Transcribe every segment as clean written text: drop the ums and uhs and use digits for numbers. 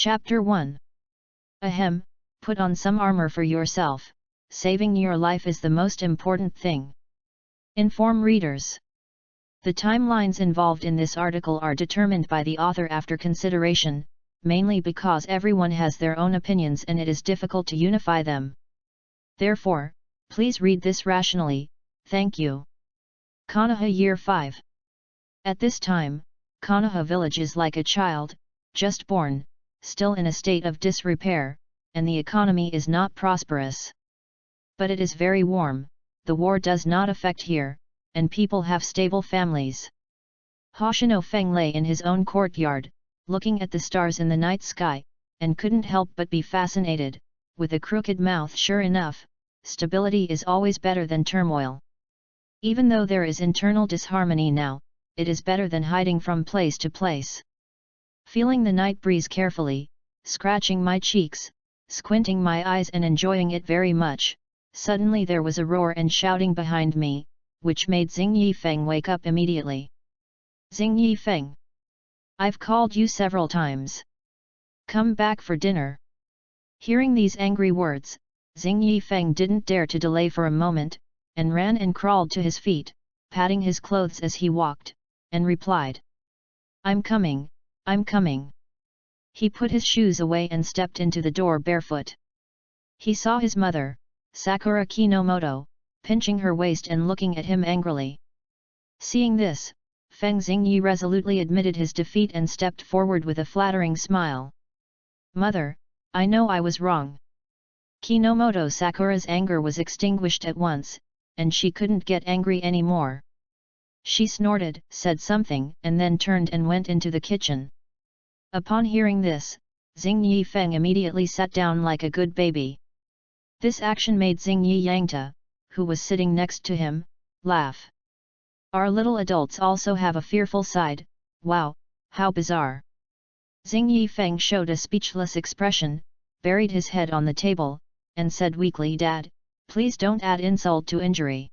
Chapter 1. Ahem, put on some armor for yourself, saving your life is the most important thing. Inform readers. The timelines involved in this article are determined by the author after consideration, mainly because everyone has their own opinions and it is difficult to unify them. Therefore, please read this rationally, thank you. Konoha Year 5. At this time, Konoha village is like a child, just born, still in a state of disrepair, and the economy is not prosperous. But it is very warm, the war does not affect here, and people have stable families. Hoshino Feng lay in his own courtyard, looking at the stars in the night sky, and couldn't help but be fascinated. With a crooked mouth, sure enough, stability is always better than turmoil. Even though there is internal disharmony now, it is better than hiding from place to place. Feeling the night breeze carefully, scratching my cheeks, squinting my eyes and enjoying it very much, suddenly there was a roar and shouting behind me, which made Xing Yifeng wake up immediately. Xing Yifeng! I've called you several times. Come back for dinner. Hearing these angry words, Xing Yifeng didn't dare to delay for a moment, and ran and crawled to his feet, patting his clothes as he walked, and replied. I'm coming, I'm coming. He put his shoes away and stepped into the door barefoot. He saw his mother, Sakura Kinomoto, pinching her waist and looking at him angrily. Seeing this, Feng Xingyi resolutely admitted his defeat and stepped forward with a flattering smile. Mother, I know I was wrong. Kinomoto Sakura's anger was extinguished at once, and she couldn't get angry anymore. She snorted, said something, and then turned and went into the kitchen. Upon hearing this, Xing Yifeng immediately sat down like a good baby. This action made Xing Yangta, who was sitting next to him, laugh. Our little adults also have a fearful side, wow, how bizarre. Xing Yifeng showed a speechless expression, buried his head on the table, and said weakly, Dad, please don't add insult to injury.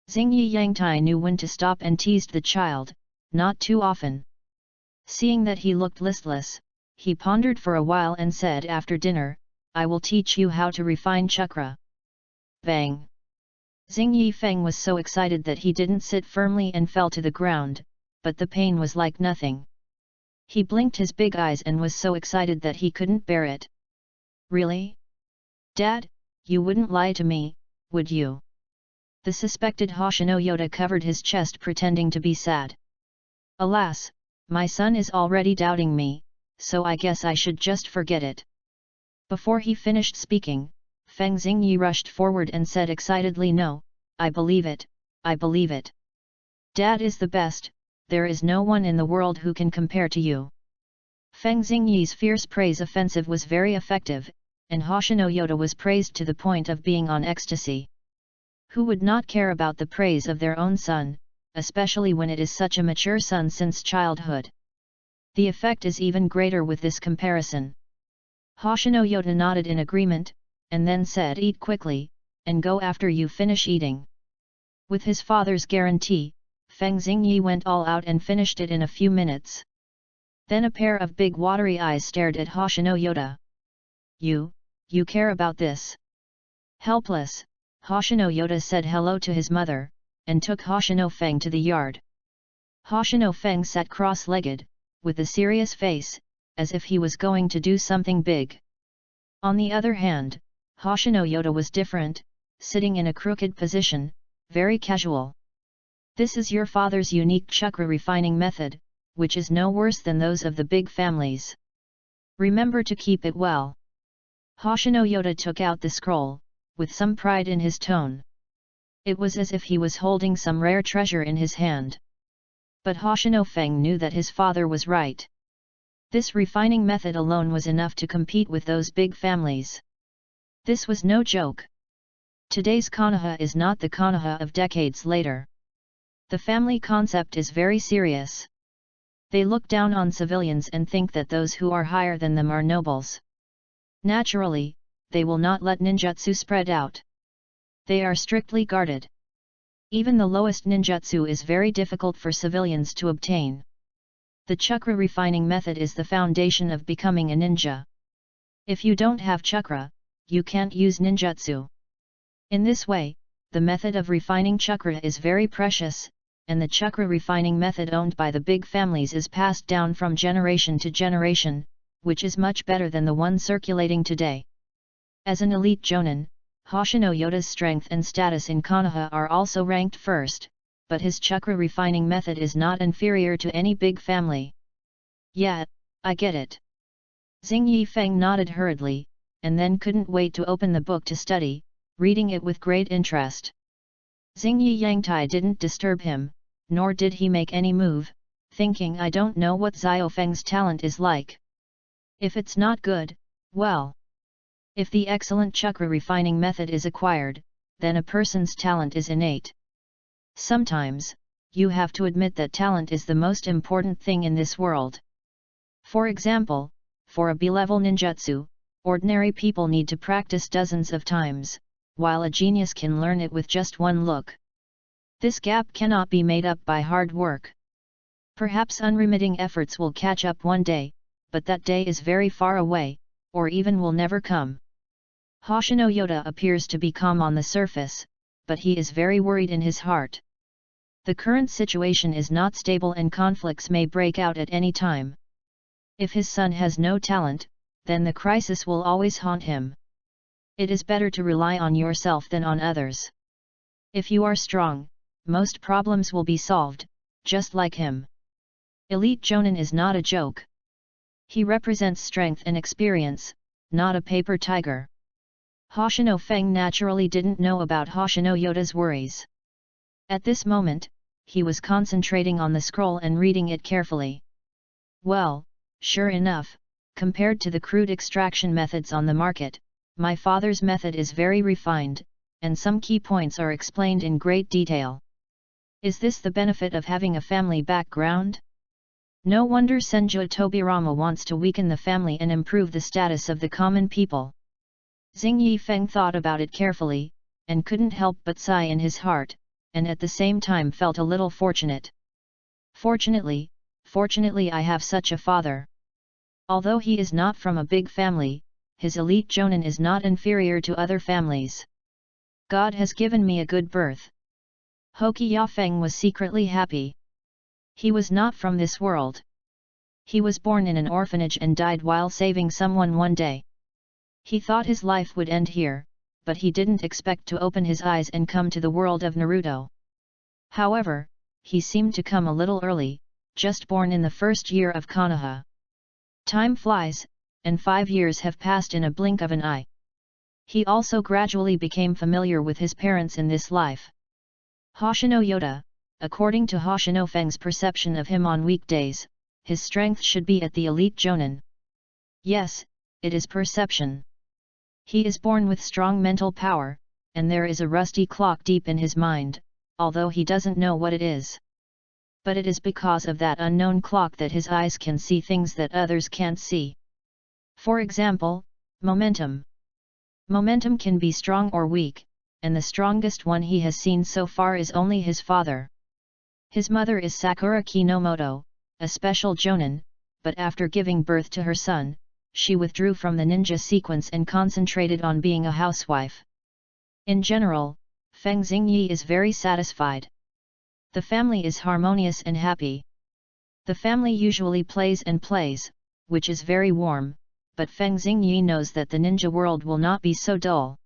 Xing Yangtai knew when to stop and teased the child, not too often. Seeing that he looked listless, he pondered for a while and said, after dinner, I will teach you how to refine chakra. Bang! Xing Yifeng was so excited that he didn't sit firmly and fell to the ground, but the pain was like nothing. He blinked his big eyes and was so excited that he couldn't bear it. Really? Dad, you wouldn't lie to me, would you? The suspected Hoshino Yoda covered his chest pretending to be sad. Alas, my son is already doubting me, so I guess I should just forget it. Before he finished speaking, Feng Xingyi rushed forward and said excitedly, No, I believe it, I believe it. Dad is the best, there is no one in the world who can compare to you. Feng Xingyi's fierce praise offensive was very effective, and Hoshino Yoda was praised to the point of being on ecstasy. Who would not care about the praise of their own son, especially when it is such a mature son since childhood? The effect is even greater with this comparison. Hoshino Yoda nodded in agreement, and then said, Eat quickly, and go after you finish eating. With his father's guarantee, Feng Xingyi went all out and finished it in a few minutes. Then a pair of big watery eyes stared at Hoshino Yoda. You care about this? Helpless, Hoshino Yoda said hello to his mother, and took Hoshino Feng to the yard. Hoshino Feng sat cross-legged, with a serious face, as if he was going to do something big. On the other hand, Hoshino Yoda was different, sitting in a crooked position, very casual. This is your father's unique chakra refining method, which is no worse than those of the big families. Remember to keep it well. Hoshino Yoda took out the scroll, with some pride in his tone. It was as if he was holding some rare treasure in his hand. But Hoshino Feng knew that his father was right. This refining method alone was enough to compete with those big families. This was no joke. Today's Konoha is not the Konoha of decades later. The family concept is very serious. They look down on civilians and think that those who are higher than them are nobles. Naturally, they will not let ninjutsu spread out. They are strictly guarded. Even the lowest ninjutsu is very difficult for civilians to obtain. The chakra refining method is the foundation of becoming a ninja. If you don't have chakra, you can't use ninjutsu. In this way, the method of refining chakra is very precious, and the chakra refining method owned by the big families is passed down from generation to generation, which is much better than the one circulating today. As an elite jonin, Hoshino Yoda's strength and status in Konoha are also ranked first, but his chakra refining method is not inferior to any big family. Yeah, I get it. Xing Yifeng nodded hurriedly, and then couldn't wait to open the book to study, reading it with great interest. Xing Yi Yangtai didn't disturb him, nor did he make any move, thinking I don't know what Xiaofeng's talent is like. If it's not good, well. If the excellent chakra refining method is acquired, then a person's talent is innate. Sometimes, you have to admit that talent is the most important thing in this world. For example, for a B-level ninjutsu, ordinary people need to practice dozens of times, while a genius can learn it with just one look. This gap cannot be made up by hard work. Perhaps unremitting efforts will catch up one day, but that day is very far away, or even will never come. Hoshino Yoda appears to be calm on the surface, but he is very worried in his heart. The current situation is not stable and conflicts may break out at any time. If his son has no talent, then the crisis will always haunt him. It is better to rely on yourself than on others. If you are strong, most problems will be solved, just like him. Elite Jonin is not a joke. He represents strength and experience, not a paper tiger. Hoshino Feng naturally didn't know about Hoshino Yoda's worries. At this moment, he was concentrating on the scroll and reading it carefully. Well, sure enough, compared to the crude extraction methods on the market, my father's method is very refined, and some key points are explained in great detail. Is this the benefit of having a family background? No wonder Senju Tobirama wants to weaken the family and improve the status of the common people. Xing Yifeng thought about it carefully, and couldn't help but sigh in his heart, and at the same time felt a little fortunate. Fortunately I have such a father. Although he is not from a big family, his elite jonin is not inferior to other families. God has given me a good birth. Hoki Yafeng was secretly happy. He was not from this world. He was born in an orphanage and died while saving someone one day. He thought his life would end here, but he didn't expect to open his eyes and come to the world of Naruto. However, he seemed to come a little early, just born in the first year of Konoha. Time flies, and 5 years have passed in a blink of an eye. He also gradually became familiar with his parents in this life. Hoshino Yoda, according to Hoshino Feng's perception of him on weekdays, his strength should be at the elite jonin. Yes, it is perception. He is born with strong mental power, and there is a rusty clock deep in his mind, although he doesn't know what it is. But it is because of that unknown clock that his eyes can see things that others can't see. For example, momentum. Momentum can be strong or weak, and the strongest one he has seen so far is only his father. His mother is Sakura Kinomoto, a special jonin, but after giving birth to her son, she withdrew from the ninja sequence and concentrated on being a housewife. In general, Feng Xingyi is very satisfied. The family is harmonious and happy. The family usually plays and plays, which is very warm, but Feng Xingyi knows that the ninja world will not be so dull.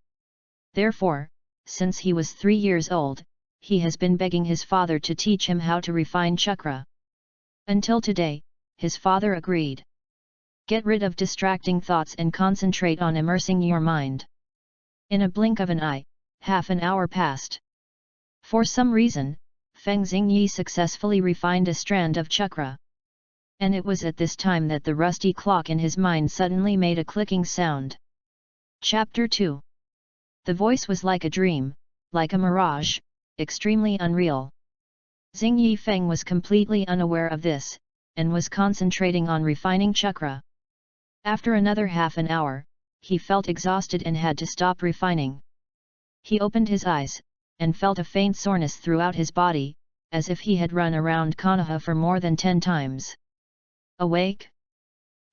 Therefore, since he was 3 years old, he has been begging his father to teach him how to refine chakra. Until today, his father agreed. Get rid of distracting thoughts and concentrate on immersing your mind. In a blink of an eye, half an hour passed. For some reason, Feng Xingyi successfully refined a strand of chakra. And it was at this time that the rusty clock in his mind suddenly made a clicking sound. Chapter 2. The voice was like a dream, like a mirage, extremely unreal. Xing Yifeng was completely unaware of this, and was concentrating on refining chakra. After another half an hour, he felt exhausted and had to stop refining. He opened his eyes, and felt a faint soreness throughout his body, as if he had run around Konoha for more than 10 times. Awake?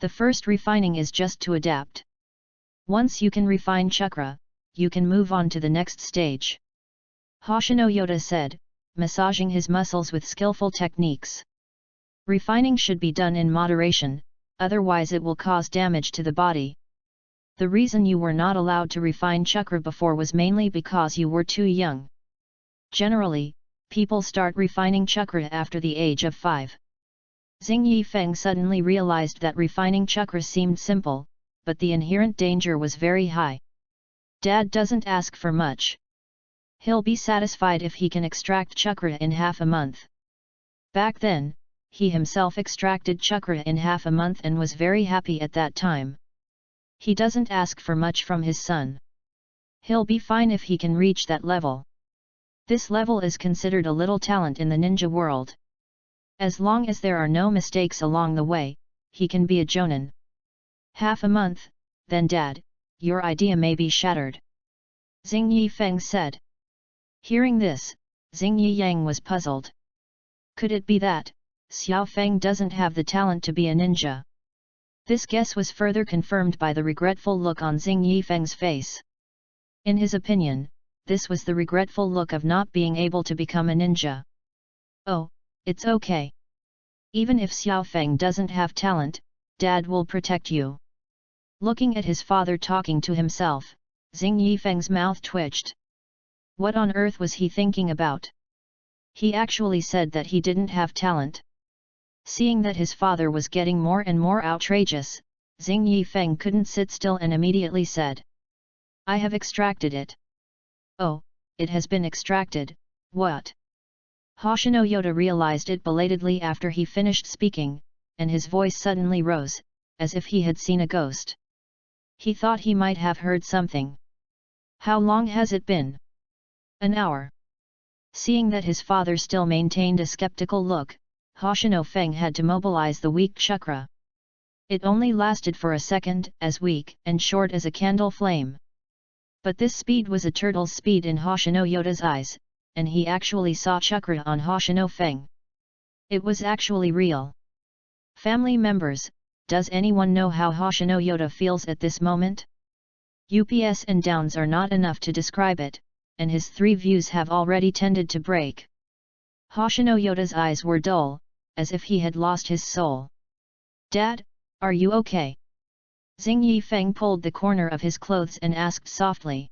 The first refining is just to adapt. Once you can refine chakra, you can move on to the next stage. Hoshino Yoda said, massaging his muscles with skillful techniques. Refining should be done in moderation, otherwise it will cause damage to the body. The reason you were not allowed to refine chakra before was mainly because you were too young. Generally, people start refining chakra after the age of 5. Xing Yifeng suddenly realized that refining chakra seemed simple, but the inherent danger was very high. Dad doesn't ask for much. He'll be satisfied if he can extract chakra in half a month. Back then, he himself extracted chakra in half a month and was very happy at that time. He doesn't ask for much from his son. He'll be fine if he can reach that level. This level is considered a little talent in the ninja world. As long as there are no mistakes along the way, he can be a jonin. Half a month, then Dad, your idea may be shattered. Xing Yifeng said. Hearing this, Xing Yiyang was puzzled. Could it be that Xiao Feng doesn't have the talent to be a ninja? This guess was further confirmed by the regretful look on Xing Yifeng's face. In his opinion, this was the regretful look of not being able to become a ninja. Oh, it's okay. Even if Xiao Feng doesn't have talent, Dad will protect you. Looking at his father talking to himself, Xing Yifeng's mouth twitched. What on earth was he thinking about? He actually said that he didn't have talent. Seeing that his father was getting more and more outrageous, Xing Yifeng couldn't sit still and immediately said. I have extracted it. Oh, it has been extracted, what? Hoshino Yoda realized it belatedly after he finished speaking, and his voice suddenly rose, as if he had seen a ghost. He thought he might have heard something. How long has it been? An hour. Seeing that his father still maintained a skeptical look, Hoshino Feng had to mobilize the weak chakra. It only lasted for a second, as weak and short as a candle flame. But this speed was a turtle's speed in Hoshino Yoda's eyes, and he actually saw chakra on Hoshino Feng. It was actually real. Family members, does anyone know how Hoshino Yoda feels at this moment? Ups and downs are not enough to describe it, and his 3 views have already tended to break. Hoshino Yoda's eyes were dull, as if he had lost his soul. Dad, are you okay? Xing Yifeng pulled the corner of his clothes and asked softly.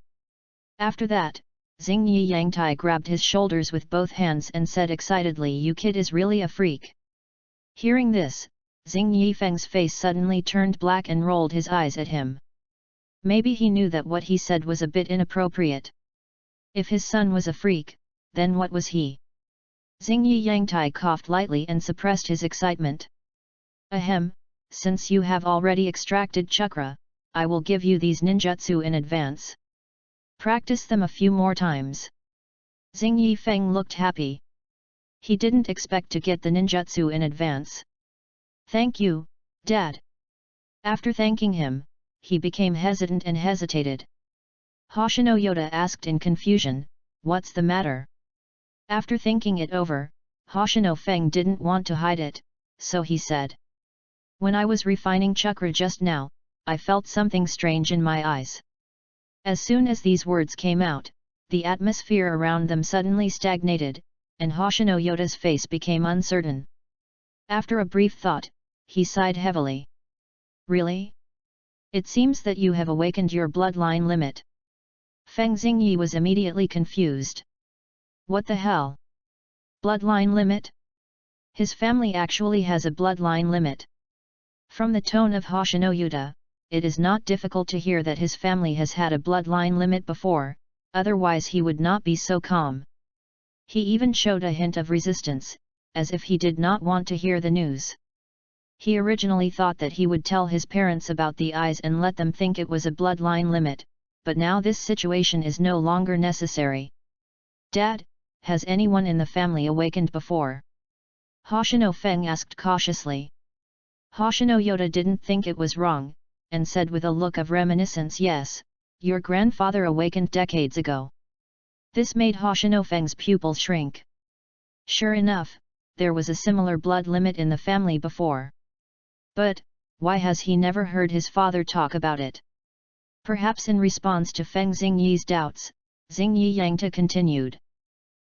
After that, Xing Yiyangtai grabbed his shoulders with both hands and said excitedly, you kid is really a freak. Hearing this, Xing Yifeng's face suddenly turned black and rolled his eyes at him. Maybe he knew that what he said was a bit inappropriate. If his son was a freak, then what was he? Xing Yiyangtai coughed lightly and suppressed his excitement. Ahem, since you have already extracted chakra, I will give you these ninjutsu in advance. Practice them a few more times. Xing Yifeng looked happy. He didn't expect to get the ninjutsu in advance. Thank you, Dad. After thanking him, he became hesitant and hesitated. Hoshino Yoda asked in confusion, what's the matter? After thinking it over, Hoshino Feng didn't want to hide it, so he said. When I was refining chakra just now, I felt something strange in my eyes. As soon as these words came out, the atmosphere around them suddenly stagnated, and Hoshino Yoda's face became uncertain. After a brief thought, he sighed heavily. Really? It seems that you have awakened your bloodline limit. Feng Xingyi was immediately confused. What the hell? Bloodline limit? His family actually has a bloodline limit. From the tone of Hoshino Yoda, it is not difficult to hear that his family has had a bloodline limit before, otherwise he would not be so calm. He even showed a hint of resistance, as if he did not want to hear the news. He originally thought that he would tell his parents about the eyes and let them think it was a bloodline limit, but now this situation is no longer necessary. Dad, has anyone in the family awakened before? Hoshino Feng asked cautiously. Hoshino Yoda didn't think it was wrong, and said with a look of reminiscence, yes, your grandfather awakened decades ago. This made Hoshino Feng's pupil shrink. Sure enough, there was a similar blood limit in the family before. But, why has he never heard his father talk about it? Perhaps in response to Feng Xingyi's doubts, Xingyi Yangta continued.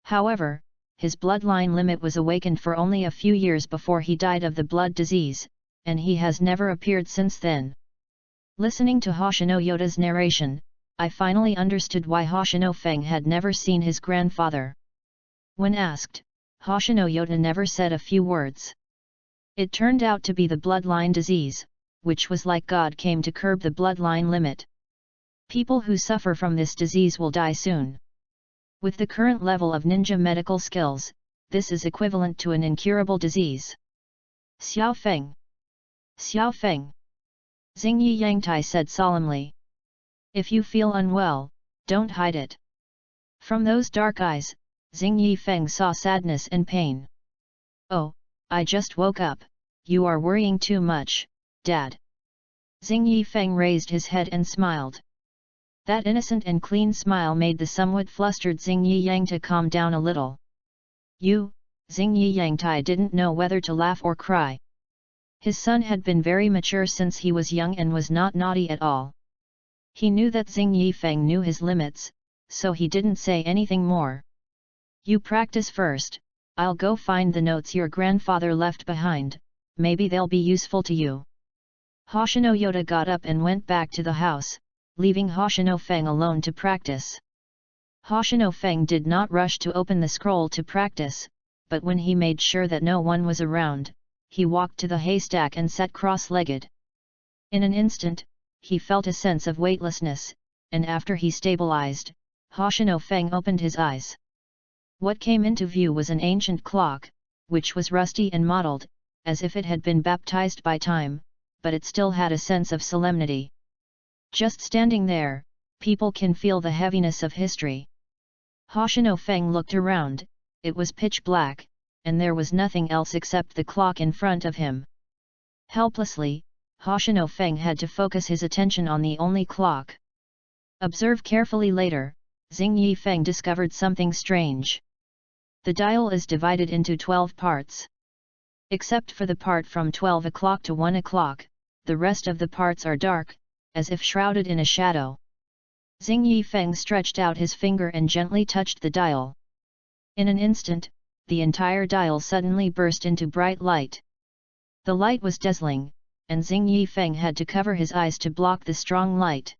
However, his bloodline limit was awakened for only a few years before he died of the blood disease, and he has never appeared since then. Listening to Hoshino Yoda's narration, I finally understood why Hoshino Feng had never seen his grandfather. When asked, Hoshino Yoda never said a few words. It turned out to be the bloodline disease, which was like God came to curb the bloodline limit. People who suffer from this disease will die soon. With the current level of ninja medical skills, this is equivalent to an incurable disease. Xiao Feng! Xiao Feng! Xingyi Yangtai said solemnly. If you feel unwell, don't hide it. From those dark eyes, Xingyi Feng saw sadness and pain. Oh, I just woke up, you are worrying too much, Dad. Xingyi Feng raised his head and smiled. That innocent and clean smile made the somewhat flustered Xingyi Yangtai calm down a little. Xingyi Yangtai didn't know whether to laugh or cry. His son had been very mature since he was young and was not naughty at all. He knew that Xingyi Feng knew his limits, so he didn't say anything more. You practice first, I'll go find the notes your grandfather left behind, maybe they'll be useful to you. Hoshino Yoda got up and went back to the house, leaving Hoshino Feng alone to practice. Hoshino Feng did not rush to open the scroll to practice, but when he made sure that no one was around, he walked to the haystack and sat cross-legged. In an instant, he felt a sense of weightlessness, and after he stabilized, Hoshino Feng opened his eyes. What came into view was an ancient clock, which was rusty and mottled, as if it had been baptized by time, but it still had a sense of solemnity. Just standing there, people can feel the heaviness of history. Hoshino Feng looked around, it was pitch black, and there was nothing else except the clock in front of him. Helplessly, Hoshino Feng had to focus his attention on the only clock. Observe carefully later, Xingyi Feng discovered something strange. The dial is divided into 12 parts. Except for the part from 12 o'clock to 1 o'clock, the rest of the parts are dark, as if shrouded in a shadow. Xingyi Feng stretched out his finger and gently touched the dial. In an instant, the entire dial suddenly burst into bright light. The light was dazzling, and Xingyi Feng had to cover his eyes to block the strong light.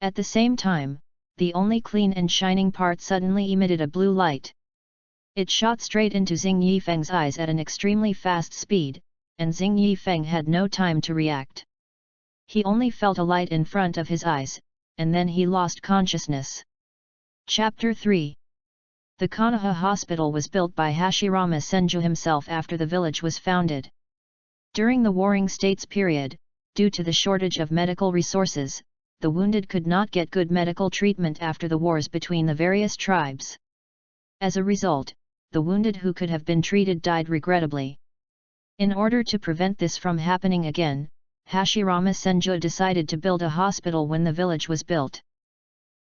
At the same time, the only clean and shining part suddenly emitted a blue light. It shot straight into Xingyi Feng's eyes at an extremely fast speed, and Xingyi Feng had no time to react. He only felt a light in front of his eyes, and then he lost consciousness. Chapter 3. The Konoha Hospital was built by Hashirama Senju himself after the village was founded. During the Warring States period, due to the shortage of medical resources, the wounded could not get good medical treatment after the wars between the various tribes. As a result, the wounded who could have been treated died regrettably. In order to prevent this from happening again, Hashirama Senju decided to build a hospital when the village was built.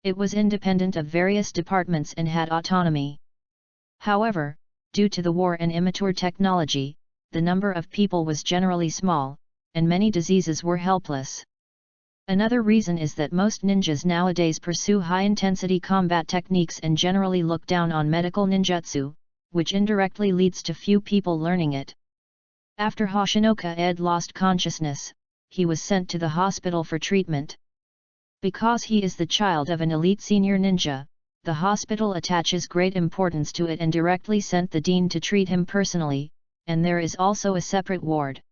It was independent of various departments and had autonomy. However, due to the war and immature technology, the number of people was generally small, and many diseases were helpless. Another reason is that most ninjas nowadays pursue high-intensity combat techniques and generally look down on medical ninjutsu, which indirectly leads to few people learning it. After Hoshinoka-ed lost consciousness, he was sent to the hospital for treatment. Because he is the child of an elite senior ninja, the hospital attaches great importance to it and directly sent the dean to treat him personally, and there is also a separate ward.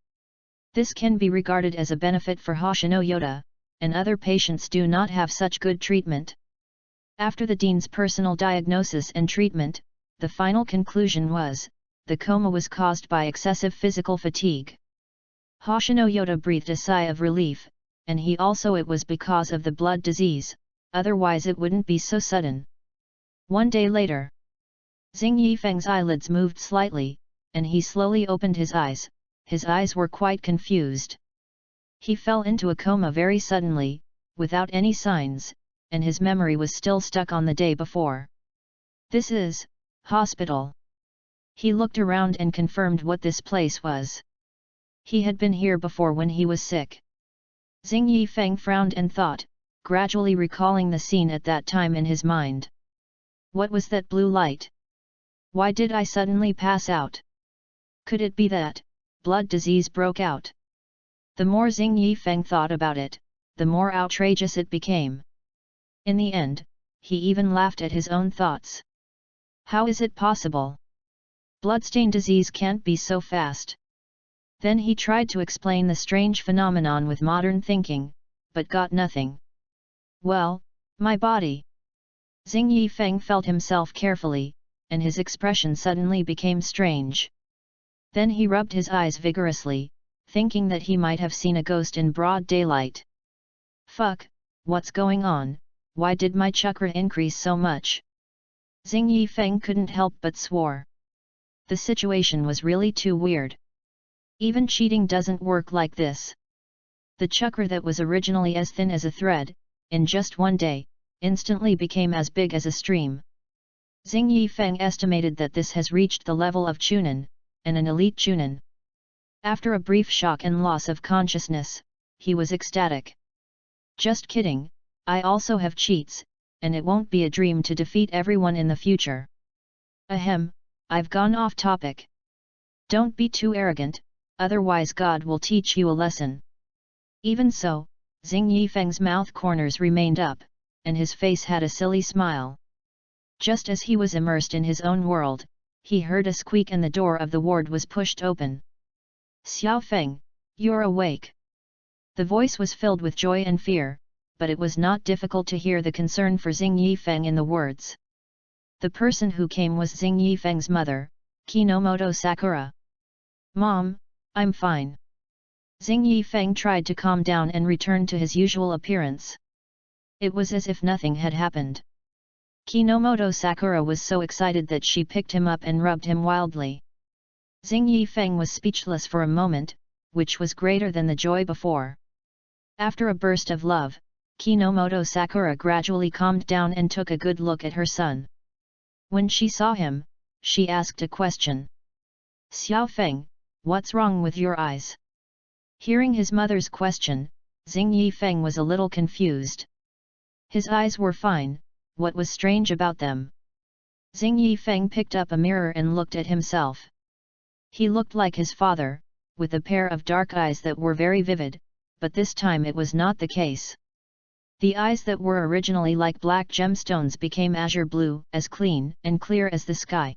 This can be regarded as a benefit for Hoshino Yoda, and other patients do not have such good treatment. After the dean's personal diagnosis and treatment, the final conclusion was, the coma was caused by excessive physical fatigue. Hoshino Yoda breathed a sigh of relief, and he also it was because of the blood disease, otherwise it wouldn't be so sudden. One day later, Xingyi Feng's eyelids moved slightly, and he slowly opened his eyes were quite confused. He fell into a coma very suddenly, without any signs, and his memory was still stuck on the day before. This is hospital. He looked around and confirmed what this place was. He had been here before when he was sick. Xing Yifeng frowned and thought, gradually recalling the scene at that time in his mind. What was that blue light? Why did I suddenly pass out? Could it be that blood disease broke out? The more Xing Yifeng thought about it, the more outrageous it became. In the end, he even laughed at his own thoughts. How is it possible? Bloodstain disease can't be so fast. Then he tried to explain the strange phenomenon with modern thinking, but got nothing. Well, my body. Xing Yifeng felt himself carefully, and his expression suddenly became strange. Then he rubbed his eyes vigorously, thinking that he might have seen a ghost in broad daylight. Fuck, what's going on? Why did my chakra increase so much? Xing Yifeng couldn't help but swore. The situation was really too weird. Even cheating doesn't work like this. The chakra that was originally as thin as a thread, in just one day, instantly became as big as a stream. Xing Yifeng estimated that this has reached the level of Chunin, and an elite Chunin. After a brief shock and loss of consciousness, he was ecstatic. Just kidding, I also have cheats, and it won't be a dream to defeat everyone in the future. Ahem, I've gone off topic. Don't be too arrogant, otherwise God will teach you a lesson. Even so, Xing Yifeng's mouth corners remained up, and his face had a silly smile. Just as he was immersed in his own world, he heard a squeak and the door of the ward was pushed open. Xiao Feng, you're awake. The voice was filled with joy and fear, but it was not difficult to hear the concern for Xing Yifeng in the words. The person who came was Xing Yifeng's mother, Kinomoto Sakura. Mom, I'm fine. Xing Yifeng tried to calm down and return to his usual appearance. It was as if nothing had happened. Kinomoto Sakura was so excited that she picked him up and rubbed him wildly. Xing Yifeng was speechless for a moment, which was greater than the joy before. After a burst of love, Kinomoto Sakura gradually calmed down and took a good look at her son. When she saw him, she asked a question. Xiao Feng, what's wrong with your eyes? Hearing his mother's question, Xing Yifeng was a little confused. His eyes were fine, what was strange about them? Xing Yifeng picked up a mirror and looked at himself. He looked like his father, with a pair of dark eyes that were very vivid, but this time it was not the case. The eyes that were originally like black gemstones became azure blue, as clean and clear as the sky.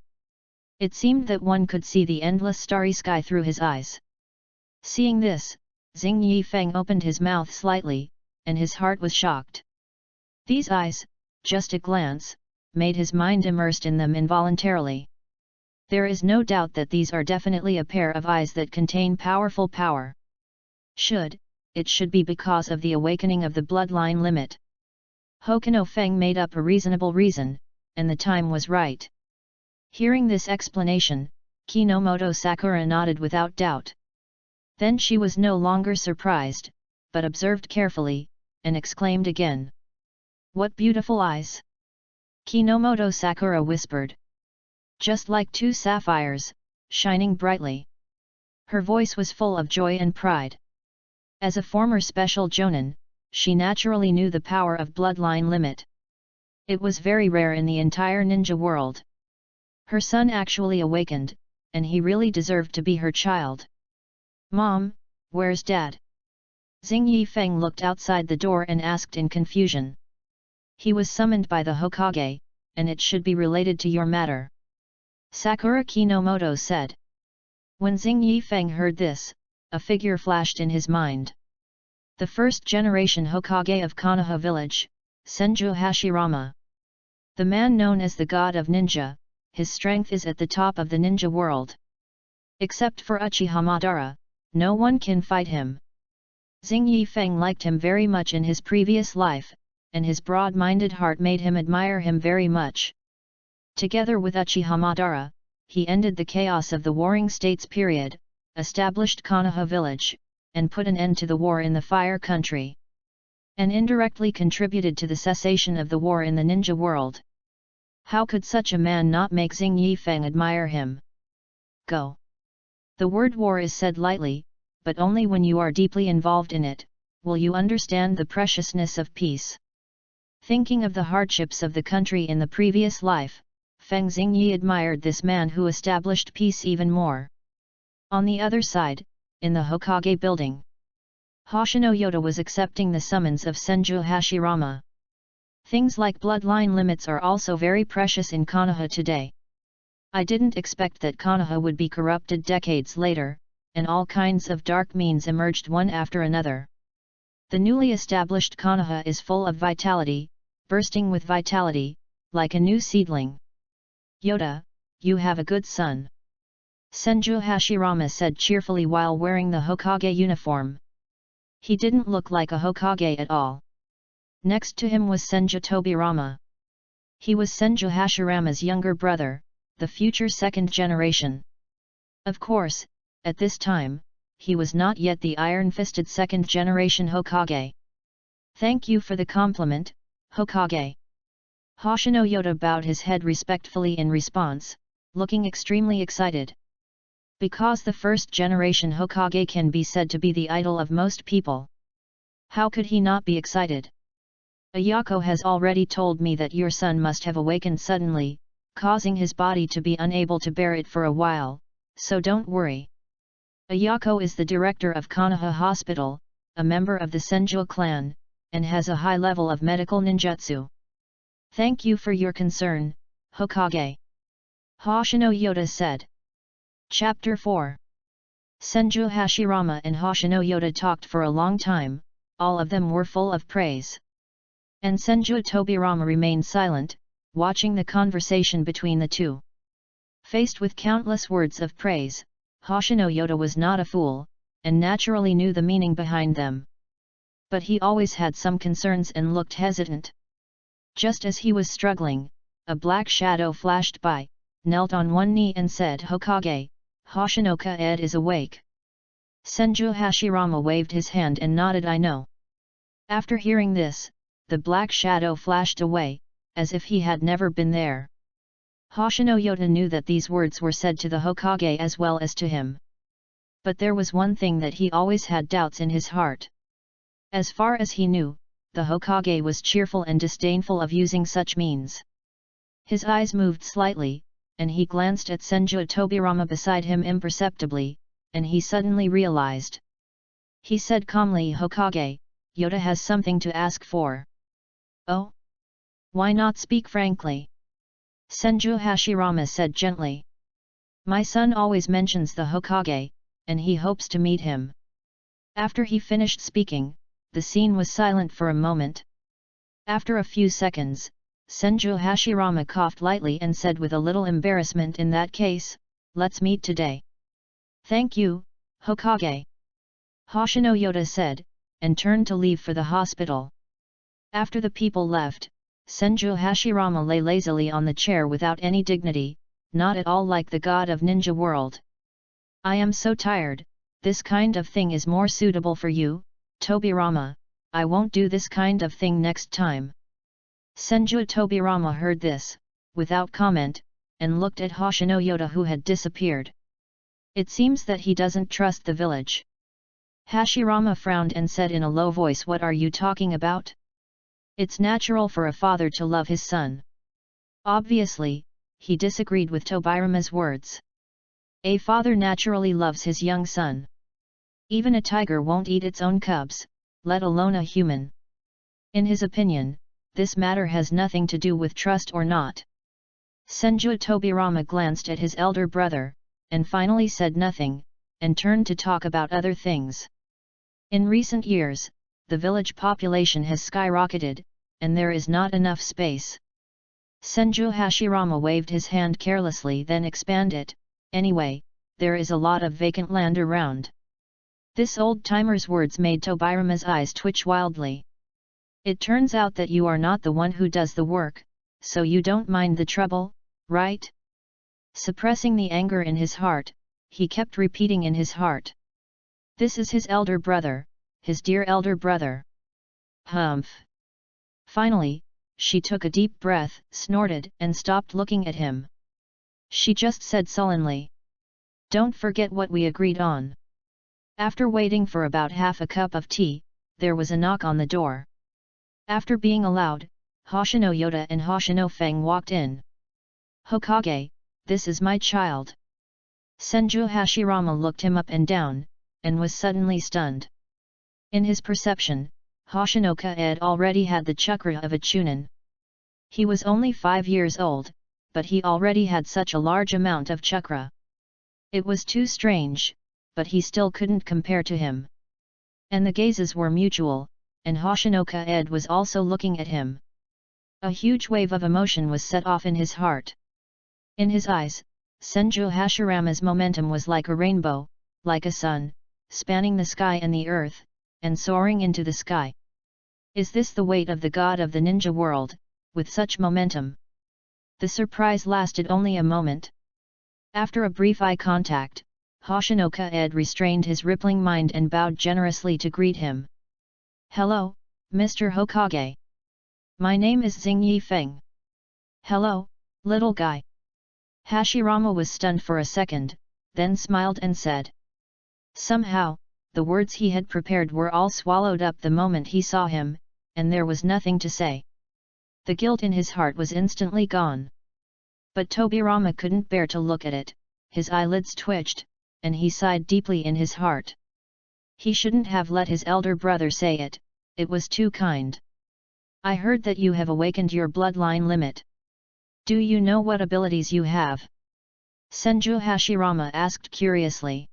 It seemed that one could see the endless starry sky through his eyes. Seeing this, Xing Yifeng opened his mouth slightly, and his heart was shocked. These eyes, just a glance, made his mind immersed in them involuntarily. There is no doubt that these are definitely a pair of eyes that contain powerful power. It should be because of the awakening of the bloodline limit. Hokuno Feng made up a reasonable reason, and the time was right. Hearing this explanation, Kinomoto Sakura nodded without doubt. Then she was no longer surprised, but observed carefully, and exclaimed again. What beautiful eyes! Kinomoto Sakura whispered. Just like two sapphires, shining brightly. Her voice was full of joy and pride. As a former special jonin, she naturally knew the power of bloodline limit. It was very rare in the entire ninja world. Her son actually awakened, and he really deserved to be her child. Mom, where's Dad? Xing Yifeng looked outside the door and asked in confusion. He was summoned by the Hokage, and it should be related to your matter. Sakura Kinomoto said. When Xing Yifeng heard this, a figure flashed in his mind. The first generation Hokage of Konoha village, Senju Hashirama. The man known as the god of ninja, his strength is at the top of the ninja world. Except for Uchiha Madara, no one can fight him. Xing Yifeng liked him very much in his previous life, and his broad-minded heart made him admire him very much. Together with Uchiha Madara, he ended the chaos of the Warring States period, established Konoha village, and put an end to the war in the Fire Country. And indirectly contributed to the cessation of the war in the ninja world. How could such a man not make Xing Yifeng admire him? Go. The word war is said lightly, but only when you are deeply involved in it, will you understand the preciousness of peace. Thinking of the hardships of the country in the previous life, Feng Xingyi admired this man who established peace even more. On the other side, in the Hokage building, Hoshino Yoda was accepting the summons of Senju Hashirama. Things like bloodline limits are also very precious in Konoha today. I didn't expect that Konoha would be corrupted decades later, and all kinds of dark means emerged one after another. The newly established Konoha is full of vitality, bursting with vitality, like a new seedling. Yoda, you have a good son. Senju Hashirama said cheerfully while wearing the Hokage uniform. He didn't look like a Hokage at all. Next to him was Senju Tobirama. He was Senju Hashirama's younger brother, the future second generation. Of course, at this time, he was not yet the iron-fisted second generation Hokage. Thank you for the compliment, Hokage. Hoshino Yoda bowed his head respectfully in response, looking extremely excited. Because the first generation Hokage can be said to be the idol of most people. How could he not be excited? Ayako has already told me that your son must have awakened suddenly, causing his body to be unable to bear it for a while, so don't worry. Ayako is the director of Konoha Hospital, a member of the Senju clan, and has a high level of medical ninjutsu. Thank you for your concern, Hokage. Hoshino Yoda said. Chapter 4. Senju Hashirama and Hoshino Yoda talked for a long time, all of them were full of praise. And Senju Tobirama remained silent, watching the conversation between the two. Faced with countless words of praise, Hoshino Yoda was not a fool, and naturally knew the meaning behind them. But he always had some concerns and looked hesitant. Just as he was struggling, a black shadow flashed by, knelt on one knee and said, Hokage, Hoshino-ka is awake. Senju Hashirama waved his hand and nodded, I know. After hearing this, the black shadow flashed away, as if he had never been there. Hoshino Yoda knew that these words were said to the Hokage as well as to him. But there was one thing that he always had doubts in his heart. As far as he knew, the Hokage was cheerful and disdainful of using such means. His eyes moved slightly, and he glanced at Senju Tobirama beside him imperceptibly, and he suddenly realized. He said calmly, Hokage, Yoda has something to ask for. Oh? Why not speak frankly? Senju Hashirama said gently. My son always mentions the Hokage, and he hopes to meet him. After he finished speaking, the scene was silent for a moment. After a few seconds, Senju Hashirama coughed lightly and said with a little embarrassment, in that case, let's meet today. Thank you, Hokage. Hoshino Yoda said, and turned to leave for the hospital. After the people left, Senju Hashirama lay lazily on the chair without any dignity, not at all like the god of ninja world. I am so tired, this kind of thing is more suitable for you, Tobirama, I won't do this kind of thing next time. Senju Tobirama heard this, without comment, and looked at Hoshino Yoda who had disappeared. It seems that he doesn't trust the village. Hashirama frowned and said in a low voice, what are you talking about? It's natural for a father to love his son. Obviously, he disagreed with Tobirama's words. A father naturally loves his young son. Even a tiger won't eat its own cubs, let alone a human. In his opinion, this matter has nothing to do with trust or not. Senju Tobirama glanced at his elder brother, and finally said nothing, and turned to talk about other things. In recent years, the village population has skyrocketed, and there is not enough space. Senju Hashirama waved his hand carelessly, then expanded it, anyway, there is a lot of vacant land around. This old-timer's words made Tobirama's eyes twitch wildly. It turns out that you are not the one who does the work, so you don't mind the trouble, right? Suppressing the anger in his heart, he kept repeating in his heart. This is his elder brother, his dear elder brother. Humph. Finally, she took a deep breath, snorted, and stopped looking at him. She just said sullenly. Don't forget what we agreed on. After waiting for about half a cup of tea, there was a knock on the door. After being allowed, Hoshino Yoda and Hoshino Feng walked in. "Hokage, this is my child." Senju Hashirama looked him up and down, and was suddenly stunned. In his perception, Hoshinoka Ed already had the chakra of a chunin. He was only 5 years old, but he already had such a large amount of chakra. It was too strange, but he still couldn't compare to him. And the gazes were mutual, and Hoshinoka Ed was also looking at him. A huge wave of emotion was set off in his heart. In his eyes, Senju Hashirama's momentum was like a rainbow, like a sun, spanning the sky and the earth, and soaring into the sky. Is this the weight of the god of the ninja world, with such momentum? The surprise lasted only a moment. After a brief eye contact, Hoshinoka Ed restrained his rippling mind and bowed generously to greet him. "Hello, Mr. Hokage. My name is Xingyi Feng." "Hello, little guy." Hashirama was stunned for a second, then smiled and said. Somehow, the words he had prepared were all swallowed up the moment he saw him, and there was nothing to say. The guilt in his heart was instantly gone. But Tobirama couldn't bear to look at it, his eyelids twitched, and he sighed deeply in his heart. He shouldn't have let his elder brother say it, it was too kind. "I heard that you have awakened your bloodline limit. Do you know what abilities you have?" Senju Hashirama asked curiously.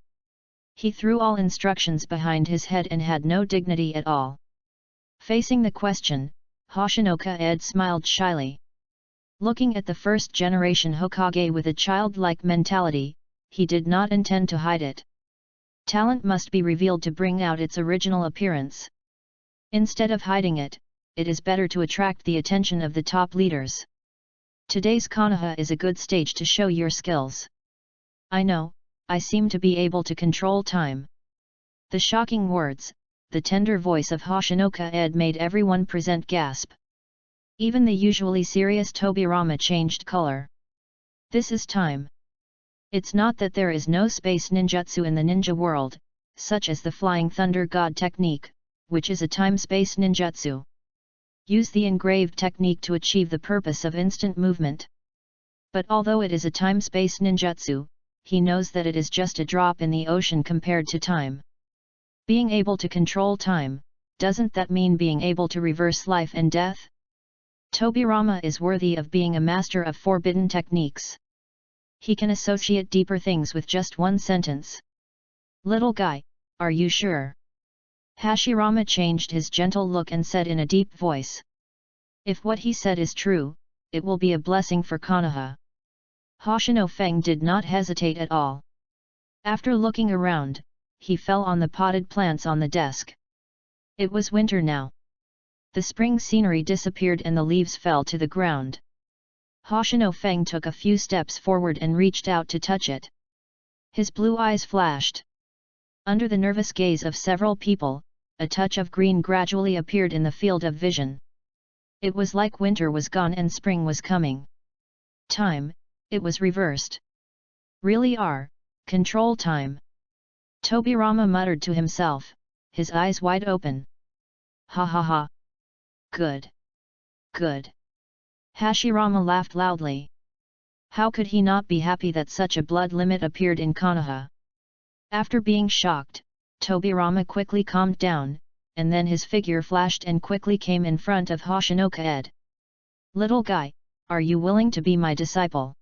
He threw all instructions behind his head and had no dignity at all. Facing the question, Hoshinoka Ed smiled shyly. Looking at the first-generation Hokage with a childlike mentality, he did not intend to hide it. Talent must be revealed to bring out its original appearance. Instead of hiding it, it is better to attract the attention of the top leaders. Today's Konoha is a good stage to show your skills. I know, I seem to be able to control time. The shocking words, the tender voice of Hoshinoka Ed made everyone present gasp. Even the usually serious Tobirama changed color. This is time. It's not that there is no space ninjutsu in the ninja world, such as the Flying Thunder God technique, which is a time-space ninjutsu. Use the engraved technique to achieve the purpose of instant movement. But although it is a time-space ninjutsu, he knows that it is just a drop in the ocean compared to time. Being able to control time, doesn't that mean being able to reverse life and death? Tobirama is worthy of being a master of forbidden techniques. He can associate deeper things with just one sentence. "Little guy, are you sure?" Hashirama changed his gentle look and said in a deep voice. "If what he said is true, it will be a blessing for Konoha." Hoshino Feng did not hesitate at all. After looking around, he fell on the potted plants on the desk. It was winter now. The spring scenery disappeared and the leaves fell to the ground. Hoshino Feng took a few steps forward and reached out to touch it. His blue eyes flashed. Under the nervous gaze of several people, a touch of green gradually appeared in the field of vision. It was like winter was gone and spring was coming. Time, it was reversed. Really control time. Tobirama muttered to himself, his eyes wide open. Ha ha ha. Good. Good. Hashirama laughed loudly. How could he not be happy that such a blood limit appeared in Konoha? After being shocked, Tobirama quickly calmed down, and then his figure flashed and quickly came in front of Hoshinoka Ed. "Little guy, are you willing to be my disciple?"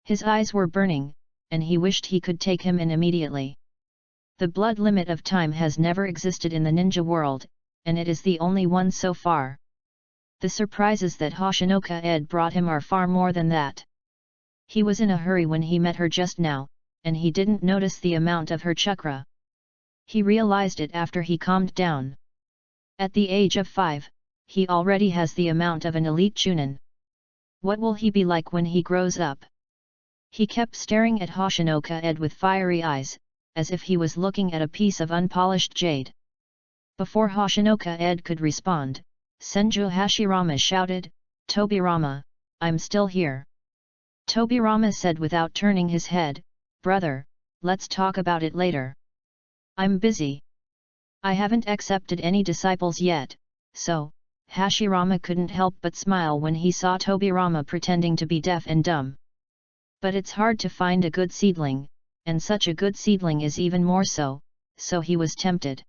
His eyes were burning, and he wished he could take him in immediately. The blood limit of time has never existed in the ninja world, and it is the only one so far. The surprises that Hoshinoka Ed brought him are far more than that. He was in a hurry when he met her just now, and he didn't notice the amount of her chakra. He realized it after he calmed down. At the age of 5, he already has the amount of an elite chunin. What will he be like when he grows up? He kept staring at Hoshinoka Ed with fiery eyes, as if he was looking at a piece of unpolished jade. Before Hoshinoka Ed could respond, Senju Hashirama shouted, "Tobirama, I'm still here." Tobirama said without turning his head, "Brother, let's talk about it later. I'm busy. I haven't accepted any disciples yet, so, Hashirama couldn't help but smile when he saw Tobirama pretending to be deaf and dumb. But it's hard to find a good seedling, and such a good seedling is even more so, so he was tempted.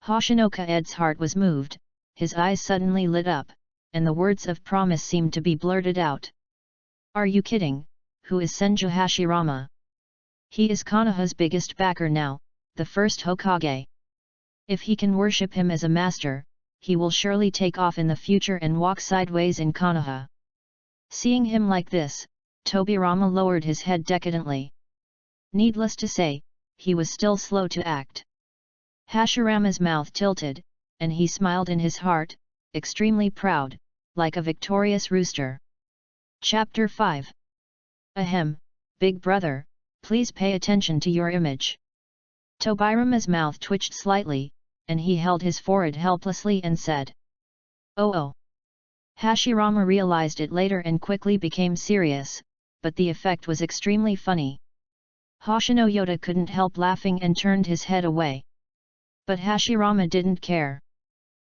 Hoshinoka Ed's heart was moved, his eyes suddenly lit up, and the words of promise seemed to be blurted out. Are you kidding? Who is Senju Hashirama? He is Konoha's biggest backer now, the first Hokage. If he can worship him as a master, he will surely take off in the future and walk sideways in Konoha. Seeing him like this, Tobirama lowered his head decadently. Needless to say, he was still slow to act. Hashirama's mouth tilted, and he smiled in his heart, extremely proud, like a victorious rooster. Chapter 5. Ahem, big brother, please pay attention to your image. Tobirama's mouth twitched slightly, and he held his forehead helplessly and said, Oh. Hashirama realized it later and quickly became serious, but the effect was extremely funny. Hoshino Yoda couldn't help laughing and turned his head away. But Hashirama didn't care.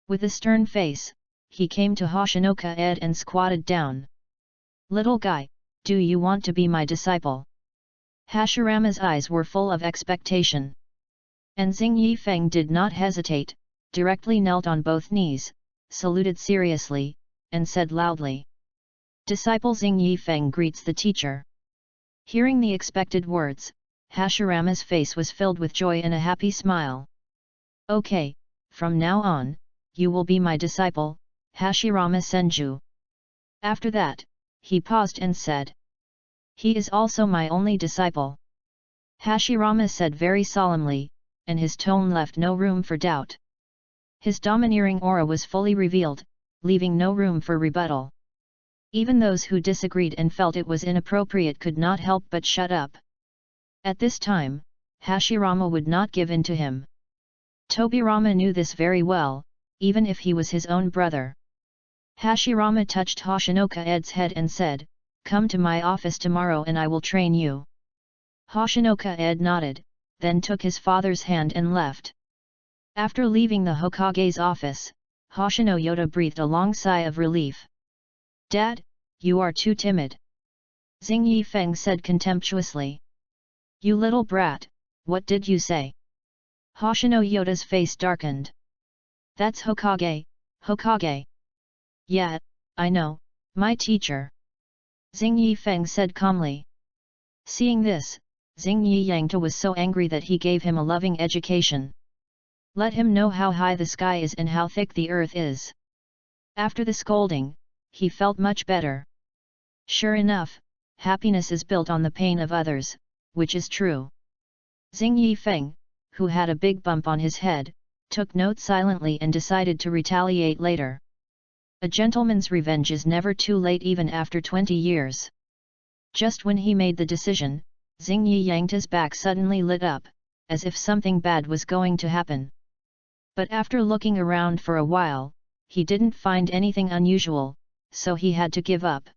With a stern face, he came to Hoshinoka Ed and squatted down. Little guy, do you want to be my disciple? Hashirama's eyes were full of expectation. And Xing Yifeng did not hesitate, directly knelt on both knees, saluted seriously, and said loudly. Disciple Xing Yifeng greets the teacher. Hearing the expected words, Hashirama's face was filled with joy and a happy smile. Okay, from now on, you will be my disciple, Hashirama Senju. After that, he paused and said. He is also my only disciple. Hashirama said very solemnly, and his tone left no room for doubt. His domineering aura was fully revealed, leaving no room for rebuttal. Even those who disagreed and felt it was inappropriate could not help but shut up. At this time, Hashirama would not give in to him. Tobirama knew this very well, even if he was his own brother. Hashirama touched Hoshinoka Ed's head and said, Come to my office tomorrow and I will train you. Hoshinoka Ed nodded, then took his father's hand and left. After leaving the Hokage's office, Hoshino Yoda breathed a long sigh of relief. Dad, you are too timid. Xing Yifeng said contemptuously. You little brat, what did you say? Hoshino Yoda's face darkened. That's Hokage, Hokage. Yeah, I know, my teacher. Xing Yifeng said calmly. Seeing this, Xing Yiyangta was so angry that he gave him a loving education. Let him know how high the sky is and how thick the earth is. After the scolding, he felt much better. Sure enough, happiness is built on the pain of others, which is true. Xing Yifeng, who had a big bump on his head, took note silently and decided to retaliate later. A gentleman's revenge is never too late even after 20 years. Just when he made the decision, Xing Yiyangta's back suddenly lit up, as if something bad was going to happen. But after looking around for a while, he didn't find anything unusual, so he had to give up.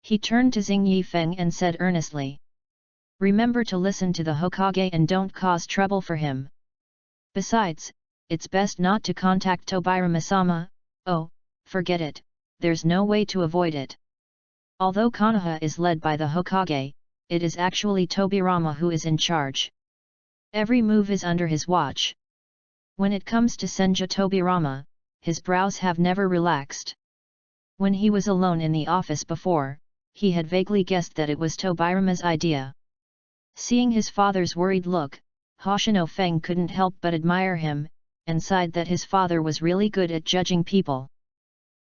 He turned to Xing Yifeng and said earnestly. Remember to listen to the Hokage and don't cause trouble for him. Besides, it's best not to contact Tobirama-sama. Oh, forget it, there's no way to avoid it. Although Konoha is led by the Hokage, it is actually Tobirama who is in charge. Every move is under his watch. When it comes to Senju Tobirama, his brows have never relaxed. When he was alone in the office before, he had vaguely guessed that it was Tobirama's idea. Seeing his father's worried look, Hoshino Feng couldn't help but admire him, and sighed that his father was really good at judging people.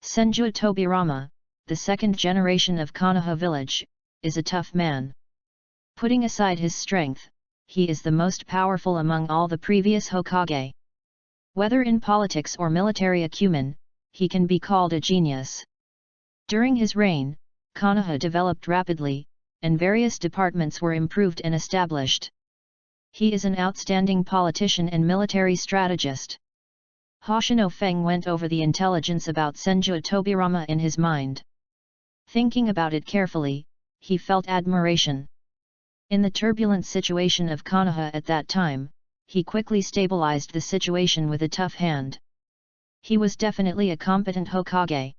Senju Tobirama, the second generation of Konoha village, is a tough man. Putting aside his strength, he is the most powerful among all the previous Hokage. Whether in politics or military acumen, he can be called a genius. During his reign, Konoha developed rapidly, and various departments were improved and established. He is an outstanding politician and military strategist. Hoshino Feng went over the intelligence about Senju Tobirama in his mind. Thinking about it carefully, he felt admiration. In the turbulent situation of Konoha at that time, he quickly stabilized the situation with a tough hand. He was definitely a competent Hokage.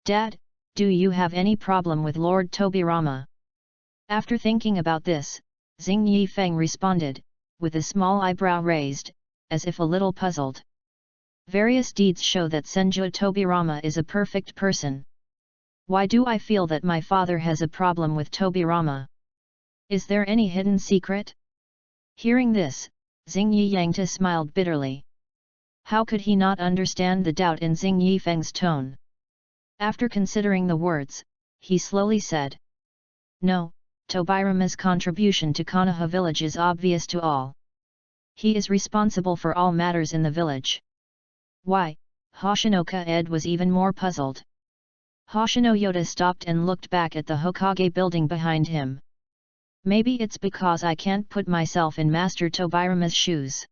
Dad, do you have any problem with Lord Tobirama? After thinking about this, Xing Yifeng responded, with a small eyebrow raised, as if a little puzzled. Various deeds show that Senju Tobirama is a perfect person. Why do I feel that my father has a problem with Tobirama? Is there any hidden secret? Hearing this, Xing Yiyangta smiled bitterly. How could he not understand the doubt in Xing Yifeng's tone? After considering the words, he slowly said, "No, Tobirama's contribution to Konoha village is obvious to all. He is responsible for all matters in the village." Why? Hoshinoka Ed was even more puzzled. Hoshino Yoda stopped and looked back at the Hokage building behind him. Maybe it's because I can't put myself in Master Tobirama's shoes.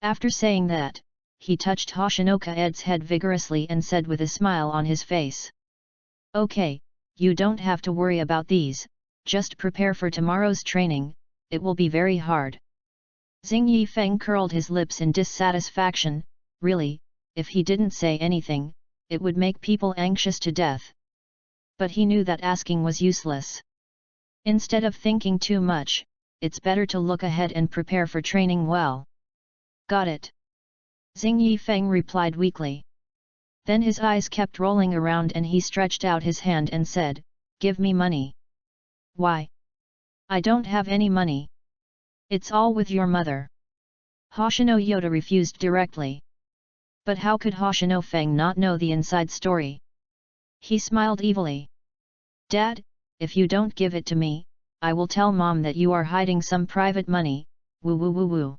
After saying that, he touched Hoshinoka Ed's head vigorously and said with a smile on his face, "Okay, you don't have to worry about these, just prepare for tomorrow's training, it will be very hard." Xing Yifeng curled his lips in dissatisfaction. Really, if he didn't say anything, it would make people anxious to death. But he knew that asking was useless. Instead of thinking too much, it's better to look ahead and prepare for training well. Got it. Xing Yifeng replied weakly. Then his eyes kept rolling around and he stretched out his hand and said, "Give me money." "Why? I don't have any money." "It's all with your mother." Hoshino Yoda refused directly. But how could Hoshino Feng not know the inside story? He smiled evilly. "Dad, if you don't give it to me, I will tell Mom that you are hiding some private money, woo woo woo woo."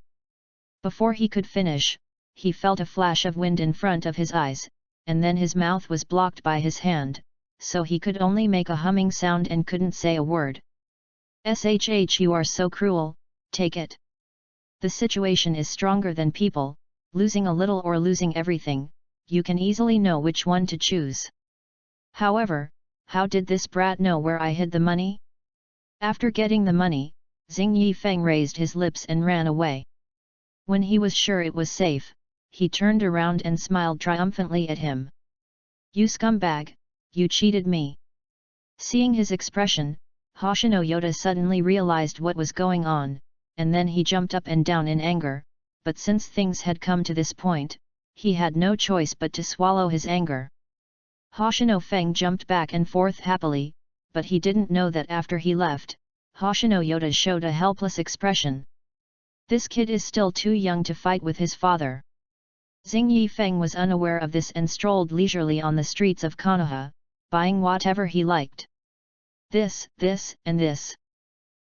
Before he could finish, he felt a flash of wind in front of his eyes, and then his mouth was blocked by his hand, so he could only make a humming sound and couldn't say a word. "Shh, you are so cruel, take it. The situation is stronger than people, losing a little or losing everything, you can easily know which one to choose. However, how did this brat know where I hid the money?" After getting the money, Xing Yifeng raised his lips and ran away. When he was sure it was safe, he turned around and smiled triumphantly at him. "You scumbag, you cheated me." Seeing his expression, Hoshino Yoda suddenly realized what was going on, and then he jumped up and down in anger, but since things had come to this point, he had no choice but to swallow his anger. Hoshino Feng jumped back and forth happily, but he didn't know that after he left, Hoshino Yoda showed a helpless expression. This kid is still too young to fight with his father. Xing Yifeng was unaware of this and strolled leisurely on the streets of Konoha, buying whatever he liked. This, and this.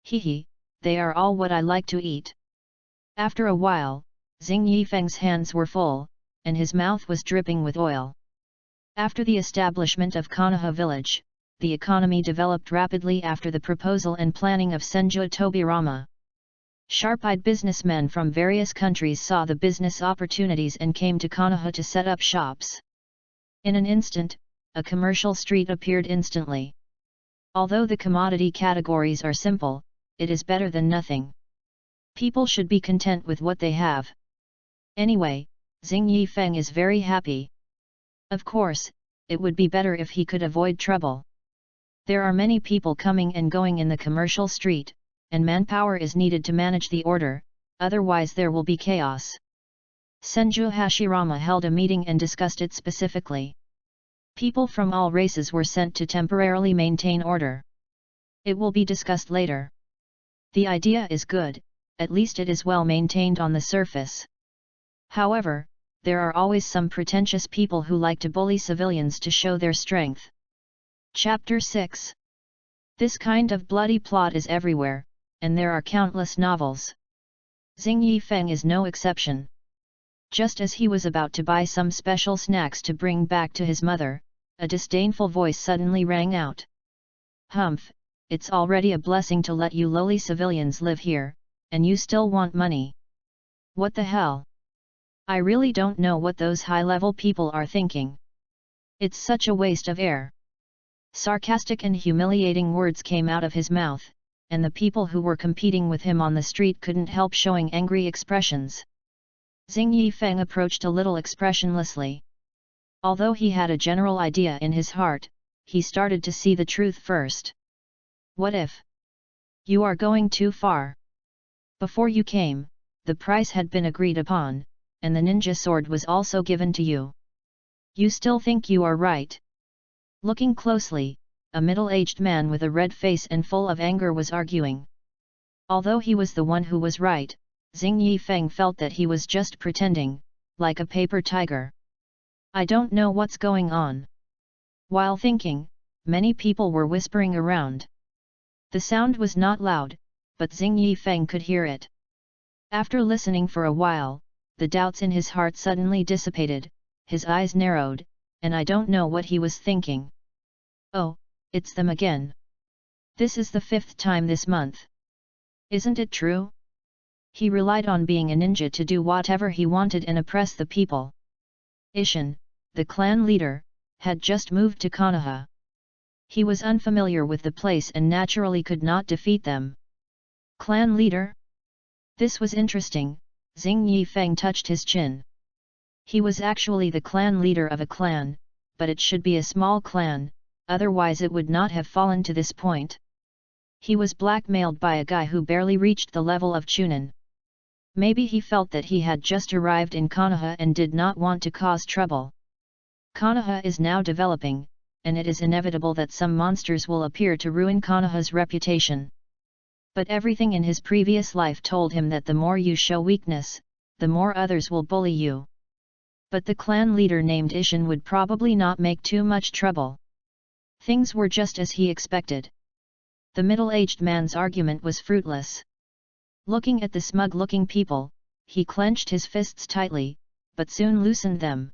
Hehe, they are all what I like to eat." After a while, Xing Yifeng's hands were full, and his mouth was dripping with oil. After the establishment of Konoha village, the economy developed rapidly after the proposal and planning of Senju Tobirama. Sharp-eyed businessmen from various countries saw the business opportunities and came to Konoha to set up shops. In an instant, a commercial street appeared instantly. Although the commodity categories are simple, it is better than nothing. People should be content with what they have. Anyway, Xing Yifeng is very happy. Of course, it would be better if he could avoid trouble. There are many people coming and going in the commercial street, and manpower is needed to manage the order, otherwise there will be chaos. Senju Hashirama held a meeting and discussed it specifically. People from all races were sent to temporarily maintain order. It will be discussed later. The idea is good, at least it is well maintained on the surface. However, there are always some pretentious people who like to bully civilians to show their strength. Chapter 6. This kind of bloody plot is everywhere, and there are countless novels. Xing Yifeng is no exception. Just as he was about to buy some special snacks to bring back to his mother, a disdainful voice suddenly rang out. "Humph, it's already a blessing to let you lowly civilians live here, and you still want money. What the hell? I really don't know what those high-level people are thinking. It's such a waste of air." Sarcastic and humiliating words came out of his mouth, and the people who were competing with him on the street couldn't help showing angry expressions. Xing Yifeng approached a little expressionlessly. Although he had a general idea in his heart, he started to see the truth first. What if you are going too far? Before you came, the price had been agreed upon, and the ninja sword was also given to you. You still think you are right? Looking closely, a middle-aged man with a red face and full of anger was arguing. Although he was the one who was right, Xing Yifeng felt that he was just pretending, like a paper tiger. I don't know what's going on. While thinking, many people were whispering around. The sound was not loud, but Xing Yifeng could hear it. After listening for a while, the doubts in his heart suddenly dissipated, his eyes narrowed, and I don't know what he was thinking. Oh, it's them again. This is the 5th time this month. Isn't it true? He relied on being a ninja to do whatever he wanted and oppress the people. Ishin, the clan leader, had just moved to Konoha. He was unfamiliar with the place and naturally could not defeat them. Clan leader? This was interesting. Xing Yifeng touched his chin. He was actually the clan leader of a clan, but it should be a small clan, otherwise it would not have fallen to this point. He was blackmailed by a guy who barely reached the level of Chunin. Maybe he felt that he had just arrived in Konoha and did not want to cause trouble. Konoha is now developing, and it is inevitable that some monsters will appear to ruin Konoha's reputation. But everything in his previous life told him that the more you show weakness, the more others will bully you. But the clan leader named Ishin would probably not make too much trouble. Things were just as he expected. The middle-aged man's argument was fruitless. Looking at the smug-looking people, he clenched his fists tightly, but soon loosened them.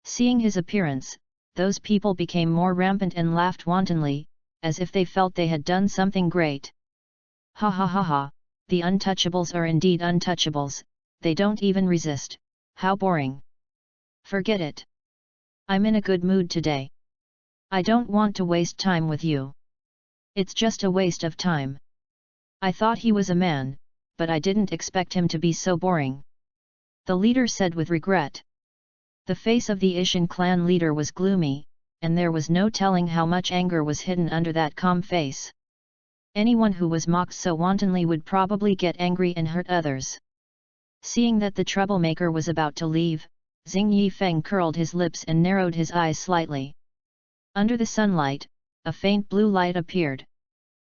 Seeing his appearance, those people became more rampant and laughed wantonly, as if they felt they had done something great. Ha ha ha ha, the untouchables are indeed untouchables, they don't even resist, how boring. Forget it. I'm in a good mood today. I don't want to waste time with you. It's just a waste of time. I thought he was a man, but I didn't expect him to be so boring. The leader said with regret. The face of the Ishin clan leader was gloomy, and there was no telling how much anger was hidden under that calm face. Anyone who was mocked so wantonly would probably get angry and hurt others. Seeing that the troublemaker was about to leave, Xing Yifeng curled his lips and narrowed his eyes slightly. Under the sunlight, a faint blue light appeared.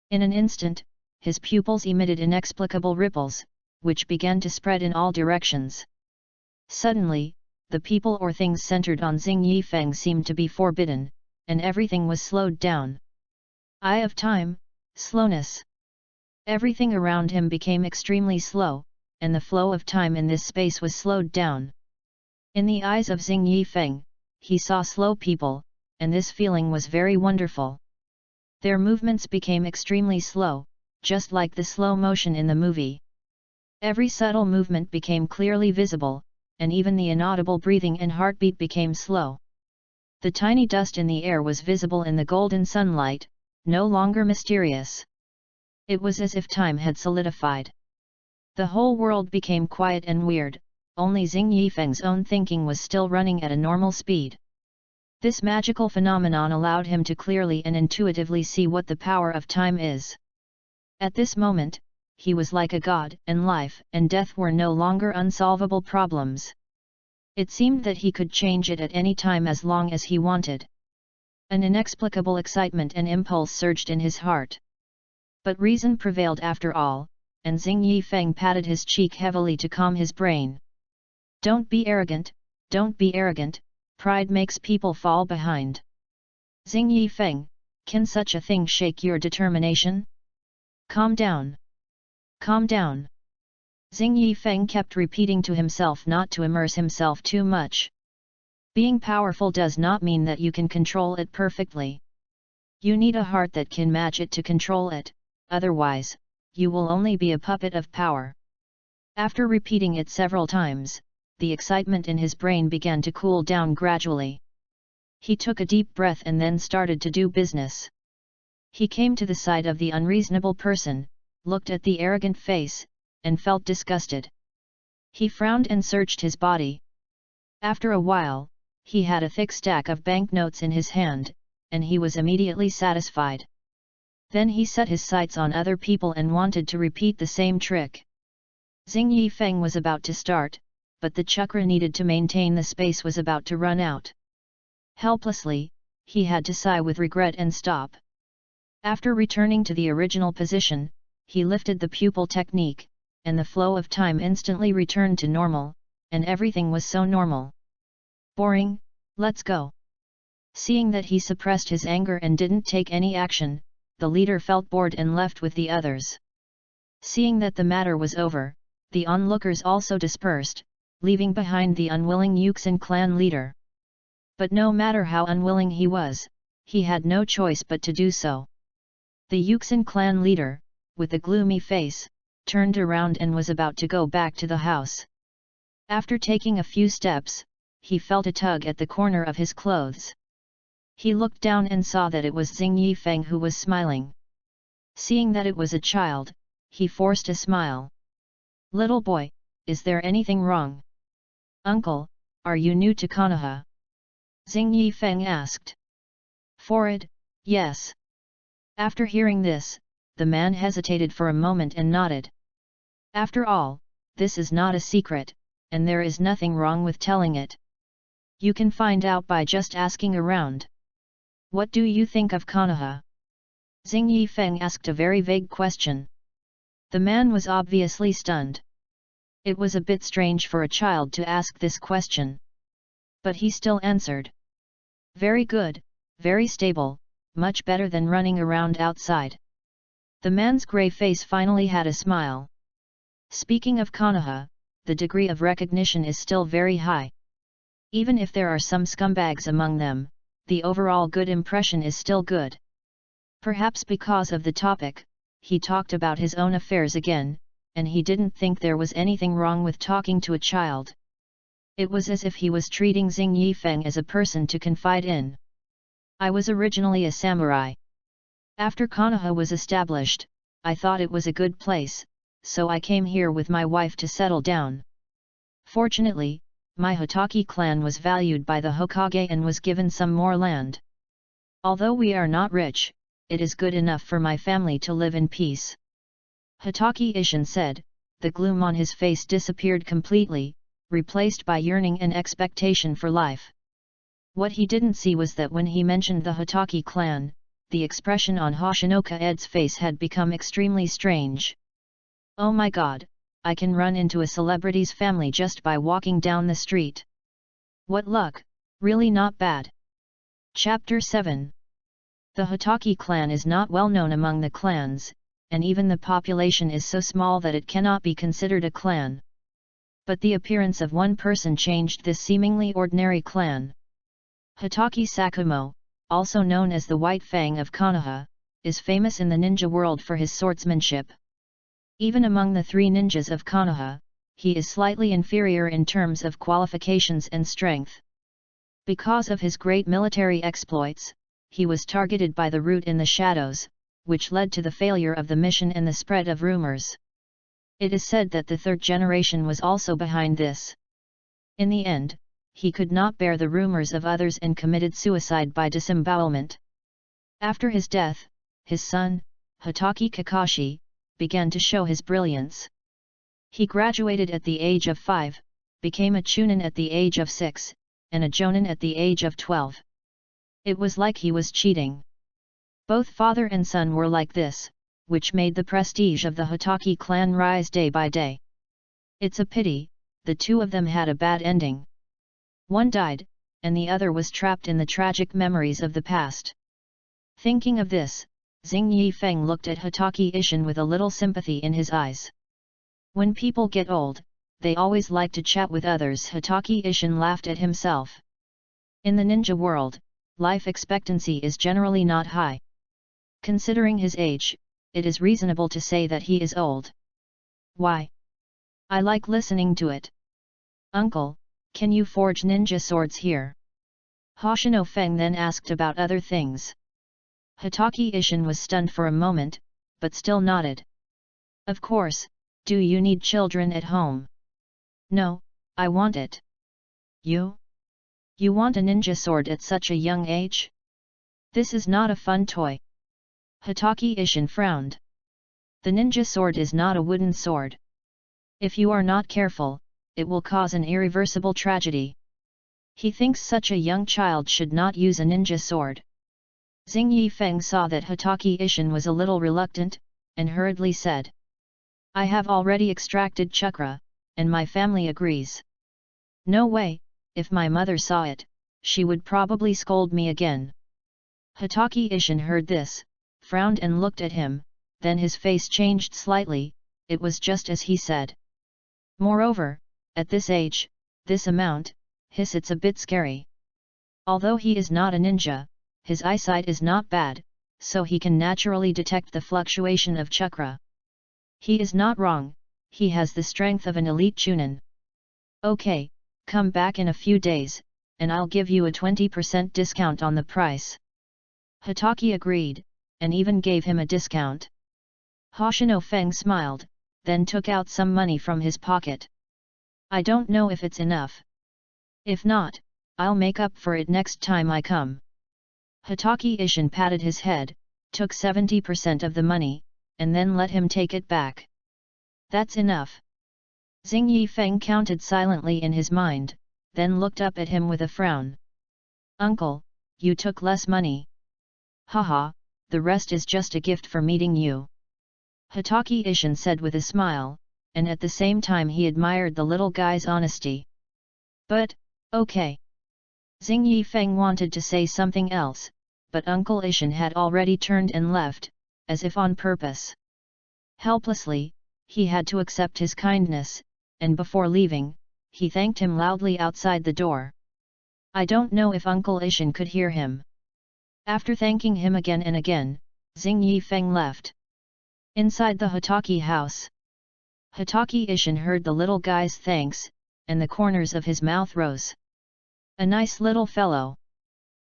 In an instant, his pupils emitted inexplicable ripples, which began to spread in all directions. Suddenly, the people or things centered on Xing Yifeng seemed to be forbidden, and everything was slowed down. Eye of time, slowness. Everything around him became extremely slow, and the flow of time in this space was slowed down. In the eyes of Xing Yifeng, he saw slow people, and this feeling was very wonderful. Their movements became extremely slow, just like the slow motion in the movie. Every subtle movement became clearly visible, and even the inaudible breathing and heartbeat became slow. The tiny dust in the air was visible in the golden sunlight, no longer mysterious. It was as if time had solidified. The whole world became quiet and weird, only Xing Yifeng's own thinking was still running at a normal speed. This magical phenomenon allowed him to clearly and intuitively see what the power of time is. At this moment, he was like a god, and life and death were no longer unsolvable problems. It seemed that he could change it at any time as long as he wanted. An inexplicable excitement and impulse surged in his heart. But reason prevailed after all, and Xing Yifeng patted his cheek heavily to calm his brain. Don't be arrogant, don't be arrogant, pride makes people fall behind. Xing Yifeng, can such a thing shake your determination? Calm down. Calm down. Xing Yifeng kept repeating to himself not to immerse himself too much. Being powerful does not mean that you can control it perfectly. You need a heart that can match it to control it, otherwise, you will only be a puppet of power. After repeating it several times, the excitement in his brain began to cool down gradually. He took a deep breath and then started to do business. He came to the side of the unreasonable person, looked at the arrogant face, and felt disgusted. He frowned and searched his body. After a while, he had a thick stack of banknotes in his hand, and he was immediately satisfied. Then he set his sights on other people and wanted to repeat the same trick. Xing Yifeng was about to start, but the chakra needed to maintain the space was about to run out. Helplessly, he had to sigh with regret and stop. After returning to the original position, he lifted the pupil technique, and the flow of time instantly returned to normal, and everything was so normal. Boring, let's go. Seeing that he suppressed his anger and didn't take any action, the leader felt bored and left with the others. Seeing that the matter was over, the onlookers also dispersed, leaving behind the unwilling Yuxin clan leader. But no matter how unwilling he was, he had no choice but to do so. The Yuxin clan leader, with a gloomy face, turned around and was about to go back to the house. After taking a few steps, he felt a tug at the corner of his clothes. He looked down and saw that it was Xing Yifeng who was smiling. Seeing that it was a child, he forced a smile. "Little boy, is there anything wrong?" "Uncle, are you new to Konoha?" Xing Yifeng asked. "Forward, yes." After hearing this, the man hesitated for a moment and nodded. "After all, this is not a secret, and there is nothing wrong with telling it. You can find out by just asking around. What do you think of Konoha?" Xing Yifeng asked a very vague question. The man was obviously stunned. It was a bit strange for a child to ask this question. But he still answered. "Very good, very stable, much better than running around outside." The man's grey face finally had a smile. Speaking of Konoha, the degree of recognition is still very high. Even if there are some scumbags among them, the overall good impression is still good. Perhaps because of the topic, he talked about his own affairs again, and he didn't think there was anything wrong with talking to a child. It was as if he was treating Xing Yifeng as a person to confide in. "I was originally a samurai. After Konoha was established, I thought it was a good place, so I came here with my wife to settle down. Fortunately, my Hotaki clan was valued by the Hokage and was given some more land. Although we are not rich, it is good enough for my family to live in peace." Hotaki Ishin said, the gloom on his face disappeared completely, replaced by yearning and expectation for life. What he didn't see was that when he mentioned the Hotaki clan, the expression on Hoshinoka Ed's face had become extremely strange. "Oh my god, I can run into a celebrity's family just by walking down the street. What luck, really not bad." Chapter 7. The Hotaki clan is not well known among the clans, and even the population is so small that it cannot be considered a clan. But the appearance of one person changed this seemingly ordinary clan. Hotaki Sakumo, also known as the White Fang of Konoha, is famous in the ninja world for his swordsmanship. Even among the three ninjas of Konoha, he is slightly inferior in terms of qualifications and strength. Because of his great military exploits, he was targeted by the Root in the Shadows, which led to the failure of the mission and the spread of rumors. It is said that the third generation was also behind this. In the end, he could not bear the rumors of others and committed suicide by disembowelment. After his death, his son, Hotaki Kakashi, began to show his brilliance. He graduated at the age of 5, became a chunin at the age of 6, and a jonin at the age of 12. It was like he was cheating. Both father and son were like this, which made the prestige of the Hotaki clan rise day by day. It's a pity, the two of them had a bad ending. One died, and the other was trapped in the tragic memories of the past. Thinking of this, Xing Yifeng looked at Hotaki Ishin with a little sympathy in his eyes. When people get old, they always like to chat with others. Hotaki Ishin laughed at himself. In the ninja world, life expectancy is generally not high. Considering his age, it is reasonable to say that he is old. Why? I like listening to it. Uncle, can you forge ninja swords here? Hoshino Feng then asked about other things. Hitaki Ishin was stunned for a moment, but still nodded. Of course, do you need children at home? No, I want it. You? You want a ninja sword at such a young age? This is not a fun toy. Hitaki Ishin frowned. The ninja sword is not a wooden sword. If you are not careful, it will cause an irreversible tragedy. He thinks such a young child should not use a ninja sword. Xing Yifeng saw that Hitaki Ishin was a little reluctant, and hurriedly said, I have already extracted chakra, and my family agrees. No way, if my mother saw it, she would probably scold me again. Hitaki Ishin heard this, frowned and looked at him, then his face changed slightly. It was just as he said. Moreover, at this age, this amount, it's a bit scary. Although he is not a ninja, his eyesight is not bad, so he can naturally detect the fluctuation of chakra. He is not wrong, he has the strength of an elite chunin. Okay, come back in a few days, and I'll give you a 20% discount on the price. Hitaki agreed, and even gave him a discount. Hoshino Feng smiled, then took out some money from his pocket. I don't know if it's enough. If not, I'll make up for it next time I come. Hitaki Ishin patted his head, took 70% of the money, and then let him take it back. That's enough. Xing Yifeng counted silently in his mind, then looked up at him with a frown. Uncle, you took less money. Haha, the rest is just a gift for meeting you. Hitaki Ishin said with a smile, and at the same time he admired the little guy's honesty. But, okay. Xing Yifeng wanted to say something else, but Uncle Ishin had already turned and left, as if on purpose. Helplessly, he had to accept his kindness, and before leaving, he thanked him loudly outside the door. I don't know if Uncle Ishin could hear him. After thanking him again and again, Xing Yifeng left. Inside the Hitaki house, Hitaki Ishin heard the little guy's thanks, and the corners of his mouth rose. A nice little fellow,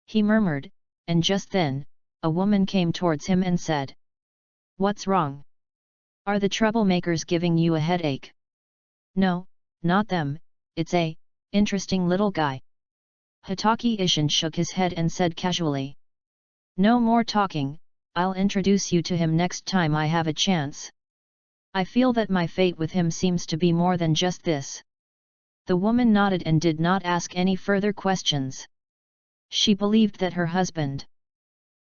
he murmured, and just then, a woman came towards him and said, What's wrong? Are the troublemakers giving you a headache? No, not them, it's a interesting little guy. Hitaki Ishin shook his head and said casually, No more talking, I'll introduce you to him next time I have a chance. I feel that my fate with him seems to be more than just this. The woman nodded and did not ask any further questions. She believed that her husband,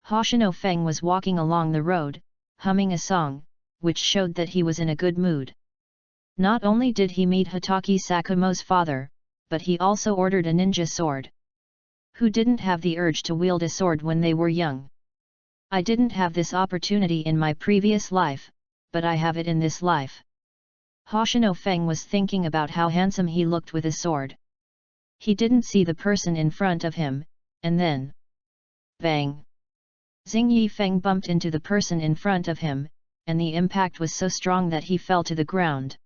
Hoshino Feng, was walking along the road, humming a song, which showed that he was in a good mood. Not only did he meet Hitaki Sakumo's father, but he also ordered a ninja sword. Who didn't have the urge to wield a sword when they were young? I didn't have this opportunity in my previous life, but I have it in this life. Hoshino Feng was thinking about how handsome he looked with a sword. He didn't see the person in front of him, and then, bang! Xing Yifeng bumped into the person in front of him, and the impact was so strong that he fell to the ground.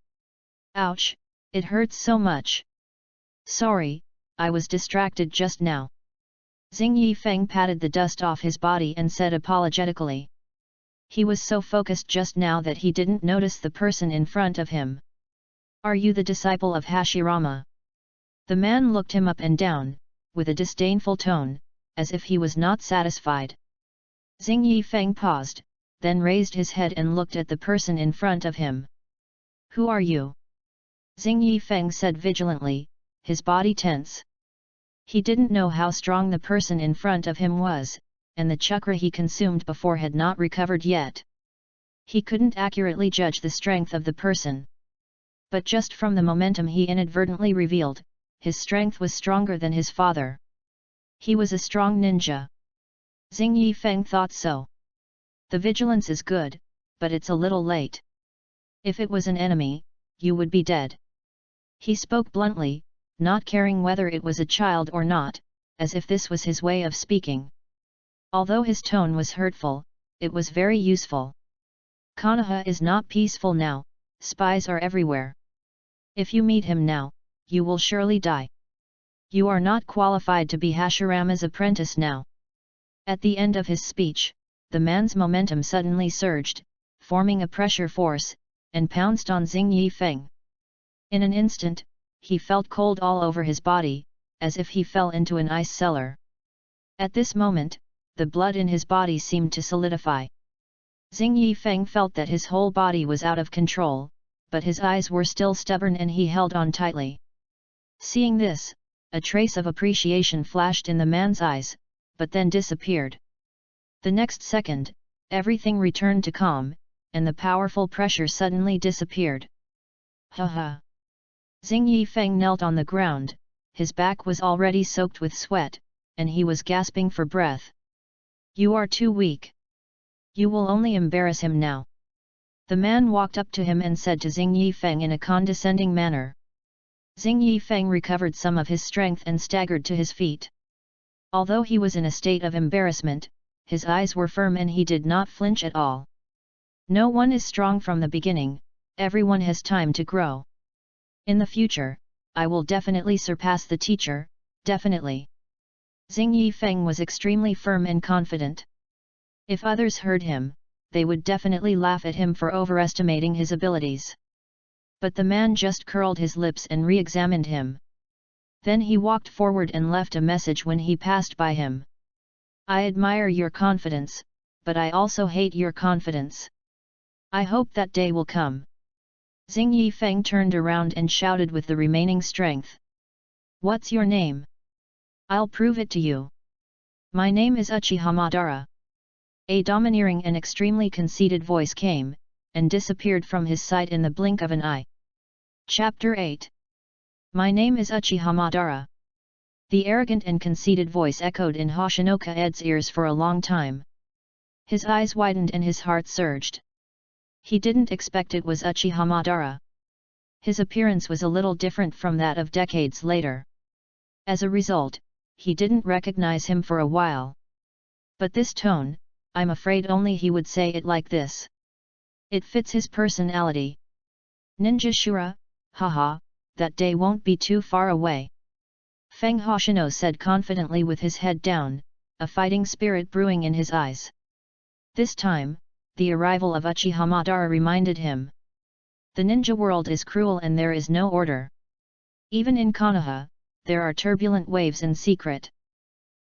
Ouch, it hurts so much. Sorry, I was distracted just now. Xing Yifeng patted the dust off his body and said apologetically. He was so focused just now that he didn't notice the person in front of him. Are you the disciple of Hashirama? The man looked him up and down, with a disdainful tone, as if he was not satisfied. Xing Yifeng paused, then raised his head and looked at the person in front of him. Who are you? Xing Yifeng said vigilantly, his body tense. He didn't know how strong the person in front of him was, and the chakra he consumed before had not recovered yet. He couldn't accurately judge the strength of the person. But just from the momentum he inadvertently revealed, his strength was stronger than his father. He was a strong ninja. Xing Yifeng thought so. The vigilance is good, but it's a little late. If it was an enemy, you would be dead. He spoke bluntly, not caring whether it was a child or not, as if this was his way of speaking. Although his tone was hurtful, it was very useful. Konoha is not peaceful now, spies are everywhere. If you meet him now, you will surely die. You are not qualified to be Hashirama's apprentice now. At the end of his speech, the man's momentum suddenly surged, forming a pressure force, and pounced on Xing Yifeng. In an instant, he felt cold all over his body, as if he fell into an ice cellar. At this moment, the blood in his body seemed to solidify. Xing Yifeng felt that his whole body was out of control, but his eyes were still stubborn and he held on tightly. Seeing this, a trace of appreciation flashed in the man's eyes, but then disappeared. The next second, everything returned to calm, and the powerful pressure suddenly disappeared. Ha ha! Xing Yifeng knelt on the ground, his back was already soaked with sweat, and he was gasping for breath. You are too weak. You will only embarrass him now. The man walked up to him and said to Xing Yifeng in a condescending manner. Xing Yifeng recovered some of his strength and staggered to his feet. Although he was in a state of embarrassment, his eyes were firm and he did not flinch at all. No one is strong from the beginning, everyone has time to grow. In the future, I will definitely surpass the teacher, definitely. Xing Yifeng was extremely firm and confident. If others heard him, they would definitely laugh at him for overestimating his abilities. But the man just curled his lips and re-examined him. Then he walked forward and left a message when he passed by him. I admire your confidence, but I also hate your confidence. I hope that day will come. Xing Yifeng turned around and shouted with the remaining strength. What's your name? I'll prove it to you. My name is Uchiha Madara. A domineering and extremely conceited voice came, and disappeared from his sight in the blink of an eye. Chapter 8. My name is Uchiha Madara. The arrogant and conceited voice echoed in Hoshino-Kaed's ears for a long time. His eyes widened and his heart surged. He didn't expect it was Uchiha Madara. His appearance was a little different from that of decades later. As a result, he didn't recognize him for a while. But this tone, I'm afraid only he would say it like this. It fits his personality. Ninja Shura, haha, that day won't be too far away. Feng Hoshino said confidently with his head down, a fighting spirit brewing in his eyes. This time, the arrival of Uchiha Madara reminded him. The ninja world is cruel and there is no order. Even in Konoha, there are turbulent waves in secret.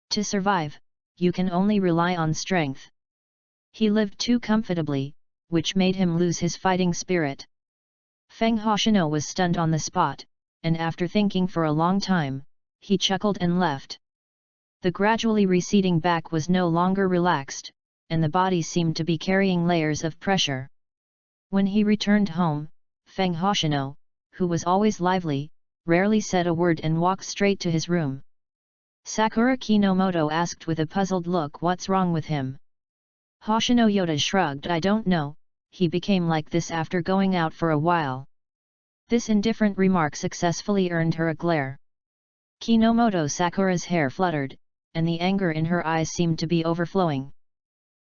To survive, you can only rely on strength. He lived too comfortably, which made him lose his fighting spirit. Feng Hoshino was stunned on the spot, and after thinking for a long time, he chuckled and left. The gradually receding back was no longer relaxed, and the body seemed to be carrying layers of pressure. When he returned home, Feng Hoshino, who was always lively, rarely said a word and walked straight to his room. Sakura Kinomoto asked with a puzzled look what's wrong with him. Hoshino Yoda shrugged. I don't know, he became like this after going out for a while. This indifferent remark successfully earned her a glare. Kinomoto Sakura's hair fluttered, and the anger in her eyes seemed to be overflowing.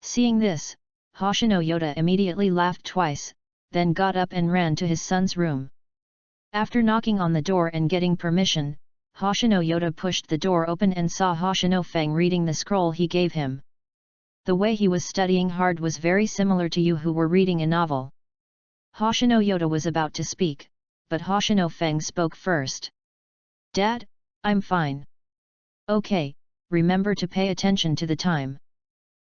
Seeing this, Hoshino Yoda immediately laughed twice, then got up and ran to his son's room. After knocking on the door and getting permission, Hoshino Yoda pushed the door open and saw Hoshino Feng reading the scroll he gave him. The way he was studying hard was very similar to you who were reading a novel. Hoshino Yoda was about to speak, but Hoshino Feng spoke first. Dad, I'm fine. Okay, remember to pay attention to the time.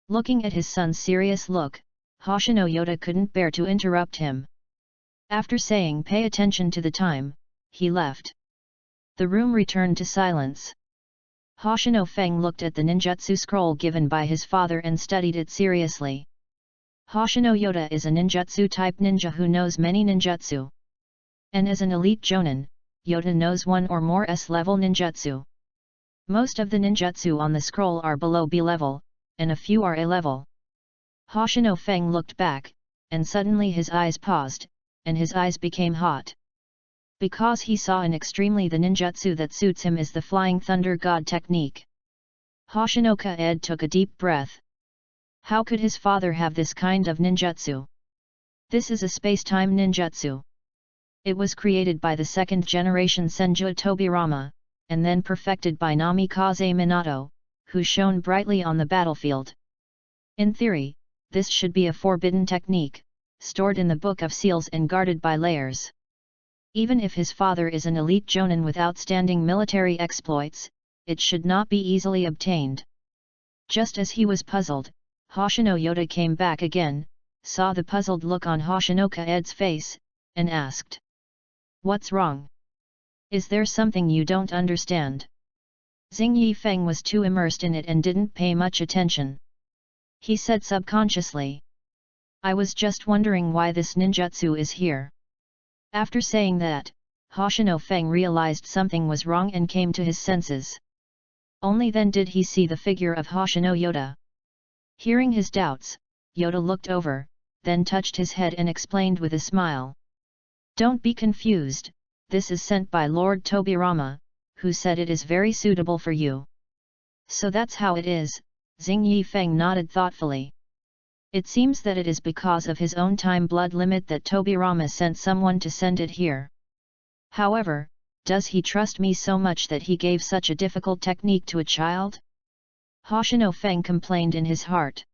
Looking at his son's serious look, Hoshino Yoda couldn't bear to interrupt him. After saying pay attention to the time, he left. The room returned to silence. Hoshino Feng looked at the ninjutsu scroll given by his father and studied it seriously. Hoshino Yoda is a ninjutsu-type ninja who knows many ninjutsu. And as an elite jonin, Yoda knows one or more S-level ninjutsu. Most of the ninjutsu on the scroll are below B level, and a few are A level. Hoshino Feng looked back, and suddenly his eyes paused, and his eyes became hot. Because he saw the ninjutsu that suits him is the Flying Thunder God technique. Hoshino Kaed took a deep breath. How could his father have this kind of ninjutsu? This is a space-time ninjutsu. It was created by the second-generation Senju Tobirama, and then perfected by Namikaze Minato, who shone brightly on the battlefield. In theory, this should be a forbidden technique, stored in the Book of Seals and guarded by layers. Even if his father is an elite jonin with outstanding military exploits, it should not be easily obtained. Just as he was puzzled, Hoshino Yoda came back again, saw the puzzled look on Hoshino-kaed's face, and asked, "What's wrong? Is there something you don't understand?" Xing Yifeng was too immersed in it and didn't pay much attention. He said subconsciously, "I was just wondering why this ninjutsu is here." After saying that, Hoshino Feng realized something was wrong and came to his senses. Only then did he see the figure of Hoshino Yoda. Hearing his doubts, Yoda looked over, then touched his head and explained with a smile. "Don't be confused, this is sent by Lord Tobirama, who said it is very suitable for you." "So that's how it is," Xing Yifeng nodded thoughtfully. "It seems that it is because of his own time blood limit that Tobirama sent someone to send it here. However, does he trust me so much that he gave such a difficult technique to a child?" Hoshino Feng complained in his heart.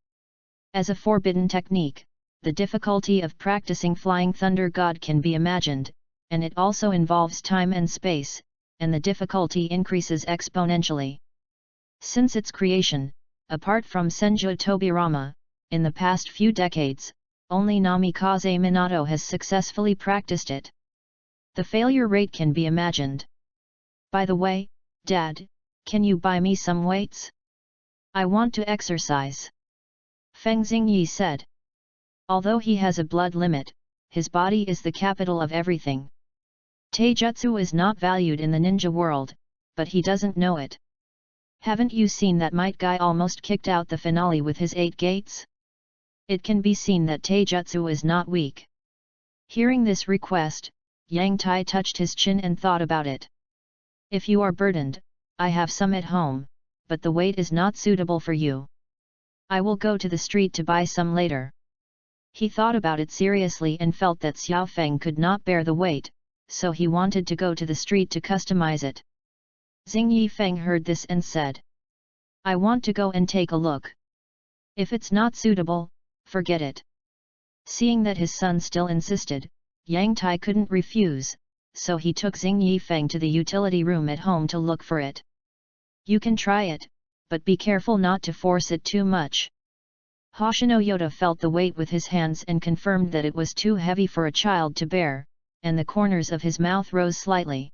As a forbidden technique, the difficulty of practicing Flying Thunder God can be imagined, and it also involves time and space, and the difficulty increases exponentially. Since its creation, apart from Senju Tobirama, in the past few decades, only Namikaze Minato has successfully practiced it. The failure rate can be imagined. "By the way, Dad, can you buy me some weights? I want to exercise," Feng Xingyi said. Although he has a blood limit, his body is the capital of everything. Taijutsu is not valued in the ninja world, but he doesn't know it. Haven't you seen that might guy almost kicked out the finale with his 8 gates? It can be seen that Taijutsu is not weak. Hearing this request, Yang Tai touched his chin and thought about it. "If you are burdened, I have some at home, but the weight is not suitable for you. I will go to the street to buy some later." He thought about it seriously and felt that Xiao Feng could not bear the weight, so he wanted to go to the street to customize it. Xing Yifeng heard this and said, "I want to go and take a look. If it's not suitable, forget it." Seeing that his son still insisted, Yang Tai couldn't refuse, so he took Xing Yifeng to the utility room at home to look for it. "You can try it, but be careful not to force it too much." Hoshino Yoda felt the weight with his hands and confirmed that it was too heavy for a child to bear, and the corners of his mouth rose slightly.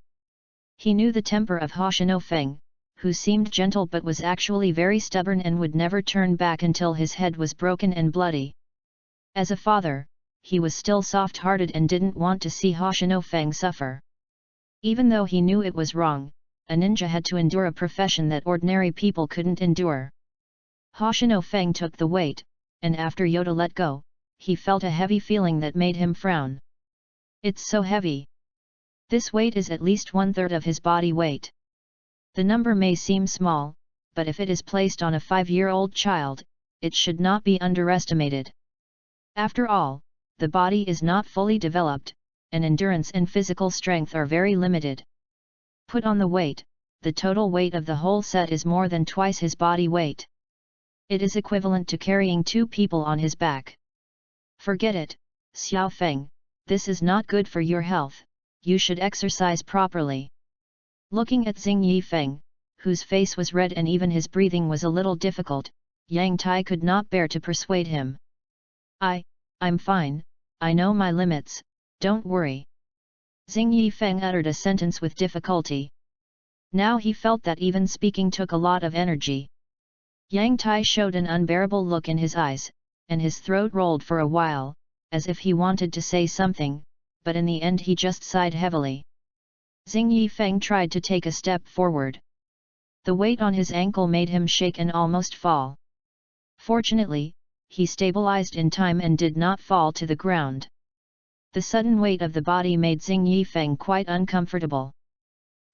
He knew the temper of Hoshino Feng, who seemed gentle but was actually very stubborn and would never turn back until his head was broken and bloody. As a father, he was still soft-hearted and didn't want to see Hoshino Feng suffer. Even though he knew it was wrong, a ninja had to endure a profession that ordinary people couldn't endure. Hoshino Feng took the weight, and after Yoda let go, he felt a heavy feeling that made him frown. "It's so heavy. This weight is at least 1/3 of his body weight." The number may seem small, but if it is placed on a 5-year-old child, it should not be underestimated. After all, the body is not fully developed, and endurance and physical strength are very limited. Put on the weight, the total weight of the whole set is more than twice his body weight. It is equivalent to carrying 2 people on his back. "Forget it, Xiao Feng, this is not good for your health, you should exercise properly." Looking at Xing Yifeng, whose face was red and even his breathing was a little difficult, Yang Tai could not bear to persuade him. I'm fine, I know my limits, don't worry." Xing Yifeng uttered a sentence with difficulty. Now he felt that even speaking took a lot of energy. Yang Tai showed an unbearable look in his eyes, and his throat rolled for a while, as if he wanted to say something, but in the end he just sighed heavily. Xing Yifeng tried to take a step forward. The weight on his ankle made him shake and almost fall. Fortunately, he stabilized in time and did not fall to the ground. The sudden weight of the body made Xing Yifeng quite uncomfortable.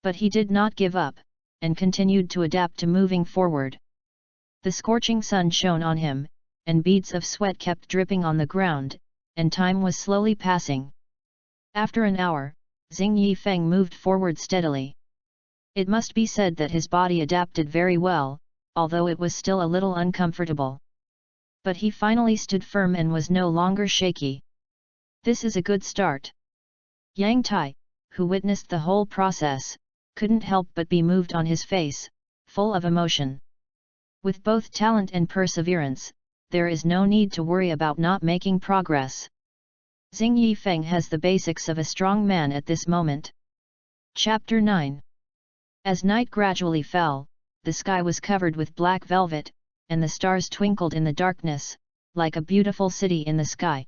But he did not give up, and continued to adapt to moving forward. The scorching sun shone on him, and beads of sweat kept dripping on the ground, and time was slowly passing. After an hour, Xing Yifeng moved forward steadily. It must be said that his body adapted very well, although it was still a little uncomfortable. But he finally stood firm and was no longer shaky. This is a good start. Yang Tai, who witnessed the whole process, couldn't help but be moved on his face, full of emotion. With both talent and perseverance, there is no need to worry about not making progress. Xing Yifeng has the basics of a strong man at this moment. Chapter 9. As night gradually fell, the sky was covered with black velvet, and the stars twinkled in the darkness, like a beautiful city in the sky.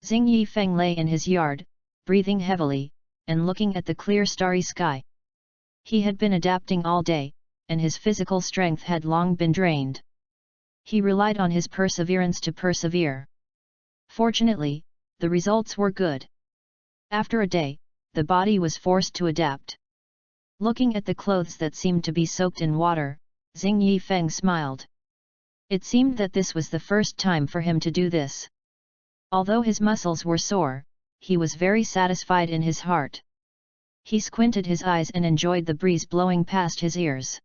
Xing Yifeng lay in his yard, breathing heavily, and looking at the clear starry sky. He had been adapting all day, and his physical strength had long been drained. He relied on his perseverance to persevere. Fortunately, the results were good. After a day, the body was forced to adapt. Looking at the clothes that seemed to be soaked in water, Xing Yifeng smiled. It seemed that this was the first time for him to do this. Although his muscles were sore, he was very satisfied in his heart. He squinted his eyes and enjoyed the breeze blowing past his ears.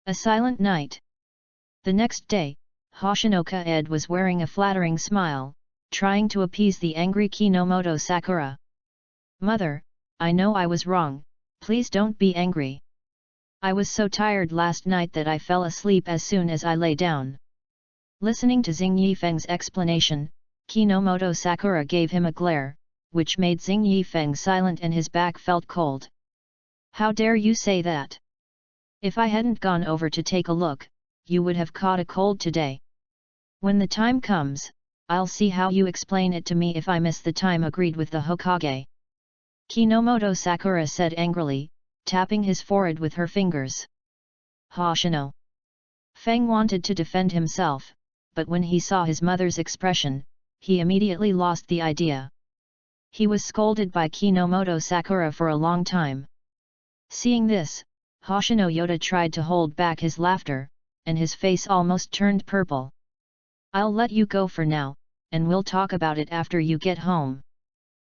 A silent night. The next day, Hoshinoka Ed was wearing a flattering smile, trying to appease the angry Kinomoto Sakura. "Mother, I know I was wrong, please don't be angry. I was so tired last night that I fell asleep as soon as I lay down." Listening to Xing Yifeng's explanation, Kinomoto Sakura gave him a glare, which made Xing Yifeng silent and his back felt cold. "How dare you say that? If I hadn't gone over to take a look, you would have caught a cold today. When the time comes, I'll see how you explain it to me if I miss the time agreed with the Hokage." Kinomoto Sakura said angrily, tapping his forehead with her fingers. Hoshino Feng wanted to defend himself, but when he saw his mother's expression, he immediately lost the idea. He was scolded by Kinomoto Sakura for a long time. Seeing this, Hoshino Yoda tried to hold back his laughter, and his face almost turned purple. "I'll let you go for now, and we'll talk about it after you get home.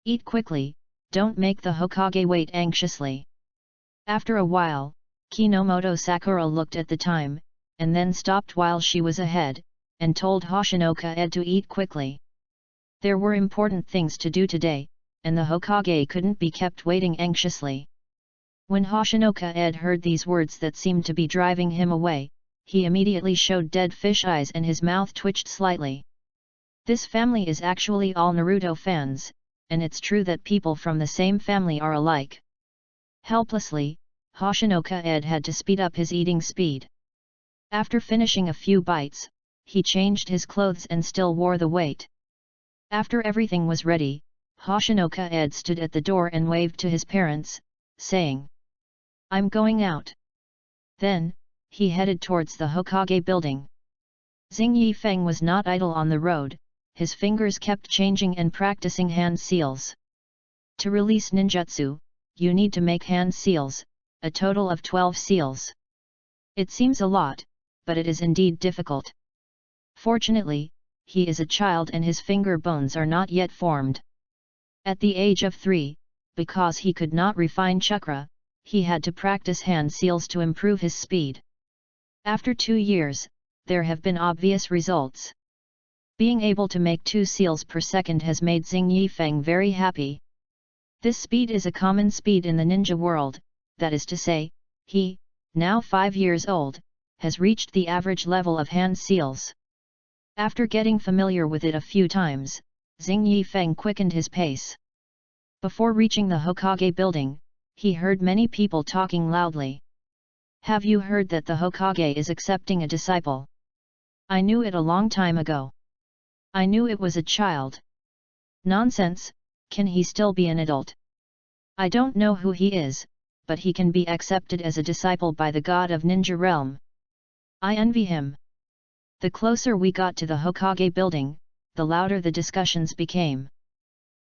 Eat quickly, don't make the Hokage wait anxiously." After a while, Kinomoto Sakura looked at the time, and then stopped while she was ahead, and told Hoshinoka Ed to eat quickly. There were important things to do today, and the Hokage couldn't be kept waiting anxiously. When Hoshinoka Ed heard these words that seemed to be driving him away, he immediately showed dead fish eyes and his mouth twitched slightly. This family is actually all Naruto fans, and it's true that people from the same family are alike. Helplessly, Hoshinoka Ed had to speed up his eating speed. After finishing a few bites, he changed his clothes and still wore the weight. After everything was ready, Hoshinoka Ed stood at the door and waved to his parents, saying, "I'm going out." Then, he headed towards the Hokage building. Xing Yifeng was not idle on the road, his fingers kept changing and practicing hand seals. To release ninjutsu, you need to make hand seals, a total of 12 seals. It seems a lot, but it is indeed difficult. Fortunately, he is a child and his finger bones are not yet formed. At the age of 3, because he could not refine chakra, he had to practice hand seals to improve his speed. After 2 years, there have been obvious results. Being able to make 2 seals per second has made Xing Yifeng very happy. This speed is a common speed in the ninja world, that is to say, he, now 5 years old, has reached the average level of hand seals. After getting familiar with it a few times, Xing Yifeng quickened his pace. Before reaching the Hokage building, he heard many people talking loudly. "Have you heard that the Hokage is accepting a disciple? I knew it a long time ago. I knew it was a child. Nonsense, can he still be an adult? I don't know who he is, but he can be accepted as a disciple by the god of ninja realm. I envy him." The closer we got to the Hokage building, the louder the discussions became.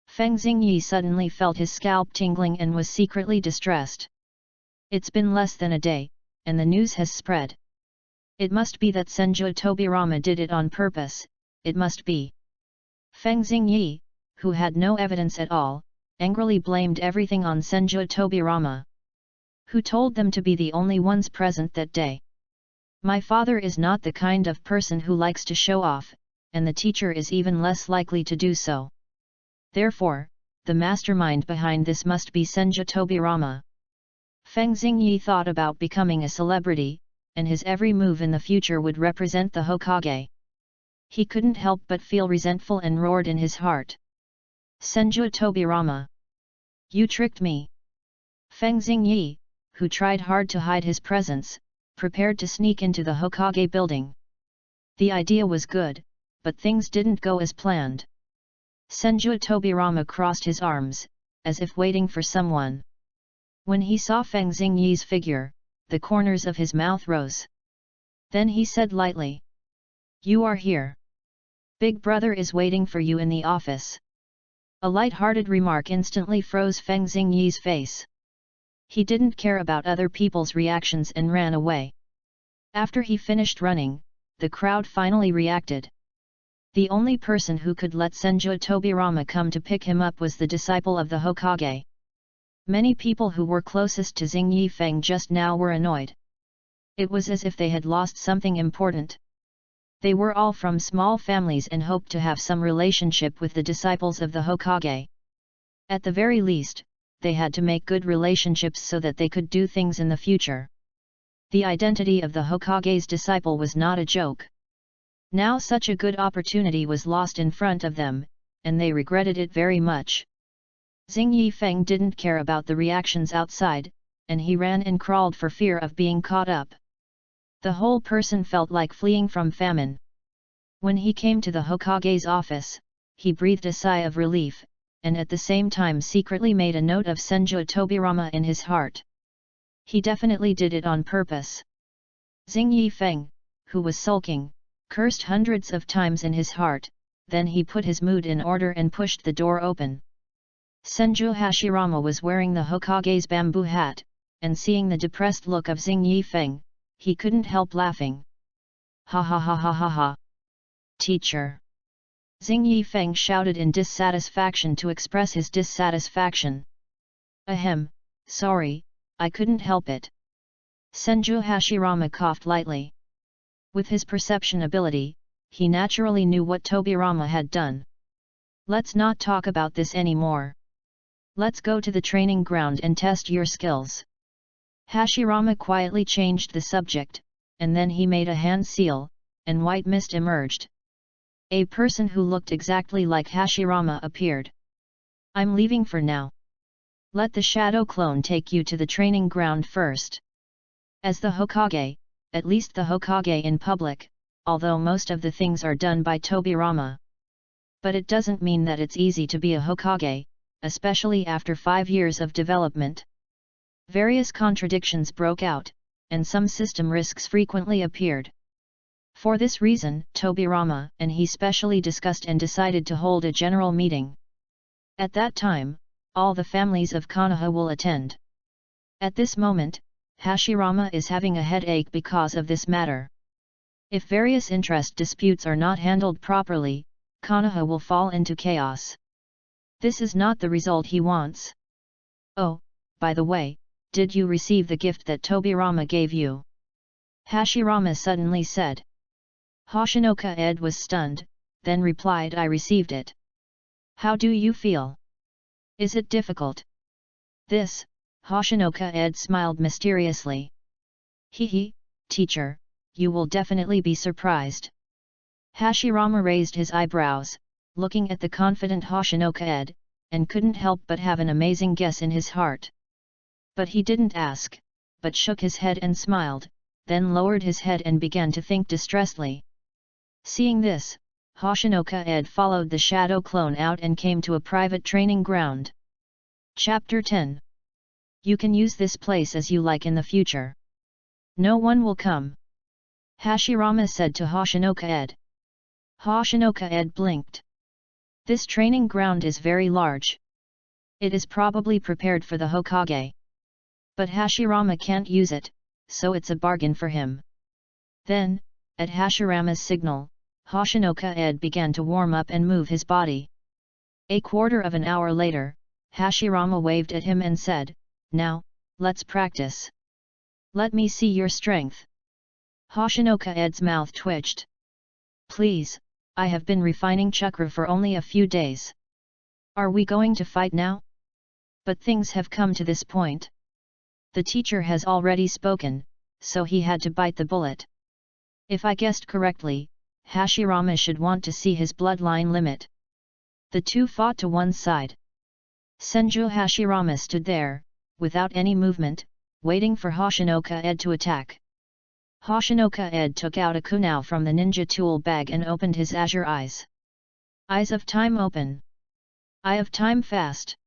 Feng Xingyi suddenly felt his scalp tingling and was secretly distressed. It's been less than a day, and the news has spread. It must be that Senju Tobirama did it on purpose, it must be. Feng Xingyi, who had no evidence at all, angrily blamed everything on Senju Tobirama. Who told them to be the only ones present that day? My father is not the kind of person who likes to show off, and the teacher is even less likely to do so. Therefore, the mastermind behind this must be Senju Tobirama. Feng Xingyi thought about becoming a celebrity, and his every move in the future would represent the Hokage. He couldn't help but feel resentful and roared in his heart. Senju Tobirama! You tricked me! Feng Xingyi, who tried hard to hide his presence, prepared to sneak into the Hokage building. The idea was good, but things didn't go as planned. Senju Tobirama crossed his arms, as if waiting for someone. When he saw Feng Xingyi's figure, the corners of his mouth rose. Then he said lightly, "You are here. Big brother is waiting for you in the office." A light-hearted remark instantly froze Feng Xingyi's face. He didn't care about other people's reactions and ran away. After he finished running, the crowd finally reacted. The only person who could let Senju Tobirama come to pick him up was the disciple of the Hokage. Many people who were closest to Xingyi Feng just now were annoyed. It was as if they had lost something important. They were all from small families and hoped to have some relationship with the disciples of the Hokage. At the very least, they had to make good relationships so that they could do things in the future. The identity of the Hokage's disciple was not a joke. Now such a good opportunity was lost in front of them, and they regretted it very much. Xingyi Feng didn't care about the reactions outside, and he ran and crawled for fear of being caught up. The whole person felt like fleeing from famine. When he came to the Hokage's office, he breathed a sigh of relief, and at the same time secretly made a note of Senju Tobirama in his heart. He definitely did it on purpose. Xingyi Feng, who was sulking, cursed hundreds of times in his heart, then he put his mood in order and pushed the door open. Senju Hashirama was wearing the Hokage's bamboo hat, and seeing the depressed look of Xingyi Feng, he couldn't help laughing. "Ha ha ha ha ha ha! Teacher!" Xingyi Feng shouted in dissatisfaction to express his dissatisfaction. "Ahem, sorry, I couldn't help it." Senju Hashirama coughed lightly. With his perception ability, he naturally knew what Tobirama had done. "Let's not talk about this anymore. Let's go to the training ground and test your skills." Hashirama quietly changed the subject, and then he made a hand seal, and white mist emerged. A person who looked exactly like Hashirama appeared. "I'm leaving for now. Let the shadow clone take you to the training ground first." As the Hokage, at least the Hokage in public, although most of the things are done by Tobirama. But it doesn't mean that it's easy to be a Hokage, especially after 5 years of development. Various contradictions broke out, and some system risks frequently appeared. For this reason, Tobirama and he specially discussed and decided to hold a general meeting. At that time, all the families of Konoha will attend. At this moment, Hashirama is having a headache because of this matter. If various interest disputes are not handled properly, Konoha will fall into chaos. This is not the result he wants. "Oh, by the way, did you receive the gift that Tobirama gave you?" Hashirama suddenly said. Hoshinoka Ed was stunned, then replied, "I received it." "How do you feel? Is it difficult?" This, Hoshinoka Ed smiled mysteriously. "Hehe, teacher, you will definitely be surprised." Hashirama raised his eyebrows, looking at the confident Hoshinoka Ed, and couldn't help but have an amazing guess in his heart. But he didn't ask, but shook his head and smiled, then lowered his head and began to think distressedly. Seeing this, Hoshinoka Ed followed the shadow clone out and came to a private training ground. Chapter 10. You can use this place as you like in the future. No one will come. Hashirama said to Hoshinoka Ed. Hoshinoka Ed blinked. This training ground is very large. It is probably prepared for the Hokage. But Hashirama can't use it, so it's a bargain for him. Then, at Hashirama's signal, Hoshinoka Ed began to warm up and move his body. A quarter of an hour later, Hashirama waved at him and said, "Now, let's practice. Let me see your strength." Hoshinoka Ed's mouth twitched. "Please, I have been refining chakra for only a few days. Are we going to fight now? But things have come to this point. The teacher has already spoken, so he had to bite the bullet. If I guessed correctly, Hashirama should want to see his bloodline limit. The two fought to one side. Senju Hashirama stood there, without any movement, waiting for Hoshinoka Ed to attack. Hoshinoka Ed took out a kunai from the ninja tool bag and opened his azure eyes. Eyes of time open. Eye of time fast.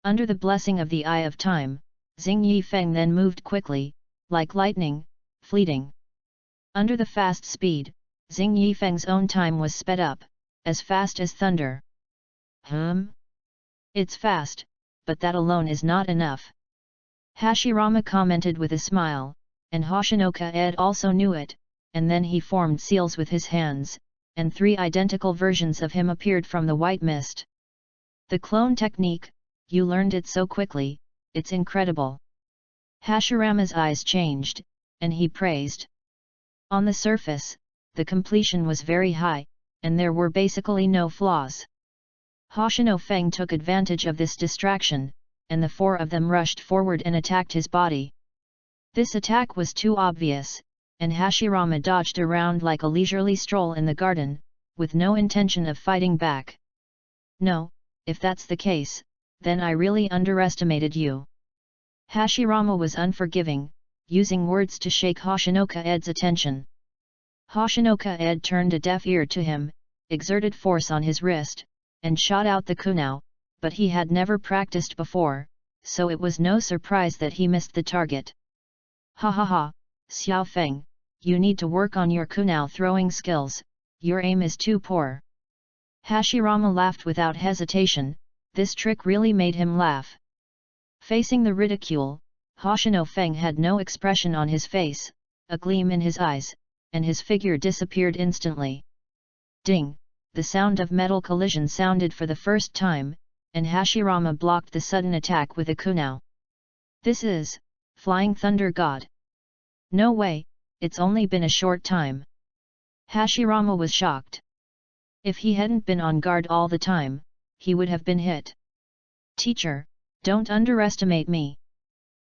Under the blessing of the Eye of Time, Xing Yifeng then moved quickly, like lightning, fleeting. Under the fast speed, Xing Yifeng's own time was sped up, as fast as thunder. It's fast, but that alone is not enough. Hashirama commented with a smile, and Hoshinoka Ed also knew it, and then he formed seals with his hands, and 3 identical versions of him appeared from the white mist. The clone technique, you learned it so quickly, it's incredible. Hashirama's eyes changed, and he praised. On the surface, the completion was very high, and there were basically no flaws. Hoshino Feng took advantage of this distraction, and the 4 of them rushed forward and attacked his body. This attack was too obvious, and Hashirama dodged around like a leisurely stroll in the garden, with no intention of fighting back. No, if that's the case, then I really underestimated you. Hashirama was unforgiving, using words to shake Hoshinoka Ed's attention. Hoshinoka Ed turned a deaf ear to him, exerted force on his wrist, and shot out the kunai, but he had never practiced before, so it was no surprise that he missed the target. Ha ha ha, Xiao Feng, you need to work on your kunai throwing skills, your aim is too poor. Hashirama laughed without hesitation, this trick really made him laugh. Facing the ridicule, Hoshino Feng had no expression on his face, a gleam in his eyes, and his figure disappeared instantly. Ding! The sound of metal collision sounded for the first time, and Hashirama blocked the sudden attack with a kunai. This is Flying Thunder God. No way, it's only been a short time. Hashirama was shocked. If he hadn't been on guard all the time, he would have been hit. Teacher, don't underestimate me.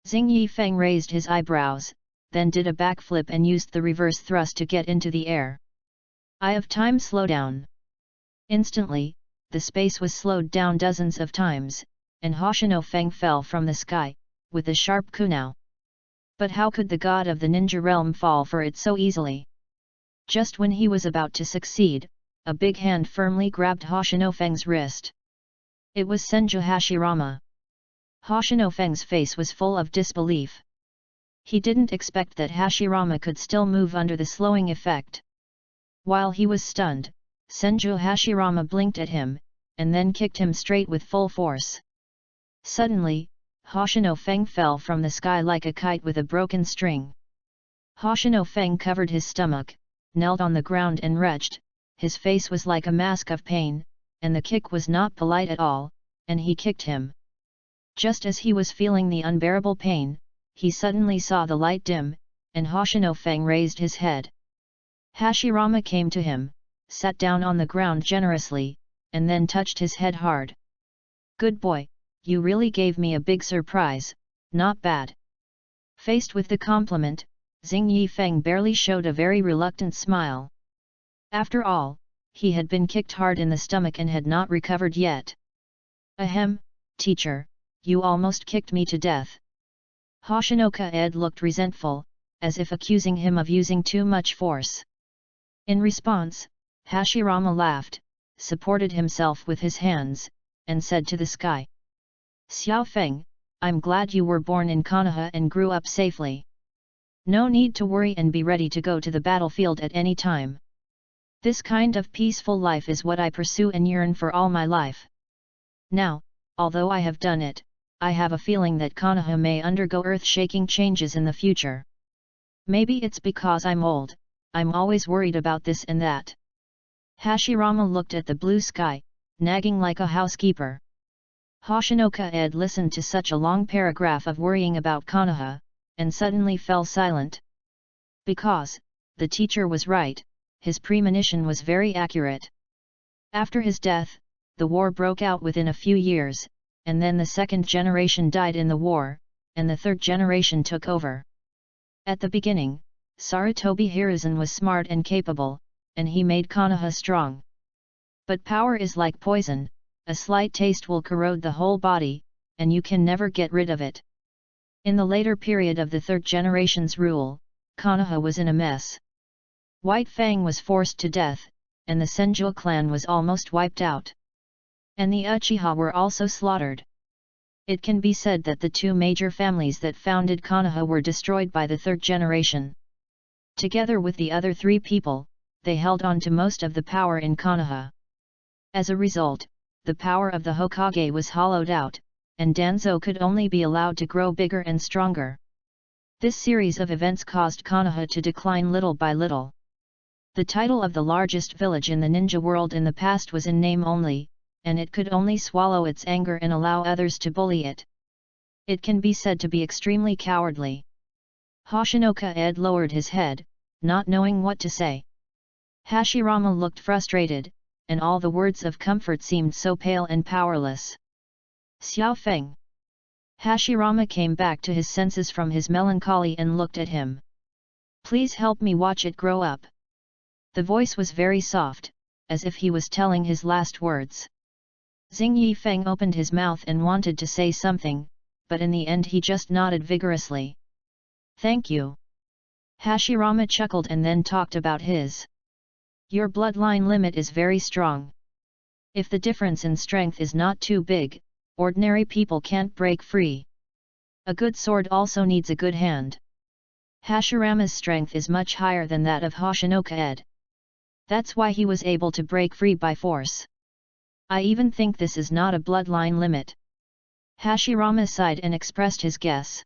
Xing Yifeng raised his eyebrows, then did a backflip and used the reverse thrust to get into the air. Eye of Time slowdown. Instantly, the space was slowed down dozens of times, and Hoshino Feng fell from the sky, with a sharp kunai. But how could the god of the ninja realm fall for it so easily? Just when he was about to succeed, a big hand firmly grabbed Hoshino Feng's wrist. It was Senju Hashirama. Hoshino Feng's face was full of disbelief. He didn't expect that Hashirama could still move under the slowing effect. While he was stunned, Senju Hashirama blinked at him, and then kicked him straight with full force. Suddenly, Hoshino Feng fell from the sky like a kite with a broken string. Hoshino Feng covered his stomach, knelt on the ground and retched, his face was like a mask of pain, and the kick was not polite at all, and he kicked him. Just as he was feeling the unbearable pain, he suddenly saw the light dim, and Hoshino Feng raised his head. Hashirama came to him, sat down on the ground generously, and then touched his head hard. Good boy, you really gave me a big surprise, not bad. Faced with the compliment, Xing Yifeng barely showed a very reluctant smile. After all, he had been kicked hard in the stomach and had not recovered yet. Ahem, teacher, you almost kicked me to death. Hoshinoka Ed looked resentful, as if accusing him of using too much force. In response, Hashirama laughed, supported himself with his hands, and said to the sky. Xiao Feng, I'm glad you were born in Konoha and grew up safely. No need to worry and be ready to go to the battlefield at any time. This kind of peaceful life is what I pursue and yearn for all my life. Now, although I have done it, I have a feeling that Konoha may undergo earth-shaking changes in the future. Maybe it's because I'm old, I'm always worried about this and that. Hashirama looked at the blue sky, nagging like a housekeeper. Hoshinoka Ed listened to such a long paragraph of worrying about Konoha, and suddenly fell silent. Because, the teacher was right, his premonition was very accurate. After his death, the war broke out within a few years, and then the second generation died in the war, and the third generation took over. At the beginning, Sarutobi Hiruzen was smart and capable, and he made Konoha strong. But power is like poison, a slight taste will corrode the whole body, and you can never get rid of it. In the later period of the third generation's rule, Konoha was in a mess. White Fang was forced to death, and the Senju clan was almost wiped out. And the Uchiha were also slaughtered. It can be said that the two major families that founded Konoha were destroyed by the third generation. Together with the other three people, they held on to most of the power in Konoha. As a result, the power of the Hokage was hollowed out, and Danzo could only be allowed to grow bigger and stronger. This series of events caused Konoha to decline little by little. The title of the largest village in the ninja world in the past was in name only, and it could only swallow its anger and allow others to bully it. It can be said to be extremely cowardly. Hoshinoka Ed lowered his head, not knowing what to say. Hashirama looked frustrated, and all the words of comfort seemed so pale and powerless. Xiao Feng. Hashirama came back to his senses from his melancholy and looked at him. Please help me watch it grow up. The voice was very soft, as if he was telling his last words. Xing Yifeng opened his mouth and wanted to say something, but in the end he just nodded vigorously. Thank you. Hashirama chuckled and then talked about his. Your bloodline limit is very strong. If the difference in strength is not too big, ordinary people can't break free. A good sword also needs a good hand. Hashirama's strength is much higher than that of Hoshinoka Ed. That's why he was able to break free by force. I even think this is not a bloodline limit. Hashirama sighed and expressed his guess.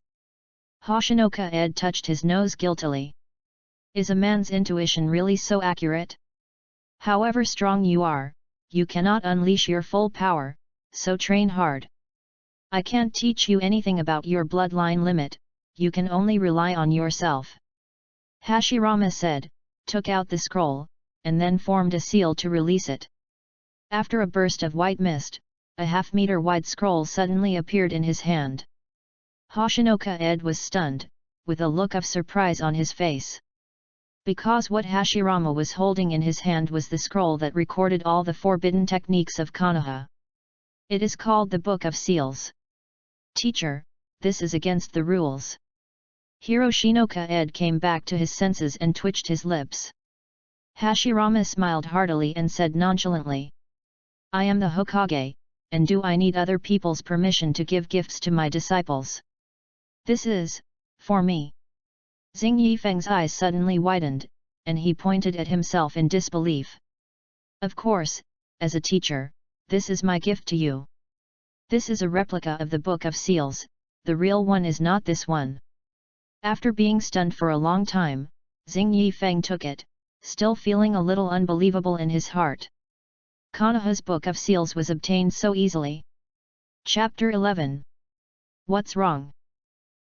Hoshinoka Ed touched his nose guiltily. Is a man's intuition really so accurate? However strong you are, you cannot unleash your full power, so train hard. I can't teach you anything about your bloodline limit, you can only rely on yourself. Hashirama said, took out the scroll, and then formed a seal to release it. After a burst of white mist, a half-meter wide scroll suddenly appeared in his hand. Hoshinoka Ed was stunned, with a look of surprise on his face. Because what Hashirama was holding in his hand was the scroll that recorded all the forbidden techniques of Konoha. It is called the Book of Seals. Teacher, this is against the rules. Hiroshinoka Ed came back to his senses and twitched his lips. Hashirama smiled heartily and said nonchalantly. I am the Hokage, and do I need other people's permission to give gifts to my disciples? This is, for me. Xing Yifeng's eyes suddenly widened, and he pointed at himself in disbelief. Of course, as a teacher, this is my gift to you. This is a replica of the Book of Seals, the real one is not this one. After being stunned for a long time, Xing Yifeng took it, still feeling a little unbelievable in his heart. Konoha's Book of Seals was obtained so easily. Chapter 11. What's wrong?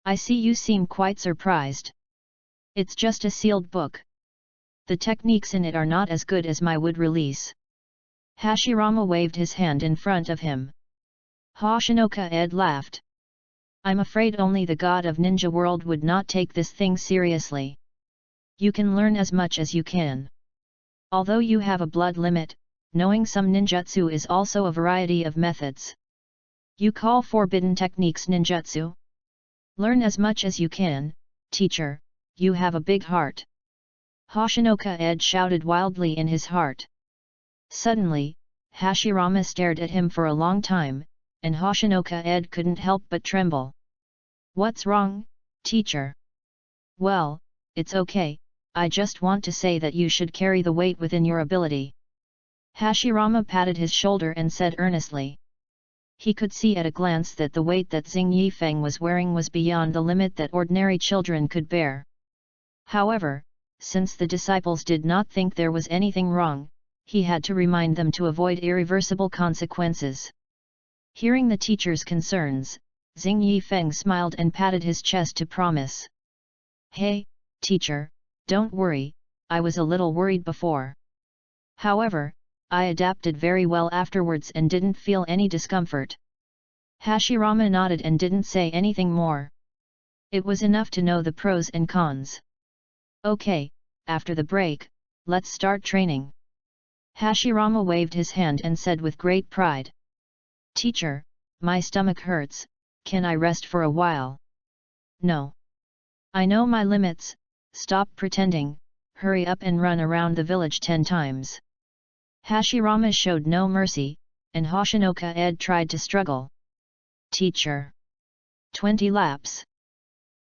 I see you seem quite surprised. It's just a sealed book. The techniques in it are not as good as my wood release. Hashirama waved his hand in front of him. Hoshinoka Ed laughed. I'm afraid only the god of ninja world would not take this thing seriously. You can learn as much as you can. Although you have a blood limit, knowing some ninjutsu is also a variety of methods. You call forbidden techniques ninjutsu? Learn as much as you can, teacher, you have a big heart. Hoshinoka Ed shouted wildly in his heart. Suddenly, Hashirama stared at him for a long time, and Hoshinoka Ed couldn't help but tremble. What's wrong, teacher? Well, it's okay, I just want to say that you should carry the weight within your ability. Hashirama patted his shoulder and said earnestly. He could see at a glance that the weight that Xing Yifeng was wearing was beyond the limit that ordinary children could bear. However, since the disciples did not think there was anything wrong, he had to remind them to avoid irreversible consequences. Hearing the teacher's concerns, Xing Yifeng smiled and patted his chest to promise. Hey, teacher, don't worry, I was a little worried before. However, I adapted very well afterwards and didn't feel any discomfort." Hashirama nodded and didn't say anything more. It was enough to know the pros and cons. "Okay, after the break, let's start training." Hashirama waved his hand and said with great pride. "Teacher, my stomach hurts, can I rest for a while?" "No. I know my limits, stop pretending, hurry up and run around the village 10 times. Hashirama showed no mercy, and Hoshinoka-ed tried to struggle. "Teacher. 20 laps."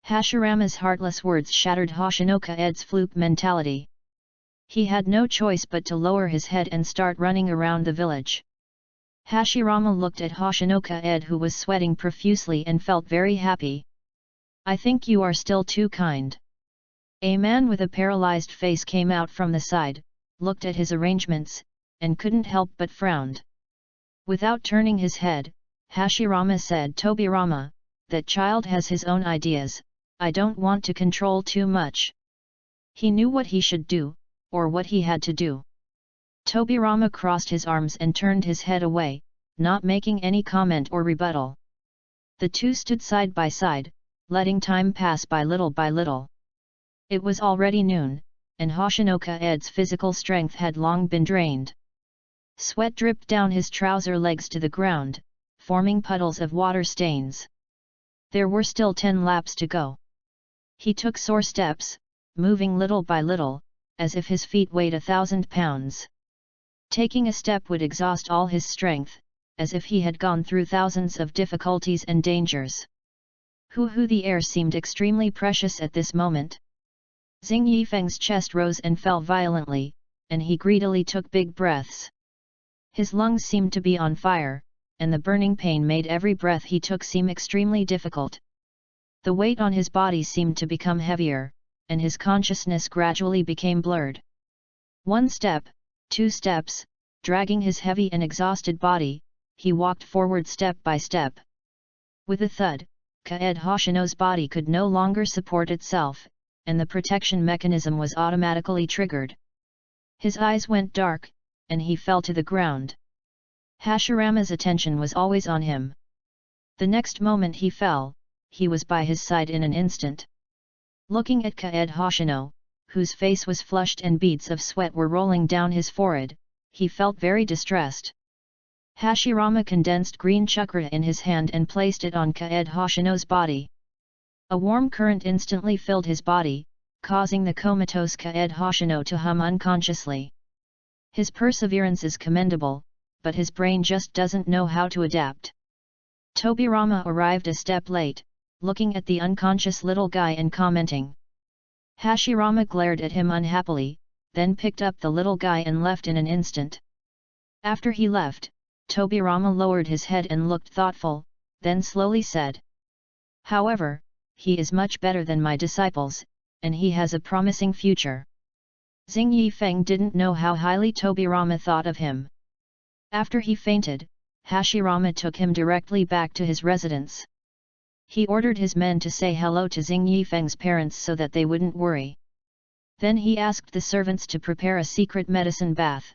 Hashirama's heartless words shattered Hoshinoka-ed's fluke mentality. He had no choice but to lower his head and start running around the village. Hashirama looked at Hoshinoka-ed, who was sweating profusely, and felt very happy. "I think you are still too kind." A man with a paralyzed face came out from the side, looked at his arrangements, and couldn't help but frowned. Without turning his head, Hashirama said, "Tobirama, that child has his own ideas, I don't want to control too much." He knew what he should do, or what he had to do. Tobirama crossed his arms and turned his head away, not making any comment or rebuttal. The two stood side by side, letting time pass by little by little. It was already noon, and Hoshinoka-ed's physical strength had long been drained. Sweat dripped down his trouser legs to the ground, forming puddles of water stains. There were still 10 laps to go. He took sore steps, moving little by little, as if his feet weighed 1,000 pounds. Taking a step would exhaust all his strength, as if he had gone through thousands of difficulties and dangers. The air seemed extremely precious at this moment. Xing Yifeng's chest rose and fell violently, and he greedily took big breaths. His lungs seemed to be on fire, and the burning pain made every breath he took seem extremely difficult. The weight on his body seemed to become heavier, and his consciousness gradually became blurred. 1 step, 2 steps, dragging his heavy and exhausted body, he walked forward step by step. With a thud, Kaed Hoshino's body could no longer support itself, and the protection mechanism was automatically triggered. His eyes went dark, and he fell to the ground. Hashirama's attention was always on him. The next moment he fell, he was by his side in an instant. Looking at Kaed Hoshino, whose face was flushed and beads of sweat were rolling down his forehead, he felt very distressed. Hashirama condensed green chakra in his hand and placed it on Kaed Hoshino's body. A warm current instantly filled his body, causing the comatose Kaed Hoshino to hum unconsciously. His perseverance is commendable, but his brain just doesn't know how to adapt. Tobirama arrived a step late, looking at the unconscious little guy and commenting. Hashirama glared at him unhappily, then picked up the little guy and left in an instant. After he left, Tobirama lowered his head and looked thoughtful, then slowly said, "However, he is much better than my disciples, and he has a promising future." Xing Yifeng didn't know how highly Tobirama thought of him. After he fainted, Hashirama took him directly back to his residence. He ordered his men to say hello to Xing Yifeng's parents so that they wouldn't worry. Then he asked the servants to prepare a secret medicine bath.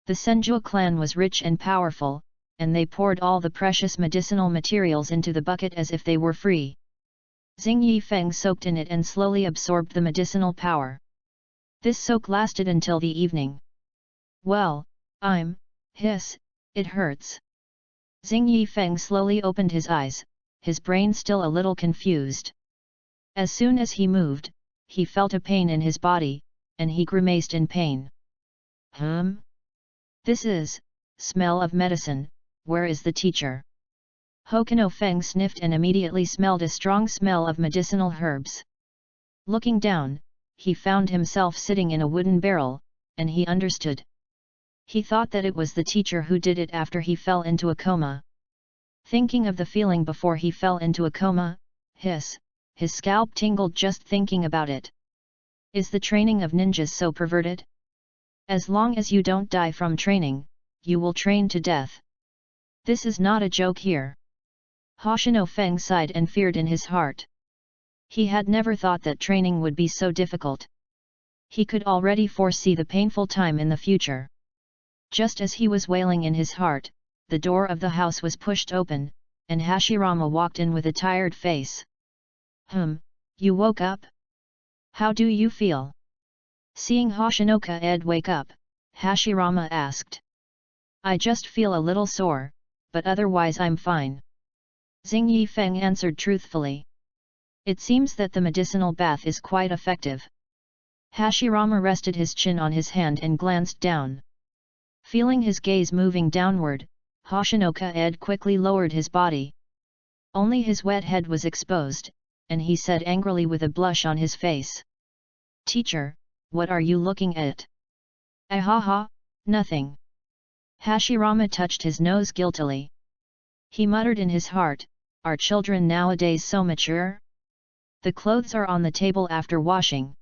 The Senju clan was rich and powerful, and they poured all the precious medicinal materials into the bucket as if they were free. Xing Yifeng soaked in it and slowly absorbed the medicinal power. This soak lasted until the evening. "Well, it hurts." Xing Yifeng slowly opened his eyes, his brain still a little confused. As soon as he moved, he felt a pain in his body, and he grimaced in pain. This is, smell of medicine, where is the teacher?" Hokuno Feng sniffed and immediately smelled a strong smell of medicinal herbs. Looking down, he found himself sitting in a wooden barrel, and he understood. He thought that it was the teacher who did it after he fell into a coma. Thinking of the feeling before he fell into a coma, his scalp tingled just thinking about it. Is the training of ninjas so perverted? As long as you don't die from training, you will train to death. This is not a joke here. Hoshino Feng sighed and feared in his heart. He had never thought that training would be so difficult. He could already foresee the painful time in the future. Just as he was wailing in his heart, the door of the house was pushed open, and Hashirama walked in with a tired face. You woke up? How do you feel? Seeing Hoshinoka-ed wake up, Hashirama asked. I just feel a little sore, but otherwise I'm fine. Xing Yifeng answered truthfully. It seems that the medicinal bath is quite effective. Hashirama rested his chin on his hand and glanced down. Feeling his gaze moving downward, Hoshinoka-ed quickly lowered his body. Only his wet head was exposed, and he said angrily with a blush on his face. Teacher, what are you looking at? Ahaha, nothing. Hashirama touched his nose guiltily. He muttered in his heart, are children nowadays so mature? The clothes are on the table after washing.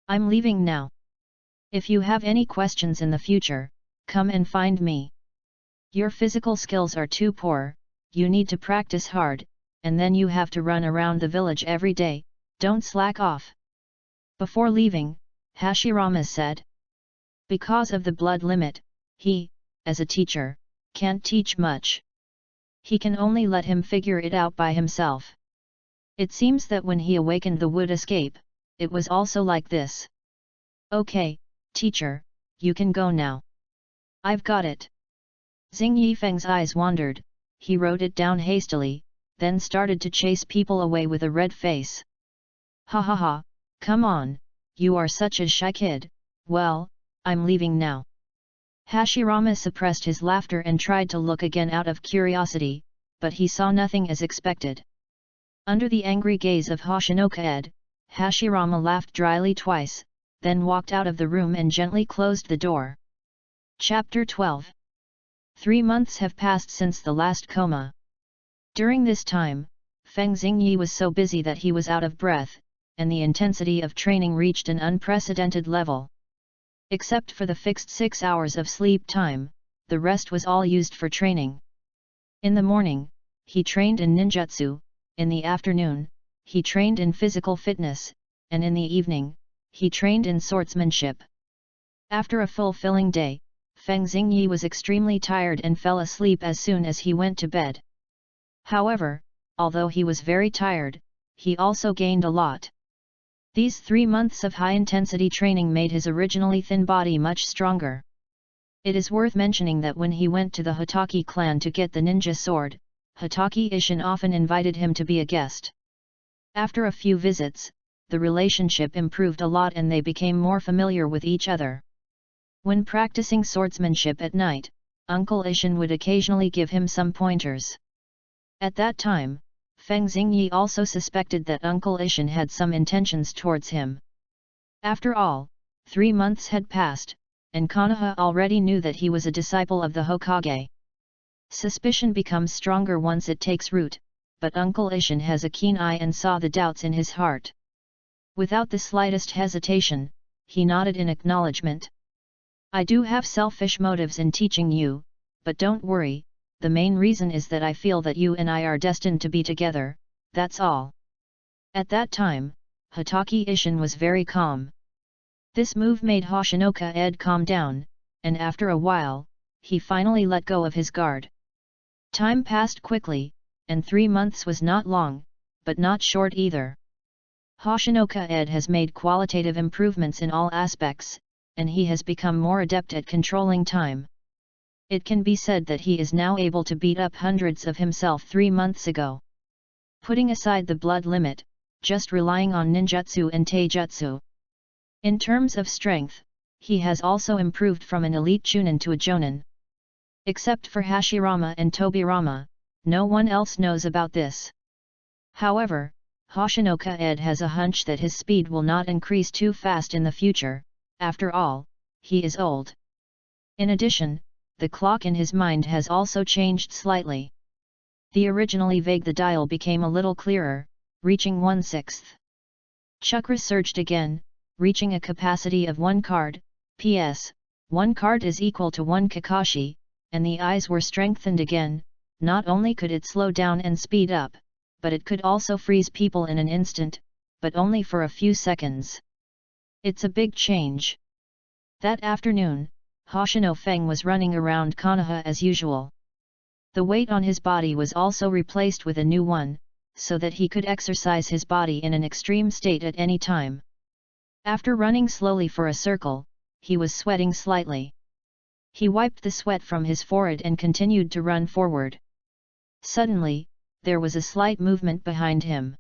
I'm leaving now. If you have any questions in the future, come and find me. Your physical skills are too poor, you need to practice hard, and then you have to run around the village every day, don't slack off. Before leaving, Hashirama said. Because of the blood limit, he, as a teacher, can't teach much. He can only let him figure it out by himself. It seems that when he awakened the wood escape, it was also like this. Okay, teacher, you can go now. I've got it. Xing Yifeng's eyes wandered, he wrote it down hastily, then started to chase people away with a red face. Ha ha ha, come on, you are such a shy kid, well, I'm leaving now. Hashirama suppressed his laughter and tried to look again out of curiosity, but he saw nothing as expected. Under the angry gaze of Hoshinoka-ed, Hashirama laughed dryly twice, then walked out of the room and gently closed the door. Chapter 12. 3 months have passed since the last coma. During this time, Feng Xingyi was so busy that he was out of breath, and the intensity of training reached an unprecedented level. Except for the fixed 6 hours of sleep time, the rest was all used for training. In the morning, he trained in ninjutsu, in the afternoon, he trained in physical fitness, and in the evening, he trained in swordsmanship. After a fulfilling day, Feng Xingyi was extremely tired and fell asleep as soon as he went to bed. However, although he was very tired, he also gained a lot. These 3 months of high-intensity training made his originally thin body much stronger. It is worth mentioning that when he went to the Hitaki clan to get the ninja sword, Hitaki Ishin often invited him to be a guest. After a few visits, the relationship improved a lot and they became more familiar with each other. When practicing swordsmanship at night, Uncle Ishin would occasionally give him some pointers. At that time, Feng Xingyi also suspected that Uncle Ishin had some intentions towards him. After all, 3 months had passed, and Konoha already knew that he was a disciple of the Hokage. Suspicion becomes stronger once it takes root, but Uncle Ishin has a keen eye and saw the doubts in his heart. Without the slightest hesitation, he nodded in acknowledgement. I do have selfish motives in teaching you, but don't worry, the main reason is that I feel that you and I are destined to be together, that's all. At that time, Hitaki Ishin was very calm. This move made Hoshinoka-ed calm down, and after a while, he finally let go of his guard. Time passed quickly, and 3 months was not long, but not short either. Hoshinoka-ed has made qualitative improvements in all aspects, and he has become more adept at controlling time. It can be said that he is now able to beat up hundreds of himself 3 months ago. Putting aside the blood limit, just relying on ninjutsu and taijutsu. In terms of strength, he has also improved from an elite chunin to a jonin. Except for Hashirama and Tobirama, no one else knows about this. However, Hoshinoka-ed has a hunch that his speed will not increase too fast in the future, after all, he is old. In addition, the clock in his mind has also changed slightly. The originally vague the dial became a little clearer, reaching 1/6. Chakra surged again, reaching a capacity of 1 card, PS, 1 card is equal to 1 Kakashi, and the eyes were strengthened again. Not only could it slow down and speed up, but it could also freeze people in an instant, but only for a few seconds. It's a big change. That afternoon, Hoshino Feng was running around Konoha as usual. The weight on his body was also replaced with a new one, so that he could exercise his body in an extreme state at any time. After running slowly for a circle, he was sweating slightly. He wiped the sweat from his forehead and continued to run forward. Suddenly, there was a slight movement behind him.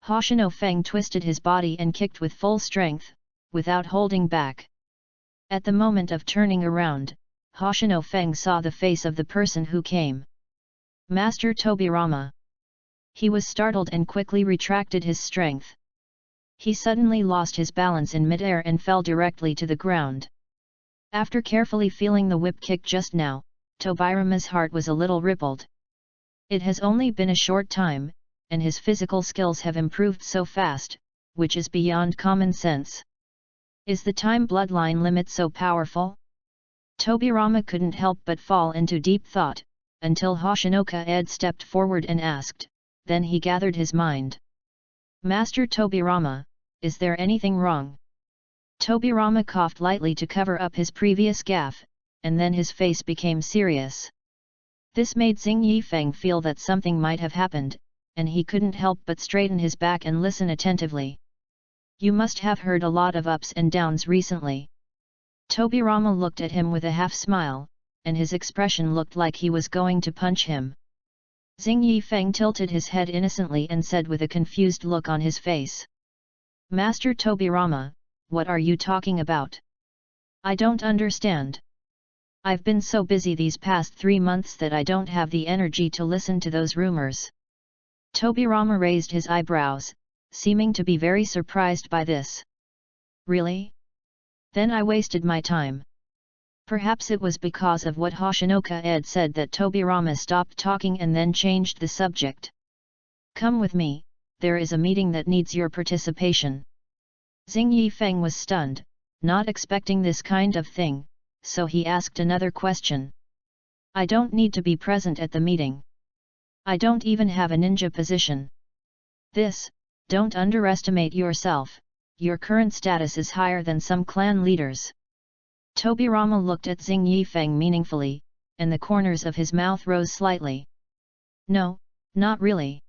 Hoshino Feng twisted his body and kicked with full strength, without holding back. At the moment of turning around, Hoshino Feng saw the face of the person who came. Master Tobirama. He was startled and quickly retracted his strength. He suddenly lost his balance in midair and fell directly to the ground. After carefully feeling the whip kick just now, Tobirama's heart was a little rippled. It has only been a short time, and his physical skills have improved so fast, which is beyond common sense. Is the time bloodline limit so powerful? Tobirama couldn't help but fall into deep thought, until Hoshino-Ed stepped forward and asked, then he gathered his mind. Master Tobirama, is there anything wrong? Tobirama coughed lightly to cover up his previous gaffe, and then his face became serious. This made Xing Yifeng feel that something might have happened, and he couldn't help but straighten his back and listen attentively. You must have heard a lot of ups and downs recently. Tobirama looked at him with a half-smile, and his expression looked like he was going to punch him. Xing Yifeng tilted his head innocently and said with a confused look on his face. Master Tobirama, what are you talking about? I don't understand. I've been so busy these past 3 months that I don't have the energy to listen to those rumors. Tobirama raised his eyebrows, seeming to be very surprised by this. Really? Then I wasted my time. Perhaps it was because of what Hoshino-Ed said that Tobirama stopped talking and then changed the subject. Come with me, there is a meeting that needs your participation. Xing Yifeng was stunned, not expecting this kind of thing, so he asked another question. I don't need to be present at the meeting. I don't even have a ninja position. Don't underestimate yourself, your current status is higher than some clan leaders. Tobirama looked at Xing Yifeng meaningfully, and the corners of his mouth rose slightly. No, not really.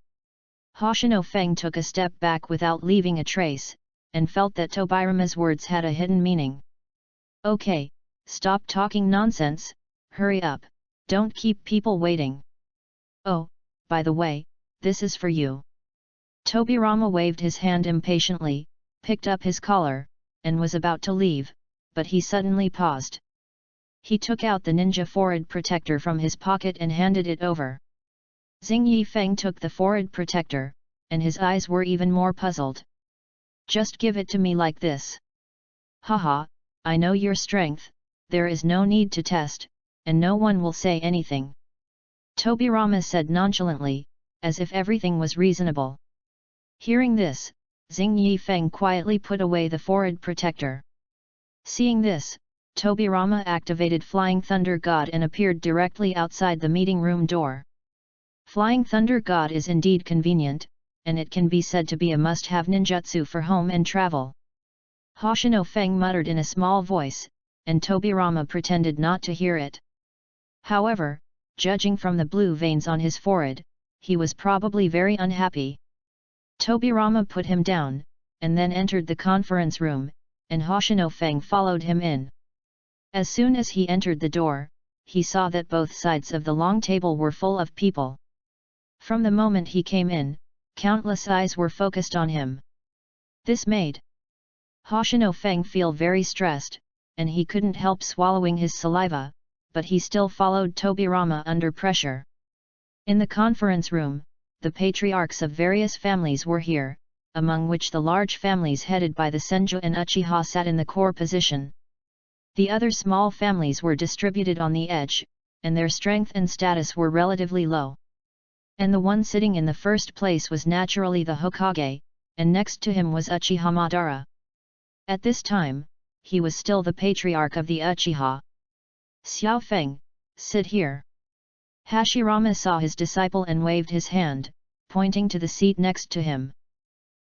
Hoshino Feng took a step back without leaving a trace, and felt that Tobirama's words had a hidden meaning. Okay, stop talking nonsense, hurry up, don't keep people waiting. Oh, by the way, this is for you. Tobirama waved his hand impatiently, picked up his collar, and was about to leave, but he suddenly paused. He took out the ninja forehead protector from his pocket and handed it over. Xing Yifeng took the forehead protector, and his eyes were even more puzzled. Just give it to me like this. Haha, I know your strength, there is no need to test, and no one will say anything. Tobirama said nonchalantly, as if everything was reasonable. Hearing this, Xing Yifeng quietly put away the forehead protector. Seeing this, Tobirama activated Flying Thunder God and appeared directly outside the meeting room door. Flying Thunder God is indeed convenient, and it can be said to be a must-have ninjutsu for home and travel. Hoshino Feng muttered in a small voice, and Tobirama pretended not to hear it. However, judging from the blue veins on his forehead, he was probably very unhappy. Tobirama put him down, and then entered the conference room, and Hoshino Feng followed him in. As soon as he entered the door, he saw that both sides of the long table were full of people. From the moment he came in, countless eyes were focused on him. This made Hoshino Feng feel very stressed, and he couldn't help swallowing his saliva, but he still followed Tobirama under pressure. In the conference room, the patriarchs of various families were here, among which the large families headed by the Senju and Uchiha sat in the core position. The other small families were distributed on the edge, and their strength and status were relatively low. And the one sitting in the first place was naturally the Hokage, and next to him was Uchiha Madara. At this time, he was still the patriarch of the Uchiha. Xiao Feng, sit here. Hashirama saw his disciple and waved his hand, pointing to the seat next to him.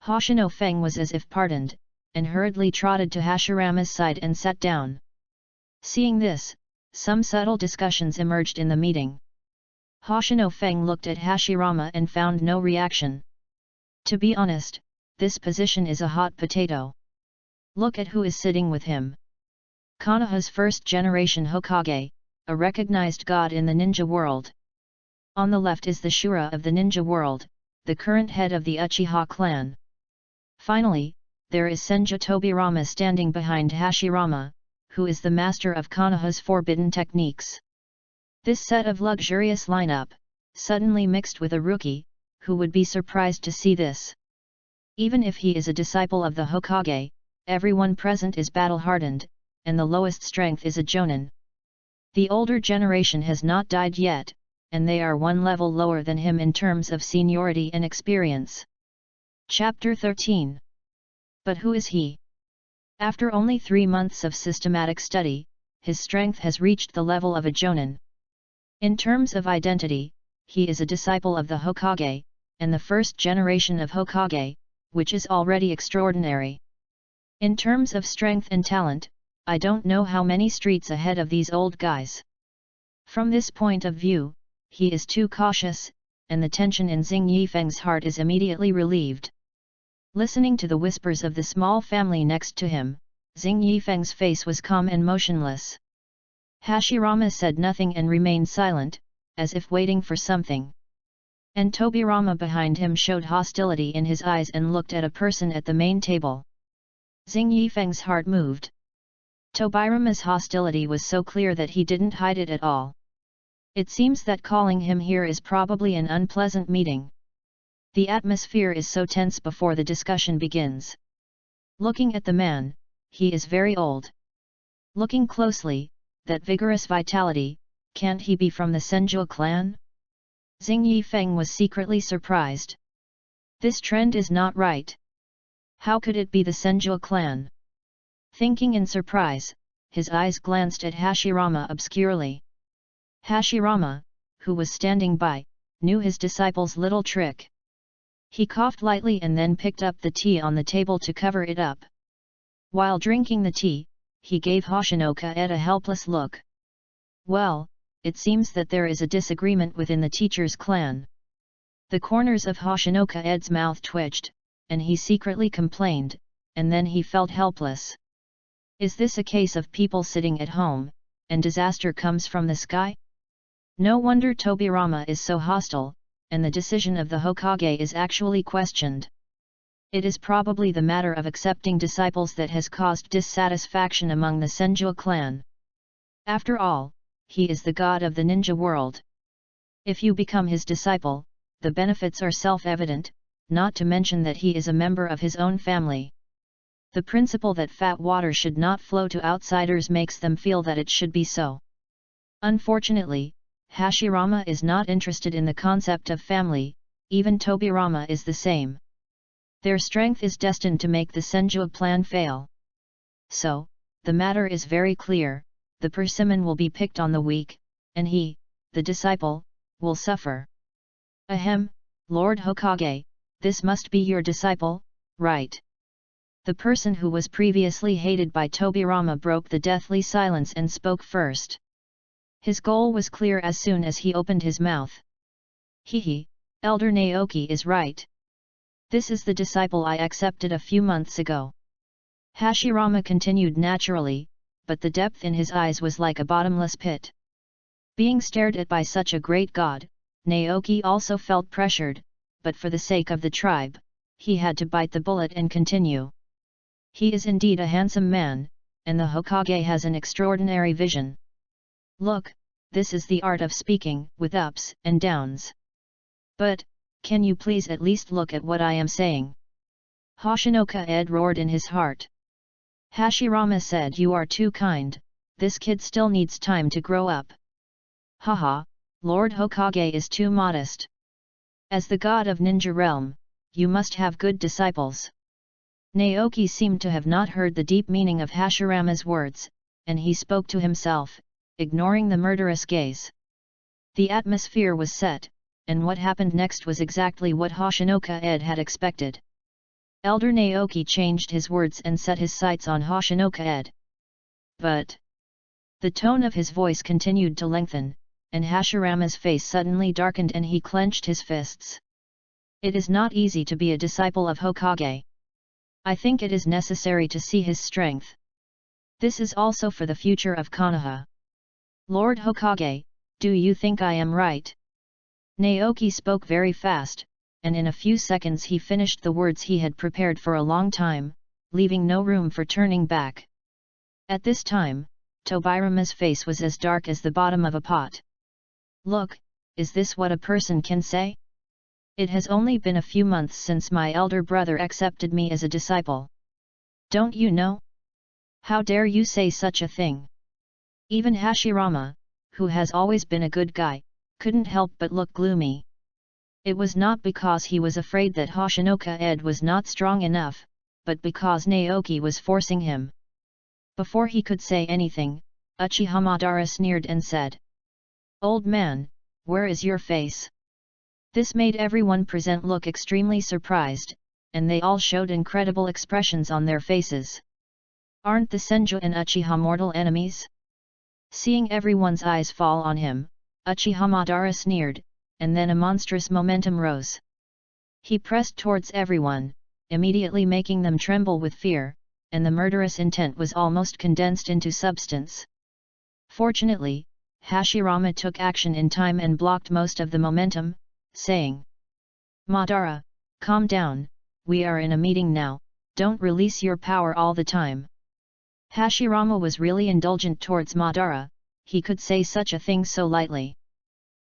Hoshino Feng was as if pardoned, and hurriedly trotted to Hashirama's side and sat down. Seeing this, some subtle discussions emerged in the meeting. Hoshino Feng looked at Hashirama and found no reaction. To be honest, this position is a hot potato. Look at who is sitting with him. Konoha's first-generation Hokage, a recognized god in the ninja world. On the left is the Shura of the ninja world, the current head of the Uchiha clan. Finally, there is Senju Tobirama standing behind Hashirama, who is the master of Konoha's forbidden techniques. This set of luxurious lineup, suddenly mixed with a rookie, who would be surprised to see this. Even if he is a disciple of the Hokage, everyone present is battle-hardened, and the lowest strength is a jonin. The older generation has not died yet, and they are one level lower than him in terms of seniority and experience. Chapter 13. But who is he? After only 3 months of systematic study, his strength has reached the level of a jonin. In terms of identity, he is a disciple of the Hokage, and the first generation of Hokage, which is already extraordinary. In terms of strength and talent, I don't know how many streets ahead of these old guys. From this point of view, he is too cautious, and the tension in Xing Yifeng's heart is immediately relieved. Listening to the whispers of the small family next to him, Xing Yifeng's face was calm and motionless. Hashirama said nothing and remained silent, as if waiting for something. And Tobirama behind him showed hostility in his eyes and looked at a person at the main table. Xing Yifeng's heart moved. Tobirama's hostility was so clear that he didn't hide it at all. It seems that calling him here is probably an unpleasant meeting. The atmosphere is so tense before the discussion begins. Looking at the man, he is very old. Looking closely, that vigorous vitality, can't he be from the Senju clan? Xing Yifeng was secretly surprised. This trend is not right. How could it be the Senju clan? Thinking in surprise, his eyes glanced at Hashirama obscurely. Hashirama, who was standing by, knew his disciple's little trick. He coughed lightly and then picked up the tea on the table to cover it up. While drinking the tea, he gave Hoshino-Kaed a helpless look. Well, it seems that there is a disagreement within the teacher's clan. The corners of Hoshino-Kaed's mouth twitched, and he secretly complained, and then he felt helpless. Is this a case of people sitting at home, and disaster comes from the sky? No wonder Tobirama is so hostile, and the decision of the Hokage is actually questioned. It is probably the matter of accepting disciples that has caused dissatisfaction among the Senju clan. After all, he is the god of the ninja world. If you become his disciple, the benefits are self-evident, not to mention that he is a member of his own family. The principle that fat water should not flow to outsiders makes them feel that it should be so. Unfortunately, Hashirama is not interested in the concept of family, even Tobirama is the same. Their strength is destined to make the Senju plan fail. So, the matter is very clear, the persimmon will be picked on the weak, and he, the disciple, will suffer. Ahem, Lord Hokage, this must be your disciple, right? The person who was previously hated by Tobirama broke the deathly silence and spoke first. His goal was clear as soon as he opened his mouth. Hehe, Elder Naoki is right. This is the disciple I accepted a few months ago. Hashirama continued naturally, but the depth in his eyes was like a bottomless pit. Being stared at by such a great god, Naoki also felt pressured, but for the sake of the tribe, he had to bite the bullet and continue. He is indeed a handsome man, and the Hokage has an extraordinary vision. Look, this is the art of speaking with ups and downs. But, can you please at least look at what I am saying? Hoshino-Kaed roared in his heart. Hashirama said, you are too kind, this kid still needs time to grow up. Haha, Lord Hokage is too modest. As the god of ninja realm, you must have good disciples. Naoki seemed to have not heard the deep meaning of Hashirama's words, and he spoke to himself, ignoring the murderous gaze. The atmosphere was set, and what happened next was exactly what Hoshino-Kaed had expected. Elder Naoki changed his words and set his sights on Hashinoka-ed. But the tone of his voice continued to lengthen, and Hashirama's face suddenly darkened and he clenched his fists. It is not easy to be a disciple of Hokage. I think it is necessary to see his strength. This is also for the future of Konoha. Lord Hokage, do you think I am right? Naoki spoke very fast, and in a few seconds he finished the words he had prepared for a long time, leaving no room for turning back. At this time, Tobirama's face was as dark as the bottom of a pot. Look, is this what a person can say? It has only been a few months since my elder brother accepted me as a disciple. Don't you know? How dare you say such a thing? Even Hashirama, who has always been a good guy, couldn't help but look gloomy. It was not because he was afraid that Hashinoka-ed was not strong enough, but because Naoki was forcing him. Before he could say anything, Uchiha Madara sneered and said, "Old man, where is your face?" This made everyone present look extremely surprised, and they all showed incredible expressions on their faces. Aren't the Senju and Uchiha mortal enemies? Seeing everyone's eyes fall on him, Uchiha Madara sneered, and then a monstrous momentum rose. He pressed towards everyone, immediately making them tremble with fear, and the murderous intent was almost condensed into substance. Fortunately, Hashirama took action in time and blocked most of the momentum, saying, "Madara, calm down, we are in a meeting now, don't release your power all the time." Hashirama was really indulgent towards Madara, he could say such a thing so lightly.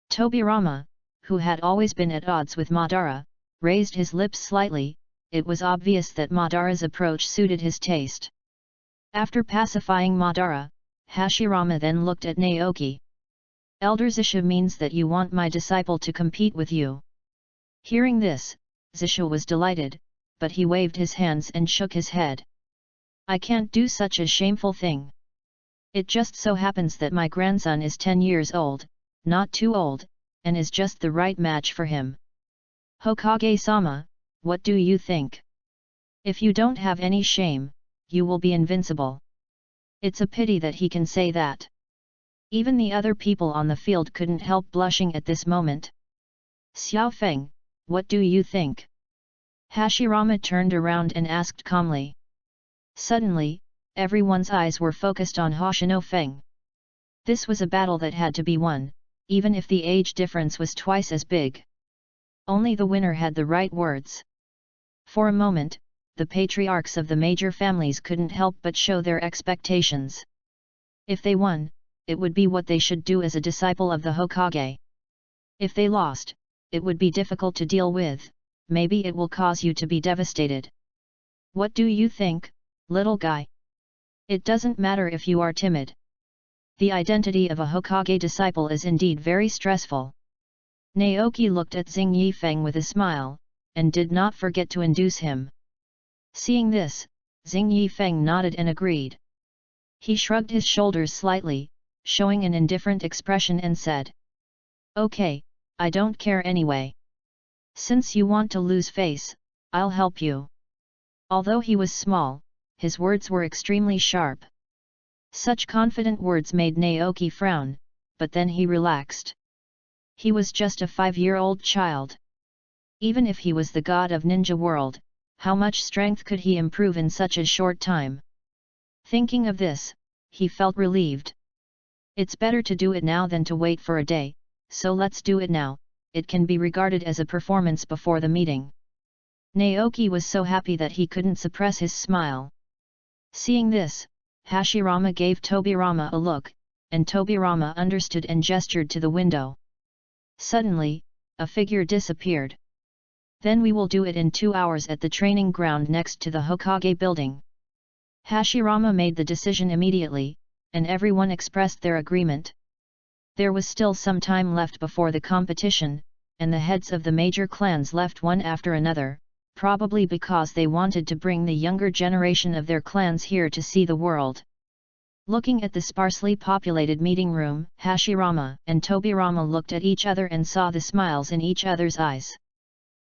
Tobirama, who had always been at odds with Madara, raised his lips slightly. It was obvious that Madara's approach suited his taste. After pacifying Madara, Hashirama then looked at Naoki. "Elder Zisha means that you want my disciple to compete with you." Hearing this, Zisha was delighted, but he waved his hands and shook his head. "I can't do such a shameful thing. It just so happens that my grandson is 10 years old, not too old, and is just the right match for him. Hokage-sama, what do you think? If you don't have any shame, you will be invincible." It's a pity that he can say that. Even the other people on the field couldn't help blushing at this moment. "Xiao Feng, what do you think?" Hashirama turned around and asked calmly. Suddenly, everyone's eyes were focused on Hoshino Feng. This was a battle that had to be won, even if the age difference was twice as big. Only the winner had the right words. For a moment, the patriarchs of the major families couldn't help but show their expectations. If they won, it would be what they should do as a disciple of the Hokage. If they lost, it would be difficult to deal with, maybe it will cause you to be devastated. What do you think, little guy? It doesn't matter if you are timid. The identity of a Hokage disciple is indeed very stressful. Naoki looked at Xing Yifeng with a smile, and did not forget to induce him. Seeing this, Xing Yifeng nodded and agreed. He shrugged his shoulders slightly, showing an indifferent expression and said, "Okay, I don't care anyway. Since you want to lose face, I'll help you." Although he was small, his words were extremely sharp. Such confident words made Naoki frown, but then he relaxed. He was just a 5-year-old child. Even if he was the god of ninja world, how much strength could he improve in such a short time? Thinking of this, he felt relieved. It's better to do it now than to wait for a day, so let's do it now. It can be regarded as a performance before the meeting. Naoki was so happy that he couldn't suppress his smile. Seeing this, Hashirama gave Tobirama a look, and Tobirama understood and gestured to the window. Suddenly, a figure disappeared. "Then we will do it in 2 hours at the training ground next to the Hokage building." Hashirama made the decision immediately, and everyone expressed their agreement. There was still some time left before the competition, and the heads of the major clans left one after another, probably because they wanted to bring the younger generation of their clans here to see the world. Looking at the sparsely populated meeting room, Hashirama and Tobirama looked at each other and saw the smiles in each other's eyes.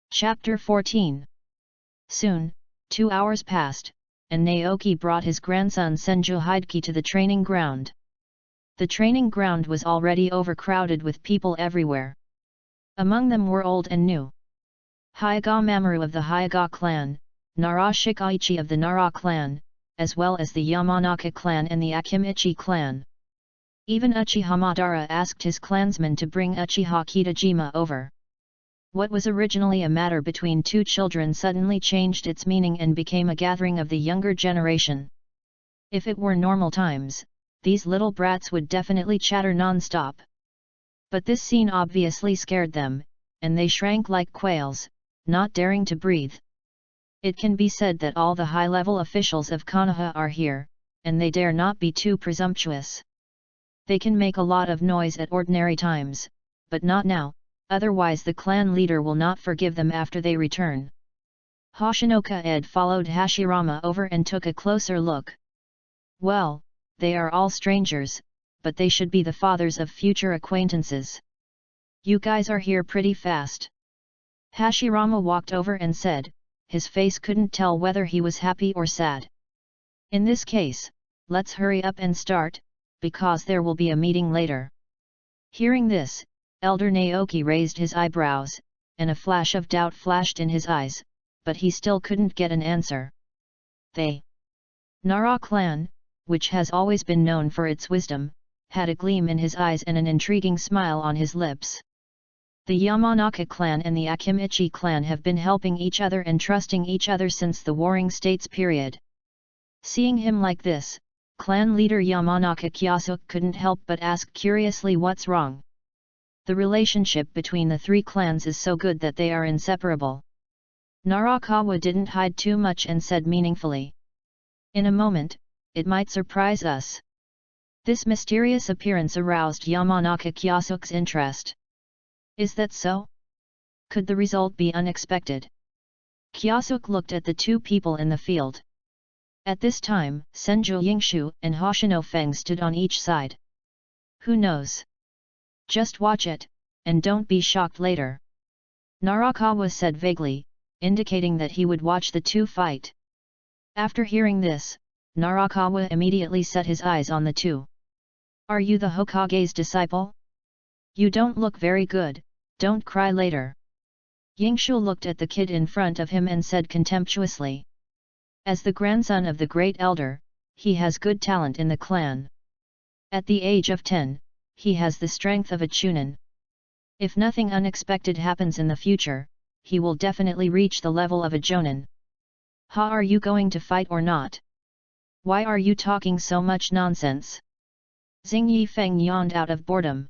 Chapter 14. Soon, 2 hours passed, and Naoki brought his grandson Senju Hideki to the training ground. The training ground was already overcrowded with people everywhere. Among them were old and new. Hyaga Mamoru of the Hyaga clan, Nara Shikaichi of the Nara clan, as well as the Yamanaka clan and the Akimichi clan. Even Uchiha Madara asked his clansmen to bring Uchiha Kitajima over. What was originally a matter between two children suddenly changed its meaning and became a gathering of the younger generation. If it were normal times, these little brats would definitely chatter non-stop. But this scene obviously scared them, and they shrank like quails, not daring to breathe. It can be said that all the high-level officials of Konoha are here, and they dare not be too presumptuous. They can make a lot of noise at ordinary times, but not now. Otherwise the clan leader will not forgive them after they return. Hoshinoka Ed followed Hashirama over and took a closer look. Well, they are all strangers, but they should be the fathers of future acquaintances. You guys are here pretty fast. Hashirama walked over and said, his face couldn't tell whether he was happy or sad. In this case, let's hurry up and start, because there will be a meeting later. Hearing this, Elder Naoki raised his eyebrows, and a flash of doubt flashed in his eyes, but he still couldn't get an answer. They. Nara clan, which has always been known for its wisdom, had a gleam in his eyes and an intriguing smile on his lips. The Yamanaka clan and the Akimichi clan have been helping each other and trusting each other since the Warring States period. Seeing him like this, clan leader Yamanaka Kyasuke couldn't help but ask curiously what's wrong. The relationship between the three clans is so good that they are inseparable. Narakawa didn't hide too much and said meaningfully. In a moment, it might surprise us. This mysterious appearance aroused Yamanaka Kyasuke's interest. Is that so? Could the result be unexpected? Kyasuke looked at the two people in the field. At this time, Senju Yingshu and Hoshino Feng stood on each side. Who knows? Just watch it, and don't be shocked later. Narakawa said vaguely, indicating that he would watch the two fight. After hearing this, Narakawa immediately set his eyes on the two. Are you the Hokage's disciple? You don't look very good, don't cry later. Yingshu looked at the kid in front of him and said contemptuously. As the grandson of the great elder, he has good talent in the clan. At the age of 10, he has the strength of a chunin. If nothing unexpected happens in the future, he will definitely reach the level of a jonin. Are you going to fight or not? Why are you talking so much nonsense? Xing Yifeng yawned out of boredom.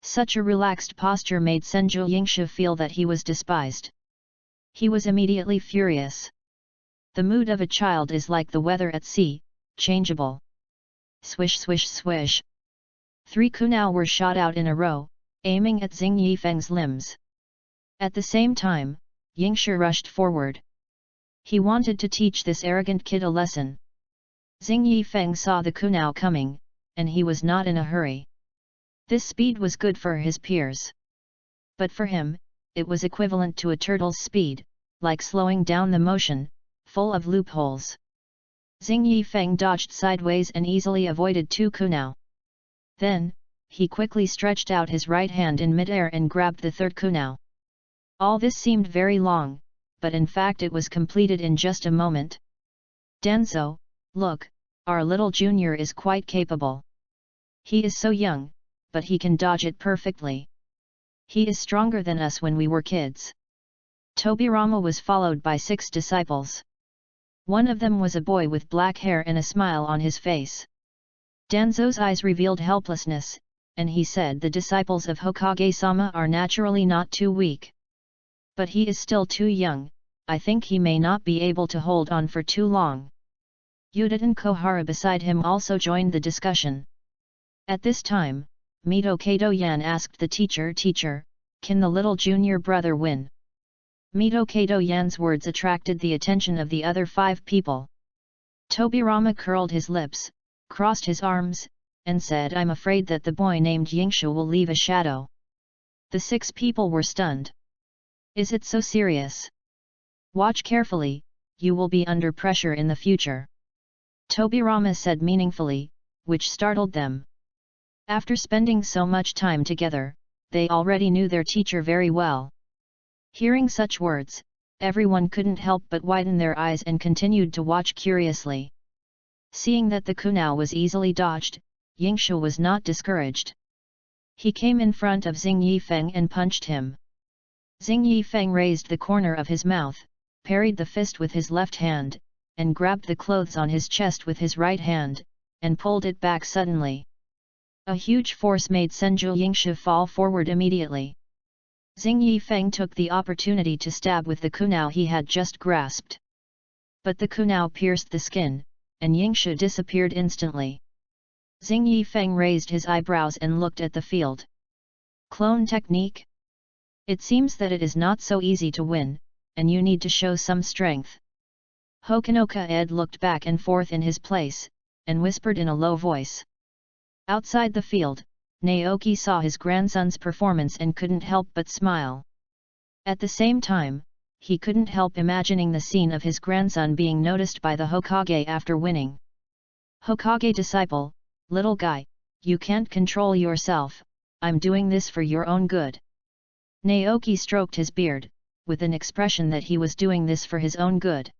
Such a relaxed posture made Senju Yingshu feel that he was despised. He was immediately furious. The mood of a child is like the weather at sea, changeable. Swish swish swish. 3 kunao were shot out in a row, aiming at Xing Yifeng's limbs. At the same time, Yingshu rushed forward. He wanted to teach this arrogant kid a lesson. Xing Yifeng saw the kunao coming, and he was not in a hurry. This speed was good for his peers. But for him, it was equivalent to a turtle's speed, like slowing down the motion, full of loopholes. Xing Yifeng dodged sideways and easily avoided 2 kunao. Then, he quickly stretched out his right hand in midair and grabbed the 3rd kunao. All this seemed very long, but in fact it was completed in just a moment. Danzo, look, our little junior is quite capable. He is so young, but he can dodge it perfectly. He is stronger than us when we were kids. Tobirama was followed by 6 disciples. One of them was a boy with black hair and a smile on his face. Danzo's eyes revealed helplessness, and he said the disciples of Hokage-sama are naturally not too weak. But he is still too young, I think he may not be able to hold on for too long. Yuditen Kohara beside him also joined the discussion. At this time, Mito Kato-yan asked the teacher, can the little junior brother win? Mito Kato-yan's words attracted the attention of the other 5 people. Tobirama curled his lips, crossed his arms, and said, I'm afraid that the boy named Yingshu will leave a shadow. The 6 people were stunned. Is it so serious? Watch carefully, you will be under pressure in the future. Tobirama said meaningfully, which startled them. After spending so much time together, they already knew their teacher very well. Hearing such words, everyone couldn't help but widen their eyes and continued to watch curiously. Seeing that the kunao was easily dodged, Yingshu was not discouraged. He came in front of Xing Yifeng and punched him. Xing Yifeng raised the corner of his mouth, parried the fist with his left hand, and grabbed the clothes on his chest with his right hand, and pulled it back suddenly. A huge force made Senju Yingshu fall forward immediately. Xing Yifeng took the opportunity to stab with the kunao he had just grasped. But the kunao pierced the skin, and Yingshu disappeared instantly. Xing Yifeng raised his eyebrows and looked at the field. Clone technique? It seems that it is not so easy to win, and you need to show some strength. Hokunoka Ed looked back and forth in his place, and whispered in a low voice. Outside the field, Naoki saw his grandson's performance and couldn't help but smile. At the same time, he couldn't help imagining the scene of his grandson being noticed by the Hokage after winning. Hokage disciple, little guy, you can't control yourself, I'm doing this for your own good. Naoki stroked his beard, with an expression that he was doing this for his own good.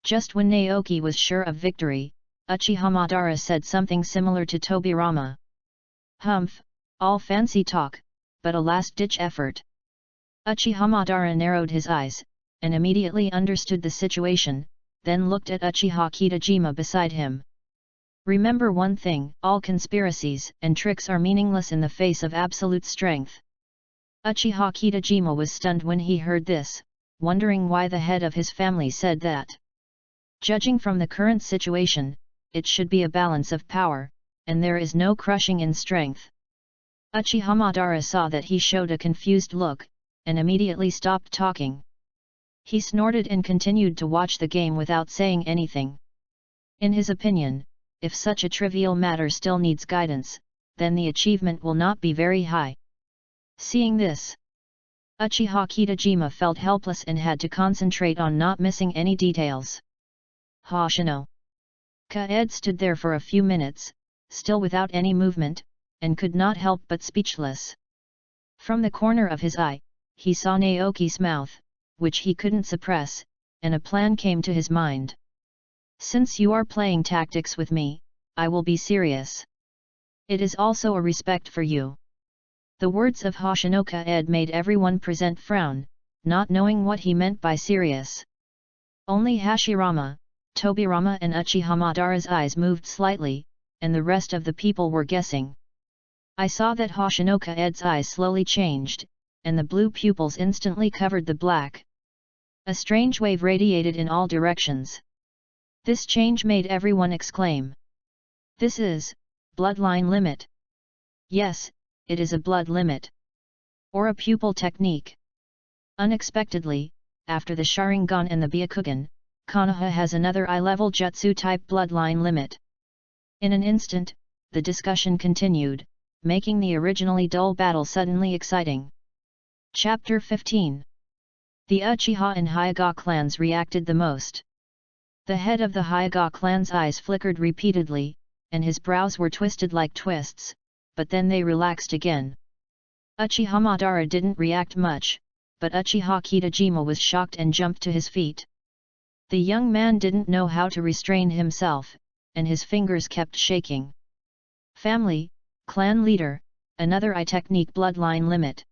Just when Naoki was sure of victory, Uchiha Madara said something similar to Tobirama. Humph, all fancy talk, but a last-ditch effort. Uchiha Madara narrowed his eyes, and immediately understood the situation, then looked at Uchiha Kitajima beside him. Remember one thing, all conspiracies and tricks are meaningless in the face of absolute strength. Uchiha Kitajima was stunned when he heard this, wondering why the head of his family said that. Judging from the current situation, it should be a balance of power, and there is no crushing in strength. Uchiha Madara saw that he showed a confused look, and immediately stopped talking. He snorted and continued to watch the game without saying anything. In his opinion, if such a trivial matter still needs guidance, then the achievement will not be very high. Seeing this, Uchiha Kitajima felt helpless and had to concentrate on not missing any details. Hoshino Kaed stood there for a few minutes, still without any movement, and could not help but speechless. From the corner of his eye, he saw Naoki's mouth, which he couldn't suppress, and a plan came to his mind. Since you are playing tactics with me, I will be serious. It is also a respect for you. The words of Hoshinoka Ed made everyone present frown, not knowing what he meant by serious. Only Hashirama, Tobirama and Uchiha Madara's eyes moved slightly, and the rest of the people were guessing. I saw that Hoshinoka Ed's eyes slowly changed, and the blue pupils instantly covered the black. A strange wave radiated in all directions. This change made everyone exclaim. This is bloodline limit. Yes, it is a blood limit. Or a pupil technique. Unexpectedly, after the Sharingan and the Byakugan, Konoha has another eye-level jutsu-type bloodline limit. In an instant, the discussion continued, making the originally dull battle suddenly exciting. Chapter 15. The Uchiha and Hyuga clans reacted the most. The head of the Hyuga clan's eyes flickered repeatedly, and his brows were twisted like twists, but then they relaxed again. Uchiha Madara didn't react much, but Uchiha Kitajima was shocked and jumped to his feet. The young man didn't know how to restrain himself, and his fingers kept shaking. Family, clan leader, another eye technique bloodline limit.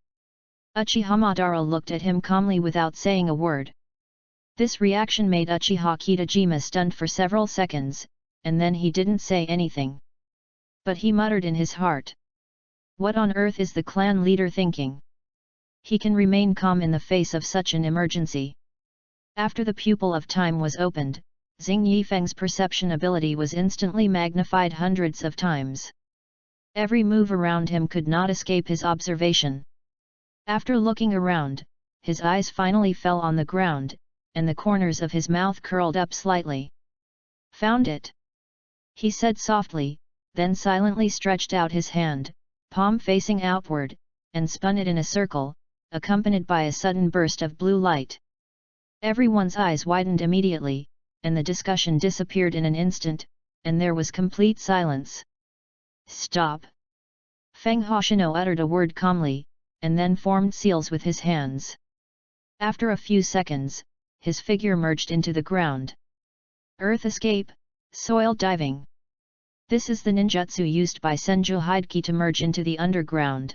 Uchiha Madara looked at him calmly without saying a word. This reaction made Uchiha Kitajima stunned for several seconds, and then he didn't say anything. But he muttered in his heart. What on earth is the clan leader thinking? He can remain calm in the face of such an emergency. After the pupil of time was opened, Xing Yifeng's perception ability was instantly magnified hundreds of times. Every move around him could not escape his observation. After looking around, his eyes finally fell on the ground, and the corners of his mouth curled up slightly. Found it! He said softly, then silently stretched out his hand, palm facing outward, and spun it in a circle, accompanied by a sudden burst of blue light. Everyone's eyes widened immediately, and the discussion disappeared in an instant, and there was complete silence. "Stop!" Feng Hoshino uttered a word calmly, and then formed seals with his hands. After a few seconds, his figure merged into the ground. Earth escape, soil diving. This is the ninjutsu used by Senju Hideki to merge into the underground.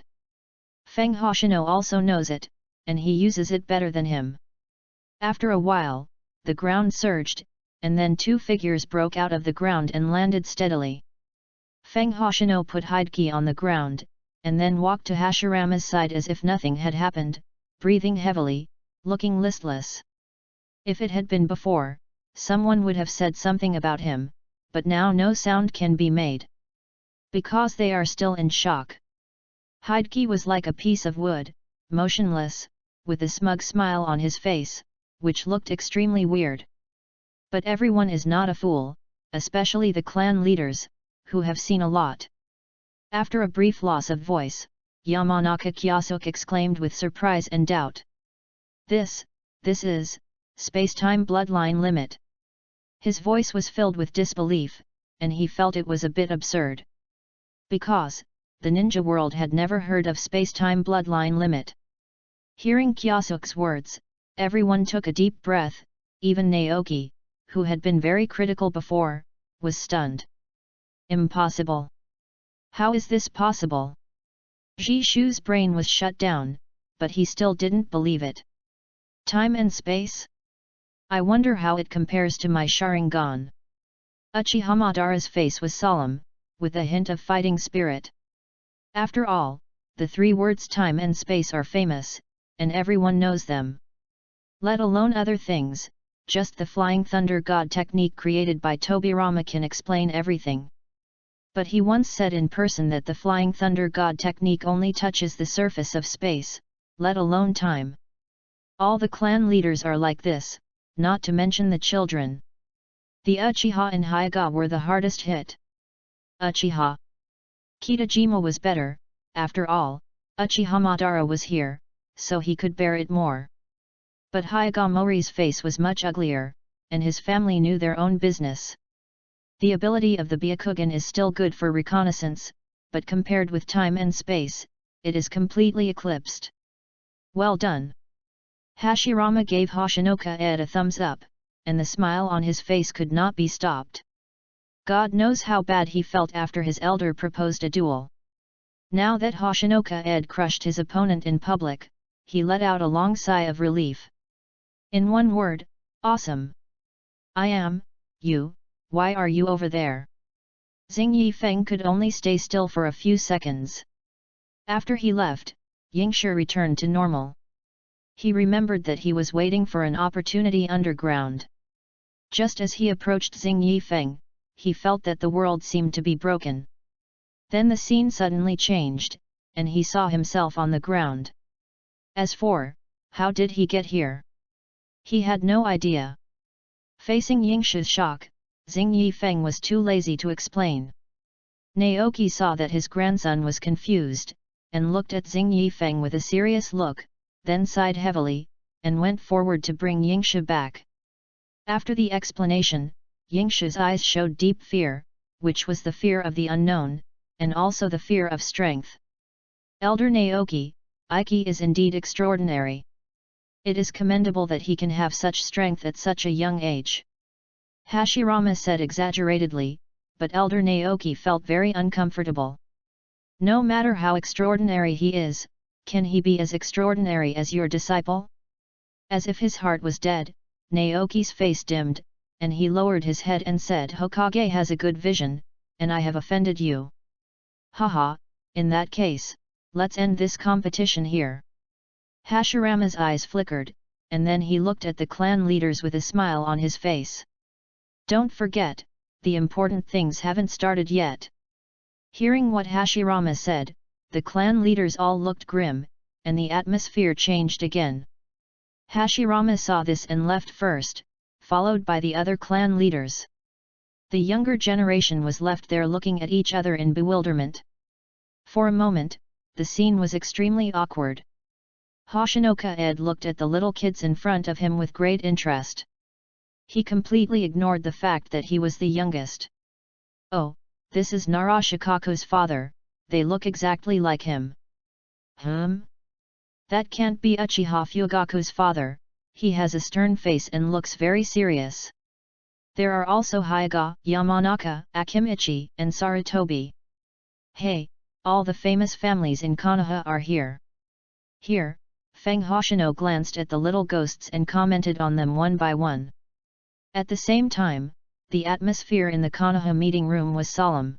Feng Hoshino also knows it, and he uses it better than him. After a while, the ground surged, and then two figures broke out of the ground and landed steadily. Feng Hoshino put Hideki on the ground, and then walked to Hashirama's side as if nothing had happened, breathing heavily, looking listless. If it had been before, someone would have said something about him, but now no sound can be made. Because they are still in shock. Hideki was like a piece of wood, motionless, with a smug smile on his face, which looked extremely weird. But everyone is not a fool, especially the clan leaders, who have seen a lot. After a brief loss of voice, Yamanaka Kyosuke exclaimed with surprise and doubt. This is, space-time bloodline limit. His voice was filled with disbelief, and he felt it was a bit absurd. Because, the ninja world had never heard of space-time bloodline limit. Hearing Kyosuke's words, everyone took a deep breath, even Naoki, who had been very critical before, was stunned. Impossible! How is this possible? Jishu's brain was shut down, but he still didn't believe it. Time and space? I wonder how it compares to my Sharingan. Uchiha Madara's face was solemn, with a hint of fighting spirit. After all, the three words time and space are famous, and everyone knows them. Let alone other things, just the Flying Thunder God technique created by Tobirama can explain everything. But he once said in person that the Flying Thunder God technique only touches the surface of space, let alone time. All the clan leaders are like this, not to mention the children. The Uchiha and Hyuga were the hardest hit. Uchiha Kitajima was better, after all, Uchiha Madara was here, so he could bear it more. But Hyuga Mori's face was much uglier, and his family knew their own business. The ability of the Byakugan is still good for reconnaissance, but compared with time and space, it is completely eclipsed. Well done! Hashirama gave Hoshinoka a thumbs up, and the smile on his face could not be stopped. God knows how bad he felt after his elder proposed a duel. Now that Hoshinoka had crushed his opponent in public, he let out a long sigh of relief. In one word, awesome! I am, you, why are you over there? Xing Yifeng could only stay still for a few seconds. After he left, Yingshi returned to normal. He remembered that he was waiting for an opportunity underground. Just as he approached Xing Yifeng, he felt that the world seemed to be broken. Then the scene suddenly changed, and he saw himself on the ground. As for, how did he get here? He had no idea. Facing Yingshi's shock, Xing Yifeng was too lazy to explain. Naoki saw that his grandson was confused, and looked at Xing Yifeng with a serious look, then sighed heavily, and went forward to bring Yingshi back. After the explanation, Yingshi's eyes showed deep fear, which was the fear of the unknown, and also the fear of strength. Elder Naoki, Ikki is indeed extraordinary. It is commendable that he can have such strength at such a young age. Hashirama said exaggeratedly, but Elder Naoki felt very uncomfortable. No matter how extraordinary he is, can he be as extraordinary as your disciple? As if his heart was dead, Naoki's face dimmed, and he lowered his head and said, Hokage has a good vision, and I have offended you. Haha, in that case, let's end this competition here. Hashirama's eyes flickered, and then he looked at the clan leaders with a smile on his face. Don't forget, the important things haven't started yet. Hearing what Hashirama said, the clan leaders all looked grim, and the atmosphere changed again. Hashirama saw this and left first, followed by the other clan leaders. The younger generation was left there looking at each other in bewilderment. For a moment, the scene was extremely awkward. Hoshinoka Ed looked at the little kids in front of him with great interest. He completely ignored the fact that he was the youngest. Oh, this is Narashikaku's father, they look exactly like him. That can't be Uchiha Fugaku's father, he has a stern face and looks very serious. There are also Hyuga, Yamanaka, Akimichi, and Sarutobi. Hey, all the famous families in Konoha are here. Here, Feng Hoshino glanced at the little ghosts and commented on them one by one. At the same time, the atmosphere in the Konoha meeting room was solemn.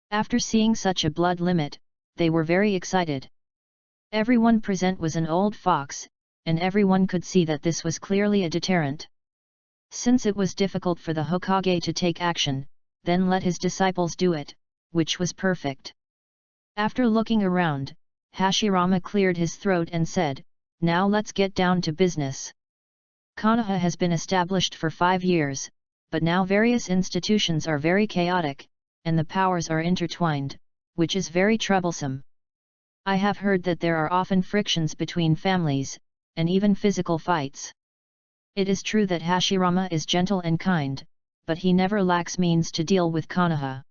After seeing such a blood limit, they were very excited. Everyone present was an old fox, and everyone could see that this was clearly a deterrent. Since it was difficult for the Hokage to take action, then let his disciples do it, which was perfect. After looking around, Hashirama cleared his throat and said, "Now let's get down to business. Konoha has been established for 5 years, but now various institutions are very chaotic, and the powers are intertwined, which is very troublesome. I have heard that there are often frictions between families, and even physical fights. It is true that Hashirama is gentle and kind, but he never lacks means to deal with Konoha.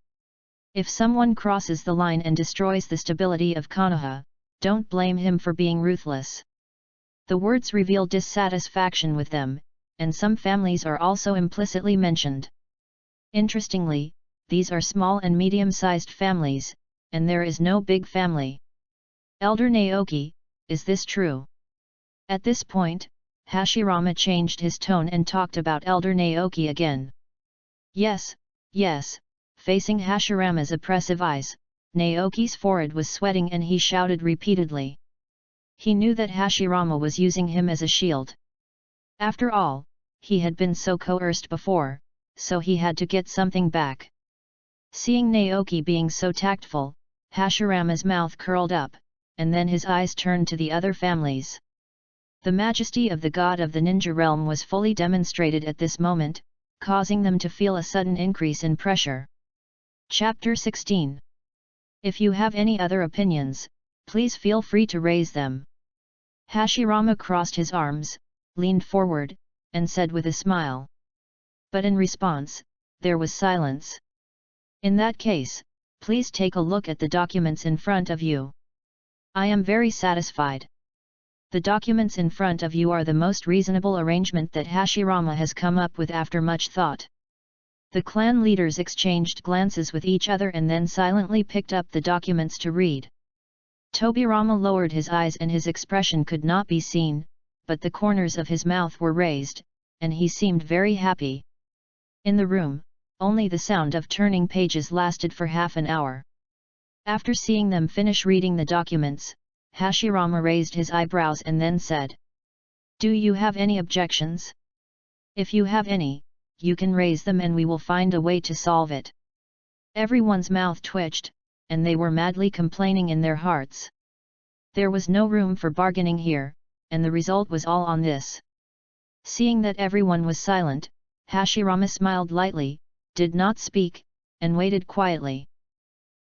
If someone crosses the line and destroys the stability of Konoha, don't blame him for being ruthless." The words reveal dissatisfaction with them, and some families are also implicitly mentioned. Interestingly, these are small and medium-sized families, and there is no big family. Elder Naoki, is this true? At this point, Hashirama changed his tone and talked about Elder Naoki again. Yes, yes, facing Hashirama's oppressive eyes, Naoki's forehead was sweating and he shouted repeatedly. He knew that Hashirama was using him as a shield. After all, he had been so coerced before, so he had to get something back. Seeing Naoki being so tactful, Hashirama's mouth curled up, and then his eyes turned to the other families. The majesty of the god of the ninja realm was fully demonstrated at this moment, causing them to feel a sudden increase in pressure. Chapter 16. If you have any other opinions, please feel free to raise them. Hashirama crossed his arms, leaned forward, and said with a smile. But in response, there was silence. In that case, please take a look at the documents in front of you. I am very satisfied. The documents in front of you are the most reasonable arrangement that Hashirama has come up with after much thought. The clan leaders exchanged glances with each other and then silently picked up the documents to read. Tobirama lowered his eyes and his expression could not be seen, but the corners of his mouth were raised, and he seemed very happy. In the room, only the sound of turning pages lasted for half an hour. After seeing them finish reading the documents, Hashirama raised his eyebrows and then said, "Do you have any objections? If you have any, you can raise them and we will find a way to solve it." Everyone's mouth twitched, and they were madly complaining in their hearts. There was no room for bargaining here, and the result was all on this. Seeing that everyone was silent, Hashirama smiled lightly, did not speak, and waited quietly.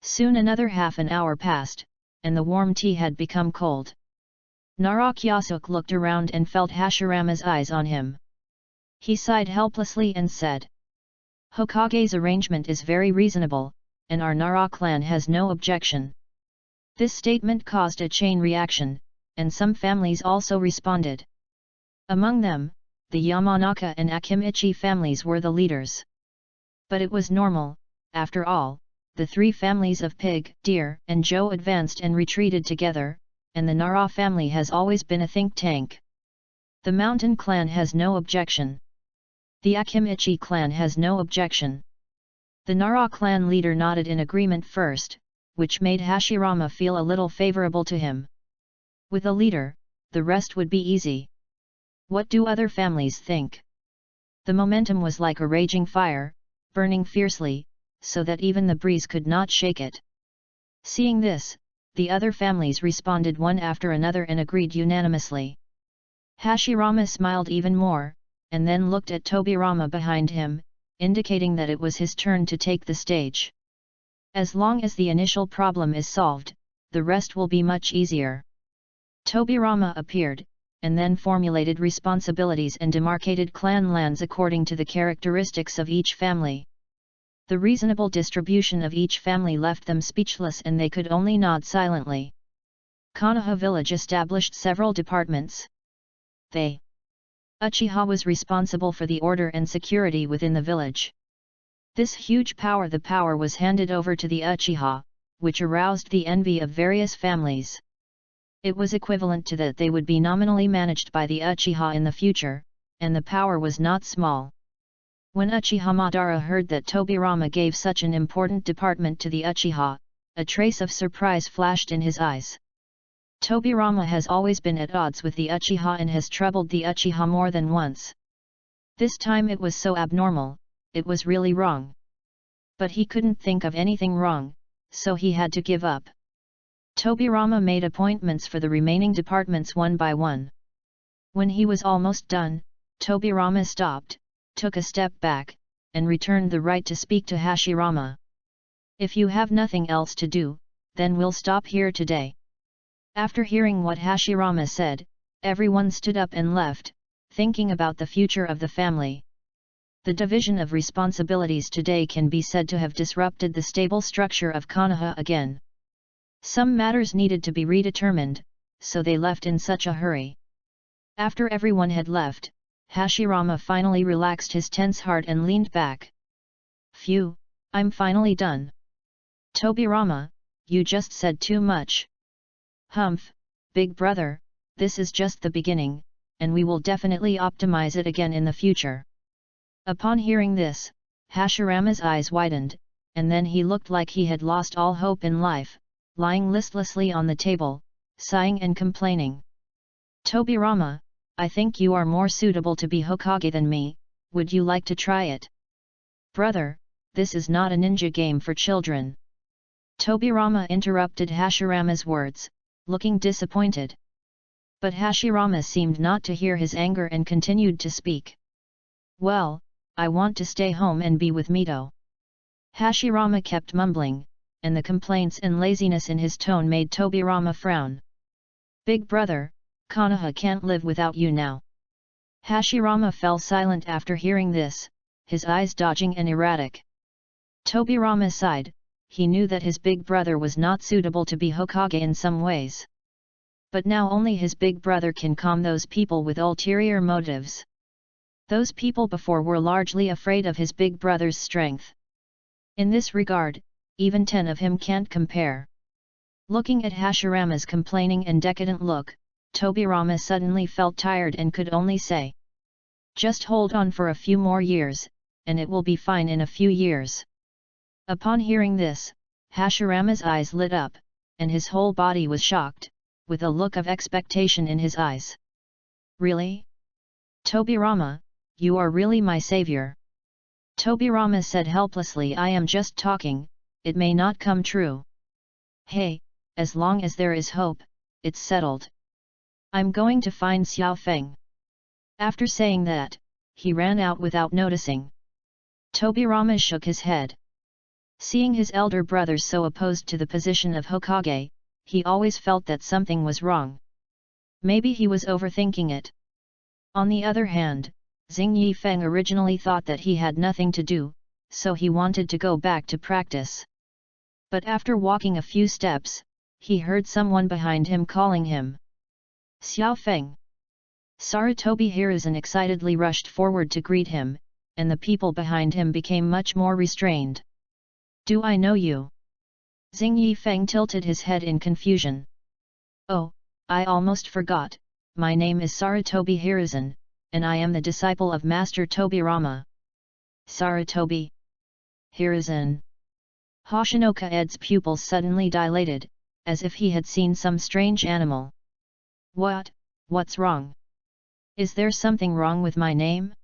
Soon another half an hour passed, and the warm tea had become cold. Narakyasuk looked around and felt Hashirama's eyes on him. He sighed helplessly and said, "Hokage's arrangement is very reasonable, and our Nara clan has no objection." This statement caused a chain reaction, and some families also responded. Among them, the Yamanaka and Akimichi families were the leaders. But it was normal, after all, the 3 families of Pig, Deer, and Joe advanced and retreated together, and the Nara family has always been a think tank. The Mountain clan has no objection. The Akimichi clan has no objection. The Nara clan leader nodded in agreement first, which made Hashirama feel a little favorable to him. With a leader, the rest would be easy. What do other families think? The momentum was like a raging fire, burning fiercely, so that even the breeze could not shake it. Seeing this, the other families responded one after another and agreed unanimously. Hashirama smiled even more, and then looked at Tobirama behind him, indicating that it was his turn to take the stage. As long as the initial problem is solved, the rest will be much easier. Tobirama appeared, and then formulated responsibilities and demarcated clan lands according to the characteristics of each family. The reasonable distribution of each family left them speechless, and they could only nod silently. Konoha village established several departments. Uchiha was responsible for the order and security within the village. This huge power was handed over to the Uchiha, which aroused the envy of various families. It was equivalent to that they would be nominally managed by the Uchiha in the future, and the power was not small. When Uchiha Madara heard that Tobirama gave such an important department to the Uchiha, a trace of surprise flashed in his eyes. Tobirama has always been at odds with the Uchiha and has troubled the Uchiha more than once. This time it was so abnormal, it was really wrong. But he couldn't think of anything wrong, so he had to give up. Tobirama made appointments for the remaining departments one by one. When he was almost done, Tobirama stopped, took a step back, and returned the right to speak to Hashirama. "If you have nothing else to do, then we'll stop here today." After hearing what Hashirama said, everyone stood up and left, thinking about the future of the family. The division of responsibilities today can be said to have disrupted the stable structure of Konoha again. Some matters needed to be redetermined, so they left in such a hurry. After everyone had left, Hashirama finally relaxed his tense heart and leaned back. "Phew, I'm finally done." "Tobirama, you just said too much." "Humph, big brother, this is just the beginning, and we will definitely optimize it again in the future." Upon hearing this, Hashirama's eyes widened, and then he looked like he had lost all hope in life, lying listlessly on the table, sighing and complaining. "Tobirama, I think you are more suitable to be Hokage than me, would you like to try it?" "Brother, this is not a ninja game for children." Tobirama interrupted Hashirama's words, looking disappointed. But Hashirama seemed not to hear his anger and continued to speak. "Well, I want to stay home and be with Mito." Hashirama kept mumbling, and the complaints and laziness in his tone made Tobirama frown. "Big brother, Konoha can't live without you now." Hashirama fell silent after hearing this, his eyes dodging and erratic. Tobirama sighed, he knew that his big brother was not suitable to be Hokage in some ways. But now only his big brother can calm those people with ulterior motives. Those people before were largely afraid of his big brother's strength. In this regard, even 10 of him can't compare. Looking at Hashirama's complaining and decadent look, Tobirama suddenly felt tired and could only say, "Just hold on for a few more years, and it will be fine in a few years." Upon hearing this, Hashirama's eyes lit up, and his whole body was shocked, with a look of expectation in his eyes. "Really? Tobirama, you are really my savior." Tobirama said helplessly, "I am just talking, it may not come true." "Hey, as long as there is hope, it's settled. I'm going to find Xiao Feng." After saying that, he ran out without noticing. Tobirama shook his head. Seeing his elder brother so opposed to the position of Hokage, he always felt that something was wrong. Maybe he was overthinking it. On the other hand, Xing Yifeng originally thought that he had nothing to do, so he wanted to go back to practice. But after walking a few steps, he heard someone behind him calling him. "Xiao Feng!" Sarutobi Hiruzen excitedly rushed forward to greet him, and the people behind him became much more restrained. "Do I know you?" Xing Yifeng tilted his head in confusion. "Oh, I almost forgot, my name is Sarutobi Hiruzen, and I am the disciple of Master Tobirama." "Sarutobi Hiruzen." Hoshinoka Ed's pupils suddenly dilated, as if he had seen some strange animal. What's wrong? Is there something wrong with my name?"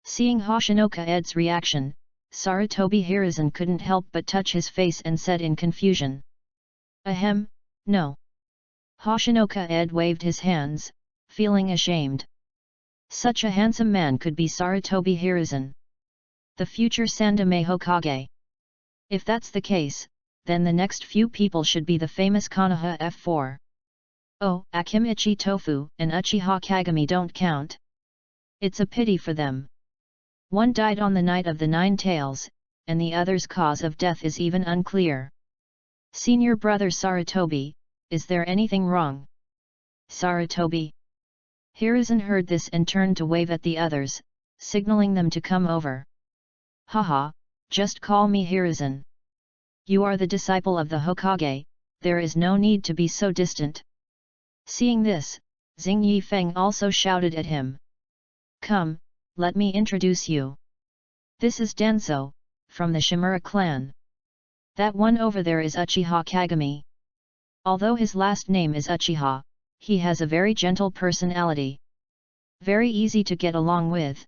Seeing Hoshinoka Ed's reaction, Sarutobi Hiruzen couldn't help but touch his face and said in confusion. "Ahem, no." Hoshinoka Ed waved his hands, feeling ashamed. Such a handsome man could be Sarutobi Hiruzen, the future Sandaime Hokage. If that's the case, then the next few people should be the famous Konoha F4. Oh, Akimichi Tofu and Uchiha Kagami don't count. It's a pity for them. One died on the night of the 9 tails, and the other's cause of death is even unclear. Senior brother Sarutobi, is there anything wrong? Sarutobi. Hiruzen heard this and turned to wave at the others, signaling them to come over. Haha, just call me Hiruzen. You are the disciple of the Hokage, there is no need to be so distant. Seeing this, Xing Yifeng also shouted at him. Come, let me introduce you. This is Danzo, from the Shimura clan. That one over there is Uchiha Kagami. Although his last name is Uchiha, he has a very gentle personality. Very easy to get along with.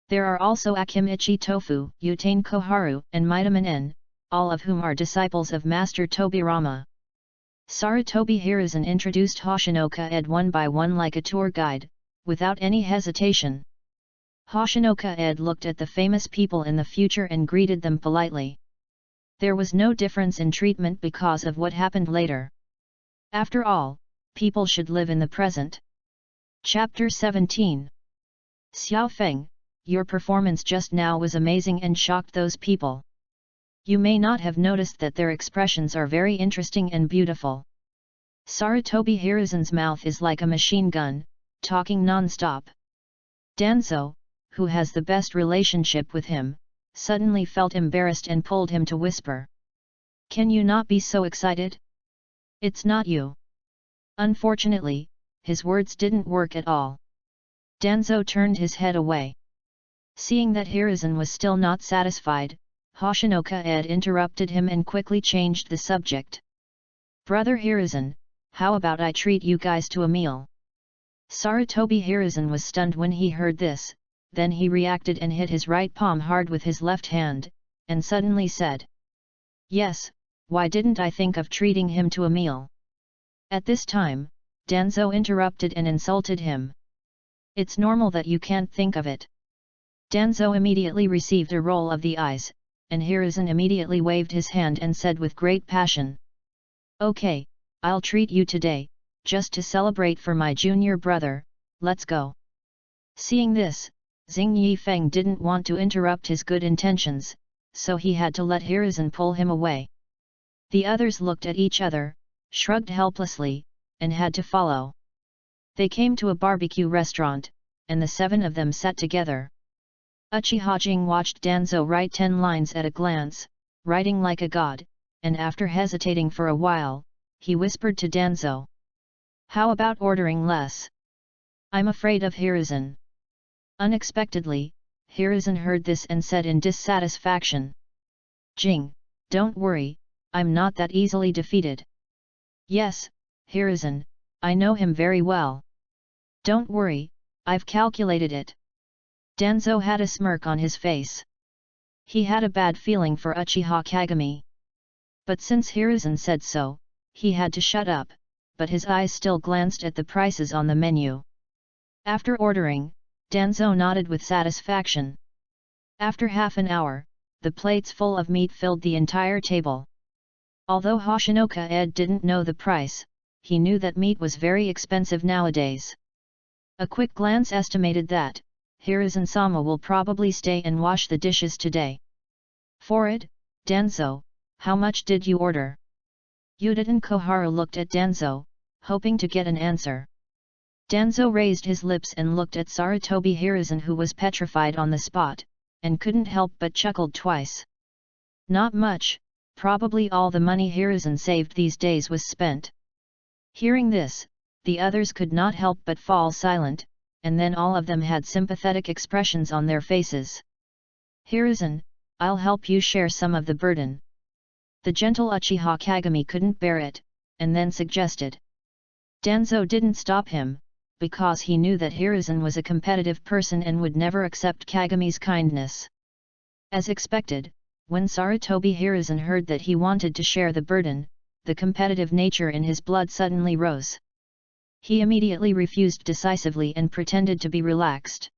There are also Akimichi Tofu, Utane Koharu and Midaman En, all of whom are disciples of Master Tobirama. Sarutobi Hiruzen introduced Hoshinoka Ed one by one like a tour guide, without any hesitation. Hoshinoka Ed looked at the famous people in the future and greeted them politely. There was no difference in treatment because of what happened later. After all, people should live in the present. Chapter 17. Xiao Feng, your performance just now was amazing and shocked those people. You may not have noticed that their expressions are very interesting and beautiful. Sarutobi Hiruzen's mouth is like a machine gun, talking non-stop. Danzo, who has the best relationship with him, suddenly felt embarrassed and pulled him to whisper. Can you not be so excited? It's not you. Unfortunately, his words didn't work at all. Danzo turned his head away. Seeing that Hiruzen was still not satisfied, Hoshinoka Ed interrupted him and quickly changed the subject. Brother Hiruzen, how about I treat you guys to a meal? Sarutobi Hiruzen was stunned when he heard this, then he reacted and hit his right palm hard with his left hand, and suddenly said. Yes, why didn't I think of treating him to a meal? At this time, Danzo interrupted and insulted him. It's normal that you can't think of it. Danzo immediately received a roll of the eyes, and Hiruzen immediately waved his hand and said with great passion. Okay, I'll treat you today, just to celebrate for my junior brother, let's go. Seeing this, Xing Yifeng didn't want to interrupt his good intentions, so he had to let Hiruzen pull him away. The others looked at each other, shrugged helplessly, and had to follow. They came to a barbecue restaurant, and the 7 of them sat together. Uchiha Jing watched Danzo write 10 lines at a glance, writing like a god, and after hesitating for a while, he whispered to Danzo. How about ordering less? I'm afraid of Hiruzen. Unexpectedly, Hiruzen heard this and said in dissatisfaction. Jing, don't worry, I'm not that easily defeated. Yes, Hiruzen, I know him very well. Don't worry, I've calculated it. Danzo had a smirk on his face. He had a bad feeling for Uchiha Kagami. But since Hiruzen said so, he had to shut up, but his eyes still glanced at the prices on the menu. After ordering, Danzo nodded with satisfaction. After half an hour, the plates full of meat filled the entire table. Although Hoshinoka Ed didn't know the price, he knew that meat was very expensive nowadays. A quick glance estimated that Hiruzen-sama will probably stay and wash the dishes today. For it, Danzo, how much did you order? Udaten Koharu looked at Danzo, hoping to get an answer. Danzo raised his lips and looked at Sarutobi Hiruzen, who was petrified on the spot, and couldn't help but chuckled twice. Not much, probably all the money Hiruzen saved these days was spent. Hearing this, the others could not help but fall silent, and then all of them had sympathetic expressions on their faces. Hiruzen, I'll help you share some of the burden. The gentle Uchiha Kagami couldn't bear it, and then suggested. Danzo didn't stop him, because he knew that Hiruzen was a competitive person and would never accept Kagami's kindness. As expected, when Sarutobi Hiruzen heard that he wanted to share the burden, the competitive nature in his blood suddenly rose. He immediately refused decisively and pretended to be relaxed.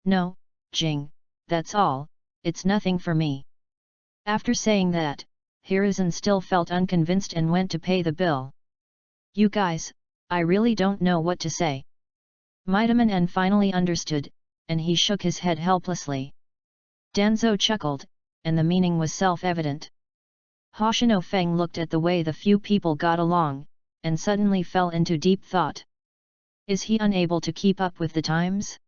No, Jing, that's all, it's nothing for me. After saying that, Hiruzen still felt unconvinced and went to pay the bill. You guys, I really don't know what to say. Midaman finally understood, and he shook his head helplessly. Danzo chuckled, and the meaning was self-evident. Hoshino Feng looked at the way the few people got along, and suddenly fell into deep thought. Is he unable to keep up with the times?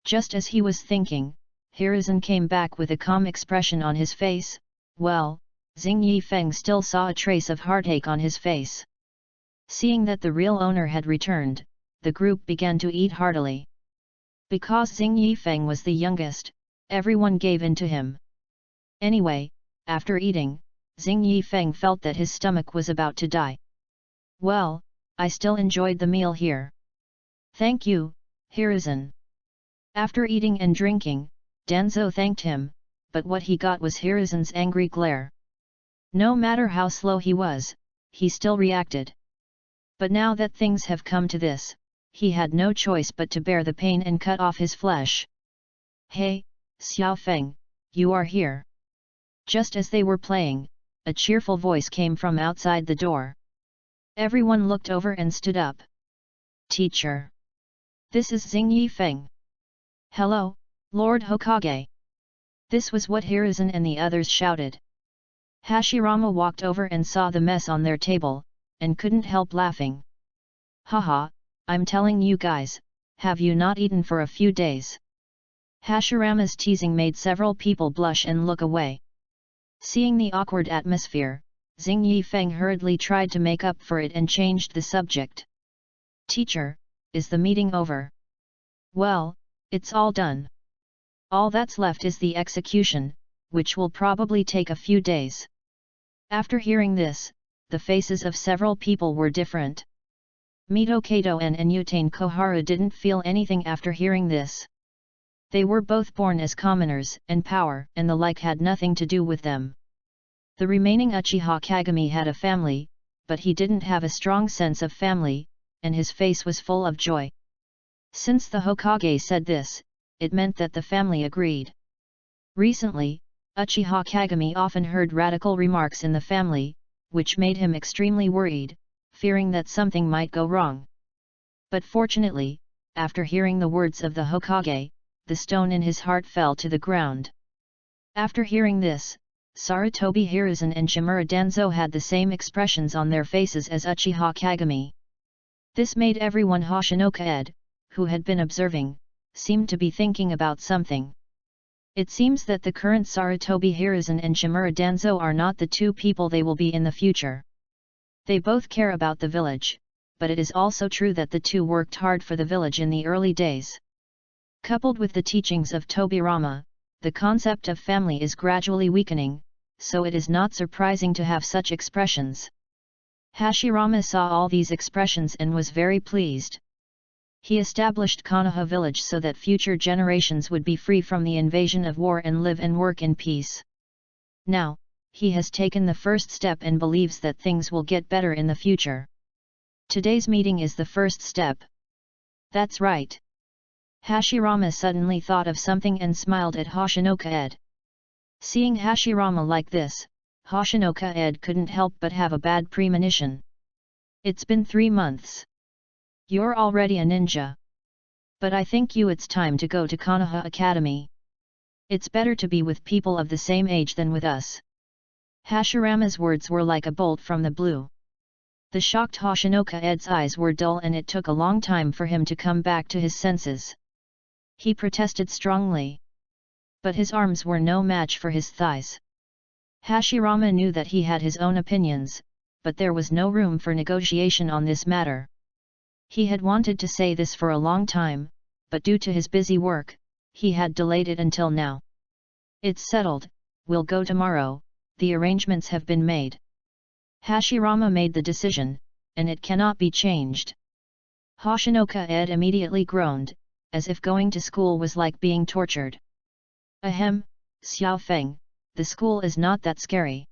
Just as he was thinking, Hiruzen came back with a calm expression on his face. Well, Xing Yifeng still saw a trace of heartache on his face. Seeing that the real owner had returned, the group began to eat heartily. Because Xing Yifeng was the youngest, everyone gave in to him. Anyway, after eating, Xing Yifeng felt that his stomach was about to die. Well, I still enjoyed the meal here. Thank you, Hiruzen. After eating and drinking, Danzo thanked him, but what he got was Hiruzen's angry glare. No matter how slow he was, he still reacted. But now that things have come to this, he had no choice but to bear the pain and cut off his flesh. Hey, Xiao Feng, you are here. Just as they were playing, a cheerful voice came from outside the door. Everyone looked over and stood up. Teacher. This is Xing Yifeng. Hello, Lord Hokage. This was what Hiruzen and the others shouted. Hashirama walked over and saw the mess on their table, and couldn't help laughing. Haha, I'm telling you guys, have you not eaten for a few days? Hashirama's teasing made several people blush and look away. Seeing the awkward atmosphere, Xing Yifeng hurriedly tried to make up for it and changed the subject. Teacher, is the meeting over? Well, it's all done. All that's left is the execution, which will probably take a few days. After hearing this, the faces of several people were different. Mito Kato and Yutane Koharu didn't feel anything after hearing this. They were both born as commoners, and power and the like had nothing to do with them. The remaining Uchiha Kagami had a family, but he didn't have a strong sense of family, and his face was full of joy. Since the Hokage said this, it meant that the family agreed. Recently, Uchiha Kagami often heard radical remarks in the family, which made him extremely worried, fearing that something might go wrong. But fortunately, after hearing the words of the Hokage, the stone in his heart fell to the ground. After hearing this, Sarutobi Hiruzen and Shimura Danzo had the same expressions on their faces as Uchiha Kagami. This made everyone Hoshinoka-ed, who had been observing, seem to be thinking about something. It seems that the current Sarutobi Hiruzen and Shimura Danzo are not the two people they will be in the future. They both care about the village, but it is also true that the two worked hard for the village in the early days. Coupled with the teachings of Tobirama, the concept of family is gradually weakening, so it is not surprising to have such expressions. Hashirama saw all these expressions and was very pleased. He established Konoha village so that future generations would be free from the invasion of war and live and work in peace. Now, he has taken the first step and believes that things will get better in the future. Today's meeting is the first step. That's right. Hashirama suddenly thought of something and smiled at Hoshinoka-ed. Seeing Hashirama like this, Hoshinoka-ed couldn't help but have a bad premonition. It's been 3 months. You're already a ninja. But I think it's time to go to Konoha Academy. It's better to be with people of the same age than with us. Hashirama's words were like a bolt from the blue. The shocked Hoshinoka-ed's eyes were dull and it took a long time for him to come back to his senses. He protested strongly. But his arms were no match for his thighs. Hashirama knew that he had his own opinions, but there was no room for negotiation on this matter. He had wanted to say this for a long time, but due to his busy work, he had delayed it until now. It's settled, we'll go tomorrow, the arrangements have been made. Hashirama made the decision, and it cannot be changed. Hoshinoka-ed immediately groaned, as if going to school was like being tortured. Ahem, Xiao Feng, the school is not that scary.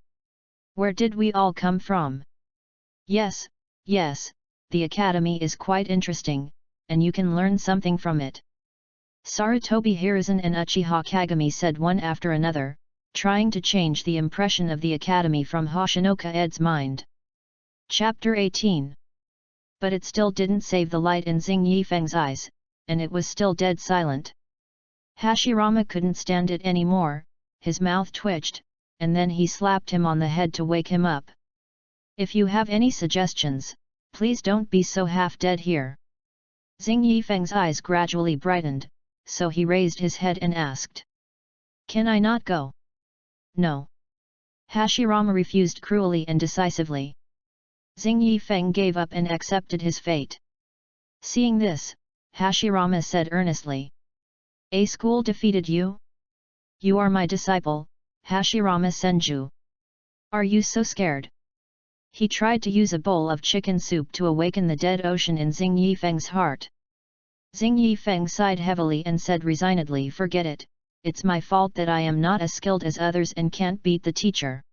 Where did we all come from? Yes, the academy is quite interesting, and you can learn something from it. Sarutobi Hiruzen and Uchiha Kagami said one after another, trying to change the impression of the academy from Hoshinoka-ed's mind. Chapter 18. But it still didn't save the light in Xing Yifeng's eyes, and it was still dead silent. Hashirama couldn't stand it anymore, his mouth twitched, and then he slapped him on the head to wake him up. If you have any suggestions, please don't be so half-dead here. Xing Yifeng's eyes gradually brightened, so he raised his head and asked. Can I not go? No. Hashirama refused cruelly and decisively. Xing Yifeng gave up and accepted his fate. Seeing this, Hashirama said earnestly. A school defeated you? You are my disciple, Hashirama Senju. Are you so scared? He tried to use a bowl of chicken soup to awaken the dead ocean in Xing Yifeng's heart. Xing Yifeng sighed heavily and said resignedly, forget it, it's my fault that I am not as skilled as others and can't beat the teacher.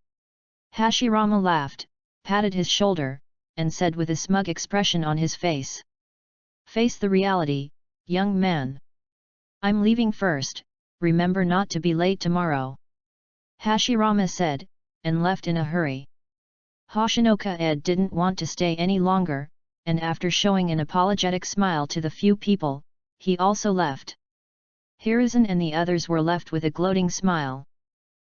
Hashirama laughed, patted his shoulder, and said with a smug expression on his face. Face the reality, young man. I'm leaving first, remember not to be late tomorrow. Hashirama said, and left in a hurry. Hoshinoka-ed didn't want to stay any longer, and after showing an apologetic smile to the few people, he also left. Hiruzen and the others were left with a gloating smile.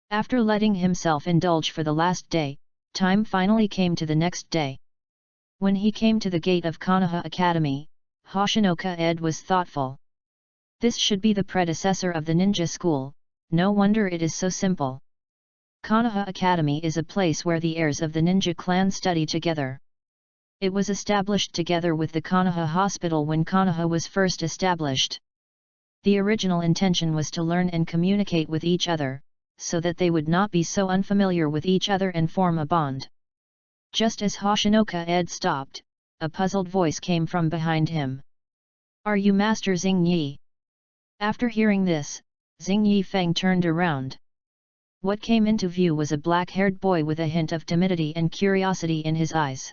After letting himself indulge for the last day, time finally came to the next day. When he came to the gate of Konoha Academy, Hoshinoka-ed was thoughtful. This should be the predecessor of the ninja school, no wonder it is so simple. Konoha Academy is a place where the heirs of the ninja clan study together. It was established together with the Konoha Hospital when Konoha was first established. The original intention was to learn and communicate with each other, so that they would not be so unfamiliar with each other and form a bond. Just as Hoshinoka-ed stopped, a puzzled voice came from behind him. Are you Master Xing Yi? After hearing this, Xing Yifeng turned around. What came into view was a black-haired boy with a hint of timidity and curiosity in his eyes.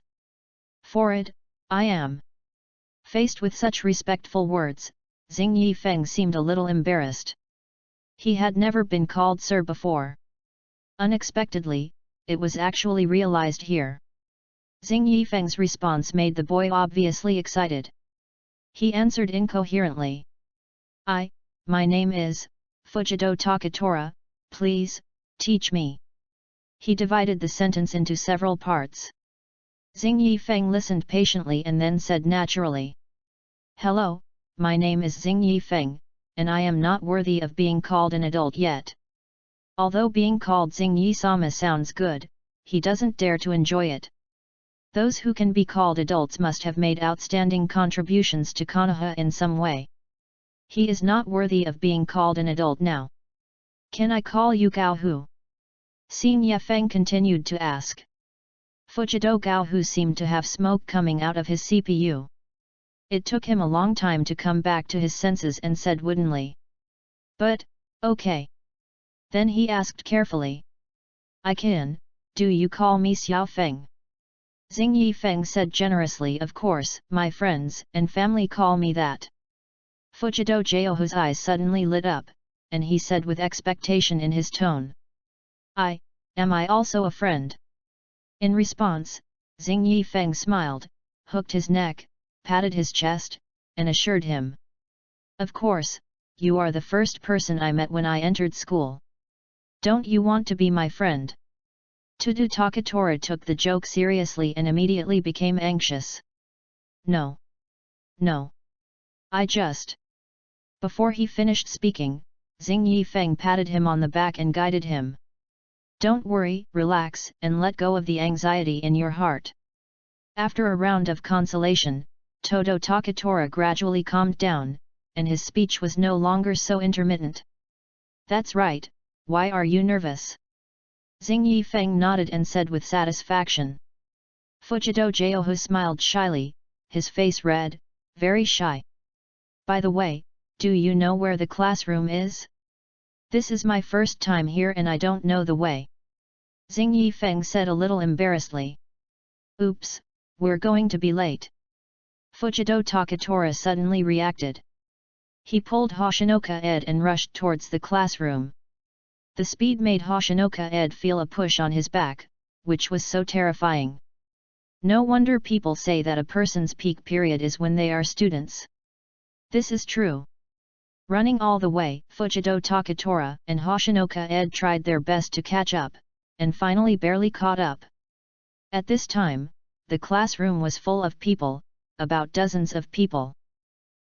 For it, I am. Faced with such respectful words, Xing Yifeng seemed a little embarrassed. He had never been called sir before. Unexpectedly, it was actually realized here. Xing Yifeng's response made the boy obviously excited. He answered incoherently. My name is, Fujido Takatora, please, teach me. He divided the sentence into several parts. Xing Yifeng listened patiently and then said naturally. Hello, my name is Xing Yifeng, and I am not worthy of being called an adult yet. Although being called Xing Yi-sama sounds good, he doesn't dare to enjoy it. Those who can be called adults must have made outstanding contributions to Konoha in some way. He is not worthy of being called an adult now. Can I call you Gaohu? Xin Yifeng continued to ask. Fujido Gaohu seemed to have smoke coming out of his CPU. It took him a long time to come back to his senses and said woodenly. But, okay. Then he asked carefully. I can, do you call me Xiao Feng? Xing Yifeng said generously, of course, my friends and family call me that. Fujido Gaohu's eyes suddenly lit up, and he said with expectation in his tone. Am I also a friend? In response, Xing Yifeng smiled, hooked his neck, patted his chest, and assured him. Of course, you are the first person I met when I entered school. Don't you want to be my friend? Fujido Takatora took the joke seriously and immediately became anxious. No. I just... Before he finished speaking, Xing Yifeng patted him on the back and guided him. Don't worry, relax, and let go of the anxiety in your heart. After a round of consolation, Fujido Takatora gradually calmed down, and his speech was no longer so intermittent. That's right, why are you nervous? Xing Yifeng nodded and said with satisfaction. Fujido Gaohu smiled shyly, his face red, very shy. By the way, do you know where the classroom is? This is my first time here and I don't know the way. Xing Yifeng said a little embarrassedly. Oops, we're going to be late. Fujido Takatora suddenly reacted. He pulled Hoshinoka-ed and rushed towards the classroom. The speed made Hoshinoka-ed feel a push on his back, which was so terrifying. No wonder people say that a person's peak period is when they are students. This is true. Running all the way, Fujido Takatora and Hoshinoka Ed tried their best to catch up, and finally barely caught up. At this time, the classroom was full of people, about dozens of people.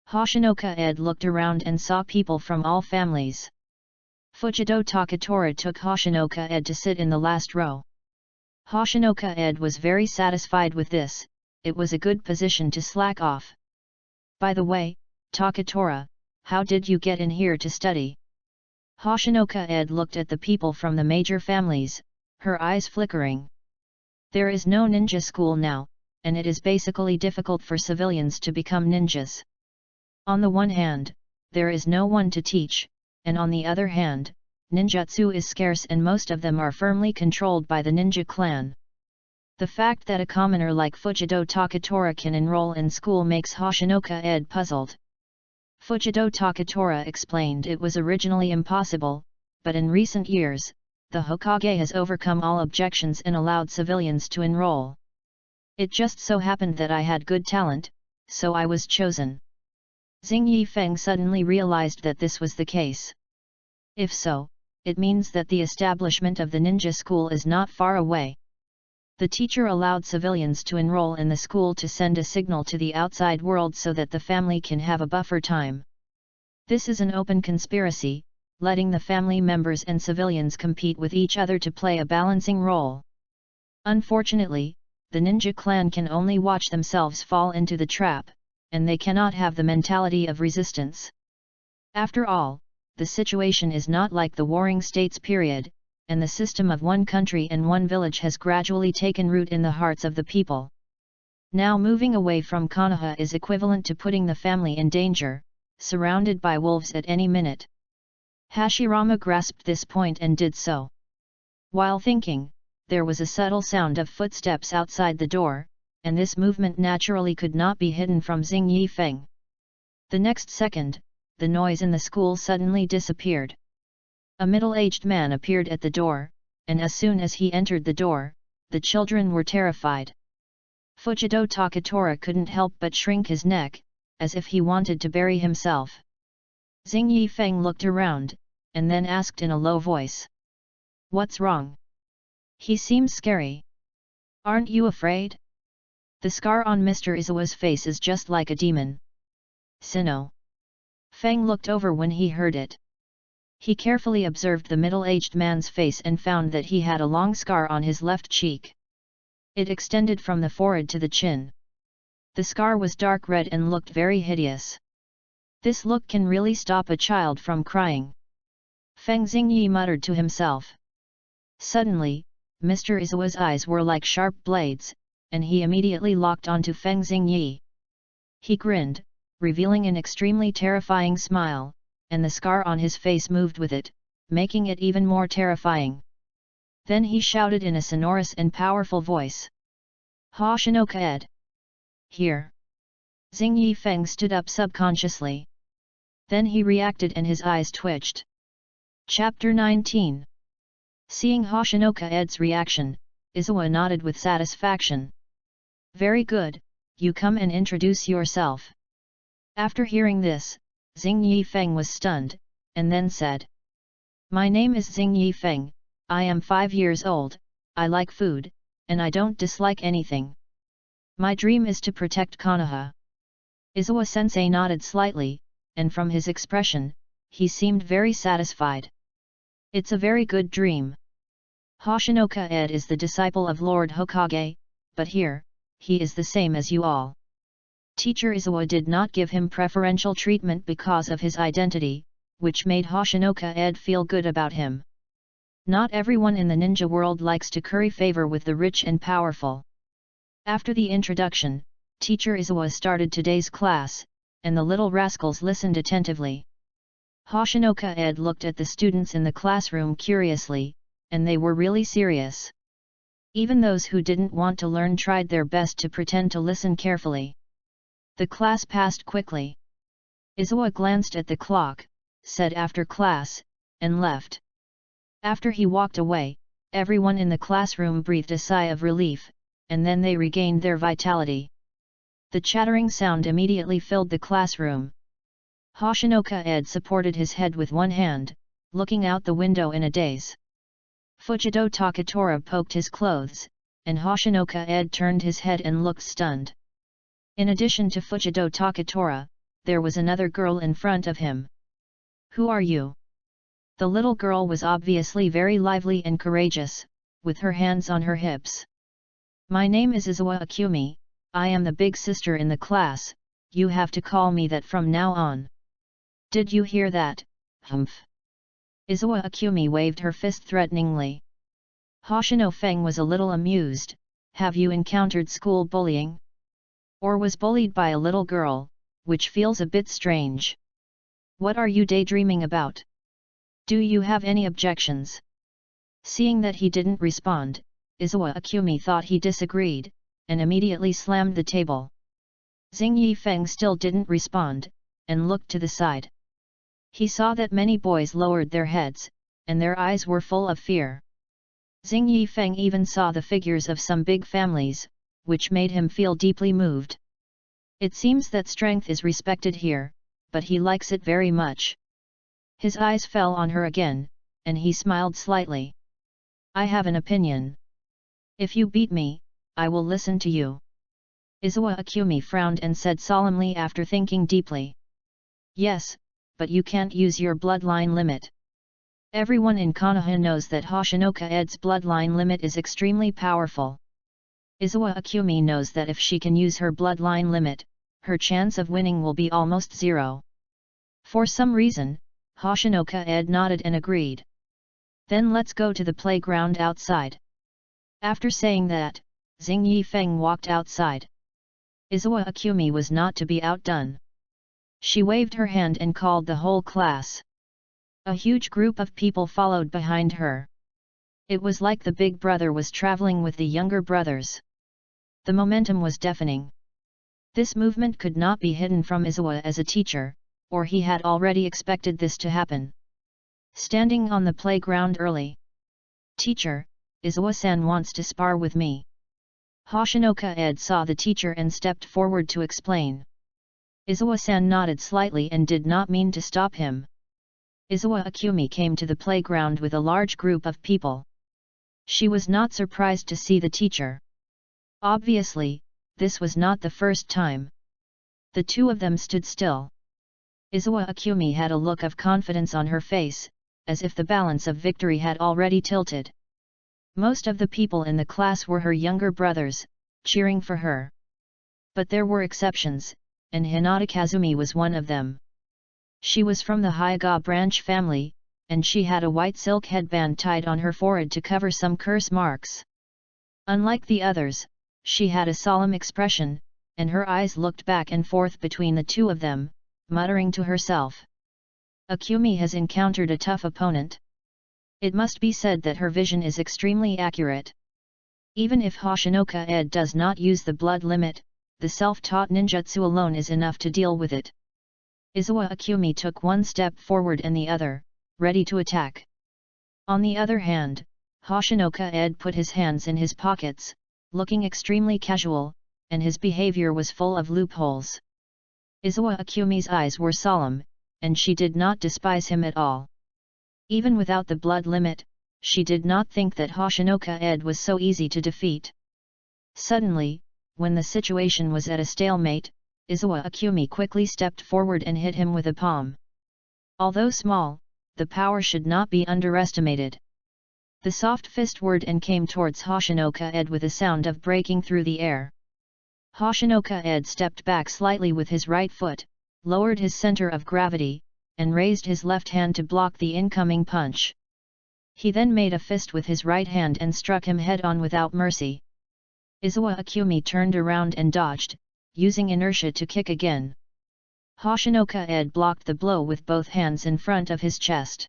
Hoshinoka Ed looked around and saw people from all families. Fujido Takatora took Hoshinoka Ed to sit in the last row. Hoshinoka Ed was very satisfied with this, it was a good position to slack off. By the way, Takatora, how did you get in here to study? Hoshinoka Ed looked at the people from the major families, her eyes flickering. There is no ninja school now, and it is basically difficult for civilians to become ninjas. On the one hand, there is no one to teach, and on the other hand, ninjutsu is scarce and most of them are firmly controlled by the ninja clan. The fact that a commoner like Fujido Takatora can enroll in school makes Hoshinoka Ed puzzled. Fujido Takatora explained it was originally impossible, but in recent years, the Hokage has overcome all objections and allowed civilians to enroll. It just so happened that I had good talent, so I was chosen. Xing Yifeng suddenly realized that this was the case. If so, it means that the establishment of the ninja school is not far away. The teacher allowed civilians to enroll in the school to send a signal to the outside world so that the family can have a buffer time. This is an open conspiracy, letting the family members and civilians compete with each other to play a balancing role. Unfortunately, the ninja clan can only watch themselves fall into the trap, and they cannot have the mentality of resistance. After all, the situation is not like the Warring States period, and the system of one country and one village has gradually taken root in the hearts of the people. Now moving away from Konoha is equivalent to putting the family in danger, surrounded by wolves at any minute. Hashirama grasped this point and did so. While thinking, there was a subtle sound of footsteps outside the door, and this movement naturally could not be hidden from Xing Yifeng. The next second, the noise in the school suddenly disappeared. A middle-aged man appeared at the door, and as soon as he entered the door, the children were terrified. Fujido Takatora couldn't help but shrink his neck, as if he wanted to bury himself. Xing Yifeng looked around, and then asked in a low voice. "What's wrong? He seems scary. Aren't you afraid? The scar on Mr. Izawa's face is just like a demon." Sinnoh. Feng looked over when he heard it. He carefully observed the middle-aged man's face and found that he had a long scar on his left cheek. It extended from the forehead to the chin. The scar was dark red and looked very hideous. This look can really stop a child from crying. Feng Xingyi muttered to himself. Suddenly, Mr. Izawa's eyes were like sharp blades, and he immediately locked onto Feng Xingyi. He grinned, revealing an extremely terrifying smile, and the scar on his face moved with it, making it even more terrifying. Then he shouted in a sonorous and powerful voice. "Hoshinoka Ed! Here!" Xing Yifeng stood up subconsciously. Then he reacted and his eyes twitched. Chapter 19. Seeing Hoshinoka Ed's reaction, Izawa nodded with satisfaction. "Very good, you come and introduce yourself." After hearing this, Xing Yifeng was stunned, and then said. "My name is Xing Yifeng, I am 5 years old, I like food, and I don't dislike anything. My dream is to protect Konoha." Izawa-sensei nodded slightly, and from his expression, he seemed very satisfied. "It's a very good dream. Hoshinoka Ed is the disciple of Lord Hokage, but here, he is the same as you all." Teacher Izawa did not give him preferential treatment because of his identity, which made Hoshinoka Ed feel good about him. Not everyone in the ninja world likes to curry favor with the rich and powerful. After the introduction, Teacher Izawa started today's class, and the little rascals listened attentively. Hoshinoka Ed looked at the students in the classroom curiously, and they were really serious. Even those who didn't want to learn tried their best to pretend to listen carefully. The class passed quickly. Izawa glanced at the clock, said after class, and left. After he walked away, everyone in the classroom breathed a sigh of relief, and then they regained their vitality. The chattering sound immediately filled the classroom. Hoshinoka-ed supported his head with one hand, looking out the window in a daze. Fujido Takatora poked his clothes, and Hoshinoka-ed turned his head and looked stunned. In addition to Fujido Takatora, there was another girl in front of him. "Who are you?" The little girl was obviously very lively and courageous, with her hands on her hips. "My name is Izawa Akumi, I am the big sister in the class, you have to call me that from now on." "Did you hear that, humph?" Izawa Akumi waved her fist threateningly. Hoshino Feng was a little amused. "Have you encountered school bullying? Or was bullied by a little girl, which feels a bit strange? What are you daydreaming about? Do you have any objections?" Seeing that he didn't respond, Izawa Akumi thought he disagreed, and immediately slammed the table. Xing Yifeng still didn't respond, and looked to the side. He saw that many boys lowered their heads, and their eyes were full of fear. Xing Yifeng even saw the figures of some big families, which made him feel deeply moved. It seems that strength is respected here, but he likes it very much. His eyes fell on her again, and he smiled slightly. "I have an opinion. If you beat me, I will listen to you." Izawa Akumi frowned and said solemnly after thinking deeply. "Yes, but you can't use your bloodline limit. Everyone in Konoha knows that Hoshinoka-ed's bloodline limit is extremely powerful. Izawa Akumi knows that if she can use her bloodline limit, her chance of winning will be almost zero." For some reason, Hoshinoka-ed nodded and agreed. "Then let's go to the playground outside." After saying that, Xing Yifeng walked outside. Izawa Akumi was not to be outdone. She waved her hand and called the whole class. A huge group of people followed behind her. It was like the big brother was traveling with the younger brothers. The momentum was deafening. This movement could not be hidden from Izawa as a teacher, or he had already expected this to happen. Standing on the playground early. "Teacher, Izawa-san wants to spar with me." Hoshinoka-ed saw the teacher and stepped forward to explain. Izawa-san nodded slightly and did not mean to stop him. Izawa Akumi came to the playground with a large group of people. She was not surprised to see the teacher. Obviously, this was not the first time. The two of them stood still. Izawa Akumi had a look of confidence on her face, as if the balance of victory had already tilted. Most of the people in the class were her younger brothers, cheering for her. But there were exceptions, and Hinata Kazumi was one of them. She was from the Hyuga branch family, and she had a white silk headband tied on her forehead to cover some curse marks. Unlike the others, she had a solemn expression, and her eyes looked back and forth between the two of them, muttering to herself. Akumi has encountered a tough opponent. It must be said that her vision is extremely accurate. Even if Hoshinoka-ed does not use the blood limit, the self-taught ninjutsu alone is enough to deal with it. Izawa Akumi took one step forward and the other, ready to attack. On the other hand, Hoshinoka-ed put his hands in his pockets, looking extremely casual, and his behavior was full of loopholes. Izawa Akumi's eyes were solemn, and she did not despise him at all. Even without the blood limit, she did not think that Hoshinoka-ed was so easy to defeat. Suddenly, when the situation was at a stalemate, Izawa Akumi quickly stepped forward and hit him with a palm. Although small, the power should not be underestimated. The soft fist whirred and came towards Hoshinoka-ed with a sound of breaking through the air. Hoshinoka-ed stepped back slightly with his right foot, lowered his center of gravity, and raised his left hand to block the incoming punch. He then made a fist with his right hand and struck him head-on without mercy. Izawa Akumi turned around and dodged, using inertia to kick again. Hoshinoka-ed blocked the blow with both hands in front of his chest.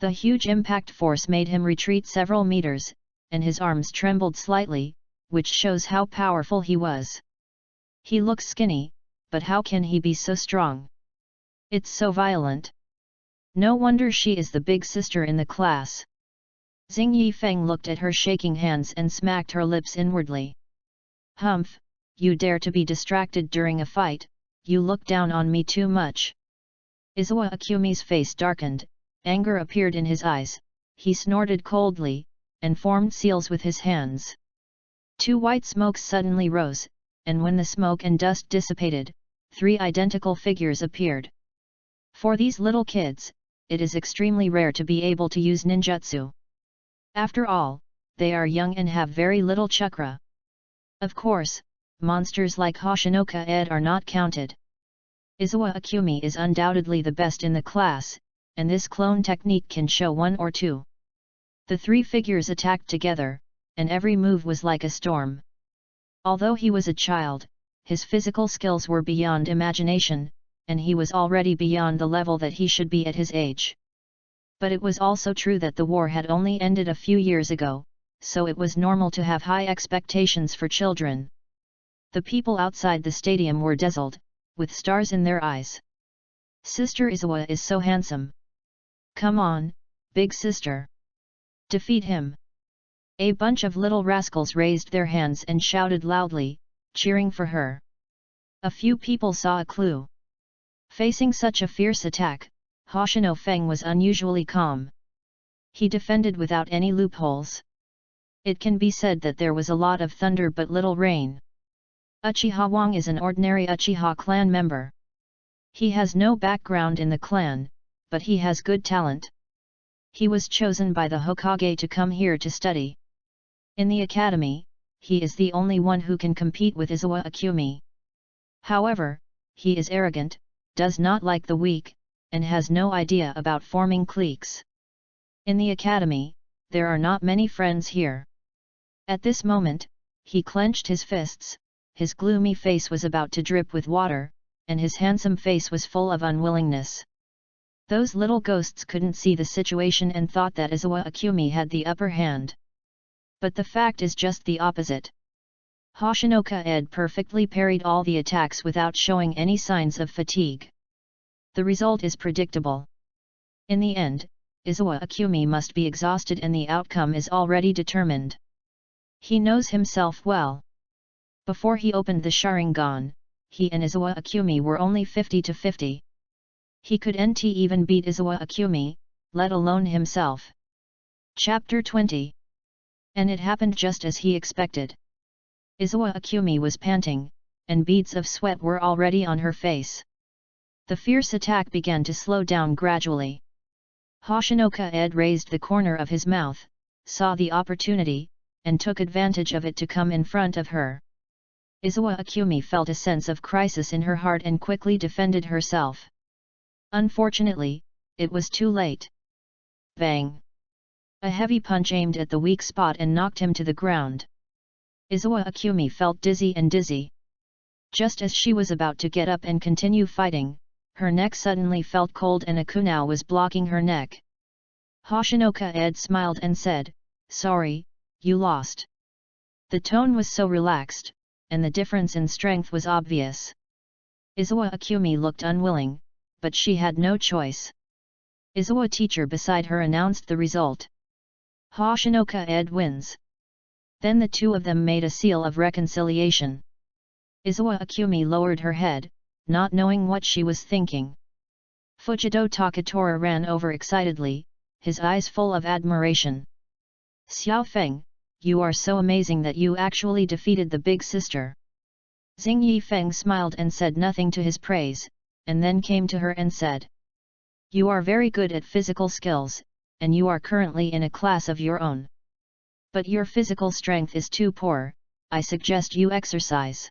The huge impact force made him retreat several meters, and his arms trembled slightly, which shows how powerful he was. He looks skinny, but how can he be so strong? It's so violent. No wonder she is the big sister in the class. Xing Yifeng looked at her shaking hands and smacked her lips inwardly. Humph, you dare to be distracted during a fight, you look down on me too much. Izawa Akumi's face darkened, anger appeared in his eyes, he snorted coldly, and formed seals with his hands. Two white smokes suddenly rose, and when the smoke and dust dissipated, 3 identical figures appeared. For these little kids, it is extremely rare to be able to use ninjutsu. After all, they are young and have very little chakra. Of course, monsters like Hoshinoka-ed are not counted. Izawa Akumi is undoubtedly the best in the class, and this clone technique can show 1 or 2. The 3 figures attacked together, and every move was like a storm. Although he was a child, his physical skills were beyond imagination, and he was already beyond the level that he should be at his age. But it was also true that the war had only ended a few years ago, so it was normal to have high expectations for children. The people outside the stadium were dazzled, with stars in their eyes. Sister Izawa is so handsome. Come on, big sister. Defeat him. A bunch of little rascals raised their hands and shouted loudly, cheering for her. A few people saw a clue. Facing such a fierce attack, Hoshino Feng was unusually calm. He defended without any loopholes. It can be said that there was a lot of thunder but little rain. Uchiha Wang is an ordinary Uchiha clan member. He has no background in the clan, but he has good talent. He was chosen by the Hokage to come here to study. In the academy, he is the only one who can compete with Izawa Akumi. However, he is arrogant, does not like the weak, and has no idea about forming cliques. In the academy, there are not many friends here. At this moment, he clenched his fists, his gloomy face was about to drip with water, and his handsome face was full of unwillingness. Those little ghosts couldn't see the situation and thought that Izawa Akumi had the upper hand. But the fact is just the opposite. Hoshinoka-ed perfectly parried all the attacks without showing any signs of fatigue. The result is predictable. In the end, Izawa Akumi must be exhausted and the outcome is already determined. He knows himself well. Before he opened the Sharingan, he and Izawa Akumi were only 50-50. He could even beat Izawa Akumi, let alone himself. Chapter 20. And it happened just as he expected. Izawa Akumi was panting, and beads of sweat were already on her face. The fierce attack began to slow down gradually. Hoshinoka-ed raised the corner of his mouth, saw the opportunity, and took advantage of it to come in front of her. Izawa Akumi felt a sense of crisis in her heart and quickly defended herself. Unfortunately, it was too late. Bang! A heavy punch aimed at the weak spot and knocked him to the ground. Izawa Akumi felt dizzy. Just as she was about to get up and continue fighting, her neck suddenly felt cold and a kunai was blocking her neck. Hoshinoka-ed smiled and said, "Sorry, you lost." The tone was so relaxed, and the difference in strength was obvious. Izawa Akumi looked unwilling, but she had no choice. Izawa teacher beside her announced the result. Hoshinoka-ed wins. Then the two of them made a seal of reconciliation. Izawa Akumi lowered her head, not knowing what she was thinking. Fujido Takatora ran over excitedly, his eyes full of admiration. "Xiao Feng, you are so amazing that you actually defeated the big sister." Xing Yifeng smiled and said nothing to his praise, and then came to her and said, "You are very good at physical skills, and you are currently in a class of your own. But your physical strength is too poor, I suggest you exercise."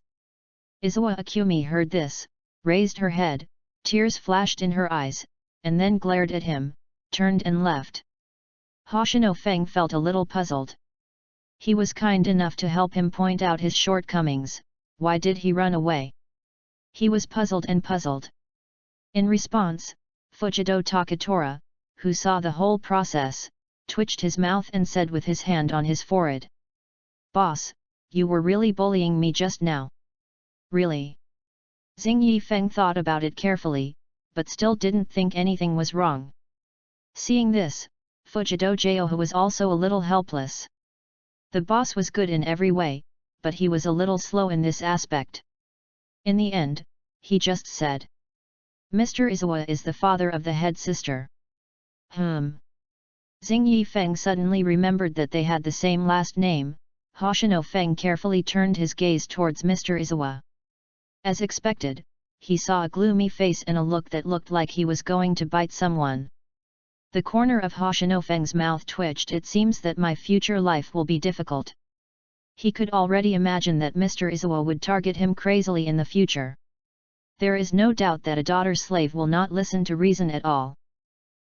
Izawa Akumi heard this, raised her head, tears flashed in her eyes, and then glared at him, turned and left. Hoshino Feng felt a little puzzled. He was kind enough to help him point out his shortcomings, why did he run away? He was puzzled. In response, Fujido Takatora, who saw the whole process, twitched his mouth and said with his hand on his forehead, "Boss, you were really bullying me just now." "Really?" Xing Yifeng thought about it carefully, but still didn't think anything was wrong. Seeing this, Fujido Joho was also a little helpless. The boss was good in every way, but he was a little slow in this aspect. In the end, he just said, "Mr. Izawa is the father of the head sister." Xing Yifeng suddenly remembered that they had the same last name. Hoshino Feng carefully turned his gaze towards Mr. Izawa. As expected, he saw a gloomy face and a look that looked like he was going to bite someone. The corner of Hoshino Feng's mouth twitched. "It seems that my future life will be difficult." He could already imagine that Mr. Izawa would target him crazily in the future. There is no doubt that a daughter slave will not listen to reason at all.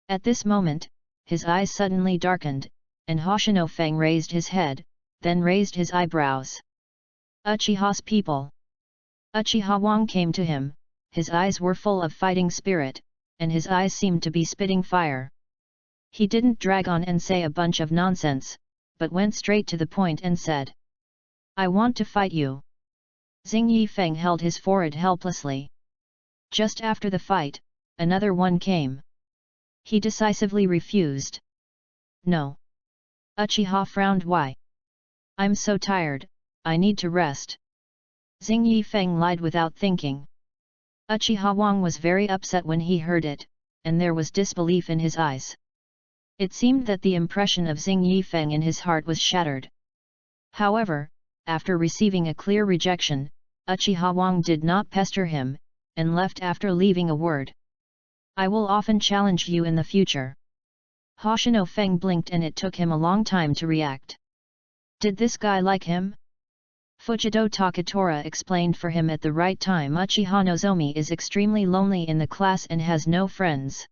At this moment, his eyes suddenly darkened, and Hoshino Feng raised his head, then raised his eyebrows. "Uchiha's people." Uchiha Wang came to him. His eyes were full of fighting spirit, and his eyes seemed to be spitting fire. He didn't drag on and say a bunch of nonsense, but went straight to the point and said, "I want to fight you." Xing Yifeng held his forehead helplessly. Just after the fight, another one came. He decisively refused. "No." Uchiha frowned. "Why?" "I'm so tired, I need to rest." Xing Yifeng lied without thinking. Uchiha Wang was very upset when he heard it, and there was disbelief in his eyes. It seemed that the impression of Xing Yifeng in his heart was shattered. However, after receiving a clear rejection, Uchiha Wang did not pester him, and left after leaving a word. "I will often challenge you in the future." Hoshino Feng blinked and it took him a long time to react. Did this guy like him? Fujido Takatora explained for him at the right time. Uchiha Nozomi is extremely lonely in the class and has no friends.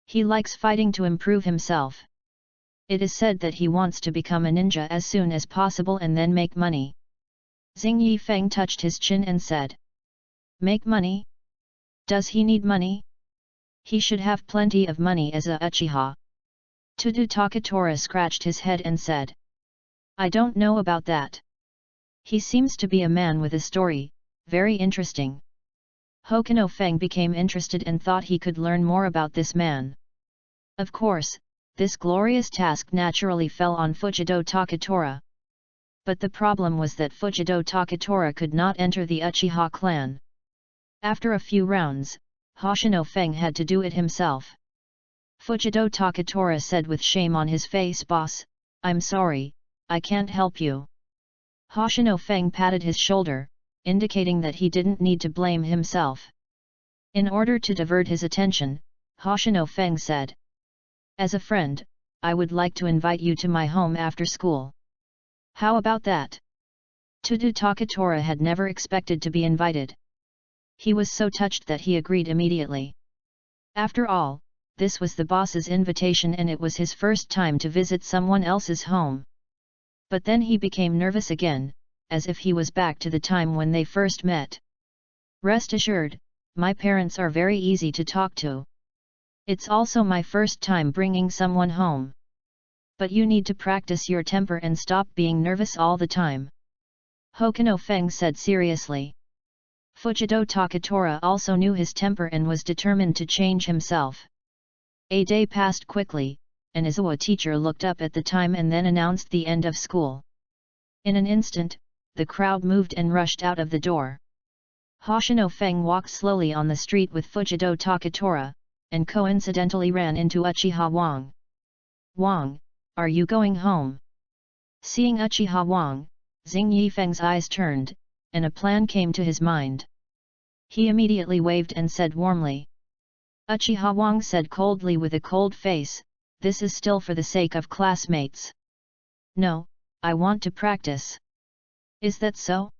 He likes fighting to improve himself. It is said that he wants to become a ninja as soon as possible and then make money. Xing Yifeng touched his chin and said, "Make money? Does he need money? He should have plenty of money as a Uchiha." Fujido Takatora scratched his head and said, "I don't know about that. He seems to be a man with a story, very interesting." Hokuno Feng became interested and thought he could learn more about this man. Of course, this glorious task naturally fell on Fujido Takatora. But the problem was that Fujido Takatora could not enter the Uchiha clan. After a few rounds, Hoshino Feng had to do it himself. Fujido Takatora said with shame on his face, "Boss, I'm sorry, I can't help you." Hoshino Feng patted his shoulder, indicating that he didn't need to blame himself. In order to divert his attention, Hoshino Feng said, "As a friend, I would like to invite you to my home after school. How about that?" Fujido Takatora had never expected to be invited. He was so touched that he agreed immediately. After all, this was the boss's invitation and it was his first time to visit someone else's home. But then he became nervous again, as if he was back to the time when they first met. "Rest assured, my parents are very easy to talk to. It's also my first time bringing someone home. But you need to practice your temper and stop being nervous all the time," Hokuno Feng said seriously. Fujido Takatora also knew his temper and was determined to change himself. A day passed quickly, and Izawa teacher looked up at the time and then announced the end of school. In an instant, the crowd moved and rushed out of the door. Hoshino Feng walked slowly on the street with Fujido Takatora, and coincidentally ran into Uchiha Wang. "Wang, are you going home?" Seeing Uchiha Wang, Xing Yifeng's eyes turned, and a plan came to his mind. He immediately waved and said warmly. Uchiha Wang said coldly with a cold face, "This is still for the sake of classmates." "No, I want to practice." "Is that so?"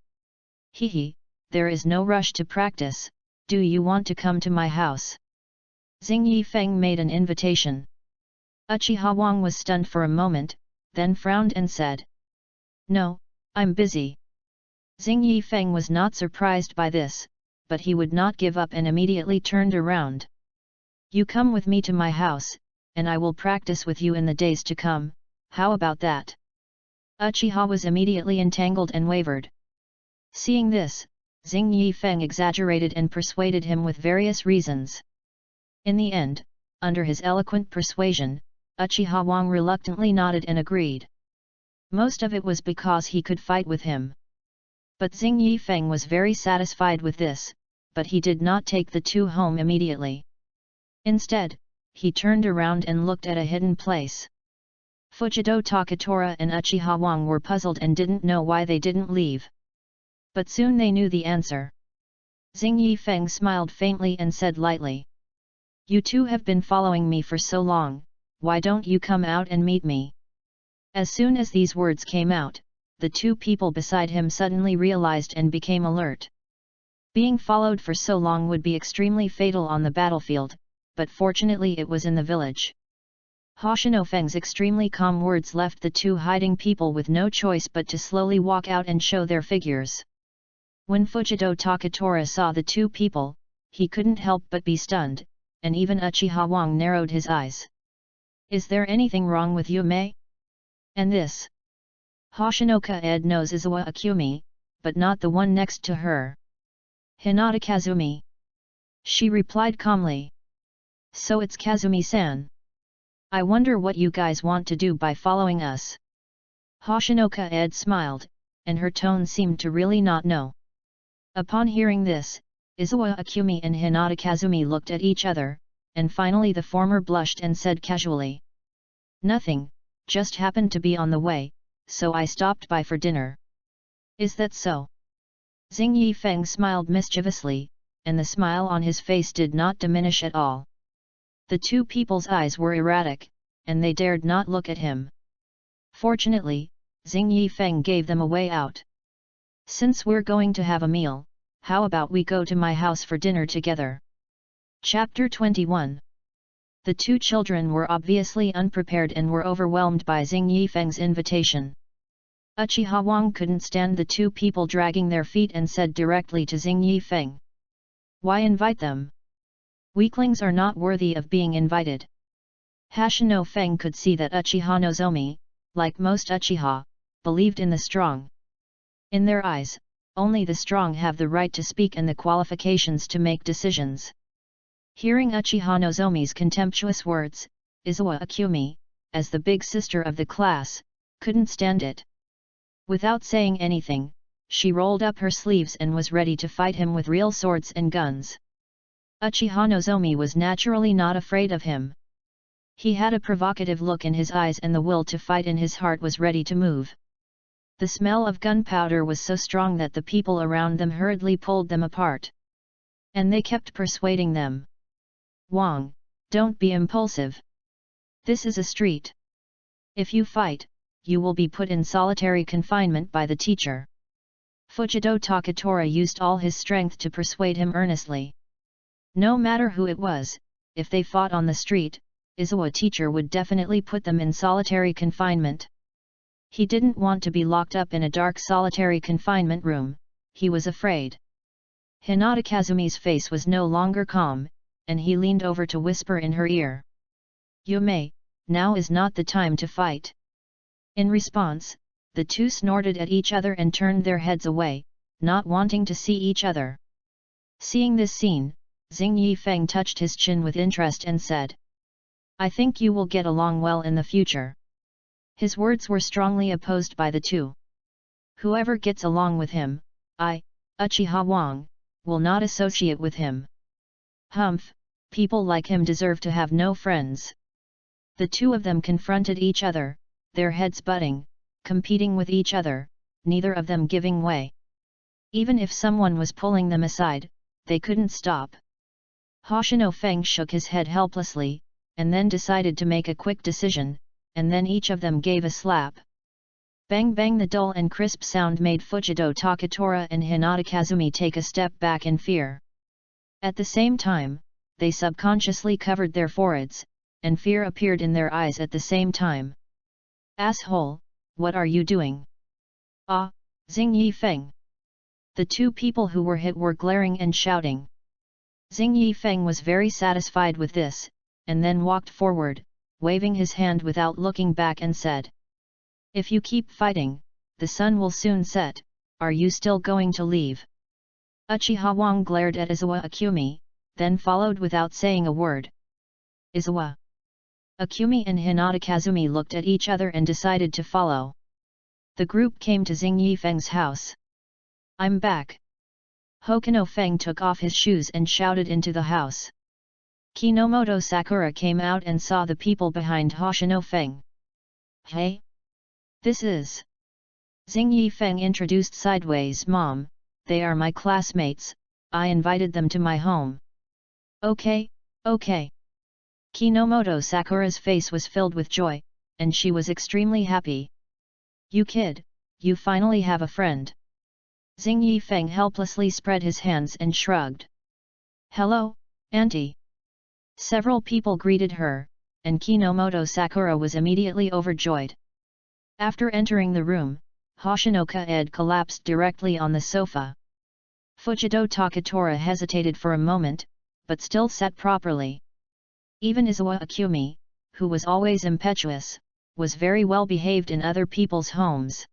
"Hehe, there is no rush to practice. Do you want to come to my house?" Xing Yifeng made an invitation. Uchiha Wang was stunned for a moment, then frowned and said, "No, I'm busy." Xing Yifeng was not surprised by this, but he would not give up and immediately turned around. "You come with me to my house, and I will practice with you in the days to come, how about that?" Uchiha was immediately entangled and wavered. Seeing this, Xing Yifeng exaggerated and persuaded him with various reasons. In the end, under his eloquent persuasion, Uchiha Wang reluctantly nodded and agreed. Most of it was because he could fight with him. But Xing Yifeng was very satisfied with this, but he did not take the two home immediately. Instead, he turned around and looked at a hidden place. Fujido Takatora and Uchiha Wang were puzzled and didn't know why they didn't leave. But soon they knew the answer. Xing Yifeng smiled faintly and said lightly, "You two have been following me for so long, why don't you come out and meet me?" As soon as these words came out, the two people beside him suddenly realized and became alert. Being followed for so long would be extremely fatal on the battlefield, but fortunately it was in the village. Hoshinofeng's extremely calm words left the two hiding people with no choice but to slowly walk out and show their figures. When Fujido Takatora saw the two people, he couldn't help but be stunned, and even Uchiha Wang narrowed his eyes. "Is there anything wrong with Yume?" "And this?" Hoshinoka-ed knows Izawa Akumi, but not the one next to her. "Hinata Kazumi," she replied calmly. "So it's Kazumi-san. I wonder what you guys want to do by following us." Hoshinoka-ed smiled, and her tone seemed to really not know. Upon hearing this, Izawa Akumi and Hinata Kazumi looked at each other, and finally the former blushed and said casually, "Nothing, just happened to be on the way, so I stopped by for dinner." "Is that so?" Xing Yifeng smiled mischievously, and the smile on his face did not diminish at all. The two people's eyes were erratic, and they dared not look at him. Fortunately, Xing Yifeng gave them a way out. "Since we're going to have a meal, how about we go to my house for dinner together?" Chapter 21. The two children were obviously unprepared and were overwhelmed by Xing Yifeng's invitation. Uchiha Wang couldn't stand the two people dragging their feet and said directly to Xing Yifeng, "Why invite them? Weaklings are not worthy of being invited." Hashino Feng could see that Uchiha Nozomi, like most Uchiha, believed in the strong. In their eyes, only the strong have the right to speak and the qualifications to make decisions. Hearing Uchiha Nozomi's contemptuous words, Izawa Akumi, as the big sister of the class, couldn't stand it. Without saying anything, she rolled up her sleeves and was ready to fight him with real swords and guns. Uchiha Nozomi was naturally not afraid of him. He had a provocative look in his eyes and the will to fight in his heart was ready to move. The smell of gunpowder was so strong that the people around them hurriedly pulled them apart. And they kept persuading them. "Wang, don't be impulsive. This is a street. If you fight, you will be put in solitary confinement by the teacher." Fujido Takatora used all his strength to persuade him earnestly. No matter who it was, if they fought on the street, Izawa teacher would definitely put them in solitary confinement. He didn't want to be locked up in a dark solitary confinement room, he was afraid. Hinata Kazumi's face was no longer calm, and he leaned over to whisper in her ear, "Yume, now is not the time to fight." In response, the two snorted at each other and turned their heads away, not wanting to see each other. Seeing this scene, Xing Yifeng touched his chin with interest and said, "I think you will get along well in the future." His words were strongly opposed by the two. "Whoever gets along with him, Uchiha Wang, will not associate with him. Humph, people like him deserve to have no friends." The two of them confronted each other, their heads butting, competing with each other, neither of them giving way. Even if someone was pulling them aside, they couldn't stop. Hoshino Feng shook his head helplessly, and then decided to make a quick decision, and then each of them gave a slap. Bang bang, the dull and crisp sound made Fujido Takatora and Hinata Kazumi take a step back in fear. At the same time, they subconsciously covered their foreheads, and fear appeared in their eyes at the same time. "Asshole, what are you doing?" "Ah, Xing Yifeng." The two people who were hit were glaring and shouting. Xing Yifeng was very satisfied with this, and then walked forward, waving his hand without looking back and said, "If you keep fighting, the sun will soon set, are you still going to leave?" Uchiha Wang glared at Izawa Akumi, then followed without saying a word. Izawa Akumi and Hinata Kazumi looked at each other and decided to follow. The group came to Xing Yifeng's house. I'm back. Hokuno Feng took off his shoes and shouted into the house. Kinomoto Sakura came out and saw the people behind Hoshino Feng. Hey? This is... Xing Yifeng introduced sideways. Mom, they are my classmates, I invited them to my home. Okay, okay. Kinomoto Sakura's face was filled with joy, and she was extremely happy. You kid, you finally have a friend. Xing Yifeng helplessly spread his hands and shrugged. Hello, Auntie. Several people greeted her, and Kinomoto Sakura was immediately overjoyed. After entering the room, Hoshinoka Ed collapsed directly on the sofa. Fujido Takatora hesitated for a moment, but still sat properly. Even Izawa Akumi, who was always impetuous, was very well behaved in other people's homes.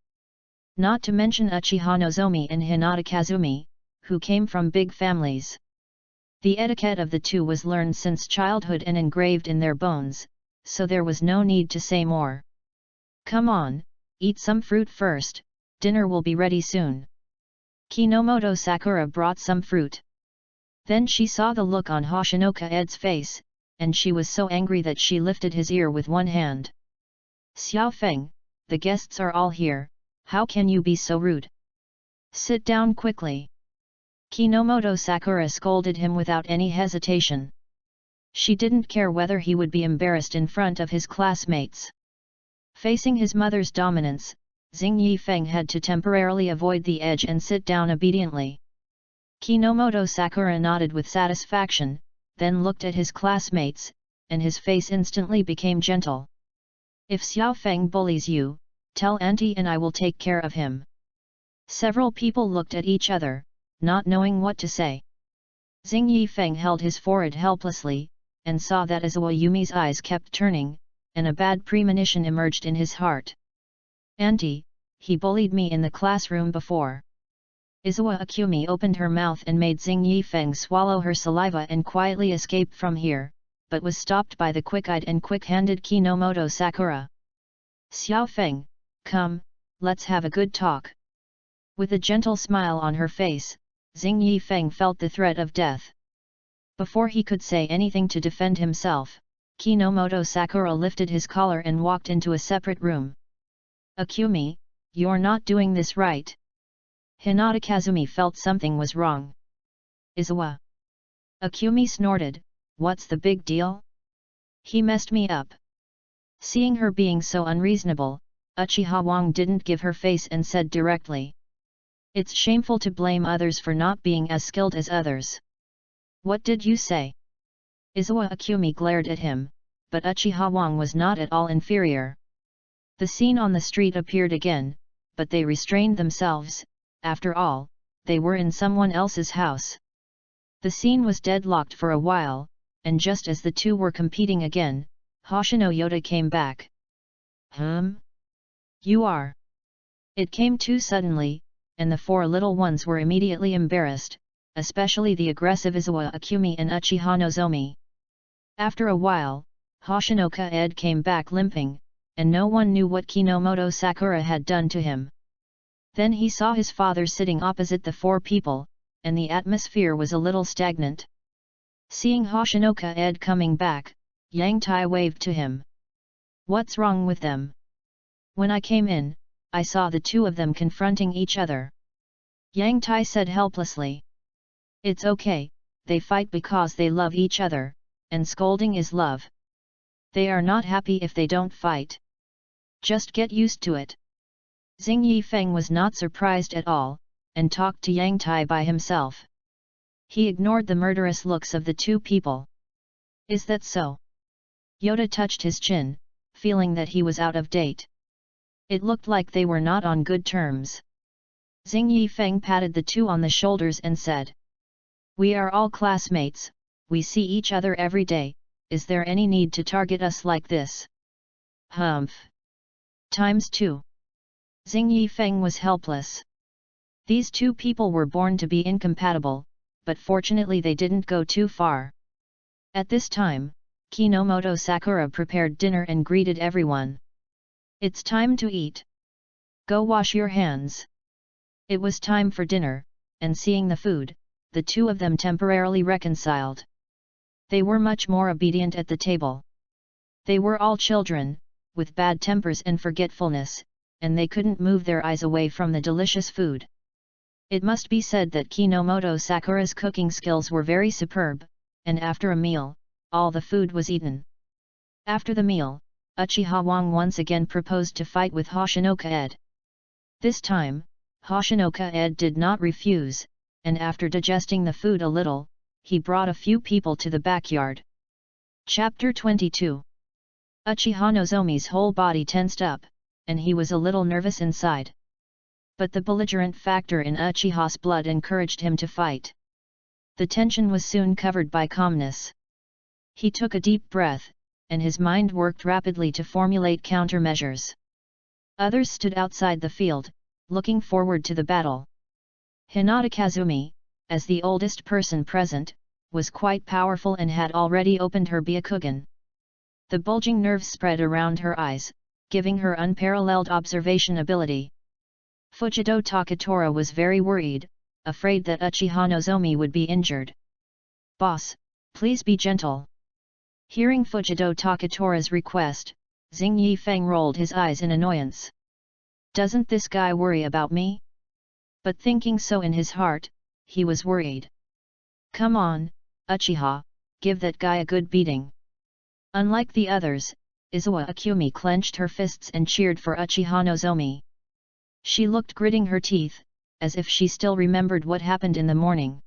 Not to mention Uchiha Nozomi and Hinata Kazumi, who came from big families. The etiquette of the two was learned since childhood and engraved in their bones, so there was no need to say more. Come on, eat some fruit first, dinner will be ready soon. Kinomoto Sakura brought some fruit. Then she saw the look on Hoshinoka Ed's face, and she was so angry that she lifted his ear with one hand. Xiao Feng, the guests are all here, how can you be so rude? Sit down quickly. Kinomoto Sakura scolded him without any hesitation. She didn't care whether he would be embarrassed in front of his classmates. Facing his mother's dominance, Xing Yifeng had to temporarily avoid the edge and sit down obediently. Kinomoto Sakura nodded with satisfaction, then looked at his classmates, and his face instantly became gentle. If Xiao Feng bullies you, tell Auntie and I will take care of him. Several people looked at each other, not knowing what to say. Xing Yifeng held his forehead helplessly, and saw that Izawa Yumi's eyes kept turning, and a bad premonition emerged in his heart. Auntie, he bullied me in the classroom before. Izawa Akumi opened her mouth and made Xing Yifeng swallow her saliva and quietly escape from here, but was stopped by the quick-eyed and quick-handed Kinomoto Sakura. Xiao Feng, come, let's have a good talk. With a gentle smile on her face, Xing Yifeng felt the threat of death. Before he could say anything to defend himself, Kinomoto Sakura lifted his collar and walked into a separate room. Akumi, you're not doing this right. Hinata Kazumi felt something was wrong. Izawa. Akumi snorted, what's the big deal? He messed me up. Seeing her being so unreasonable, Uchiha Wang didn't give her face and said directly. It's shameful to blame others for not being as skilled as others. What did you say? Izawa Akumi glared at him, but Uchiha Wang was not at all inferior. The scene on the street appeared again, but they restrained themselves, after all, they were in someone else's house. The scene was deadlocked for a while, and just as the two were competing again, Hoshino Yoda came back. You are. It came too suddenly, and the four little ones were immediately embarrassed, especially the aggressive Izawa Akumi and Uchiha Nozomi. After a while, Hoshinoka Ed came back limping, and no one knew what Kinomoto Sakura had done to him. Then he saw his father sitting opposite the four people, and the atmosphere was a little stagnant. Seeing Hoshinoka Ed coming back, Yang Tai waved to him. What's wrong with them? When I came in, I saw the two of them confronting each other. Yang Tai said helplessly. It's okay, they fight because they love each other, and scolding is love. They are not happy if they don't fight. Just get used to it. Xing Yifeng was not surprised at all, and talked to Yang Tai by himself. He ignored the murderous looks of the two people. Is that so? Yoda touched his chin, feeling that he was out of date. It looked like they were not on good terms. Xing Yifeng patted the two on the shoulders and said. We are all classmates, we see each other every day, is there any need to target us like this? Humph. Times 2. Xing Yifeng was helpless. These two people were born to be incompatible, but fortunately they didn't go too far. At this time, Kinomoto Sakura prepared dinner and greeted everyone. It's time to eat. Go wash your hands. It was time for dinner, and seeing the food, the two of them temporarily reconciled. They were much more obedient at the table. They were all children, with bad tempers and forgetfulness, and they couldn't move their eyes away from the delicious food. It must be said that Kinomoto Sakura's cooking skills were very superb, and after a meal, all the food was eaten. After the meal, Uchiha Wang once again proposed to fight with Hoshinoka Ed. This time, Hoshinoka Ed did not refuse, and after digesting the food a little, he brought a few people to the backyard. Chapter 22. Uchiha Nozomi's whole body tensed up, and he was a little nervous inside. But the belligerent factor in Uchiha's blood encouraged him to fight. The tension was soon covered by calmness. He took a deep breath, and his mind worked rapidly to formulate countermeasures. Others stood outside the field, looking forward to the battle. Hinata Kazumi, as the oldest person present, was quite powerful and had already opened her Byakugan. The bulging nerves spread around her eyes, giving her unparalleled observation ability. Fujido Takatora was very worried, afraid that Uchiha Nozomi would be injured. "Boss, please be gentle." Hearing Fujido Takatora's request, Xing Yifeng rolled his eyes in annoyance. "Doesn't this guy worry about me?" But thinking so in his heart, he was worried. "Come on, Uchiha, give that guy a good beating." Unlike the others, Izawa Akumi clenched her fists and cheered for Uchiha Nozomi. She looked gritting her teeth, as if she still remembered what happened in the morning.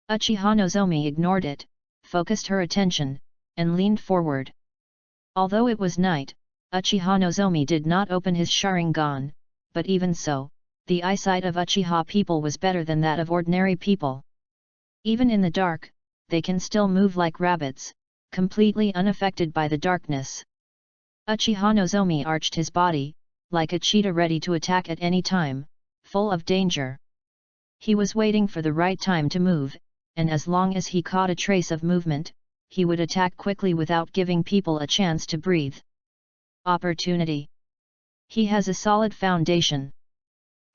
Uchiha Nozomi ignored it, focused her attention, and leaned forward. Although it was night, Uchiha Nozomi did not open his Sharingan, but even so, the eyesight of Uchiha people was better than that of ordinary people. Even in the dark, they can still move like rabbits, completely unaffected by the darkness. Uchiha Nozomi arched his body, like a cheetah ready to attack at any time, full of danger. He was waiting for the right time to move, and as long as he caught a trace of movement, he would attack quickly without giving people a chance to breathe. Opportunity. He has a solid foundation.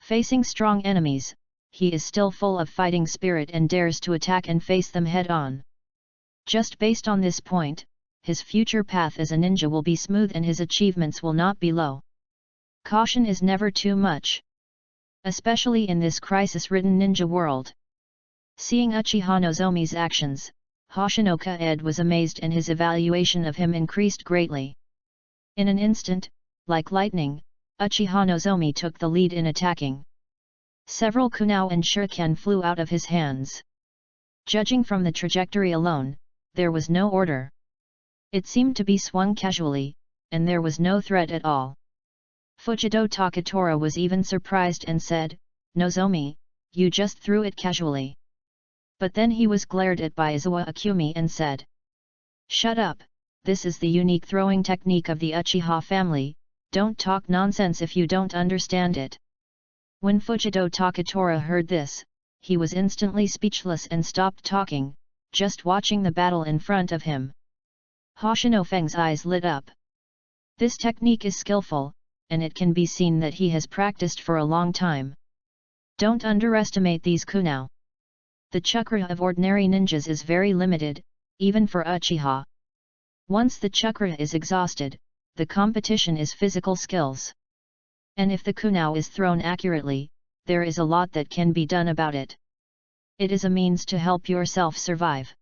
Facing strong enemies, he is still full of fighting spirit and dares to attack and face them head-on. Just based on this point, his future path as a ninja will be smooth and his achievements will not be low. Caution is never too much. Especially in this crisis-ridden ninja world. Seeing Uchiha Nozomi's actions, Hoshinoka Ed was amazed and his evaluation of him increased greatly. In an instant, like lightning, Uchiha Nozomi took the lead in attacking. Several kunao and shuriken flew out of his hands. Judging from the trajectory alone, there was no order. It seemed to be swung casually, and there was no threat at all. Fujido Takatora was even surprised and said, "Nozomi, you just threw it casually." But then he was glared at by Izawa Akumi and said, "Shut up, this is the unique throwing technique of the Uchiha family, don't talk nonsense if you don't understand it." When Fujido Takatora heard this, he was instantly speechless and stopped talking, just watching the battle in front of him. Hoshinofeng's eyes lit up. This technique is skillful, and it can be seen that he has practiced for a long time. Don't underestimate these kunao. The chakra of ordinary ninjas is very limited, even for Uchiha. Once the chakra is exhausted, the competition is physical skills. And if the kunao is thrown accurately, there is a lot that can be done about it. It is a means to help yourself survive.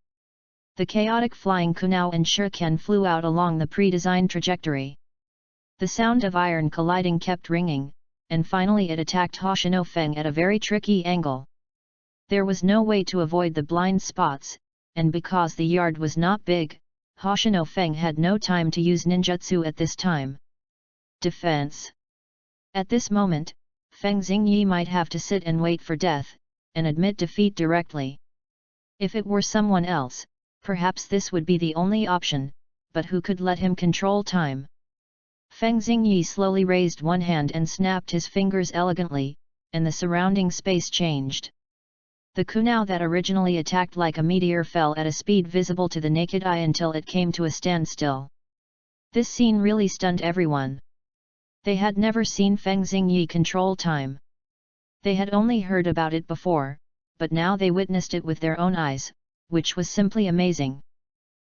The chaotic flying kunao and shuriken flew out along the pre-designed trajectory. The sound of iron colliding kept ringing, and finally it attacked Hoshinofeng at a very tricky angle. There was no way to avoid the blind spots, and because the yard was not big, Hoshinofeng had no time to use ninjutsu at this time. Defense. At this moment, Feng Xingyi might have to sit and wait for death, and admit defeat directly. If it were someone else, perhaps this would be the only option, but who could let him control time? Feng Xingyi slowly raised one hand and snapped his fingers elegantly, and the surrounding space changed. The kunao that originally attacked like a meteor fell at a speed visible to the naked eye until it came to a standstill. This scene really stunned everyone. They had never seen Feng Xingyi control time. They had only heard about it before, but now they witnessed it with their own eyes, which was simply amazing.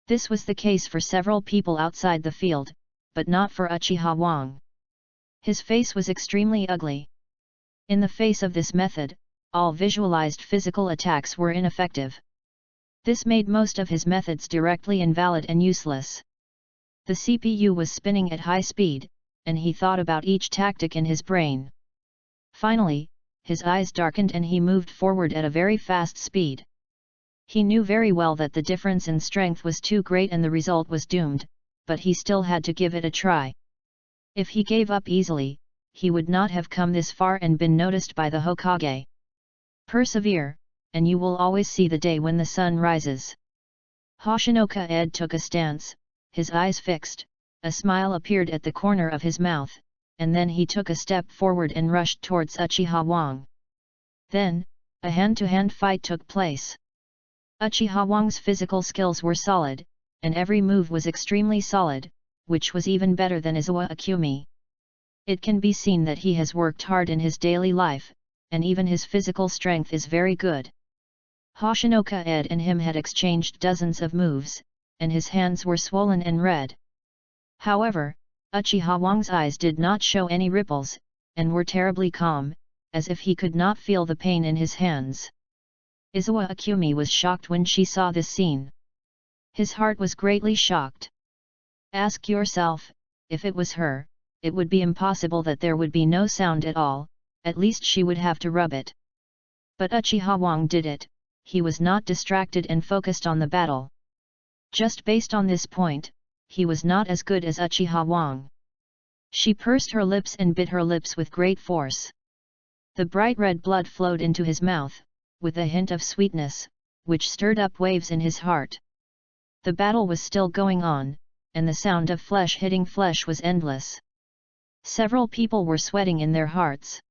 This was the case for several people outside the field, but not for Uchiha Wang. His face was extremely ugly. In the face of this method, all visualized physical attacks were ineffective. This made most of his methods directly invalid and useless. The CPU was spinning at high speed, and he thought about each tactic in his brain. Finally, his eyes darkened and he moved forward at a very fast speed. He knew very well that the difference in strength was too great and the result was doomed, but he still had to give it a try. If he gave up easily, he would not have come this far and been noticed by the Hokage. Persevere, and you will always see the day when the sun rises. Hoshinoka Ed took a stance, his eyes fixed, a smile appeared at the corner of his mouth, and then he took a step forward and rushed towards Uchiha Wang. Then, a hand-to-hand fight took place. Uchiha Wang's physical skills were solid, and every move was extremely solid, which was even better than Izawa Akumi. It can be seen that he has worked hard in his daily life, and even his physical strength is very good. Hoshinoka Ed and him had exchanged dozens of moves, and his hands were swollen and red. However, Uchiha Wang's eyes did not show any ripples, and were terribly calm, as if he could not feel the pain in his hands. Izawa Akumi was shocked when she saw this scene. His heart was greatly shocked. Ask yourself, if it was her, it would be impossible that there would be no sound at all, at least she would have to rub it. But Uchiha Wang did it. He was not distracted and focused on the battle. Just based on this point, he was not as good as Uchiha Wang. She pursed her lips and bit her lips with great force. The bright red blood flowed into his mouth, with a hint of sweetness, which stirred up waves in his heart. The battle was still going on, and the sound of flesh hitting flesh was endless. Several people were sweating in their hearts.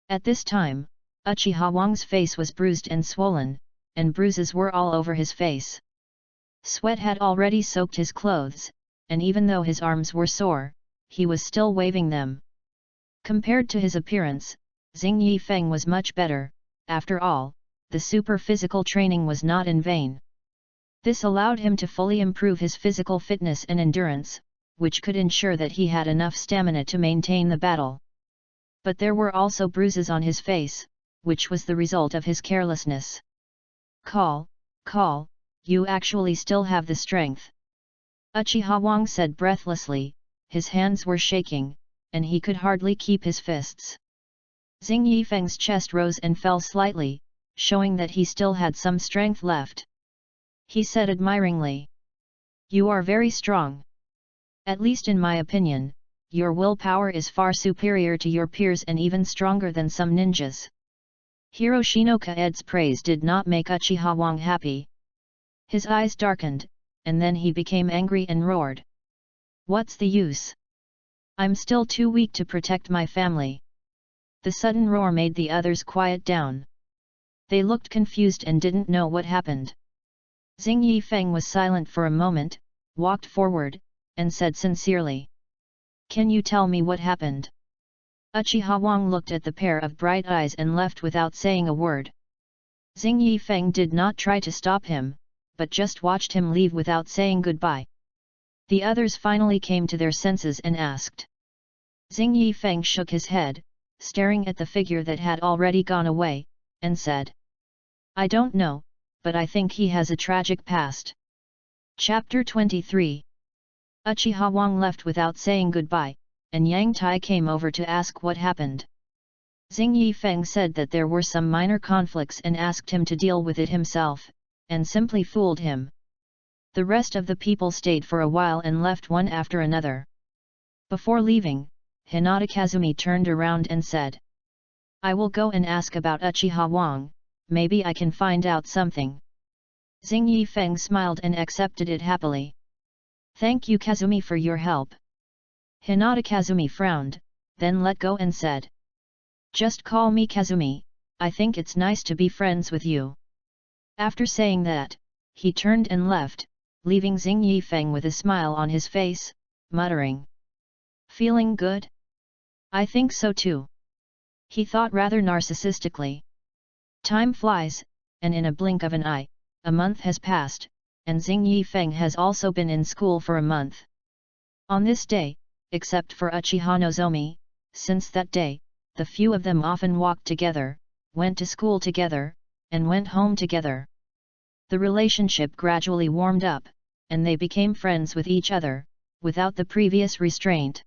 At this time, Uchiha Wang's face was bruised and swollen, and bruises were all over his face. Sweat had already soaked his clothes, and even though his arms were sore, he was still waving them. Compared to his appearance, Xing Yifeng was much better. After all, the super-physical training was not in vain. This allowed him to fully improve his physical fitness and endurance, which could ensure that he had enough stamina to maintain the battle. But there were also bruises on his face, which was the result of his carelessness. Call, you actually still have the strength. Uchiha Wang said breathlessly, his hands were shaking, and he could hardly keep his fists. Xing Yifeng's chest rose and fell slightly, showing that he still had some strength left. He said admiringly, "You are very strong. At least in my opinion, your willpower is far superior to your peers and even stronger than some ninjas." Hiroshinoka Ed's praise did not make Uchiha Wang happy. His eyes darkened, and then he became angry and roared. "What's the use? I'm still too weak to protect my family." The sudden roar made the others quiet down. They looked confused and didn't know what happened. Xing Yifeng was silent for a moment, walked forward, and said sincerely, "Can you tell me what happened?" Uchiha Wang looked at the pair of bright eyes and left without saying a word. Xing Yifeng did not try to stop him, but just watched him leave without saying goodbye. The others finally came to their senses and asked. Xing Yifeng shook his head, staring at the figure that had already gone away, and said, "I don't know, but I think he has a tragic past." Chapter 23. Uchiha Wang left without saying goodbye, and Yang Tai came over to ask what happened. Xing Yifeng said that there were some minor conflicts and asked him to deal with it himself, and simply fooled him. The rest of the people stayed for a while and left one after another. Before leaving, Hinata Kazumi turned around and said, "I will go and ask about Uchiha Wang, maybe I can find out something." Xing Yifeng smiled and accepted it happily. "Thank you Kazumi for your help." Hinata Kazumi frowned, then let go and said, "Just call me Kazumi, I think it's nice to be friends with you." After saying that, he turned and left, leaving Xing Yifeng with a smile on his face, muttering, "Feeling good? I think so too." He thought rather narcissistically. Time flies, and in a blink of an eye, a month has passed, and Xing Yifeng has also been in school for a month. On this day, except for Uchiha Nozomi, since that day, the few of them often walked together, went to school together, and went home together. The relationship gradually warmed up, and they became friends with each other, without the previous restraint.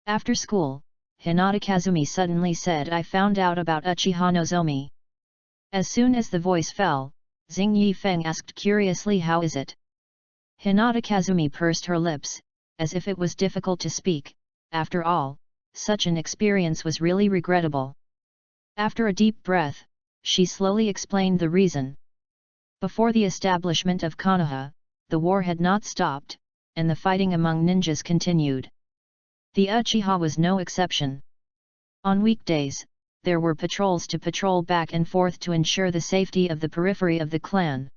After school, Hinata Kazumi suddenly said, "I found out about Uchiha Nozomi." As soon as the voice fell, Xing Yifeng asked curiously, "How is it?" Hinata Kazumi pursed her lips, as if it was difficult to speak. After all, such an experience was really regrettable. After a deep breath, she slowly explained the reason. Before the establishment of Konoha, the war had not stopped, and the fighting among ninjas continued. The Uchiha was no exception. On weekdays, there were patrols to patrol back and forth to ensure the safety of the periphery of the clan.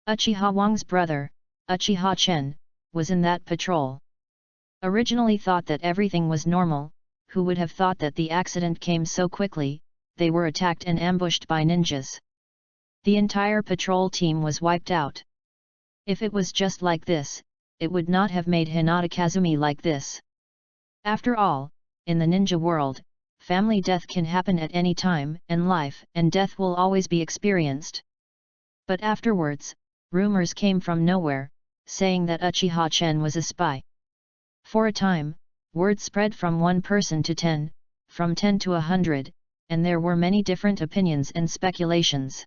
Uchiha Wang's brother, Uchiha Chen, was in that patrol. Originally thought that everything was normal, who would have thought that the accident came so quickly? They were attacked and ambushed by ninjas. The entire patrol team was wiped out. If it was just like this, it would not have made Hinata Kazumi like this. After all, in the ninja world, family death can happen at any time, and life and death will always be experienced. But afterwards, rumors came from nowhere, saying that Uchiha Chen was a spy. For a time, word spread from one person to 10, from 10 to 100, and there were many different opinions and speculations.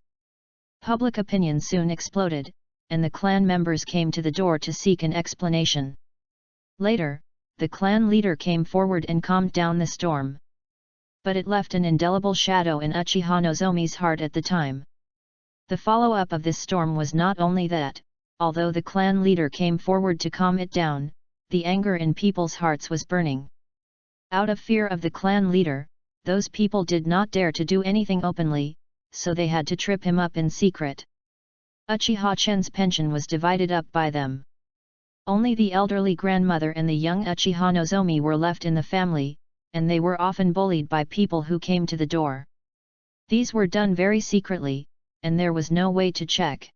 Public opinion soon exploded, and the clan members came to the door to seek an explanation. Later, the clan leader came forward and calmed down the storm. But it left an indelible shadow in Uchiha Nozomi's heart at the time. The follow-up of this storm was not only that, although the clan leader came forward to calm it down, the anger in people's hearts was burning. Out of fear of the clan leader, those people did not dare to do anything openly, so they had to trip him up in secret. Uchiha Chen's pension was divided up by them. Only the elderly grandmother and the young Uchiha Nozomi were left in the family, and they were often bullied by people who came to the door. These were done very secretly, and there was no way to check.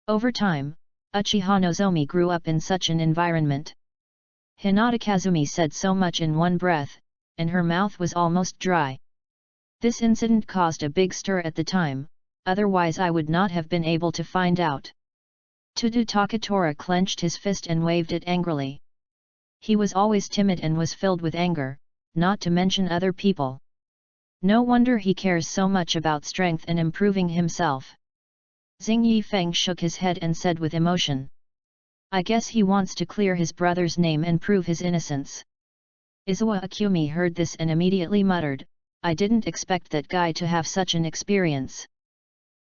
Over time, Uchiha Nozomi grew up in such an environment. Hinata Kazumi said so much in one breath, and her mouth was almost dry. This incident caused a big stir at the time, otherwise I would not have been able to find out. Tudu Takatora clenched his fist and waved it angrily. He was always timid and was filled with anger, not to mention other people. No wonder he cares so much about strength and improving himself. Xing Yifeng shook his head and said with emotion, "I guess he wants to clear his brother's name and prove his innocence." Izawa Akumi heard this and immediately muttered, "I didn't expect that guy to have such an experience."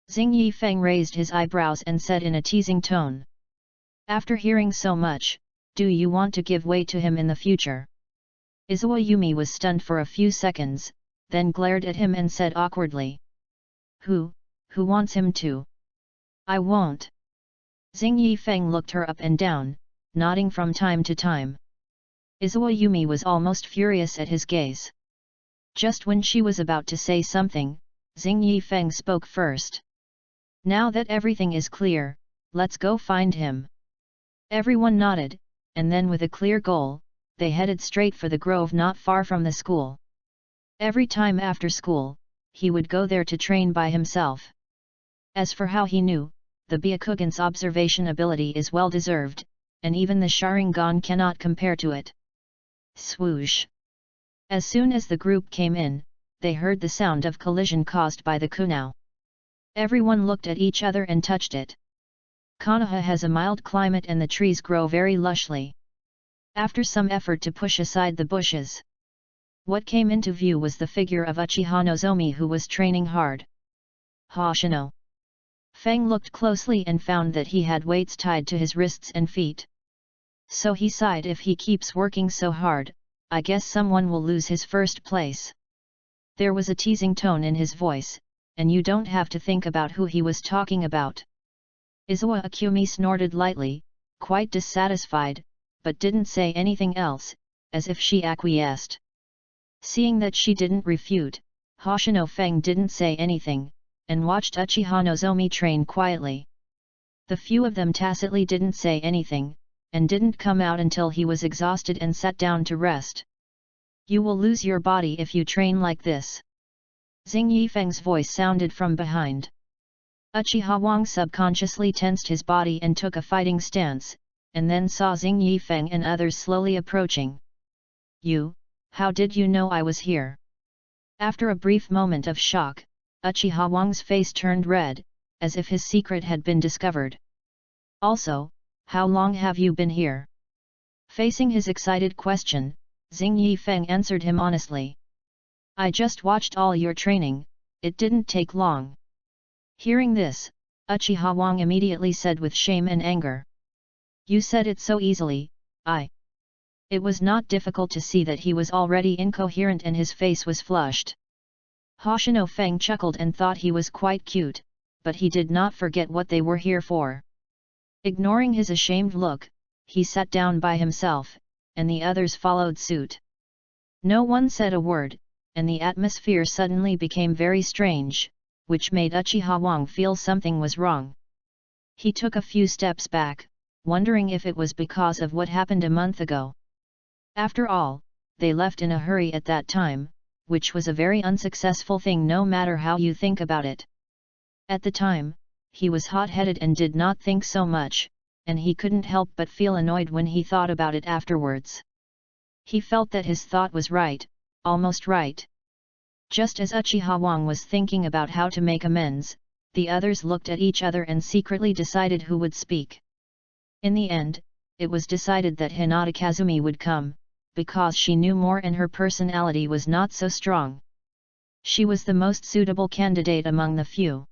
Xing Yifeng raised his eyebrows and said in a teasing tone, "After hearing so much, do you want to give way to him in the future?" Izawa Yumi was stunned for a few seconds, then glared at him and said awkwardly, Who wants him to? I won't." Xing Yifeng looked her up and down, nodding from time to time. Izawa Yumi was almost furious at his gaze. Just when she was about to say something, Xing Yifeng spoke first. "Now that everything is clear, let's go find him." Everyone nodded, and then with a clear goal, they headed straight for the grove not far from the school. Every time after school, he would go there to train by himself. As for how he knew, the Byakugan's observation ability is well deserved, and even the Sharingan cannot compare to it. Swoosh! As soon as the group came in, they heard the sound of collision caused by the kunao. Everyone looked at each other and touched it. Konoha has a mild climate and the trees grow very lushly. After some effort to push aside the bushes, what came into view was the figure of Uchiha Nozomi, who was training hard. Hoshino. Feng looked closely and found that he had weights tied to his wrists and feet. So he sighed, "If he keeps working so hard, I guess someone will lose his first place." There was a teasing tone in his voice, and you don't have to think about who he was talking about. Izawa Akumi snorted lightly, quite dissatisfied, but didn't say anything else, as if she acquiesced. Seeing that she didn't refute, Hoshino Feng didn't say anything, and watched Uchiha Nozomi train quietly. The few of them tacitly didn't say anything, and didn't come out until he was exhausted and sat down to rest. You will lose your body if you train like this. Xing Yifeng's voice sounded from behind. Uchiha Wang subconsciously tensed his body and took a fighting stance, and then saw Xing Yifeng and others slowly approaching. You, how did you know I was here? After a brief moment of shock, Uchiha Wang's face turned red, as if his secret had been discovered. Also, how long have you been here? Facing his excited question, Xing Yifeng answered him honestly. I just watched all your training, it didn't take long. Hearing this, Uchiha Wang immediately said with shame and anger. You said it so easily, It was not difficult to see that he was already incoherent and his face was flushed. Hoshino Feng chuckled and thought he was quite cute, but he did not forget what they were here for. Ignoring his ashamed look, he sat down by himself, and the others followed suit. No one said a word, and the atmosphere suddenly became very strange, which made Uchiha Wang feel something was wrong. He took a few steps back, wondering if it was because of what happened a month ago. After all, they left in a hurry at that time, which was a very unsuccessful thing no matter how you think about it. At the time, he was hot-headed and did not think so much, and he couldn't help but feel annoyed when he thought about it afterwards. He felt that his thought was right, almost right. Just as Uchiha Wang was thinking about how to make amends, the others looked at each other and secretly decided who would speak. In the end, it was decided that Hinata Kazumi would come, because she knew more and her personality was not so strong. She was the most suitable candidate among the few.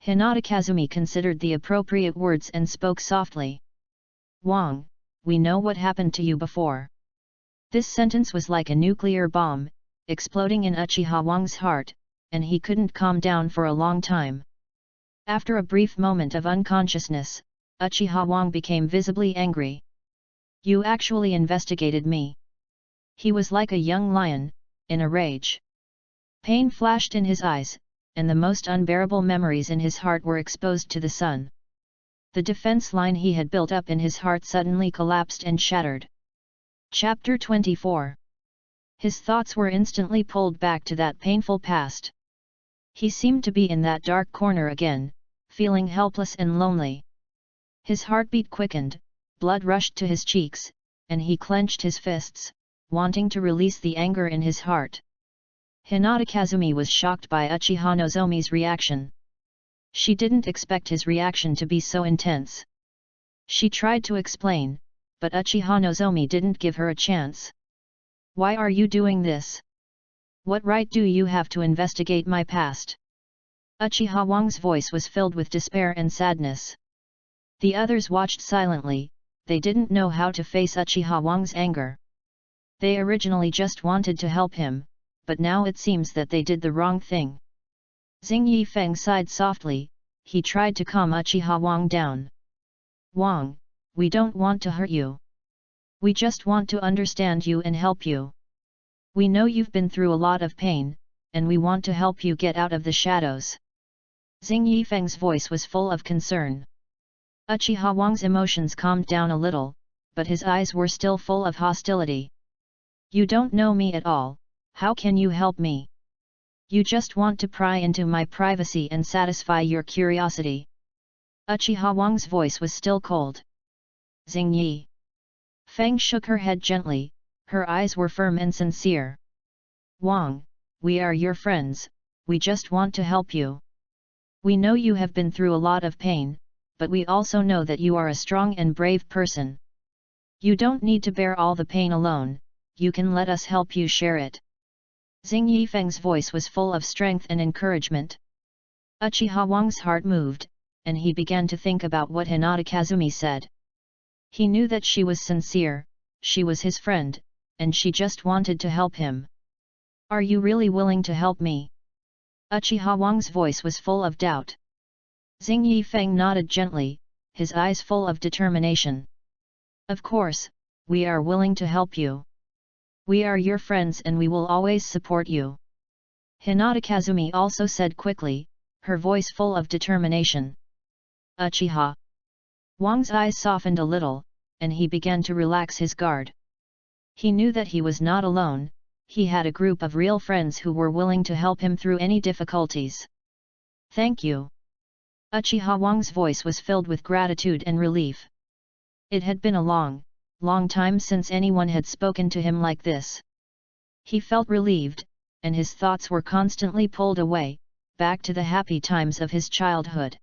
Hinata Kazumi considered the appropriate words and spoke softly. Wang, we know what happened to you before. This sentence was like a nuclear bomb, exploding in Uchiha Wang's heart, and he couldn't calm down for a long time. After a brief moment of unconsciousness, Uchiha Wang became visibly angry. You actually investigated me. He was like a young lion, in a rage. Pain flashed in his eyes, and the most unbearable memories in his heart were exposed to the sun. The defense line he had built up in his heart suddenly collapsed and shattered. Chapter 24. His thoughts were instantly pulled back to that painful past. He seemed to be in that dark corner again, feeling helpless and lonely. His heartbeat quickened, blood rushed to his cheeks, and he clenched his fists, wanting to release the anger in his heart. Hinata Kazumi was shocked by Uchiha Nozomi's reaction. She didn't expect his reaction to be so intense. She tried to explain, but Uchiha Nozomi didn't give her a chance. Why are you doing this? What right do you have to investigate my past? Uchiha Wang's voice was filled with despair and sadness. The others watched silently, they didn't know how to face Uchiha Wang's anger. They originally just wanted to help him, but now it seems that they did the wrong thing. Xing Yifeng sighed softly, he tried to calm Uchiha Wang down. Wang, we don't want to hurt you. We just want to understand you and help you. We know you've been through a lot of pain, and we want to help you get out of the shadows. Xing Yifeng's voice was full of concern. Uchiha Wang's emotions calmed down a little, but his eyes were still full of hostility. You don't know me at all, how can you help me? You just want to pry into my privacy and satisfy your curiosity. Uchiha Wang's voice was still cold. Xing Yi. Feng shook her head gently, her eyes were firm and sincere. Wang, we are your friends, we just want to help you. We know you have been through a lot of pain, but we also know that you are a strong and brave person. You don't need to bear all the pain alone, you can let us help you share it. Xing Yifeng's voice was full of strength and encouragement. Uchiha Wang's heart moved, and he began to think about what Hinata Kazumi said. He knew that she was sincere, she was his friend, and she just wanted to help him. Are you really willing to help me? Uchiha Wang's voice was full of doubt. Xing Yifeng nodded gently, his eyes full of determination. Of course, we are willing to help you. We are your friends and we will always support you. Hinata Kazumi also said quickly, her voice full of determination. Uchiha. Wang's eyes softened a little, and he began to relax his guard. He knew that he was not alone, he had a group of real friends who were willing to help him through any difficulties. Thank you. Uchiha Wang's voice was filled with gratitude and relief. It had been a long time since anyone had spoken to him like this. He felt relieved, and his thoughts were constantly pulled away, back to the happy times of his childhood.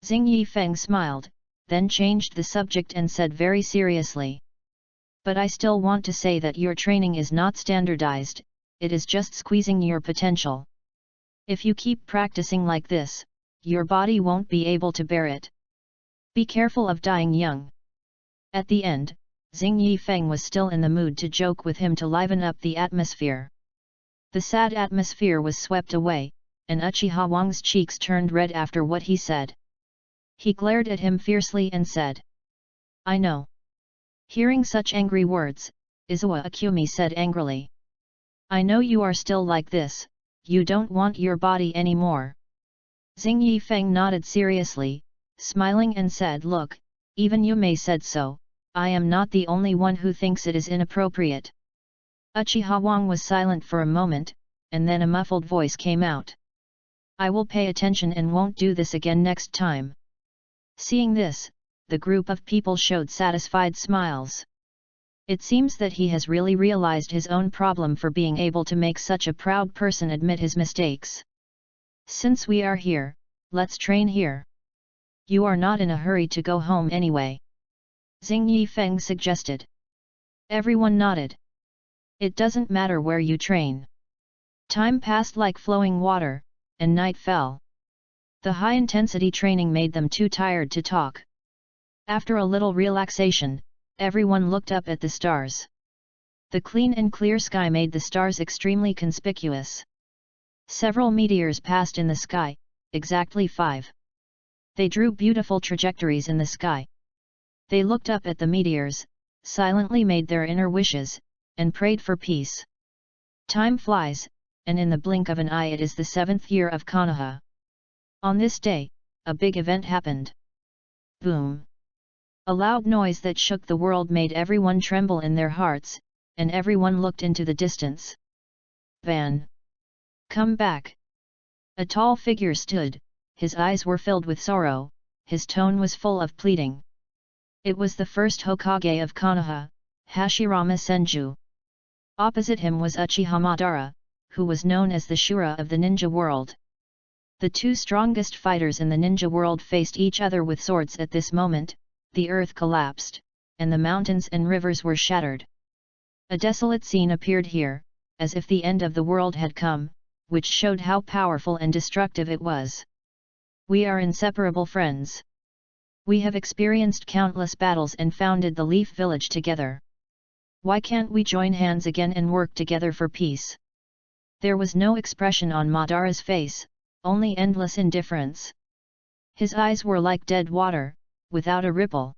Xing Yifeng smiled, then changed the subject and said very seriously. But I still want to say that your training is not standardized, it is just squeezing your potential. If you keep practicing like this, your body won't be able to bear it. Be careful of dying young. At the end, Xing Yifeng was still in the mood to joke with him to liven up the atmosphere. The sad atmosphere was swept away, and Uchiha Wang's cheeks turned red after what he said. He glared at him fiercely and said, I know. Hearing such angry words, Izawa Akumi said angrily. I know you are still like this, you don't want your body anymore. Xing Yifeng nodded seriously, smiling and said, Look, even you may said so, I am not the only one who thinks it is inappropriate. Uchiha Wang was silent for a moment, and then a muffled voice came out. I will pay attention and won't do this again next time. Seeing this, the group of people showed satisfied smiles. It seems that he has really realized his own problem for being able to make such a proud person admit his mistakes. Since we are here, let's train here. You are not in a hurry to go home anyway. Xing Yifeng suggested. Everyone nodded. It doesn't matter where you train. Time passed like flowing water, and night fell. The high-intensity training made them too tired to talk. After a little relaxation, everyone looked up at the stars. The clean and clear sky made the stars extremely conspicuous. Several meteors passed in the sky, exactly 5. They drew beautiful trajectories in the sky. They looked up at the meteors, silently made their inner wishes, and prayed for peace. Time flies, and in the blink of an eye it is the 7th year of Konoha. On this day, a big event happened. Boom! A loud noise that shook the world made everyone tremble in their hearts, and everyone looked into the distance. Van! Come back! A tall figure stood, his eyes were filled with sorrow, his tone was full of pleading. It was the first Hokage of Konoha, Hashirama Senju. Opposite him was Uchiha Madara, who was known as the Shura of the ninja world. The two strongest fighters in the ninja world faced each other with swords at this moment. The earth collapsed, and the mountains and rivers were shattered. A desolate scene appeared here, as if the end of the world had come, which showed how powerful and destructive it was. We are inseparable friends. We have experienced countless battles and founded the Leaf Village together. Why can't we join hands again and work together for peace? There was no expression on Madara's face, only endless indifference. His eyes were like dead water, without a ripple.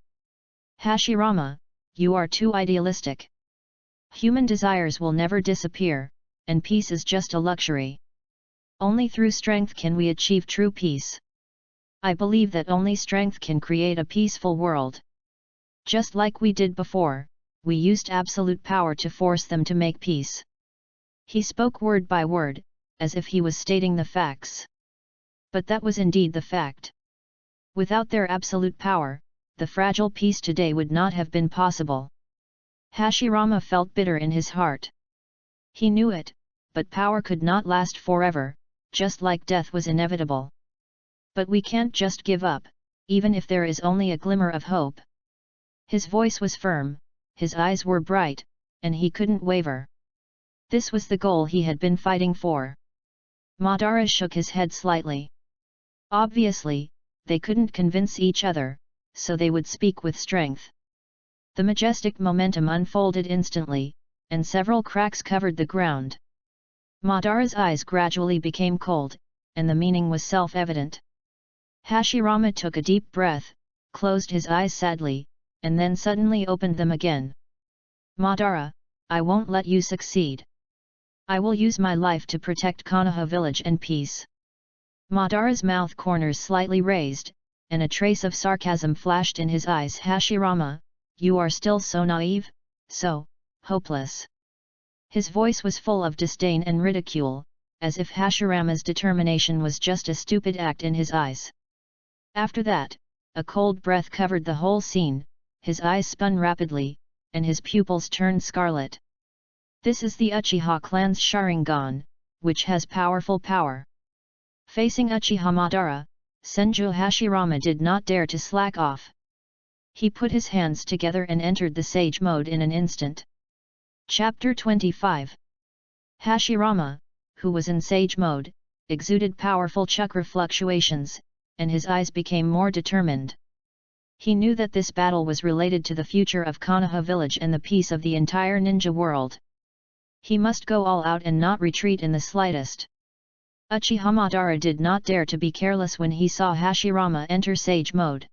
Hashirama, you are too idealistic. Human desires will never disappear, and peace is just a luxury. Only through strength can we achieve true peace. I believe that only strength can create a peaceful world. Just like we did before, we used absolute power to force them to make peace. He spoke word by word, as if he was stating the facts. But that was indeed the fact. Without their absolute power, the fragile peace today would not have been possible. Hashirama felt bitter in his heart. He knew it, but power could not last forever, just like death was inevitable. But we can't just give up, even if there is only a glimmer of hope. His voice was firm, his eyes were bright, and he couldn't waver. This was the goal he had been fighting for. Madara shook his head slightly. Obviously, they couldn't convince each other, so they would speak with strength. The majestic momentum unfolded instantly, and several cracks covered the ground. Madara's eyes gradually became cold, and the meaning was self-evident. Hashirama took a deep breath, closed his eyes sadly, and then suddenly opened them again. Madara, I won't let you succeed. I will use my life to protect Konoha village and peace. Madara's mouth corners slightly raised, and a trace of sarcasm flashed in his eyes. Hashirama, you are still so naive, so hopeless. His voice was full of disdain and ridicule, as if Hashirama's determination was just a stupid act in his eyes. After that, a cold breath covered the whole scene, his eyes spun rapidly, and his pupils turned scarlet. This is the Uchiha clan's Sharingan, which has powerful power. Facing Uchiha Madara, Senju Hashirama did not dare to slack off. He put his hands together and entered the sage mode in an instant. Chapter 25. Hashirama, who was in sage mode, exuded powerful chakra fluctuations, and his eyes became more determined. He knew that this battle was related to the future of Konoha village and the peace of the entire ninja world. He must go all out and not retreat in the slightest. Uchiha Madara did not dare to be careless when he saw Hashirama enter sage mode.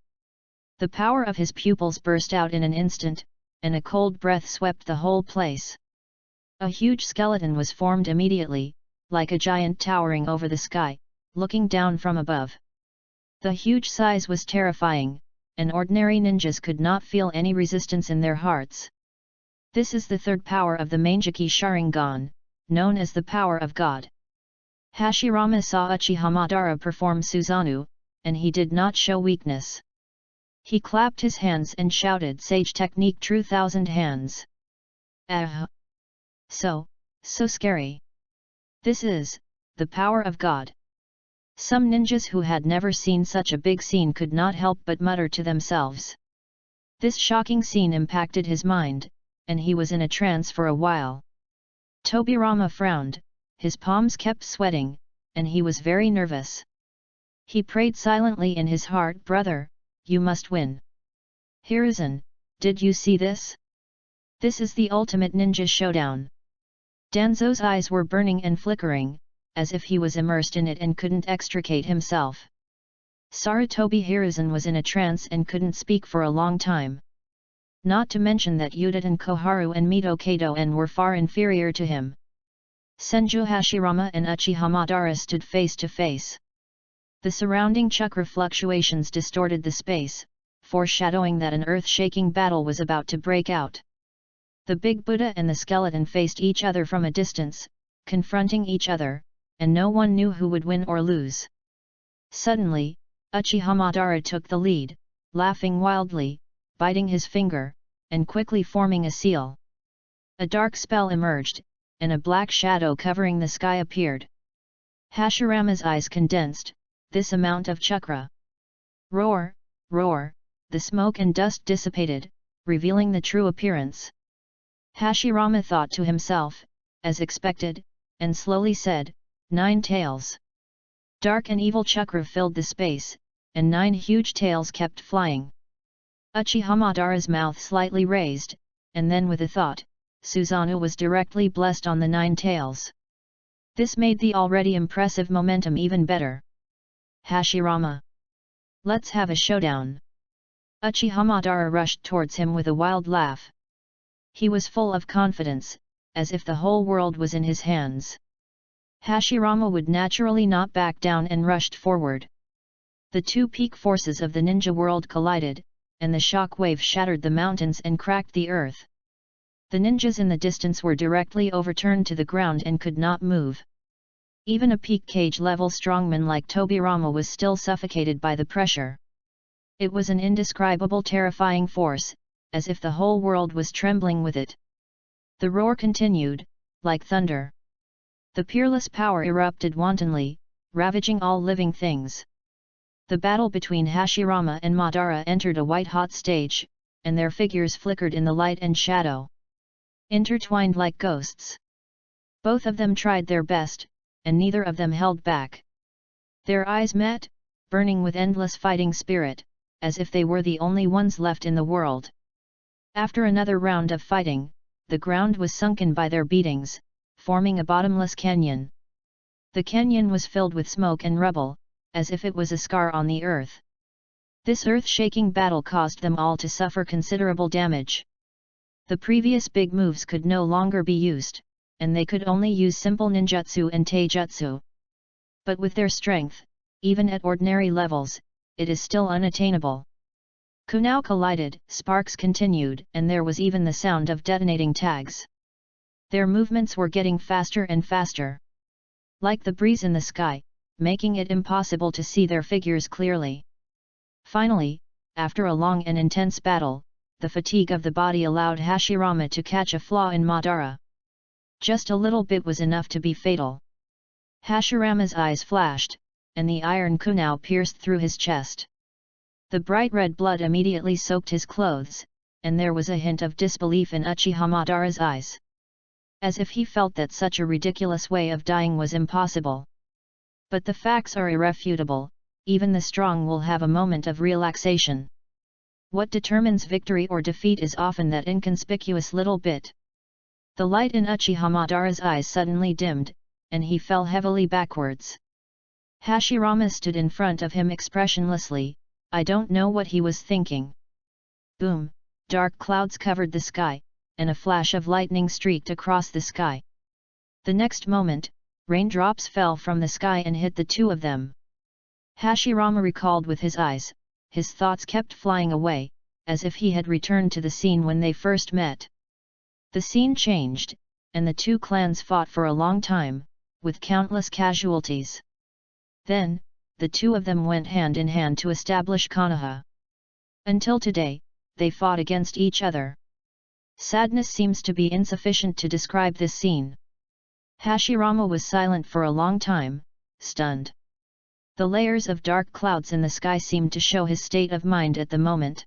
The power of his pupils burst out in an instant, and a cold breath swept the whole place. A huge skeleton was formed immediately, like a giant towering over the sky, looking down from above. The huge size was terrifying, and ordinary ninjas could not feel any resistance in their hearts. This is the third power of the Manjiki Sharingan, known as the power of God. Hashirama saw Uchiha Madara perform Susanoo, and he did not show weakness. He clapped his hands and shouted, "Sage technique, true thousand hands!" So scary. This is the power of God. Some ninjas who had never seen such a big scene could not help but mutter to themselves. This shocking scene impacted his mind, and he was in a trance for a while. Tobirama frowned, his palms kept sweating, and he was very nervous. He prayed silently in his heart, "Brother, you must win. Hiruzen, did you see this? This is the ultimate ninja showdown." Danzo's eyes were burning and flickering, as if he was immersed in it and couldn't extricate himself. Sarutobi Hiruzen was in a trance and couldn't speak for a long time. Not to mention that Udaten Koharu and Mito Kato-en were far inferior to him. Senju Hashirama and Uchiha Madara stood face to face. The surrounding chakra fluctuations distorted the space, foreshadowing that an earth-shaking battle was about to break out. The Big Buddha and the skeleton faced each other from a distance, confronting each other, and no one knew who would win or lose. Suddenly, Uchiha Madara took the lead, laughing wildly, biting his finger, and quickly forming a seal. A dark spell emerged, and a black shadow covering the sky appeared. Hashirama's eyes condensed. This amount of chakra. Roar, roar, the smoke and dust dissipated, revealing the true appearance. Hashirama thought to himself, as expected, and slowly said, 9 tails. Dark and evil chakra filled the space, and 9 huge tails kept flying. Uchiha Madara's mouth slightly raised, and then with a thought, Susanoo was directly blessed on the 9 tails. This made the already impressive momentum even better. Hashirama. Let's have a showdown. Uchiha Madara rushed towards him with a wild laugh. He was full of confidence, as if the whole world was in his hands. Hashirama would naturally not back down and rushed forward. The two peak forces of the ninja world collided, and the shock wave shattered the mountains and cracked the earth. The ninjas in the distance were directly overturned to the ground and could not move. Even a peak cage-level strongman like Tobirama was still suffocated by the pressure. It was an indescribable terrifying force, as if the whole world was trembling with it. The roar continued, like thunder. The peerless power erupted wantonly, ravaging all living things. The battle between Hashirama and Madara entered a white-hot stage, and their figures flickered in the light and shadow. Intertwined like ghosts. Both of them tried their best, and neither of them held back. Their eyes met, burning with endless fighting spirit, as if they were the only ones left in the world. After another round of fighting, the ground was sunken by their beatings, forming a bottomless canyon. The canyon was filled with smoke and rubble, as if it was a scar on the earth. This earth-shaking battle caused them all to suffer considerable damage. The previous big moves could no longer be used, and they could only use simple ninjutsu and taijutsu. But with their strength, even at ordinary levels, it is still unattainable. Kunao collided, sparks continued, and there was even the sound of detonating tags. Their movements were getting faster and faster. Like the breeze in the sky, making it impossible to see their figures clearly. Finally, after a long and intense battle, the fatigue of the body allowed Hashirama to catch a flaw in Madara. Just a little bit was enough to be fatal. Hashirama's eyes flashed, and the iron kunao pierced through his chest. The bright red blood immediately soaked his clothes, and there was a hint of disbelief in Uchiha Madara's eyes. As if he felt that such a ridiculous way of dying was impossible. But the facts are irrefutable, even the strong will have a moment of relaxation. What determines victory or defeat is often that inconspicuous little bit. The light in Uchiha Madara's eyes suddenly dimmed, and he fell heavily backwards. Hashirama stood in front of him expressionlessly. I don't know what he was thinking. Boom, dark clouds covered the sky, and a flash of lightning streaked across the sky. The next moment, raindrops fell from the sky and hit the two of them. Hashirama recalled with his eyes, his thoughts kept flying away, as if he had returned to the scene when they first met. The scene changed, and the two clans fought for a long time, with countless casualties. Then, the two of them went hand in hand to establish Konoha. Until today, they fought against each other. Sadness seems to be insufficient to describe this scene. Hashirama was silent for a long time, stunned. The layers of dark clouds in the sky seemed to show his state of mind at the moment.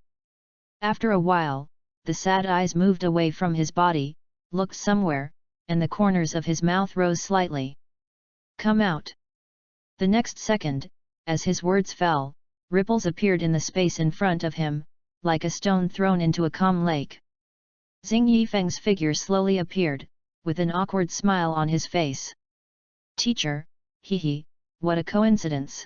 After a while, the sad eyes moved away from his body, looked somewhere, and the corners of his mouth rose slightly. Come out. The next second, as his words fell, ripples appeared in the space in front of him, like a stone thrown into a calm lake. Xing Yifeng's figure slowly appeared, with an awkward smile on his face. Teacher, hee, what a coincidence.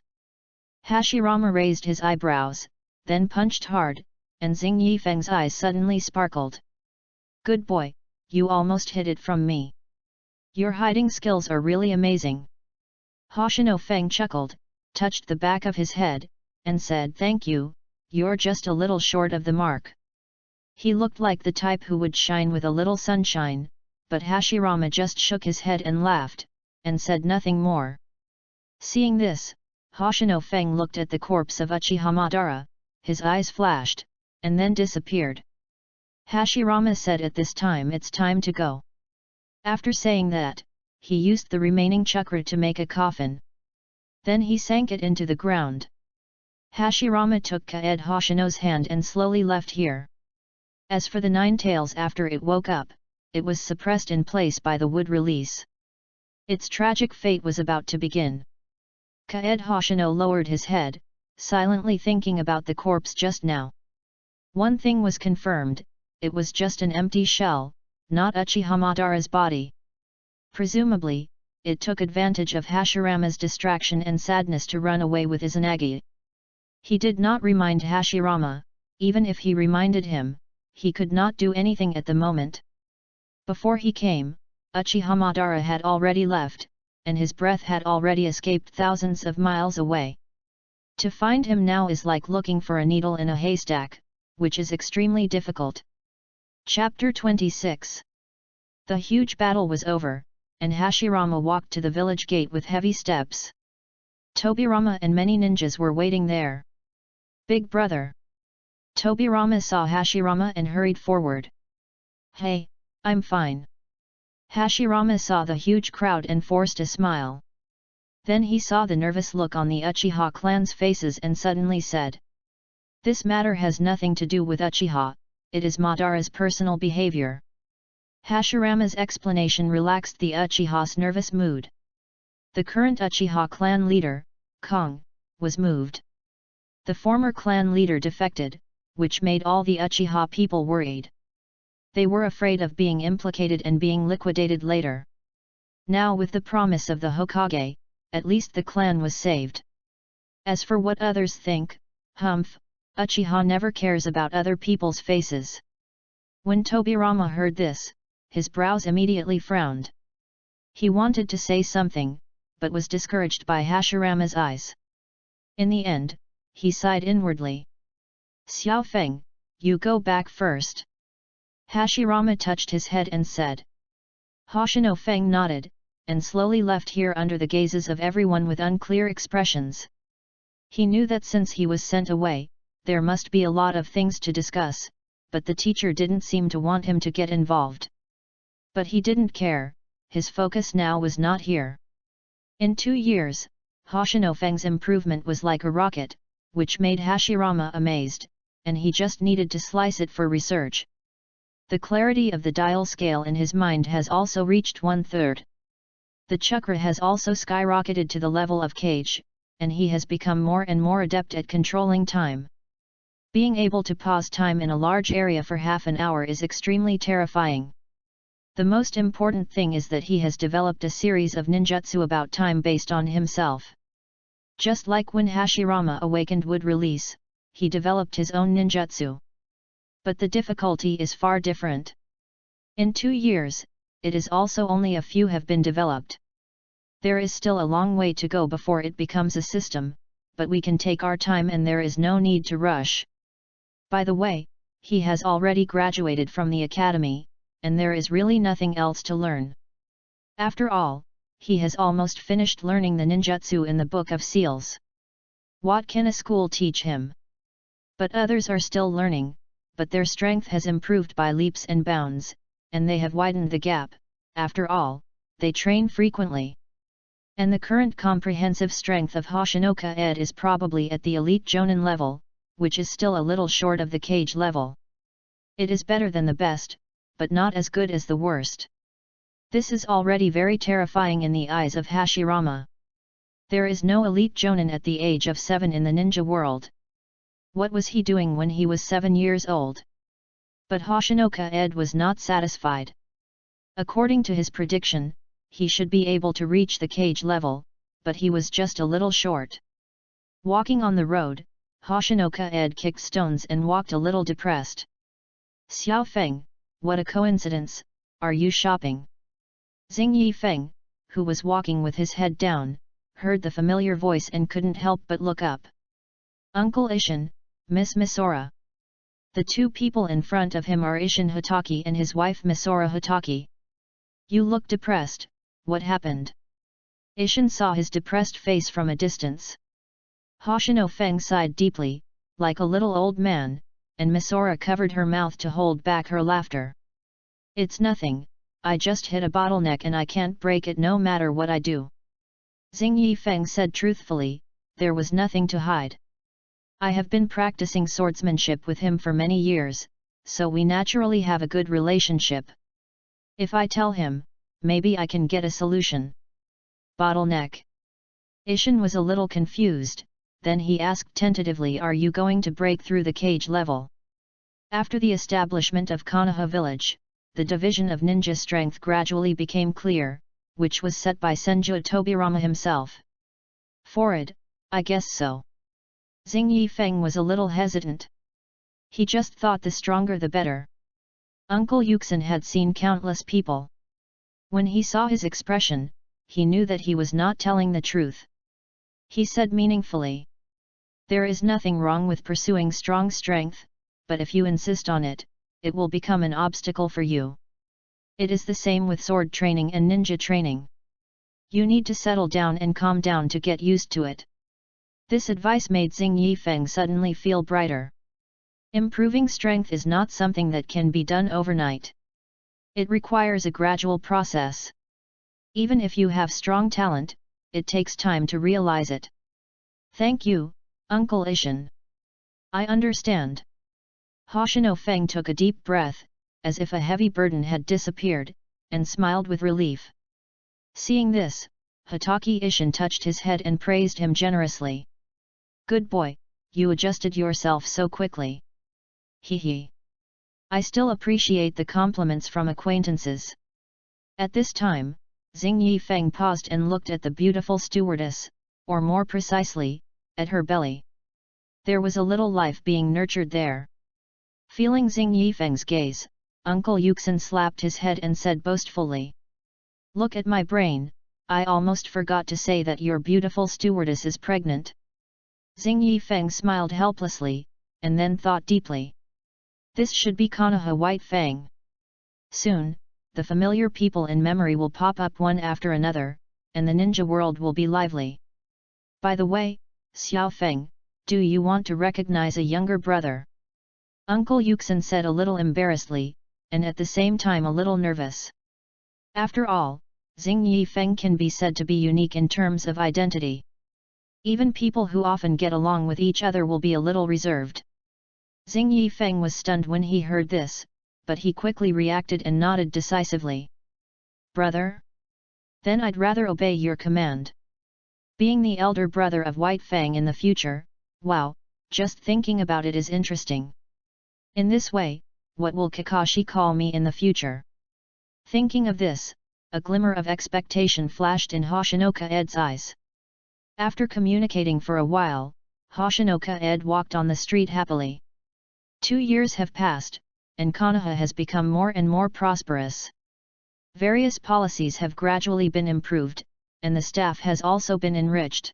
Hashirama raised his eyebrows, then punched hard, and Xing Yifeng's eyes suddenly sparkled. Good boy, you almost hid it from me. Your hiding skills are really amazing. Hoshino Feng chuckled, touched the back of his head, and said thank you, you're just a little short of the mark. He looked like the type who would shine with a little sunshine, but Hashirama just shook his head and laughed, and said nothing more. Seeing this, Hoshino Feng looked at the corpse of Uchiha Madara, his eyes flashed, and then disappeared. Hashirama said at this time it's time to go. After saying that, he used the remaining chakra to make a coffin. Then he sank it into the ground. Hashirama took Kaed Hoshino's hand and slowly left here. As for the nine tails after it woke up, it was suppressed in place by the wood release. Its tragic fate was about to begin. Kaed Hoshino lowered his head, silently thinking about the corpse just now. One thing was confirmed, it was just an empty shell, not Uchiha Madara's body. Presumably, it took advantage of Hashirama's distraction and sadness to run away with Izanagi. He did not remind Hashirama, even if he reminded him, he could not do anything at the moment. Before he came, Uchiha Madara had already left, and his breath had already escaped thousands of miles away. To find him now is like looking for a needle in a haystack, which is extremely difficult. Chapter 26. The huge battle was over, and Hashirama walked to the village gate with heavy steps. Tobirama and many ninjas were waiting there. Big brother. Tobirama saw Hashirama and hurried forward. Hey, I'm fine. Hashirama saw the huge crowd and forced a smile. Then he saw the nervous look on the Uchiha clan's faces and suddenly said. This matter has nothing to do with Uchiha, it is Madara's personal behavior. Hashirama's explanation relaxed the Uchiha's nervous mood. The current Uchiha clan leader, Kong, was moved. The former clan leader defected, which made all the Uchiha people worried. They were afraid of being implicated and being liquidated later. Now with the promise of the Hokage, at least the clan was saved. As for what others think, humph, Uchiha never cares about other people's faces. When Tobirama heard this, his brows immediately frowned. He wanted to say something, but was discouraged by Hashirama's eyes. In the end, he sighed inwardly. Xiao Feng, you go back first. Hashirama touched his head and said. Hoshino Feng nodded, and slowly left here under the gazes of everyone with unclear expressions. He knew that since he was sent away, there must be a lot of things to discuss, but the teacher didn't seem to want him to get involved. But he didn't care, his focus now was not here. In 2 years, Hoshino Feng's improvement was like a rocket, which made Hashirama amazed, and he just needed to slice it for research. The clarity of the dial scale in his mind has also reached 1/3. The chakra has also skyrocketed to the level of Kage, and he has become more and more adept at controlling time. Being able to pause time in a large area for half an hour is extremely terrifying. The most important thing is that he has developed a series of ninjutsu about time based on himself. Just like when Hashirama awakened would release, he developed his own ninjutsu. But the difficulty is far different. In 2 years, it is also only a few have been developed. There is still a long way to go before it becomes a system, but we can take our time and there is no need to rush. By the way, he has already graduated from the academy, and there is really nothing else to learn. After all, he has almost finished learning the ninjutsu in the Book of Seals. What can a school teach him? But others are still learning, but their strength has improved by leaps and bounds, and they have widened the gap. After all, they train frequently. And the current comprehensive strength of Hoshinoka Ed is probably at the elite Jonin level, which is still a little short of the Kage level. It is better than the best, but not as good as the worst. This is already very terrifying in the eyes of Hashirama. There is no elite Jonin at the age of 7 in the ninja world. What was he doing when he was 7 years old? But Hoshinoka Ed was not satisfied. According to his prediction, he should be able to reach the Kage level, but he was just a little short. Walking on the road, Hoshinoka Ed kicked stones and walked a little depressed. Xiao Feng, what a coincidence, are you shopping? Xing Yifeng, who was walking with his head down, heard the familiar voice and couldn't help but look up. Uncle Ishin, Miss Misora. The two people in front of him are Ishin Hitaki and his wife Misora Hitaki. You look depressed, what happened? Ishin saw his depressed face from a distance. Hoshino Feng sighed deeply, like a little old man, and Misora covered her mouth to hold back her laughter. It's nothing, I just hit a bottleneck and I can't break it no matter what I do. Xing Yifeng said truthfully, there was nothing to hide. I have been practicing swordsmanship with him for many years, so we naturally have a good relationship. If I tell him, maybe I can get a solution. Bottleneck. Ishin was a little confused, then he asked tentatively, are you going to break through the Kage level? After the establishment of Konoha village, the division of ninja strength gradually became clear, which was set by Senju Tobirama himself. Forward, I guess so. Xing Yifeng was a little hesitant. He just thought the stronger the better. Uncle Yuxin had seen countless people. When he saw his expression, he knew that he was not telling the truth. He said meaningfully. There is nothing wrong with pursuing strong strength, but if you insist on it, it will become an obstacle for you. It is the same with sword training and ninja training. You need to settle down and calm down to get used to it. This advice made Xing Yifeng suddenly feel brighter. Improving strength is not something that can be done overnight. It requires a gradual process. Even if you have strong talent, it takes time to realize it. Thank you, Uncle Ishin. I understand. Hoshino Feng took a deep breath, as if a heavy burden had disappeared, and smiled with relief. Seeing this, Hitaki Ishin touched his head and praised him generously. Good boy, you adjusted yourself so quickly. Hee. I still appreciate the compliments from acquaintances. At this time, Xing Yifeng paused and looked at the beautiful stewardess, or more precisely, at her belly. There was a little life being nurtured there. Feeling Xing Yifeng's gaze, Uncle Yuxin slapped his head and said boastfully. Look at my brain, I almost forgot to say that your beautiful stewardess is pregnant. Xing Yifeng smiled helplessly, and then thought deeply. This should be Konoha White Fang. Soon, the familiar people in memory will pop up one after another, and the ninja world will be lively. By the way, Xiao Feng, do you want to recognize a younger brother? Uncle Yuxin said a little embarrassedly, and at the same time a little nervous. After all, Xing Yifeng can be said to be unique in terms of identity. Even people who often get along with each other will be a little reserved. Xing Yifeng was stunned when he heard this, but he quickly reacted and nodded decisively. Brother? Then I'd rather obey your command. Being the elder brother of White Fang in the future, wow, just thinking about it is interesting. In this way, what will Kakashi call me in the future? Thinking of this, a glimmer of expectation flashed in Hoshinoka-ed's eyes. After communicating for a while, Hoshinoka-ed walked on the street happily. 2 years have passed, and Konoha has become more and more prosperous. Various policies have gradually been improved, and the staff has also been enriched.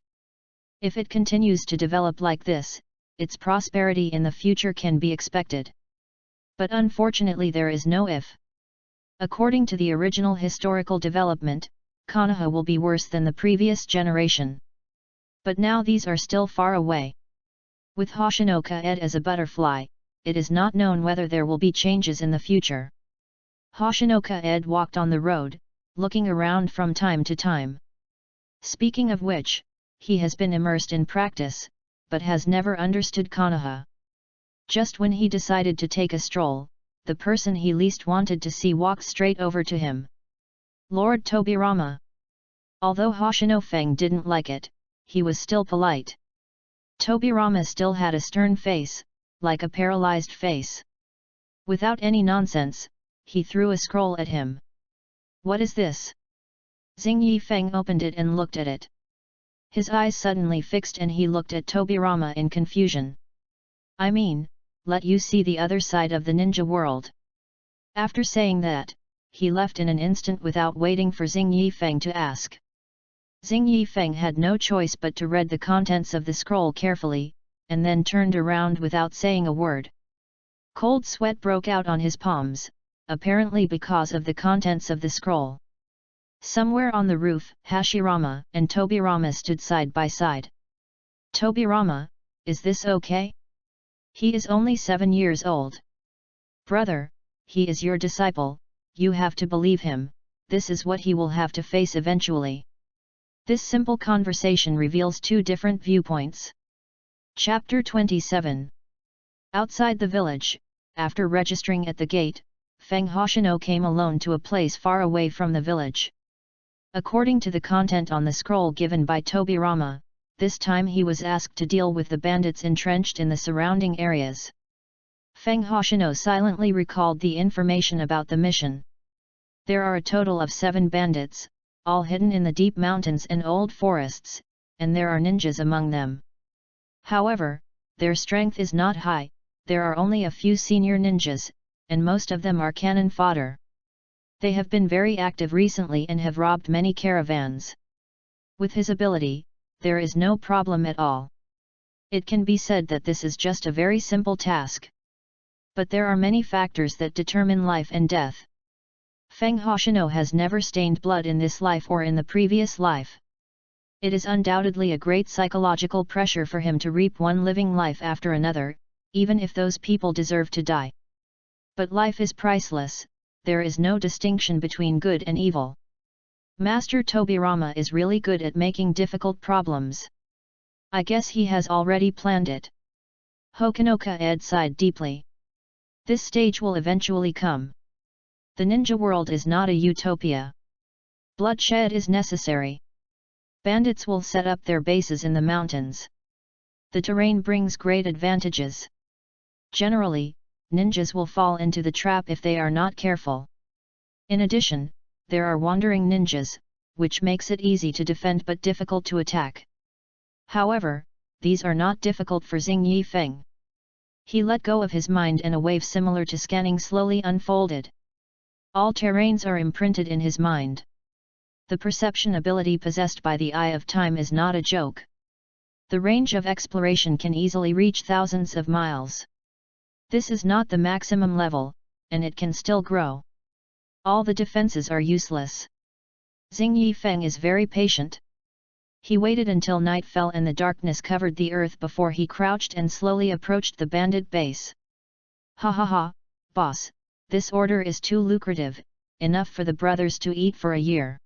If it continues to develop like this, its prosperity in the future can be expected. But unfortunately there is no if. According to the original historical development, Konoha will be worse than the previous generation. But now these are still far away. With Hoshinoka-ed as a butterfly, it is not known whether there will be changes in the future. Hoshinoka-ed walked on the road, looking around from time to time. Speaking of which, he has been immersed in practice, but has never understood Konoha. Just when he decided to take a stroll, the person he least wanted to see walked straight over to him. Lord Tobirama. Although Hoshino-feng didn't like it, he was still polite. Tobirama still had a stern face, like a paralyzed face. Without any nonsense, he threw a scroll at him. What is this? Xing Yifeng opened it and looked at it. His eyes suddenly fixed and he looked at Tobirama in confusion. I mean, let you see the other side of the ninja world. After saying that, he left in an instant without waiting for Xing Yifeng to ask. Xing Yifeng had no choice but to read the contents of the scroll carefully, and then turned around without saying a word. Cold sweat broke out on his palms, apparently because of the contents of the scroll. Somewhere on the roof, Hashirama and Tobirama stood side by side. Tobirama, is this okay? He is only 7 years old. Brother, he is your disciple, you have to believe him, this is what he will have to face eventually. This simple conversation reveals 2 different viewpoints. Chapter 27. Outside the village, after registering at the gate, Feng Hoshino came alone to a place far away from the village. According to the content on the scroll given by Tobirama, this time he was asked to deal with the bandits entrenched in the surrounding areas. Feng Hoshino silently recalled the information about the mission. There are a total of 7 bandits, all hidden in the deep mountains and old forests, and there are ninjas among them. However, their strength is not high, there are only a few senior ninjas, and most of them are cannon fodder. They have been very active recently and have robbed many caravans. With his ability, there is no problem at all. It can be said that this is just a very simple task. But there are many factors that determine life and death. Feng Hoshino has never stained blood in this life or in the previous life. It is undoubtedly a great psychological pressure for him to reap one living life after another, even if those people deserve to die. But life is priceless, there is no distinction between good and evil. Master Tobirama is really good at making difficult problems. I guess he has already planned it. Hoshinoka-ed sighed deeply. This stage will eventually come. The ninja world is not a utopia. Bloodshed is necessary. Bandits will set up their bases in the mountains. The terrain brings great advantages. Generally, ninjas will fall into the trap if they are not careful. In addition, there are wandering ninjas, which makes it easy to defend but difficult to attack. However, these are not difficult for Xing Yifeng. He let go of his mind and a wave similar to scanning slowly unfolded. All terrains are imprinted in his mind. The perception ability possessed by the Eye of Time is not a joke. The range of exploration can easily reach thousands of miles. This is not the maximum level, and it can still grow. All the defenses are useless. Xing Yifeng is very patient. He waited until night fell and the darkness covered the earth before he crouched and slowly approached the bandit base. Ha ha ha, boss, this order is too lucrative, enough for the brothers to eat for a year.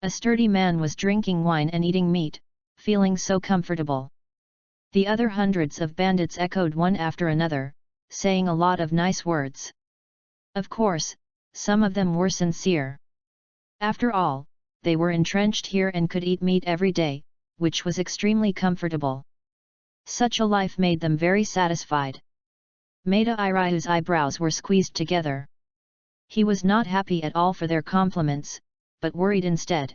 A sturdy man was drinking wine and eating meat, feeling so comfortable. The other hundreds of bandits echoed one after another, saying a lot of nice words. Of course, some of them were sincere. After all, they were entrenched here and could eat meat every day, which was extremely comfortable. Such a life made them very satisfied. Maida Iriu's eyebrows were squeezed together. He was not happy at all for their compliments, but worried instead.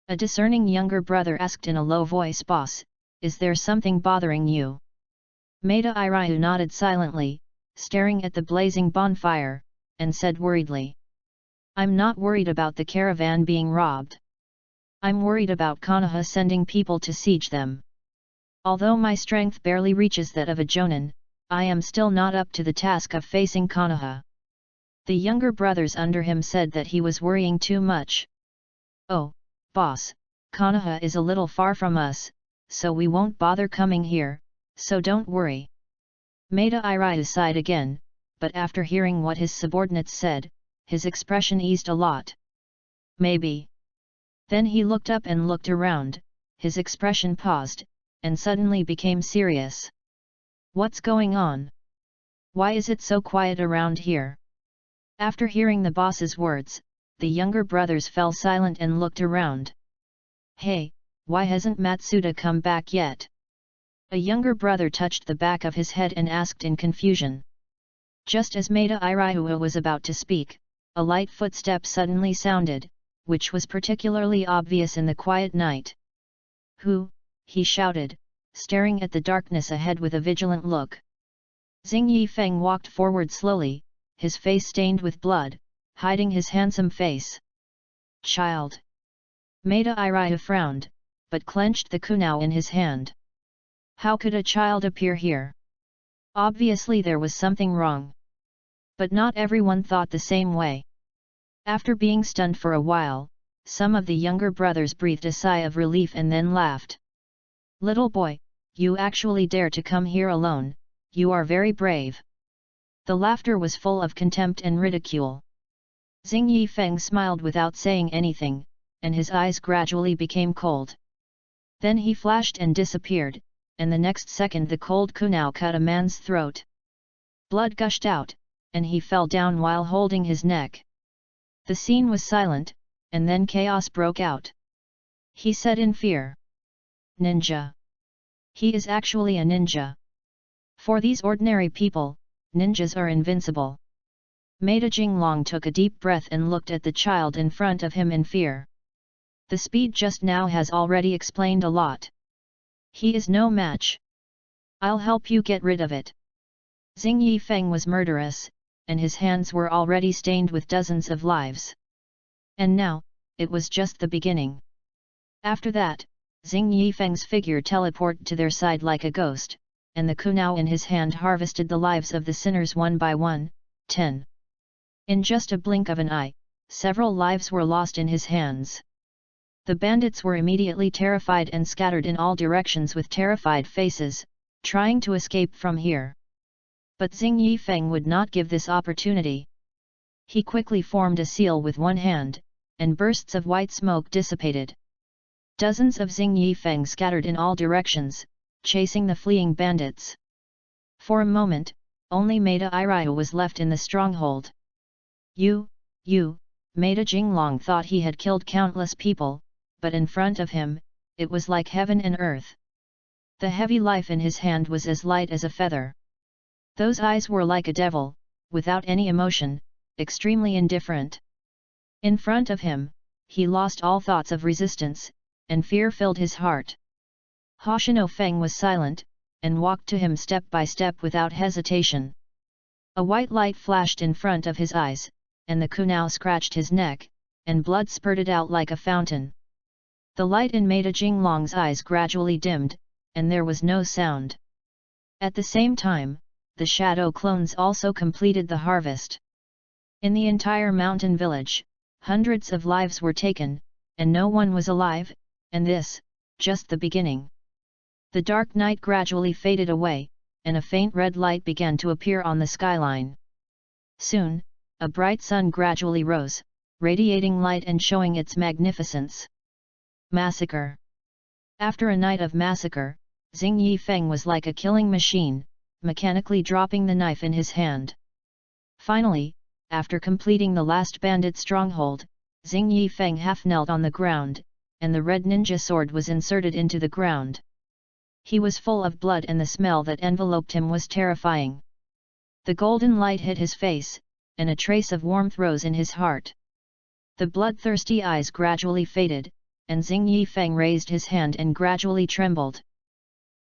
A discerning younger brother asked in a low voice, "Boss, is there something bothering you?" Maida Iriu nodded silently, staring at the blazing bonfire, and said worriedly, "I'm not worried about the caravan being robbed. I'm worried about Konoha sending people to siege them. Although my strength barely reaches that of a Jonin, I am still not up to the task of facing Konoha." The younger brothers under him said that he was worrying too much. "Oh, boss, Konoha is a little far from us, so we won't bother coming here, so don't worry." Maida Iriu sighed again, but after hearing what his subordinates said, his expression eased a lot. "Maybe." Then he looked up and looked around, his expression paused, and suddenly became serious. "What's going on? Why is it so quiet around here?" After hearing the boss's words, the younger brothers fell silent and looked around. "Hey, why hasn't Matsuda come back yet?" A younger brother touched the back of his head and asked in confusion. Just as Maida Iriu was about to speak, a light footstep suddenly sounded, which was particularly obvious in the quiet night. "Who?" he shouted, staring at the darkness ahead with a vigilant look. Xing Yifeng walked forward slowly, his face stained with blood, hiding his handsome face. "Child!" Maida Iriu frowned, but clenched the kunao in his hand. How could a child appear here? Obviously there was something wrong. But not everyone thought the same way. After being stunned for a while, some of the younger brothers breathed a sigh of relief and then laughed. "Little boy, you actually dare to come here alone, you are very brave." The laughter was full of contempt and ridicule. Xing Yifeng smiled without saying anything, and his eyes gradually became cold. Then he flashed and disappeared, and the next second the cold kunao cut a man's throat. Blood gushed out, and he fell down while holding his neck. The scene was silent, and then chaos broke out. He said in fear, "Ninja! He is actually a ninja. For these ordinary people, ninjas are invincible." Maida Jinglong took a deep breath and looked at the child in front of him in fear. The speed just now has already explained a lot. He is no match. I'll help you get rid of it. Xing Yifeng was murderous, and his hands were already stained with dozens of lives. And now, it was just the beginning. After that, Xing Yifeng's figure teleported to their side like a ghost, and the kunao in his hand harvested the lives of the sinners one by one, 10. In just a blink of an eye, several lives were lost in his hands. The bandits were immediately terrified and scattered in all directions with terrified faces, trying to escape from here. But Xing Yifeng would not give this opportunity. He quickly formed a seal with one hand, and bursts of white smoke dissipated. Dozens of Xing Yifeng scattered in all directions, chasing the fleeing bandits. For a moment, only Maida Iriu was left in the stronghold. You, Maida Jinglong thought he had killed countless people, but in front of him, it was like heaven and earth. The heavy life in his hand was as light as a feather. Those eyes were like a devil, without any emotion, extremely indifferent. In front of him, he lost all thoughts of resistance, and fear filled his heart. Hoshino Feng was silent, and walked to him step by step without hesitation. A white light flashed in front of his eyes, and the kunao scratched his neck, and blood spurted out like a fountain. The light in Maida Jinglong's eyes gradually dimmed, and there was no sound. At the same time, the shadow clones also completed the harvest. In the entire mountain village, hundreds of lives were taken, and no one was alive, and this, just the beginning. The dark night gradually faded away, and a faint red light began to appear on the skyline. Soon, a bright sun gradually rose, radiating light and showing its magnificence. Massacre. After a night of massacre, Xing Yifeng was like a killing machine, mechanically dropping the knife in his hand. Finally, after completing the last bandit stronghold, Xing Yifeng half knelt on the ground, and the red ninja sword was inserted into the ground. He was full of blood and the smell that enveloped him was terrifying. The golden light hit his face, and a trace of warmth rose in his heart. The bloodthirsty eyes gradually faded, and Xing Yifeng raised his hand and gradually trembled.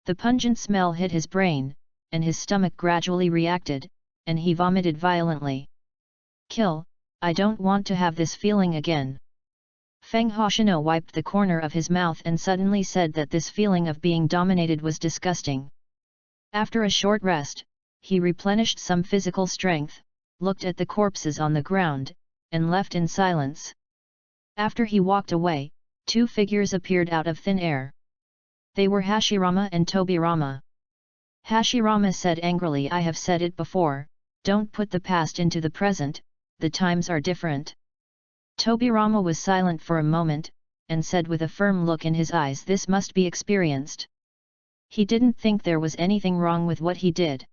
The pungent smell hit his brain, and his stomach gradually reacted, and he vomited violently. Kill, I don't want to have this feeling again. Feng Hoshino wiped the corner of his mouth and suddenly said that this feeling of being dominated was disgusting. After a short rest, he replenished some physical strength, looked at the corpses on the ground, and left in silence. After he walked away, two figures appeared out of thin air. They were Hashirama and Tobirama. Hashirama said angrily, I have said it before, don't put the past into the present, the times are different. Tobirama was silent for a moment, and said with a firm look in his eyes, this must be experienced. He didn't think there was anything wrong with what he did.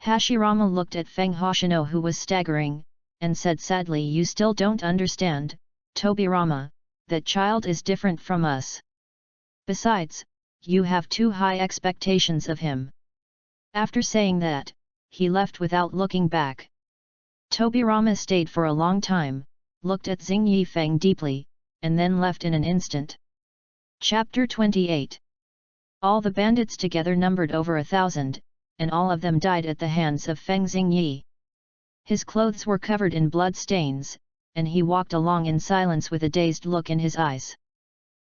Hashirama looked at Feng Hoshino, who was staggering, and said sadly, you still don't understand, Tobirama, that child is different from us. Besides, you have too high expectations of him. After saying that, he left without looking back. Tobirama stayed for a long time, looked at Xing Yifeng deeply, and then left in an instant. Chapter 28. All the bandits together numbered over 1,000, and all of them died at the hands of Feng Xingyi. His clothes were covered in blood stains, and he walked along in silence with a dazed look in his eyes.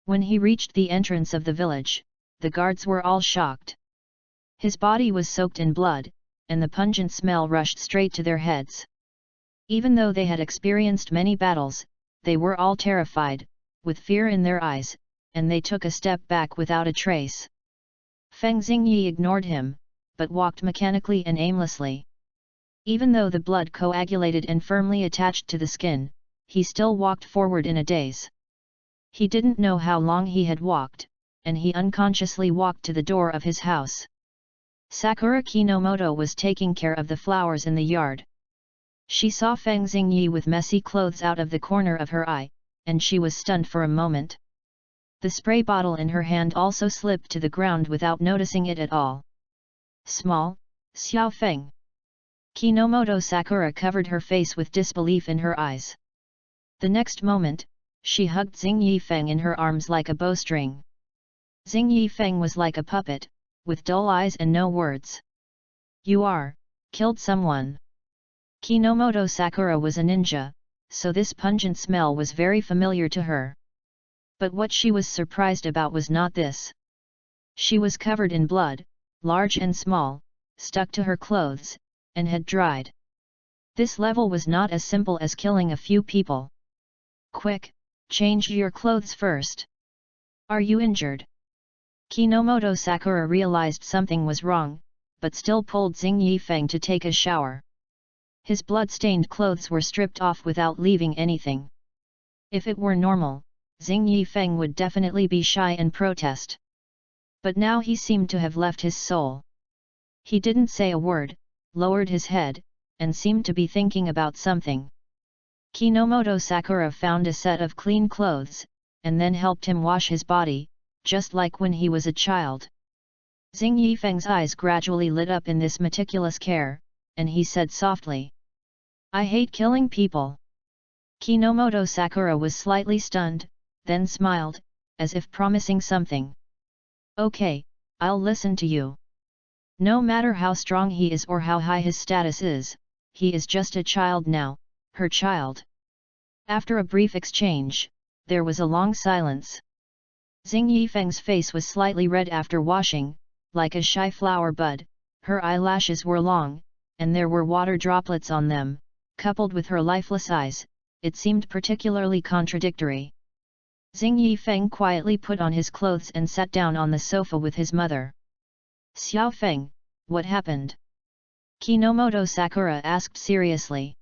When he reached the entrance of the village, the guards were all shocked. His body was soaked in blood, and the pungent smell rushed straight to their heads. Even though they had experienced many battles, they were all terrified, with fear in their eyes, and they took a step back without a trace. Feng Xingyi ignored him, but walked mechanically and aimlessly. Even though the blood coagulated and firmly attached to the skin, he still walked forward in a daze. He didn't know how long he had walked, and he unconsciously walked to the door of his house. Sakura Kinomoto was taking care of the flowers in the yard. She saw Feng Xingyi with messy clothes out of the corner of her eye, and she was stunned for a moment. The spray bottle in her hand also slipped to the ground without noticing it at all. Small, Xiao Feng. Kinomoto Sakura covered her face with disbelief in her eyes. The next moment, she hugged Xing Yifeng in her arms like a bowstring. Xing Yifeng was like a puppet, with dull eyes and no words. You killed someone. Kinomoto Sakura was a ninja, so this pungent smell was very familiar to her. But what she was surprised about was not this. She was covered in blood, large and small, stuck to her clothes, and had dried. This level was not as simple as killing a few people. Quick, change your clothes first. Are you injured? Kinomoto Sakura realized something was wrong, but still pulled Xing Yifeng to take a shower. His blood-stained clothes were stripped off without leaving anything. If it were normal, Xing Yifeng would definitely be shy and protest. But now he seemed to have left his soul. He didn't say a word, lowered his head, and seemed to be thinking about something. Kinomoto Sakura found a set of clean clothes, and then helped him wash his body, just like when he was a child. Xing Yifeng's eyes gradually lit up in this meticulous care, and he said softly, I hate killing people. Kinomoto Sakura was slightly stunned, then smiled, as if promising something. Okay, I'll listen to you. No matter how strong he is or how high his status is, he is just a child now, her child. After a brief exchange, there was a long silence. Xing Yifeng's face was slightly red after washing, like a shy flower bud, her eyelashes were long, and there were water droplets on them, coupled with her lifeless eyes, it seemed particularly contradictory. Xing Yifeng quietly put on his clothes and sat down on the sofa with his mother. Xiao Feng, what happened? Kinomoto Sakura asked seriously.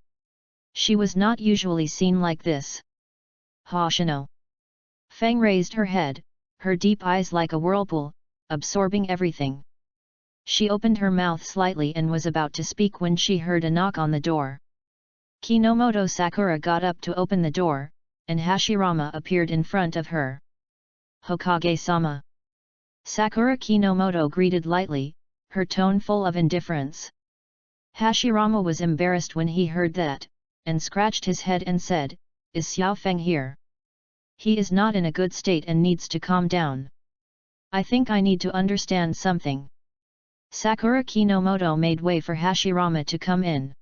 She was not usually seen like this. Hoshino. Feng raised her head, her deep eyes like a whirlpool, absorbing everything. She opened her mouth slightly and was about to speak when she heard a knock on the door. Kinomoto Sakura got up to open the door, and Hashirama appeared in front of her. Hokage-sama. Sakura Kinomoto greeted lightly, her tone full of indifference. Hashirama was embarrassed when he heard that, and scratched his head and said, "Is Xiao Feng here? He is not in a good state and needs to calm down. I think I need to understand something." Sakura Kinomoto made way for Hashirama to come in.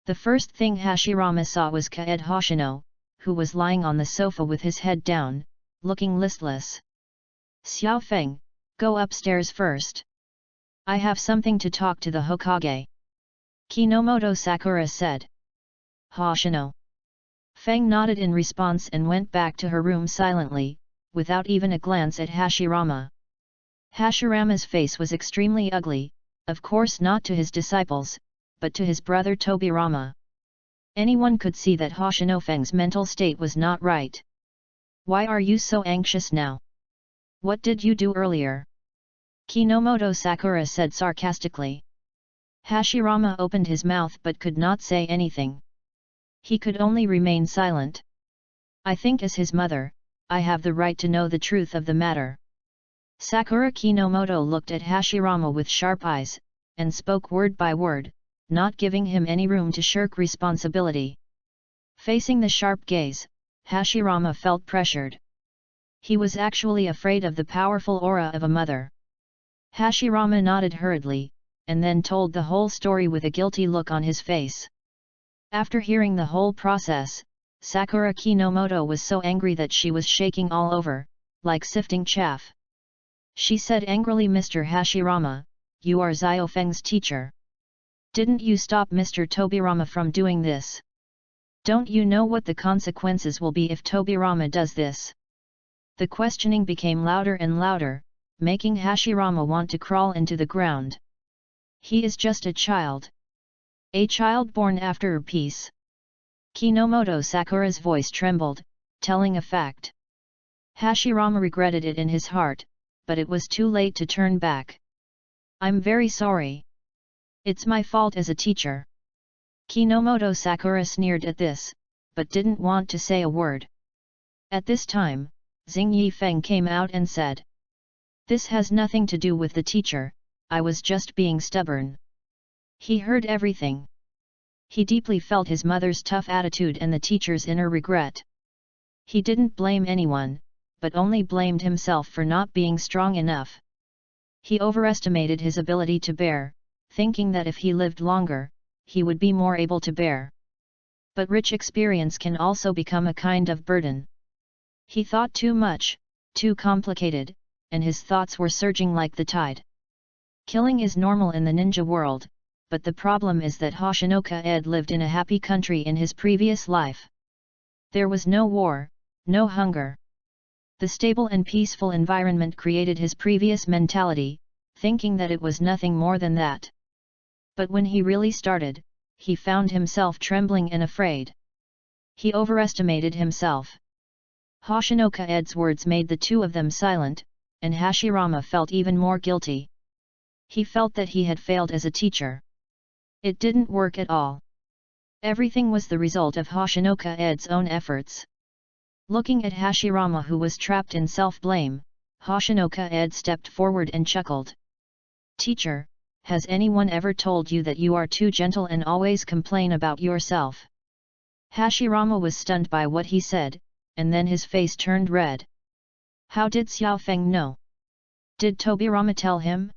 The first thing Hashirama saw was Kaed Hoshino, who was lying on the sofa with his head down, looking listless. "Xiao Feng, go upstairs first. I have something to talk to the Hokage," Kinomoto Sakura said. Hoshino. Feng nodded in response and went back to her room silently, without even a glance at Hashirama. Hashirama's face was extremely ugly, of course not to his disciples, but to his brother Tobirama. Anyone could see that Hoshino Feng's mental state was not right. "Why are you so anxious now? What did you do earlier?" Kinomoto Sakura said sarcastically. Hashirama opened his mouth but could not say anything. He could only remain silent. "I think as his mother, I have the right to know the truth of the matter." Sakura Kinomoto looked at Hashirama with sharp eyes, and spoke word by word, not giving him any room to shirk responsibility. Facing the sharp gaze, Hashirama felt pressured. He was actually afraid of the powerful aura of a mother. Hashirama nodded hurriedly, and then told the whole story with a guilty look on his face. After hearing the whole process, Sakura Kinomoto was so angry that she was shaking all over, like sifting chaff. She said angrily, "Mr. Hashirama, you are Xiao Feng's teacher. Didn't you stop Mr. Tobirama from doing this? Don't you know what the consequences will be if Tobirama does this?" The questioning became louder and louder, making Hashirama want to crawl into the ground. "He is just a child. A child born after peace." Kinomoto Sakura's voice trembled, telling a fact. Hashirama regretted it in his heart, but it was too late to turn back. "I'm very sorry. It's my fault as a teacher." Kinomoto Sakura sneered at this, but didn't want to say a word. At this time, Xing Yifeng came out and said, "This has nothing to do with the teacher, I was just being stubborn." He heard everything. He deeply felt his mother's tough attitude and the teacher's inner regret. He didn't blame anyone, but only blamed himself for not being strong enough. He overestimated his ability to bear, thinking that if he lived longer, he would be more able to bear. But rich experience can also become a kind of burden. He thought too much, too complicated, and his thoughts were surging like the tide. Killing is normal in the ninja world, but the problem is that Hoshinoka Ed lived in a happy country in his previous life. There was no war, no hunger. The stable and peaceful environment created his previous mentality, thinking that it was nothing more than that. But when he really started, he found himself trembling and afraid. He overestimated himself. Hoshinoka Ed's words made the two of them silent, and Hashirama felt even more guilty. He felt that he had failed as a teacher. It didn't work at all. Everything was the result of Hoshinoka Ed's own efforts. Looking at Hashirama, who was trapped in self-blame, Hoshinoka Ed stepped forward and chuckled. "Teacher, has anyone ever told you that you are too gentle and always complain about yourself?" Hashirama was stunned by what he said, and then his face turned red. How did Xiao Feng know? Did Tobirama tell him?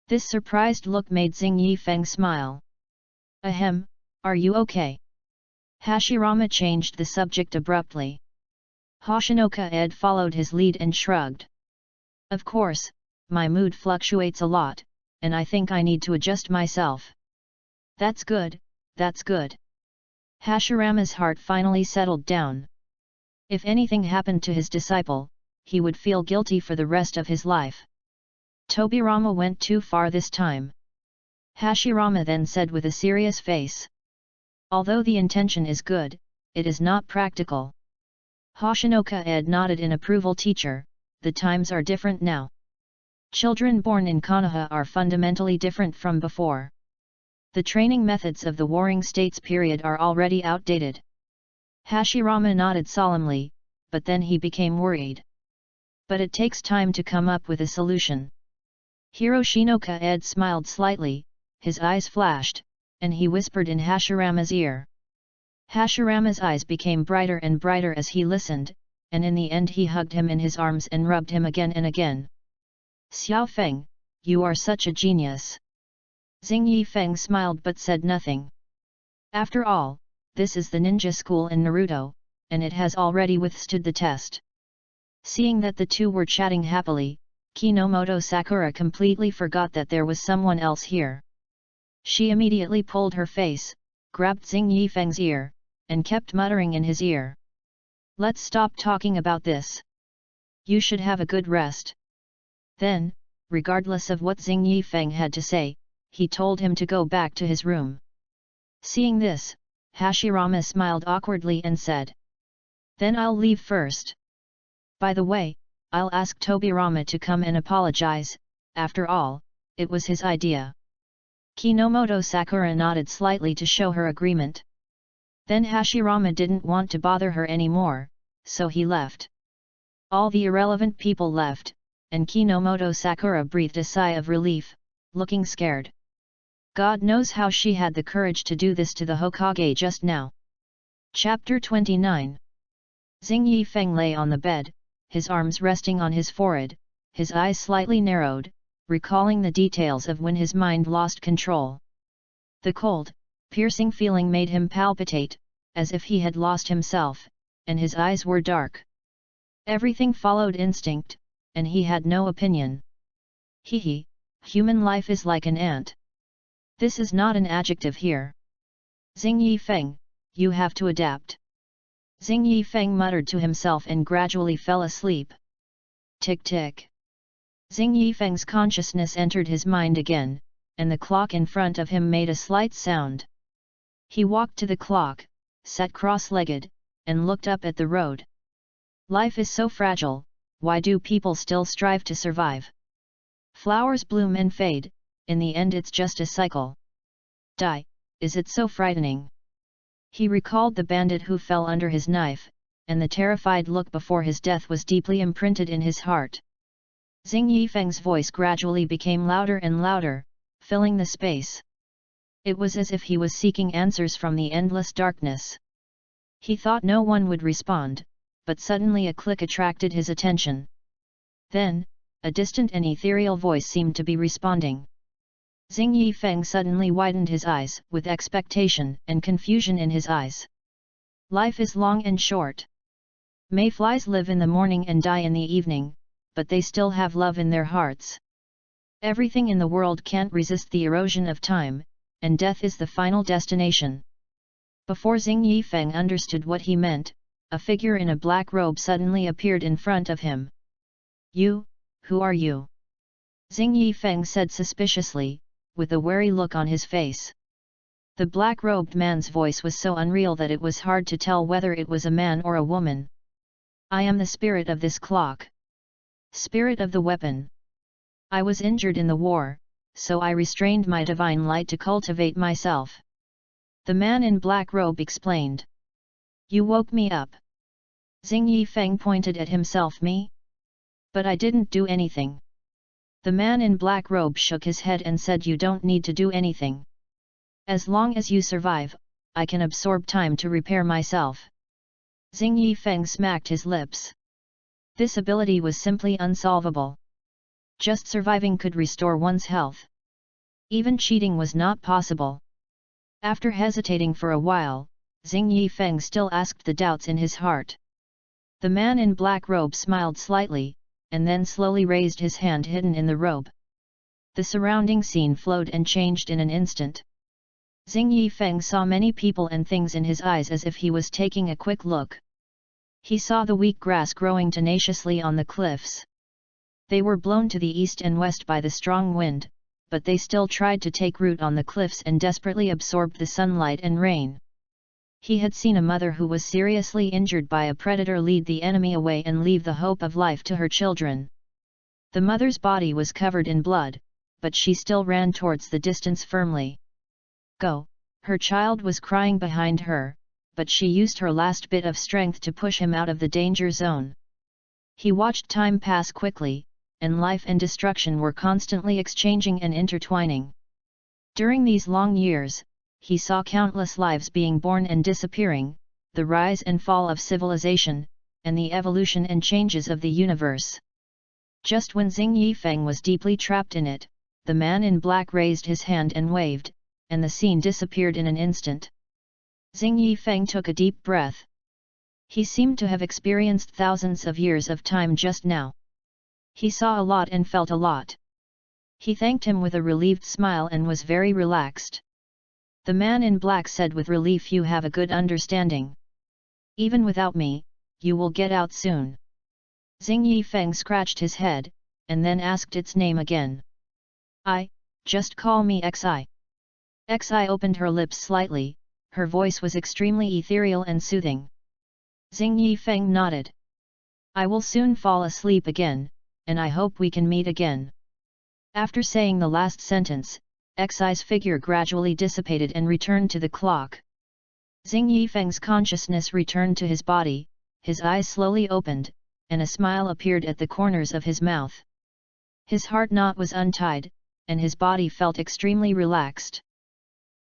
This surprised look made Xing Yifeng smile. "Ahem, are you okay?" Hashirama changed the subject abruptly. Hoshinoka-ed followed his lead and shrugged. Of course, my mood fluctuates a lot, and I think I need to adjust myself. That's good, that's good. Hashirama's heart finally settled down. If anything happened to his disciple, he would feel guilty for the rest of his life. Tobirama went too far this time. Hashirama then said with a serious face. Although the intention is good, it is not practical. Hoshinoka-ed nodded in approval. Teacher, the times are different now. Children born in Konoha are fundamentally different from before. The training methods of the Warring States period are already outdated. Hashirama nodded solemnly, but then he became worried. But it takes time to come up with a solution. Hiroshinoka-ed smiled slightly, his eyes flashed, and he whispered in Hashirama's ear. Hashirama's eyes became brighter and brighter as he listened, and in the end he hugged him in his arms and rubbed him again and again. Xiao Feng, you are such a genius. Xing Yifeng smiled but said nothing. After all, this is the ninja school in Naruto, and it has already withstood the test. Seeing that the two were chatting happily, Kinomoto Sakura completely forgot that there was someone else here. She immediately pulled her face, grabbed Xing Yifeng's ear, and kept muttering in his ear. Let's stop talking about this. You should have a good rest. Then, regardless of what Xing Yifeng had to say, he told him to go back to his room. Seeing this, Hashirama smiled awkwardly and said. Then I'll leave first. By the way, I'll ask Tobirama to come and apologize, after all, it was his idea. Kinomoto Sakura nodded slightly to show her agreement. Then Hashirama didn't want to bother her anymore, so he left. All the irrelevant people left, and Kinomoto Sakura breathed a sigh of relief, looking scared. God knows how she had the courage to do this to the Hokage just now. Chapter 29. Xing Yifeng lay on the bed, his arms resting on his forehead, his eyes slightly narrowed, recalling the details of when his mind lost control. The cold, piercing feeling made him palpitate, as if he had lost himself, and his eyes were dark. Everything followed instinct, and he had no opinion. Hehe, human life is like an ant. This is not an adjective here. Xing Yifeng, you have to adapt. Xing Yifeng muttered to himself and gradually fell asleep. Tick-tick. Xing Yifeng's consciousness entered his mind again, and the clock in front of him made a slight sound. He walked to the clock, sat cross-legged, and looked up at the road. Life is so fragile, why do people still strive to survive? Flowers bloom and fade, in the end it's just a cycle. Die, is it so frightening? He recalled the bandit who fell under his knife, and the terrified look before his death was deeply imprinted in his heart. Xing Yifeng's voice gradually became louder and louder, filling the space. It was as if he was seeking answers from the endless darkness. He thought no one would respond, but suddenly a click attracted his attention. Then, a distant and ethereal voice seemed to be responding. Xing Yifeng suddenly widened his eyes, with expectation and confusion in his eyes. Life is long and short. Mayflies live in the morning and die in the evening, but they still have love in their hearts. Everything in the world can't resist the erosion of time, and death is the final destination. Before Xing Yifeng understood what he meant, a figure in a black robe suddenly appeared in front of him. You, who are you? Xing Yifeng said suspiciously, with a wary look on his face. The black-robed man's voice was so unreal that it was hard to tell whether it was a man or a woman. I am the spirit of this clock. Spirit of the weapon. I was injured in the war, so I restrained my divine light to cultivate myself. The man in black robe explained. You woke me up. Xing Yifeng pointed at himself. Me? But I didn't do anything. The man in black robe shook his head and said, you don't need to do anything. As long as you survive, I can absorb time to repair myself. Xing Yifeng smacked his lips. This ability was simply unsolvable. Just surviving could restore one's health. Even cheating was not possible. After hesitating for a while, Xing Yifeng still asked the doubts in his heart. The man in black robe smiled slightly, and then slowly raised his hand hidden in the robe. The surrounding scene flowed and changed in an instant. Xing Yifeng saw many people and things in his eyes as if he was taking a quick look. He saw the weak grass growing tenaciously on the cliffs. They were blown to the east and west by the strong wind, but they still tried to take root on the cliffs and desperately absorbed the sunlight and rain. He had seen a mother who was seriously injured by a predator lead the enemy away and leave the hope of life to her children. The mother's body was covered in blood, but she still ran towards the distance firmly. Go! Her child was crying behind her, but she used her last bit of strength to push him out of the danger zone. He watched time pass quickly, and life and destruction were constantly exchanging and intertwining. During these long years, he saw countless lives being born and disappearing, the rise and fall of civilization, and the evolution and changes of the universe. Just when Xing Yifeng was deeply trapped in it, the man in black raised his hand and waved, and the scene disappeared in an instant. Xing Yifeng took a deep breath. He seemed to have experienced thousands of years of time just now. He saw a lot and felt a lot. He thanked him with a relieved smile and was very relaxed. The man in black said with relief, "You have a good understanding. Even without me, you will get out soon." Xing Yifeng scratched his head, and then asked its name again. Just call me Xi. Xi opened her lips slightly, her voice was extremely ethereal and soothing. Xing Yifeng nodded. "I will soon fall asleep again, and I hope we can meet again." After saying the last sentence, Xi's figure gradually dissipated and returned to the clock. Xing Yifeng's consciousness returned to his body, his eyes slowly opened, and a smile appeared at the corners of his mouth. His heart knot was untied, and his body felt extremely relaxed.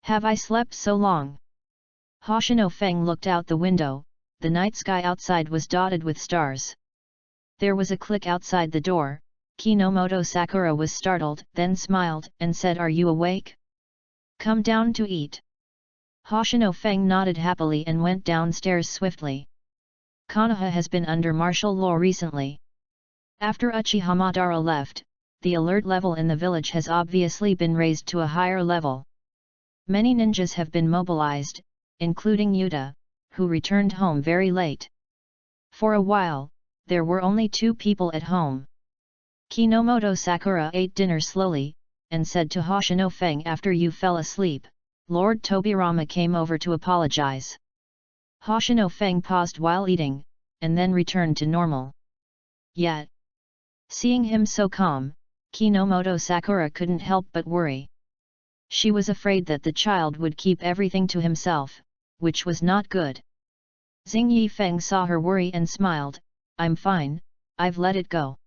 "Have I slept so long?" Hoshino Feng looked out the window. The night sky outside was dotted with stars. There was a click outside the door. Kinomoto Sakura was startled, then smiled, and said, "Are you awake? Come down to eat." Hoshino Feng nodded happily and went downstairs swiftly. Konoha has been under martial law recently. After Uchiha Madara left, the alert level in the village has obviously been raised to a higher level. Many ninjas have been mobilized, including Yuta, who returned home very late. For a while, there were only 2 people at home. Kinomoto Sakura ate dinner slowly, and said to Hoshino Feng, "After you fell asleep, Lord Tobirama came over to apologize." Hoshino Feng paused while eating, and then returned to normal. Yet, seeing him so calm, Kinomoto Sakura couldn't help but worry. She was afraid that the child would keep everything to himself, which was not good. Xing Yifeng saw her worry and smiled, "I'm fine, I've let it go."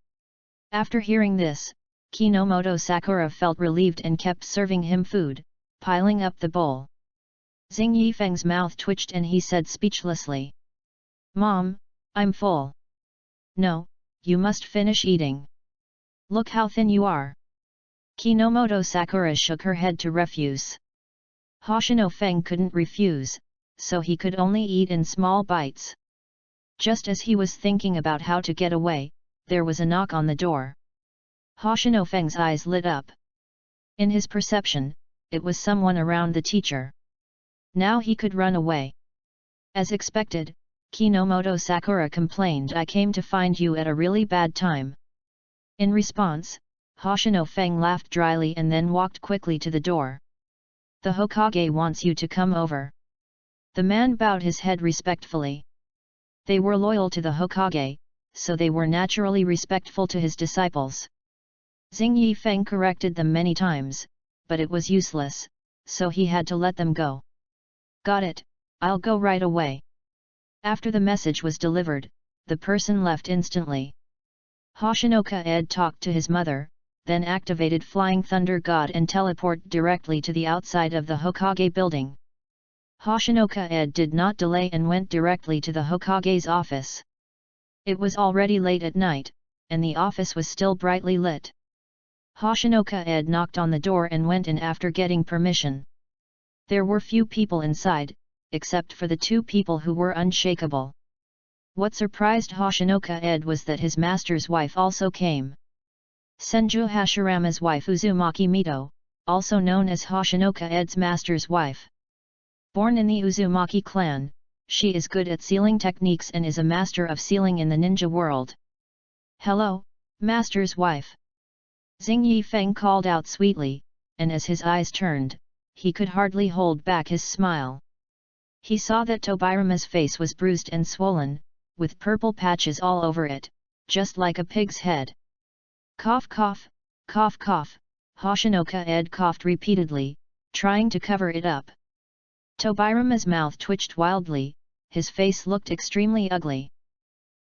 After hearing this, Kinomoto Sakura felt relieved and kept serving him food, piling up the bowl. Xing Yifeng's mouth twitched and he said speechlessly, "Mom, I'm full." "No, you must finish eating. Look how thin you are." Kinomoto Sakura shook her head to refuse. Hoshino Feng couldn't refuse, so he could only eat in small bites. Just as he was thinking about how to get away, there was a knock on the door. Hoshino Feng's eyes lit up. In his perception, it was someone around the teacher. Now he could run away. As expected, Kinomoto Sakura complained, "I came to find you at a really bad time." In response, Hoshino Feng laughed dryly and then walked quickly to the door. "The Hokage wants you to come over." The man bowed his head respectfully. They were loyal to the Hokage, so they were naturally respectful to his disciples. Xing Yifeng corrected them many times, but it was useless, so he had to let them go. "Got it, I'll go right away." After the message was delivered, the person left instantly. Hoshinoka Ed talked to his mother, then activated Flying Thunder God and teleport directly to the outside of the Hokage building. Hoshinoka Ed did not delay and went directly to the Hokage's office. It was already late at night, and the office was still brightly lit. Hoshinoka Ed knocked on the door and went in after getting permission. There were few people inside, except for the two people who were unshakable. What surprised Hoshinoka-ed was that his master's wife also came. Senju Hashirama's wife Uzumaki Mito, also known as Hoshinoka-ed's master's wife. Born in the Uzumaki clan, she is good at sealing techniques and is a master of sealing in the ninja world. "Hello, master's wife." Xing Yifeng called out sweetly, and as his eyes turned, he could hardly hold back his smile. He saw that Tobirama's face was bruised and swollen, with purple patches all over it, just like a pig's head. Cough cough, cough cough, Hoshinoka-ed coughed repeatedly, trying to cover it up. Tobirama's mouth twitched wildly, his face looked extremely ugly.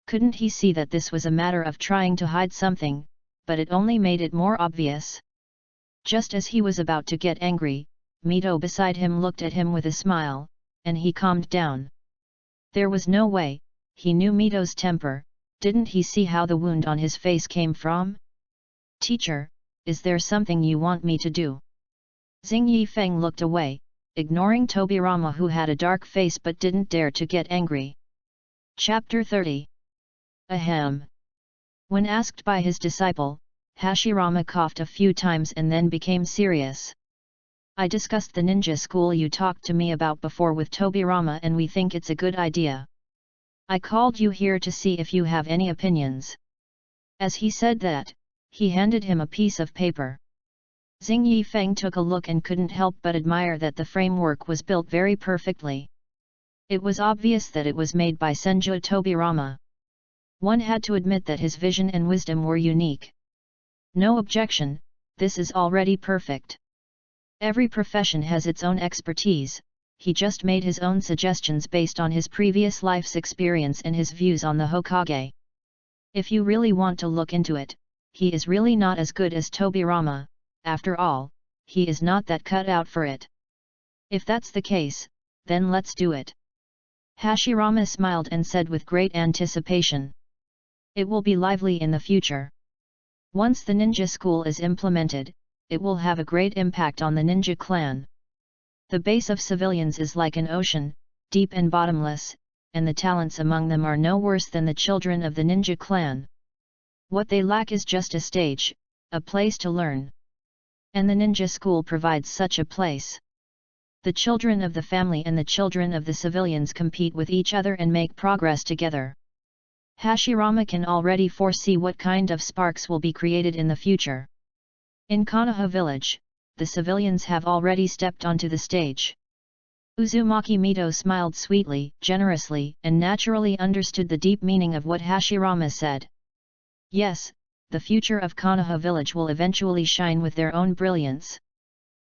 Couldn't he see that this was a matter of trying to hide something, but it only made it more obvious. Just as he was about to get angry, Mito beside him looked at him with a smile, and he calmed down. There was no way, he knew Mito's temper. Didn't he see how the wound on his face came from? "Teacher, is there something you want me to do?" Xing Yifeng looked away, ignoring Tobirama, who had a dark face but didn't dare to get angry. Chapter 30. Ahem. When asked by his disciple, Hashirama coughed a few times and then became serious. "I discussed the ninja school you talked to me about before with Tobirama, and we think it's a good idea. I called you here to see if you have any opinions." As he said that, he handed him a piece of paper. Xing Yifeng took a look and couldn't help but admire that the framework was built very perfectly. It was obvious that it was made by Senju Tobirama. One had to admit that his vision and wisdom were unique. "No objection, this is already perfect. Every profession has its own expertise," he just made his own suggestions based on his previous life's experience and his views on the Hokage. If you really want to look into it, he is really not as good as Tobirama. After all, he is not that cut out for it. If that's the case, then let's do it." Hashirama smiled and said with great anticipation. "It will be lively in the future. Once the ninja school is implemented, it will have a great impact on the ninja clan. The base of civilians is like an ocean, deep and bottomless, and the talents among them are no worse than the children of the ninja clan. What they lack is just a stage, a place to learn. And the ninja school provides such a place. The children of the family and the children of the civilians compete with each other and make progress together." Hashirama can already foresee what kind of sparks will be created in the future. In Konoha village, the civilians have already stepped onto the stage. Uzumaki Mito smiled sweetly, generously, and naturally understood the deep meaning of what Hashirama said. Yes, the future of Konoha village will eventually shine with their own brilliance.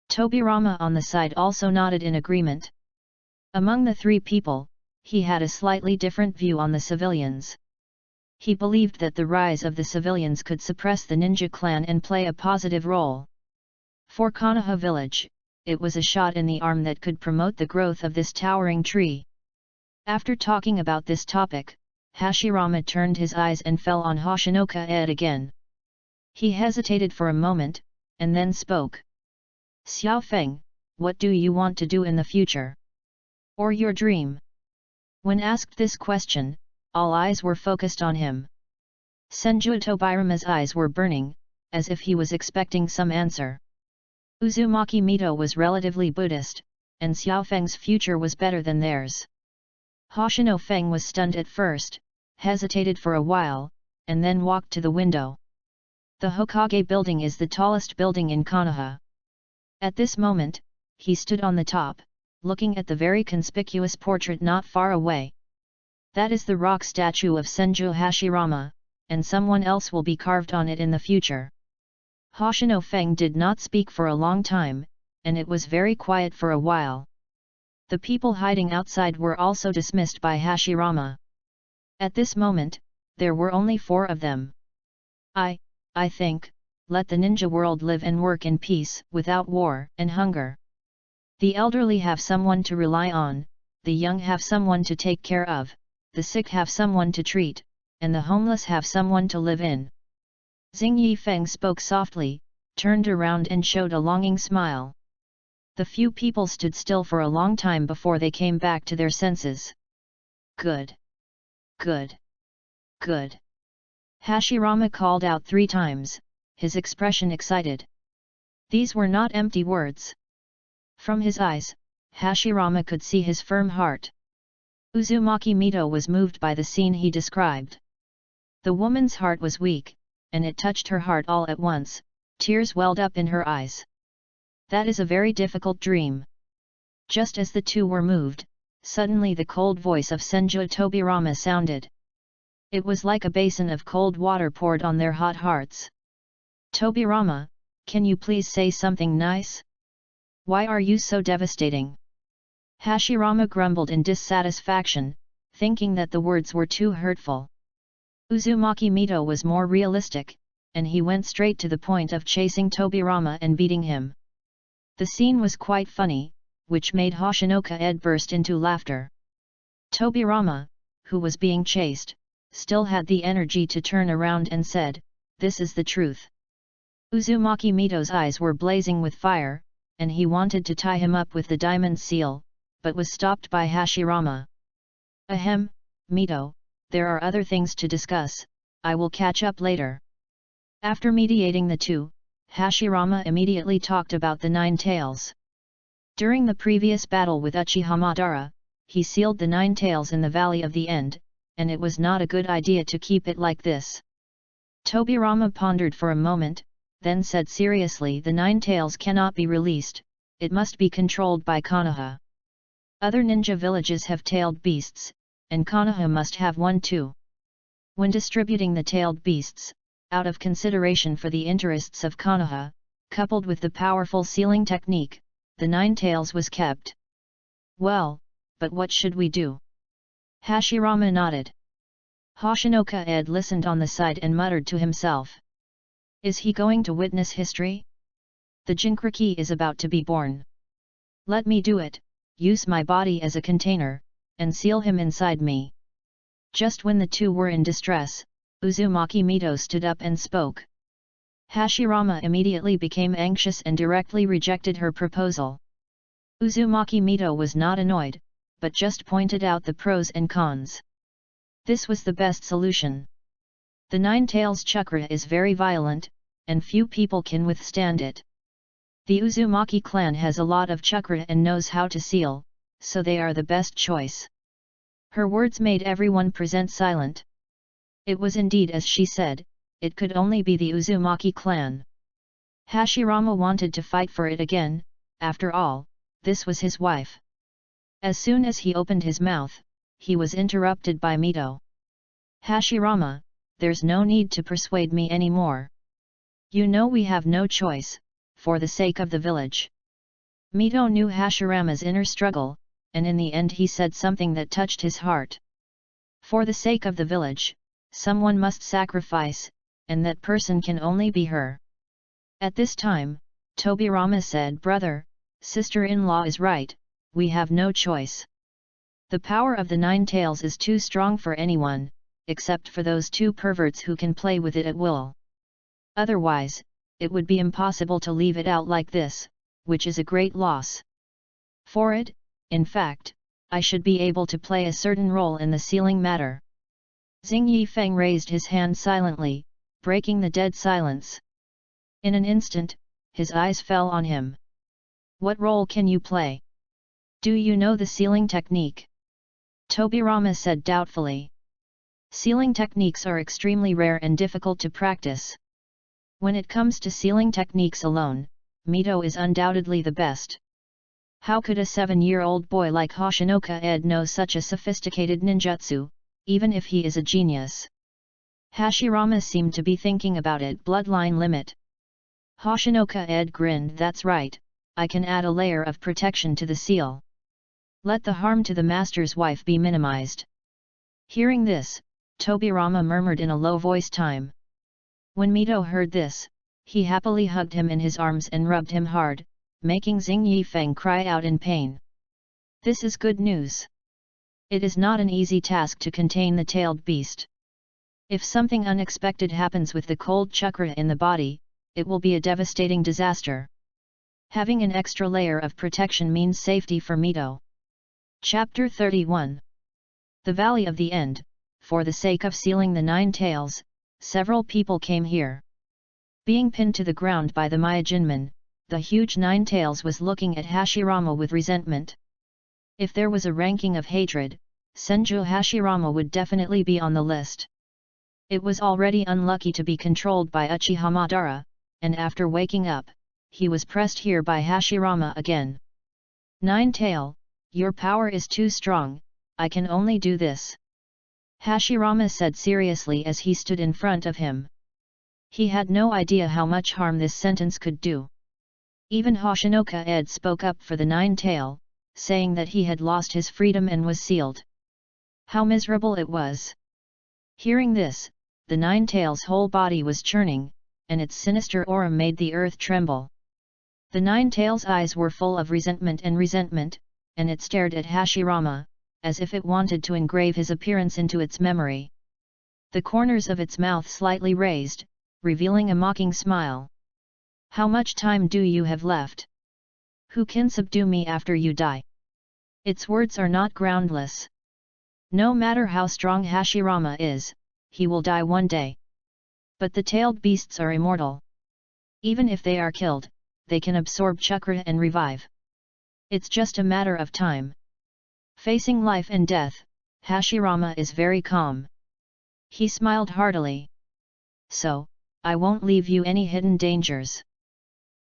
Tobirama on the side also nodded in agreement. Among the three people, he had a slightly different view on the civilians. He believed that the rise of the civilians could suppress the ninja clan and play a positive role. For Konoha village, it was a shot in the arm that could promote the growth of this towering tree. After talking about this topic, Hashirama turned his eyes and fell on Hoshinoka-ed again. He hesitated for a moment, and then spoke. "Xiao Feng, what do you want to do in the future? Or your dream?" When asked this question, all eyes were focused on him. Senju Tobirama's eyes were burning, as if he was expecting some answer. Uzumaki Mito was relatively Buddhist, and Xiao Feng's future was better than theirs. Hoshino Feng was stunned at first, hesitated for a while, and then walked to the window. The Hokage building is the tallest building in Konoha. At this moment, he stood on the top, looking at the very conspicuous portrait not far away. That is the rock statue of Senju Hashirama, and someone else will be carved on it in the future. Hoshino Feng did not speak for a long time, and it was very quiet for a while. The people hiding outside were also dismissed by Hashirama. At this moment, there were only 4 of them. I think, let the ninja world live and work in peace, without war and hunger. The elderly have someone to rely on, the young have someone to take care of, the sick have someone to treat, and the homeless have someone to live in. Xing Yifeng spoke softly, turned around and showed a longing smile. The few people stood still for a long time before they came back to their senses. Good. Good. Good. Hashirama called out 3 times, his expression excited. These were not empty words. From his eyes, Hashirama could see his firm heart. Uzumaki Mito was moved by the scene he described. The woman's heart was weak, and it touched her heart all at once, tears welled up in her eyes. That is a very difficult dream. Just as the two were moved, suddenly the cold voice of Senju Tobirama sounded. It was like a basin of cold water poured on their hot hearts. Tobirama, can you please say something nice? Why are you so devastating? Hashirama grumbled in dissatisfaction, thinking that the words were too hurtful. Uzumaki Mito was more realistic, and he went straight to the point of chasing Tobirama and beating him. The scene was quite funny, which made Hoshinoka Ed burst into laughter. Tobirama, who was being chased, still had the energy to turn around and said, "This is the truth." Uzumaki Mito's eyes were blazing with fire, and he wanted to tie him up with the diamond seal, but was stopped by Hashirama. "Ahem, Mito, there are other things to discuss, I will catch up later." After mediating the two, Hashirama immediately talked about the 9 tails. During the previous battle with Uchiha Madara, he sealed the 9 tails in the Valley of the End, and it was not a good idea to keep it like this. Tobirama pondered for a moment, then said seriously, "The 9 tails cannot be released, it must be controlled by Konoha. Other ninja villages have tailed beasts, and Konoha must have one too. When distributing the tailed beasts, out of consideration for the interests of Konoha, coupled with the powerful sealing technique, the 9 tails was kept." "Well, but what should we do?" Hashirama nodded. Hoshinoka Ed listened on the side and muttered to himself. Is he going to witness history? The Jinchuriki is about to be born. Let me do it, use my body as a container, and seal him inside me. Just when the two were in distress, Uzumaki Mito stood up and spoke. Hashirama immediately became anxious and directly rejected her proposal. Uzumaki Mito was not annoyed, but just pointed out the pros and cons. This was the best solution. The 9 tails chakra is very violent, and few people can withstand it. The Uzumaki clan has a lot of chakra and knows how to seal, so they are the best choice. Her words made everyone present silent. It was indeed as she said, it could only be the Uzumaki clan. Hashirama wanted to fight for it again, after all, this was his wife. As soon as he opened his mouth, he was interrupted by Mito. Hashirama, there's no need to persuade me anymore. You know we have no choice, for the sake of the village. Mito knew Hashirama's inner struggle, and in the end he said something that touched his heart. For the sake of the village, someone must sacrifice, and that person can only be her. At this time, Tobirama said, "Brother, sister-in-law is right, we have no choice. The power of the 9 tails is too strong for anyone, except for those 2 perverts who can play with it at will. Otherwise, it would be impossible to leave it out like this, which is a great loss. For it, in fact, I should be able to play a certain role in the sealing matter." Xing Yifeng raised his hand silently, breaking the dead silence. In an instant, his eyes fell on him. "What role can you play? Do you know the sealing technique?" Tobirama said doubtfully. Sealing techniques are extremely rare and difficult to practice. When it comes to sealing techniques alone, Mito is undoubtedly the best. How could a 7-year-old boy like Hoshinoka Ed know such a sophisticated ninjutsu, even if he is a genius? Hashirama seemed to be thinking about it. Bloodline limit. Hoshinoka Ed grinned. "That's right, I can add a layer of protection to the seal. Let the harm to the master's wife be minimized." Hearing this, Tobirama murmured in a low voice, "Time." When Mito heard this, he happily hugged him in his arms and rubbed him hard, making Xing Yifeng cry out in pain. This is good news. It is not an easy task to contain the tailed beast. If something unexpected happens with the cold chakra in the body, it will be a devastating disaster. Having an extra layer of protection means safety for Mito. Chapter 31. The Valley of the End. For the sake of sealing the 9 tails, several people came here. Being pinned to the ground by the Myojinman, the huge 9 tails was looking at Hashirama with resentment. If there was a ranking of hatred, Senju Hashirama would definitely be on the list. It was already unlucky to be controlled by Uchiha Madara, and after waking up, he was pressed here by Hashirama again. 9 tail, your power is too strong, I can only do this. Hashirama said seriously as he stood in front of him. He had no idea how much harm this sentence could do. Even Hoshinoka Ed spoke up for the 9 tail, saying that he had lost his freedom and was sealed. How miserable it was! Hearing this, the 9 tail's whole body was churning, and its sinister aura made the earth tremble. The 9 tail's eyes were full of resentment, and it stared at Hashirama, as if it wanted to engrave his appearance into its memory. The corners of its mouth slightly raised, revealing a mocking smile. How much time do you have left? Who can subdue me after you die? Its words are not groundless. No matter how strong Hashirama is, he will die one day. But the tailed beasts are immortal. Even if they are killed, they can absorb chakra and revive. It's just a matter of time. Facing life and death, Hashirama is very calm. He smiled heartily. So, I won't leave you any hidden dangers.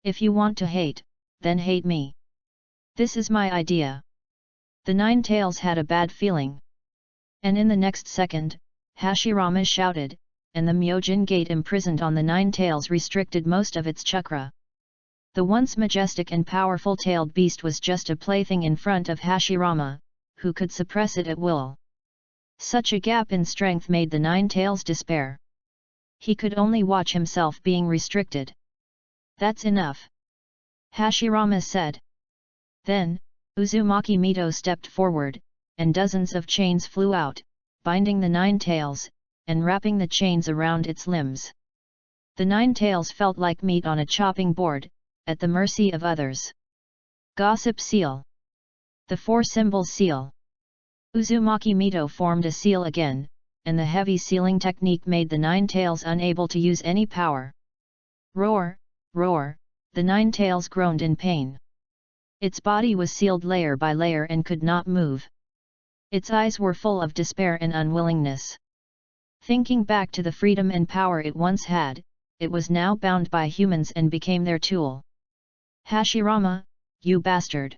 If you want to hate, then hate me. This is my idea. The 9 tails had a bad feeling. And in the next second, Hashirama shouted, and the Myojin gate imprisoned on the 9 tails restricted most of its chakra. The once majestic and powerful tailed beast was just a plaything in front of Hashirama, who could suppress it at will. Such a gap in strength made the 9 tails despair. He could only watch himself being restricted. That's enough. Hashirama said. Then, Uzumaki Mito stepped forward, and dozens of chains flew out, binding the 9 tails, and wrapping the chains around its limbs. The 9 tails felt like meat on a chopping board, at the mercy of others. Gossip seal. The 4-symbol seal. Uzumaki Mito formed a seal again, and the heavy sealing technique made the 9 tails unable to use any power. Roar, roar, the 9 tails groaned in pain. Its body was sealed layer by layer and could not move. Its eyes were full of despair and unwillingness. Thinking back to the freedom and power it once had, it was now bound by humans and became their tool. Hashirama, you bastard!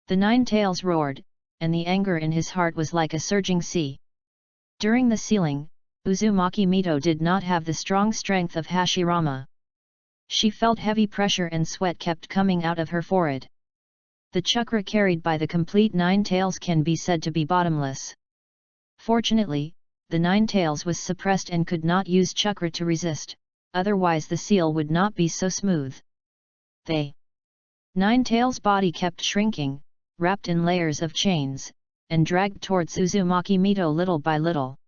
The 9 tails roared, and the anger in his heart was like a surging sea. During the sealing, Uzumaki Mito did not have the strong strength of Hashirama. She felt heavy pressure and sweat kept coming out of her forehead. The chakra carried by the complete 9 tails can be said to be bottomless. Fortunately, the 9 tails was suppressed and could not use chakra to resist, otherwise the seal would not be so smooth. The 9 tails' body kept shrinking, wrapped in layers of chains, and dragged towards Uzumaki Mito little by little.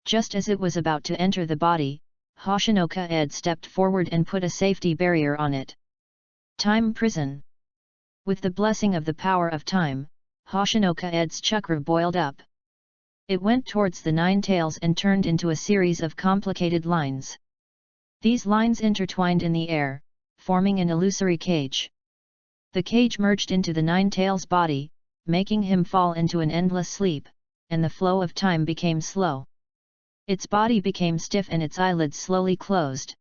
Just as it was about to enter the body, Hoshinoka Ed stepped forward and put a safety barrier on it. Time prison. With the blessing of the power of time, Hoshinoka Ed's chakra boiled up. It went towards the 9 tails and turned into a series of complicated lines. These lines intertwined in the air, forming an illusory cage. The cage merged into the 9 tails' body, making him fall into an endless sleep, and the flow of time became slow. Its body became stiff and its eyelids slowly closed.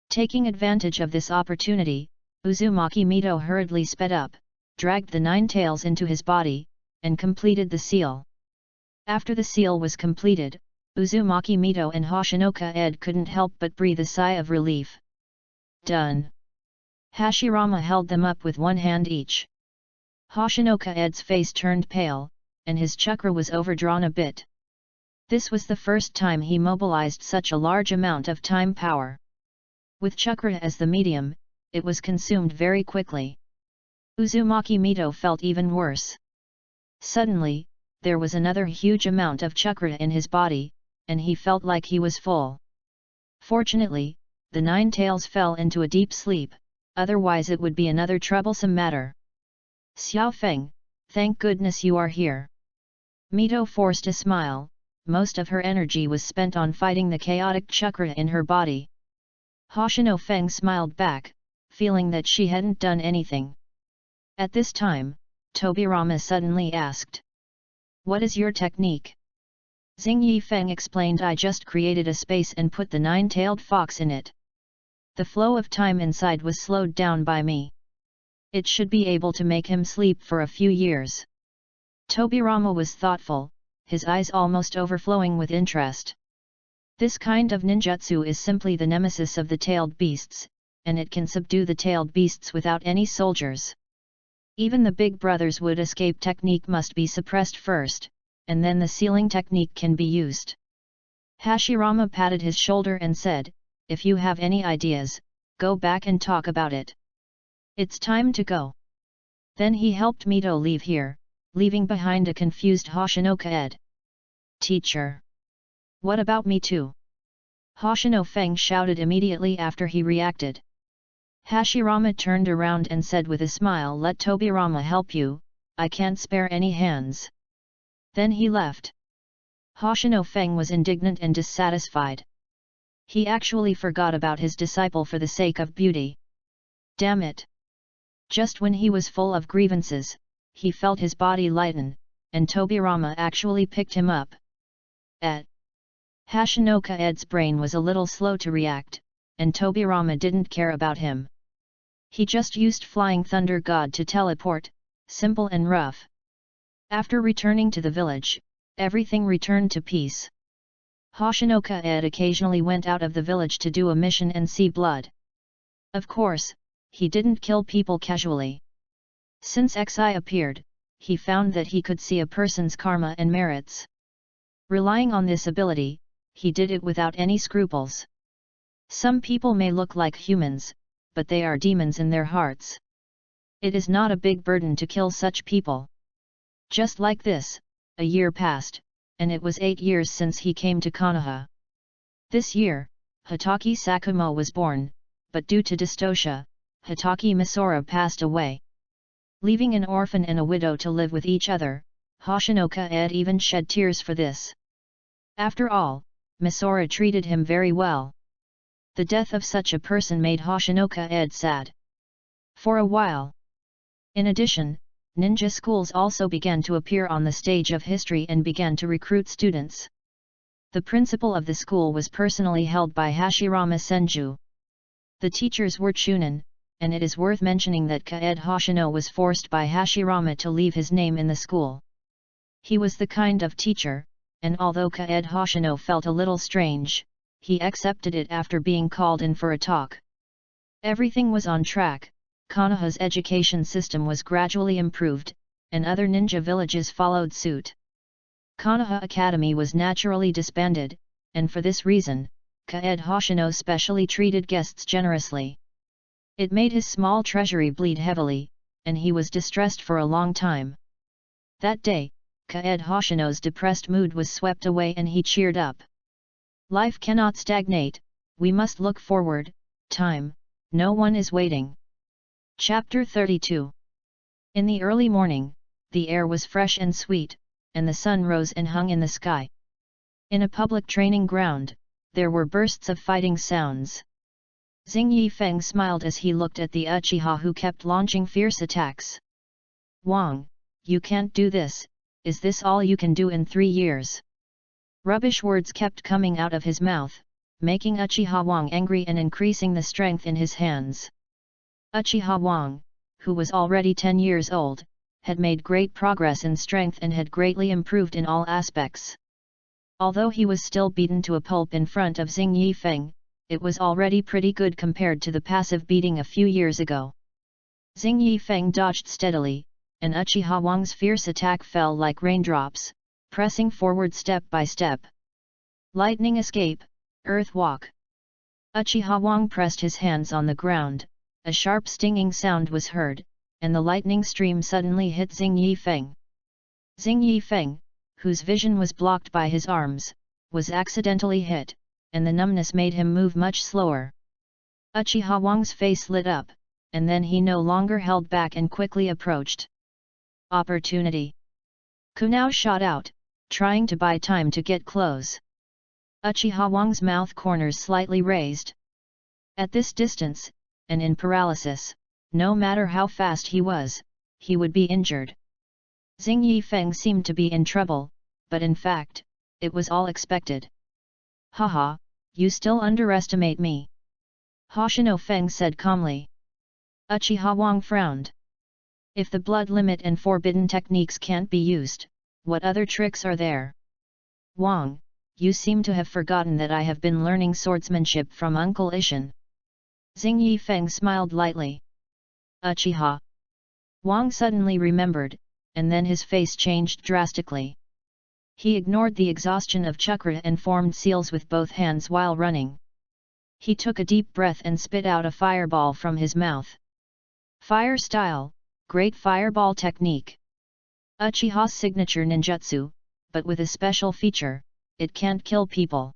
Taking advantage of this opportunity, Uzumaki Mito hurriedly sped up, dragged the 9 tails into his body, and completed the seal. After the seal was completed, Uzumaki Mito and Hoshinoka Ed couldn't help but breathe a sigh of relief. Done. Hashirama held them up with one hand each. Hoshinoka Ed's face turned pale, and his chakra was overdrawn a bit. This was the first time he mobilized such a large amount of time power. With chakra as the medium, it was consumed very quickly. Uzumaki Mito felt even worse. Suddenly, there was another huge amount of chakra in his body, and he felt like he was full. Fortunately, the 9 tails fell into a deep sleep, otherwise it would be another troublesome matter. Xiao Feng, thank goodness you are here. Mito forced a smile, most of her energy was spent on fighting the chaotic chakra in her body. Hoshino Feng smiled back, feeling that she hadn't done anything. At this time, Tobirama suddenly asked, "What is your technique?" Xing Yifeng explained, "I just created a space and put the nine-tailed fox in it. The flow of time inside was slowed down by me. It should be able to make him sleep for a few years." Tobirama was thoughtful, his eyes almost overflowing with interest. This kind of ninjutsu is simply the nemesis of the tailed beasts, and it can subdue the tailed beasts without any soldiers. Even the big brothers would escape technique must be suppressed first, and then the sealing technique can be used. Hashirama patted his shoulder and said, "If you have any ideas, go back and talk about it. It's time to go." Then he helped Mito leave here, leaving behind a confused Hoshino Ed. "Teacher! What about me too?" Hoshino Feng shouted immediately after he reacted. Hashirama turned around and said with a smile, "Let Tobirama help you, I can't spare any hands." Then he left. Hoshino Feng was indignant and dissatisfied. He actually forgot about his disciple for the sake of beauty. Damn it! Just when he was full of grievances, he felt his body lighten, and Tobirama actually picked him up. Hashinoka Ed's brain was a little slow to react, and Tobirama didn't care about him. He just used Flying Thunder God to teleport, simple and rough. After returning to the village, everything returned to peace. Hoshinoka Ed occasionally went out of the village to do a mission and see blood. Of course, he didn't kill people casually. Since Xi appeared, he found that he could see a person's karma and merits. Relying on this ability, he did it without any scruples. Some people may look like humans, but they are demons in their hearts. It is not a big burden to kill such people. Just like this, a year passed, and it was 8 years since he came to Konoha. This year, Hitaki Sakumo was born, but due to dystocia, Hitaki Misora passed away. Leaving an orphan and a widow to live with each other, Hoshinoka Ed even shed tears for this. After all, Misora treated him very well. The death of such a person made Hoshinoka Ed sad. For a while. In addition, ninja schools also began to appear on the stage of history and began to recruit students. The principal of the school was personally held by Hashirama Senju. The teachers were Chunin, and it is worth mentioning that Kaed Hoshino was forced by Hashirama to leave his name in the school. He was the kind of teacher, and although Kaed Hoshino felt a little strange, he accepted it after being called in for a talk. Everything was on track, Konoha's education system was gradually improved, and other ninja villages followed suit. Konoha Academy was naturally disbanded, and for this reason, Kaed Hoshino specially treated guests generously. It made his small treasury bleed heavily, and he was distressed for a long time. That day, Kaed Hoshino's depressed mood was swept away and he cheered up. Life cannot stagnate, we must look forward, time, no one is waiting. Chapter 32. In the early morning, the air was fresh and sweet, and the sun rose and hung in the sky. In a public training ground, there were bursts of fighting sounds. Xing Yifeng smiled as he looked at the Uchiha who kept launching fierce attacks. "Wang, you can't do this, is this all you can do in 3 years?" Rubbish words kept coming out of his mouth, making Uchiha Wang angry and increasing the strength in his hands. Uchiha Wang, who was already 10 years old, had made great progress in strength and had greatly improved in all aspects. Although he was still beaten to a pulp in front of Xing Yifeng, it was already pretty good compared to the passive beating a few years ago. Xing Yifeng dodged steadily, and Uchiha Wang's fierce attack fell like raindrops, pressing forward step by step. Lightning escape, earth walk. Uchiha Wang pressed his hands on the ground, a sharp stinging sound was heard, and the lightning stream suddenly hit Xing Yifeng. Xing Yifeng, whose vision was blocked by his arms, was accidentally hit, and the numbness made him move much slower. Uchiha Wang's face lit up, and then he no longer held back and quickly approached. Opportunity! Kunao shot out, trying to buy time to get close. Uchiha Wang's mouth corners slightly raised. At this distance, and in paralysis, no matter how fast he would be injured. Xing Yifeng seemed to be in trouble, but in fact, it was all expected. Haha, you still underestimate me. Hoshino Feng said calmly. Uchiha Wang frowned. If the blood limit and forbidden techniques can't be used, what other tricks are there? Wang, you seem to have forgotten that I have been learning swordsmanship from Uncle Ishan. Xing Yifeng smiled lightly. Uchiha. Wang suddenly remembered, and then his face changed drastically. He ignored the exhaustion of chakra and formed seals with both hands while running. He took a deep breath and spit out a fireball from his mouth. Fire style, great fireball technique. Uchiha's signature ninjutsu, but with a special feature, it can't kill people.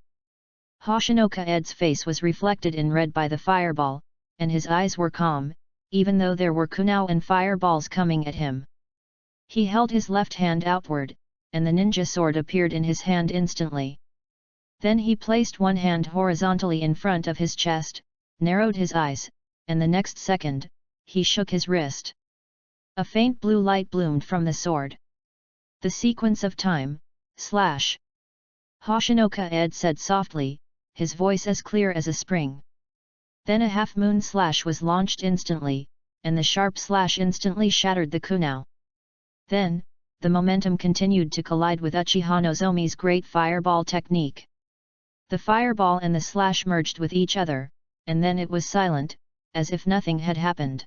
Hoshino Kaed's face was reflected in red by the fireball, and his eyes were calm, even though there were kunao and fireballs coming at him. He held his left hand outward, and the ninja sword appeared in his hand instantly. Then he placed one hand horizontally in front of his chest, narrowed his eyes, and the next second, he shook his wrist. A faint blue light bloomed from the sword. The sequence of time, slash. Hoshino Kaed said softly, his voice as clear as a spring. Then a half-moon slash was launched instantly, and the sharp slash instantly shattered the kunao. Then, the momentum continued to collide with Uchiha Nozomi's great fireball technique. The fireball and the slash merged with each other, and then it was silent, as if nothing had happened.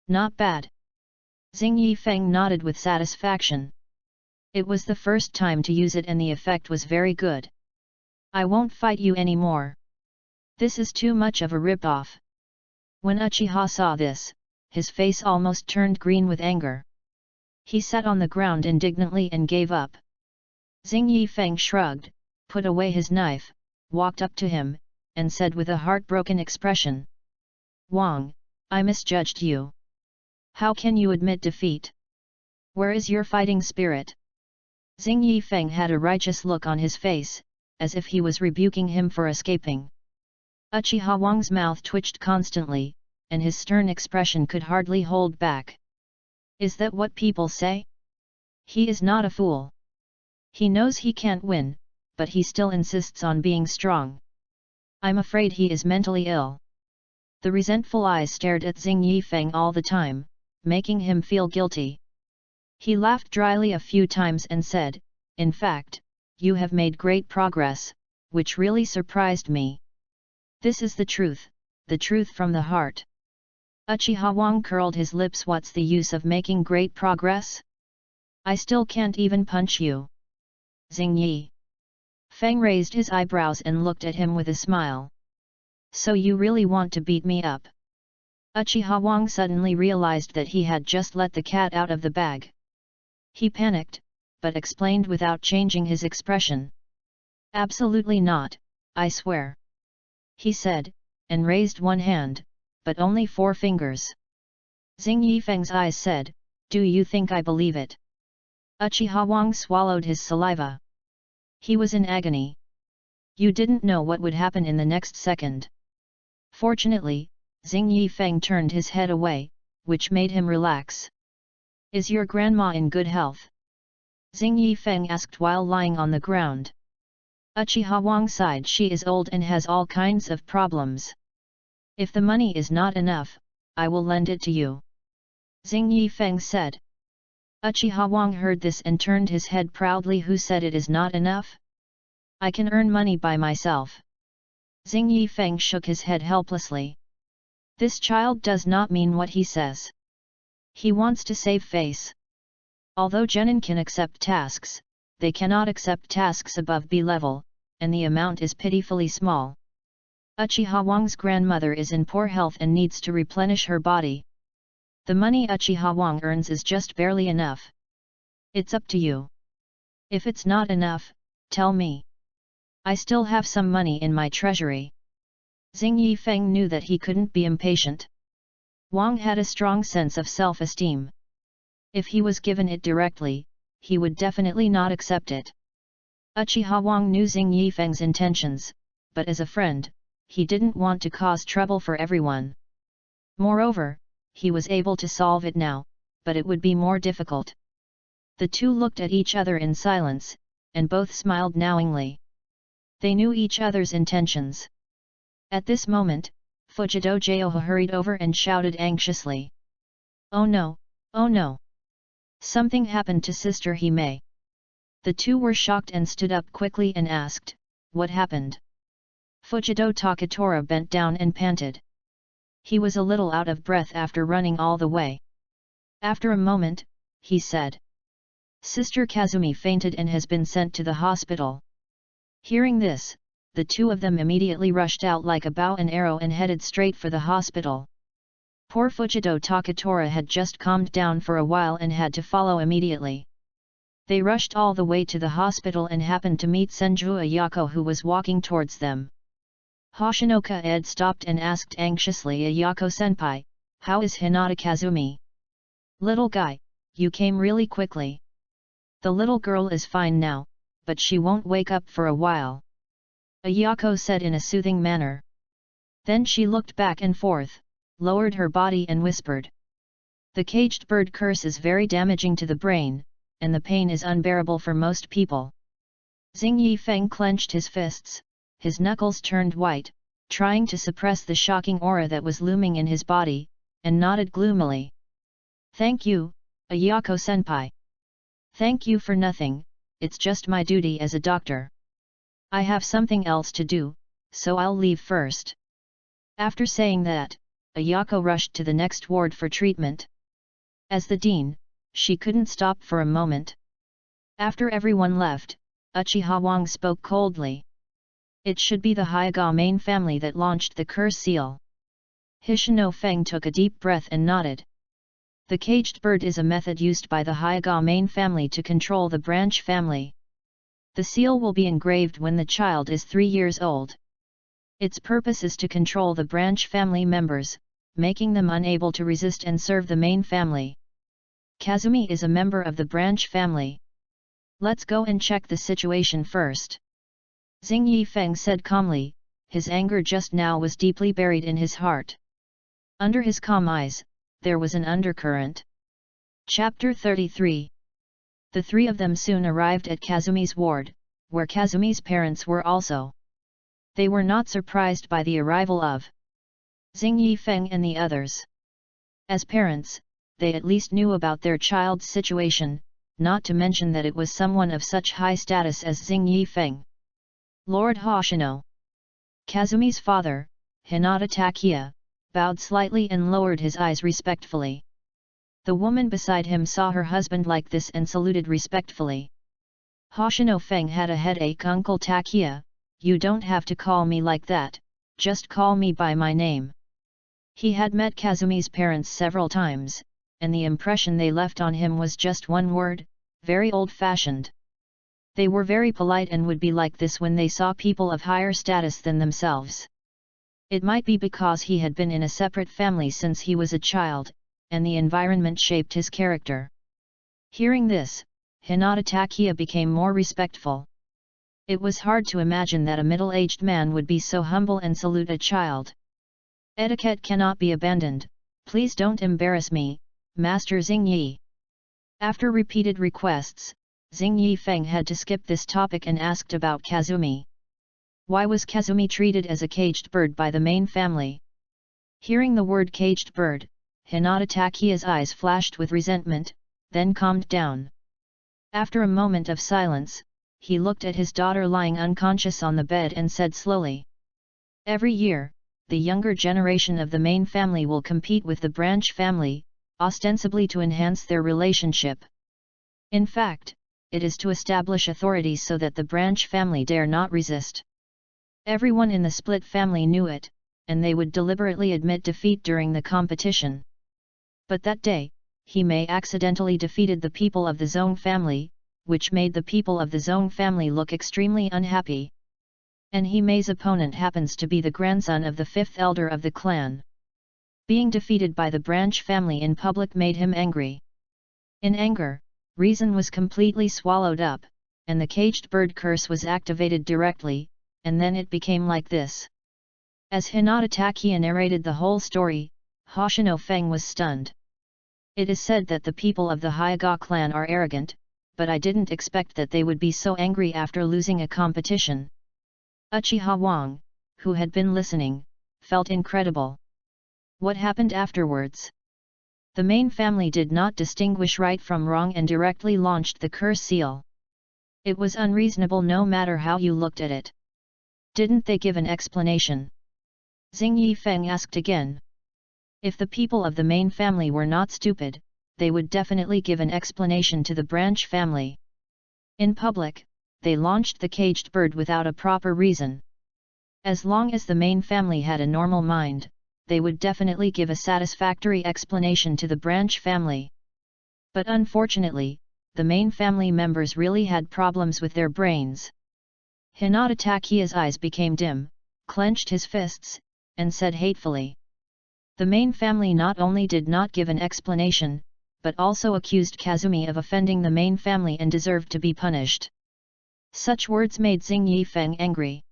Not bad. Xing Yifeng nodded with satisfaction. It was the first time to use it and the effect was very good. I won't fight you anymore. This is too much of a rip-off. When Uchiha saw this, his face almost turned green with anger. He sat on the ground indignantly and gave up. Xing Yifeng shrugged, put away his knife, walked up to him, and said with a heartbroken expression. Wang, I misjudged you. How can you admit defeat? Where is your fighting spirit? Xing Yifeng had a righteous look on his face, as if he was rebuking him for escaping. Uchiha Wang's mouth twitched constantly, and his stern expression could hardly hold back. Is that what people say? He is not a fool. He knows he can't win, but he still insists on being strong. I'm afraid he is mentally ill. The resentful eyes stared at Xing Yifeng all the time, making him feel guilty. He laughed dryly a few times and said, in fact, you have made great progress, which really surprised me. This is the truth from the heart. Uchiha Wang curled his lips. What's the use of making great progress? I still can't even punch you. Xing Yi. Feng raised his eyebrows and looked at him with a smile. So you really want to beat me up? Uchiha Wang suddenly realized that he had just let the cat out of the bag. He panicked, but explained without changing his expression. Absolutely not, I swear. He said, and raised one hand, but only 4 fingers. Xing Yifeng's eyes said, do you think I believe it? Uchiha Wang swallowed his saliva. He was in agony. You didn't know what would happen in the next second. Fortunately, Xing Yifeng turned his head away, which made him relax. Is your grandma in good health? Xing Yifeng asked while lying on the ground. Uchiha Wang sighed. She is old and has all kinds of problems. If the money is not enough, I will lend it to you. Xing Yifeng said. Uchiha Wang heard this and turned his head proudly. Who said it is not enough? I can earn money by myself. Xing Yifeng shook his head helplessly. This child does not mean what he says. He wants to save face. Although genin can accept tasks, they cannot accept tasks above B level, and the amount is pitifully small. Uchiha Wang's grandmother is in poor health and needs to replenish her body. The money Uchiha Wang earns is just barely enough. It's up to you. If it's not enough, tell me. I still have some money in my treasury. Xing Yifeng knew that he couldn't be impatient. Wang had a strong sense of self-esteem. If he was given it directly, he would definitely not accept it. Uchiha Wang knew Xing Yifeng's intentions, but as a friend, he didn't want to cause trouble for everyone. Moreover, he was able to solve it now, but it would be more difficult. The two looked at each other in silence, and both smiled knowingly. They knew each other's intentions. At this moment, Fujido Jioha hurried over and shouted anxiously. "Oh no, oh no! Something happened to Sister Hime." The two were shocked and stood up quickly and asked, "What happened?" Fujido Takatora bent down and panted. He was a little out of breath after running all the way. After a moment, he said, "Sister Kazumi fainted and has been sent to the hospital." Hearing this, the two of them immediately rushed out like a bow and arrow and headed straight for the hospital. Poor Fujido Takatora had just calmed down for a while and had to follow immediately. They rushed all the way to the hospital and happened to meet Senju Ayako, who was walking towards them. Hoshinoka Ed stopped and asked anxiously, "Ayako-senpai, how is Hinata Kazumi?" "Little guy, you came really quickly. The little girl is fine now, but she won't wake up for a while," Ayako said in a soothing manner. Then she looked back and forth, lowered her body and whispered, "The caged bird curse is very damaging to the brain, and the pain is unbearable for most people." Xing Yifeng clenched his fists, his knuckles turned white, trying to suppress the shocking aura that was looming in his body, and nodded gloomily. "Thank you, Ayako-senpai. Thank you for nothing, it's just my duty as a doctor. I have something else to do, so I'll leave first." After saying that, Ayako rushed to the next ward for treatment. As the dean, she couldn't stop for a moment. After everyone left, Uchiha Wang spoke coldly. "It should be the Hyuga main family that launched the curse seal." Hishino Feng took a deep breath and nodded. The caged bird is a method used by the Hyuga main family to control the branch family. The seal will be engraved when the child is 3 years old. Its purpose is to control the branch family members, making them unable to resist and serve the main family. Kazumi is a member of the branch family. Let's go and check the situation first. Xing Yifeng said calmly, his anger just now was deeply buried in his heart. Under his calm eyes, there was an undercurrent. Chapter 33. The three of them soon arrived at Kazumi's ward, where Kazumi's parents were also. They were not surprised by the arrival of Xing Yifeng and the others. As parents, they at least knew about their child's situation, not to mention that it was someone of such high status as Xing Yifeng. Lord Hoshino, Kazumi's father, Hinata Takia, bowed slightly and lowered his eyes respectfully. The woman beside him saw her husband like this and saluted respectfully. Hoshino Feng had a headache. "Uncle Takia, you don't have to call me like that, just call me by my name." He had met Kazumi's parents several times, and the impression they left on him was just one word: very old-fashioned. They were very polite and would be like this when they saw people of higher status than themselves. It might be because he had been in a separate family since he was a child, and the environment shaped his character. Hearing this, Hinata Takia became more respectful. It was hard to imagine that a middle-aged man would be so humble and salute a child. "Etiquette cannot be abandoned, please don't embarrass me, Master Xing Yi." After repeated requests, Xing Yifeng had to skip this topic and asked about Kazumi. Why was Kazumi treated as a caged bird by the main family? Hearing the word caged bird, Hinata Takia's eyes flashed with resentment, then calmed down. After a moment of silence, he looked at his daughter lying unconscious on the bed and said slowly, "Every year, the younger generation of the main family will compete with the branch family, ostensibly to enhance their relationship. In fact, it is to establish authority so that the branch family dare not resist." Everyone in the split family knew it, and they would deliberately admit defeat during the competition. But that day, Hime accidentally defeated the people of the Zong family, which made the people of the Zong family look extremely unhappy. And Hime's opponent happens to be the grandson of the fifth elder of the clan. Being defeated by the branch family in public made him angry. In anger, reason was completely swallowed up, and the caged bird curse was activated directly, and then it became like this. As Hinata Takia narrated the whole story, Hoshino Feng was stunned. It is said that the people of the Hyuga clan are arrogant, but I didn't expect that they would be so angry after losing a competition. Uchiha Wang, who had been listening, felt incredible. What happened afterwards? The main family did not distinguish right from wrong and directly launched the curse seal. It was unreasonable no matter how you looked at it. Didn't they give an explanation? Xing Yifeng asked again. If the people of the main family were not stupid, they would definitely give an explanation to the branch family. In public, they launched the caged bird without a proper reason. As long as the main family had a normal mind, they would definitely give a satisfactory explanation to the branch family. But unfortunately, the main family members really had problems with their brains. Hinata Takia's eyes became dim, clenched his fists, and said hatefully. The main family not only did not give an explanation, but also accused Kazumi of offending the main family and deserved to be punished. Such words made Xing Yifeng angry.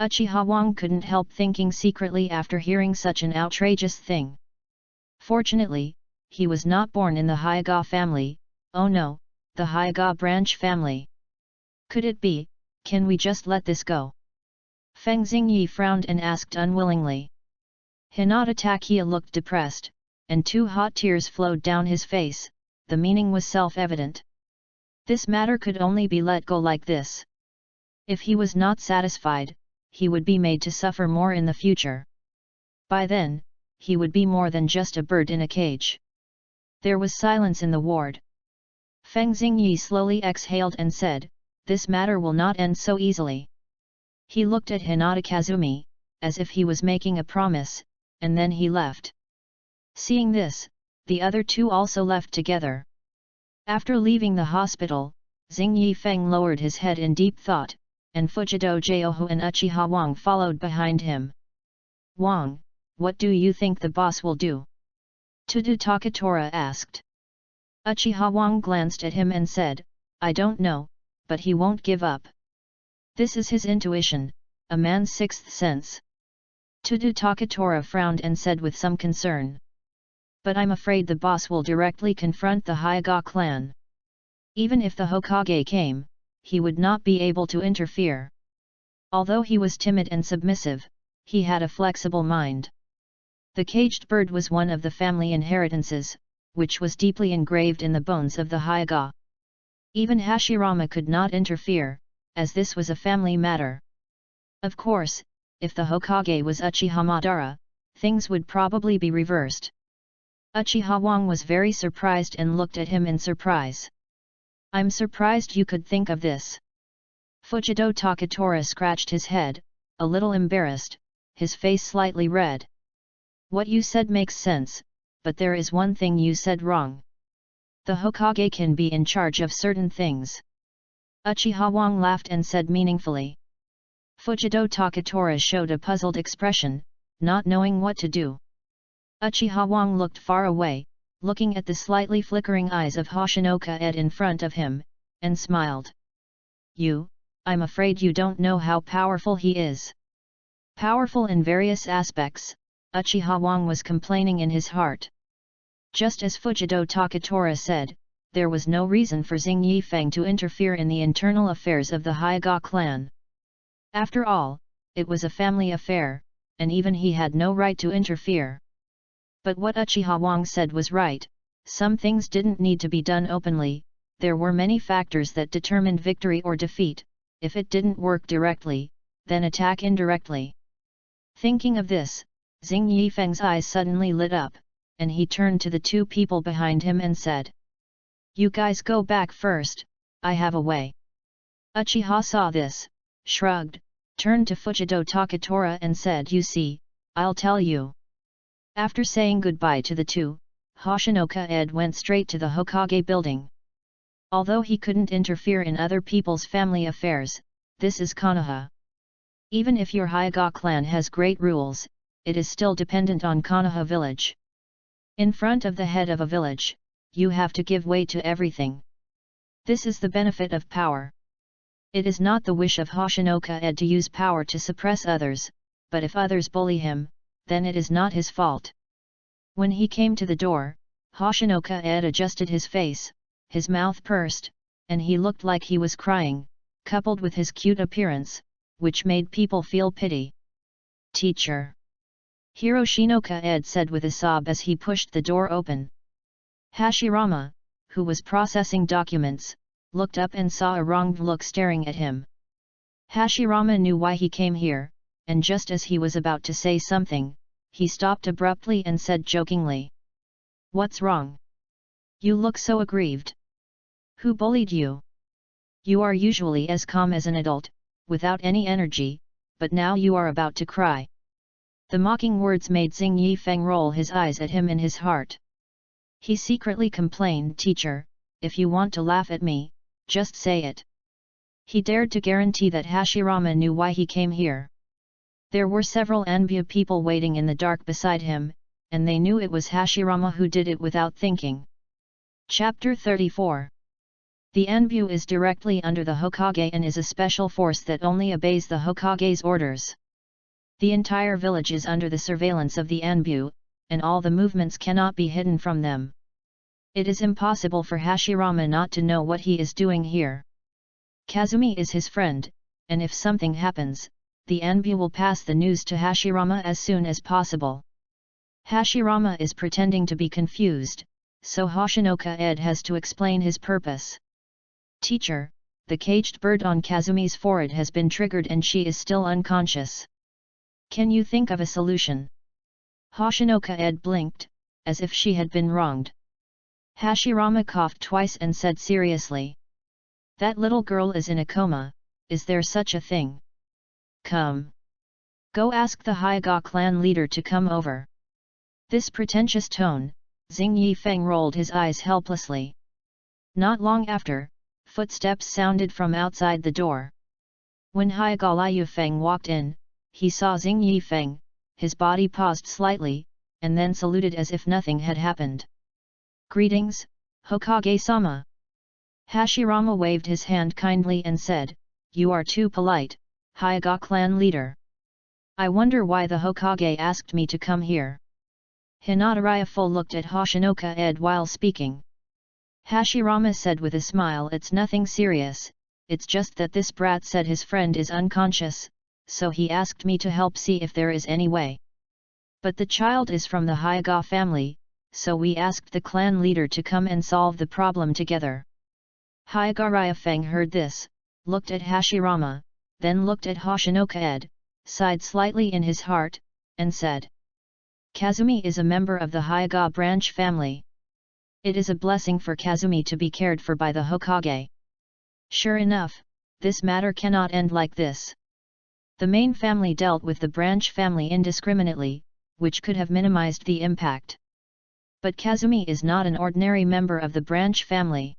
Uchiha Wang couldn't help thinking secretly after hearing such an outrageous thing. Fortunately, he was not born in the Hyuga family. Oh no, the Hyuga branch family. Could it be, can we just let this go? Feng Xingyi frowned and asked unwillingly. Hinata Takia looked depressed, and 2 hot tears flowed down his face. The meaning was self-evident. This matter could only be let go like this. If he was not satisfied, he would be made to suffer more in the future. By then, he would be more than just a bird in a cage. There was silence in the ward. Feng Xingyi slowly exhaled and said, "This matter will not end so easily." He looked at Hinata Kazumi, as if he was making a promise, and then he left. Seeing this, the other 2 also left together. After leaving the hospital, Xing Yifeng lowered his head in deep thought, and Fujido Johu and Uchiha Wang followed behind him. "Wang, what do you think the boss will do?" Tudu Takatora asked. Uchiha Wang glanced at him and said, "I don't know, but he won't give up. This is his intuition, a man's 6th sense." Tudu Takatora frowned and said with some concern. "But I'm afraid the boss will directly confront the Hyuga clan. Even if the Hokage came, he would not be able to interfere. Although he was timid and submissive, he had a flexible mind. The caged bird was one of the family inheritances, which was deeply engraved in the bones of the Hyuga. Even Hashirama could not interfere, as this was a family matter. Of course, if the Hokage was Uchiha Madara, things would probably be reversed." Uchiha Wang was very surprised and looked at him in surprise. "I'm surprised you could think of this." Fujido Takatora scratched his head, a little embarrassed, his face slightly red. "What you said makes sense, but there is one thing you said wrong. The Hokage can be in charge of certain things." Uchiha Wang laughed and said meaningfully. Fujido Takatora showed a puzzled expression, not knowing what to do. Uchiha Wang looked far away, looking at the slightly flickering eyes of Hoshinoka Ed in front of him, and smiled. I'm afraid you don't know how powerful he is." Powerful in various aspects, Uchiha Wang was complaining in his heart. Just as Fujido Takatora said, there was no reason for Xing Yifeng to interfere in the internal affairs of the Hyuga clan. After all, it was a family affair, and even he had no right to interfere. But what Uchiha Wang said was right, some things didn't need to be done openly, there were many factors that determined victory or defeat. If it didn't work directly, then attack indirectly. Thinking of this, Xing Yifeng's eyes suddenly lit up, and he turned to the 2 people behind him and said, "You guys go back first, I have a way." Uchiha saw this, shrugged, turned to Fujido Takatora and said, "You see, I'll tell you." After saying goodbye to the 2, Hoshinoka Ed went straight to the Hokage building. Although he couldn't interfere in other people's family affairs, this is Konoha. Even if your Hyuga clan has great rules, it is still dependent on Konoha village. In front of the head of a village, you have to give way to everything. This is the benefit of power. It is not the wish of Hoshinoka-ed to use power to suppress others, but if others bully him, then it is not his fault. When he came to the door, Hoshinoka-ed adjusted his face, his mouth pursed, and he looked like he was crying, coupled with his cute appearance, which made people feel pity. "Teacher!" Hiroshinoka-ed said with a sob as he pushed the door open. Hashirama, who was processing documents, looked up and saw a wronged look staring at him. Hashirama knew why he came here, and just as he was about to say something, he stopped abruptly and said jokingly, "What's wrong? You look so aggrieved. Who bullied you? You are usually as calm as an adult, without any energy, but now you are about to cry." The mocking words made Xing Yifeng roll his eyes at him in his heart. He secretly complained, "Teacher, if you want to laugh at me, just say it." He dared to guarantee that Hashirama knew why he came here. There were several Anbu people waiting in the dark beside him, and they knew it was Hashirama who did it without thinking. Chapter 34. The Anbu is directly under the Hokage and is a special force that only obeys the Hokage's orders. The entire village is under the surveillance of the Anbu, and all the movements cannot be hidden from them. It is impossible for Hashirama not to know what he is doing here. Kazumi is his friend, and if something happens, the Anbu will pass the news to Hashirama as soon as possible. Hashirama is pretending to be confused, so Hoshinoka-ed has to explain his purpose. "Teacher, the caged bird on Kazumi's forehead has been triggered and she is still unconscious. Can you think of a solution?" Hoshinoka-ed blinked, as if she had been wronged. Hashirama coughed twice and said seriously, "That little girl is in a coma, is there such a thing? Come. Go ask the Hyuga clan leader to come over." This pretentious tone, Xing Yifeng rolled his eyes helplessly. Not long after, footsteps sounded from outside the door. When Hyuga Liufeng walked in, he saw Xing Yifeng, his body paused slightly, and then saluted as if nothing had happened. "Greetings, Hokage-sama." Hashirama waved his hand kindly and said, "You are too polite, Hyuga clan leader. I wonder why the Hokage asked me to come here." Hinata Ryuful looked at Hoshinoka-ed while speaking. Hashirama said with a smile, "It's nothing serious, it's just that this brat said his friend is unconscious, so he asked me to help see if there is any way. But the child is from the Hyuga family, so we asked the clan leader to come and solve the problem together." Hyuga Ryufeng heard this, looked at Hashirama, then looked at Hoshinoka-ed, sighed slightly in his heart, and said, "Kazumi is a member of the Hyuga branch family. It is a blessing for Kazumi to be cared for by the Hokage. Sure enough, this matter cannot end like this. The main family dealt with the branch family indiscriminately, which could have minimized the impact. But Kazumi is not an ordinary member of the branch family.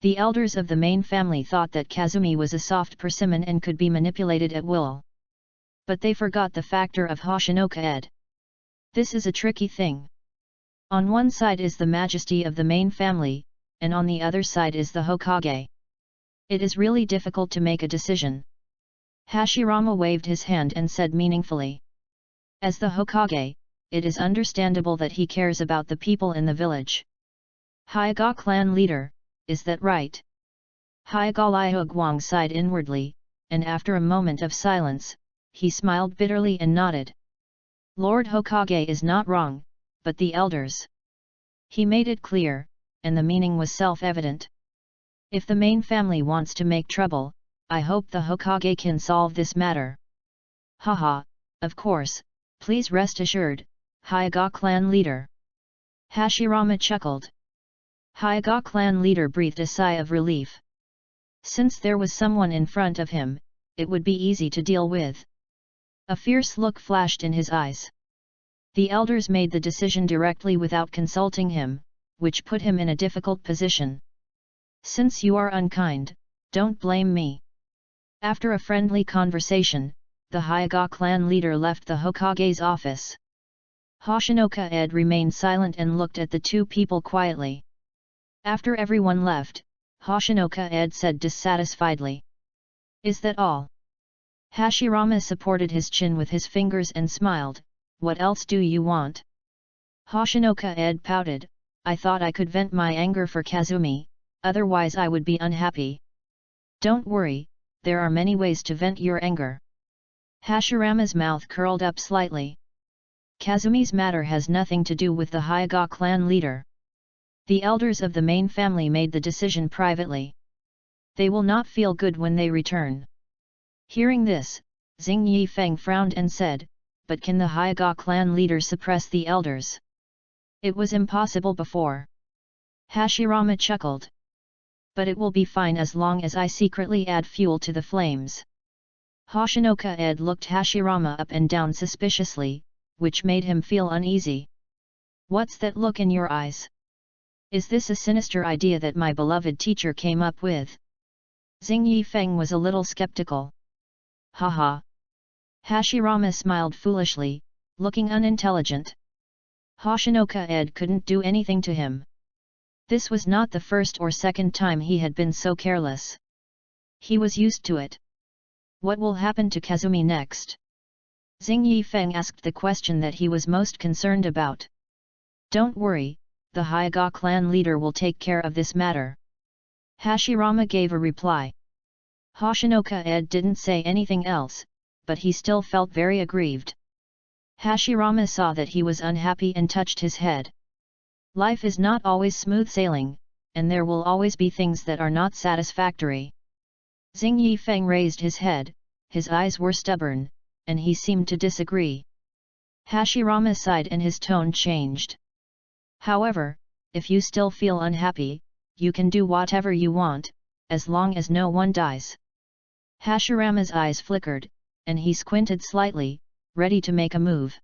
The elders of the main family thought that Kazumi was a soft persimmon and could be manipulated at will. But they forgot the factor of Hoshinoka-ed. This is a tricky thing. On one side is the majesty of the main family, and on the other side is the Hokage. It is really difficult to make a decision." Hashirama waved his hand and said meaningfully, "As the Hokage, it is understandable that he cares about the people in the village. Hyuga clan leader, is that right?" Hyuga Liuguang sighed inwardly, and after a moment of silence, he smiled bitterly and nodded. "Lord Hokage is not wrong, but the elders." He made it clear, and the meaning was self-evident. "If the main family wants to make trouble, I hope the Hokage can solve this matter." "Haha, of course, please rest assured, Hyuga clan leader." Hashirama chuckled. Hyuga clan leader breathed a sigh of relief. Since there was someone in front of him, it would be easy to deal with. A fierce look flashed in his eyes. The elders made the decision directly without consulting him, which put him in a difficult position. "Since you are unkind, don't blame me." After a friendly conversation, the Hyuga clan leader left the Hokage's office. Hoshinoka Ed remained silent and looked at the two people quietly. After everyone left, Hoshinoka Ed said dissatisfiedly, "Is that all?" Hashirama supported his chin with his fingers and smiled, "What else do you want?" Hoshinoka Ed pouted, "I thought I could vent my anger for Kazumi, otherwise I would be unhappy." "Don't worry, there are many ways to vent your anger." Hashirama's mouth curled up slightly. Kazumi's matter has nothing to do with the Hyuga clan leader. The elders of the main family made the decision privately. They will not feel good when they return. Hearing this, Xing Yifeng frowned and said, "But can the Hyuga clan leader suppress the elders? It was impossible before." Hashirama chuckled. "But it will be fine as long as I secretly add fuel to the flames." Hoshinoka Ed looked Hashirama up and down suspiciously, which made him feel uneasy. "What's that look in your eyes? Is this a sinister idea that my beloved teacher came up with?" Xing Yifeng was a little skeptical. "Haha." Hashirama smiled foolishly, looking unintelligent. Hoshinoka Ed couldn't do anything to him. This was not the first or second time he had been so careless. He was used to it. What will happen to Kazumi next? Xing Yifeng asked the question that he was most concerned about. "Don't worry, the Hyuga clan leader will take care of this matter." Hashirama gave a reply. Hoshinoka Ed didn't say anything else, but he still felt very aggrieved. Hashirama saw that he was unhappy and touched his head. Life is not always smooth sailing, and there will always be things that are not satisfactory. Xing Yifeng raised his head, his eyes were stubborn, and he seemed to disagree. Hashirama sighed and his tone changed. "However, if you still feel unhappy, you can do whatever you want, as long as no one dies." Hashirama's eyes flickered, and he squinted slightly, ready to make a move.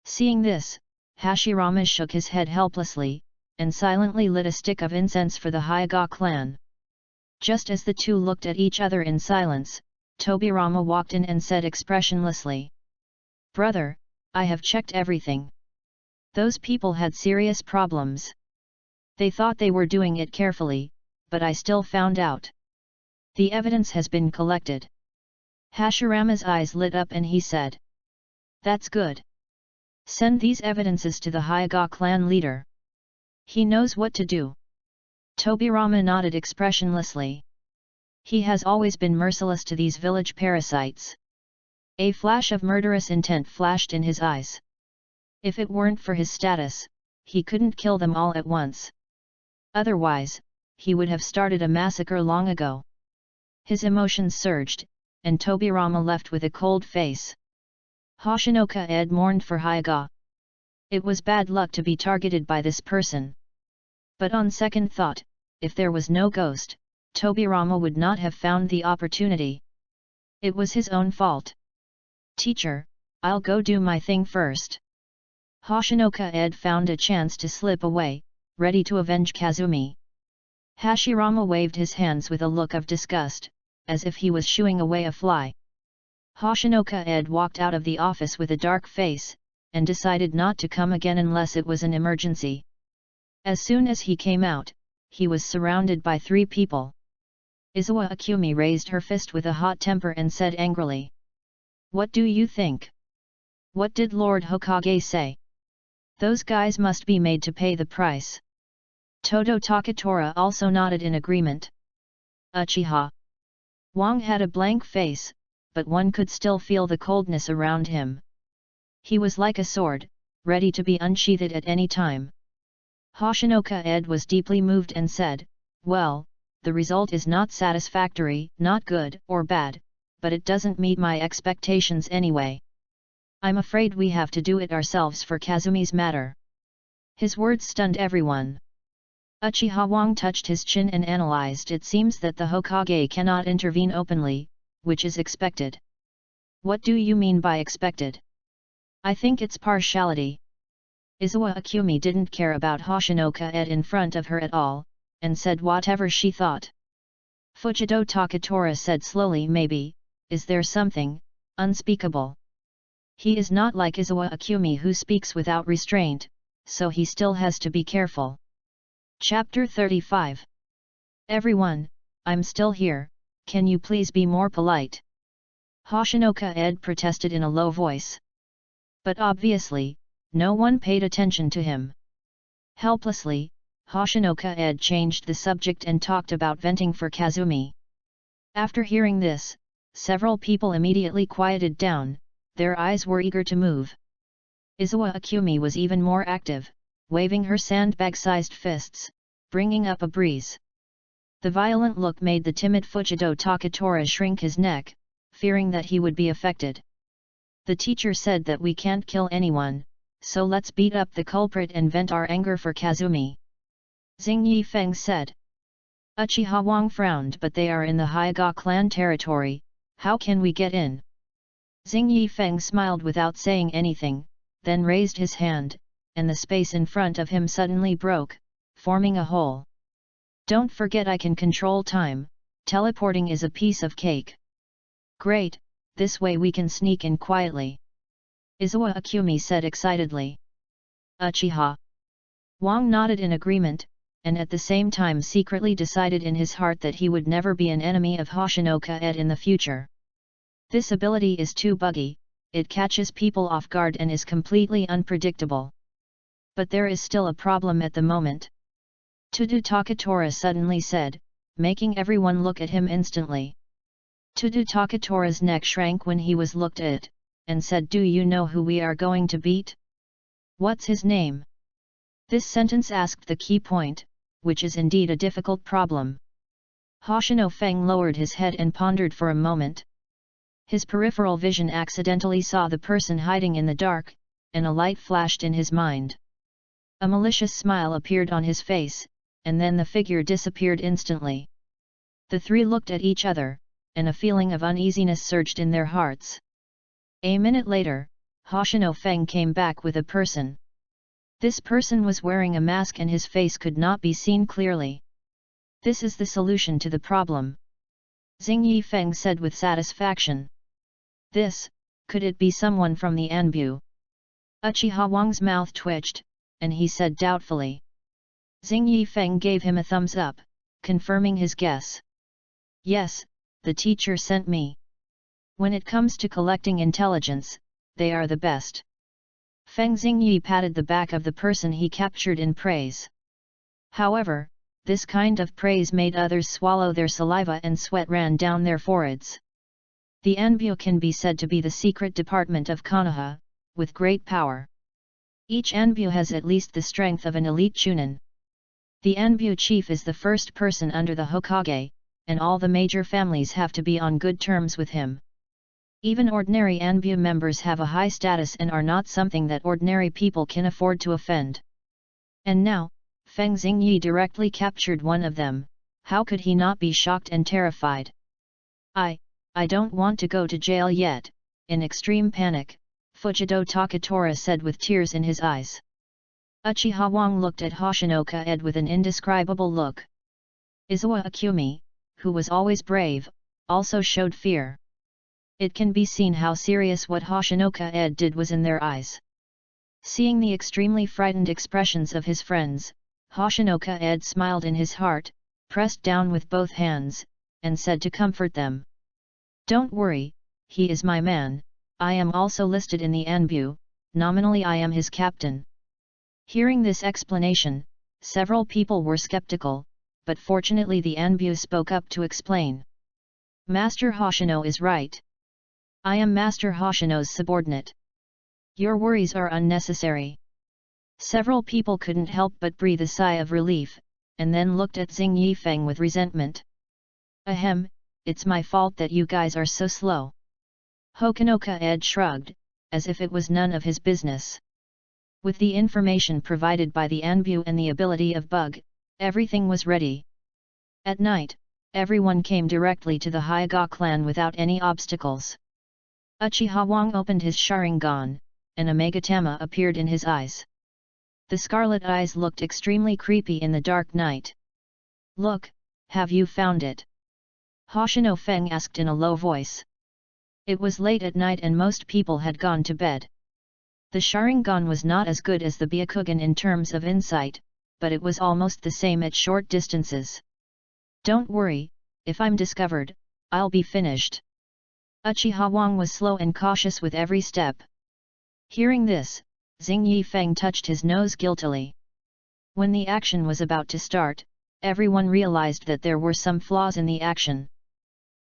Seeing this, Hashirama shook his head helplessly, and silently lit a stick of incense for the Hyuga clan. Just as the two looked at each other in silence, Tobirama walked in and said expressionlessly, "Brother, I have checked everything. Those people had serious problems. They thought they were doing it carefully, but I still found out. The evidence has been collected." Hashirama's eyes lit up and he said, "That's good. Send these evidences to the Hyuga clan leader. He knows what to do." Tobirama nodded expressionlessly. He has always been merciless to these village parasites. A flash of murderous intent flashed in his eyes. If it weren't for his status, he couldn't kill them all at once. Otherwise, he would have started a massacre long ago. His emotions surged, and Tobirama left with a cold face. Hoshinoka Ed mourned for Hyuga. It was bad luck to be targeted by this person. But on second thought, if there was no ghost, Tobirama would not have found the opportunity. It was his own fault. "Teacher, I'll go do my thing first." Hoshinoka Ed found a chance to slip away, ready to avenge Kazumi. Hashirama waved his hands with a look of disgust, as if he was shooing away a fly. Hoshinoka Ed walked out of the office with a dark face, and decided not to come again unless it was an emergency. As soon as he came out, he was surrounded by 3 people. Izuwa Akumi raised her fist with a hot temper and said angrily, "What do you think? What did Lord Hokage say? Those guys must be made to pay the price." Todo Takatora also nodded in agreement. Uchiha Wang had a blank face, but one could still feel the coldness around him. He was like a sword, ready to be unsheathed at any time. Hoshinoka Ed was deeply moved and said, "Well, the result is not satisfactory, not good or bad, but it doesn't meet my expectations anyway. I'm afraid we have to do it ourselves for Kazumi's matter." His words stunned everyone. Uchiha Wang touched his chin and analyzed. It seems that the Hokage cannot intervene openly, which is expected. What do you mean by expected? I think it's partiality. Izuwa Akumi didn't care about Hoshinoka Ed in front of her at all, and said whatever she thought. Fujido Takatora said slowly, "Maybe, is there something, Unspeakable. He is not like Izawa Akumi who speaks without restraint, so he still has to be careful. Chapter 35. Everyone, I'm still here, can you please be more polite? Hoshinoka Ed protested in a low voice. But obviously, no one paid attention to him. Helplessly, Hoshinoka Ed changed the subject and talked about venting for Kazumi. After hearing this, several people immediately quieted down, their eyes were eager to move. Izawa Akumi was even more active, waving her sandbag-sized fists, bringing up a breeze. The violent look made the timid Fujido Takatora shrink his neck, fearing that he would be affected. The teacher said that we can't kill anyone, so let's beat up the culprit and vent our anger for Kazumi. Xing Yifeng said. Uchiha Wang frowned, but they are in the Hyuga clan territory, how can we get in? Xing Yifeng smiled without saying anything, then raised his hand, and the space in front of him suddenly broke, forming a hole. Don't forget I can control time, teleporting is a piece of cake. Great, this way we can sneak in quietly. Izawa Akumi said excitedly. Uchiha. Wang nodded in agreement, and at the same time secretly decided in his heart that he would never be an enemy of Hoshinoka Ed in the future. This ability is too buggy, it catches people off guard and is completely unpredictable. But there is still a problem at the moment. Tudu Takatora suddenly said, making everyone look at him instantly. Tudu Takatora's neck shrank when he was looked at, and said, do you know who we are going to beat? What's his name? This sentence asked the key point, which is indeed a difficult problem. Hoshino Feng lowered his head and pondered for a moment. His peripheral vision accidentally saw the person hiding in the dark, and a light flashed in his mind. A malicious smile appeared on his face, and then the figure disappeared instantly. The three looked at each other, and a feeling of uneasiness surged in their hearts. A minute later, Hoshino Feng came back with a person. This person was wearing a mask and his face could not be seen clearly. This is the solution to the problem. Xing Yifeng said with satisfaction. This, could it be someone from the Anbu? Uchiha Wang's mouth twitched, and he said doubtfully. Xing Yifeng gave him a thumbs up, confirming his guess. Yes, the teacher sent me. When it comes to collecting intelligence, they are the best. Feng Xingyi patted the back of the person he captured in praise. However, this kind of praise made others swallow their saliva and sweat ran down their foreheads. The Anbu can be said to be the secret department of Konoha, with great power. Each Anbu has at least the strength of an elite chunin. The Anbu chief is the first person under the Hokage, and all the major families have to be on good terms with him. Even ordinary Anbu members have a high status and are not something that ordinary people can afford to offend. And now, Feng Xingyi directly captured one of them, how could he not be shocked and terrified? I don't want to go to jail yet, in extreme panic, Fujido Takatora said with tears in his eyes. Uchiha Wang looked at Hoshinoka Ed with an indescribable look. Izawa Akumi, who was always brave, also showed fear. It can be seen how serious what Hoshinoka Ed did was in their eyes. Seeing the extremely frightened expressions of his friends, Hoshinoka Ed smiled in his heart, pressed down with both hands, and said to comfort them. Don't worry, he is my man, I am also listed in the Anbu, nominally I am his captain. Hearing this explanation, several people were skeptical, but fortunately the Anbu spoke up to explain. Master Hoshino is right. I am Master Hoshino's subordinate. Your worries are unnecessary. Several people couldn't help but breathe a sigh of relief, and then looked at Xing Yifeng with resentment. Ahem, it's my fault that you guys are so slow. Hoshinoka Ed shrugged, as if it was none of his business. With the information provided by the Anbu and the ability of Bug, everything was ready. At night, everyone came directly to the Hyuga clan without any obstacles. Uchiha Wang opened his Sharingan, and a Megatama appeared in his eyes. The scarlet eyes looked extremely creepy in the dark night. Look, have you found it? Hoshino Feng asked in a low voice. It was late at night and most people had gone to bed. The Sharingan was not as good as the Byakugan in terms of insight, but it was almost the same at short distances. Don't worry, if I'm discovered, I'll be finished. Uchiha Wang was slow and cautious with every step. Hearing this, Xing Yifeng touched his nose guiltily. When the action was about to start, everyone realized that there were some flaws in the action.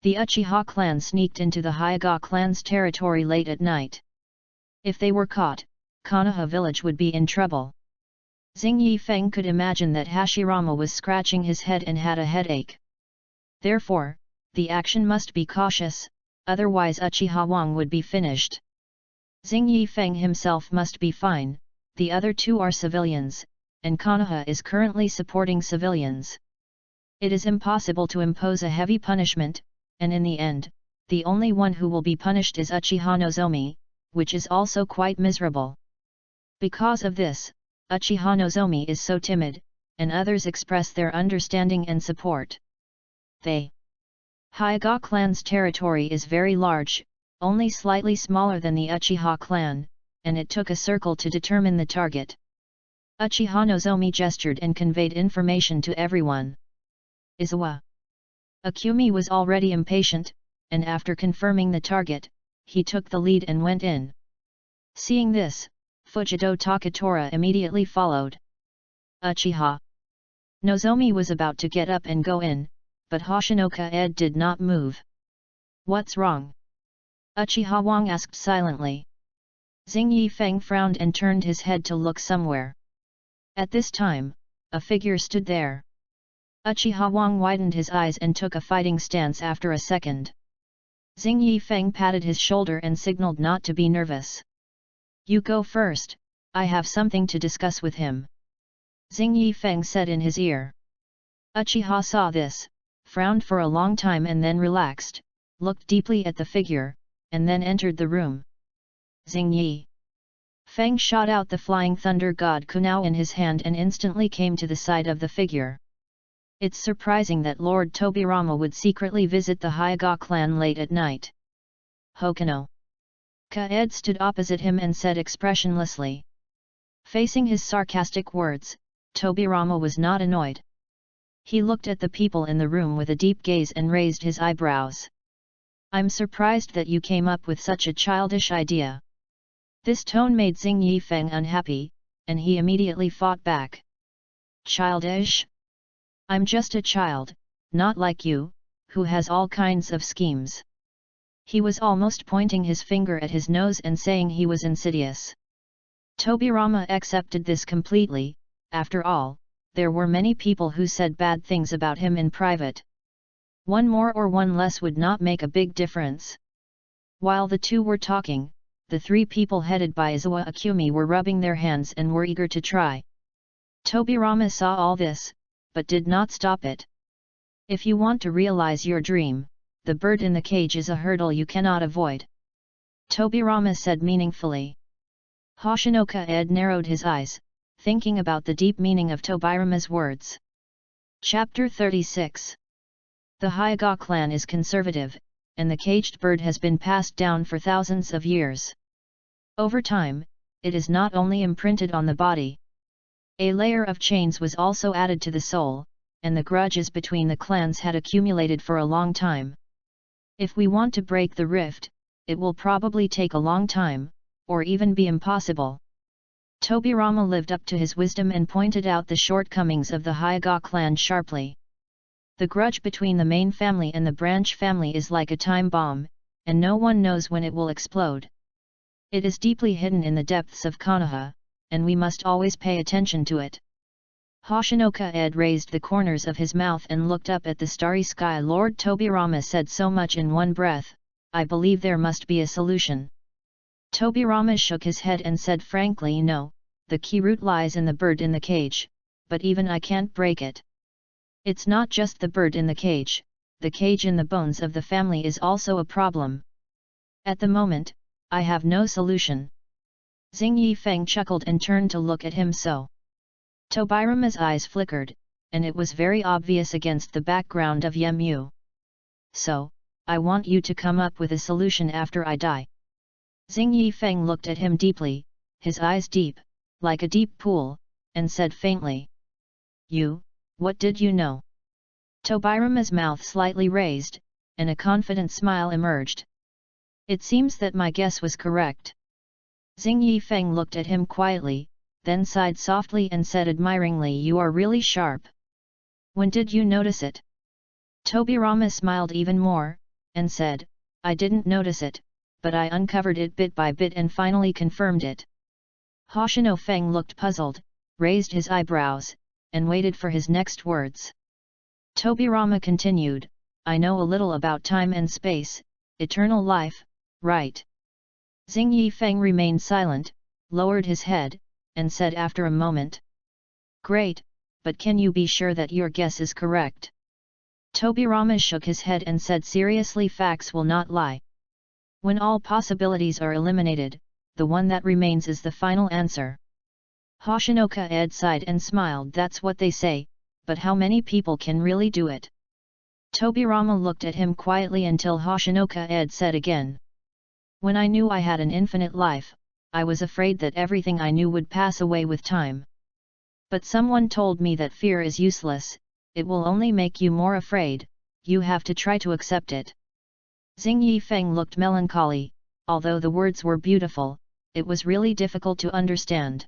The Uchiha clan sneaked into the Hyuga clan's territory late at night. If they were caught, Konoha village would be in trouble. Xing Yifeng could imagine that Hashirama was scratching his head and had a headache. Therefore, the action must be cautious, otherwise Uchiha Wang would be finished. Xing Yifeng himself must be fine, the other two are civilians, and Konoha is currently supporting civilians. It is impossible to impose a heavy punishment, and in the end, the only one who will be punished is Uchiha Nozomi, which is also quite miserable. Because of this, Uchiha Nozomi is so timid, and others express their understanding and support. Hyuga clan's territory is very large, only slightly smaller than the Uchiha clan, and it took a circle to determine the target. Uchiha Nozomi gestured and conveyed information to everyone. Izawa. Akumi was already impatient, and after confirming the target, he took the lead and went in. Seeing this, Fujido Takatora immediately followed. Uchiha Nozomi was about to get up and go in, but Hoshinoka Ed did not move. What's wrong? Uchiha Wang asked silently. Xing Yifeng frowned and turned his head to look somewhere. At this time, a figure stood there. Uchiha Wang widened his eyes and took a fighting stance after a second. Xing Yifeng patted his shoulder and signaled not to be nervous. You go first, I have something to discuss with him. Xing Yifeng said in his ear. Uchiha saw this, frowned for a long time and then relaxed, looked deeply at the figure, and then entered the room. Xing Yi Feng shot out the flying thunder god Kunao in his hand and instantly came to the side of the figure. It's surprising that Lord Tobirama would secretly visit the Hyuga clan late at night. Hokuno Kaed stood opposite him and said expressionlessly. Facing his sarcastic words, Tobirama was not annoyed. He looked at the people in the room with a deep gaze and raised his eyebrows. I'm surprised that you came up with such a childish idea. This tone made Xing Yifeng unhappy, and he immediately fought back. Childish? I'm just a child, not like you, who has all kinds of schemes. He was almost pointing his finger at his nose and saying he was insidious. Tobirama accepted this completely. After all, there were many people who said bad things about him in private. One more or one less would not make a big difference. While the two were talking, the three people headed by Izawa Akumi were rubbing their hands and were eager to try. Tobirama saw all this, but did not stop it. If you want to realize your dream, the bird in the cage is a hurdle you cannot avoid. Tobirama said meaningfully. Hoshinoka Ed narrowed his eyes, thinking about the deep meaning of Tobirama's words. Chapter 36. The Hyuga clan is conservative, and the caged bird has been passed down for thousands of years. Over time, it is not only imprinted on the body. A layer of chains was also added to the soul, and the grudges between the clans had accumulated for a long time. If we want to break the rift, it will probably take a long time, or even be impossible. Tobirama lived up to his wisdom and pointed out the shortcomings of the Hyuga clan sharply. The grudge between the main family and the branch family is like a time bomb, and no one knows when it will explode. It is deeply hidden in the depths of Konoha, and we must always pay attention to it. Hoshinoka Ed raised the corners of his mouth and looked up at the starry sky. Lord Tobirama said so much in one breath, I believe there must be a solution. Tobirama shook his head and said frankly, no, the key root lies in the bird in the cage, but even I can't break it. It's not just the bird in the cage in the bones of the family is also a problem. At the moment, I have no solution. Xing Yifeng chuckled and turned to look at him so. Tobirama's eyes flickered, and it was very obvious against the background of Yemu. So, I want you to come up with a solution after I die. Xing Yifeng looked at him deeply, his eyes deep, like a deep pool, and said faintly. You, what did you know? Tobirama's mouth slightly raised, and a confident smile emerged. It seems that my guess was correct. Xing Yifeng looked at him quietly, then sighed softly and said admiringly, you are really sharp. When did you notice it? Tobirama smiled even more, and said, I didn't notice it, but I uncovered it bit by bit and finally confirmed it. Hoshino Feng looked puzzled, raised his eyebrows, and waited for his next words. Tobirama continued, I know a little about time and space, eternal life, right? Xing Yifeng remained silent, lowered his head, and said after a moment. Great, but can you be sure that your guess is correct? Tobirama shook his head and said seriously, facts will not lie. When all possibilities are eliminated, the one that remains is the final answer. Hoshinoka-ed sighed and smiled. That's what they say, but how many people can really do it? Tobirama looked at him quietly until Hoshinoka-ed said again. When I knew I had an infinite life, I was afraid that everything I knew would pass away with time. But someone told me that fear is useless, it will only make you more afraid, you have to try to accept it. Xing Yifeng looked melancholy, although the words were beautiful, it was really difficult to understand.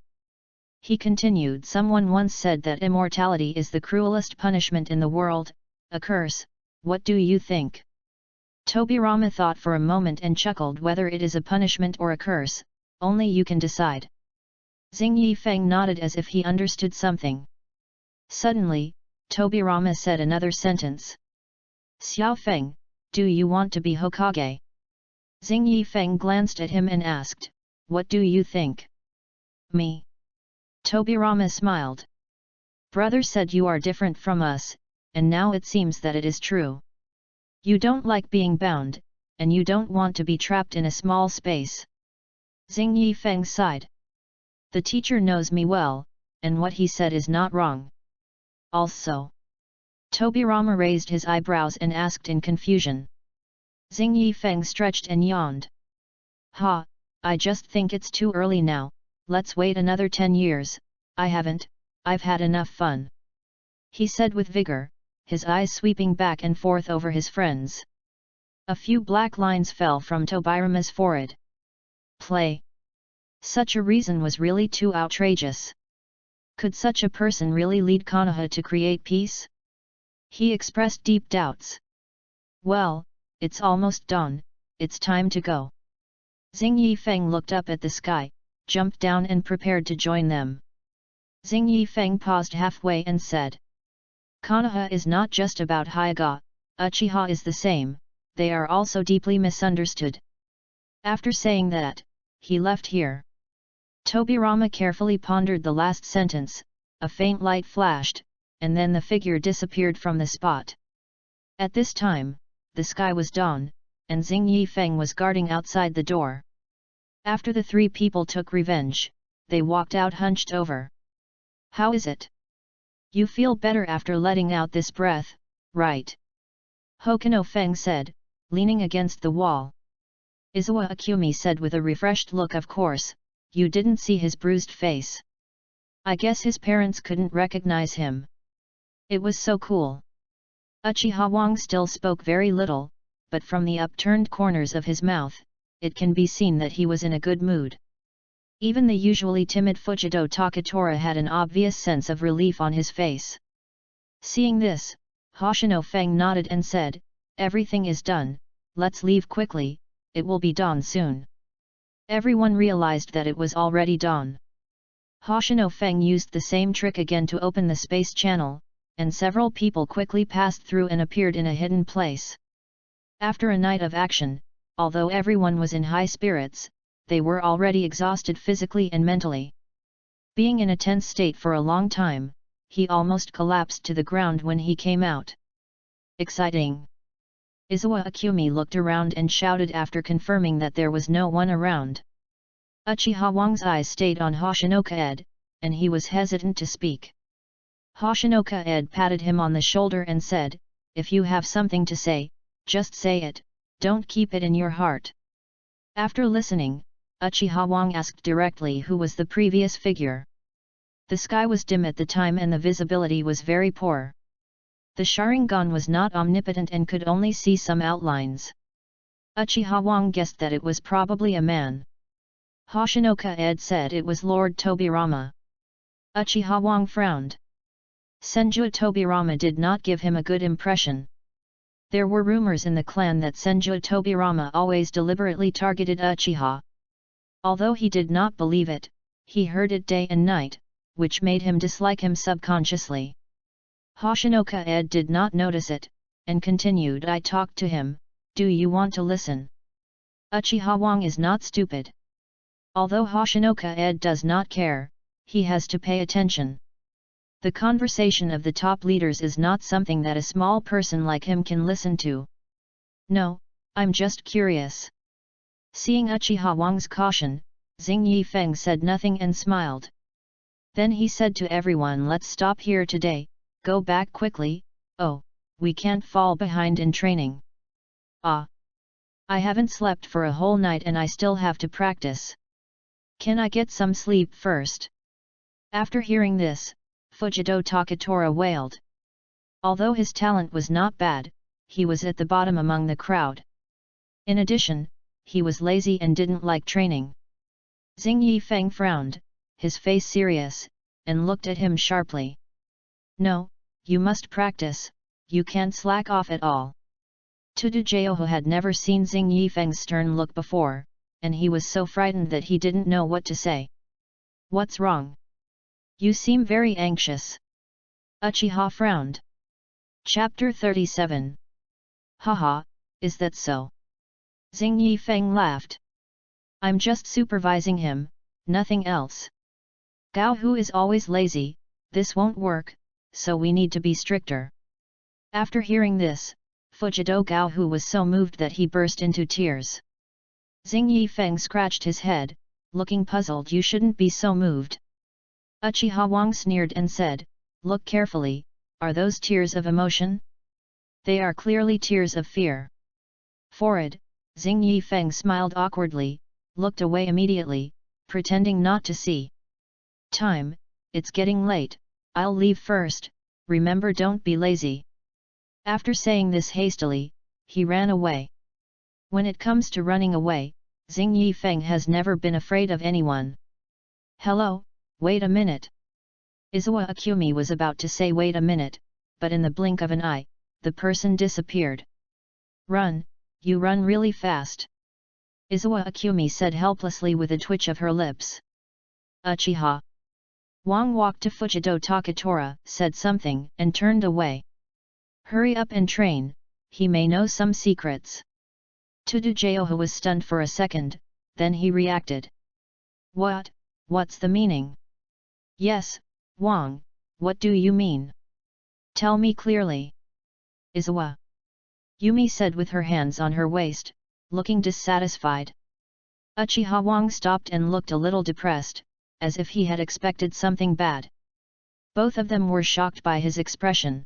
He continued, someone once said that immortality is the cruelest punishment in the world, a curse, what do you think? Tobirama thought for a moment and chuckled, whether it is a punishment or a curse, only you can decide. Xing Yifeng nodded as if he understood something. Suddenly, Tobirama said another sentence. Xiao Feng, do you want to be Hokage? Xing Yifeng glanced at him and asked, what do you think? Me? Tobirama smiled. Brother said you are different from us, and now it seems that it is true. You don't like being bound, and you don't want to be trapped in a small space. Xing Yifeng sighed. The teacher knows me well, and what he said is not wrong. Also. Tobirama raised his eyebrows and asked in confusion. Xing Yifeng stretched and yawned. Ha, I just think it's too early now, let's wait another 10 years, I've had enough fun. He said with vigor, his eyes sweeping back and forth over his friends. A few black lines fell from Tobirama's forehead. Play. Such a reason was really too outrageous. Could such a person really lead Konoha to create peace? He expressed deep doubts. Well, it's almost dawn, it's time to go. Xing Yifeng looked up at the sky, jumped down and prepared to join them. Xing Yifeng paused halfway and said. Konoha is not just about Hyuga, Uchiha is the same, they are also deeply misunderstood. After saying that, he left here. Tobirama carefully pondered the last sentence, a faint light flashed, and then the figure disappeared from the spot. At this time, the sky was dawn, and Xing Yifeng was guarding outside the door. After the three people took revenge, they walked out hunched over. How is it? You feel better after letting out this breath, right? Hokuno Feng said, leaning against the wall. Izawa Akumi said with a refreshed look, of course, you didn't see his bruised face. I guess his parents couldn't recognize him. It was so cool. Uchiha Wang still spoke very little, but from the upturned corners of his mouth, it can be seen that he was in a good mood. Even the usually timid Fujido Takatora had an obvious sense of relief on his face. Seeing this, Hoshino Feng nodded and said, everything is done, let's leave quickly, it will be dawn soon. Everyone realized that it was already dawn. Hoshino Feng used the same trick again to open the space channel, and several people quickly passed through and appeared in a hidden place. After a night of action, although everyone was in high spirits, they were already exhausted physically and mentally. Being in a tense state for a long time, he almost collapsed to the ground when he came out. Exciting! Izawa Akumi looked around and shouted after confirming that there was no one around. Uchiha Wang's eyes stayed on Hoshinoka-ed, and he was hesitant to speak. Hoshinoka-ed patted him on the shoulder and said, if you have something to say, just say it, Don't keep it in your heart. After listening, Uchiha Wang asked directly who was the previous figure. The sky was dim at the time and the visibility was very poor. The Sharingan was not omnipotent and could only see some outlines. Uchiha Wang guessed that it was probably a man. Hoshinoka Ed said it was Lord Tobirama. Uchiha Wang frowned. Senju Tobirama did not give him a good impression. There were rumors in the clan that Senju Tobirama always deliberately targeted Uchiha. Although he did not believe it, he heard it day and night, which made him dislike him subconsciously. Hoshinoka Ed did not notice it, and continued, I talked to him, do you want to listen? Uchiha Wang is not stupid. Although Hoshinoka Ed does not care, he has to pay attention. The conversation of the top leaders is not something that a small person like him can listen to. No, I'm just curious. Seeing Uchiha Wang's caution, Xing Yifeng said nothing and smiled. Then he said to everyone, let's stop here today, go back quickly, oh, we can't fall behind in training. Ah! I haven't slept for a whole night and I still have to practice. Can I get some sleep first? After hearing this, Fujido Takatora wailed. Although his talent was not bad, he was at the bottom among the crowd. In addition, he was lazy and didn't like training. Xing Yifeng frowned, his face serious, and looked at him sharply. No, you must practice, you can't slack off at all. Tudujeohu had never seen Xing Yifeng's stern look before, and he was so frightened that he didn't know what to say. What's wrong? You seem very anxious. Uchiha frowned. Chapter 37. Haha, is that so? Xing Yifeng laughed. I'm just supervising him, nothing else. Gao Hu is always lazy, this won't work, so we need to be stricter. After hearing this, Fujido Gao Hu was so moved that he burst into tears. Xing Yifeng scratched his head, looking puzzled. You shouldn't be so moved. Uchiha Wang sneered and said, look carefully, are those tears of emotion? They are clearly tears of fear. Forward, Xing Yifeng smiled awkwardly, looked away immediately, pretending not to see. Time, it's getting late, I'll leave first, remember don't be lazy. After saying this hastily, he ran away. When it comes to running away, Xing Yifeng has never been afraid of anyone. Hello, wait a minute. Izawa Akumi was about to say wait a minute, but in the blink of an eye, the person disappeared. Run, you run really fast. Izawa Akumi said helplessly with a twitch of her lips. Uchiha Wang walked to Fujido Takatora, said something, and turned away. Hurry up and train, he may know some secrets. Tudujeohu was stunned for a second, then he reacted. What's the meaning? Yes, Wang, what do you mean? Tell me clearly. Izawa Yumi said with her hands on her waist, looking dissatisfied. Uchiha Wang stopped and looked a little depressed, as if he had expected something bad. Both of them were shocked by his expression.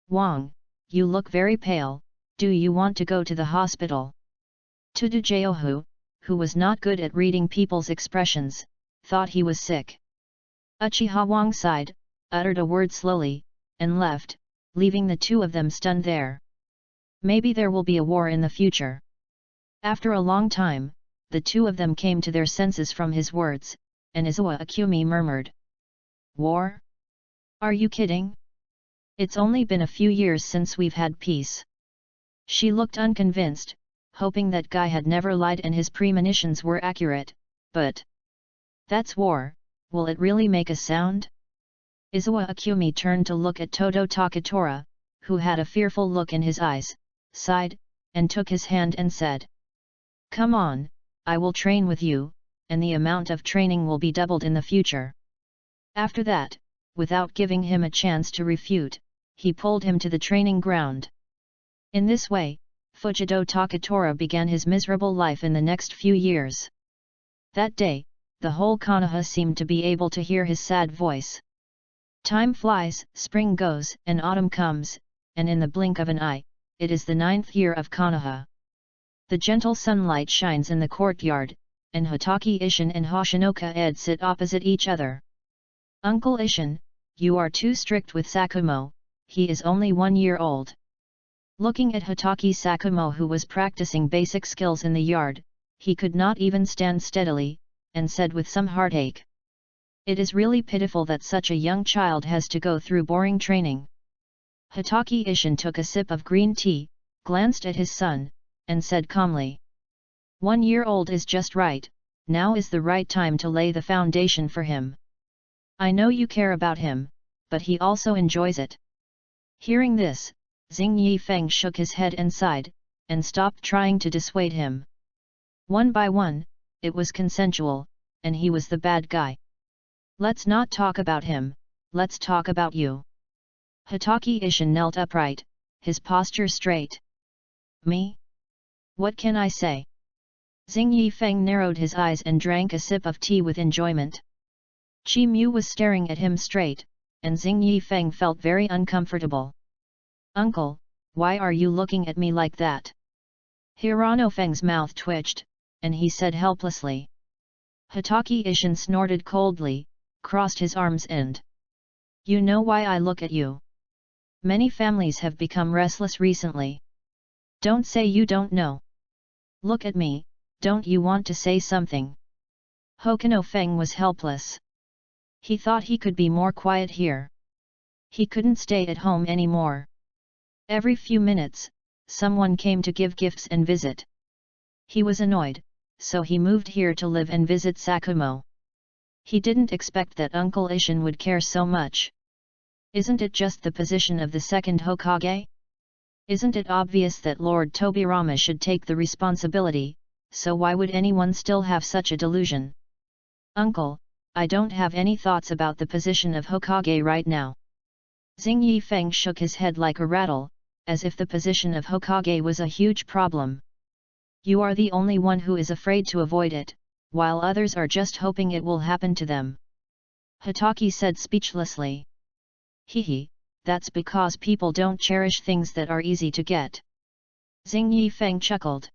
Wang, you look very pale, do you want to go to the hospital? Tudujeohu, who was not good at reading people's expressions, thought he was sick. Uchiha Wang sighed, uttered a word slowly, and left, leaving the two of them stunned there. Maybe there will be a war in the future. After a long time, the two of them came to their senses from his words, and Izawa Akumi murmured. War? Are you kidding? It's only been a few years since we've had peace. She looked unconvinced, hoping that Guy had never lied and his premonitions were accurate, but... That's war, will it really make a sound? Izawa Akumi turned to look at Todo Takatora, who had a fearful look in his eyes, sighed, and took his hand and said. Come on, I will train with you, and the amount of training will be doubled in the future. After that, without giving him a chance to refute, he pulled him to the training ground. In this way, Fujido Takatora began his miserable life in the next few years. That day, the whole Konoha seemed to be able to hear his sad voice. Time flies, spring goes, and autumn comes, and in the blink of an eye, it is the 9th year of Konoha. The gentle sunlight shines in the courtyard, and Hatake Ishin and Hoshinoka Ed sit opposite each other. Uncle Ishin, you are too strict with Sakumo, he is only 1 year old. Looking at Hatake Sakumo, who was practicing basic skills in the yard, he could not even stand steadily, and said with some heartache. It is really pitiful that such a young child has to go through boring training. Hatake Ishin took a sip of green tea, glanced at his son, and said calmly. 1 year old is just right, now is the right time to lay the foundation for him. I know you care about him, but he also enjoys it. Hearing this, Xing Yifeng shook his head and sighed, and stopped trying to dissuade him. One by one, it was consensual, and he was the bad guy. Let's not talk about him, let's talk about you. Hatake Ishin knelt upright, his posture straight. Me? What can I say? Xing Yifeng narrowed his eyes and drank a sip of tea with enjoyment. Chi Mu was staring at him straight, and Xing Yifeng felt very uncomfortable. Uncle, why are you looking at me like that? Hirano Feng's mouth twitched, and he said helplessly. Hatake Ishin snorted coldly, crossed his arms and. You know why I look at you. Many families have become restless recently. Don't say you don't know. Look at me, don't you want to say something? Hokuno Feng was helpless. He thought he could be more quiet here. He couldn't stay at home anymore. Every few minutes, someone came to give gifts and visit. He was annoyed, so he moved here to live and visit Sakumo. He didn't expect that Uncle Ishin would care so much. Isn't it just the position of the second Hokage? Isn't it obvious that Lord Tobirama should take the responsibility, so why would anyone still have such a delusion? Uncle, I don't have any thoughts about the position of Hokage right now. Xing Yifeng shook his head like a rattle, as if the position of Hokage was a huge problem. You are the only one who is afraid to avoid it, while others are just hoping it will happen to them. Hatake said speechlessly. Hehe, that's because people don't cherish things that are easy to get. Xing Yifeng chuckled.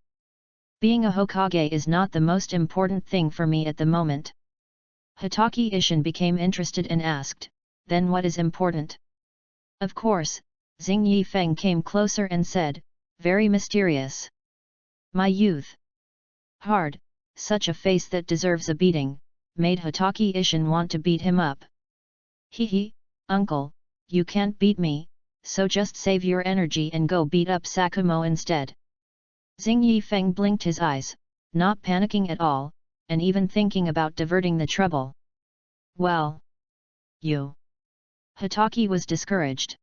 Being a Hokage is not the most important thing for me at the moment. Hatake Ishin became interested and asked, then what is important? Of course, Xing Yifeng came closer and said, very mysterious. My youth. Hard, such a face that deserves a beating, made Hatake Ishin want to beat him up. Hehe, uncle, you can't beat me, so just save your energy and go beat up Sakumo instead. Xing Yifeng blinked his eyes, not panicking at all, and even thinking about diverting the trouble. Well. You. Hatake was discouraged.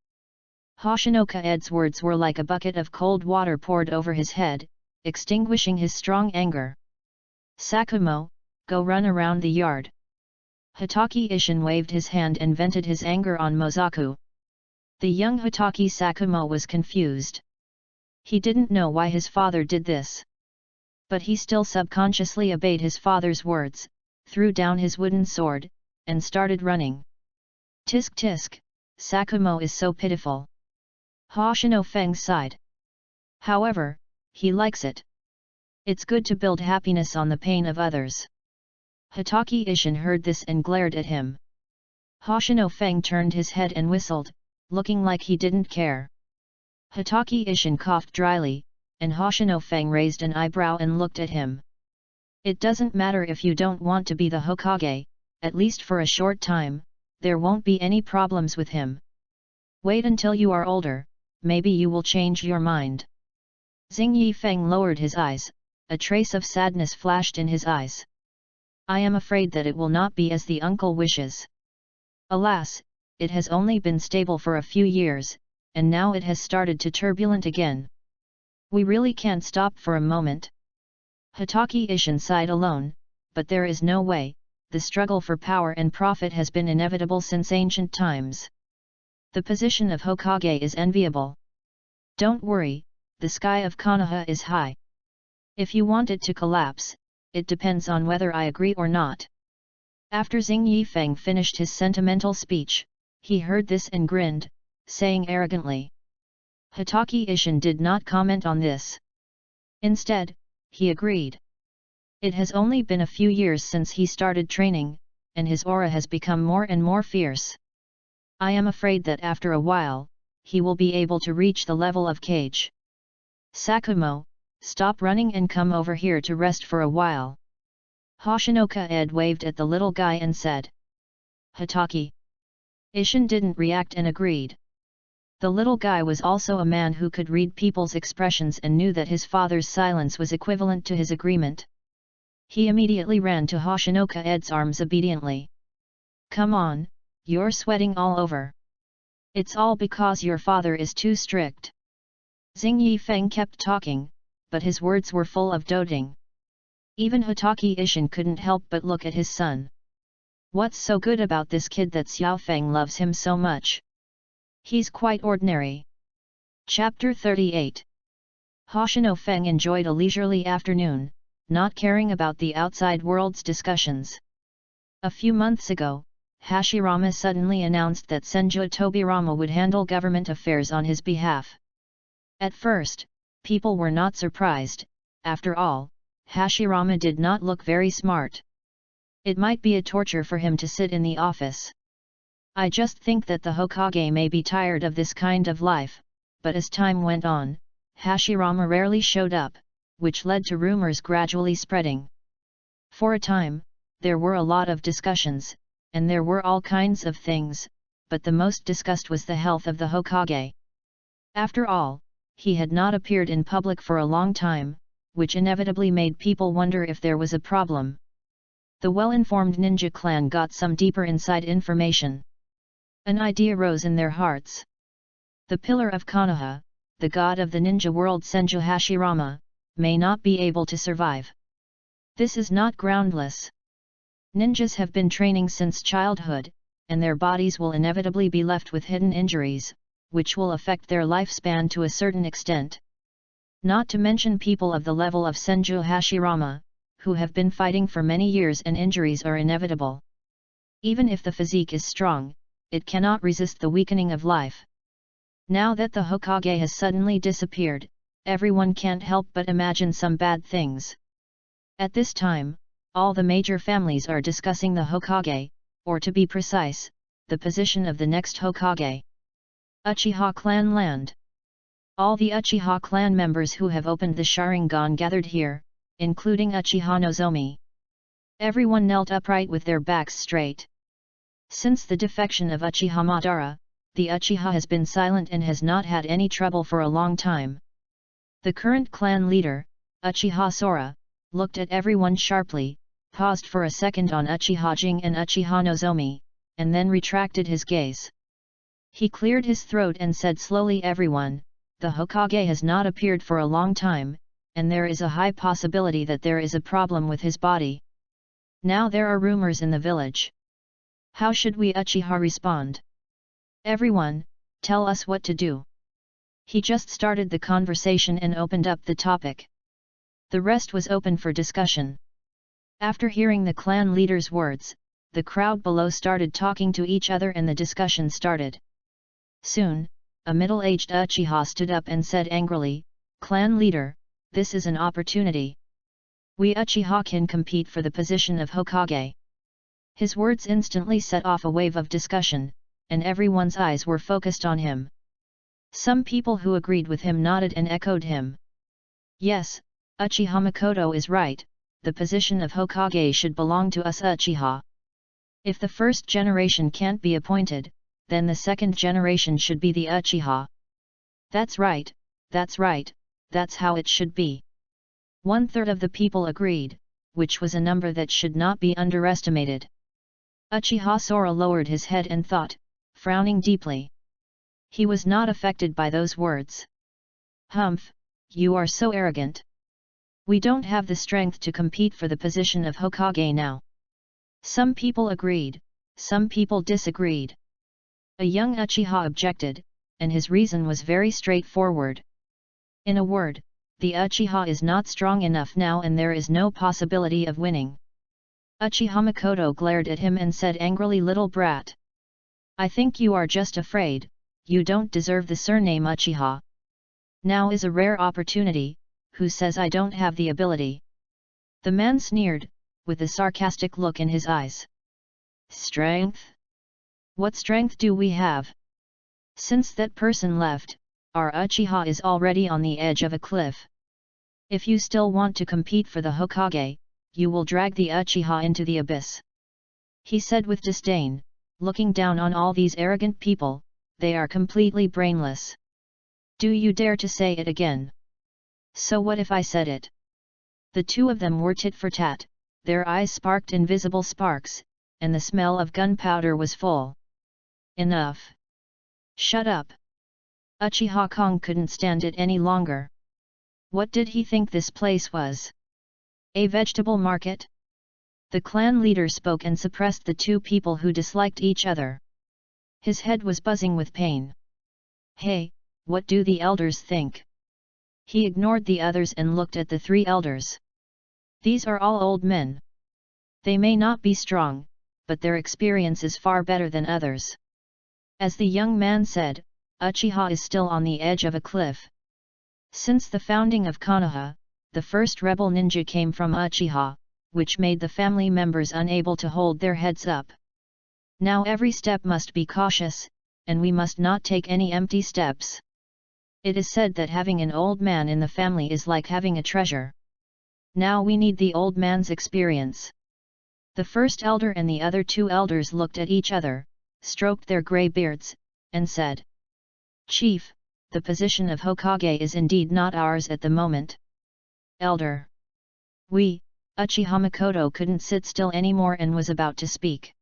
Hoshinoka Ed's words were like a bucket of cold water poured over his head, extinguishing his strong anger. Sakumo, go run around the yard. Hatake Ishin waved his hand and vented his anger on Mozaku. The young Hatake Sakumo was confused. He didn't know why his father did this. But he still subconsciously obeyed his father's words, threw down his wooden sword, and started running. Tisk tisk, Sakumo is so pitiful. Hoshino Feng sighed. However, he likes it. It's good to build happiness on the pain of others. Hatake Ishin heard this and glared at him. Hoshino Feng turned his head and whistled, looking like he didn't care. Hatake Ishin coughed dryly, and Hoshino Feng raised an eyebrow and looked at him. It doesn't matter if you don't want to be the Hokage, at least for a short time, there won't be any problems with him. Wait until you are older, maybe you will change your mind. Xing Yifeng lowered his eyes, a trace of sadness flashed in his eyes. I am afraid that it will not be as the uncle wishes. Alas, it has only been stable for a few years, and now it has started to turbulent again. We really can't stop for a moment. Hatake Ishin sighed alone, but there is no way, the struggle for power and profit has been inevitable since ancient times. The position of Hokage is enviable. Don't worry, the sky of Konoha is high. If you want it to collapse, it depends on whether I agree or not. After Xing Yifeng finished his sentimental speech, he heard this and grinned, saying arrogantly. Hatake Ishin did not comment on this. Instead, he agreed. It has only been a few years since he started training, and his aura has become more and more fierce. I am afraid that after a while, he will be able to reach the level of Kage. Sakumo, stop running and come over here to rest for a while. Hoshinoka Ed waved at the little guy and said. Hitaki. Ishin didn't react and agreed. The little guy was also a man who could read people's expressions and knew that his father's silence was equivalent to his agreement. He immediately ran to Hoshinoka Ed's arms obediently. Come on, you're sweating all over. It's all because your father is too strict. Xing Yifeng kept talking, but his words were full of doting. Even Hitaki Ishin couldn't help but look at his son. What's so good about this kid that Xiao Feng loves him so much? He's quite ordinary. Chapter 38. Hoshino Feng enjoyed a leisurely afternoon, not caring about the outside world's discussions. A few months ago, Hashirama suddenly announced that Senju Tobirama would handle government affairs on his behalf. At first, people were not surprised. After all, Hashirama did not look very smart. It might be a torture for him to sit in the office. I just think that the Hokage may be tired of this kind of life, but as time went on, Hashirama rarely showed up, which led to rumors gradually spreading. For a time, there were a lot of discussions, and there were all kinds of things, but the most discussed was the health of the Hokage. After all, he had not appeared in public for a long time, which inevitably made people wonder if there was a problem. The well-informed ninja clan got some deeper inside information. An idea rose in their hearts. The pillar of Konoha, the god of the ninja world Senju Hashirama, may not be able to survive. This is not groundless. Ninjas have been training since childhood, and their bodies will inevitably be left with hidden injuries, which will affect their lifespan to a certain extent. Not to mention people of the level of Senju Hashirama, who have been fighting for many years and injuries are inevitable. Even if the physique is strong, it cannot resist the weakening of life. Now that the Hokage has suddenly disappeared, everyone can't help but imagine some bad things. At this time, all the major families are discussing the Hokage, or to be precise, the position of the next Hokage. Uchiha Clan Land. All the Uchiha clan members who have opened the Sharingan gathered here, including Uchiha Nozomi. Everyone knelt upright with their backs straight. Since the defection of Uchiha Madara, the Uchiha has been silent and has not had any trouble for a long time. The current clan leader, Uchiha Sora, looked at everyone sharply, paused for a second on Uchiha Jing and Uchiha Nozomi, and then retracted his gaze. He cleared his throat and said slowly, everyone, the Hokage has not appeared for a long time, and there is a high possibility that there is a problem with his body. Now there are rumors in the village. How should we Uchiha respond? Everyone, tell us what to do. He just started the conversation and opened up the topic. The rest was open for discussion. After hearing the clan leader's words, the crowd below started talking to each other and the discussion started. Soon, a middle-aged Uchiha stood up and said angrily, "Clan leader, this is an opportunity. We Uchiha can compete for the position of Hokage." His words instantly set off a wave of discussion, and everyone's eyes were focused on him. Some people who agreed with him nodded and echoed him. Yes, Uchiha Makoto is right, the position of Hokage should belong to us Uchiha. If the first generation can't be appointed, then the second generation should be the Uchiha. That's right, that's how it should be. 1/3 of the people agreed, which was a number that should not be underestimated. Uchiha Sora lowered his head and thought, frowning deeply. He was not affected by those words. Humph, you are so arrogant. We don't have the strength to compete for the position of Hokage now. Some people agreed, some people disagreed. A young Uchiha objected, and his reason was very straightforward. In a word, the Uchiha is not strong enough now and there is no possibility of winning. Uchiha Makoto glared at him and said angrily, "Little brat. I think you are just afraid, you don't deserve the surname Uchiha. Now is a rare opportunity, who says I don't have the ability? The man sneered, with a sarcastic look in his eyes. Strength? What strength do we have? Since that person left, our Uchiha is already on the edge of a cliff. If you still want to compete for the Hokage, you will drag the Uchiha into the abyss. He said with disdain, looking down on all these arrogant people. They are completely brainless. Do you dare to say it again? So what if I said it? The two of them were tit for tat, their eyes sparked invisible sparks, and the smell of gunpowder was full. Enough. Shut up. Uchiha Kong couldn't stand it any longer. What did he think this place was? A vegetable market? The clan leader spoke and suppressed the two people who disliked each other. His head was buzzing with pain. Hey, what do the elders think? He ignored the others and looked at the three elders. These are all old men. They may not be strong, but their experience is far better than others. As the young man said, Uchiha is still on the edge of a cliff. Since the founding of Konoha, the first rebel ninja came from Uchiha, which made the family members unable to hold their heads up. Now every step must be cautious, and we must not take any empty steps. It is said that having an old man in the family is like having a treasure. Now we need the old man's experience. The first elder and the other two elders looked at each other, stroked their grey beards, and said, Chief, the position of Hokage is indeed not ours at the moment. Elder. Uchiha Makoto couldn't sit still anymore and was about to speak.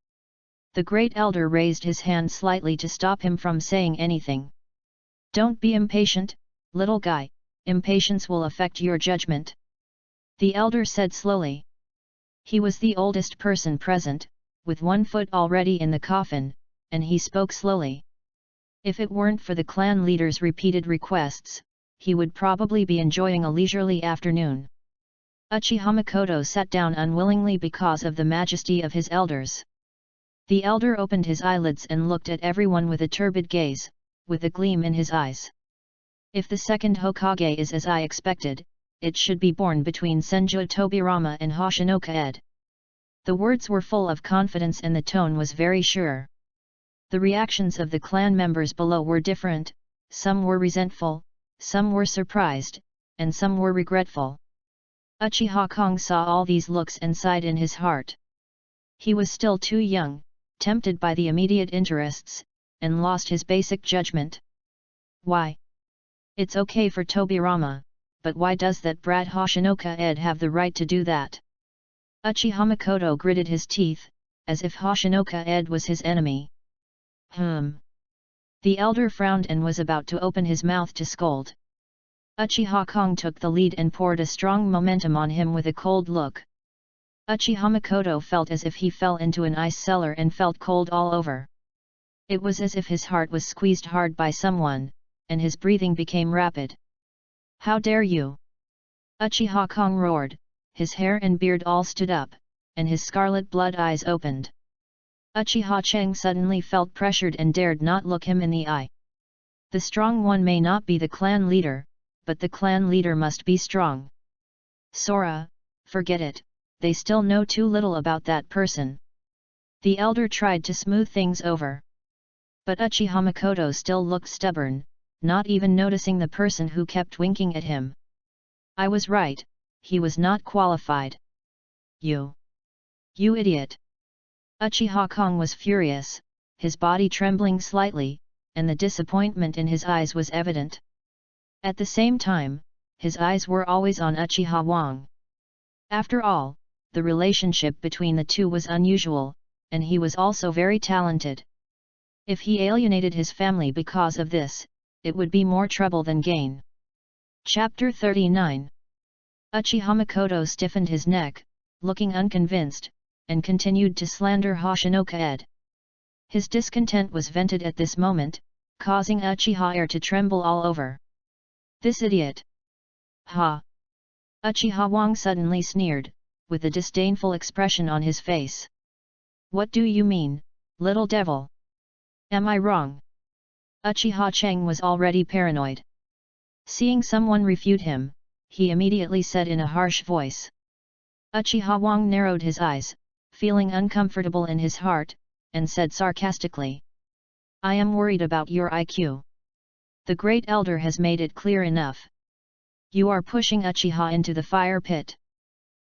The great elder raised his hand slightly to stop him from saying anything. Don't be impatient, little guy, impatience will affect your judgment. The elder said slowly. He was the oldest person present, with one foot already in the coffin, and he spoke slowly. If it weren't for the clan leader's repeated requests, he would probably be enjoying a leisurely afternoon. Uchiha Makoto sat down unwillingly because of the majesty of his elders. The elder opened his eyelids and looked at everyone with a turbid gaze, with a gleam in his eyes. If the second Hokage is as I expected, it should be born between Senju Tobirama and Hoshinoka Ed. The words were full of confidence and the tone was very sure. The reactions of the clan members below were different, some were resentful, some were surprised, and some were regretful. Uchiha Kong saw all these looks and sighed in his heart. He was still too young, tempted by the immediate interests, and lost his basic judgment. Why? It's okay for Tobirama, but why does that brat Hoshinoka Ed have the right to do that? Uchiha Makoto gritted his teeth, as if Hoshinoka Ed was his enemy. The elder frowned and was about to open his mouth to scold. Uchiha Kong took the lead and poured a strong momentum on him with a cold look. Uchiha Makoto felt as if he fell into an ice cellar and felt cold all over. It was as if his heart was squeezed hard by someone, and his breathing became rapid. How dare you? Uchiha Kong roared, his hair and beard all stood up, and his scarlet blood eyes opened. Uchiha Cheng suddenly felt pressured and dared not look him in the eye. The strong one may not be the clan leader, but the clan leader must be strong. Sora, forget it, they still know too little about that person. The elder tried to smooth things over. But Uchiha Makoto still looked stubborn, not even noticing the person who kept winking at him. I was right, he was not qualified. You idiot! Uchiha Kong was furious, his body trembling slightly, and the disappointment in his eyes was evident. At the same time, his eyes were always on Uchiha Wang. After all, the relationship between the two was unusual, and he was also very talented. If he alienated his family because of this, it would be more trouble than gain. Chapter 39. Uchiha Makoto stiffened his neck, looking unconvinced, and continued to slander Hoshinoka Ed. His discontent was vented at this moment, causing Uchiha air to tremble all over. This idiot! Ha! Uchiha Wang suddenly sneered, with a disdainful expression on his face. What do you mean, little devil? Am I wrong? Uchiha Cheng was already paranoid. Seeing someone refute him, he immediately said in a harsh voice. Uchiha Wang narrowed his eyes, feeling uncomfortable in his heart, and said sarcastically. I am worried about your IQ. The Great Elder has made it clear enough. You are pushing Uchiha into the fire pit.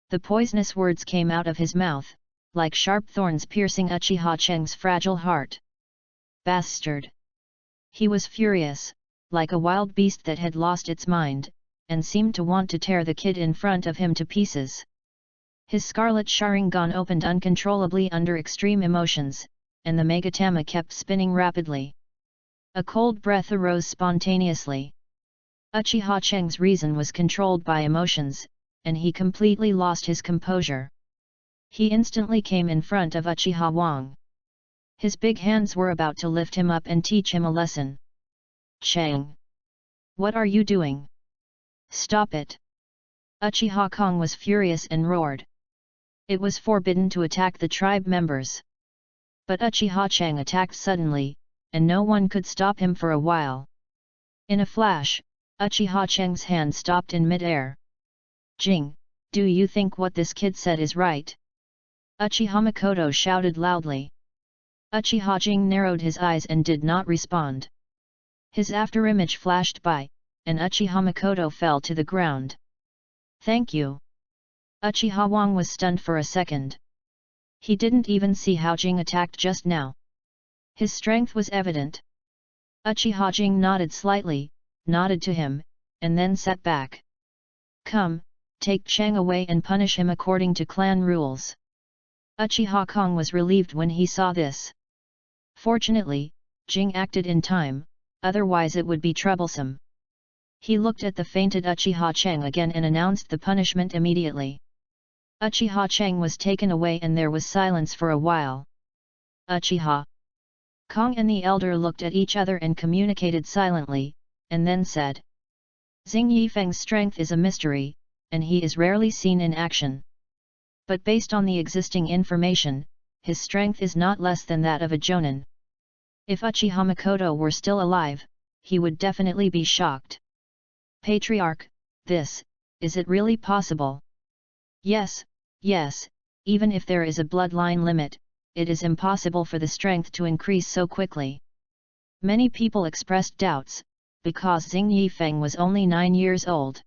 The poisonous words came out of his mouth, like sharp thorns piercing Uchiha Cheng's fragile heart. Bastard! He was furious, like a wild beast that had lost its mind, and seemed to want to tear the kid in front of him to pieces. His scarlet Sharingan opened uncontrollably under extreme emotions, and the Megatama kept spinning rapidly. A cold breath arose spontaneously. Uchiha Cheng's reason was controlled by emotions, and he completely lost his composure. He instantly came in front of Uchiha Wang. His big hands were about to lift him up and teach him a lesson. Cheng! What are you doing? Stop it! Uchiha Kong was furious and roared. It was forbidden to attack the tribe members. But Uchiha Cheng attacked suddenly, and no one could stop him for a while. In a flash, Uchiha Cheng's hand stopped in mid-air. Jing, do you think what this kid said is right? Uchiha Makoto shouted loudly. Uchiha Jing narrowed his eyes and did not respond. His afterimage flashed by, and Uchiha Makoto fell to the ground. Thank you. Uchiha Wang was stunned for a second. He didn't even see how Jing attacked just now. His strength was evident. Uchiha Jing nodded slightly, nodded to him, and then sat back. Come, take Cheng away and punish him according to clan rules. Uchiha Kong was relieved when he saw this. Fortunately, Jing acted in time, otherwise it would be troublesome. He looked at the fainted Uchiha Cheng again and announced the punishment immediately. Uchiha Cheng was taken away and there was silence for a while. Uchiha Kong and the elder looked at each other and communicated silently, and then said. Xing Yifeng's strength is a mystery, and he is rarely seen in action. But based on the existing information, his strength is not less than that of a Jonin. If Uchiha Makoto were still alive, he would definitely be shocked. Patriarch, is it really possible? Yes, even if there is a bloodline limit, it is impossible for the strength to increase so quickly. Many people expressed doubts, because Xing Yifeng was only 9 years old.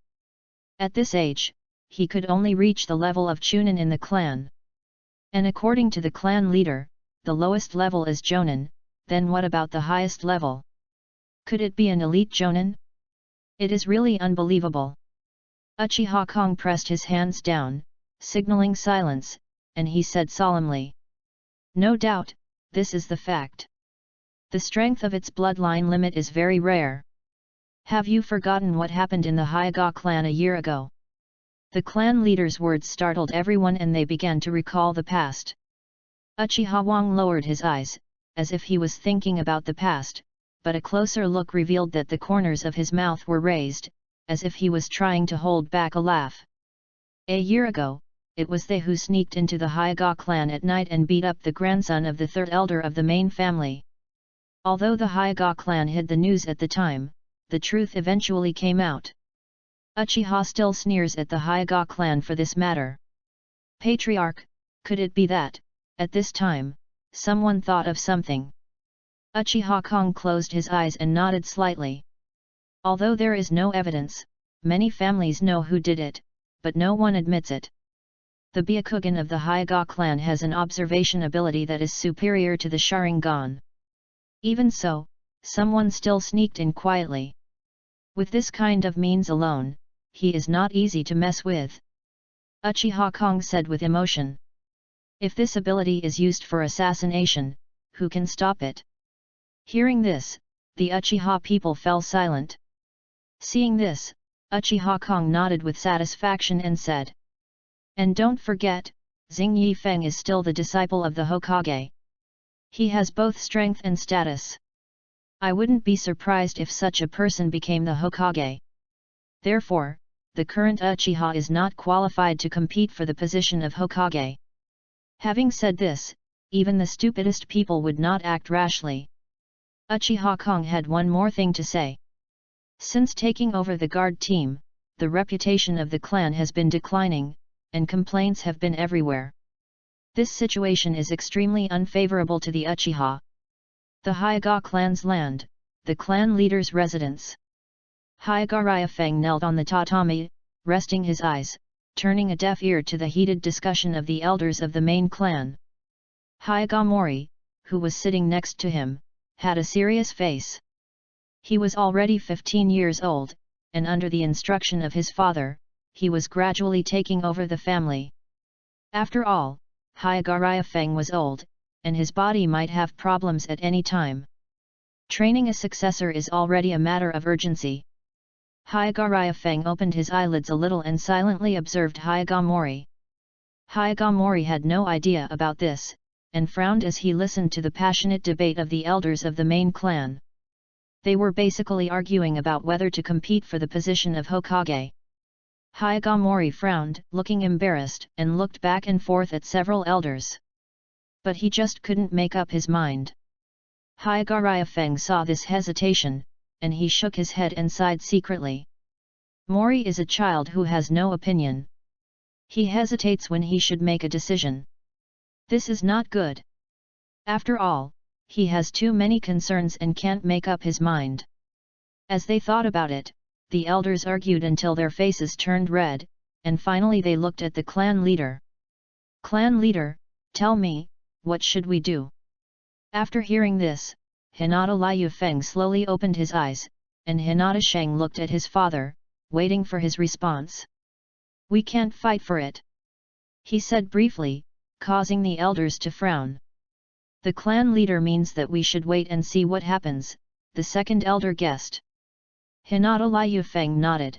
At this age, he could only reach the level of Chunin in the clan. And according to the clan leader, the lowest level is Jonin, then what about the highest level? Could it be an elite Jonin? It is really unbelievable. Uchiha Kong pressed his hands down, signaling silence, and he said solemnly. No doubt, this is the fact. The strength of its bloodline limit is very rare. Have you forgotten what happened in the Hyuga clan a year ago? The clan leader's words startled everyone and they began to recall the past. Uchiha Wang lowered his eyes, as if he was thinking about the past, but a closer look revealed that the corners of his mouth were raised, as if he was trying to hold back a laugh. A year ago, it was they who sneaked into the Hyuga clan at night and beat up the grandson of the third elder of the main family. Although the Hyuga clan hid the news at the time, the truth eventually came out. Uchiha still sneers at the Hyuga clan for this matter. Patriarch, could it be that, at this time, someone thought of something? Uchiha Kong closed his eyes and nodded slightly. Although there is no evidence, many families know who did it, but no one admits it. The Byakugan of the Hyuga clan has an observation ability that is superior to the Sharingan. Even so, someone still sneaked in quietly. With this kind of means alone, he is not easy to mess with. Uchiha Kong said with emotion. If this ability is used for assassination, who can stop it? Hearing this, the Uchiha people fell silent. Seeing this, Uchiha Kong nodded with satisfaction and said. And don't forget, Xing Yifeng is still the disciple of the Hokage. He has both strength and status. I wouldn't be surprised if such a person became the Hokage. Therefore, the current Uchiha is not qualified to compete for the position of Hokage. Having said this, even the stupidest people would not act rashly. Uchiha Kong had one more thing to say. Since taking over the guard team, the reputation of the clan has been declining, and complaints have been everywhere. This situation is extremely unfavorable to the Uchiha. The Hyuga clan's land, the clan leader's residence. Hyuga Ryufeng knelt on the tatami, resting his eyes, turning a deaf ear to the heated discussion of the elders of the main clan. Hyuga Mori, who was sitting next to him, had a serious face. He was already 15 years old, and under the instruction of his father, he was gradually taking over the family. After all, Hyuga Ryufeng was old, and his body might have problems at any time. Training a successor is already a matter of urgency. Hyuga Ryufeng opened his eyelids a little and silently observed Hyuga Mori. Hyuga Mori had no idea about this, and frowned as he listened to the passionate debate of the elders of the main clan. They were basically arguing about whether to compete for the position of Hokage. Hyuga Mori frowned, looking embarrassed, and looked back and forth at several elders. But he just couldn't make up his mind. Hyuga Ryufeng saw this hesitation, and he shook his head and sighed secretly. Mori is a child who has no opinion. He hesitates when he should make a decision. This is not good. After all, he has too many concerns and can't make up his mind. As they thought about it, the elders argued until their faces turned red, and finally they looked at the clan leader. Clan leader, tell me, what should we do? After hearing this, Hinata Ryufeng slowly opened his eyes, and Hinata Sheng looked at his father, waiting for his response. We can't fight for it, he said briefly, causing the elders to frown. The clan leader means that we should wait and see what happens, the second elder guessed. Hinata Ryufeng nodded.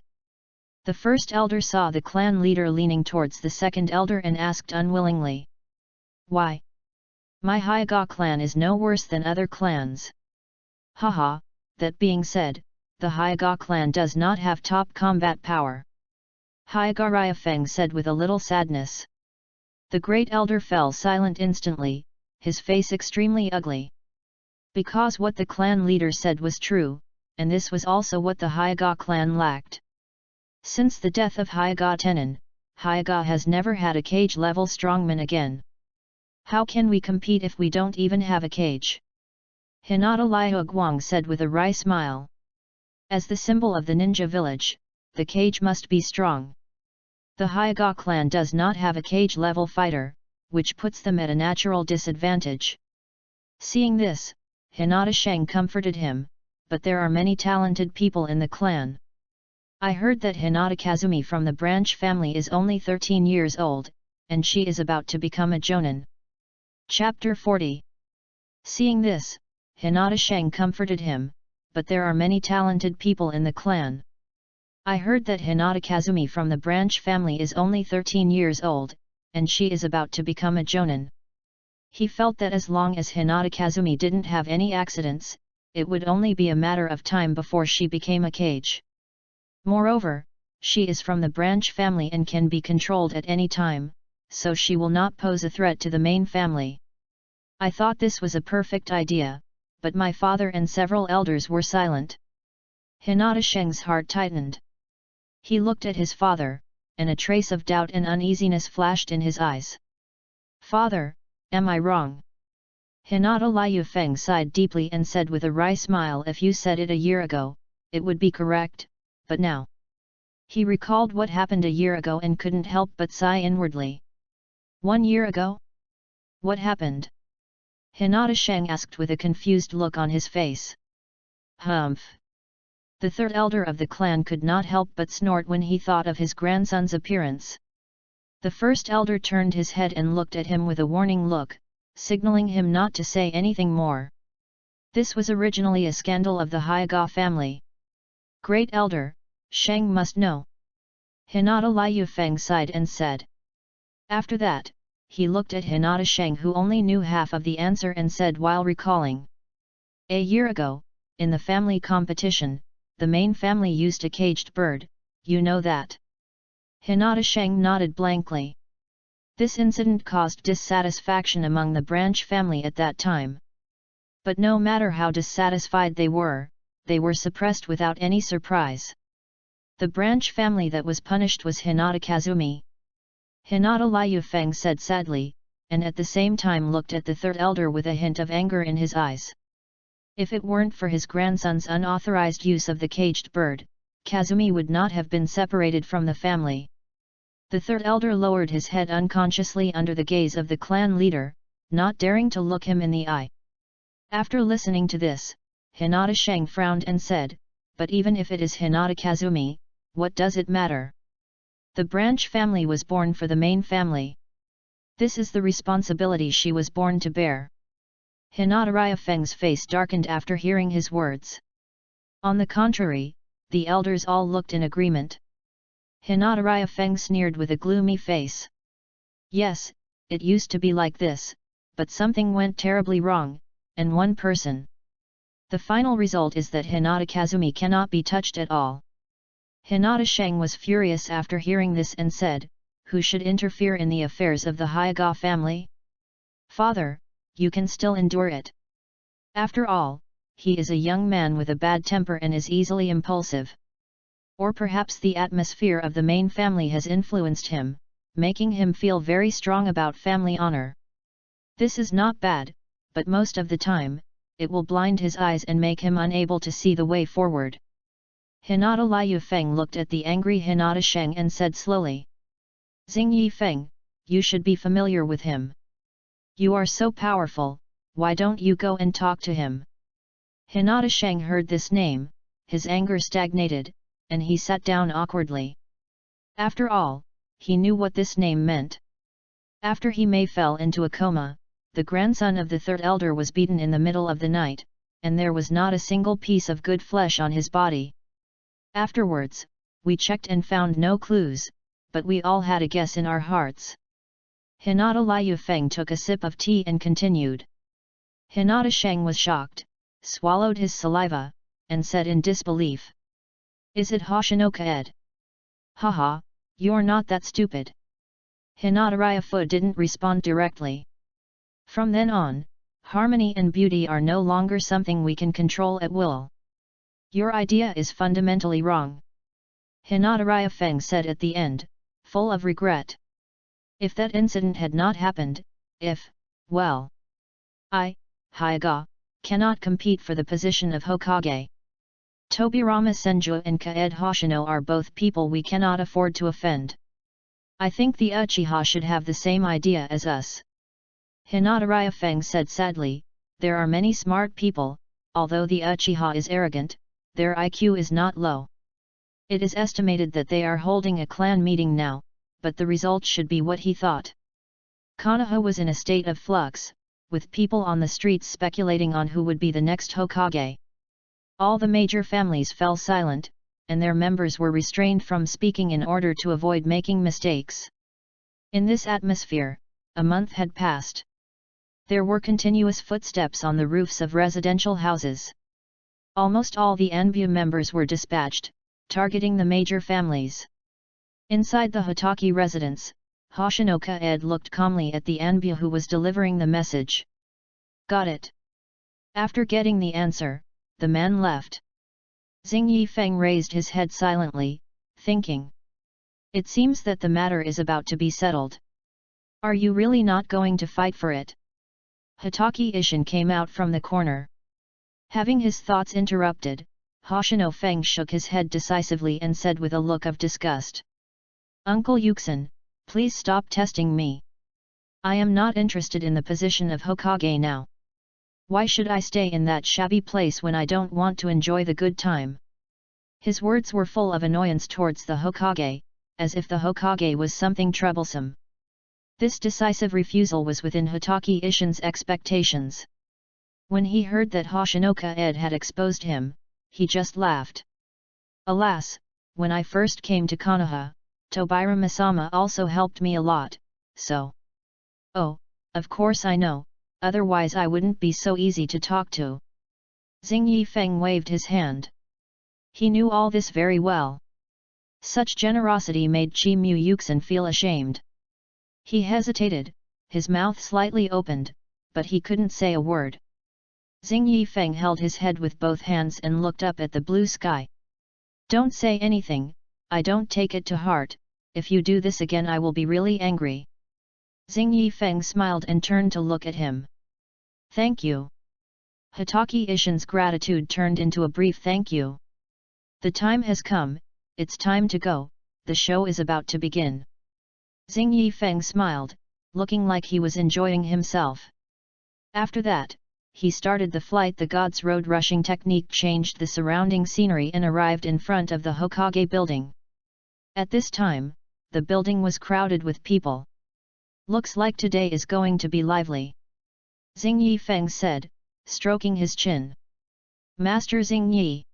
The first elder saw the clan leader leaning towards the second elder and asked unwillingly. Why? My Hyuga clan is no worse than other clans. Haha, that being said, the Hyuga clan does not have top combat power. Hyuga Ryufeng said with a little sadness. The great elder fell silent instantly, his face extremely ugly. Because what the clan leader said was true, and this was also what the Hyuga clan lacked. Since the death of Hyuga Tenin, Hyuga has never had a cage-level strongman again. How can we compete if we don't even have a cage? Hinata Ryuguang said with a wry smile. As the symbol of the ninja village, the cage must be strong. The Hyuga clan does not have a cage-level fighter, which puts them at a natural disadvantage. Seeing this, Hinata Sheng comforted him, but there are many talented people in the clan. I heard that Hinata Kazumi from the branch family is only 13 years old, and she is about to become a jonin. Chapter 40. Seeing this, Hinata Sheng comforted him, but there are many talented people in the clan. I heard that Hinata Kazumi from the branch family is only 13 years old, and she is about to become a jonin. He felt that as long as Hinata Kazumi didn't have any accidents, it would only be a matter of time before she became a kage. Moreover, she is from the branch family and can be controlled at any time, so she will not pose a threat to the main family. I thought this was a perfect idea, but my father and several elders were silent. Hinata Sheng's heart tightened. He looked at his father, and a trace of doubt and uneasiness flashed in his eyes. Father, am I wrong? Hinata Ryufeng sighed deeply and said with a wry smile, if you said it a year ago, it would be correct, but now. He recalled what happened a year ago and couldn't help but sigh inwardly. 1 year ago? What happened? Hinata Sheng asked with a confused look on his face. Humph. The third elder of the clan could not help but snort when he thought of his grandson's appearance. The first elder turned his head and looked at him with a warning look, signaling him not to say anything more. This was originally a scandal of the Hyuga family. Great elder, Sheng must know. Hinata Ryufeng sighed and said. After that, he looked at Hinata Sheng who only knew half of the answer and said while recalling. A year ago, in the family competition, the main family used a caged bird, you know that. Hinata Sheng nodded blankly. This incident caused dissatisfaction among the branch family at that time. But no matter how dissatisfied they were suppressed without any surprise. The branch family that was punished was Hinata Kazumi. Hinata Liu Feng said sadly, and at the same time looked at the third elder with a hint of anger in his eyes. If it weren't for his grandson's unauthorized use of the caged bird, Kazumi would not have been separated from the family. The third elder lowered his head unconsciously under the gaze of the clan leader, not daring to look him in the eye. After listening to this, Hinata Shang frowned and said, "But even if it is Hinata Kazumi, what does it matter? The branch family was born for the main family. This is the responsibility she was born to bear." Hinata Raya Feng's face darkened after hearing his words. On the contrary, the elders all looked in agreement. Hinata Raya Feng sneered with a gloomy face. "Yes, it used to be like this, but something went terribly wrong, and one person. The final result is that Hinata Kazumi cannot be touched at all." Hinata Shang was furious after hearing this and said, "Who should interfere in the affairs of the Hyaga family? Father, you can still endure it. After all, he is a young man with a bad temper and is easily impulsive. Or perhaps the atmosphere of the main family has influenced him, making him feel very strong about family honor. This is not bad, but most of the time, it will blind his eyes and make him unable to see the way forward." Hinata Liu Feng looked at the angry Hinata Shang and said slowly, "Xing Yi Feng, you should be familiar with him. You are so powerful, why don't you go and talk to him?" Hinata Shang heard this name, his anger stagnated, and he sat down awkwardly. After all, he knew what this name meant. After he fell into a coma, the grandson of the third elder was beaten in the middle of the night, and there was not a single piece of good flesh on his body. Afterwards, we checked and found no clues, but we all had a guess in our hearts. Hinata Liu Feng took a sip of tea and continued. Hinata Shang was shocked, swallowed his saliva, and said in disbelief, "Is it Hoshinoka Ed? Haha, you're not that stupid." Hinata Ryafu didn't respond directly. "From then on, harmony and beauty are no longer something we can control at will. Your idea is fundamentally wrong," Hinata Raya Feng said at the end, full of regret. "If that incident had not happened, well, I, Hyaga, cannot compete for the position of Hokage. Tobirama Senju and Kaed Hoshino are both people we cannot afford to offend. I think the Uchiha should have the same idea as us." Hinata Raya Feng said sadly, "There are many smart people, although the Uchiha is arrogant, their IQ is not low. It is estimated that they are holding a clan meeting now, but the result should be what he thought." Konoha was in a state of flux, with people on the streets speculating on who would be the next Hokage. All the major families fell silent, and their members were restrained from speaking in order to avoid making mistakes. In this atmosphere, a month had passed. There were continuous footsteps on the roofs of residential houses. Almost all the Anbu members were dispatched, targeting the major families. Inside the Hotaki residence, Hoshinoka Ed looked calmly at the Anbu who was delivering the message. "Got it." After getting the answer, the man left. Xing Yi Feng raised his head silently, thinking. It seems that the matter is about to be settled. Are you really not going to fight for it? Hotaki Ishin came out from the corner. Having his thoughts interrupted, Hoshino Feng shook his head decisively and said with a look of disgust. "Uncle Yuxin, please stop testing me. I am not interested in the position of Hokage now. Why should I stay in that shabby place when I don't want to enjoy the good time?" His words were full of annoyance towards the Hokage, as if the Hokage was something troublesome. This decisive refusal was within Hotaki Ishin's expectations. When he heard that Hoshinoka Ed had exposed him, he just laughed. "Alas, when I first came to Konoha, Tobira Masama also helped me a lot, so..." "Oh, of course I know, otherwise I wouldn't be so easy to talk to." Xing Yi Feng waved his hand. He knew all this very well. Such generosity made Chi Mu Yuxin feel ashamed. He hesitated, his mouth slightly opened, but he couldn't say a word. Xing Yi Feng held his head with both hands and looked up at the blue sky. "Don't say anything, I don't take it to heart. If you do this again I will be really angry. Xing Yifeng smiled and turned to look at him. Thank you. Hitaki Ishin's gratitude turned into a brief thank you. The time has come, it's time to go, the show is about to begin. Xing Yifeng smiled, looking like he was enjoying himself. After that, he started the flight. The God's Road rushing technique changed the surrounding scenery and arrived in front of the Hokage building. At this time, the building was crowded with people. Looks like today is going to be lively. Xing Yifeng said, stroking his chin. Master Xing Yi.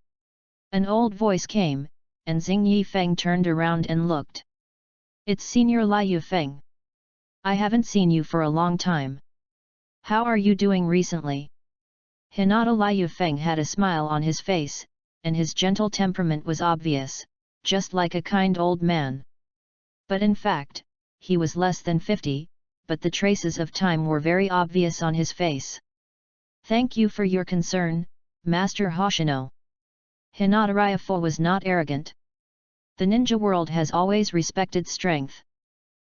An old voice came, and Xing Yifeng turned around and looked. It's Senior Liu Feng. I haven't seen you for a long time. How are you doing recently? Hinata Liu Feng had a smile on his face, and his gentle temperament was obvious, just like a kind old man. But in fact, he was less than 50, but the traces of time were very obvious on his face. Thank you for your concern, Master Hoshino. Hinata Ryufo was not arrogant. The ninja world has always respected strength.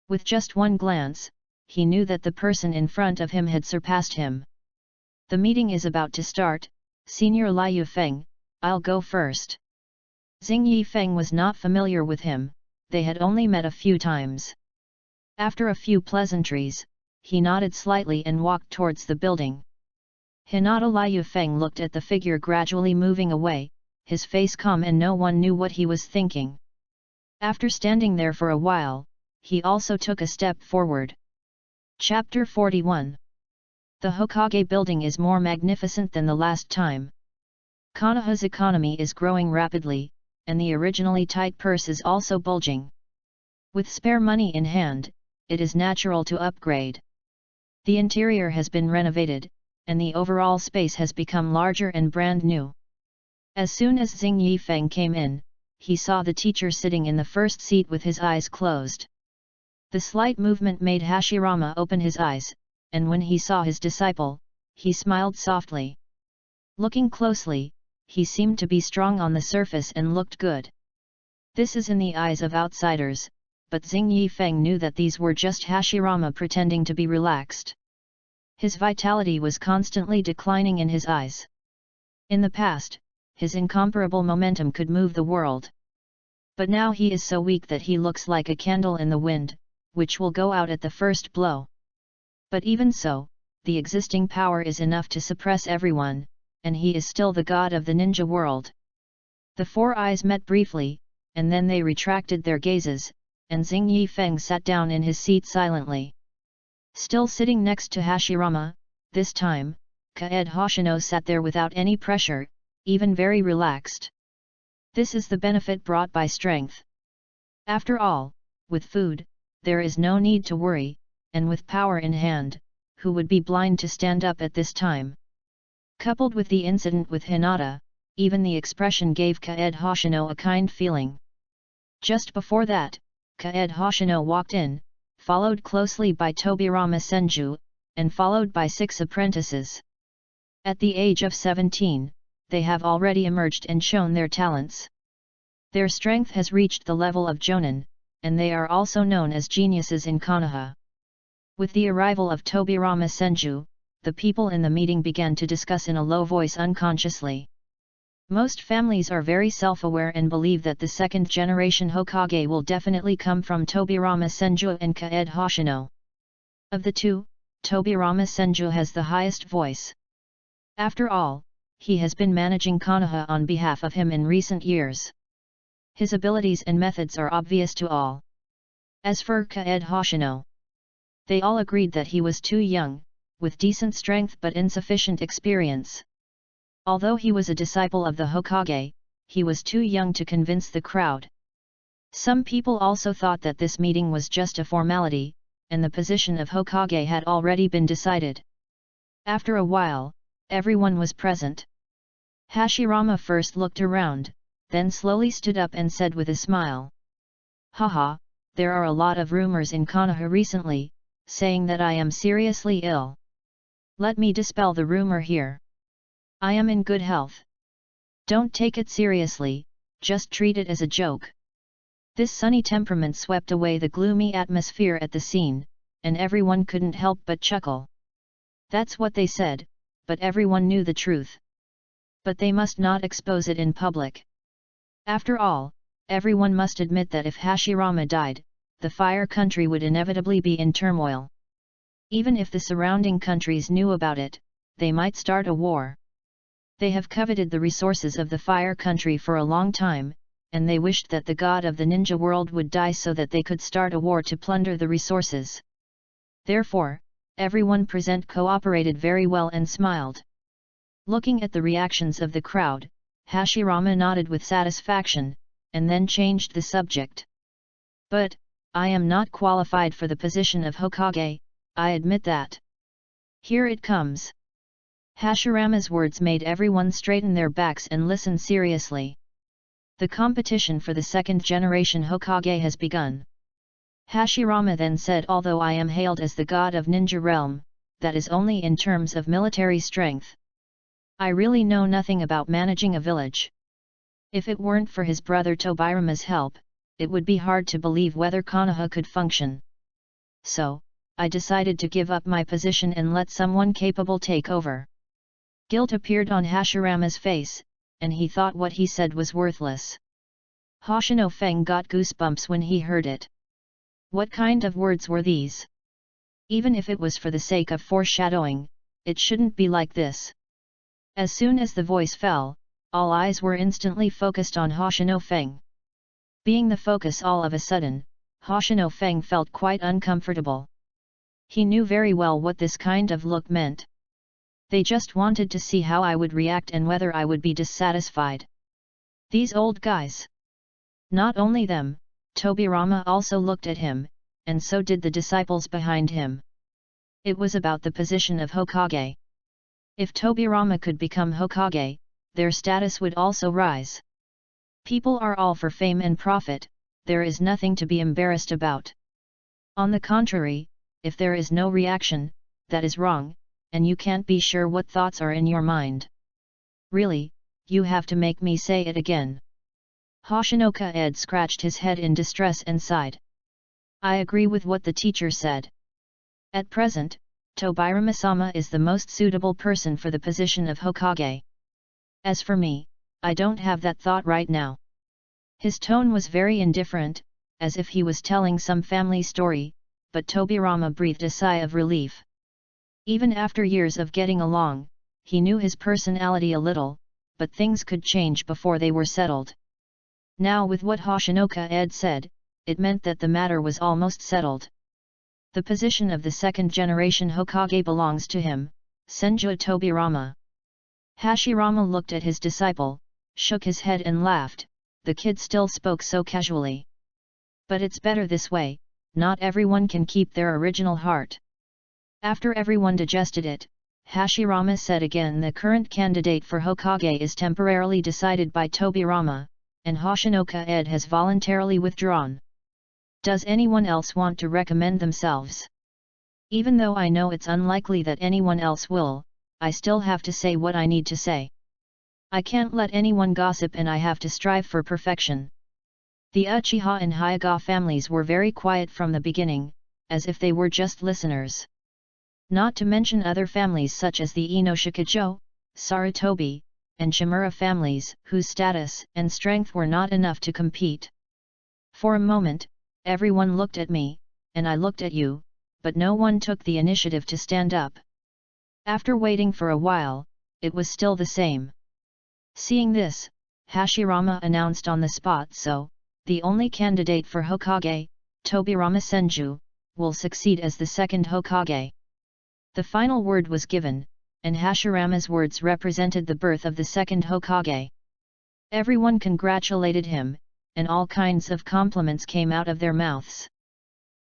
With just one glance, he knew that the person in front of him had surpassed him. The meeting is about to start, Senior Liu Feng, I'll go first. Xing Yifeng was not familiar with him, they had only met a few times. After a few pleasantries, he nodded slightly and walked towards the building. Hinata Liu Feng looked at the figure gradually moving away, his face calm and no one knew what he was thinking. After standing there for a while, he also took a step forward. Chapter 41. The Hokage building is more magnificent than the last time. Konoha's economy is growing rapidly, and the originally tight purse is also bulging. With spare money in hand, it is natural to upgrade. The interior has been renovated, and the overall space has become larger and brand new. As soon as Xing Yifeng came in, he saw the teacher sitting in the first seat with his eyes closed. The slight movement made Hashirama open his eyes, and when he saw his disciple, he smiled softly. Looking closely, he seemed to be strong on the surface and looked good. This is in the eyes of outsiders, but Xing Yifeng knew that these were just Hashirama pretending to be relaxed. His vitality was constantly declining in his eyes. In the past, his incomparable momentum could move the world. But now he is so weak that he looks like a candle in the wind, which will go out at the first blow. But even so, the existing power is enough to suppress everyone, and he is still the god of the ninja world. The four eyes met briefly, and then they retracted their gazes, and Xing Yifeng sat down in his seat silently. Still sitting next to Hashirama, this time, Kaed Hoshino sat there without any pressure, even very relaxed. This is the benefit brought by strength. After all, with food, there is no need to worry, and with power in hand, who would be blind to stand up at this time? Coupled with the incident with Hinata, even the expression gave Kaed Hoshino a kind feeling. Just before that, Kaed Hoshino walked in, followed closely by Tobirama Senju, and followed by 6 apprentices. At the age of 17, they have already emerged and shown their talents. Their strength has reached the level of Jonin, and they are also known as geniuses in Konoha. With the arrival of Tobirama Senju, the people in the meeting began to discuss in a low voice unconsciously. Most families are very self-aware and believe that the second-generation Hokage will definitely come from Tobirama Senju and Kaed Hoshino. Of the two, Tobirama Senju has the highest voice. After all, he has been managing Konoha on behalf of him in recent years. His abilities and methods are obvious to all. As for Kaed Hoshino, they all agreed that he was too young, with decent strength but insufficient experience. Although he was a disciple of the Hokage, he was too young to convince the crowd. Some people also thought that this meeting was just a formality, and the position of Hokage had already been decided. After a while, everyone was present. Hashirama first looked around, then slowly stood up and said with a smile. Haha, there are a lot of rumors in Konoha recently, saying that I am seriously ill. Let me dispel the rumor here. I am in good health. Don't take it seriously, just treat it as a joke. This sunny temperament swept away the gloomy atmosphere at the scene, and everyone couldn't help but chuckle. That's what they said, but everyone knew the truth. But they must not expose it in public. After all, everyone must admit that if Hashirama died, the Fire Country would inevitably be in turmoil. Even if the surrounding countries knew about it, they might start a war. They have coveted the resources of the Fire Country for a long time, and they wished that the god of the ninja world would die so that they could start a war to plunder the resources. Therefore, everyone present cooperated very well and smiled. Looking at the reactions of the crowd, Hashirama nodded with satisfaction, and then changed the subject. But, I am not qualified for the position of Hokage, I admit that. Here it comes. Hashirama's words made everyone straighten their backs and listen seriously. The competition for the second generation Hokage has begun. Hashirama then said, although I am hailed as the god of ninja realm, that is only in terms of military strength. I really know nothing about managing a village. If it weren't for his brother Tobirama's help, it would be hard to believe whether Konoha could function. So, I decided to give up my position and let someone capable take over. Guilt appeared on Hashirama's face, and he thought what he said was worthless. Hoshino Feng got goosebumps when he heard it. What kind of words were these? Even if it was for the sake of foreshadowing, it shouldn't be like this. As soon as the voice fell, all eyes were instantly focused on Hoshino Feng. Being the focus all of a sudden, Hoshino Feng felt quite uncomfortable. He knew very well what this kind of look meant. They just wanted to see how I would react and whether I would be dissatisfied. These old guys. Not only them, Tobirama also looked at him, and so did the disciples behind him. It was about the position of Hokage. If Tobirama could become Hokage, their status would also rise. People are all for fame and profit, there is nothing to be embarrassed about. On the contrary, if there is no reaction, that is wrong, and you can't be sure what thoughts are in your mind. Really, you have to make me say it again. Hoshinoka Ed scratched his head in distress and sighed. I agree with what the teacher said. At present, Tobirama-sama is the most suitable person for the position of Hokage. As for me, I don't have that thought right now. His tone was very indifferent, as if he was telling some family story, but Tobirama breathed a sigh of relief. Even after years of getting along, he knew his personality a little, but things could change before they were settled. Now with what Hoshinoka Ed said, it meant that the matter was almost settled. The position of the second generation Hokage belongs to him, Senju Tobirama. Hashirama looked at his disciple, shook his head and laughed, the kid still spoke so casually. But it's better this way, not everyone can keep their original heart. After everyone digested it, Hashirama said again, the current candidate for Hokage is temporarily decided by Tobirama, and Hoshinoka Ed has voluntarily withdrawn. Does anyone else want to recommend themselves? Even though I know it's unlikely that anyone else will, I still have to say what I need to say. I can't let anyone gossip and I have to strive for perfection. The Uchiha and Hyuga families were very quiet from the beginning, as if they were just listeners. Not to mention other families such as the Inoshikajo, Sarutobi, and Shimura families, whose status and strength were not enough to compete. For a moment, everyone looked at me, and I looked at you, but no one took the initiative to stand up. After waiting for a while, it was still the same. Seeing this, Hashirama announced on the spot, so, the only candidate for Hokage, Tobirama Senju, will succeed as the second Hokage. The final word was given, and Hashirama's words represented the birth of the second Hokage. Everyone congratulated him, and all kinds of compliments came out of their mouths.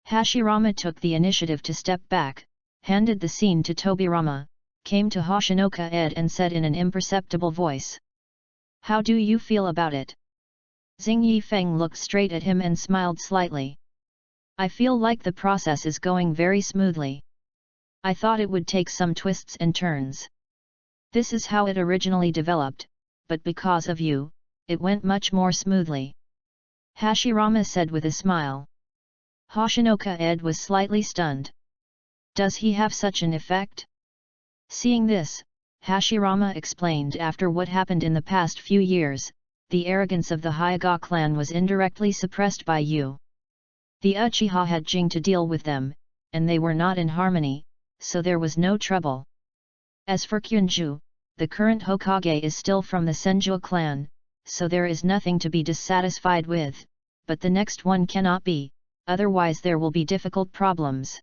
Hashirama took the initiative to step back, handed the scene to Tobirama, came to Hoshinoka Ed and said in an imperceptible voice. How do you feel about it? Xing Yifeng looked straight at him and smiled slightly. I feel like the process is going very smoothly. I thought it would take some twists and turns. This is how it originally developed, but because of you, it went much more smoothly. Hashirama said with a smile. Hoshinoka-ed was slightly stunned. Does he have such an effect? Seeing this, Hashirama explained after what happened in the past few years, the arrogance of the Hyuga clan was indirectly suppressed by you. The Uchiha had Jing to deal with them, and they were not in harmony, so there was no trouble. As for Kyunju, the current Hokage is still from the Senju clan, so there is nothing to be dissatisfied with, but the next one cannot be, otherwise there will be difficult problems.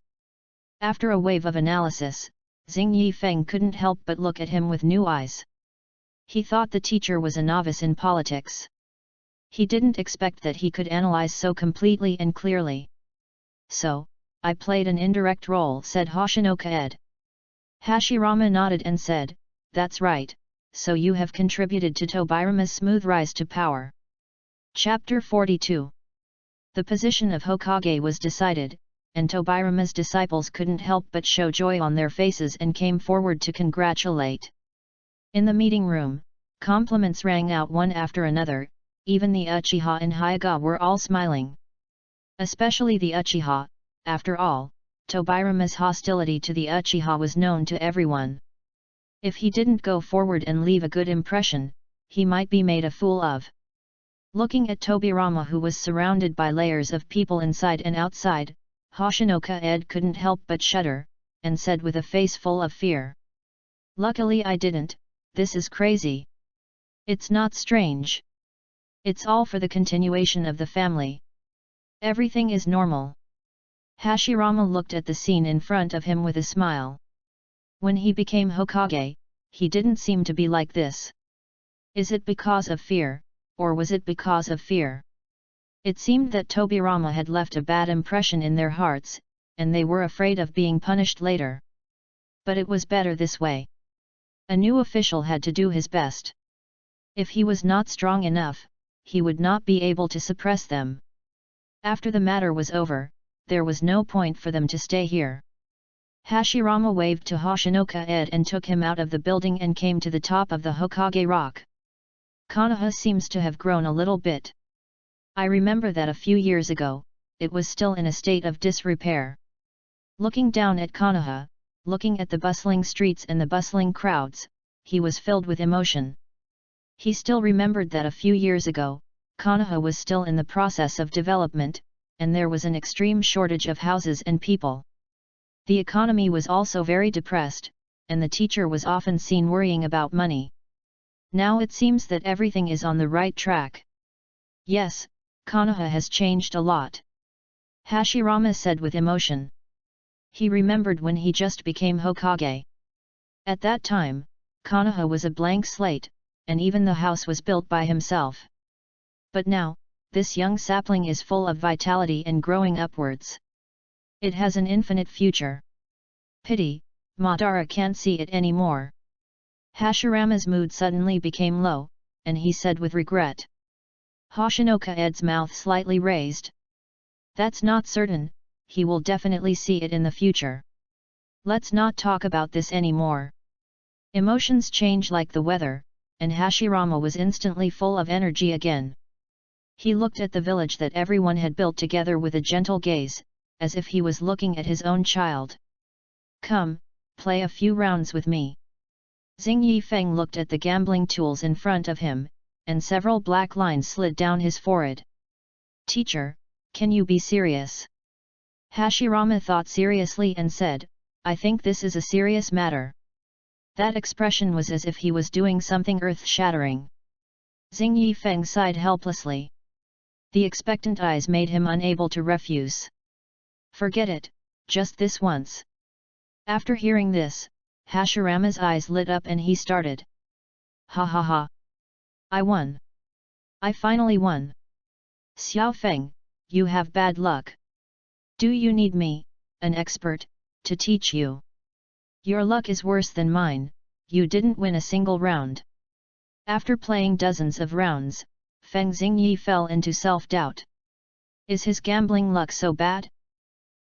After a wave of analysis, Xing Yifeng couldn't help but look at him with new eyes. He thought the teacher was a novice in politics. He didn't expect that he could analyze so completely and clearly. So, I played an indirect role, said Hoshinoka-ed. Hashirama nodded and said, that's right, so you have contributed to Tobirama's smooth rise to power. Chapter 42. The position of Hokage was decided, and Tobirama's disciples couldn't help but show joy on their faces and came forward to congratulate. In the meeting room, compliments rang out one after another, even the Uchiha and Hyuga were all smiling. Especially the Uchiha, after all, Tobirama's hostility to the Uchiha was known to everyone. If he didn't go forward and leave a good impression, he might be made a fool of. Looking at Tobirama, who was surrounded by layers of people inside and outside, Hoshinoka-ed couldn't help but shudder, and said with a face full of fear. Luckily I didn't, this is crazy. It's not strange. It's all for the continuation of the family. Everything is normal. Hashirama looked at the scene in front of him with a smile. When he became Hokage, he didn't seem to be like this. Is it because of fear, or was it because of fear? It seemed that Tobirama had left a bad impression in their hearts, and they were afraid of being punished later. But it was better this way. A new official had to do his best. If he was not strong enough, he would not be able to suppress them. After the matter was over, there was no point for them to stay here. Hashirama waved to Hoshinoka-ed and took him out of the building and came to the top of the Hokage rock. Konoha seems to have grown a little bit. I remember that a few years ago, it was still in a state of disrepair. Looking down at Konoha, looking at the bustling streets and the bustling crowds, he was filled with emotion. He still remembered that a few years ago, Konoha was still in the process of development, and there was an extreme shortage of houses and people. The economy was also very depressed, and the teacher was often seen worrying about money. Now it seems that everything is on the right track. Yes, Konoha has changed a lot. Hashirama said with emotion. He remembered when he just became Hokage. At that time, Konoha was a blank slate, and even the house was built by himself. But now, this young sapling is full of vitality and growing upwards. It has an infinite future. Pity, Madara can't see it anymore. Hashirama's mood suddenly became low, and he said with regret. Hoshinoka-ed's mouth slightly raised. That's not certain, he will definitely see it in the future. Let's not talk about this anymore. Emotions change like the weather, and Hashirama was instantly full of energy again. He looked at the village that everyone had built together with a gentle gaze, as if he was looking at his own child. Come, play a few rounds with me. Xing Yifeng looked at the gambling tools in front of him, and several black lines slid down his forehead. Teacher, can you be serious? Hashirama thought seriously and said, I think this is a serious matter. That expression was as if he was doing something earth-shattering. Xing Yifeng sighed helplessly. The expectant eyes made him unable to refuse. Forget it, just this once. After hearing this, Hashirama's eyes lit up and he started. Ha ha ha. I won. I finally won. Xiao Feng, you have bad luck. Do you need me, an expert, to teach you? Your luck is worse than mine, you didn't win a single round. After playing dozens of rounds, Feng Xingyi fell into self-doubt. Is his gambling luck so bad?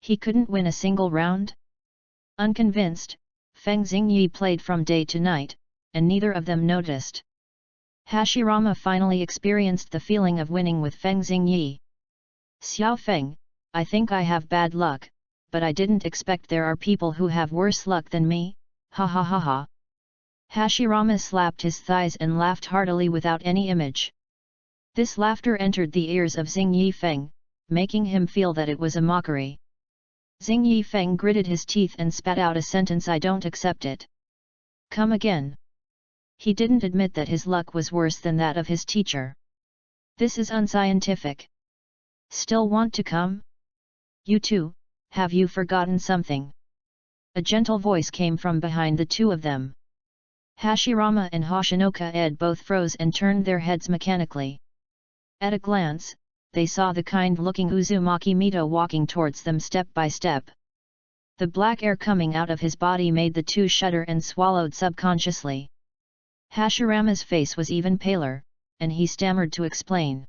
He couldn't win a single round? Unconvinced, Feng Xingyi played from day to night, and neither of them noticed. Hashirama finally experienced the feeling of winning with Feng Xingyi. Xiao Feng, I think I have bad luck, but I didn't expect there are people who have worse luck than me, ha ha ha ha. Hashirama slapped his thighs and laughed heartily without any image. This laughter entered the ears of Xingyi Feng, making him feel that it was a mockery. Xingyi Feng gritted his teeth and spat out a sentence, I don't accept it. Come again. He didn't admit that his luck was worse than that of his teacher. This is unscientific. Still want to come? You too, have you forgotten something? A gentle voice came from behind the two of them. Hashirama and Hoshinoka-ed both froze and turned their heads mechanically. At a glance, they saw the kind-looking Uzumaki Mito walking towards them step by step. The black air coming out of his body made the two shudder and swallowed subconsciously. Hashirama's face was even paler, and he stammered to explain.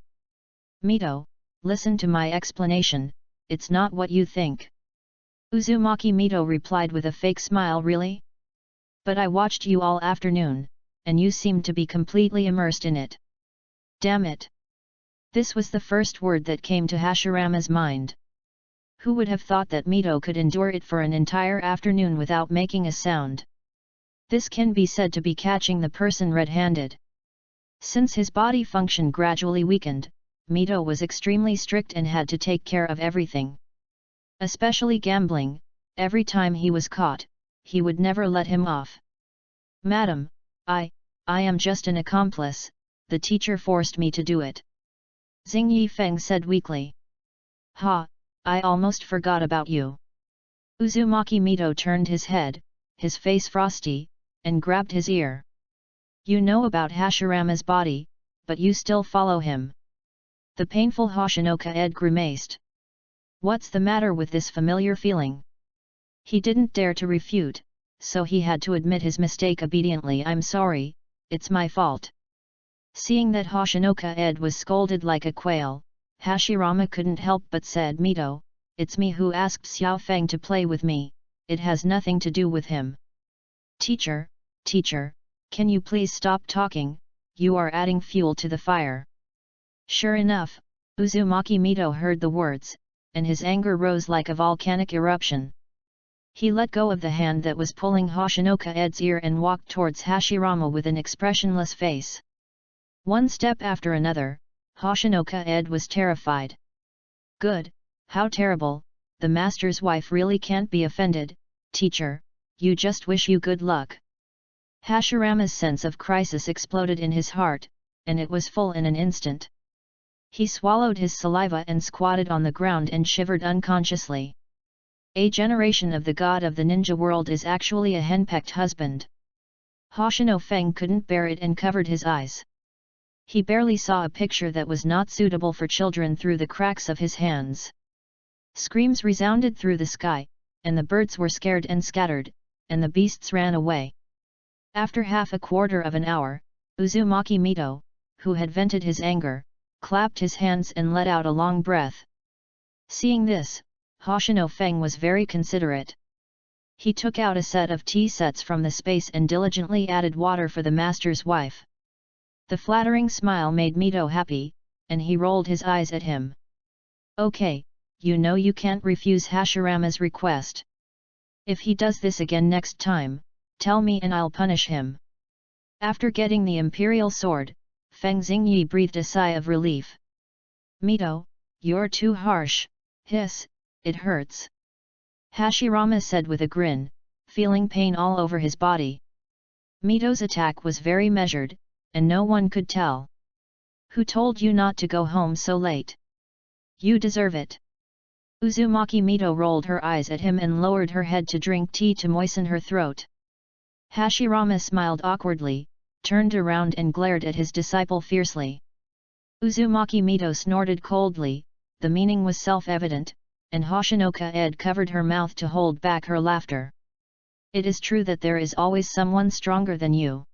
Mito, listen to my explanation, it's not what you think. Uzumaki Mito replied with a fake smile, really? But I watched you all afternoon, and you seemed to be completely immersed in it. Damn it! This was the first word that came to Hashirama's mind. Who would have thought that Mito could endure it for an entire afternoon without making a sound? This can be said to be catching the person red-handed. Since his body function gradually weakened, Mito was extremely strict and had to take care of everything. Especially gambling, every time he was caught, he would never let him off. Madam, I am just an accomplice, the teacher forced me to do it. Xingyi Feng said weakly. Ha, I almost forgot about you. Uzumaki Mito turned his head, his face frosty, and grabbed his ear. You know about Hashirama's body, but you still follow him. The painful Hoshinoka-ed grimaced. What's the matter with this familiar feeling? He didn't dare to refute, so he had to admit his mistake obediently. I'm sorry, it's my fault. Seeing that Hoshinoka-ed was scolded like a quail, Hashirama couldn't help but said, Mito, it's me who asked Xiao Feng to play with me, it has nothing to do with him. Teacher, can you please stop talking, you are adding fuel to the fire. Sure enough, Uzumaki Mito heard the words, and his anger rose like a volcanic eruption. He let go of the hand that was pulling Hoshinoka-ed's ear and walked towards Hashirama with an expressionless face. One step after another, Hoshinoka-ed was terrified. Good, how terrible, the master's wife really can't be offended, teacher, you just wish you good luck. Hashirama's sense of crisis exploded in his heart, and it was full in an instant. He swallowed his saliva and squatted on the ground and shivered unconsciously. A generation of the god of the ninja world is actually a henpecked husband. Hoshino Feng couldn't bear it and covered his eyes. He barely saw a picture that was not suitable for children through the cracks of his hands. Screams resounded through the sky, and the birds were scared and scattered, and the beasts ran away. After half a quarter of an hour, Uzumaki Mito, who had vented his anger, clapped his hands and let out a long breath. Seeing this, Hoshino Feng was very considerate. He took out a set of tea sets from the space and diligently added water for the master's wife. The flattering smile made Mito happy, and he rolled his eyes at him. Okay, you know you can't refuse Hashirama's request. If he does this again next time, tell me and I'll punish him. After getting the imperial sword, Feng Xingyi breathed a sigh of relief. Mito, you're too harsh, hiss, it hurts. Hashirama said with a grin, feeling pain all over his body. Mito's attack was very measured, and no one could tell. Who told you not to go home so late? You deserve it. Uzumaki Mito rolled her eyes at him and lowered her head to drink tea to moisten her throat. Hashirama smiled awkwardly, turned around and glared at his disciple fiercely. Uzumaki Mito snorted coldly, the meaning was self-evident, and Hoshinoka-ed covered her mouth to hold back her laughter. It is true that there is always someone stronger than you.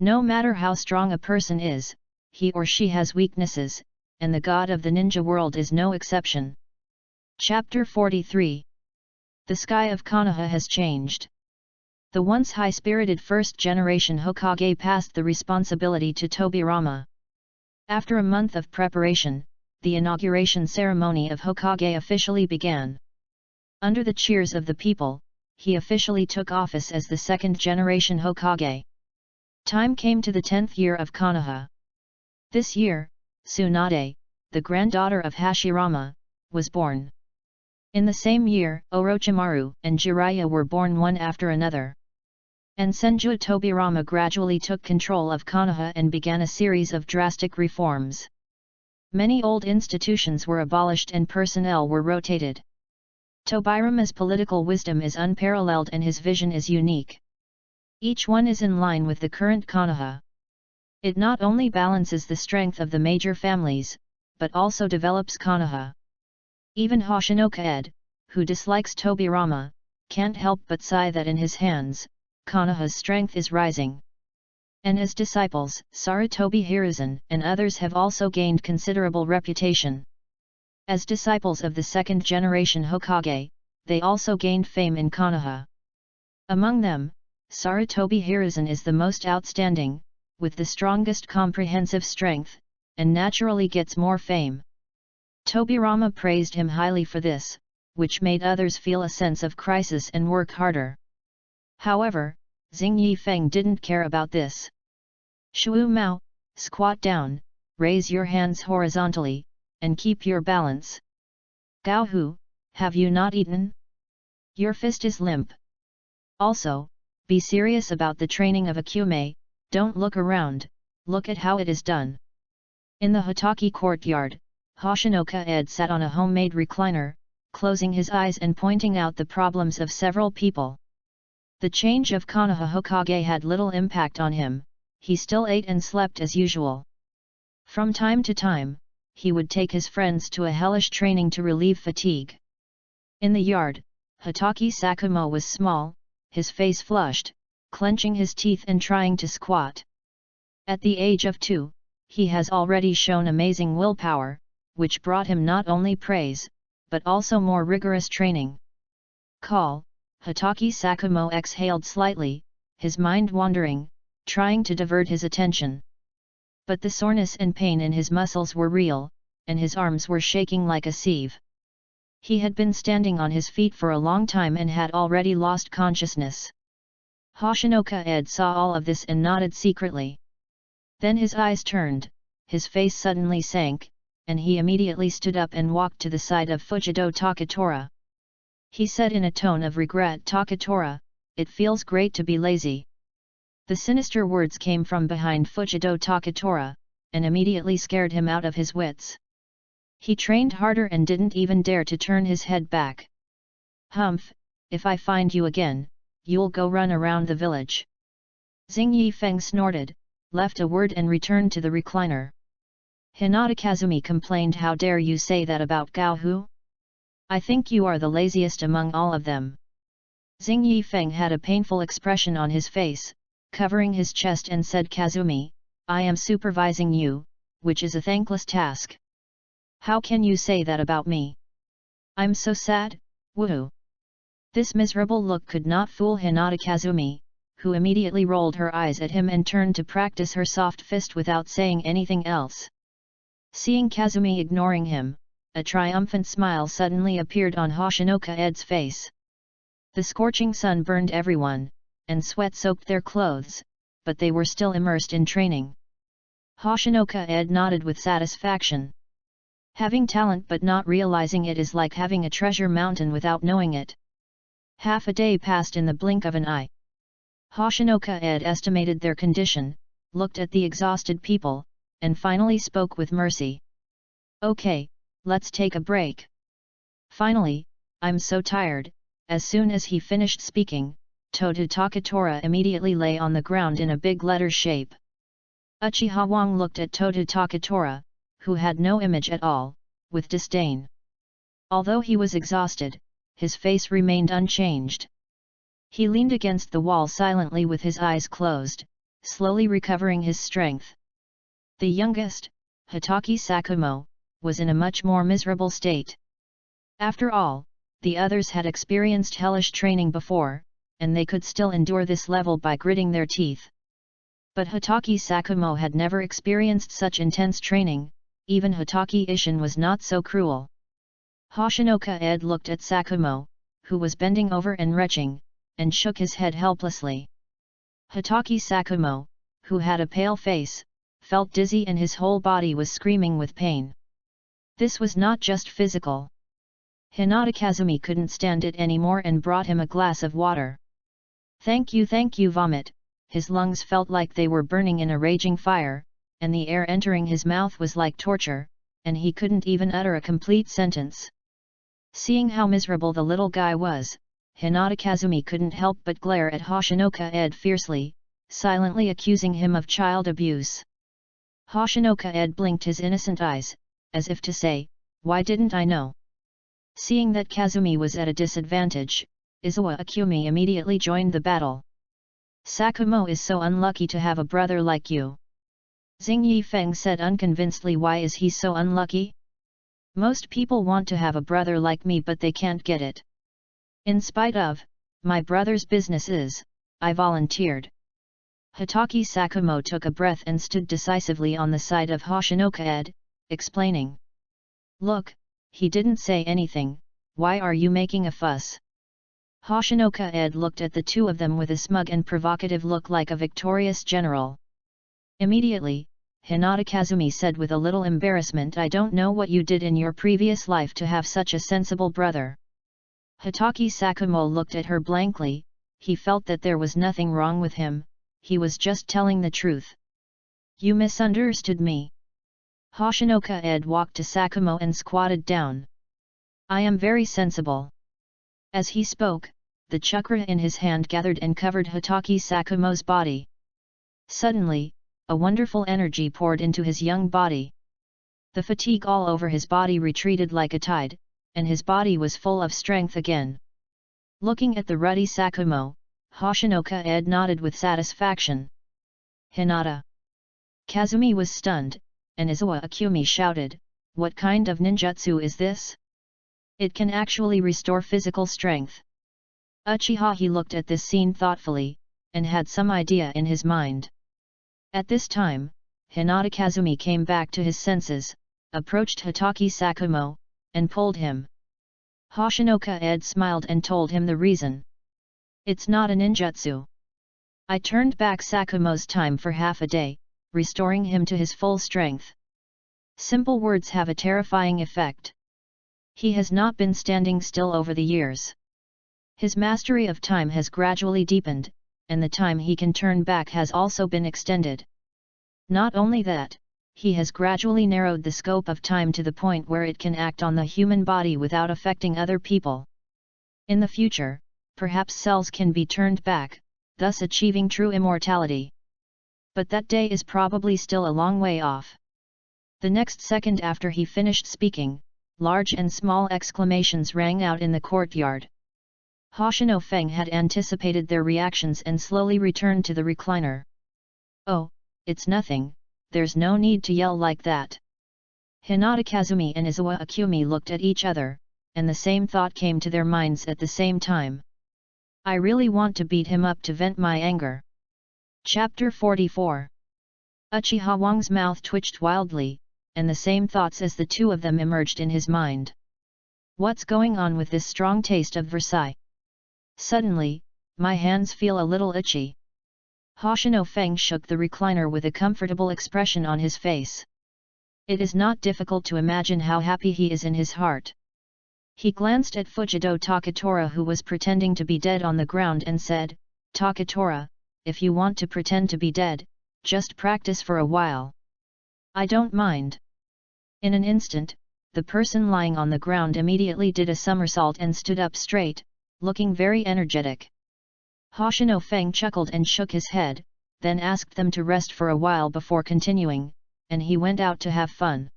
No matter how strong a person is, he or she has weaknesses, and the god of the ninja world is no exception. Chapter 43. The sky of Konoha has changed. The once high-spirited first-generation Hokage passed the responsibility to Tobirama. After a month of preparation, the inauguration ceremony of Hokage officially began. Under the cheers of the people, he officially took office as the second-generation Hokage. Time came to the 10th year of Konoha. This year, Tsunade, the granddaughter of Hashirama, was born. In the same year, Orochimaru and Jiraiya were born one after another. And Senju Tobirama gradually took control of Konoha and began a series of drastic reforms. Many old institutions were abolished and personnel were rotated. Tobirama's political wisdom is unparalleled and his vision is unique. Each one is in line with the current Konoha. It not only balances the strength of the major families, but also develops Konoha. Even Hoshinoka-ed, who dislikes Tobirama, can't help but sigh that in his hands, Konoha's strength is rising. And as disciples, Sarutobi Hiruzen and others have also gained considerable reputation. As disciples of the second-generation Hokage, they also gained fame in Konoha. Among them, Sarutobi Hiruzen is the most outstanding, with the strongest comprehensive strength, and naturally gets more fame. Tobirama praised him highly for this, which made others feel a sense of crisis and work harder. However, Xing Yifeng didn't care about this. Shu Mao, squat down, raise your hands horizontally, and keep your balance. Gao Hu, have you not eaten? Your fist is limp. Also, be serious about the training of Akume, don't look around, look at how it is done. In the Hotaki courtyard, Hoshinoka-ed sat on a homemade recliner, closing his eyes and pointing out the problems of several people. The change of Konoha Hokage had little impact on him, he still ate and slept as usual. From time to time, he would take his friends to a hellish training to relieve fatigue. In the yard, Hotaki Sakumo was small, his face flushed, clenching his teeth and trying to squat. At the age of 2, he has already shown amazing willpower, which brought him not only praise, but also more rigorous training. Call, Hotaki Sakumo exhaled slightly, his mind wandering, trying to divert his attention. But the soreness and pain in his muscles were real, and his arms were shaking like a sieve. He had been standing on his feet for a long time and had already lost consciousness. Hoshinoka-ed saw all of this and nodded secretly. Then his eyes turned, his face suddenly sank, and he immediately stood up and walked to the side of Fujido Takatora. He said in a tone of regret, Takatora, it feels great to be lazy. The sinister words came from behind Fujido Takatora, and immediately scared him out of his wits. He trained harder and didn't even dare to turn his head back. Humph, if I find you again, you'll go run around the village. Xing Yifeng snorted, left a word and returned to the recliner. Hinata Kazumi complained, how dare you say that about Gao Hu? I think you are the laziest among all of them. Xing Yifeng had a painful expression on his face, covering his chest and said, Kazumi, I am supervising you, which is a thankless task. How can you say that about me? I'm so sad, woohoo. This miserable look could not fool Hinata Kazumi, who immediately rolled her eyes at him and turned to practice her soft fist without saying anything else. Seeing Kazumi ignoring him, a triumphant smile suddenly appeared on Hoshinoka-ed's face. The scorching sun burned everyone, and sweat soaked their clothes, but they were still immersed in training. Hoshinoka-ed nodded with satisfaction. Having talent but not realizing it is like having a treasure mountain without knowing it. Half a day passed in the blink of an eye. Hoshinoka-ed estimated their condition, looked at the exhausted people, and finally spoke with mercy. Okay, let's take a break. Finally, I'm so tired. As soon as he finished speaking, Toda Takatora immediately lay on the ground in a big letter shape. Uchiha Wang looked at Toda Takatora, who had no image at all, with disdain. Although he was exhausted, his face remained unchanged. He leaned against the wall silently with his eyes closed, slowly recovering his strength. The youngest, Hotaki Sakumo, was in a much more miserable state. After all, the others had experienced hellish training before, and they could still endure this level by gritting their teeth. But Hitaki Sakumo had never experienced such intense training, even Hitaki Ishin was not so cruel. Hoshinoka Ed looked at Sakumo, who was bending over and retching, and shook his head helplessly. Hitaki Sakumo, who had a pale face, felt dizzy and his whole body was screaming with pain. This was not just physical. Hinata Kazumi couldn't stand it anymore and brought him a glass of water. Thank you, vomit. His lungs felt like they were burning in a raging fire, and the air entering his mouth was like torture, and he couldn't even utter a complete sentence. Seeing how miserable the little guy was, Hinata Kazumi couldn't help but glare at Hoshinoka Ed fiercely, silently accusing him of child abuse. Hoshinoka Ed blinked his innocent eyes, as if to say, "Why didn't I know?" Seeing that Kazumi was at a disadvantage, Izawa Akumi immediately joined the battle. "Sakumo is so unlucky to have a brother like you." Xing Yifeng said unconvincedly. "Why is he so unlucky? Most people want to have a brother like me but they can't get it." "In spite of my brother's businesses, I volunteered." Hitaki Sakumo took a breath and stood decisively on the side of Hoshinoka Ed, explaining. "Look, he didn't say anything, why are you making a fuss?" Hoshinoka Ed looked at the two of them with a smug and provocative look like a victorious general. Immediately, Hinata Kazumi said with a little embarrassment, "I don't know what you did in your previous life to have such a sensible brother." Hitaki Sakumo looked at her blankly. He felt that there was nothing wrong with him, he was just telling the truth. "You misunderstood me." Hoshinoka Ed walked to Sakumo and squatted down. "I am very sensible." As he spoke, the chakra in his hand gathered and covered Hitaki Sakumo's body. Suddenly, a wonderful energy poured into his young body. The fatigue all over his body retreated like a tide, and his body was full of strength again. Looking at the ruddy Sakumo, Hoshinoka Ed nodded with satisfaction. "Hinata." Kazumi was stunned, and Izawa Akumi shouted, "What kind of ninjutsu is this? It can actually restore physical strength." Uchiha he looked at this scene thoughtfully, and had some idea in his mind. At this time, Hinata Kazumi came back to his senses, approached Hitaki Sakumo, and pulled him. Hoshinoka Ed smiled and told him the reason. "It's not a ninjutsu. I turned back Sakumo's time for half a day, restoring him to his full strength." Simple words have a terrifying effect. He has not been standing still over the years. His mastery of time has gradually deepened, and the time he can turn back has also been extended. Not only that, he has gradually narrowed the scope of time to the point where it can act on the human body without affecting other people. In the future, perhaps cells can be turned back, thus achieving true immortality. But that day is probably still a long way off. The next second after he finished speaking, large and small exclamations rang out in the courtyard. Hoshino Feng had anticipated their reactions and slowly returned to the recliner. "Oh, it's nothing, there's no need to yell like that." Hinata Kazumi and Izawa Akumi looked at each other, and the same thought came to their minds at the same time. "I really want to beat him up to vent my anger." Chapter 44. Uchiha Wang's mouth twitched wildly, and the same thoughts as the two of them emerged in his mind. What's going on with this strong taste of Versailles? Suddenly, my hands feel a little itchy. Hoshino Feng shook the recliner with a comfortable expression on his face. It is not difficult to imagine how happy he is in his heart. He glanced at Fujido Takatora, who was pretending to be dead on the ground, and said, "Takatora, if you want to pretend to be dead, just practice for a while. I don't mind." In an instant, the person lying on the ground immediately did a somersault and stood up straight, looking very energetic. Hoshino Feng chuckled and shook his head, then asked them to rest for a while before continuing, and he went out to have fun.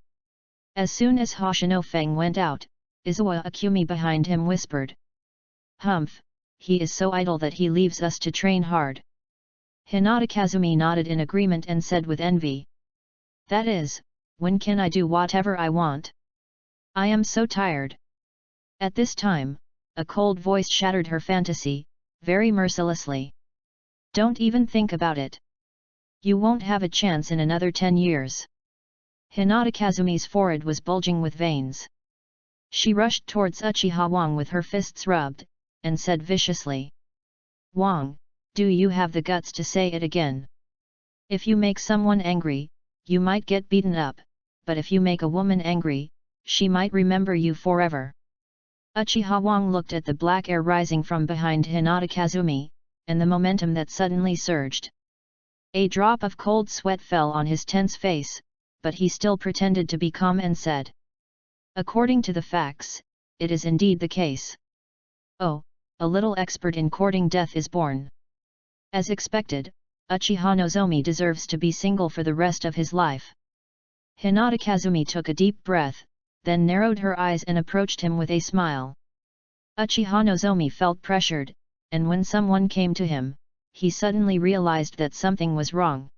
As soon as Hoshino Feng went out, Izawa Akumi behind him whispered, "Humph, he is so idle that he leaves us to train hard." Hinata Kazumi nodded in agreement and said with envy, "That is, when can I do whatever I want? I am so tired." At this time, a cold voice shattered her fantasy, very mercilessly. Don't even think about it. You won't have a chance in another 10 years. Hinata Kazumi's forehead was bulging with veins. She rushed towards Uchiha Wang with her fists rubbed, and said viciously. Wang, do you have the guts to say it again? If you make someone angry, you might get beaten up, but if you make a woman angry, she might remember you forever. Uchiha Wang looked at the black air rising from behind Hinata Kazumi, and the momentum that suddenly surged. A drop of cold sweat fell on his tense face, but he still pretended to be calm and said. According to the facts, it is indeed the case. Oh, a little expert in courting death is born. As expected, Uchiha Nozomi deserves to be single for the rest of his life. Hinata Kazumi took a deep breath, then narrowed her eyes and approached him with a smile. Uchiha Nozomi felt pressured, and when someone came to him, he suddenly realized that something was wrong.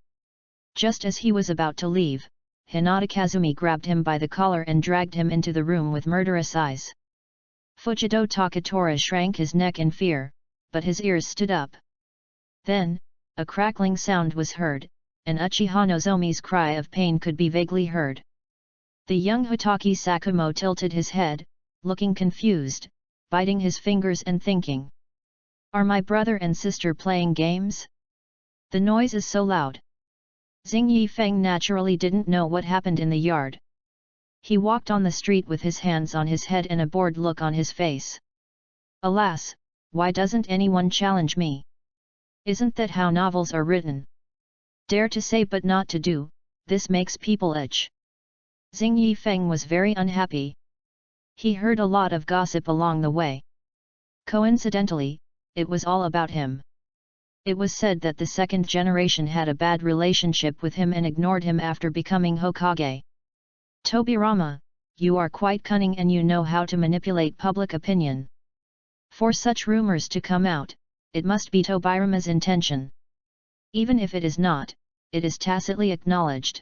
Just as he was about to leave, Hinata Kazumi grabbed him by the collar and dragged him into the room with murderous eyes. Fujido Takatora shrank his neck in fear, but his ears stood up. Then, a crackling sound was heard, and Uchiha Nozomi's cry of pain could be vaguely heard. The young Hitaki Sakumo tilted his head, looking confused, biting his fingers and thinking. Are my brother and sister playing games? The noise is so loud. Xing Yifeng naturally didn't know what happened in the yard. He walked on the street with his hands on his head and a bored look on his face. Alas, why doesn't anyone challenge me? Isn't that how novels are written? Dare to say but not to do, this makes people itch. Xing Yifeng was very unhappy. He heard a lot of gossip along the way. Coincidentally, it was all about him. It was said that the second generation had a bad relationship with him and ignored him after becoming Hokage. Tobirama, you are quite cunning and you know how to manipulate public opinion. For such rumors to come out, it must be Tobirama's intention. Even if it is not, it is tacitly acknowledged.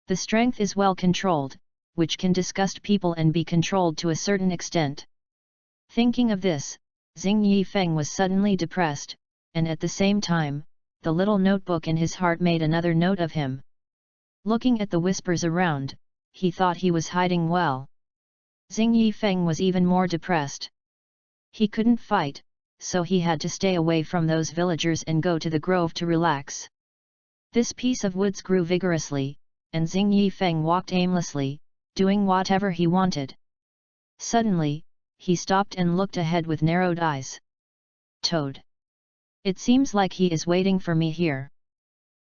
The strength is well controlled, which can disgust people and be controlled to a certain extent. Thinking of this, Xing Yifeng was suddenly depressed, and at the same time, the little notebook in his heart made another note of him. Looking at the whispers around, he thought he was hiding well. Xing Yifeng was even more depressed. He couldn't fight, so he had to stay away from those villagers and go to the grove to relax. This piece of woods grew vigorously, and Xing Yifeng walked aimlessly, doing whatever he wanted. Suddenly, he stopped and looked ahead with narrowed eyes. Toad. It seems like he is waiting for me here.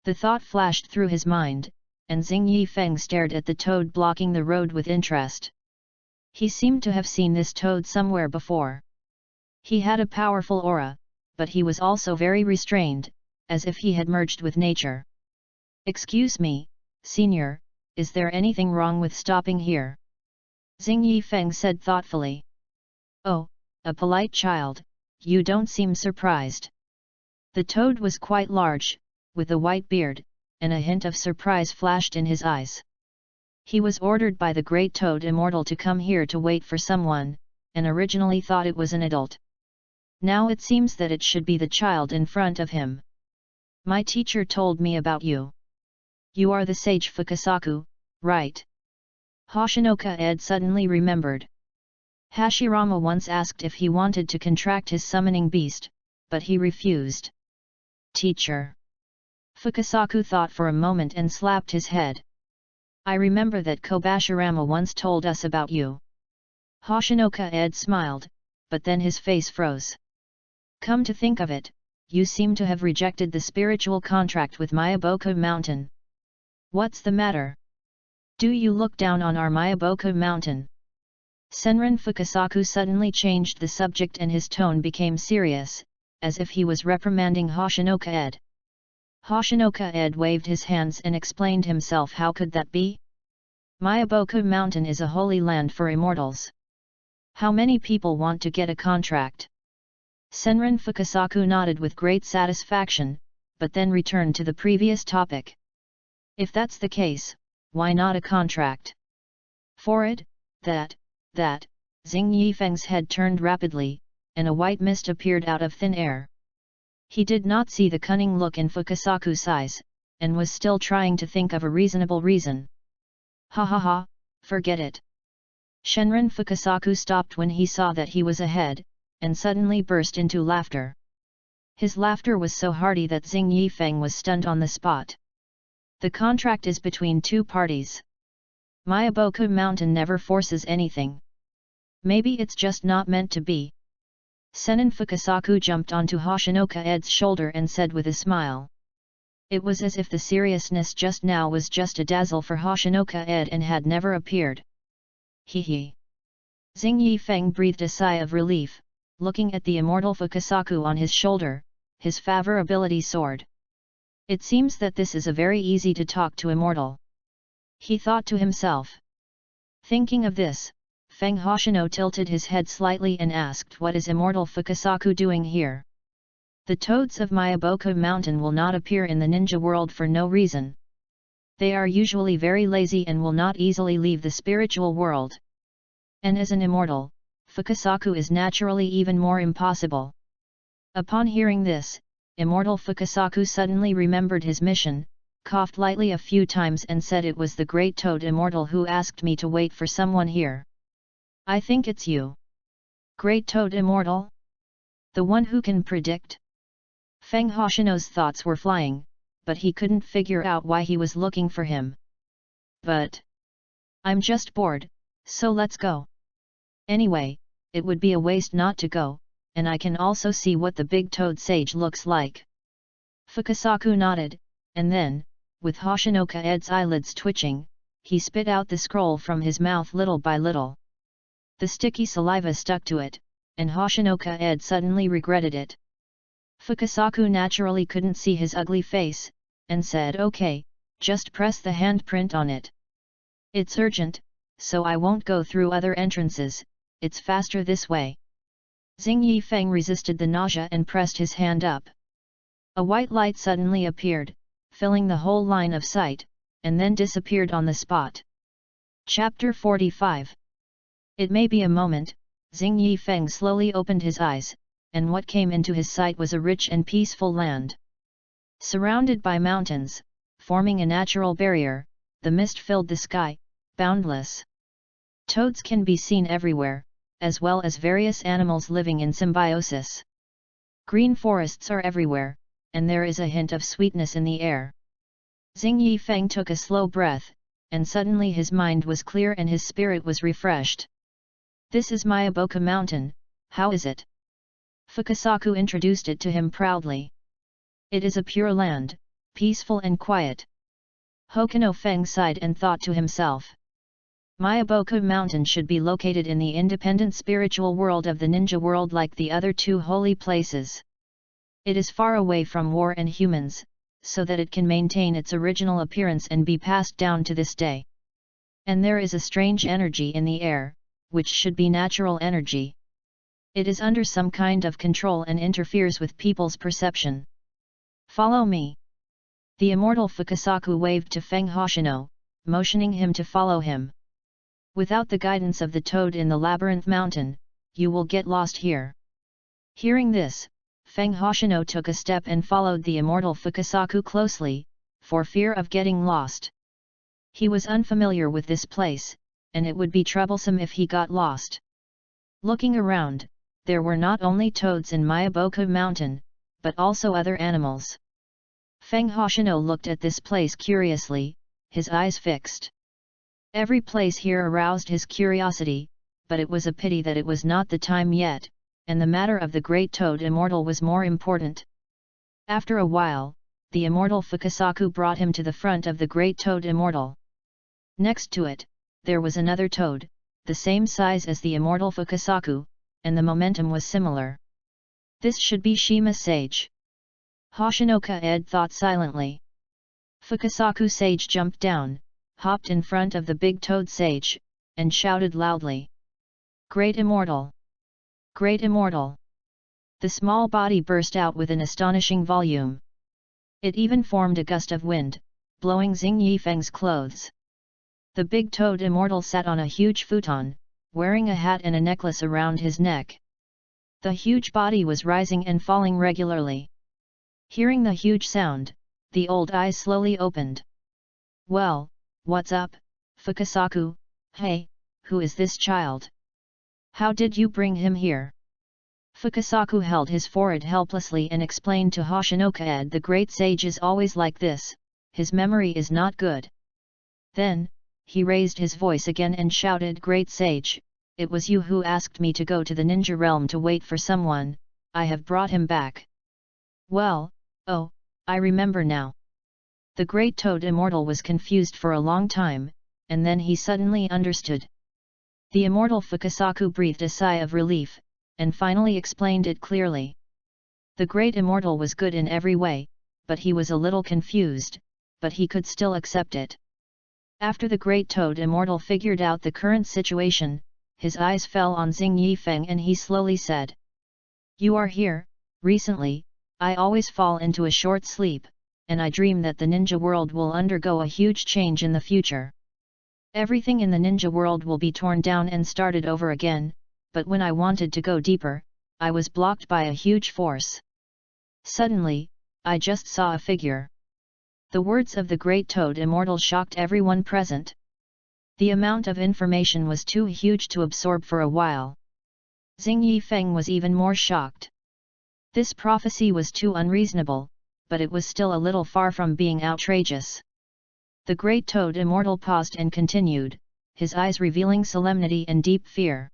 The thought flashed through his mind, and Xing Yifeng stared at the toad blocking the road with interest. He seemed to have seen this toad somewhere before. He had a powerful aura, but he was also very restrained, as if he had merged with nature. Excuse me, Senior, is there anything wrong with stopping here? Xing Yifeng said thoughtfully. Oh, a polite child, you don't seem surprised. The toad was quite large, with a white beard, and a hint of surprise flashed in his eyes. He was ordered by the great toad immortal to come here to wait for someone, and originally thought it was an adult. Now it seems that it should be the child in front of him. My teacher told me about you. You are the sage Fukasaku, right? Hoshinoka Ed suddenly remembered. Hashirama once asked if he wanted to contract his summoning beast, but he refused. Teacher. Fukasaku thought for a moment and slapped his head. I remember that Kobashirama once told us about you. Hoshinoka Ed smiled, but then his face froze. Come to think of it, you seem to have rejected the spiritual contract with Miyaboku Mountain. What's the matter? Do you look down on our Miyaboku Mountain? Senran Fukasaku suddenly changed the subject and his tone became serious, as if he was reprimanding Hoshinoka Ed. Hoshinoka Ed waved his hands and explained himself. How could that be? Miyaboku Mountain is a holy land for immortals. How many people want to get a contract? Senran Fukasaku nodded with great satisfaction, but then returned to the previous topic. If that's the case, why not a contract? For it, that, Xing Yifeng's head turned rapidly, and a white mist appeared out of thin air. He did not see the cunning look in Fukasaku's eyes, and was still trying to think of a reasonable reason. Ha ha ha, forget it. Shenron Fukasaku stopped when he saw that he was ahead, and suddenly burst into laughter. His laughter was so hearty that Xing Yifeng was stunned on the spot. The contract is between two parties. Mayaboku Mountain never forces anything. Maybe it's just not meant to be. Senin Fukasaku jumped onto Hoshinoka Ed's shoulder and said with a smile. It was as if the seriousness just now was just a dazzle for Hoshinoka Ed and had never appeared. Hee hee. Xing Yifeng breathed a sigh of relief, looking at the immortal Fukasaku on his shoulder. His favor ability soared. It seems that this is a very easy to talk to immortal. He thought to himself. Thinking of this, Feng Hoshino tilted his head slightly and asked, what is immortal Fukasaku doing here? The toads of Mayaboku Mountain will not appear in the ninja world for no reason. They are usually very lazy and will not easily leave the spiritual world. And as an immortal, Fukasaku is naturally even more impossible. Upon hearing this, immortal Fukasaku suddenly remembered his mission, coughed lightly a few times and said, it was the great toad immortal who asked me to wait for someone here. I think it's you. Great toad immortal? The one who can predict? Feng Hoshino's thoughts were flying, but he couldn't figure out why he was looking for him. But I'm just bored, so let's go. Anyway, it would be a waste not to go, and I can also see what the big toad sage looks like. Fukasaku nodded, and then, with Hoshinoka Ed's eyelids twitching, he spit out the scroll from his mouth little by little. The sticky saliva stuck to it, and Hoshinoka Ed suddenly regretted it. Fukasaku naturally couldn't see his ugly face, and said, okay, just press the handprint on it. It's urgent, so I won't go through other entrances, it's faster this way. Xing Yifeng resisted the nausea and pressed his hand up. A white light suddenly appeared, filling the whole line of sight, and then disappeared on the spot. Chapter 45. It may be a moment, Xing Yifeng slowly opened his eyes, and what came into his sight was a rich and peaceful land. Surrounded by mountains, forming a natural barrier, the mist filled the sky, boundless. Toads can be seen everywhere, as well as various animals living in symbiosis. Green forests are everywhere, and there is a hint of sweetness in the air. Xing Yifeng took a slow breath, and suddenly his mind was clear and his spirit was refreshed. This is Mayaboku Mountain, how is it? Fukasaku introduced it to him proudly. It is a pure land, peaceful and quiet. Hokuno Feng sighed and thought to himself. Mayaboku Mountain should be located in the independent spiritual world of the ninja world like the other two holy places. It is far away from war and humans, so that it can maintain its original appearance and be passed down to this day. And there is a strange energy in the air, which should be natural energy. It is under some kind of control and interferes with people's perception. Follow me. The immortal Fukasaku waved to Feng Hoshino, motioning him to follow him. Without the guidance of the toad in the labyrinth mountain, you will get lost here. Hearing this, Feng Hoshino took a step and followed the immortal Fukasaku closely, for fear of getting lost. He was unfamiliar with this place, and it would be troublesome if he got lost. Looking around, there were not only toads in Mayaboku Mountain, but also other animals. Feng Hoshino looked at this place curiously, his eyes fixed. Every place here aroused his curiosity, but it was a pity that it was not the time yet, and the matter of the great toad immortal was more important. After a while, the immortal Fukasaku brought him to the front of the great toad immortal. Next to it, there was another toad, the same size as the immortal Fukasaku, and the momentum was similar. This should be Shima Sage. Hoshinoka Ed thought silently. Fukasaku Sage jumped down, hopped in front of the big toad sage, and shouted loudly. Great Immortal! Great Immortal! The small body burst out with an astonishing volume. It even formed a gust of wind, blowing Xing Yifeng's clothes. The big toad immortal sat on a huge futon, wearing a hat and a necklace around his neck. The huge body was rising and falling regularly. Hearing the huge sound, the old eyes slowly opened. Well, what's up, Fukasaku? Hey, who is this child? How did you bring him here? Fukasaku held his forehead helplessly and explained to Hoshinoka, the great sage is always like this, his memory is not good. Then, he raised his voice again and shouted, Great sage, it was you who asked me to go to the ninja realm to wait for someone, I have brought him back. Well, oh, I remember now. The great toad immortal was confused for a long time, and then he suddenly understood. The immortal Fukasaku breathed a sigh of relief, and finally explained it clearly. The great immortal was good in every way, but he was a little confused, but he could still accept it. After the great toad immortal figured out the current situation, his eyes fell on Xing Yifeng and he slowly said. You are here, recently, I always fall into a short sleep, and I dream that the ninja world will undergo a huge change in the future. Everything in the ninja world will be torn down and started over again, but when I wanted to go deeper, I was blocked by a huge force. Suddenly, I just saw a figure. The words of the great toad immortal shocked everyone present. The amount of information was too huge to absorb for a while. Xing Yifeng was even more shocked. This prophecy was too unreasonable, but it was still a little far from being outrageous. The great toad immortal paused and continued, his eyes revealing solemnity and deep fear.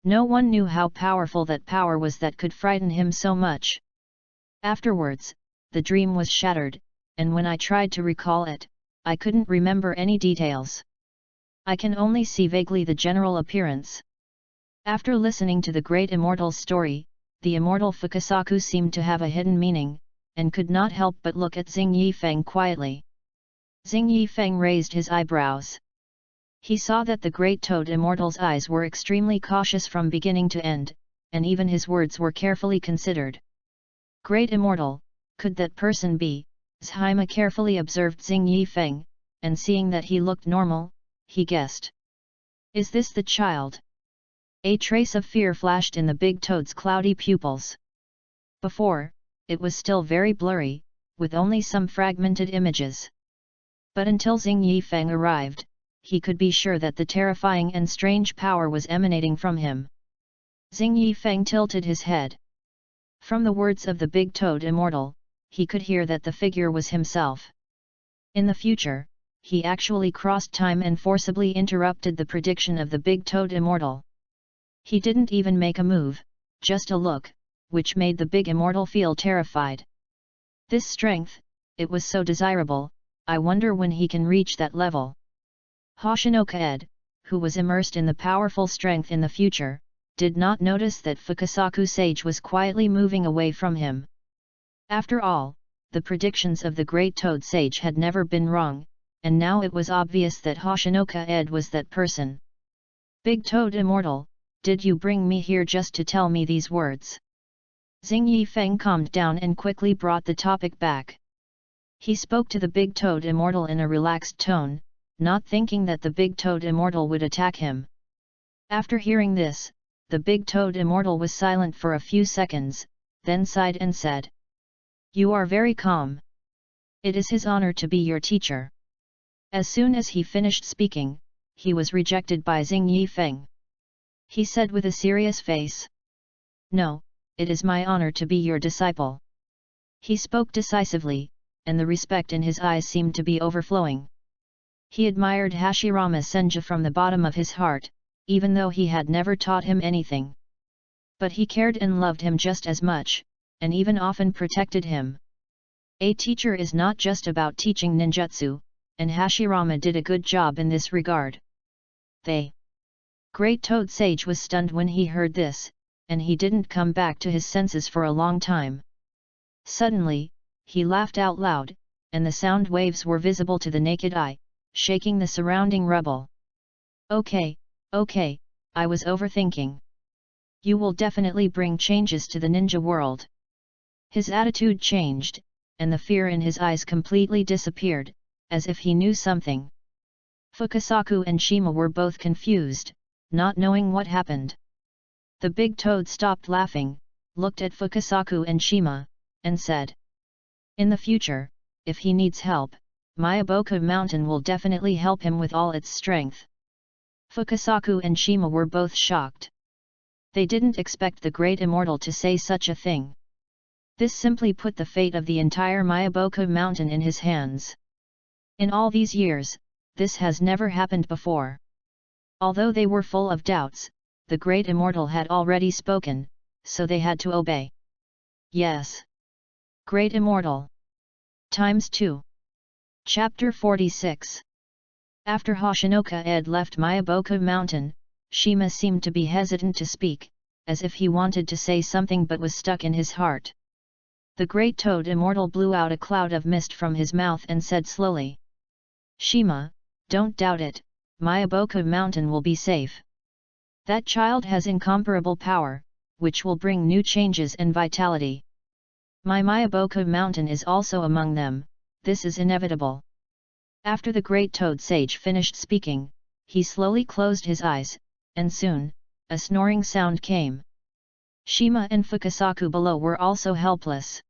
No one knew how powerful that power was that could frighten him so much. Afterwards, the dream was shattered, and when I tried to recall it, I couldn't remember any details. I can only see vaguely the general appearance. After listening to the great immortal's story, the immortal Fukasaku seemed to have a hidden meaning, and could not help but look at Xing Yifeng quietly. Xing Yifeng raised his eyebrows. He saw that the great toad immortal's eyes were extremely cautious from beginning to end, and even his words were carefully considered. Great immortal, could that person be? Zhaima carefully observed Xing Yifeng, and seeing that he looked normal, he guessed. Is this the child? A trace of fear flashed in the big toad's cloudy pupils. Before, it was still very blurry, with only some fragmented images. But until Xing Yifeng arrived, he could be sure that the terrifying and strange power was emanating from him. Xing Yifeng tilted his head. From the words of the big toad immortal, he could hear that the figure was himself. In the future, he actually crossed time and forcibly interrupted the prediction of the big toad immortal. He didn't even make a move, just a look, which made the big immortal feel terrified. This strength, it was so desirable, I wonder when he can reach that level. Hoshinoka, who was immersed in the powerful strength in the future, did not notice that Fukasaku sage was quietly moving away from him. After all, the predictions of the great toad sage had never been wrong, and now it was obvious that Hoshinoka was that person. Big toad immortal, did you bring me here just to tell me these words? Xing Yifeng calmed down and quickly brought the topic back. He spoke to the big toad immortal in a relaxed tone, not thinking that the big toad immortal would attack him. After hearing this, the big toad immortal was silent for a few seconds, then sighed and said. You are very calm. It is his honor to be your teacher. As soon as he finished speaking, he was rejected by Xing Yifeng. He said with a serious face. No, it is my honor to be your disciple. He spoke decisively, and the respect in his eyes seemed to be overflowing. He admired Hashirama Senju from the bottom of his heart, even though he had never taught him anything. But he cared and loved him just as much, and even often protected him. A teacher is not just about teaching ninjutsu, and Hashirama did a good job in this regard. Great Toad Sage was stunned when he heard this, and he didn't come back to his senses for a long time. Suddenly, he laughed out loud, and the sound waves were visible to the naked eye, shaking the surrounding rubble. Okay, I was overthinking. You will definitely bring changes to the ninja world. His attitude changed, and the fear in his eyes completely disappeared, as if he knew something. Fukasaku and Shima were both confused, not knowing what happened. The big toad stopped laughing, looked at Fukasaku and Shima, and said. In the future, if he needs help, Myaboku Mountain will definitely help him with all its strength. Fukasaku and Shima were both shocked. They didn't expect the great immortal to say such a thing. This simply put the fate of the entire Myaboku Mountain in his hands. In all these years, this has never happened before. Although they were full of doubts, the great immortal had already spoken, so they had to obey. Yes. Great Immortal. ×2. Chapter 46. After Hoshinoka Ed left Myaboku Mountain, Shima seemed to be hesitant to speak, as if he wanted to say something but was stuck in his heart. The great toad immortal blew out a cloud of mist from his mouth and said slowly, "Shima, don't doubt it, Myaboku Mountain will be safe. That child has incomparable power, which will bring new changes and vitality. My Myaboku Mountain is also among them, this is inevitable." After the great toad sage finished speaking, he slowly closed his eyes, and soon, a snoring sound came. Shima and Fukasaku below were also helpless.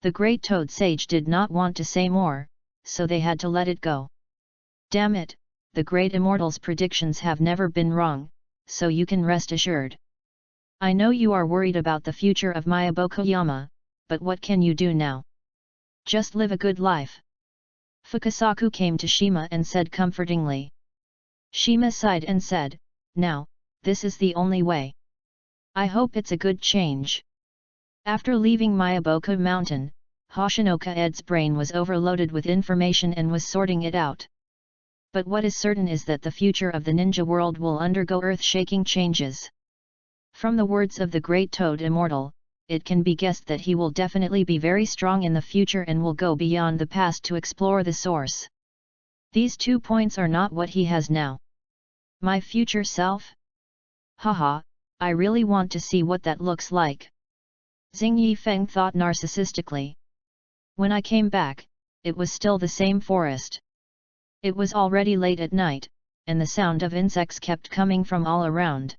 The great toad sage did not want to say more, so they had to let it go. Damn it, the great immortal's predictions have never been wrong, so you can rest assured. I know you are worried about the future of Myabokuyama, but what can you do now? Just live a good life. Fukasaku came to Shima and said comfortingly. Shima sighed and said, "Now, this is the only way. I hope it's a good change." After leaving Myaboku Mountain, Hoshinoka Ed's brain was overloaded with information and was sorting it out. But what is certain is that the future of the ninja world will undergo earth-shaking changes. From the words of the great toad immortal, it can be guessed that he will definitely be very strong in the future and will go beyond the past to explore the source. These 2 points are not what he has now. My future self? Haha, I really want to see what that looks like. Xing Yifeng thought narcissistically. When I came back, it was still the same forest. It was already late at night, and the sound of insects kept coming from all around.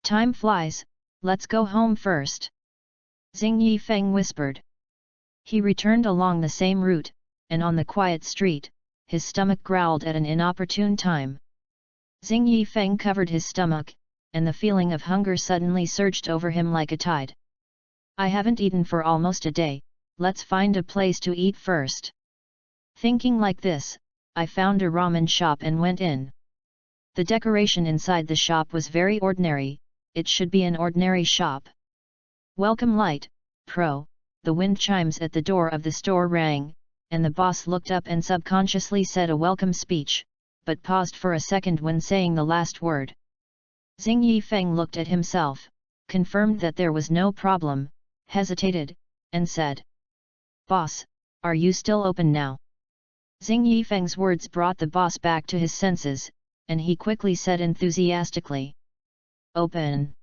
Time flies, let's go home first. Xing Yifeng whispered. He returned along the same route, and on the quiet street, his stomach growled at an inopportune time. Xing Yifeng covered his stomach, and the feeling of hunger suddenly surged over him like a tide. I haven't eaten for almost a day, let's find a place to eat first. Thinking like this, I found a ramen shop and went in. The decoration inside the shop was very ordinary, it should be an ordinary shop. Welcome light, pro, the wind chimes at the door of the store rang, and the boss looked up and subconsciously said a welcome speech, but paused for a second when saying the last word. Xing Yifeng looked at himself, confirmed that there was no problem, hesitated, and said, "Boss, are you still open now?" Xing Yifeng's words brought the boss back to his senses, and he quickly said enthusiastically, "Open.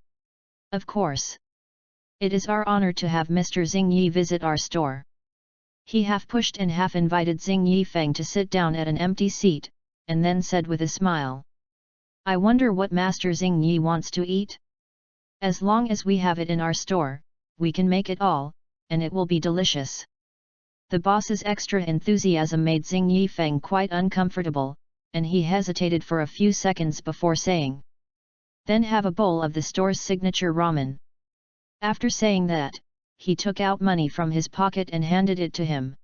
Of course. It is our honor to have Mr. Xing Yi visit our store." He half pushed and half invited Xing Yifeng to sit down at an empty seat, and then said with a smile, "I wonder what Master Xing Yi wants to eat? As long as we have it in our store, we can make it all, and it will be delicious." The boss's extra enthusiasm made Xing Yifeng quite uncomfortable, and he hesitated for a few seconds before saying, "Then have a bowl of the store's signature ramen." After saying that, he took out money from his pocket and handed it to him.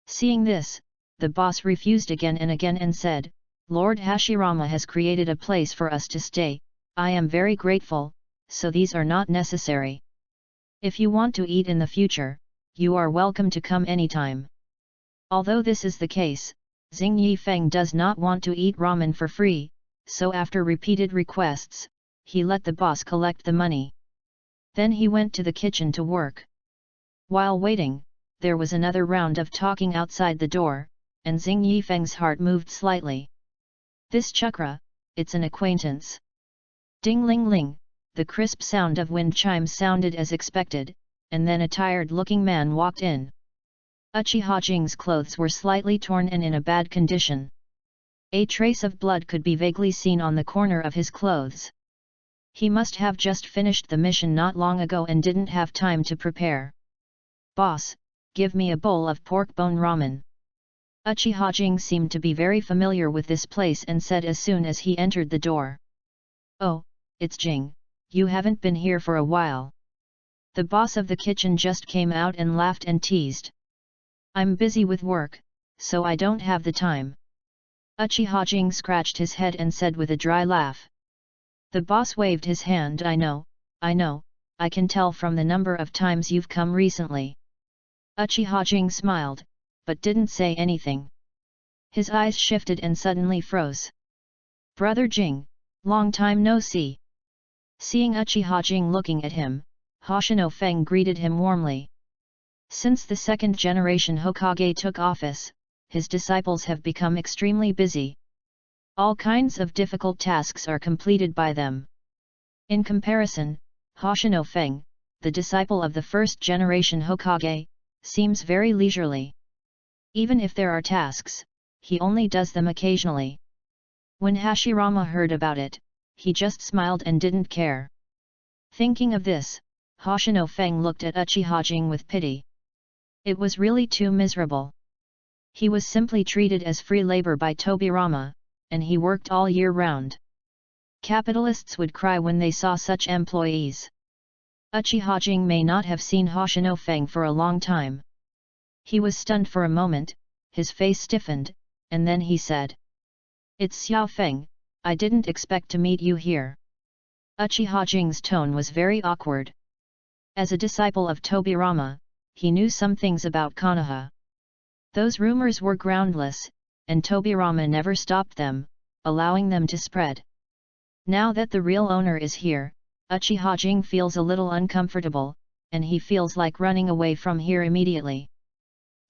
Seeing this, the boss refused again and said, "Lord Hashirama has created a place for us to stay, I am very grateful, so these are not necessary. If you want to eat in the future, you are welcome to come anytime." Although this is the case, Xing Yifeng does not want to eat ramen for free, so after repeated requests, he let the boss collect the money. Then he went to the kitchen to work. While waiting, there was another round of talking outside the door, and Xing Yifeng's heart moved slightly. This chakra, it's an acquaintance. Ding-ling-ling, the crisp sound of wind chimes sounded as expected, and then a tired-looking man walked in. Uchiha Jing's clothes were slightly torn and in a bad condition. A trace of blood could be vaguely seen on the corner of his clothes. He must have just finished the mission not long ago and didn't have time to prepare. "Boss, give me a bowl of pork bone ramen. Uchiha Jing seemed to be very familiar with this place and said as soon as he entered the door. Oh, it's Jing, you haven't been here for a while. The boss of the kitchen just came out and laughed and teased. I'm busy with work, so I don't have the time. Uchiha Jing scratched his head and said with a dry laugh. The boss waved his hand. I know, I can tell from the number of times you've come recently. Uchiha Jing smiled, but didn't say anything. His eyes shifted and suddenly froze. Brother Jing, long time no see. Seeing Uchiha Jing looking at him, Hoshino Feng greeted him warmly. Since the second generation Hokage took office, his disciples have become extremely busy. All kinds of difficult tasks are completed by them. In comparison, Hoshino Feng, the disciple of the first generation Hokage, seems very leisurely. Even if there are tasks, he only does them occasionally. When Hashirama heard about it, he just smiled and didn't care. Thinking of this, Hoshino Feng looked at Uchiha Jing with pity. It was really too miserable. He was simply treated as free labor by Tobirama, and he worked all year round. Capitalists would cry when they saw such employees. Uchiha Jing may not have seen Hoshino Feng for a long time. He was stunned for a moment, his face stiffened, and then he said. It's Xiao Feng, I didn't expect to meet you here. Uchiha Jing's tone was very awkward. As a disciple of Tobirama, he knew some things about Konoha. Those rumors were groundless, and Tobirama never stopped them, allowing them to spread. Now that the real owner is here, Uchiha Jing feels a little uncomfortable, and he feels like running away from here immediately.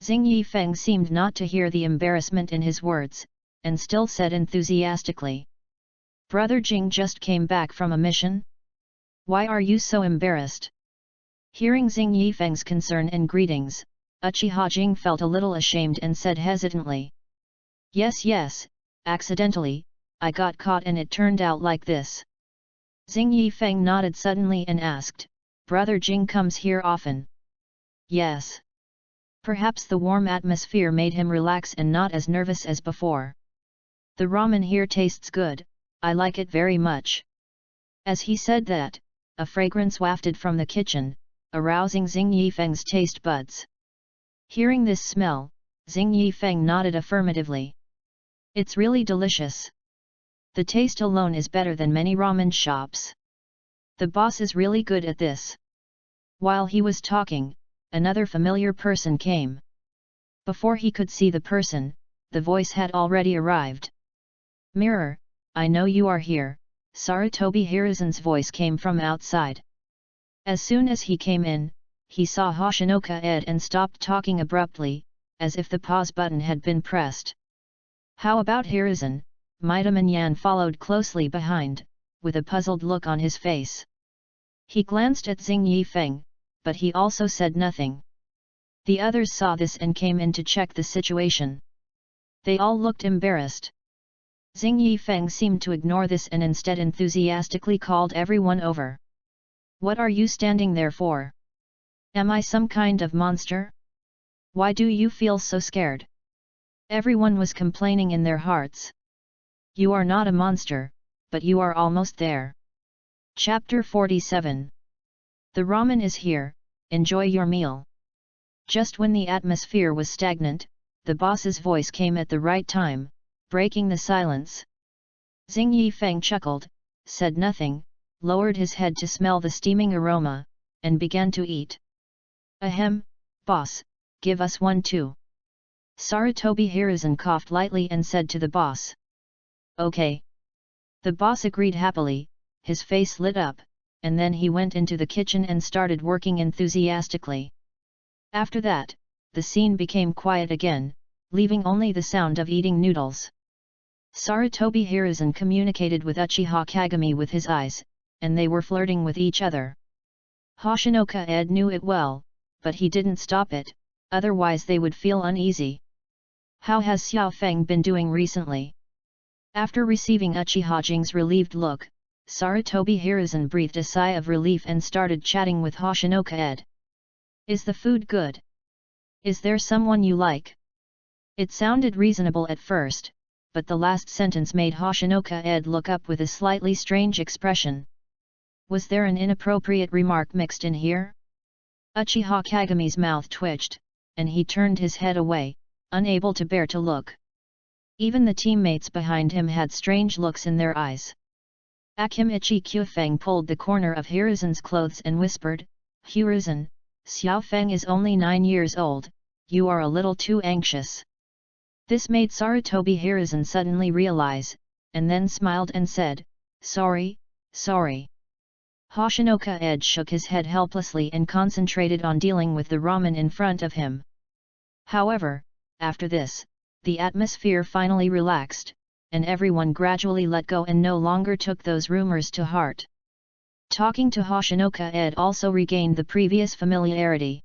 Xing Yifeng seemed not to hear the embarrassment in his words, and still said enthusiastically. Brother Jing just came back from a mission? Why are you so embarrassed? Hearing Xing Yifeng's concern and greetings, Uchiha Jing felt a little ashamed and said hesitantly. Yes, accidentally, I got caught and it turned out like this. Xing Yifeng nodded suddenly and asked, Brother Jing comes here often? Yes. Perhaps the warm atmosphere made him relax and not as nervous as before. The ramen here tastes good, I like it very much. As he said that, a fragrance wafted from the kitchen, arousing Xing Yifeng's taste buds. Hearing this smell, Xing Yifeng nodded affirmatively. It's really delicious. The taste alone is better than many ramen shops. The boss is really good at this. While he was talking, another familiar person came. Before he could see the person, the voice had already arrived. Mirror, I know you are here, Sarutobi Hiruzen's voice came from outside. As soon as he came in, he saw Hoshinoka Ed and stopped talking abruptly, as if the pause button had been pressed. How about Hiruzen? Midaman Yan followed closely behind, with a puzzled look on his face. He glanced at Xing Yifeng, but he also said nothing. The others saw this and came in to check the situation. They all looked embarrassed. Xing Yifeng seemed to ignore this and instead enthusiastically called everyone over. What are you standing there for? Am I some kind of monster? Why do you feel so scared? Everyone was complaining in their hearts. You are not a monster, but you are almost there. Chapter 47. The ramen is here, enjoy your meal. Just when the atmosphere was stagnant, the boss's voice came at the right time, breaking the silence. Xing Yifeng chuckled, said nothing, lowered his head to smell the steaming aroma, and began to eat. Ahem, boss, give us one too. Sarutobi Hiruzen coughed lightly and said to the boss. Okay. The boss agreed happily, his face lit up, and then he went into the kitchen and started working enthusiastically. After that, the scene became quiet again, leaving only the sound of eating noodles. Sarutobi Hiruzen communicated with Uchiha Kagami with his eyes, and they were flirting with each other. Hoshinoka Ed knew it well, but he didn't stop it, otherwise they would feel uneasy. How has Xiao Feng been doing recently? After receiving Uchiha Jing's relieved look, Sarutobi Hiruzen breathed a sigh of relief and started chatting with Hoshinoka Ed. Is the food good? Is there someone you like? It sounded reasonable at first, but the last sentence made Hoshinoka-ed look up with a slightly strange expression. Was there an inappropriate remark mixed in here? Uchiha Kagami's mouth twitched, and he turned his head away, unable to bear to look. Even the teammates behind him had strange looks in their eyes. Akimichi Kyufeng pulled the corner of Hiruzen's clothes and whispered, "Hiruzen, Xiaofeng is only 9 years old, you are a little too anxious." This made Sarutobi Hiruzen suddenly realize, and then smiled and said, "Sorry, sorry." Hoshinoka-ed shook his head helplessly and concentrated on dealing with the ramen in front of him. However, after this, the atmosphere finally relaxed, and everyone gradually let go and no longer took those rumors to heart. Talking to Hoshinoka-ed also regained the previous familiarity.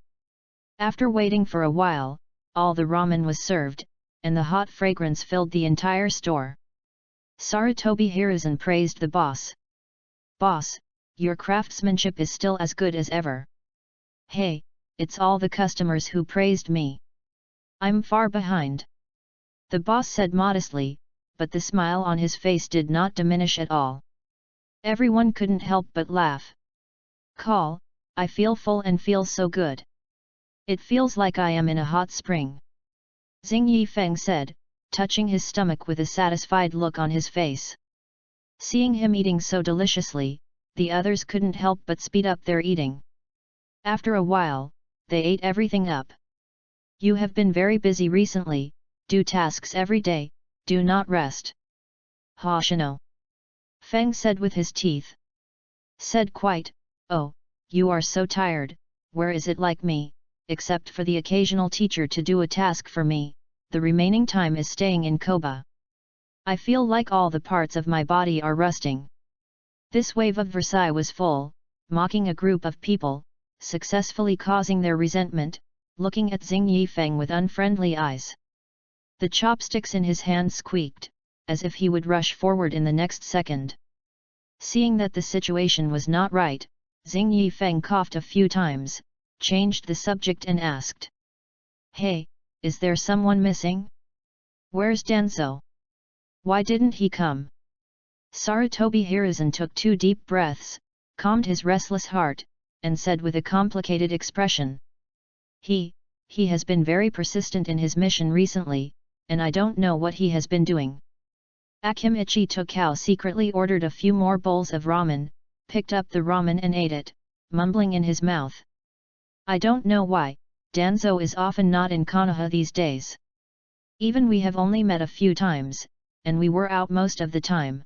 After waiting for a while, all the ramen was served, and the hot fragrance filled the entire store. Sarutobi Hiruzen praised the boss. "Boss, your craftsmanship is still as good as ever." "Hey, it's all the customers who praised me. I'm far behind," the boss said modestly, but the smile on his face did not diminish at all. Everyone couldn't help but laugh. "Call, I feel full and feel so good. It feels like I am in a hot spring," Xing Yifeng said, touching his stomach with a satisfied look on his face. Seeing him eating so deliciously, the others couldn't help but speed up their eating. After a while, they ate everything up. "You have been very busy recently, do tasks every day, do not rest." "Hoshino," Feng said with his teeth. Said quite, "Oh, you are so tired, where is it like me, except for the occasional teacher to do a task for me, the remaining time is staying in Koba. I feel like all the parts of my body are rusting." This wave of Versailles was full, mocking a group of people, successfully causing their resentment, looking at Xing Yifeng with unfriendly eyes. The chopsticks in his hand squeaked, as if he would rush forward in the next second. Seeing that the situation was not right, Xing Yifeng coughed a few times, changed the subject and asked, "Hey, is there someone missing? Where's Danzo? Why didn't he come?" Sarutobi Hiruzen took 2 deep breaths, calmed his restless heart, and said with a complicated expression, He has been very persistent in his mission recently, and I don't know what he has been doing." Akimichi Tokao secretly ordered a few more bowls of ramen, picked up the ramen and ate it, mumbling in his mouth, "I don't know why, Danzo is often not in Konoha these days. Even we have only met a few times, and we were out most of the time."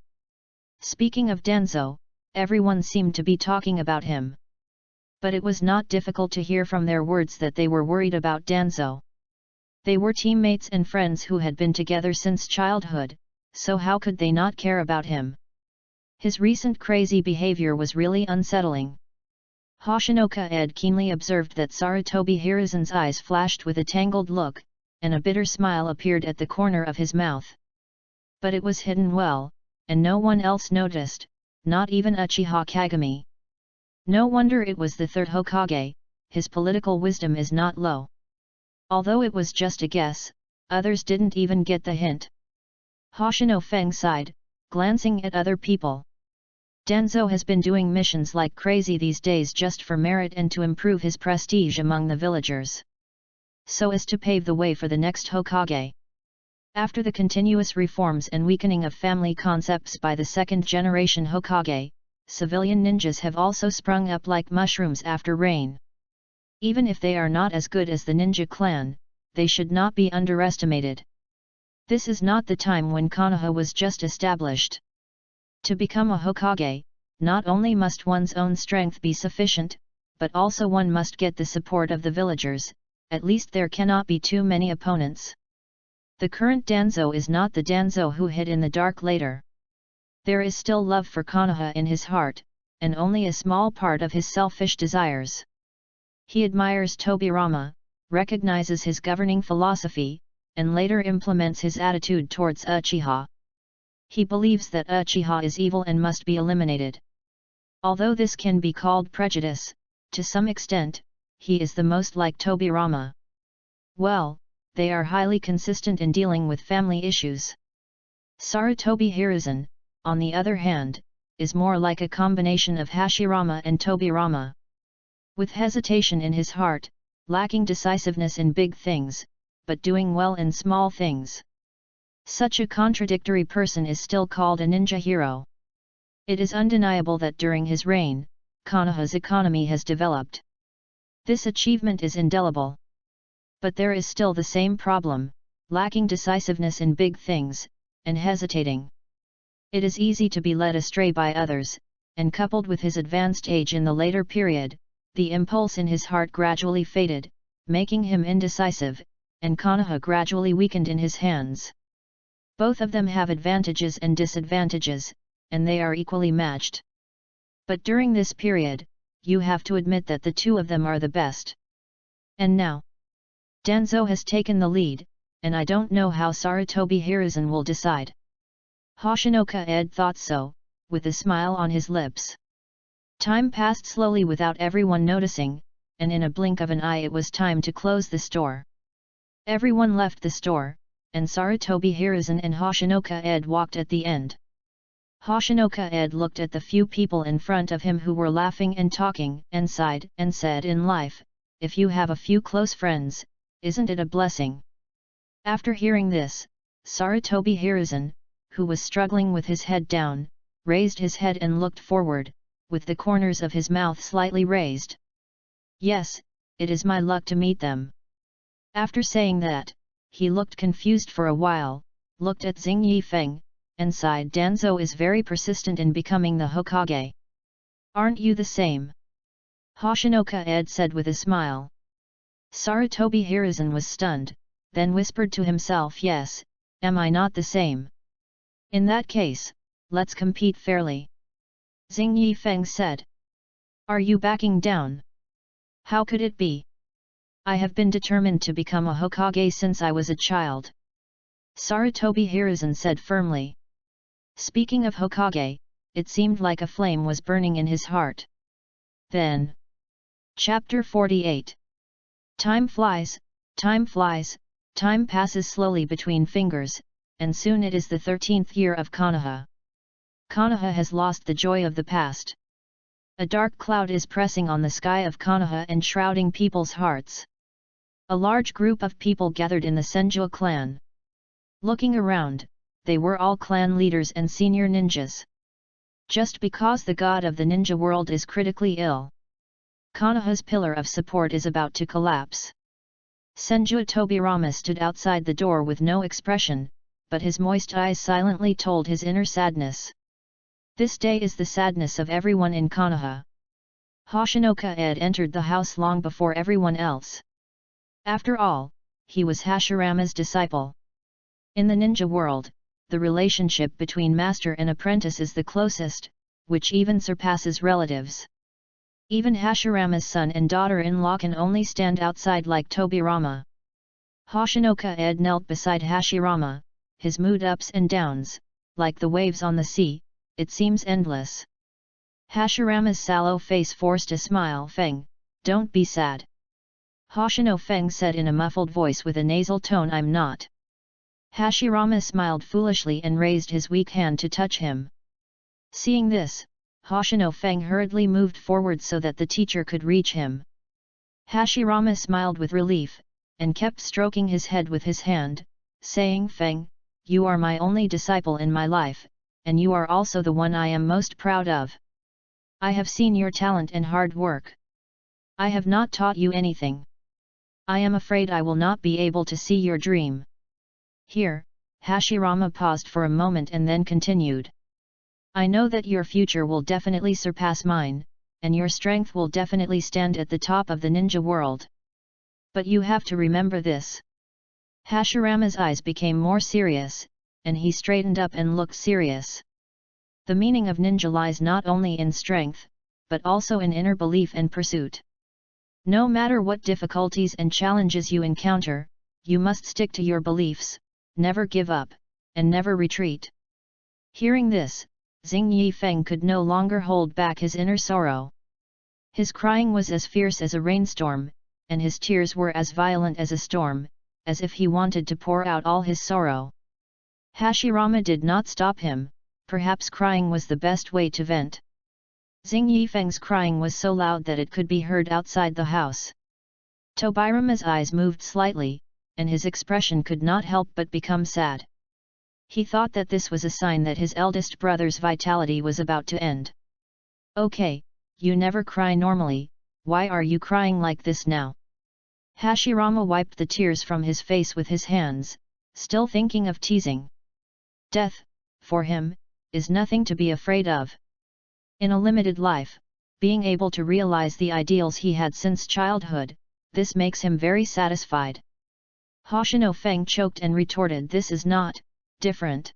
Speaking of Danzo, everyone seemed to be talking about him. But it was not difficult to hear from their words that they were worried about Danzo. They were teammates and friends who had been together since childhood, so how could they not care about him? His recent crazy behavior was really unsettling. Hoshinoka-ed keenly observed that Sarutobi Hiruzen's eyes flashed with a tangled look, and a bitter smile appeared at the corner of his mouth. But it was hidden well, and no one else noticed, not even Uchiha Kagami. No wonder it was the 3rd Hokage, his political wisdom is not low. Although it was just a guess, others didn't even get the hint. Hoshino Feng sighed, glancing at other people. Danzo has been doing missions like crazy these days just for merit and to improve his prestige among the villagers, so as to pave the way for the next Hokage. After the continuous reforms and weakening of family concepts by the 2nd-generation Hokage, civilian ninjas have also sprung up like mushrooms after rain. Even if they are not as good as the ninja clan, they should not be underestimated. This is not the time when Konoha was just established. To become a Hokage, not only must one's own strength be sufficient, but also one must get the support of the villagers, at least there cannot be too many opponents. The current Danzo is not the Danzo who hid in the dark later. There is still love for Konoha in his heart, and only a small part of his selfish desires. He admires Tobirama, recognizes his governing philosophy, and later implements his attitude towards Uchiha. He believes that Uchiha is evil and must be eliminated. Although this can be called prejudice, to some extent, he is the most like Tobirama. Well, they are highly consistent in dealing with family issues. Sarutobi Hiruzen, on the other hand, is more like a combination of Hashirama and Tobirama. With hesitation in his heart, lacking decisiveness in big things, but doing well in small things. Such a contradictory person is still called a ninja hero. It is undeniable that during his reign, Konoha's economy has developed. This achievement is indelible. But there is still the same problem, lacking decisiveness in big things, and hesitating. It is easy to be led astray by others, and coupled with his advanced age in the later period, the impulse in his heart gradually faded, making him indecisive, and Konoha gradually weakened in his hands. Both of them have advantages and disadvantages, and they are equally matched. But during this period, you have to admit that the two of them are the best. And now, Danzo has taken the lead, and I don't know how Sarutobi Hiruzen will decide. Hoshinoka Ed thought so, with a smile on his lips. Time passed slowly without everyone noticing, and in a blink of an eye it was time to close the store. Everyone left the store, and Sarutobi Hiruzen and Hoshinoka Ed walked at the end. Hoshinoka Ed looked at the few people in front of him who were laughing and talking, and sighed, and said, in life, if you have a few close friends, isn't it a blessing? After hearing this, Sarutobi Hiruzen, who was struggling with his head down, raised his head and looked forward, with the corners of his mouth slightly raised. Yes, it is my luck to meet them. After saying that, he looked confused for a while, looked at Xing Yifeng, and sighed. Danzo is very persistent in becoming the Hokage. Aren't you the same? Hoshinoka Ed said with a smile. Sarutobi Hiruzen was stunned, then whispered to himself, yes, am I not the same? In that case, let's compete fairly. Xing Yifeng said. Are you backing down? How could it be? I have been determined to become a Hokage since I was a child. Sarutobi Hiruzen said firmly. Speaking of Hokage, it seemed like a flame was burning in his heart. Then. Chapter 48. Time flies, time passes slowly between fingers, and soon it is the 13th year of Konoha. Konoha has lost the joy of the past. A dark cloud is pressing on the sky of Konoha and shrouding people's hearts. A large group of people gathered in the Senju clan. Looking around, they were all clan leaders and senior ninjas. Just because the god of the ninja world is critically ill, Konoha's pillar of support is about to collapse. Senju Tobirama stood outside the door with no expression, but his moist eyes silently told his inner sadness. This day is the sadness of everyone in Konoha. Hoshinoka Ed entered the house long before everyone else. After all, he was Hashirama's disciple. In the ninja world, the relationship between master and apprentice is the closest, which even surpasses relatives. Even Hashirama's son and daughter-in-law can only stand outside like Tobirama. Hoshinoka Ed knelt beside Hashirama, his mood ups and downs, like the waves on the sea, it seems endless. Hashirama's sallow face forced a smile. Feng, don't be sad. Hoshino Feng said in a muffled voice with a nasal tone. I'm not. Hashirama smiled foolishly and raised his weak hand to touch him. Seeing this, Hoshino Feng hurriedly moved forward so that the teacher could reach him. Hashirama smiled with relief, and kept stroking his head with his hand, saying, Feng, you are my only disciple in my life, and you are also the one I am most proud of. I have seen your talent and hard work. I have not taught you anything. I am afraid I will not be able to see your dream. Here, Hashirama paused for a moment and then continued. I know that your future will definitely surpass mine, and your strength will definitely stand at the top of the ninja world. But you have to remember this. Hashirama's eyes became more serious, and he straightened up and looked serious. The meaning of ninja lies not only in strength, but also in inner belief and pursuit. No matter what difficulties and challenges you encounter, you must stick to your beliefs, never give up, and never retreat. Hearing this, Xing Yifeng could no longer hold back his inner sorrow. His crying was as fierce as a rainstorm, and his tears were as violent as a storm, as if he wanted to pour out all his sorrow. Hashirama did not stop him, perhaps crying was the best way to vent. Xing Yifeng's crying was so loud that it could be heard outside the house. Tobirama's eyes moved slightly, and his expression could not help but become sad. He thought that this was a sign that his eldest brother's vitality was about to end. "Okay, you never cry normally, why are you crying like this now?" Hashirama wiped the tears from his face with his hands, still thinking of teasing. Death, for him, is nothing to be afraid of. In a limited life, being able to realize the ideals he had since childhood, this makes him very satisfied. Hoshino Feng choked and retorted, "This is not different."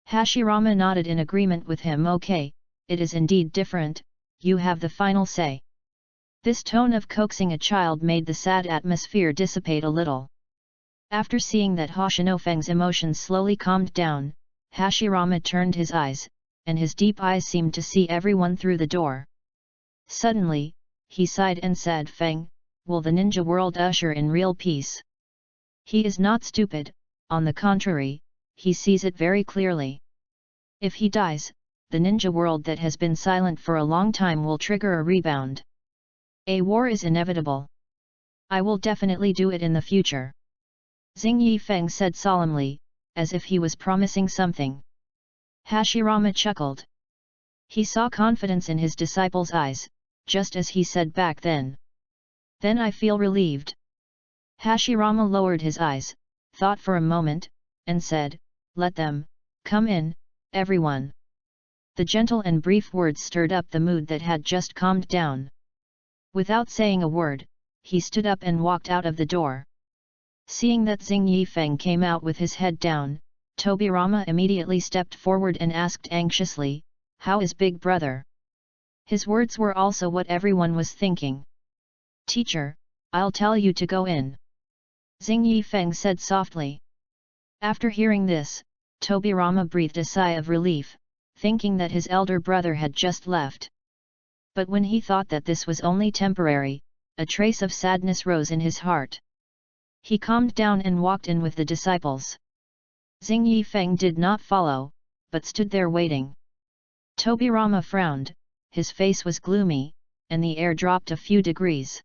Hashirama nodded in agreement with him. "Okay, it is indeed different, you have the final say." This tone of coaxing a child made the sad atmosphere dissipate a little. After seeing that Hoshino Feng's emotions slowly calmed down, Hashirama turned his eyes, and his deep eyes seemed to see everyone through the door. Suddenly, he sighed and said, "Feng, will the ninja world usher in real peace?" He is not stupid, on the contrary, he sees it very clearly. If he dies, the ninja world that has been silent for a long time will trigger a rebound. A war is inevitable. I will definitely do it in the future. Xing Yifeng said solemnly, as if he was promising something. Hashirama chuckled. He saw confidence in his disciple's eyes, just as he said back then. "Then I feel relieved." Hashirama lowered his eyes, thought for a moment, and said, "Let them come in, everyone." The gentle and brief words stirred up the mood that had just calmed down. Without saying a word, he stood up and walked out of the door. Seeing that Xing Yifeng came out with his head down, Tobirama immediately stepped forward and asked anxiously, "How is Big Brother?" His words were also what everyone was thinking. "Teacher, I'll tell you to go in," Xing Yifeng said softly. After hearing this, Tobirama breathed a sigh of relief, thinking that his elder brother had just left. But when he thought that this was only temporary, a trace of sadness rose in his heart. He calmed down and walked in with the disciples. Xing Yifeng did not follow, but stood there waiting. Tobirama frowned, his face was gloomy, and the air dropped a few degrees.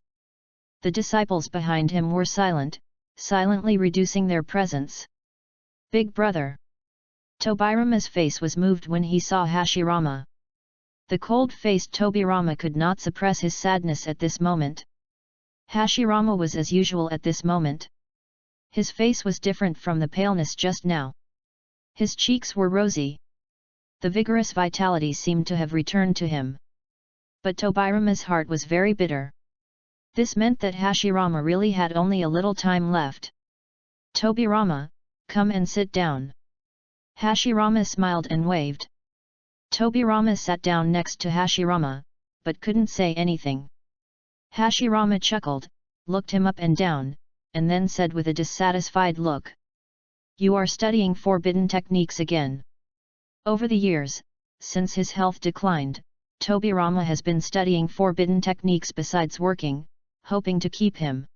The disciples behind him were silent, silently reducing their presence. "Big Brother." Tobirama's face was moved when he saw Hashirama. The cold-faced Tobirama could not suppress his sadness at this moment. Hashirama was as usual at this moment. His face was different from the paleness just now. His cheeks were rosy. The vigorous vitality seemed to have returned to him. But Tobirama's heart was very bitter. This meant that Hashirama really had only a little time left. "Tobirama, come and sit down." Hashirama smiled and waved. Tobirama sat down next to Hashirama, but couldn't say anything. Hashirama chuckled, looked him up and down, and then said with a dissatisfied look, "You are studying forbidden techniques again." Over the years, since his health declined, Tobirama has been studying forbidden techniques besides working, hoping to keep him.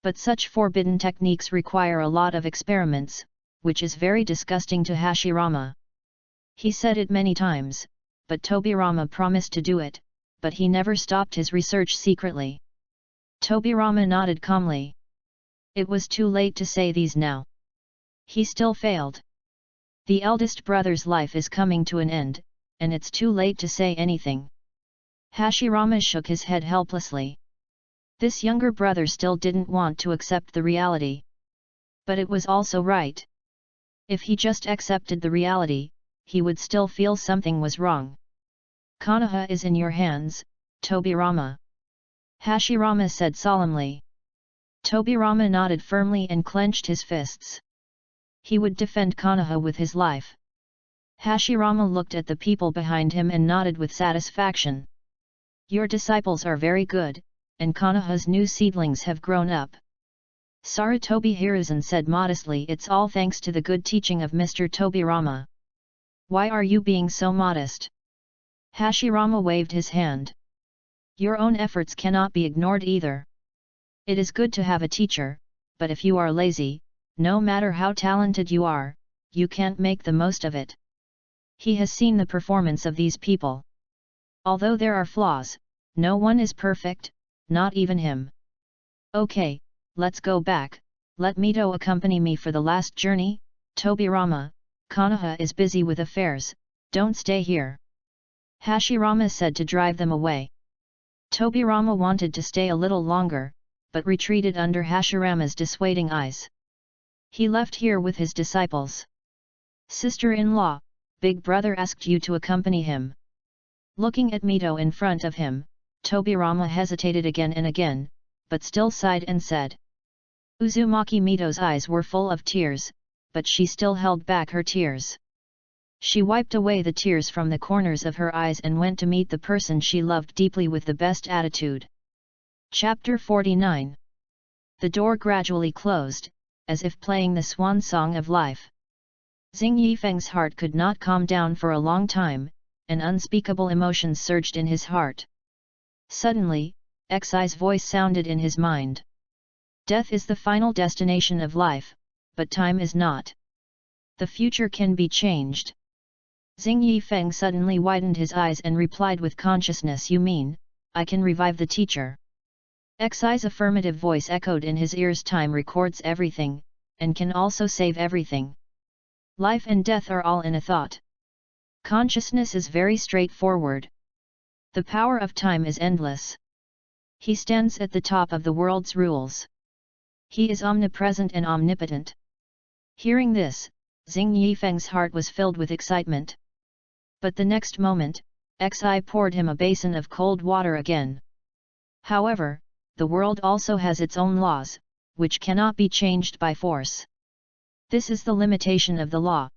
But such forbidden techniques require a lot of experiments, which is very disgusting to Hashirama. He said it many times, but Tobirama promised to do it, but he never stopped his research secretly. Tobirama nodded calmly. It was too late to say these now. He still failed. The eldest brother's life is coming to an end, and it's too late to say anything. Hashirama shook his head helplessly. This younger brother still didn't want to accept the reality. But it was also right. If he just accepted the reality, he would still feel something was wrong. "Konoha is in your hands, Tobirama," Hashirama said solemnly. Tobirama nodded firmly and clenched his fists. He would defend Konoha with his life. Hashirama looked at the people behind him and nodded with satisfaction. "Your disciples are very good, and Konoha's new seedlings have grown up." Sarutobi Hiruzen said modestly, "It's all thanks to the good teaching of Mr. Tobirama." "Why are you being so modest?" Hashirama waved his hand. "Your own efforts cannot be ignored either." It is good to have a teacher, but if you are lazy, no matter how talented you are, you can't make the most of it. He has seen the performance of these people. Although there are flaws, no one is perfect, not even him. Okay, let's go back. Let Mito accompany me for the last journey. Tobirama, Konoha is busy with affairs, don't stay here. Hashirama said to drive them away. Tobirama wanted to stay a little longer, but retreated under Hashirama's dissuading eyes. He left here with his disciples. Sister-in-law, big brother asked you to accompany him. Looking at Mito in front of him, Tobirama hesitated again and again, but still sighed and said. Uzumaki Mito's eyes were full of tears, but she still held back her tears. She wiped away the tears from the corners of her eyes and went to meet the person she loved deeply with the best attitude. Chapter 49. The door gradually closed, as if playing the swan song of life. Xing Yifeng's heart could not calm down for a long time, and unspeakable emotions surged in his heart. Suddenly, Xi's voice sounded in his mind. Death is the final destination of life, but time is not. The future can be changed. Xing Yifeng suddenly widened his eyes and replied with consciousness, you mean, I can revive the teacher? Xi's affirmative voice echoed in his ears. Time records everything, and can also save everything. Life and death are all in a thought. Consciousness is very straightforward. The power of time is endless. He stands at the top of the world's rules. He is omnipresent and omnipotent. Hearing this, Xing Yifeng's heart was filled with excitement. But the next moment, Xi poured him a basin of cold water again. However, the world also has its own laws, which cannot be changed by force. This is the limitation of the law.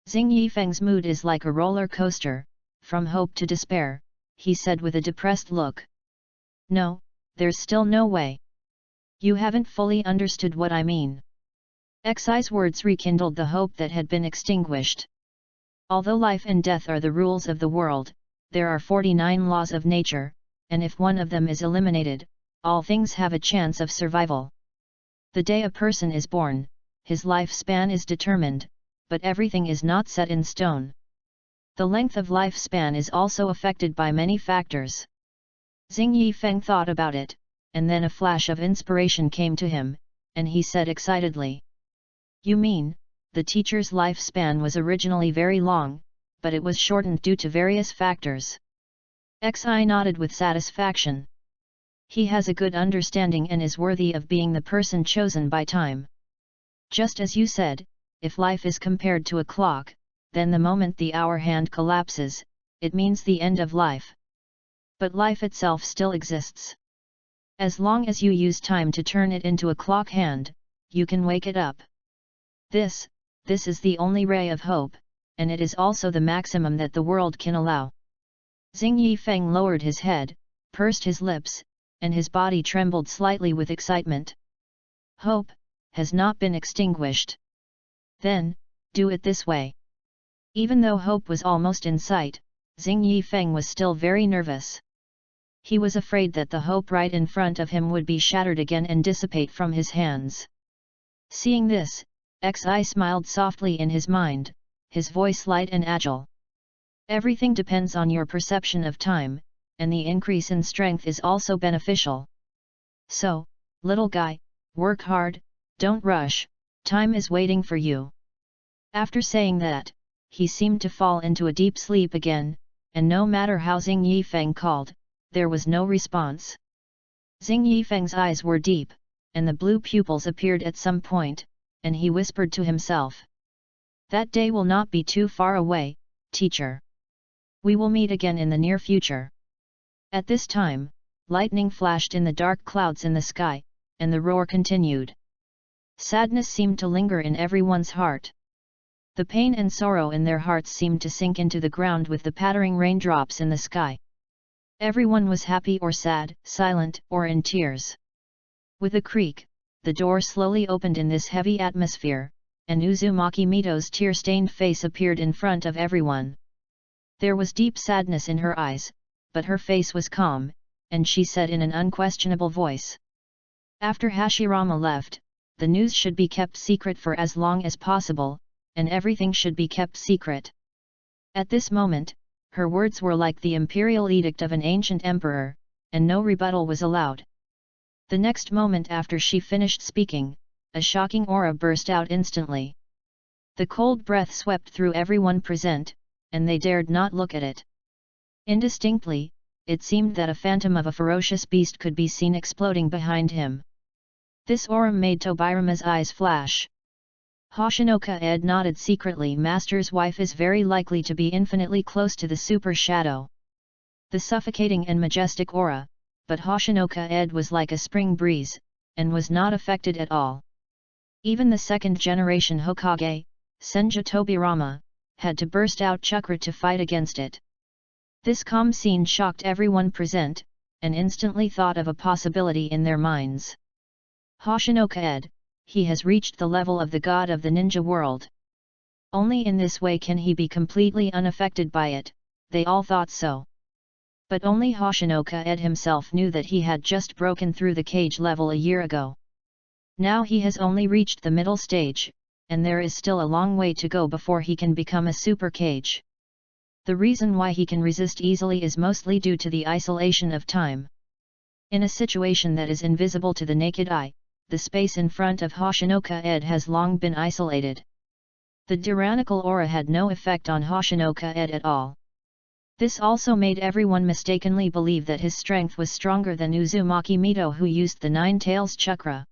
Xing Yifeng's mood is like a roller coaster, from hope to despair, he said with a depressed look. No, there's still no way. You haven't fully understood what I mean. Xi's words rekindled the hope that had been extinguished. Although life and death are the rules of the world, there are 49 laws of nature, and if one of them is eliminated, all things have a chance of survival. The day a person is born, his lifespan is determined, but everything is not set in stone. The length of lifespan is also affected by many factors. Xing Yifeng thought about it, and then a flash of inspiration came to him, and he said excitedly. You mean, the teacher's lifespan was originally very long, but it was shortened due to various factors. Xi nodded with satisfaction. He has a good understanding and is worthy of being the person chosen by time. Just as you said, if life is compared to a clock, then the moment the hour hand collapses, it means the end of life. But life itself still exists. As long as you use time to turn it into a clock hand, you can wake it up. This is the only ray of hope, and it is also the maximum that the world can allow. Xing Yifeng lowered his head, pursed his lips, and his body trembled slightly with excitement. Hope has not been extinguished. Then, do it this way. Even though hope was almost in sight, Xing Yifeng was still very nervous. He was afraid that the hope right in front of him would be shattered again and dissipate from his hands. Seeing this, Xi smiled softly in his mind, his voice light and agile. Everything depends on your perception of time, and the increase in strength is also beneficial. So, little guy, work hard, don't rush, time is waiting for you. After saying that, he seemed to fall into a deep sleep again, and no matter how Xing Yifeng called, there was no response. Xing Yifeng's eyes were deep, and the blue pupils appeared at some point, and he whispered to himself. That day will not be too far away, teacher. We will meet again in the near future. At this time, lightning flashed in the dark clouds in the sky, and the roar continued. Sadness seemed to linger in everyone's heart. The pain and sorrow in their hearts seemed to sink into the ground with the pattering raindrops in the sky. Everyone was happy or sad, silent or in tears. With a creak, the door slowly opened in this heavy atmosphere, and Uzumaki Mito's tear-stained face appeared in front of everyone. There was deep sadness in her eyes, but her face was calm, and she said in an unquestionable voice. After Hashirama left, the news should be kept secret for as long as possible, and everything should be kept secret. At this moment, her words were like the imperial edict of an ancient emperor, and no rebuttal was allowed. The next moment after she finished speaking, a shocking aura burst out instantly. The cold breath swept through everyone present, and they dared not look at it. Indistinctly, it seemed that a phantom of a ferocious beast could be seen exploding behind him. This aura made Tobirama's eyes flash. Hoshinoka Ed nodded secretly. Master's wife is very likely to be infinitely close to the super shadow. The suffocating and majestic aura, but Hoshinoka Ed was like a spring breeze, and was not affected at all. Even the second generation Hokage, Senju Tobirama, had to burst out chakra to fight against it. This calm scene shocked everyone present, and instantly thought of a possibility in their minds. Hoshinoka Ed, he has reached the level of the god of the ninja world. Only in this way can he be completely unaffected by it, they all thought so. But only Hoshinoka Ed himself knew that he had just broken through the cage level a year ago. Now he has only reached the middle stage, and there is still a long way to go before he can become a super cage. The reason why he can resist easily is mostly due to the isolation of time. In a situation that is invisible to the naked eye, the space in front of Hoshinoka Ed has long been isolated. The tyrannical aura had no effect on Hoshinoka Ed at all. This also made everyone mistakenly believe that his strength was stronger than Uzumaki Mito, who used the Nine Tails chakra.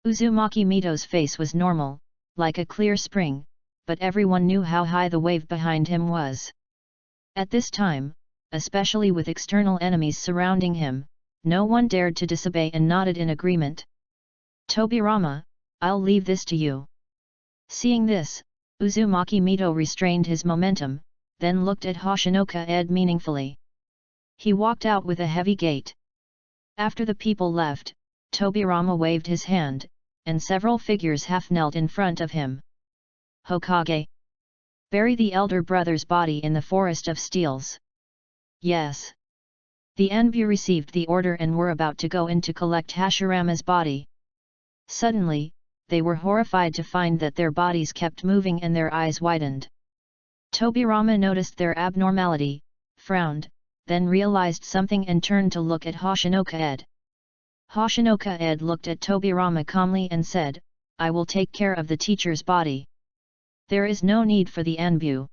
Uzumaki Mito's face was normal, like a clear spring, but everyone knew how high the wave behind him was. At this time, especially with external enemies surrounding him, no one dared to disobey and nodded in agreement. Tobirama, I'll leave this to you. Seeing this, Uzumaki Mito restrained his momentum, then looked at Hoshinoka Ed meaningfully. He walked out with a heavy gait. After the people left, Tobirama waved his hand, and several figures half knelt in front of him. Hokage! Bury the elder brother's body in the forest of steels. Yes. The Anbu received the order and were about to go in to collect Hashirama's body. Suddenly, they were horrified to find that their bodies kept moving and their eyes widened. Tobirama noticed their abnormality, frowned, then realized something and turned to look at Hoshinoka Ed. Hoshinoka Ed looked at Tobirama calmly and said, I will take care of the teacher's body. There is no need for the Anbu.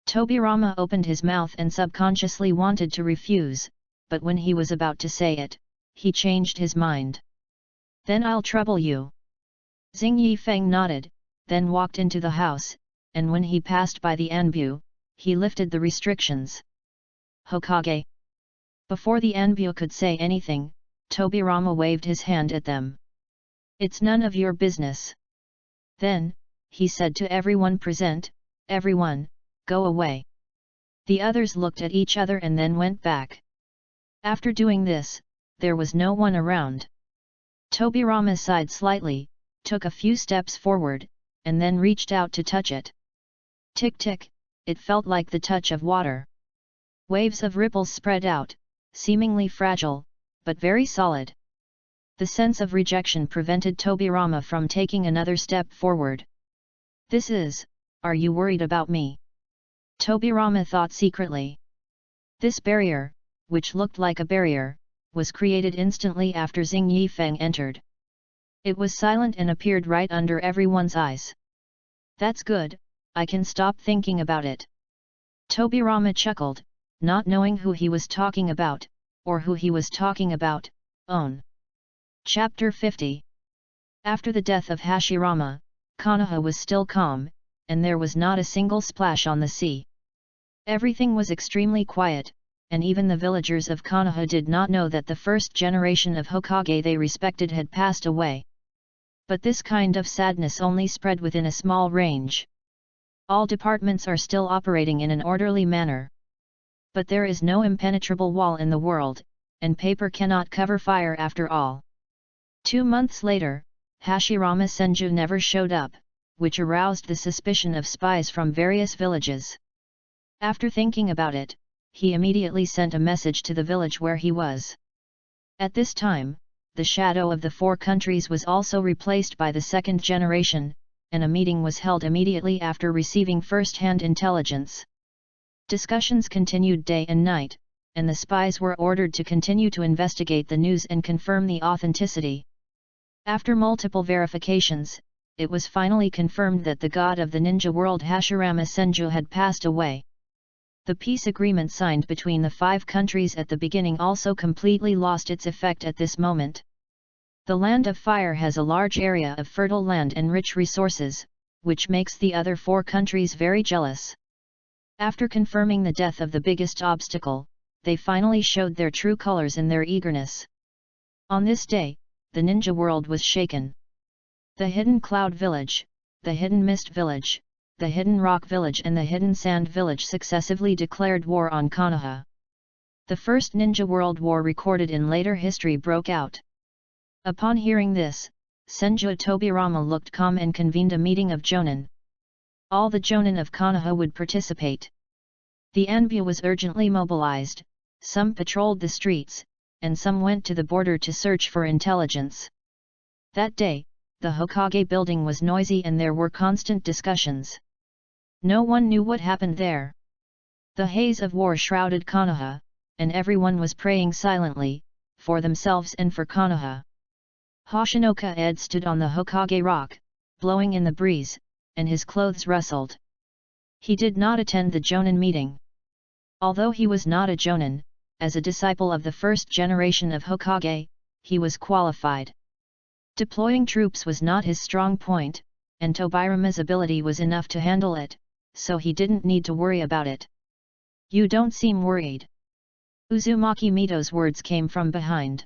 Tobirama opened his mouth and subconsciously wanted to refuse, but when he was about to say it, he changed his mind. Then I'll trouble you. Xing Yifeng nodded, then walked into the house, and when he passed by the Anbu, he lifted the restrictions. Hokage! Before the Anbu could say anything, Tobirama waved his hand at them. It's none of your business. Then, he said to everyone present, everyone, go away. The others looked at each other and then went back. After doing this, there was no one around. Tobirama sighed slightly, took a few steps forward, and then reached out to touch it. Tick-tick, it felt like the touch of water. Waves of ripples spread out, seemingly fragile, but very solid. The sense of rejection prevented Tobirama from taking another step forward. Are you worried about me? Tobirama thought secretly. This barrier, which looked like a barrier, was created instantly after Xing Yifeng entered. It was silent and appeared right under everyone's eyes. That's good, I can stop thinking about it. Tobirama chuckled, not knowing who he was talking about, or who he was talking about. Chapter 50. After the death of Hashirama, Konoha was still calm, and there was not a single splash on the sea. Everything was extremely quiet, and even the villagers of Konoha did not know that the first generation of Hokage they respected had passed away. But this kind of sadness only spread within a small range. All departments are still operating in an orderly manner. But there is no impenetrable wall in the world, and paper cannot cover fire after all. 2 months later, Hashirama Senju never showed up, which aroused the suspicion of spies from various villages. After thinking about it, he immediately sent a message to the village where he was. At this time, the shadow of the four countries was also replaced by the second generation, and a meeting was held immediately after receiving first-hand intelligence. Discussions continued day and night, and the spies were ordered to continue to investigate the news and confirm the authenticity. After multiple verifications, it was finally confirmed that the god of the ninja world Hashirama Senju had passed away. The peace agreement signed between the five countries at the beginning also completely lost its effect at this moment. The Land of Fire has a large area of fertile land and rich resources, which makes the other four countries very jealous. After confirming the death of the biggest obstacle, they finally showed their true colors in their eagerness. On this day, the ninja world was shaken. The Hidden Cloud Village, the Hidden Mist Village, the Hidden Rock Village and the Hidden Sand Village successively declared war on Konoha. The first Ninja World War recorded in later history broke out. Upon hearing this, Senju Tobirama looked calm and convened a meeting of Jonin. All the Jonin of Konoha would participate. The Anbu was urgently mobilized, some patrolled the streets, and some went to the border to search for intelligence. That day, the Hokage building was noisy and there were constant discussions. No one knew what happened there. The haze of war shrouded Konoha, and everyone was praying silently, for themselves and for Konoha. Hoshinoka Ed stood on the Hokage rock, blowing in the breeze, and his clothes rustled. He did not attend the Jonin meeting. Although he was not a Jonin, as a disciple of the first generation of Hokage, he was qualified. Deploying troops was not his strong point, and Tobirama's ability was enough to handle it, so he didn't need to worry about it. "You don't seem worried." Uzumaki Mito's words came from behind.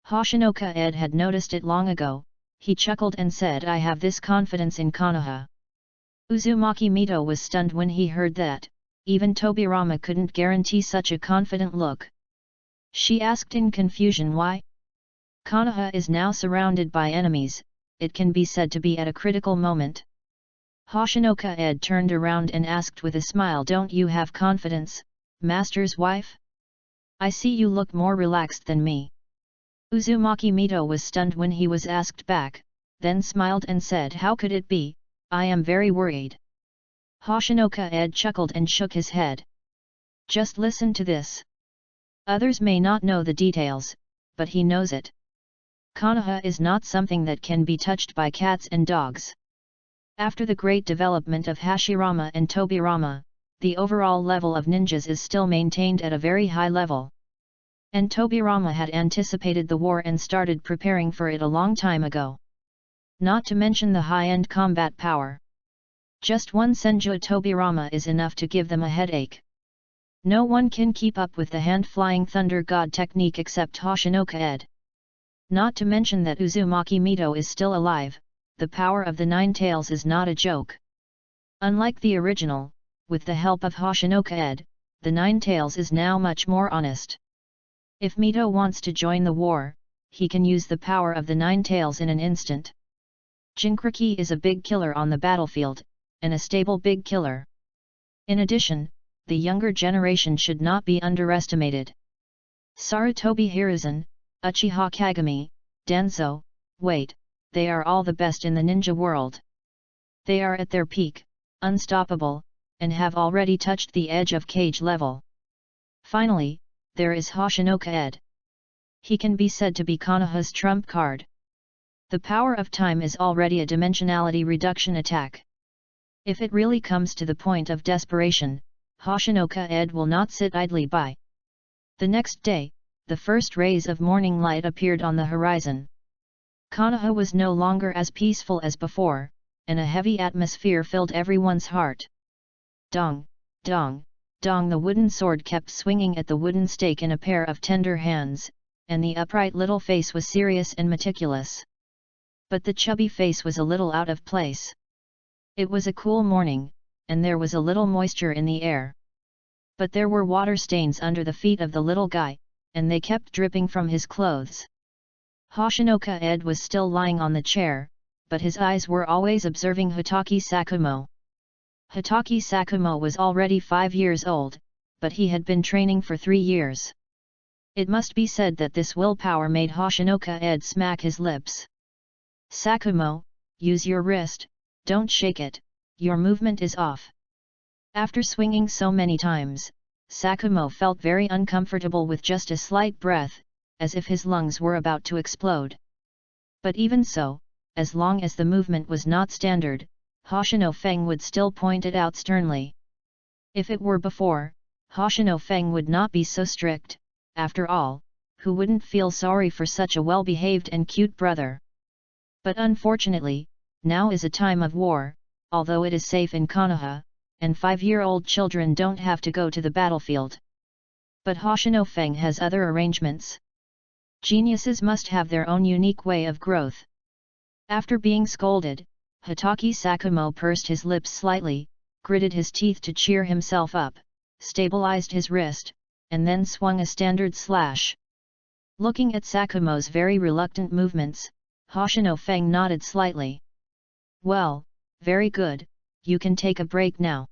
Hoshinoka Ed had noticed it long ago. He chuckled and said, "I have this confidence in Konoha." Uzumaki Mito was stunned when he heard that. Even Tobirama couldn't guarantee such a confident look. She asked in confusion why. Konoha is now surrounded by enemies, it can be said to be at a critical moment. Hoshinoka Ed turned around and asked with a smile, "Don't you have confidence, master's wife? I see you look more relaxed than me." Uzumaki Mito was stunned when he was asked back, then smiled and said, "How could it be? I am very worried." Hoshinoka Ed chuckled and shook his head. "Just listen to this. Others may not know the details, but he knows it. Konoha is not something that can be touched by cats and dogs. After the great development of Hashirama and Tobirama, the overall level of ninjas is still maintained at a very high level. And Tobirama had anticipated the war and started preparing for it a long time ago. Not to mention the high-end combat power. Just one Senju Tobirama is enough to give them a headache. No one can keep up with the hand-flying thunder god technique except Hoshinoka Ed. Not to mention that Uzumaki Mito is still alive, the power of the Nine Tails is not a joke. Unlike the original, with the help of Hoshinoka Ed, the Nine Tails is now much more honest. If Mito wants to join the war, he can use the power of the Nine Tails in an instant. Jinchuriki is a big killer on the battlefield, and a stable big killer. In addition, the younger generation should not be underestimated. Sarutobi Hiruzen, Uchiha Kagami, Danzo, wait, they are all the best in the ninja world. They are at their peak, unstoppable, and have already touched the edge of cage level. Finally, there is Hoshinoka Ed. He can be said to be Konoha's trump card. The power of time is already a dimensionality reduction attack. If it really comes to the point of desperation, Hoshinoka Ed will not sit idly by. The next day, the first rays of morning light appeared on the horizon. Konoha was no longer as peaceful as before, and a heavy atmosphere filled everyone's heart. Dong, dong, dong, the wooden sword kept swinging at the wooden stake in a pair of tender hands, and the upright little face was serious and meticulous. But the chubby face was a little out of place. It was a cool morning, and there was a little moisture in the air. But there were water stains under the feet of the little guy, and they kept dripping from his clothes. Hoshinoka Ed was still lying on the chair, but his eyes were always observing Hitaki Sakumo. Hitaki Sakumo was already 5 years old, but he had been training for 3 years. It must be said that this willpower made Hoshinoka-ed smack his lips. Sakumo, use your wrist, don't shake it, your movement is off. After swinging so many times, Sakumo felt very uncomfortable with just a slight breath, as if his lungs were about to explode. But even so, as long as the movement was not standard, Hoshino Feng would still point it out sternly. If it were before, Hoshino Feng would not be so strict. After all, who wouldn't feel sorry for such a well-behaved and cute brother? But unfortunately, now is a time of war, although it is safe in Konoha, and 5-year-old children don't have to go to the battlefield. But Hoshino Feng has other arrangements. Geniuses must have their own unique way of growth. After being scolded, Hitaki Sakumo pursed his lips slightly, gritted his teeth to cheer himself up, stabilized his wrist, and then swung a standard slash. Looking at Sakumo's very reluctant movements, Hoshino Feng nodded slightly. Well, very good, you can take a break now.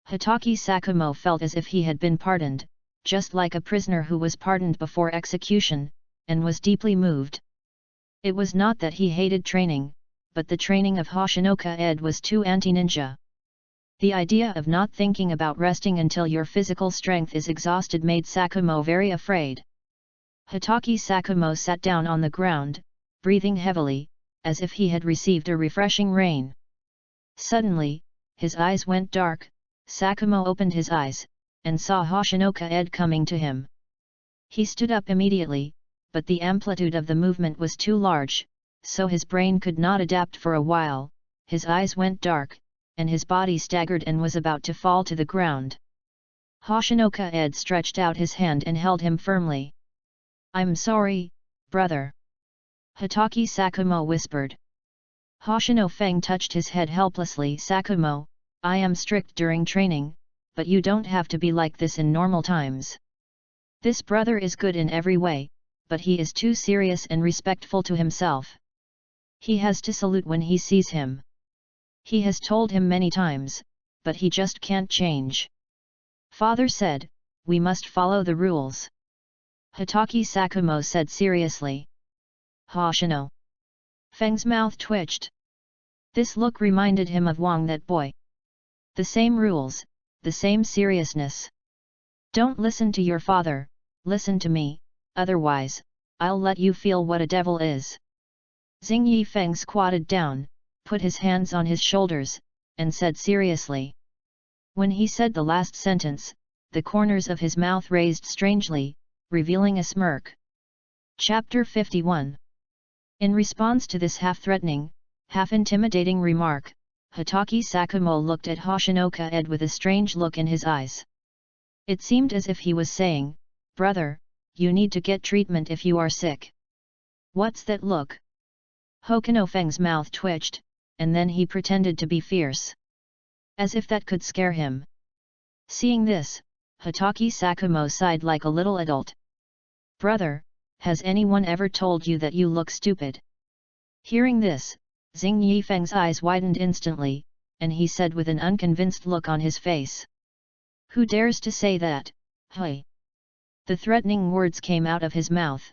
Hitaki Sakumo felt as if he had been pardoned, just like a prisoner who was pardoned before execution, and was deeply moved. It was not that he hated training, but the training of Hoshinoka-ed was too anti-ninja. The idea of not thinking about resting until your physical strength is exhausted made Sakumo very afraid. Hitaki Sakumo sat down on the ground, breathing heavily, as if he had received a refreshing rain. Suddenly, his eyes went dark. Sakumo opened his eyes, and saw Hoshinoka-ed coming to him. He stood up immediately, but the amplitude of the movement was too large, so his brain could not adapt for a while. His eyes went dark, and his body staggered and was about to fall to the ground. Hoshinoka-ed stretched out his hand and held him firmly. "I'm sorry, brother," Hitaki Sakumo whispered. Hoshino Feng touched his head helplessly. "Sakumo, I am strict during training, but you don't have to be like this in normal times. This brother is good in every way, but he is too serious and respectful to himself. He has to salute when he sees him. He has told him many times, but he just can't change. Father said, we must follow the rules," Hitaki Sakumo said seriously. Hoshino Feng's mouth twitched. This look reminded him of Wang, that boy. The same rules, the same seriousness. "Don't listen to your father, listen to me, otherwise, I'll let you feel what a devil is." Xing Yifeng squatted down, put his hands on his shoulders, and said seriously. When he said the last sentence, the corners of his mouth raised strangely, revealing a smirk. Chapter 51. In response to this half-threatening, half-intimidating remark, Hitaki Sakumo looked at Hoshinoka-ed with a strange look in his eyes. It seemed as if he was saying, "Brother, you need to get treatment if you are sick." "What's that look?" Hoshino Feng's mouth twitched, and then he pretended to be fierce. As if that could scare him. Seeing this, Hitaki Sakumo sighed like a little adult. "Brother, has anyone ever told you that you look stupid?" Hearing this, Xing Yifeng's eyes widened instantly, and he said with an unconvinced look on his face. "Who dares to say that, hey?" The threatening words came out of his mouth.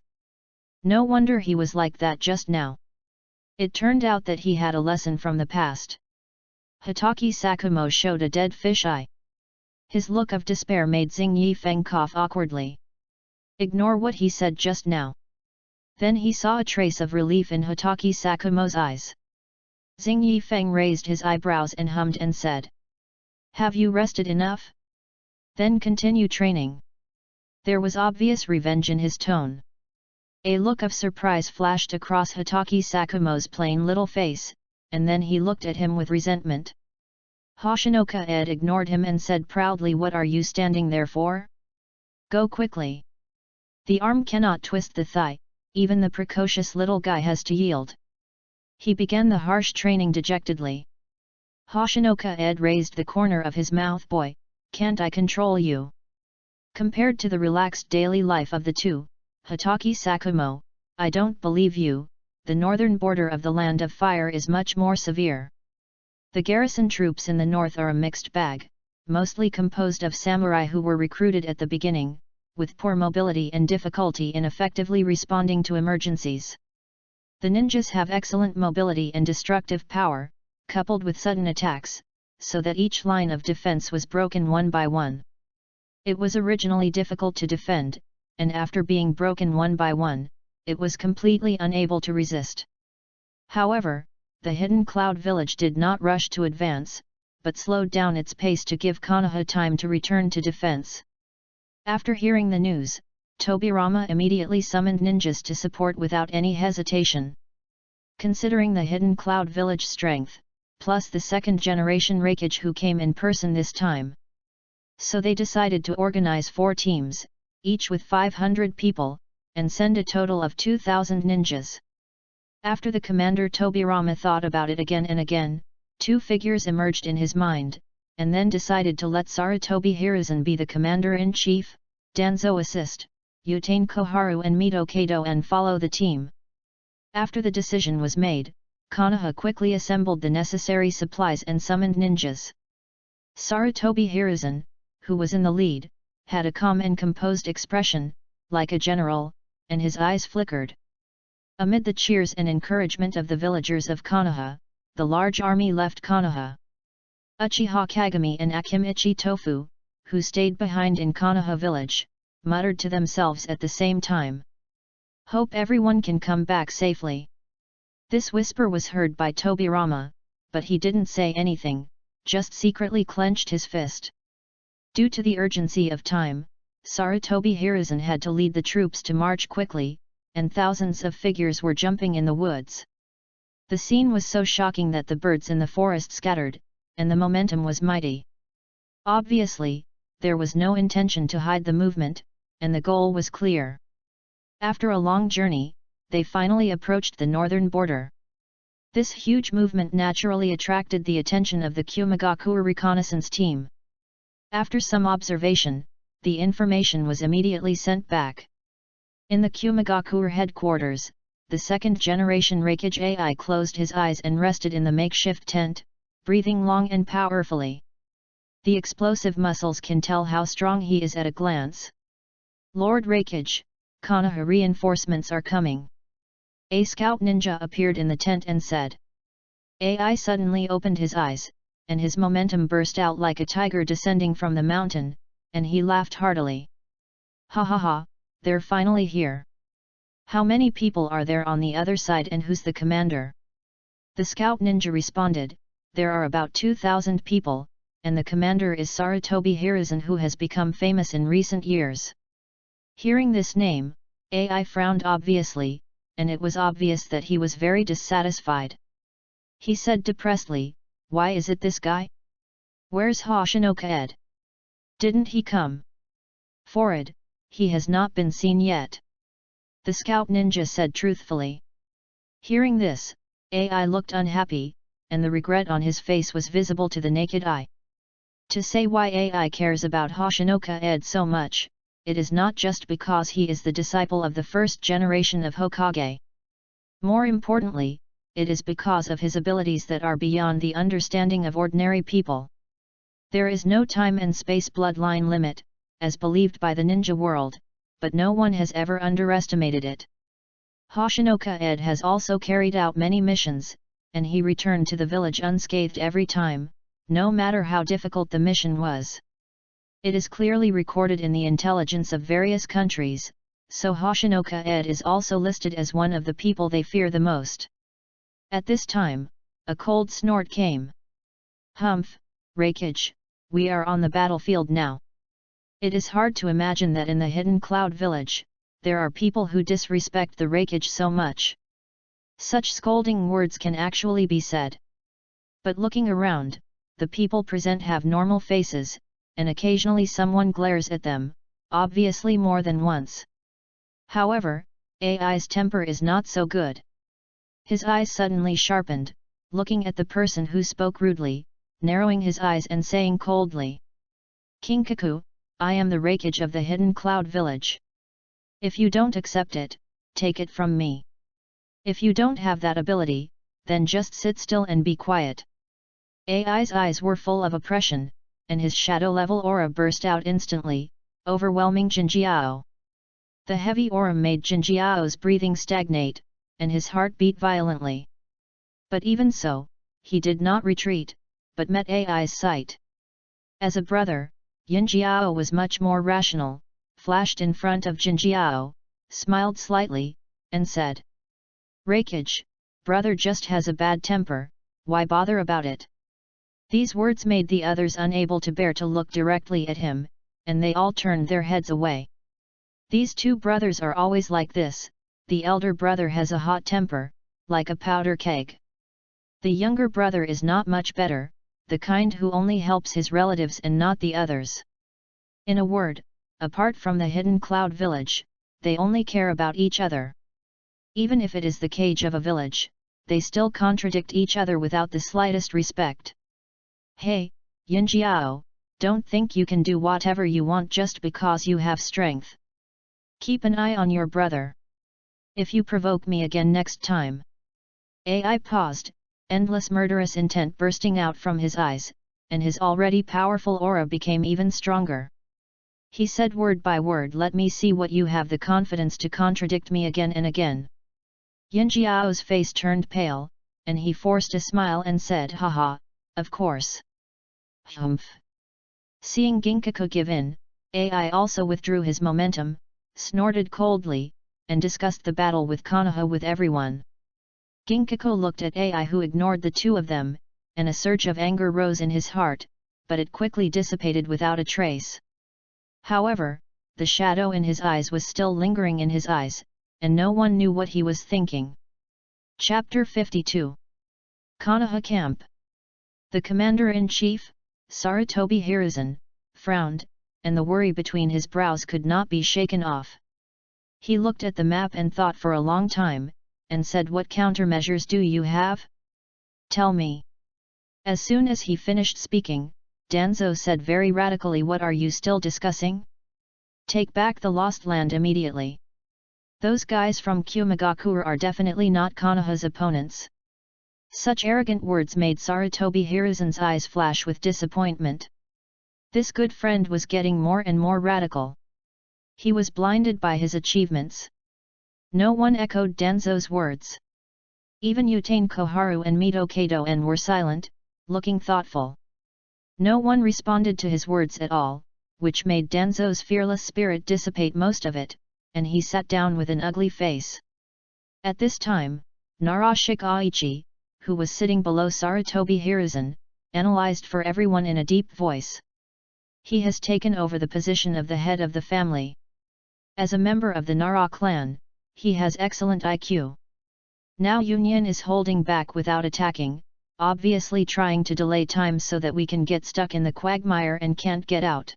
No wonder he was like that just now. It turned out that he had a lesson from the past. Hitaki Sakumo showed a dead fish eye. His look of despair made Xing Yifeng cough awkwardly. "Ignore what he said just now." Then he saw a trace of relief in Hitaki Sakumo's eyes. Xing Yifeng raised his eyebrows and hummed and said, "Have you rested enough? Then continue training." There was obvious revenge in his tone. A look of surprise flashed across Hitaki Sakumo's plain little face, and then he looked at him with resentment. Hoshinoka-ed ignored him and said proudly, "What are you standing there for? Go quickly. The arm cannot twist the thigh, even the precocious little guy has to yield." He began the harsh training dejectedly. Hoshinoka-ed raised the corner of his mouth. "Boy, can't I control you?" Compared to the relaxed daily life of the two, Hitaki Sakumo, "I don't believe you, the northern border of the Land of Fire is much more severe. The garrison troops in the north are a mixed bag, mostly composed of samurai who were recruited at the beginning, with poor mobility and difficulty in effectively responding to emergencies. The ninjas have excellent mobility and destructive power, coupled with sudden attacks, so that each line of defense was broken one by one. It was originally difficult to defend, and after being broken one by one, it was completely unable to resist. However, the Hidden Cloud Village did not rush to advance, but slowed down its pace to give Konoha time to return to defense. After hearing the news, Tobirama immediately summoned ninjas to support without any hesitation. Considering the Hidden Cloud Village strength, plus the second-generation Raikage who came in person this time. So they decided to organize 4 teams, each with 500 people, and send a total of 2,000 ninjas. After the commander Tobirama thought about it again and again, 2 figures emerged in his mind, and then decided to let Sarutobi Hiruzen be the commander-in-chief, Danzo assist, Utane Koharu and Mito Kato and follow the team. After the decision was made, Konoha quickly assembled the necessary supplies and summoned ninjas. Sarutobi Hiruzen, who was in the lead, had a calm and composed expression, like a general, and his eyes flickered. Amid the cheers and encouragement of the villagers of Konoha, the large army left Konoha. Uchiha Kagami and Akimichi Tofu, who stayed behind in Konoha village, muttered to themselves at the same time. "Hope everyone can come back safely." This whisper was heard by Tobirama, but he didn't say anything, just secretly clenched his fist. Due to the urgency of time, Sarutobi Hiruzen had to lead the troops to march quickly, and thousands of figures were jumping in the woods. The scene was so shocking that the birds in the forest scattered, and the momentum was mighty. Obviously, there was no intention to hide the movement, and the goal was clear. After a long journey, they finally approached the northern border. This huge movement naturally attracted the attention of the Kumigakure reconnaissance team. After some observation, the information was immediately sent back. In the Kumigakure headquarters, the second-generation Raikage AI closed his eyes and rested in the makeshift tent, breathing long and powerfully. The explosive muscles can tell how strong he is at a glance. "Lord Raikage, Konoha reinforcements are coming." A scout ninja appeared in the tent and said. AI suddenly opened his eyes, and his momentum burst out like a tiger descending from the mountain, and he laughed heartily. "Ha ha ha, they're finally here. How many people are there on the other side and who's the commander?" The scout ninja responded, "There are about 2,000 people, and the commander is Sarutobi Hiruzen, who has become famous in recent years." Hearing this name, AI frowned obviously, and it was obvious that he was very dissatisfied. He said depressedly, "Why is it this guy? Where's Hoshinoka Ed? Didn't he come?" "Forward, he has not been seen yet," the scout ninja said truthfully. Hearing this, AI looked unhappy, and the regret on his face was visible to the naked eye. To say why AI cares about Hoshinoka Ed so much, it is not just because he is the disciple of the first generation of Hokage. More importantly, it is because of his abilities that are beyond the understanding of ordinary people. There is no time and space bloodline limit, as believed by the ninja world, but no one has ever underestimated it. Hoshinoka Ed has also carried out many missions, and he returned to the village unscathed every time, no matter how difficult the mission was. It is clearly recorded in the intelligence of various countries, so Hoshinoka Ed is also listed as one of the people they fear the most. At this time, a cold snort came. "Humph, Raikage, we are on the battlefield now." It is hard to imagine that in the Hidden Cloud Village, there are people who disrespect the Raikage so much. Such scolding words can actually be said. But looking around, the people present have normal faces, and occasionally someone glares at them, obviously more than once. However, AI's temper is not so good. His eyes suddenly sharpened, looking at the person who spoke rudely, narrowing his eyes and saying coldly, "Kinkaku, I am the Raikage of the Hidden Cloud Village. If you don't accept it, take it from me. If you don't have that ability, then just sit still and be quiet." AI's eyes were full of oppression, and his shadow-level aura burst out instantly, overwhelming Jinjiao. The heavy aura made Jinjiao's breathing stagnate, and his heart beat violently. But even so, he did not retreat, but met Ai's sight. As a brother, Jinjiao was much more rational, flashed in front of Jinjiao, smiled slightly, and said, "Rakage, brother just has a bad temper, why bother about it?" These words made the others unable to bear to look directly at him, and they all turned their heads away. These two brothers are always like this. The elder brother has a hot temper, like a powder keg. The younger brother is not much better, the kind who only helps his relatives and not the others. In a word, apart from the hidden cloud village, they only care about each other. Even if it is the cage of a village, they still contradict each other without the slightest respect. Hey, Jinjiao, don't think you can do whatever you want just because you have strength. Keep an eye on your brother. If you provoke me again next time. Ai paused, endless murderous intent bursting out from his eyes, and his already powerful aura became even stronger. He said word by word, "Let me see what you have the confidence to contradict me again and again." Jinjiao's face turned pale, and he forced a smile and said, "Haha, of course." Humph. Seeing Ginkaku give in, Ai also withdrew his momentum, snorted coldly, and discussed the battle with Konoha with everyone. Ginkaku looked at Ai, who ignored the two of them, and a surge of anger rose in his heart, but it quickly dissipated without a trace. However, the shadow in his eyes was still lingering in his eyes, and no one knew what he was thinking. Chapter 52. Konoha Camp. The commander-in-chief, Sarutobi Hiruzen, frowned, and the worry between his brows could not be shaken off. He looked at the map and thought for a long time, and said, "What countermeasures do you have? Tell me." As soon as he finished speaking, Danzo said very radically, "What are you still discussing? Take back the lost land immediately. Those guys from Kumagakure are definitely not Konoha's opponents." Such arrogant words made Sarutobi Hiruzen's eyes flash with disappointment. This good friend was getting more and more radical. He was blinded by his achievements. No one echoed Danzo's words. Even Utane Koharu and Mito Kadoen were silent, looking thoughtful. No one responded to his words at all, which made Danzo's fearless spirit dissipate most of it, and he sat down with an ugly face. At this time, Narashik Aichi, who was sitting below Sarutobi Hiruzen, analyzed for everyone in a deep voice. He has taken over the position of the head of the family. As a member of the Nara clan, he has excellent IQ. Now Union is holding back without attacking, obviously trying to delay time so that we can get stuck in the quagmire and can't get out.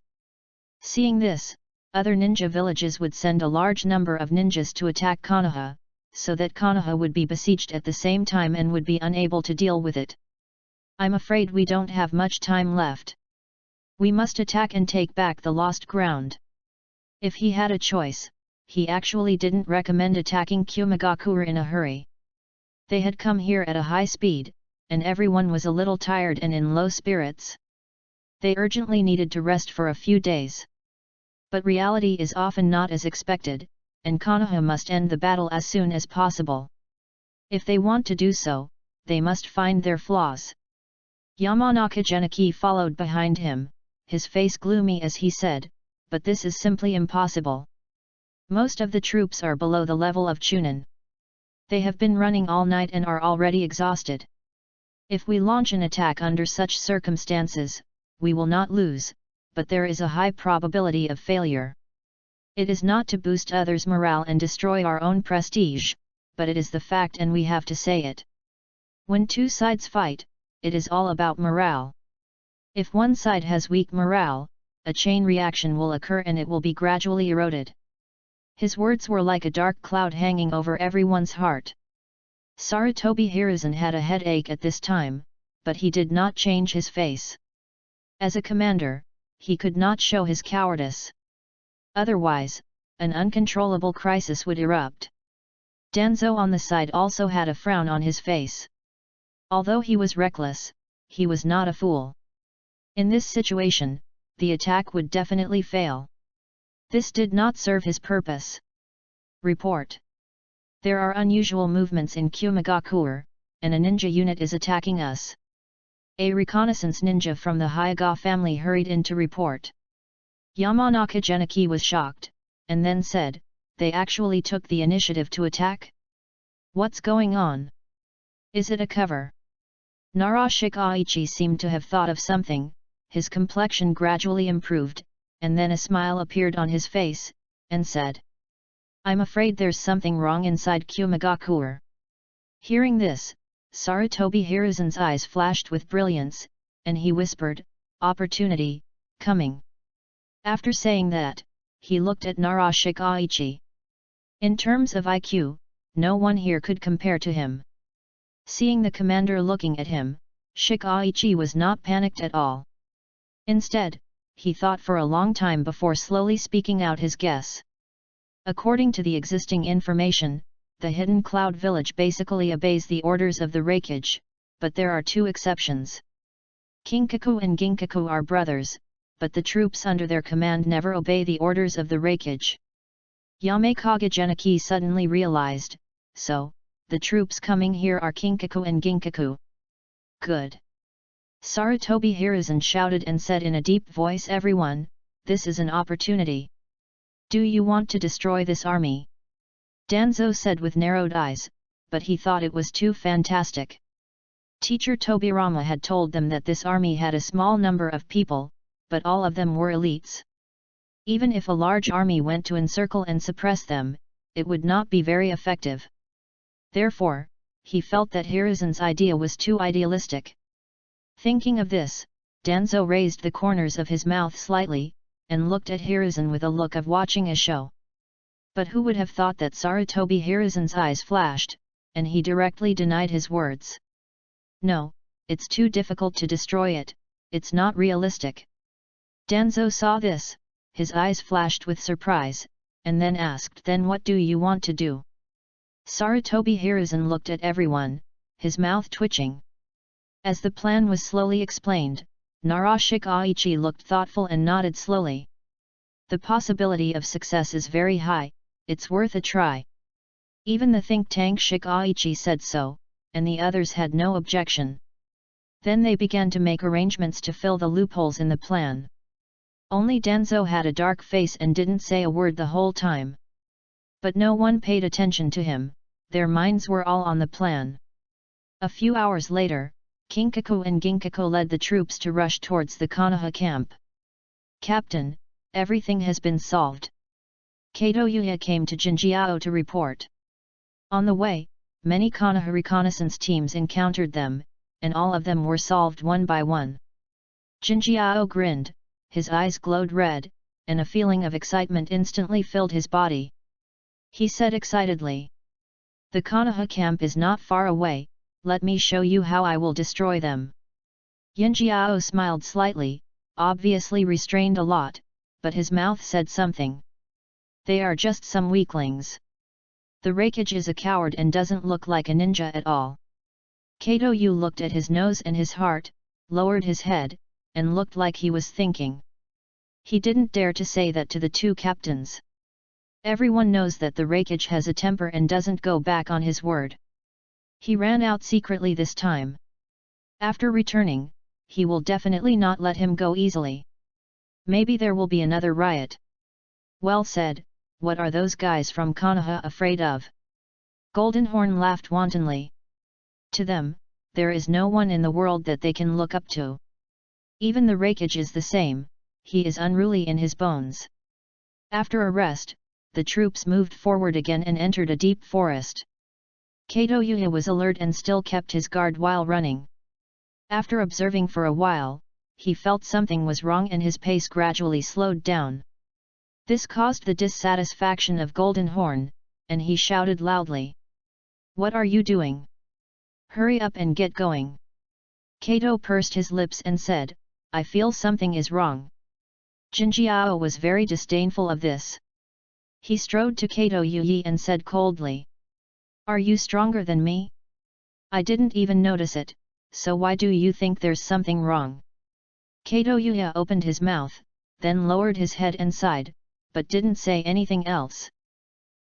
Seeing this, other ninja villages would send a large number of ninjas to attack Konoha, so that Konoha would be besieged at the same time and would be unable to deal with it. I'm afraid we don't have much time left. We must attack and take back the lost ground. If he had a choice, he actually didn't recommend attacking Kumagakure in a hurry. They had come here at a high speed, and everyone was a little tired and in low spirits. They urgently needed to rest for a few days. But reality is often not as expected, and Konoha must end the battle as soon as possible. If they want to do so, they must find their flaws. Yamanaka Geniki followed behind him, his face gloomy as he said, "But this is simply impossible. Most of the troops are below the level of Chunin. They have been running all night and are already exhausted. If we launch an attack under such circumstances, we will not lose, but there is a high probability of failure. It is not to boost others' morale and destroy our own prestige, but it is the fact and we have to say it. When two sides fight, it is all about morale. If one side has weak morale, a chain reaction will occur and it will be gradually eroded." His words were like a dark cloud hanging over everyone's heart. Sarutobi Hiruzen had a headache at this time, but he did not change his face. As a commander, he could not show his cowardice. Otherwise, an uncontrollable crisis would erupt. Danzo on the side also had a frown on his face. Although he was reckless, he was not a fool. In this situation, the attack would definitely fail. This did not serve his purpose. Report. There are unusual movements in Kumagakure, and a ninja unit is attacking us. A reconnaissance ninja from the Hyaga family hurried in to report. Yamanaka Geniki was shocked, and then said, "They actually took the initiative to attack? What's going on? Is it a cover?" Narashika seemed to have thought of something, his complexion gradually improved, and then a smile appeared on his face, and said, "I'm afraid there's something wrong inside Kumagakure." Hearing this, Sarutobi Hiruzen's eyes flashed with brilliance, and he whispered, "Opportunity, coming." After saying that, he looked at Narashika. In terms of IQ, no one here could compare to him. Seeing the commander looking at him, Shikaichi was not panicked at all. Instead, he thought for a long time before slowly speaking out his guess. According to the existing information, the Hidden Cloud Village basically obeys the orders of the Reikage, but there are two exceptions. Kinkaku and Ginkaku are brothers, but the troops under their command never obey the orders of the Reikage. Yamakaga Geniki suddenly realized, so, the troops coming here are Kinkaku and Ginkaku. Good. Sarutobi Hiruzen shouted and said in a deep voice, "Everyone, this is an opportunity. Do you want to destroy this army?" Danzo said with narrowed eyes, but he thought it was too fantastic. Teacher Tobirama had told them that this army had a small number of people, but all of them were elites. Even if a large army went to encircle and suppress them, it would not be very effective. Therefore, he felt that Hiruzen's idea was too idealistic. Thinking of this, Danzo raised the corners of his mouth slightly, and looked at Hiruzen with a look of watching a show. But who would have thought that Sarutobi Hiruzen's eyes flashed, and he directly denied his words. "No, it's too difficult to destroy it, it's not realistic." Danzo saw this, his eyes flashed with surprise, and then asked, "Then what do you want to do?" Sarutobi Hiruzen looked at everyone, his mouth twitching. As the plan was slowly explained, Narashika looked thoughtful and nodded slowly. "The possibility of success is very high, it's worth a try." Even the think tank Shikaichi said so, and the others had no objection. Then they began to make arrangements to fill the loopholes in the plan. Only Danzo had a dark face and didn't say a word the whole time. But no one paid attention to him, their minds were all on the plan. A few hours later, Kinkaku and Ginkaku led the troops to rush towards the Konoha camp. "Captain, everything has been solved." Kato Yuya came to Jinjiao to report. On the way, many Konoha reconnaissance teams encountered them, and all of them were solved one by one. Jinjiao grinned, his eyes glowed red, and a feeling of excitement instantly filled his body. He said excitedly, "The Konoha camp is not far away, let me show you how I will destroy them." Yinjiao smiled slightly, obviously restrained a lot, but his mouth said something. "They are just some weaklings. The Reikage is a coward and doesn't look like a ninja at all." Kato Yu looked at his nose and his heart, lowered his head, and looked like he was thinking. He didn't dare to say that to the two captains. Everyone knows that the Reikage has a temper and doesn't go back on his word. He ran out secretly this time. After returning, he will definitely not let him go easily. Maybe there will be another riot. "Well said, what are those guys from Konoha afraid of?" Goldenhorn laughed wantonly. "To them, there is no one in the world that they can look up to. Even the Reikage is the same, he is unruly in his bones." After a rest, the troops moved forward again and entered a deep forest. Kato Yuya was alert and still kept his guard while running. After observing for a while, he felt something was wrong and his pace gradually slowed down. This caused the dissatisfaction of Goldenhorn, and he shouted loudly, "What are you doing? Hurry up and get going." Kato pursed his lips and said, "I feel something is wrong." Jinjiao was very disdainful of this. He strode to Kato Yuyi and said coldly, "Are you stronger than me? I didn't even notice it, so why do you think there's something wrong?" Kato Yuya opened his mouth, then lowered his head and sighed, but didn't say anything else.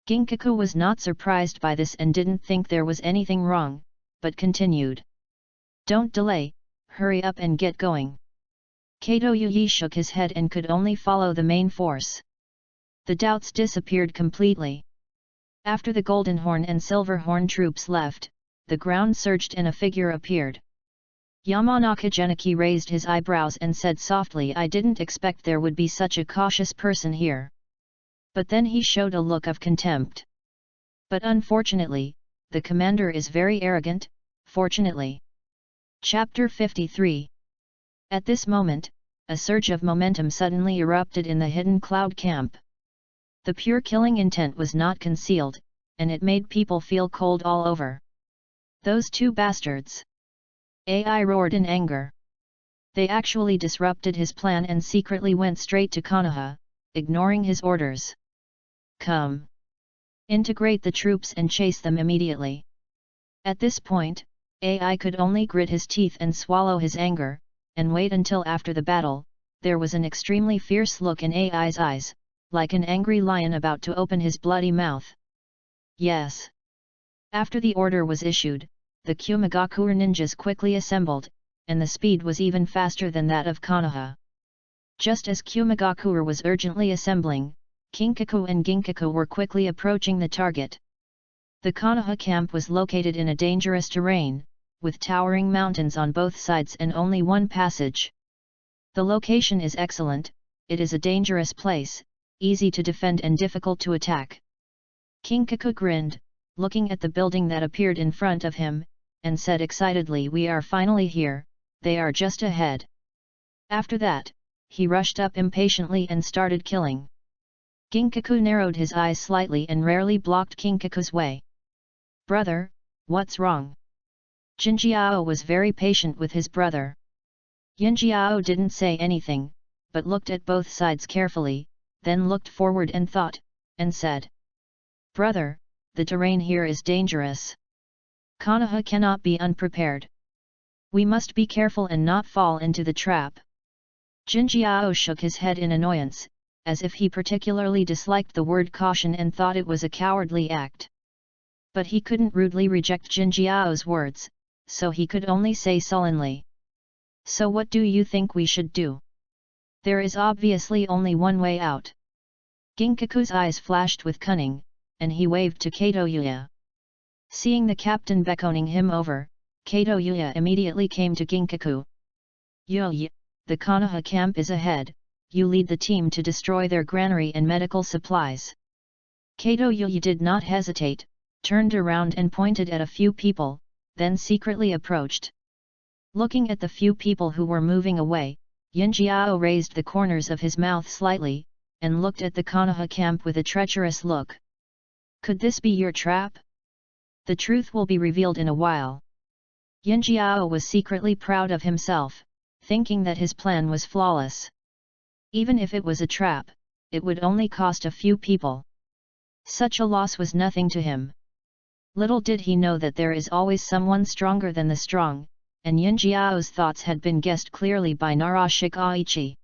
Ginkaku was not surprised by this and didn't think there was anything wrong, but continued. Don't delay, hurry up and get going. Kato Yuyi shook his head and could only follow the main force. The doubts disappeared completely. After the Golden Horn and Silver Horn troops left, the ground surged and a figure appeared. Yamanaka Geniki raised his eyebrows and said softly, I didn't expect there would be such a cautious person here. But then he showed a look of contempt. But unfortunately, the commander is very arrogant, fortunately. Chapter 53. At this moment, a surge of momentum suddenly erupted in the hidden cloud camp. The pure killing intent was not concealed, and it made people feel cold all over. Those two bastards! AI roared in anger. They actually disrupted his plan and secretly went straight to Konoha, ignoring his orders. Come! Integrate the troops and chase them immediately. At this point, AI could only grit his teeth and swallow his anger, and wait until after the battle. There was an extremely fierce look in AI's eyes, like an angry lion about to open his bloody mouth. Yes. After the order was issued, the Kumagakure ninjas quickly assembled, and the speed was even faster than that of Konoha. Just as Kumagakure was urgently assembling, Kinkaku and Ginkaku were quickly approaching the target. The Konoha camp was located in a dangerous terrain, with towering mountains on both sides and only one passage. The location is excellent, it is a dangerous place, easy to defend and difficult to attack. Kinkaku grinned, looking at the building that appeared in front of him, and said excitedly, we are finally here, they are just ahead. After that, he rushed up impatiently and started killing. Ginkaku narrowed his eyes slightly and rarely blocked Kinkaku's way. Brother, what's wrong? Jinjiao was very patient with his brother. Yinjiao didn't say anything, but looked at both sides carefully, then looked forward and thought, and said. Brother, the terrain here is dangerous. Konoha cannot be unprepared. We must be careful and not fall into the trap. Jinjiao shook his head in annoyance, as if he particularly disliked the word caution and thought it was a cowardly act. But he couldn't rudely reject Jinjiao's words, so he could only say sullenly. So what do you think we should do? There is obviously only one way out. Ginkaku's eyes flashed with cunning, and he waved to Kato Yuya. Seeing the captain beckoning him over, Kato Yuya immediately came to Ginkaku. Yuya, the Konoha camp is ahead, you lead the team to destroy their granary and medical supplies. Kato Yuya did not hesitate, turned around and pointed at a few people, then secretly approached. Looking at the few people who were moving away, Yinjiao raised the corners of his mouth slightly, and looked at the Konoha camp with a treacherous look. Could this be your trap? The truth will be revealed in a while. Yinjiao was secretly proud of himself, thinking that his plan was flawless. Even if it was a trap, it would only cost a few people. Such a loss was nothing to him. Little did he know that there is always someone stronger than the strong, and Yinjiao's thoughts had been guessed clearly by Narashika-ichi.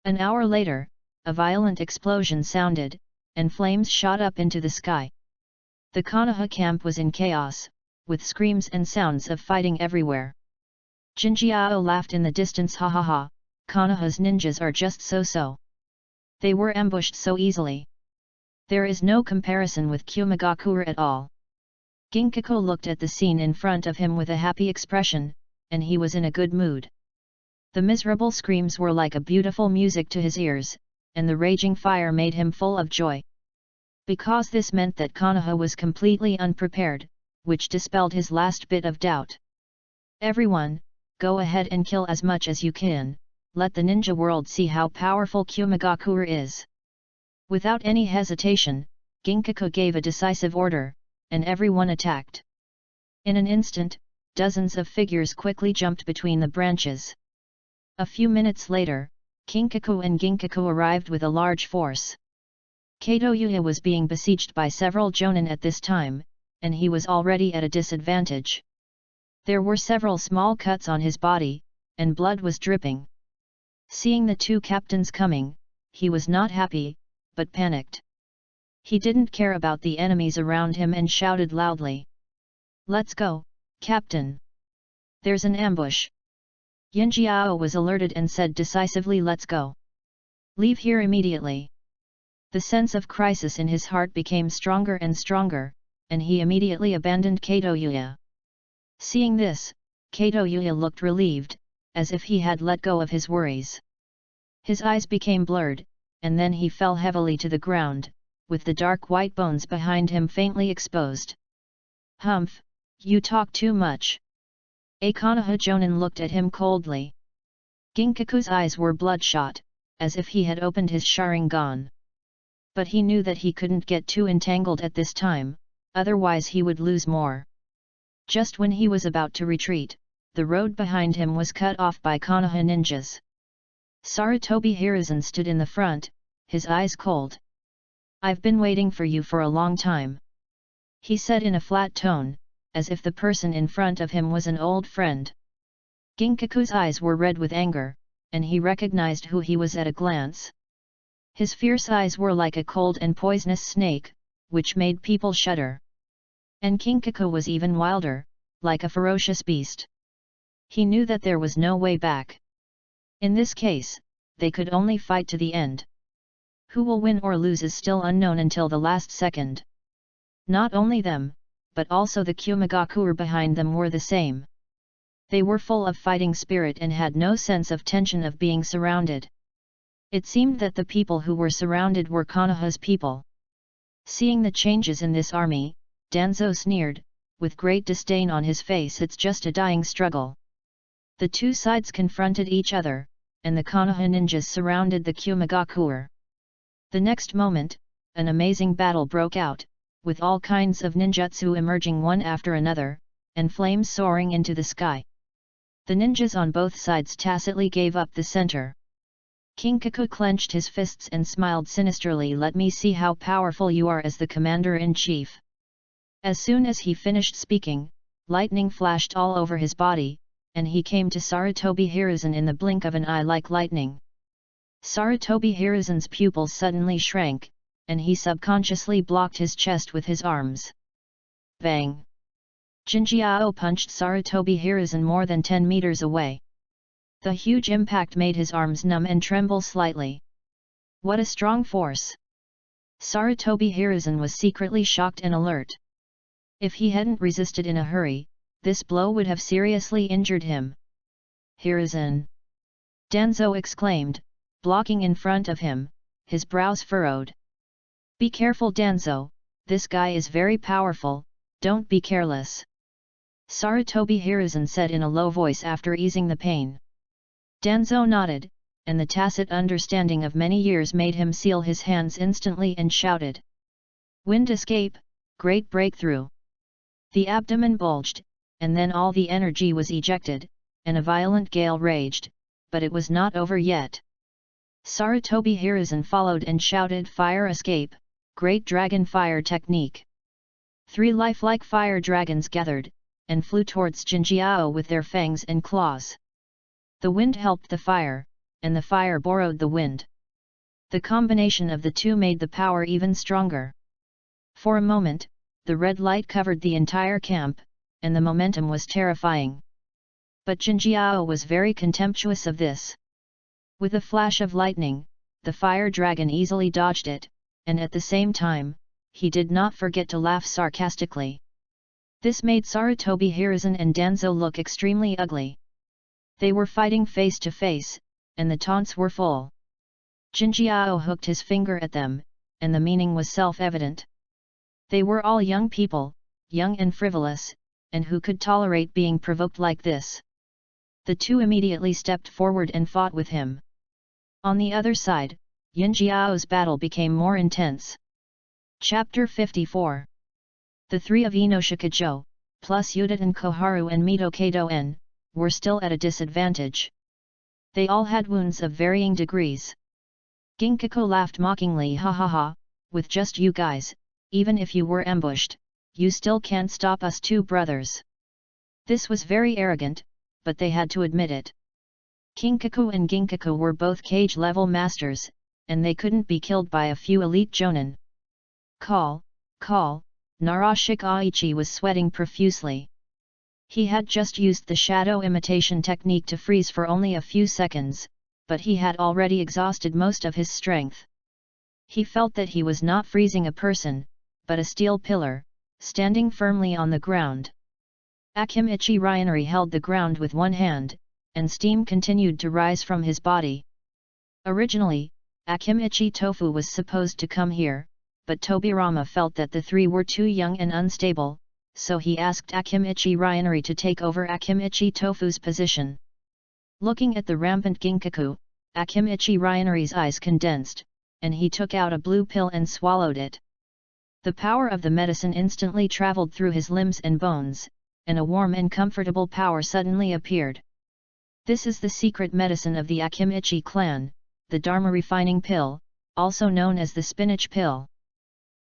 An hour later, a violent explosion sounded, and flames shot up into the sky. The Konoha camp was in chaos, with screams and sounds of fighting everywhere. Jinjiao laughed in the distance. Ha ha ha, Konoha's ninjas are just so-so. They were ambushed so easily. There is no comparison with Kumagakure at all. Ginkaku looked at the scene in front of him with a happy expression, and he was in a good mood. The miserable screams were like a beautiful music to his ears, and the raging fire made him full of joy. Because this meant that Konoha was completely unprepared, which dispelled his last bit of doubt. Everyone, go ahead and kill as much as you can, let the ninja world see how powerful Kumagakure is. Without any hesitation, Ginkaku gave a decisive order, and everyone attacked. In an instant, dozens of figures quickly jumped between the branches. A few minutes later, Kinkaku and Ginkaku arrived with a large force. Kato Yuya was being besieged by several jonin at this time, and he was already at a disadvantage. There were several small cuts on his body, and blood was dripping. Seeing the two captains coming, he was not happy, but panicked. He didn't care about the enemies around him and shouted loudly. "Let's go, Captain! There's an ambush!" Yinjiao was alerted and said decisively, "Let's go. Leave here immediately." The sense of crisis in his heart became stronger and stronger, and he immediately abandoned Kato Yuya. Seeing this, Kato Yuya looked relieved, as if he had let go of his worries. His eyes became blurred, and then he fell heavily to the ground, with the dark white bones behind him faintly exposed. "Humph, you talk too much." Konoha Jonin looked at him coldly. Ginkaku's eyes were bloodshot, as if he had opened his Sharingan. But he knew that he couldn't get too entangled at this time, otherwise he would lose more. Just when he was about to retreat, the road behind him was cut off by Konoha ninjas. Sarutobi Hiruzen stood in the front, his eyes cold. "I've been waiting for you for a long time," he said in a flat tone, as if the person in front of him was an old friend. Ginkaku's eyes were red with anger, and he recognized who he was at a glance. His fierce eyes were like a cold and poisonous snake, which made people shudder. And Ginkaku was even wilder, like a ferocious beast. He knew that there was no way back. In this case, they could only fight to the end. Who will win or lose is still unknown until the last second. Not only them, but also the Kumigakure behind them were the same. They were full of fighting spirit and had no sense of tension of being surrounded. It seemed that the people who were surrounded were Konoha's people. Seeing the changes in this army, Danzo sneered, with great disdain on his face. "It's just a dying struggle." The two sides confronted each other, and the Konoha ninjas surrounded the Kumigakure. The next moment, an amazing battle broke out, with all kinds of ninjutsu emerging one after another, and flames soaring into the sky. The ninjas on both sides tacitly gave up the center. Ginkaku clenched his fists and smiled sinisterly. "Let me see how powerful you are as the commander-in-chief." As soon as he finished speaking, lightning flashed all over his body, and he came to Sarutobi Hiruzen in the blink of an eye like lightning. Sarutobi Hiruzen's pupils suddenly shrank, and he subconsciously blocked his chest with his arms. Bang! Jinjiao punched Sarutobi Hiruzen more than 10 meters away. The huge impact made his arms numb and tremble slightly. What a strong force! Sarutobi Hiruzen was secretly shocked and alert. If he hadn't resisted in a hurry, this blow would have seriously injured him. "Hiruzen!" Danzo exclaimed, blocking in front of him, his brows furrowed. "Be careful, Danzo, this guy is very powerful, don't be careless." Sarutobi Hiruzen said in a low voice after easing the pain. Danzo nodded, and the tacit understanding of many years made him seal his hands instantly and shouted. "Wind escape, great breakthrough!" The abdomen bulged, and then all the energy was ejected, and a violent gale raged, but it was not over yet. Sarutobi Hiruzen followed and shouted, "Fire escape, great dragon fire technique!" 3 lifelike fire dragons gathered, and flew towards Jinjiao with their fangs and claws. The wind helped the fire, and the fire borrowed the wind. The combination of the two made the power even stronger. For a moment, the red light covered the entire camp, and the momentum was terrifying. But Jinjiao was very contemptuous of this. With a flash of lightning, the fire dragon easily dodged it, and at the same time, he did not forget to laugh sarcastically. This made Sarutobi Hiruzen and Danzo look extremely ugly. They were fighting face to face, and the taunts were full. Jinjiao hooked his finger at them, and the meaning was self-evident. They were all young people, young and frivolous, and who could tolerate being provoked like this? The two immediately stepped forward and fought with him. On the other side, Yinjiao's battle became more intense. Chapter 54. The three of Inoshikajo, plus Udaten Koharu and Mito-Kato-en, were still at a disadvantage. They all had wounds of varying degrees. Ginkaku laughed mockingly, "Ha ha ha, with just you guys, even if you were ambushed, you still can't stop us two brothers." This was very arrogant, but they had to admit it. Kinkaku and Ginkaku were both cage-level masters, and they couldn't be killed by a few elite jonin. Call, Naruto was sweating profusely. He had just used the shadow imitation technique to freeze for only a few seconds, but he had already exhausted most of his strength. He felt that he was not freezing a person, but a steel pillar, standing firmly on the ground. Akimichi Ryanori held the ground with one hand, and steam continued to rise from his body. Originally, Akimichi Tofu was supposed to come here, but Tobirama felt that the three were too young and unstable, so he asked Akimichi Ryanori to take over Akimichi Tofu's position. Looking at the rampant Ginkaku, Akimichi Ryanori's eyes condensed, and he took out a blue pill and swallowed it. The power of the medicine instantly traveled through his limbs and bones, and a warm and comfortable power suddenly appeared. This is the secret medicine of the Akimichi clan, the Dharma refining pill, also known as the spinach pill.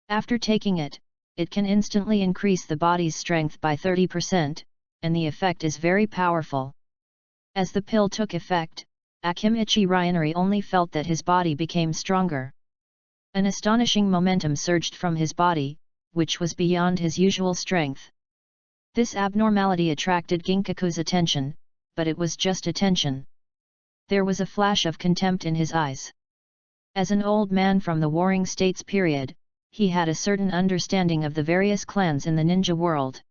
After taking it, it can instantly increase the body's strength by 30%, and the effect is very powerful. As the pill took effect, Akimichi Ryanori only felt that his body became stronger. An astonishing momentum surged from his body, which was beyond his usual strength. This abnormality attracted Ginkaku's attention, but it was just attention. There was a flash of contempt in his eyes. As an old man from the Warring States period, he had a certain understanding of the various clans in the ninja world.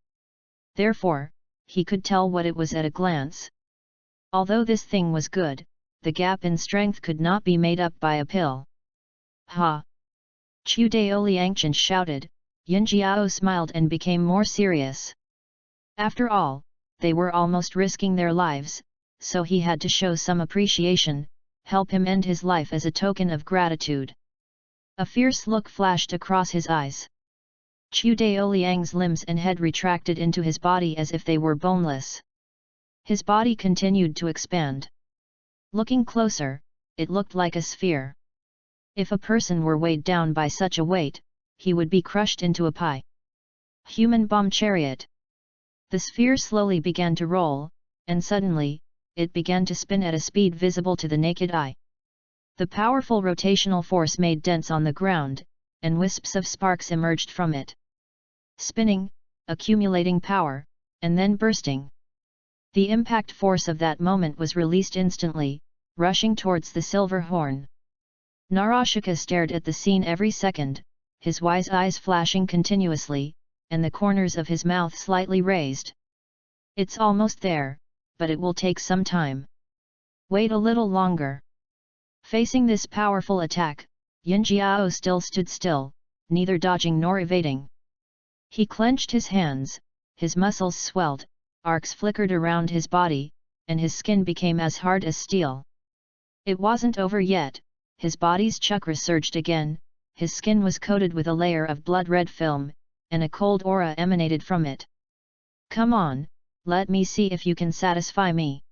Therefore, he could tell what it was at a glance. Although this thing was good, the gap in strength could not be made up by a pill. Ha! Chudao Liangchen shouted. Yinjiao smiled and became more serious. After all, they were almost risking their lives, so he had to show some appreciation, help him end his life as a token of gratitude. A fierce look flashed across his eyes. Chudao Liang's limbs and head retracted into his body as if they were boneless. His body continued to expand. Looking closer, it looked like a sphere. If a person were weighed down by such a weight, he would be crushed into a pie. Human bomb chariot. The sphere slowly began to roll, and suddenly, it began to spin at a speed visible to the naked eye. The powerful rotational force made dents on the ground, and wisps of sparks emerged from it. Spinning, accumulating power, and then bursting. The impact force of that moment was released instantly, rushing towards the silver horn. Naruto stared at the scene every second, his wise eyes flashing continuously, and the corners of his mouth slightly raised. It's almost there, but it will take some time. Wait a little longer. Facing this powerful attack, Yinjiao still stood still, neither dodging nor evading. He clenched his hands, his muscles swelled, arcs flickered around his body, and his skin became as hard as steel. It wasn't over yet, his body's chakra surged again, his skin was coated with a layer of blood-red film, and a cold aura emanated from it. Come on, let me see if you can satisfy me.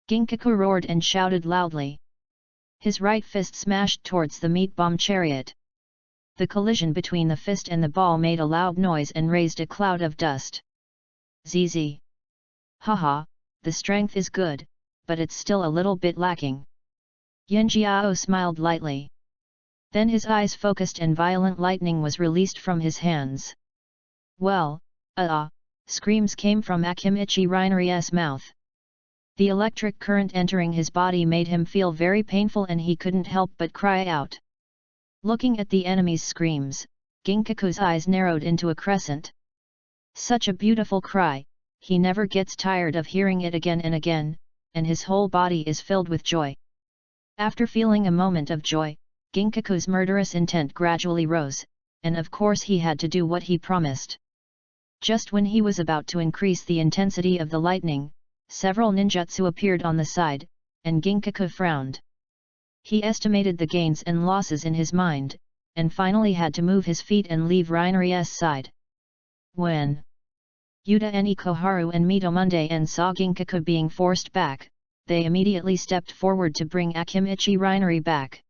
Ginkaku roared and shouted loudly. His right fist smashed towards the meat bomb chariot. The collision between the fist and the ball made a loud noise and raised a cloud of dust. ZZ. Haha, the strength is good, but it's still a little bit lacking. Yinjiao smiled lightly. Then his eyes focused and violent lightning was released from his hands. Well, screams came from Akimichi Ryanori's mouth. The electric current entering his body made him feel very painful and he couldn't help but cry out. Looking at the enemy's screams, Ginkaku's eyes narrowed into a crescent. Such a beautiful cry, he never gets tired of hearing it again and again, and his whole body is filled with joy. After feeling a moment of joy, Ginkaku's murderous intent gradually rose, and of course he had to do what he promised. Just when he was about to increase the intensity of the lightning, several ninjutsu appeared on the side, and Ginkaku frowned. He estimated the gains and losses in his mind, and finally had to move his feet and leave Ryanori's side. When Yuta and Ikoharu and Mitomunde saw Ginkaku being forced back, they immediately stepped forward to bring Akimichi Ryanori back.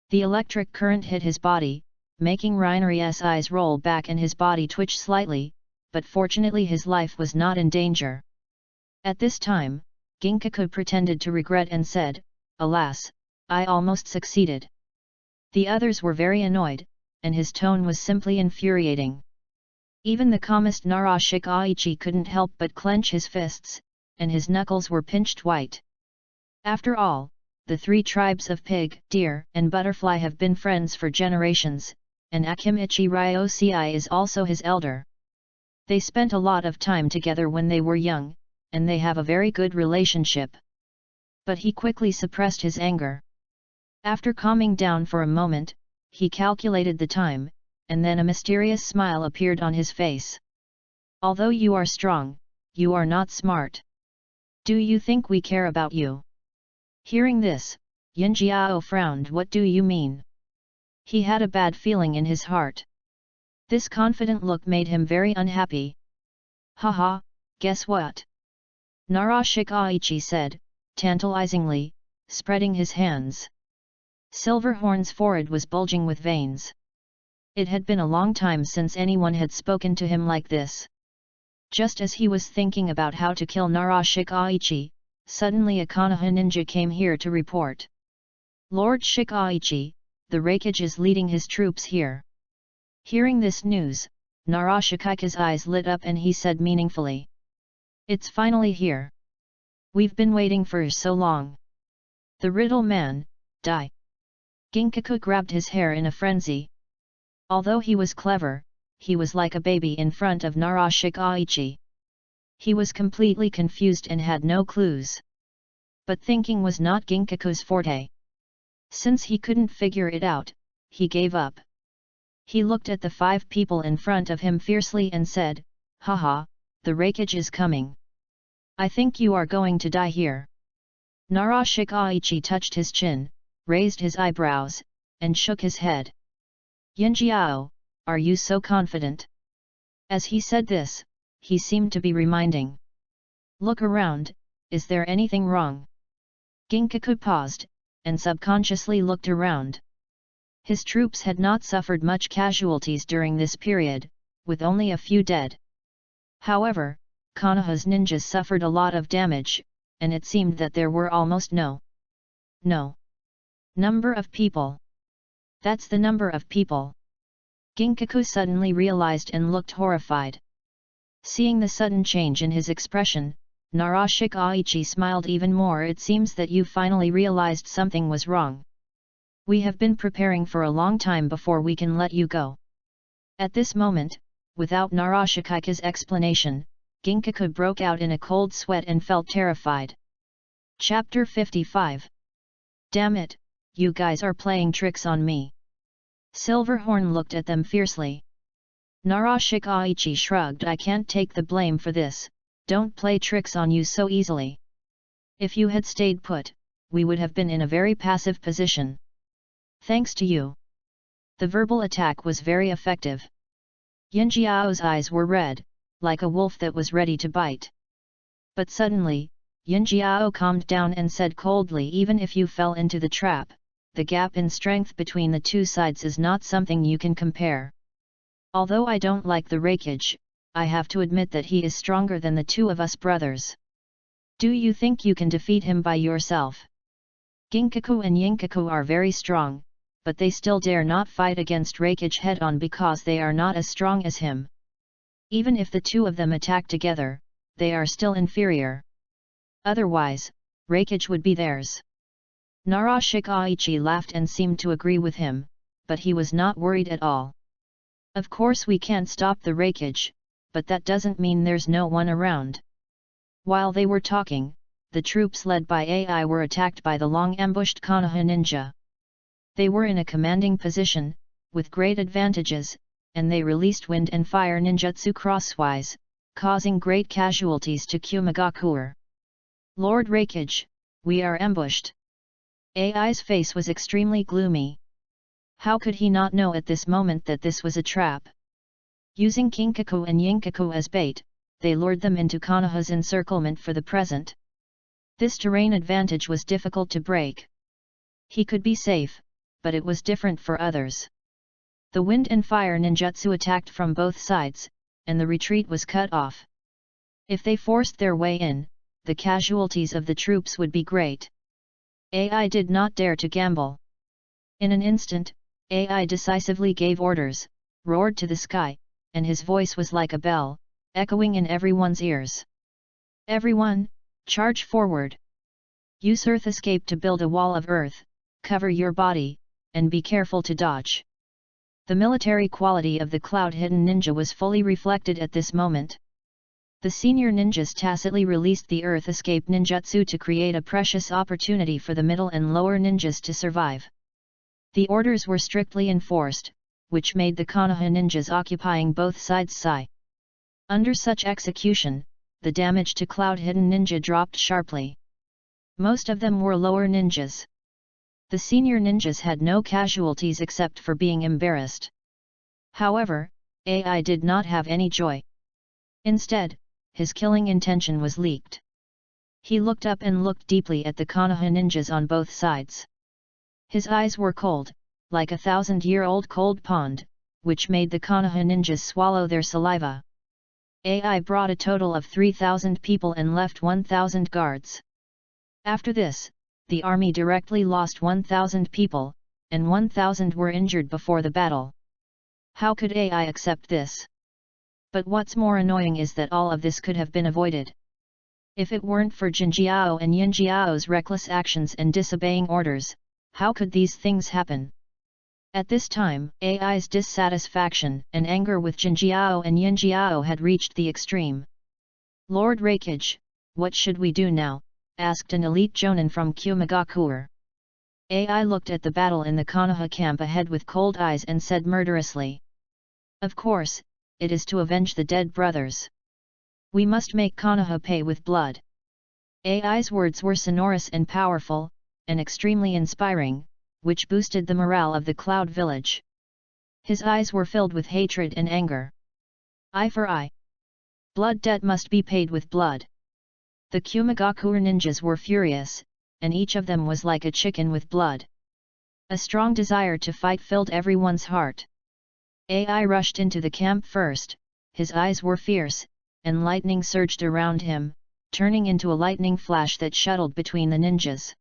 The electric current hit his body, making Ryanori's eyes roll back and his body twitch slightly, but fortunately his life was not in danger. At this time, Ginkaku pretended to regret and said, "Alas, I almost succeeded. The others were very annoyed, and his tone was simply infuriating. Even the calmest Narashika couldn't help but clench his fists, and his knuckles were pinched white. After all, the three tribes of pig, deer, and butterfly have been friends for generations, and Akimichi Ryoci is also his elder. They spent a lot of time together when they were young, and they have a very good relationship. But he quickly suppressed his anger. After calming down for a moment, he calculated the time, and then a mysterious smile appeared on his face. Although you are strong, you are not smart. Do you think we care about you? Hearing this, Yinjiao frowned. What do you mean? He had a bad feeling in his heart. This confident look made him very unhappy. Haha, guess what? Narashika said, tantalizingly, spreading his hands. Silverhorn's forehead was bulging with veins. It had been a long time since anyone had spoken to him like this. Just as he was thinking about how to kill Narashika, suddenly a Konoha ninja came here to report. Lord Shikaichi, the Raikage is leading his troops here. Hearing this news, Narashika's eyes lit up and he said meaningfully. It's finally here. We've been waiting for so long. The riddle man, die. Ginkaku grabbed his hair in a frenzy. Although he was clever, he was like a baby in front of Narashika. He was completely confused and had no clues. But thinking was not Ginkaku's forte. Since he couldn't figure it out, he gave up. He looked at the 5 people in front of him fiercely and said, haha, the Raikage is coming. I think you are going to die here. Narashika touched his chin, raised his eyebrows, and shook his head. Yinjiao, are you so confident? As he said this, he seemed to be reminding. Look around, is there anything wrong? Ginkaku paused, and subconsciously looked around. His troops had not suffered much casualties during this period, with only a few dead. However, Konoha's ninjas suffered a lot of damage, and it seemed that there were almost no number of people. That's the number of people. Ginkaku suddenly realized and looked horrified. Seeing the sudden change in his expression, Narashika smiled even more. It seems that you finally realized something was wrong. We have been preparing for a long time before we can let you go. At this moment, without Narashika's explanation, Ginkaku broke out in a cold sweat and felt terrified. Chapter 55. Damn it, you guys are playing tricks on me. Silverhorn looked at them fiercely. Narashika shrugged. I can't take the blame for this. Don't play tricks on you so easily. If you had stayed put, we would have been in a very passive position. Thanks to you. The verbal attack was very effective. Yinjiao's eyes were red, like a wolf that was ready to bite. But suddenly, Yinjiao calmed down and said coldly, even if you fell into the trap, the gap in strength between the two sides is not something you can compare. Although I don't like the Raikage, I have to admit that he is stronger than the two of us brothers. Do you think you can defeat him by yourself? Ginkaku and Yinkaku are very strong, but they still dare not fight against Raikage head-on because they are not as strong as him. Even if the two of them attack together, they are still inferior. Otherwise, Raikage would be theirs. Narashika laughed and seemed to agree with him, but he was not worried at all. Of course we can't stop the Raikage, but that doesn't mean there's no one around. While they were talking, the troops led by AI were attacked by the long-ambushed Konoha ninja. They were in a commanding position, with great advantages, and they released wind and fire ninjutsu crosswise, causing great casualties to Kumagakuer. Lord Raikage, we are ambushed. AI's face was extremely gloomy. How could he not know at this moment that this was a trap? Using Ginkaku and Yinkaku as bait, they lured them into Konoha's encirclement for the present. This terrain advantage was difficult to break. He could be safe, but it was different for others. The wind and fire ninjutsu attacked from both sides, and the retreat was cut off. If they forced their way in, the casualties of the troops would be great. AI did not dare to gamble. In an instant, AI decisively gave orders, roared to the sky, and his voice was like a bell, echoing in everyone's ears. Everyone, charge forward! Use earth escape to build a wall of earth, cover your body, and be careful to dodge. The military quality of the cloud-hidden ninja was fully reflected at this moment. The senior ninjas tacitly released the earth escape ninjutsu to create a precious opportunity for the middle and lower ninjas to survive. The orders were strictly enforced, which made the Konoha ninjas occupying both sides sigh. Under such execution, the damage to cloud-hidden ninja dropped sharply. Most of them were lower ninjas. The senior ninjas had no casualties except for being embarrassed. However, AI did not have any joy. Instead, his killing intention was leaked. He looked up and looked deeply at the Konoha ninjas on both sides. His eyes were cold, like a 1,000-year-old cold pond, which made the Konoha ninjas swallow their saliva. AI brought a total of 3,000 people and left 1,000 guards. After this, the army directly lost 1,000 people, and 1,000 were injured before the battle. How could AI accept this? But what's more annoying is that all of this could have been avoided. If it weren't for Jinjiao and Yinjiao's reckless actions and disobeying orders, how could these things happen? At this time, AI's dissatisfaction and anger with Jinjiao and Yinjiao had reached the extreme. Lord Raikage, what should we do now? Asked an elite jonin from Kumagakure. AI looked at the battle in the Konoha camp ahead with cold eyes and said murderously. Of course, it is to avenge the dead brothers. We must make Konoha pay with blood. AI's words were sonorous and powerful, and extremely inspiring, which boosted the morale of the Cloud Village. His eyes were filled with hatred and anger. Eye for eye. Blood debt must be paid with blood. The Kumagakure ninjas were furious, and each of them was like a chicken with blood. A strong desire to fight filled everyone's heart. AI rushed into the camp first, his eyes were fierce, and lightning surged around him, turning into a lightning flash that shuttled between the ninjas.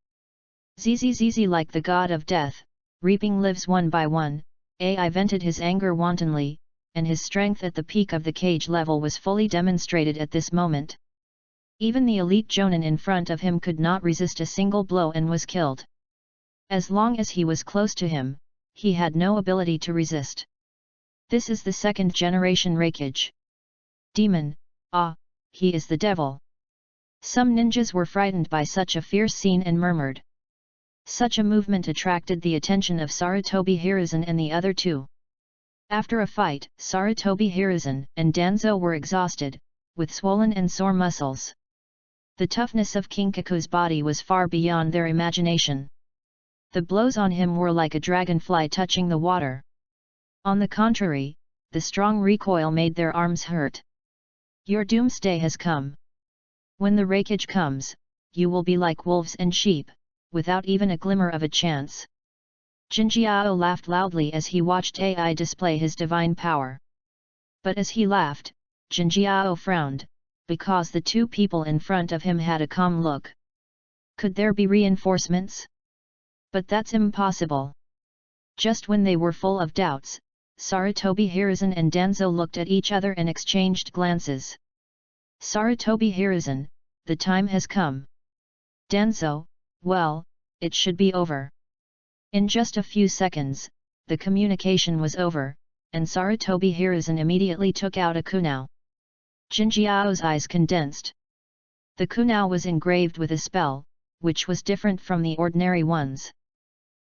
Zzz like the god of death, reaping lives one by one, AI vented his anger wantonly, and his strength at the peak of the cage level was fully demonstrated at this moment. Even the elite jonin in front of him could not resist a single blow and was killed. As long as he was close to him, he had no ability to resist. This is the second generation Raikage. Demon, he is the devil. Some ninjas were frightened by such a fierce scene and murmured. Such a movement attracted the attention of Sarutobi Hiruzen and the other two. After a fight, Sarutobi Hiruzen and Danzo were exhausted, with swollen and sore muscles. The toughness of Kinkaku's body was far beyond their imagination. The blows on him were like a dragonfly touching the water. On the contrary, the strong recoil made their arms hurt. Your doomsday has come. When the Raikage comes, you will be like wolves and sheep, without even a glimmer of a chance. Jinjiao laughed loudly as he watched AI display his divine power. But as he laughed, Jinjiao frowned, because the two people in front of him had a calm look. Could there be reinforcements? But that's impossible. Just when they were full of doubts, Sarutobi Hiruzen and Danzo looked at each other and exchanged glances. Sarutobi Hiruzen, the time has come. Danzo, well, it should be over. In just a few seconds, the communication was over, and Sarutobi Hiruzen immediately took out a kunao. Jinjiao's eyes condensed. The kunao was engraved with a spell, which was different from the ordinary ones.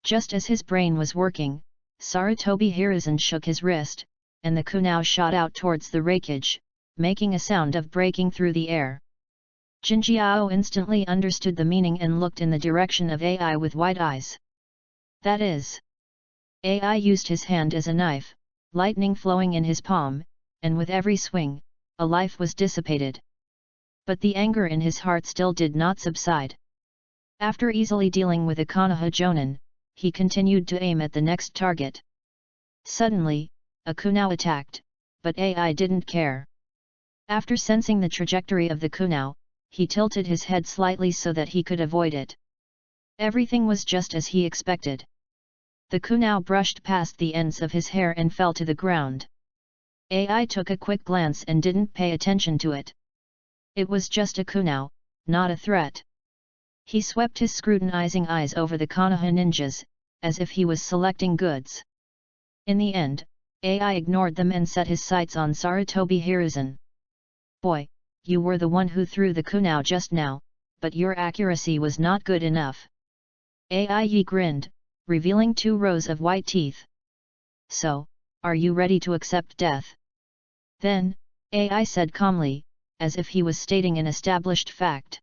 Just as his brain was working, Sarutobi Hiruzen shook his wrist, and the kunao shot out towards the Raikage, making a sound of breaking through the air. Jinjiao instantly understood the meaning and looked in the direction of AI with wide eyes. That is. AI used his hand as a knife, lightning flowing in his palm, and with every swing, a life was dissipated. But the anger in his heart still did not subside. After easily dealing with a Konoha jonin, he continued to aim at the next target. Suddenly, a kunao attacked, but AI didn't care. After sensing the trajectory of the kunao, he tilted his head slightly so that he could avoid it. Everything was just as he expected. The kunao brushed past the ends of his hair and fell to the ground. AI took a quick glance and didn't pay attention to it. It was just a kunao, not a threat. He swept his scrutinizing eyes over the Konoha ninjas, as if he was selecting goods. In the end, AI ignored them and set his sights on Sarutobi Hiruzen. Boy, you were the one who threw the kunao just now, but your accuracy was not good enough. AI grinned, revealing 2 rows of white teeth. So, are you ready to accept death? Then, AI said calmly, as if he was stating an established fact.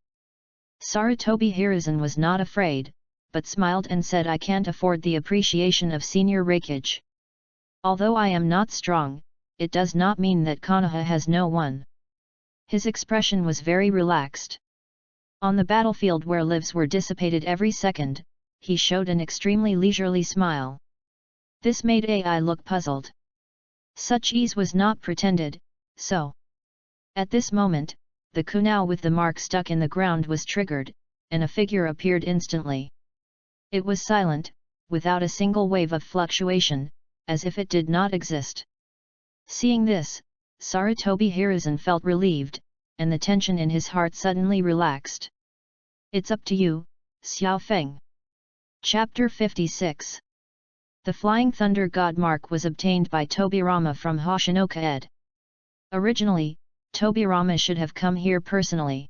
Sarutobi Hiruzen was not afraid, but smiled and said, I can't afford the appreciation of senior rakeage. Although I am not strong, it does not mean that Konoha has no one. His expression was very relaxed. On the battlefield where lives were dissipated every second, he showed an extremely leisurely smile. This made AI look puzzled. Such ease was not pretended, so. At this moment, the kunao with the mark stuck in the ground was triggered, and a figure appeared instantly. It was silent, without a single wave of fluctuation, as if it did not exist. Seeing this, Sarutobi Hiruzen felt relieved, and the tension in his heart suddenly relaxed. It's up to you, Xiao Feng. Chapter 56. The Flying Thunder God Mark was obtained by Tobirama from Hoshinoka Ed. Originally, Tobirama should have come here personally.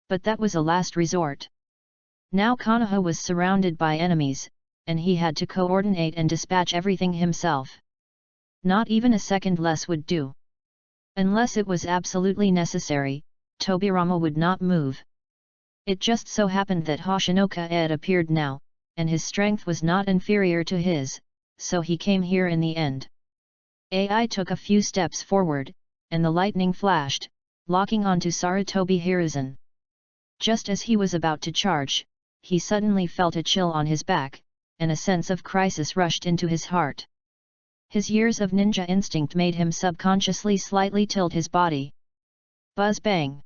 But that was a last resort. Now Konoha was surrounded by enemies, and he had to coordinate and dispatch everything himself. Not even a second less would do. Unless it was absolutely necessary, Tobirama would not move. It just so happened that Hoshinoka Ed appeared now, and his strength was not inferior to his, so he came here in the end. AI took a few steps forward, and the lightning flashed, locking onto Sarutobi Hiruzen. Just as he was about to charge, he suddenly felt a chill on his back, and a sense of crisis rushed into his heart. His years of ninja instinct made him subconsciously slightly tilt his body. Buzz bang!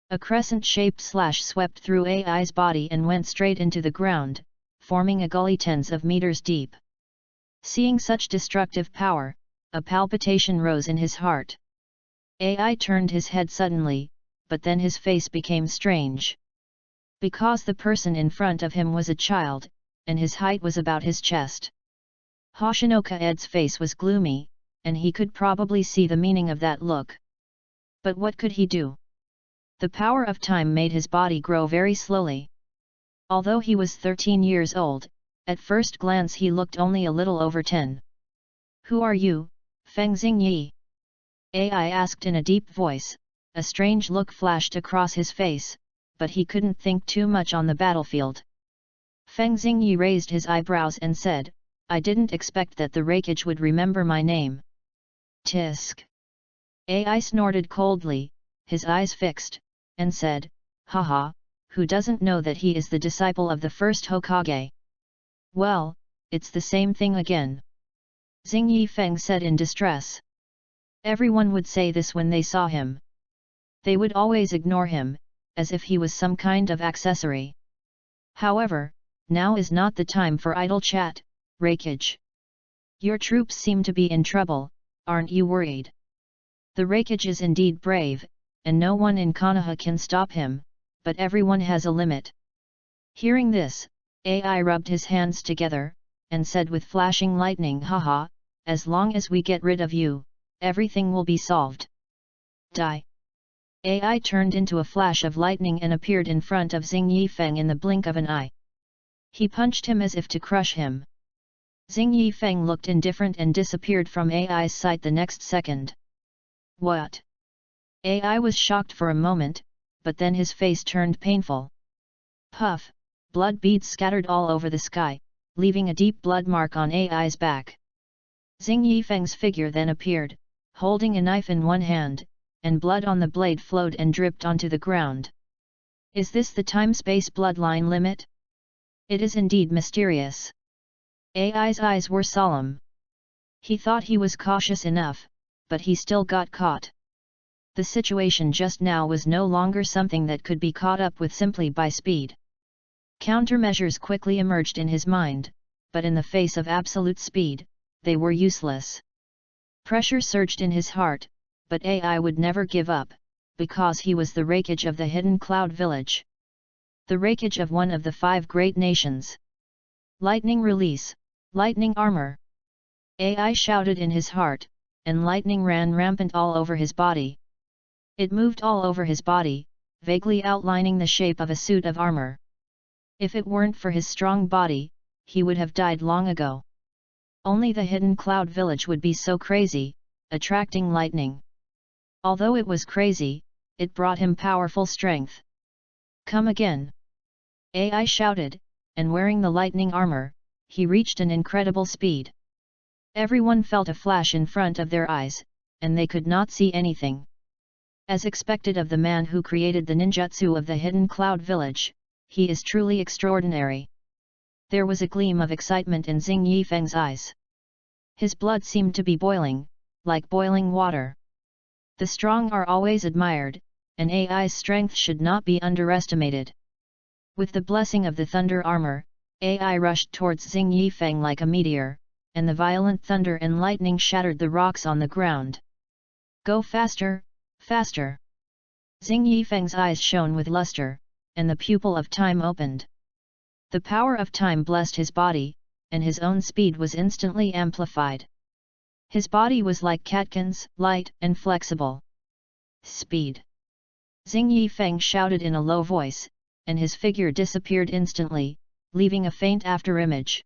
A crescent-shaped slash swept through AI's body and went straight into the ground, forming a gully tens of meters deep. Seeing such destructive power, a palpitation rose in his heart. AI turned his head suddenly, but then his face became strange. Because the person in front of him was a child, and his height was about his chest. Hoshinoka Ed's face was gloomy, and he could probably see the meaning of that look. But what could he do? The power of time made his body grow very slowly. Although he was 13 years old, at first glance he looked only a little over 10. Who are you, Feng Xingyi? AI asked in a deep voice. A strange look flashed across his face, but he couldn't think too much on the battlefield. Feng Xingyi raised his eyebrows and said, I didn't expect that the rakeage would remember my name. Tisk. AI snorted coldly, his eyes fixed, and said, haha, who doesn't know that he is the disciple of the first Hokage? Well, it's the same thing again. Xingyi Feng said in distress. Everyone would say this when they saw him. They would always ignore him, as if he was some kind of accessory. However, now is not the time for idle chat, Rakeage. Your troops seem to be in trouble, aren't you worried? The Rakeage is indeed brave, and no one in Konoha can stop him, but everyone has a limit. Hearing this, AI rubbed his hands together, and said with flashing lightning, haha, as long as we get rid of you, everything will be solved. Die. AI turned into a flash of lightning and appeared in front of Xingyi Feng in the blink of an eye. He punched him as if to crush him. Xingyi Feng looked indifferent and disappeared from AI's sight the next second. What? AI was shocked for a moment, but then his face turned painful. Puff, blood beads scattered all over the sky, leaving a deep blood mark on AI's back. Xingyi Feng's figure then appeared, holding a knife in one hand, and blood on the blade flowed and dripped onto the ground. Is this the time-space bloodline limit? It is indeed mysterious. AI's eyes were solemn. He thought he was cautious enough, but he still got caught. The situation just now was no longer something that could be caught up with simply by speed. Countermeasures quickly emerged in his mind, but in the face of absolute speed, they were useless. Pressure surged in his heart, but AI would never give up, because he was the wreckage of the hidden cloud village. The wreckage of one of the 5 great nations. Lightning release, lightning armor! AI shouted in his heart, and lightning ran rampant all over his body. It moved all over his body, vaguely outlining the shape of a suit of armor. If it weren't for his strong body, he would have died long ago. Only the hidden cloud village would be so crazy, attracting lightning. Although it was crazy, it brought him powerful strength. Come again! AI shouted, and wearing the lightning armor, he reached an incredible speed. Everyone felt a flash in front of their eyes, and they could not see anything. As expected of the man who created the ninjutsu of the hidden cloud village, he is truly extraordinary. There was a gleam of excitement in Xing Yifeng's eyes. His blood seemed to be boiling, like boiling water. The strong are always admired, and AI's strength should not be underestimated. With the blessing of the thunder armor, AI rushed towards Xing Yifeng like a meteor, and the violent thunder and lightning shattered the rocks on the ground. Go faster, faster! Xing Yifeng's eyes shone with luster, and the pupil of time opened. The power of time blessed his body, and his own speed was instantly amplified. His body was like catkins, light and flexible. Speed! Xing Yifeng shouted in a low voice, and his figure disappeared instantly, leaving a faint afterimage.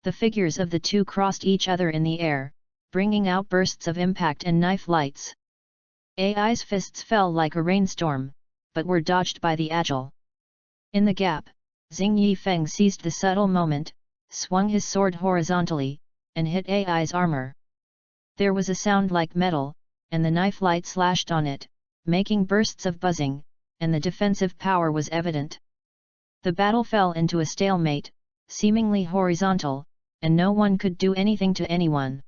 The figures of the two crossed each other in the air, bringing out bursts of impact and knife lights. AI's fists fell like a rainstorm, but were dodged by the agile. In the gap, Xing Yifeng seized the subtle moment, swung his sword horizontally, and hit AI's armor. There was a sound like metal, and the knife light slashed on it, making bursts of buzzing, and the defensive power was evident. The battle fell into a stalemate, seemingly horizontal, and no one could do anything to anyone.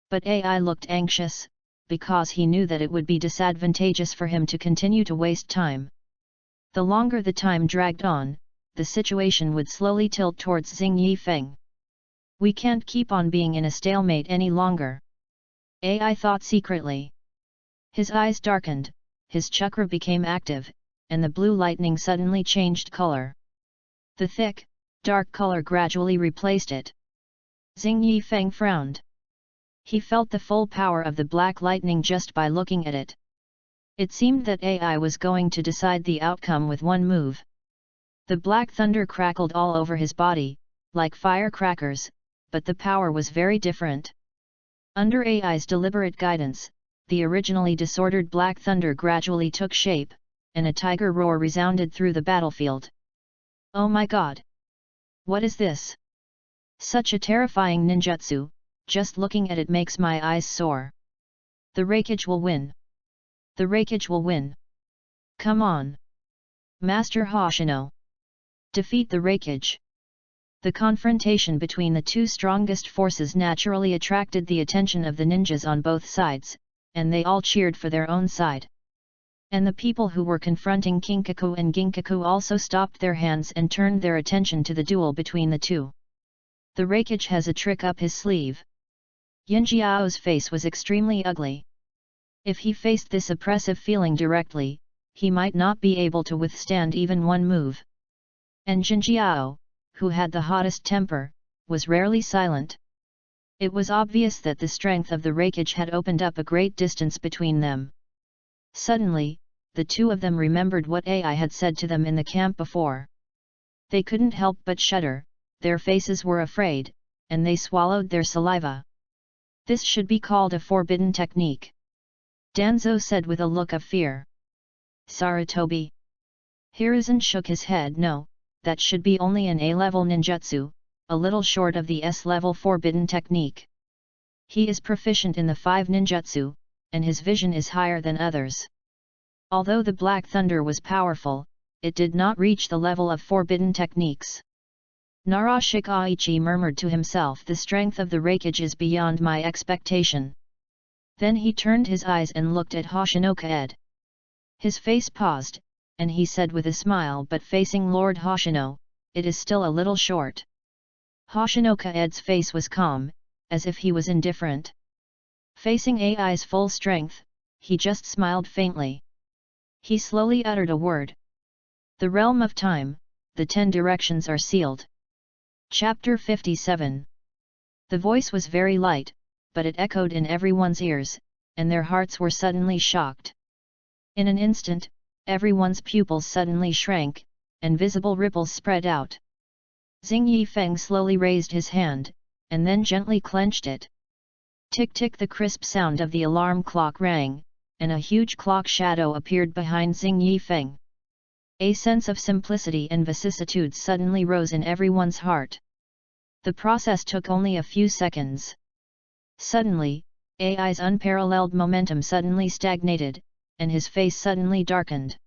But AI looked anxious, because he knew that it would be disadvantageous for him to continue to waste time. The longer the time dragged on, the situation would slowly tilt towards Xing Yifeng. We can't keep on being in a stalemate any longer. AI thought secretly. His eyes darkened, his chakra became active, and the blue lightning suddenly changed color. The thick, dark color gradually replaced it. Xing Yifeng frowned. He felt the full power of the black lightning just by looking at it. It seemed that AI was going to decide the outcome with one move. The black thunder crackled all over his body, like firecrackers, but the power was very different. Under AI's deliberate guidance, the originally disordered black thunder gradually took shape, and a tiger roar resounded through the battlefield. Oh my god! What is this? Such a terrifying ninjutsu, just looking at it makes my eyes sore. The wreckage will win. The wreckage will win. Come on! Master Hoshino! Defeat the wreckage! The confrontation between the two strongest forces naturally attracted the attention of the ninjas on both sides, and they all cheered for their own side. And the people who were confronting Kinkaku and Ginkaku also stopped their hands and turned their attention to the duel between the two. The wreckage has a trick up his sleeve. Yinjiao's face was extremely ugly. If he faced this oppressive feeling directly, he might not be able to withstand even one move. And Jinjiao, who had the hottest temper, was rarely silent. It was obvious that the strength of the wreckage had opened up a great distance between them. Suddenly, the two of them remembered what AI had said to them in the camp before. They couldn't help but shudder, their faces were afraid, and they swallowed their saliva. This should be called a forbidden technique. Danzo said with a look of fear. Sarutobi. Hiruzen shook his head. No, that should be only an A-level ninjutsu, a little short of the S-level forbidden technique. He is proficient in the 5 ninjutsu, and his vision is higher than others. Although the Black Thunder was powerful, it did not reach the level of forbidden techniques. Narashikaichi murmured to himself, the strength of the wreckage is beyond my expectation. Then he turned his eyes and looked at Hoshino-Kaed. His face paused, and he said with a smile, but facing Lord Hoshino, it is still a little short. Hoshinoka-Ed's face was calm, as if he was indifferent. Facing AI's full strength, he just smiled faintly. He slowly uttered a word. The realm of time, the 10 directions are sealed. Chapter 57. The voice was very light, but it echoed in everyone's ears, and their hearts were suddenly shocked. In an instant, everyone's pupils suddenly shrank, and visible ripples spread out. Xing Yifeng slowly raised his hand, and then gently clenched it. Tick-tick, the crisp sound of the alarm clock rang, and a huge clock shadow appeared behind Xing Yifeng. A sense of simplicity and vicissitude suddenly rose in everyone's heart. The process took only a few seconds. Suddenly, AI's unparalleled momentum suddenly stagnated, and his face suddenly darkened.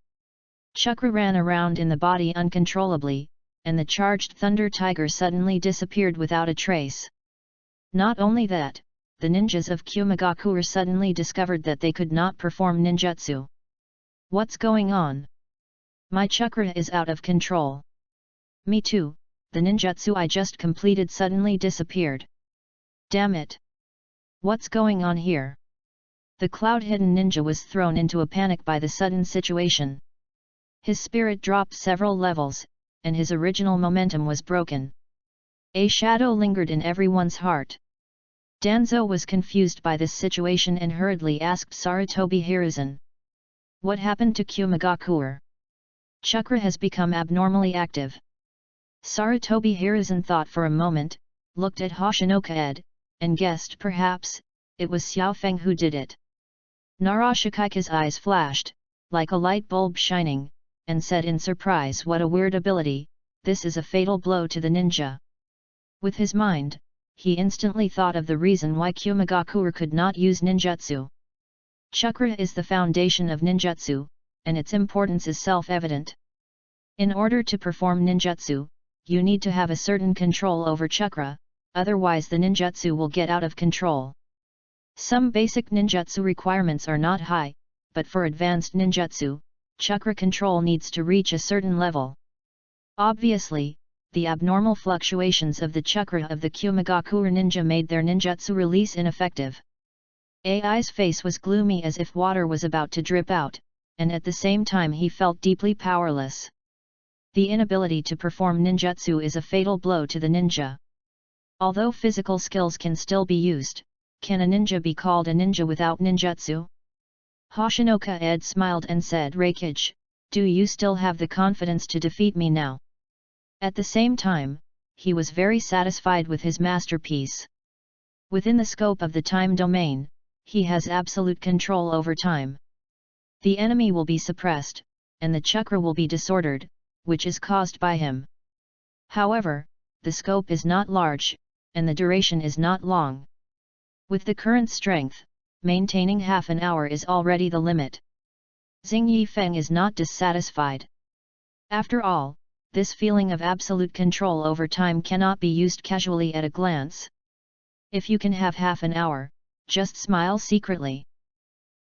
Chakra ran around in the body uncontrollably, and the charged Thunder Tiger suddenly disappeared without a trace. Not only that, the ninjas of Kumagakure suddenly discovered that they could not perform ninjutsu. What's going on? My chakra is out of control. Me too, the ninjutsu I just completed suddenly disappeared. Damn it! What's going on here? The cloud-hidden ninja was thrown into a panic by the sudden situation. His spirit dropped several levels, and his original momentum was broken. A shadow lingered in everyone's heart. Danzo was confused by this situation and hurriedly asked Sarutobi Hiruzen. What happened to Kumagakure? Chakra has become abnormally active. Sarutobi Hiruzen thought for a moment, looked at Hoshinoka-Ed, and guessed perhaps, it was Xiaofeng who did it. Narashikaika's eyes flashed, like a light bulb shining, and said in surprise, what a weird ability, this is a fatal blow to the ninja. With his mind, he instantly thought of the reason why Kumagakure could not use ninjutsu. Chakra is the foundation of ninjutsu, and its importance is self-evident. In order to perform ninjutsu, you need to have a certain control over chakra, otherwise the ninjutsu will get out of control. Some basic ninjutsu requirements are not high, but for advanced ninjutsu, chakra control needs to reach a certain level. Obviously, the abnormal fluctuations of the chakra of the Kumagakure ninja made their ninjutsu release ineffective. AI's face was gloomy as if water was about to drip out, and at the same time he felt deeply powerless. The inability to perform ninjutsu is a fatal blow to the ninja. Although physical skills can still be used, can a ninja be called a ninja without ninjutsu? Hoshinoka-Ed smiled and said, Reikage, do you still have the confidence to defeat me now? At the same time, he was very satisfied with his masterpiece. Within the scope of the time domain, he has absolute control over time. The enemy will be suppressed, and the chakra will be disordered, which is caused by him. However, the scope is not large, and the duration is not long. With the current strength, maintaining half an hour is already the limit. Xing Yifeng is not dissatisfied. After all, this feeling of absolute control over time cannot be used casually at a glance. If you can have half an hour, just smile secretly.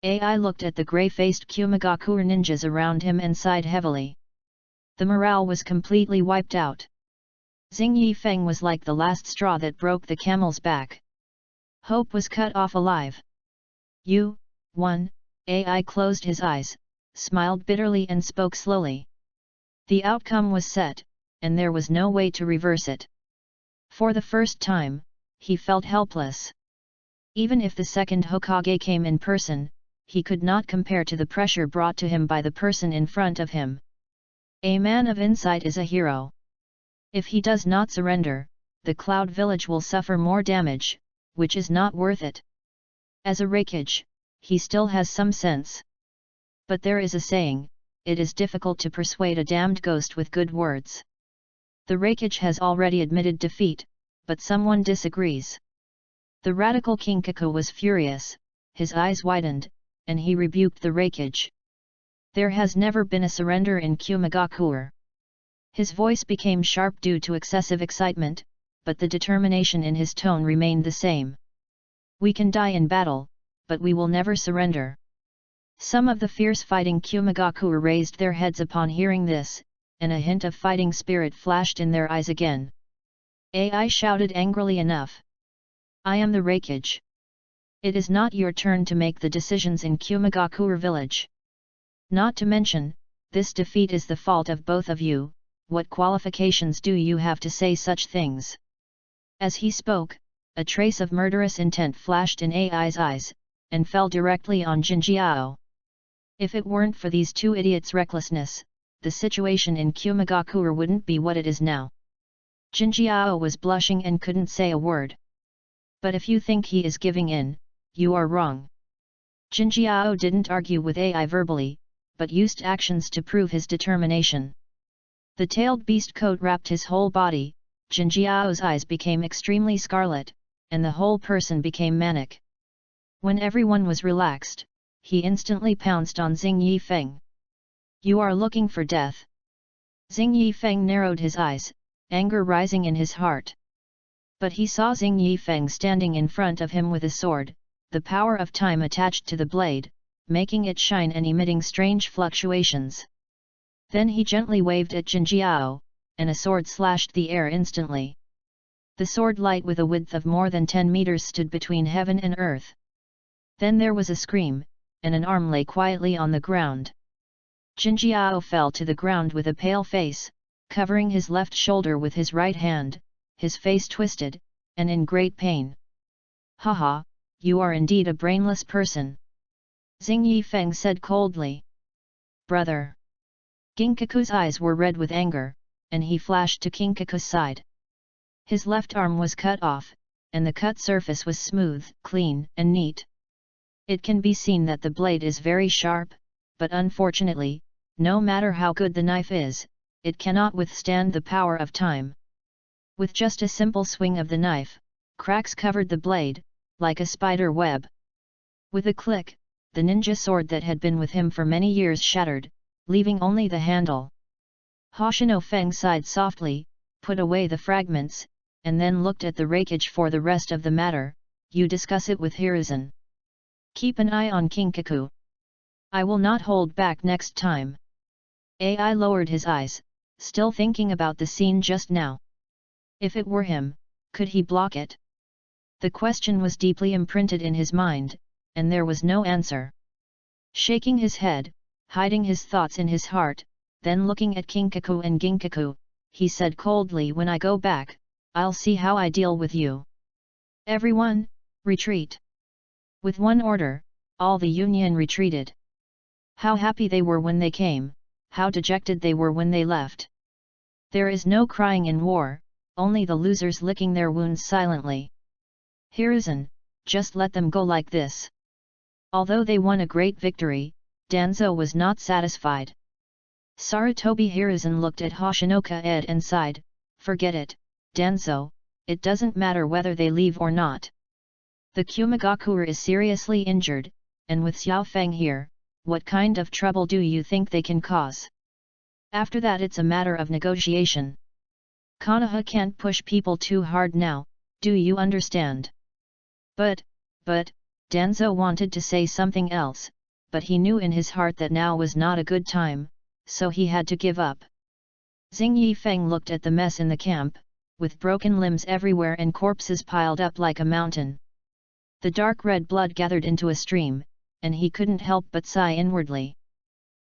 AI looked at the grey-faced Kumagakure ninjas around him and sighed heavily. The morale was completely wiped out. Xing Yifeng was like the last straw that broke the camel's back. Hope was cut off alive. You, won. AI closed his eyes, smiled bitterly and spoke slowly. The outcome was set, and there was no way to reverse it. For the first time, he felt helpless. Even if the second Hokage came in person, he could not compare to the pressure brought to him by the person in front of him. A man of insight is a hero. If he does not surrender, the Cloud Village will suffer more damage, which is not worth it. As a Reikage, he still has some sense. But there is a saying, it is difficult to persuade a damned ghost with good words. The Reikage has already admitted defeat, but someone disagrees. The radical Kinkaku was furious, his eyes widened, and he rebuked the Reikage. There has never been a surrender in Kumagakure. His voice became sharp due to excessive excitement, but the determination in his tone remained the same. We can die in battle, but we will never surrender. Some of the fierce-fighting Kumagakure raised their heads upon hearing this, and a hint of fighting spirit flashed in their eyes again. AI shouted angrily enough. I am the Reikage. It is not your turn to make the decisions in Kumagakure village. Not to mention, this defeat is the fault of both of you. What qualifications do you have to say such things? As he spoke, a trace of murderous intent flashed in AI's eyes, and fell directly on Jinjiao. If it weren't for these two idiots' recklessness, the situation in Kumagakure wouldn't be what it is now. Jinjiao was blushing and couldn't say a word. But if you think he is giving in, you are wrong. Jinjiao didn't argue with AI verbally, but used actions to prove his determination. The tailed beast coat wrapped his whole body, Jinjiao's eyes became extremely scarlet, and the whole person became manic. When everyone was relaxed, he instantly pounced on Xing Yifeng. You are looking for death. Xing Yifeng narrowed his eyes, anger rising in his heart. But he saw Xing Yifeng standing in front of him with a sword, the power of time attached to the blade, making it shine and emitting strange fluctuations. Then he gently waved at Jinjiao, and a sword slashed the air instantly. The sword light with a width of more than 10 meters stood between heaven and earth. Then there was a scream, and an arm lay quietly on the ground. Jinjiao fell to the ground with a pale face, covering his left shoulder with his right hand, his face twisted, and in great pain. Haha, you are indeed a brainless person. Xing Yifeng said coldly. Brother. Ginkaku's eyes were red with anger, and he flashed to Kinkaku's side. His left arm was cut off, and the cut surface was smooth, clean, and neat. It can be seen that the blade is very sharp, but unfortunately, no matter how good the knife is, it cannot withstand the power of time. With just a simple swing of the knife, cracks covered the blade, like a spider web. With a click, the ninja sword that had been with him for many years shattered, leaving only the handle. Hoshino Feng sighed softly, put away the fragments, and then looked at the Reikage for the rest of the matter. You discuss it with Hiruzen. Keep an eye on Kinkaku. I will not hold back next time. AI lowered his eyes, still thinking about the scene just now. If it were him, could he block it? The question was deeply imprinted in his mind, and there was no answer. Shaking his head, hiding his thoughts in his heart, then looking at Kinkaku and Ginkaku, he said coldly, when I go back, I'll see how I deal with you. Everyone, retreat. With one order, all the union retreated. How happy they were when they came, how dejected they were when they left. There is no crying in war, only the losers licking their wounds silently. Hiruzen, just let them go like this. Although they won a great victory, Danzo was not satisfied. Sarutobi Hiruzen looked at Hoshinoka Ed and sighed, forget it, Danzo, it doesn't matter whether they leave or not. The Kumagakure is seriously injured, and with Xiao Feng here, what kind of trouble do you think they can cause? After that it's a matter of negotiation. Konoha can't push people too hard now, do you understand? But, Danzo wanted to say something else, but he knew in his heart that now was not a good time, so he had to give up. Xing Yifeng looked at the mess in the camp, with broken limbs everywhere and corpses piled up like a mountain. The dark red blood gathered into a stream, and he couldn't help but sigh inwardly.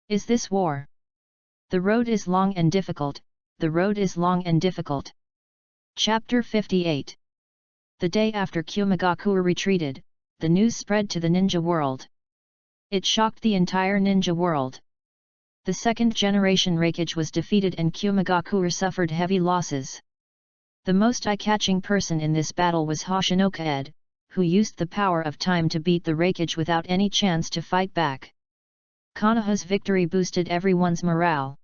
Is this war? The road is long and difficult, the road is long and difficult. Chapter 58. The day after Kumagakure retreated, the news spread to the ninja world. It shocked the entire ninja world. The second generation Reikage was defeated and Kumagakure suffered heavy losses. The most eye-catching person in this battle was Hoshinoka Ed, who used the power of time to beat the Reikage without any chance to fight back. Konoha's victory boosted everyone's morale.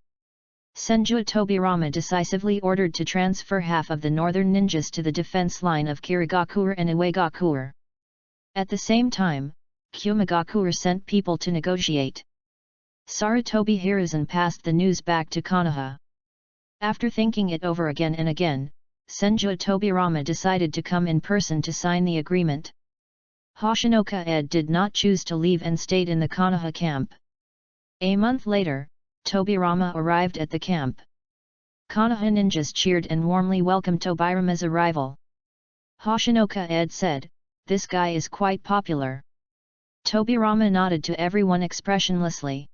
Senju Tobirama decisively ordered to transfer half of the northern ninjas to the defense line of Kirigakure and Iwagakure. At the same time, Kumagakure sent people to negotiate. Sarutobi Hiruzen passed the news back to Konoha. After thinking it over again and again, Senju Tobirama decided to come in person to sign the agreement. Hoshinoka Ed did not choose to leave and stayed in the Konoha camp. A month later, Tobirama arrived at the camp. Konoha ninjas cheered and warmly welcomed Tobirama's arrival. Hoshinoka-ed said, "This guy is quite popular." Tobirama nodded to everyone expressionlessly.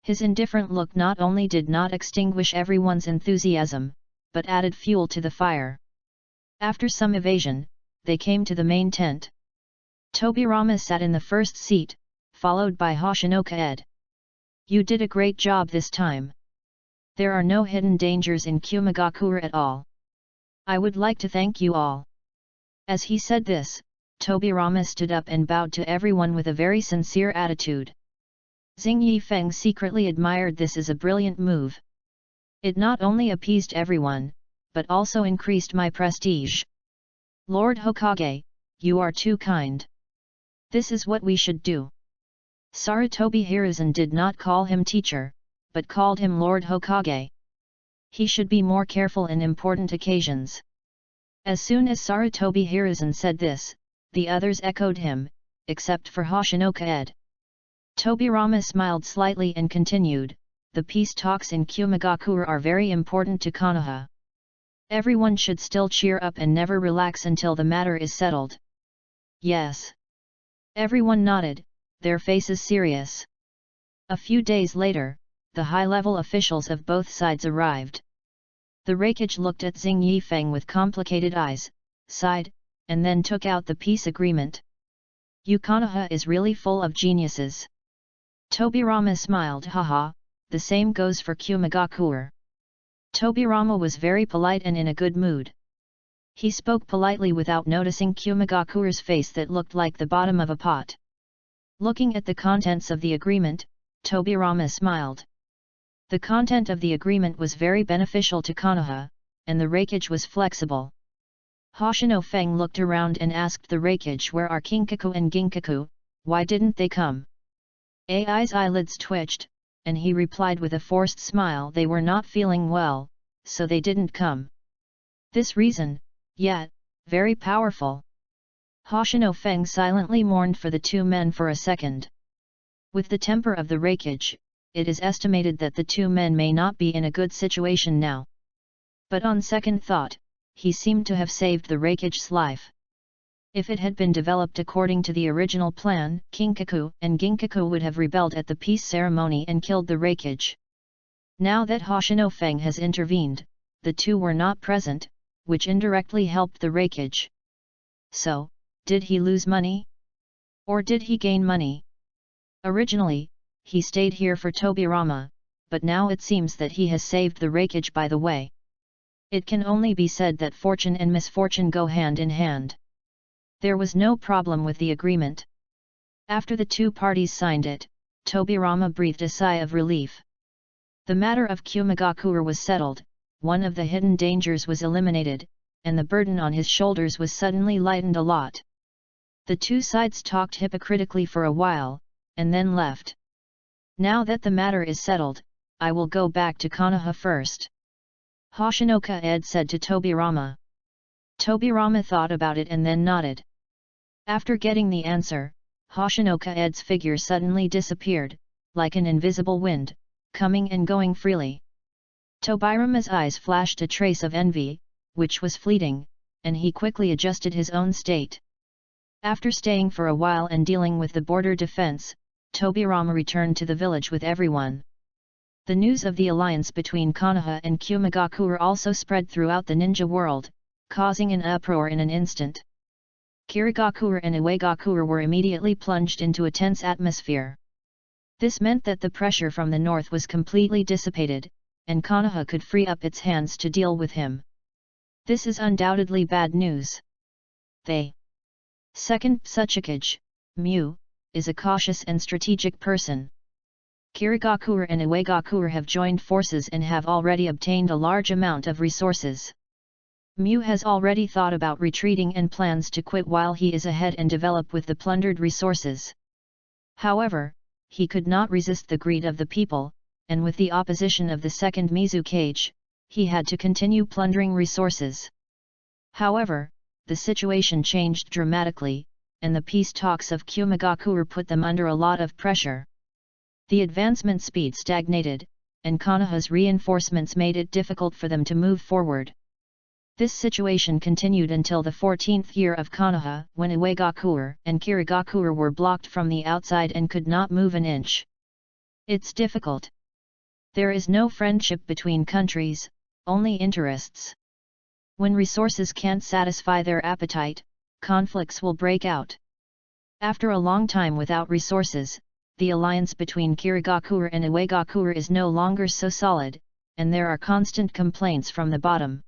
His indifferent look not only did not extinguish everyone's enthusiasm, but added fuel to the fire. After some evasion, they came to the main tent. Tobirama sat in the first seat, followed by Hoshinoka-ed. "You did a great job this time. There are no hidden dangers in Kumagakure at all. I would like to thank you all." As he said this, Tobirama stood up and bowed to everyone with a very sincere attitude. Xing Yifeng secretly admired this as a brilliant move. It not only appeased everyone, but also increased my prestige. "Lord Hokage, you are too kind. This is what we should do." Sarutobi Hiruzen did not call him teacher, but called him Lord Hokage. He should be more careful in important occasions. As soon as Sarutobi Hiruzen said this, the others echoed him, except for Hoshinoka-ed. Tobirama smiled slightly and continued, "The peace talks in Kumagakure are very important to Konoha. Everyone should still cheer up and never relax until the matter is settled." "Yes." Everyone nodded, their faces serious. A few days later, the high-level officials of both sides arrived. The Raikage looked at Xing Yifeng with complicated eyes, sighed, and then took out the peace agreement. "Konoha is really full of geniuses." Tobirama smiled. "Haha, the same goes for Kumagakure." Tobirama was very polite and in a good mood. He spoke politely without noticing Kumagakure's face that looked like the bottom of a pot. Looking at the contents of the agreement, Tobirama smiled. The content of the agreement was very beneficial to Konoha, and the Raikage was flexible. Hoshino Feng looked around and asked the Raikage, "Where are Kinkaku and Ginkaku, why didn't they come?" Ai's eyelids twitched, and he replied with a forced smile, "They were not feeling well, so they didn't come." This reason, yet, very powerful. Hoshino Feng silently mourned for the two men for a second. With the temper of the Raikage, it is estimated that the two men may not be in a good situation now. But on second thought, he seemed to have saved the Raikage's life. If it had been developed according to the original plan, Kinkaku and Ginkaku would have rebelled at the peace ceremony and killed the Raikage. Now that Hoshino Feng has intervened, the two were not present, which indirectly helped the Raikage. So, did he lose money? Or did he gain money? Originally, he stayed here for Tobirama, but now it seems that he has saved the Raikage by the way. It can only be said that fortune and misfortune go hand in hand. There was no problem with the agreement. After the two parties signed it, Tobirama breathed a sigh of relief. The matter of Kumagakure was settled, one of the hidden dangers was eliminated, and the burden on his shoulders was suddenly lightened a lot. The two sides talked hypocritically for a while, and then left. "Now that the matter is settled, I will go back to Konoha first," Hoshinoka-ed said to Tobirama. Tobirama thought about it and then nodded. After getting the answer, Hoshinoka-ed's figure suddenly disappeared, like an invisible wind, coming and going freely. Tobirama's eyes flashed a trace of envy, which was fleeting, and he quickly adjusted his own state. After staying for a while and dealing with the border defense, Tobirama returned to the village with everyone. The news of the alliance between Konoha and Kumagakure also spread throughout the ninja world, causing an uproar in an instant. Kirigakure and Iwagakure were immediately plunged into a tense atmosphere. This meant that the pressure from the north was completely dissipated, and Konoha could free up its hands to deal with him. This is undoubtedly bad news. Second Tsuchikage, Mu, is a cautious and strategic person. Kirigakure and Iwagakure have joined forces and have already obtained a large amount of resources. Mu has already thought about retreating and plans to quit while he is ahead and develop with the plundered resources. However, he could not resist the greed of the people, and with the opposition of the second Mizukage, he had to continue plundering resources. However, the situation changed dramatically, and the peace talks of Kumagakure put them under a lot of pressure. The advancement speed stagnated, and Konoha's reinforcements made it difficult for them to move forward. This situation continued until the 14th year of Konoha, when Iwagakure and Kirigakure were blocked from the outside and could not move an inch. It's difficult. There is no friendship between countries, only interests. When resources can't satisfy their appetite, conflicts will break out. After a long time without resources, the alliance between Kirigakure and Iwagakure is no longer so solid, and there are constant complaints from the bottom.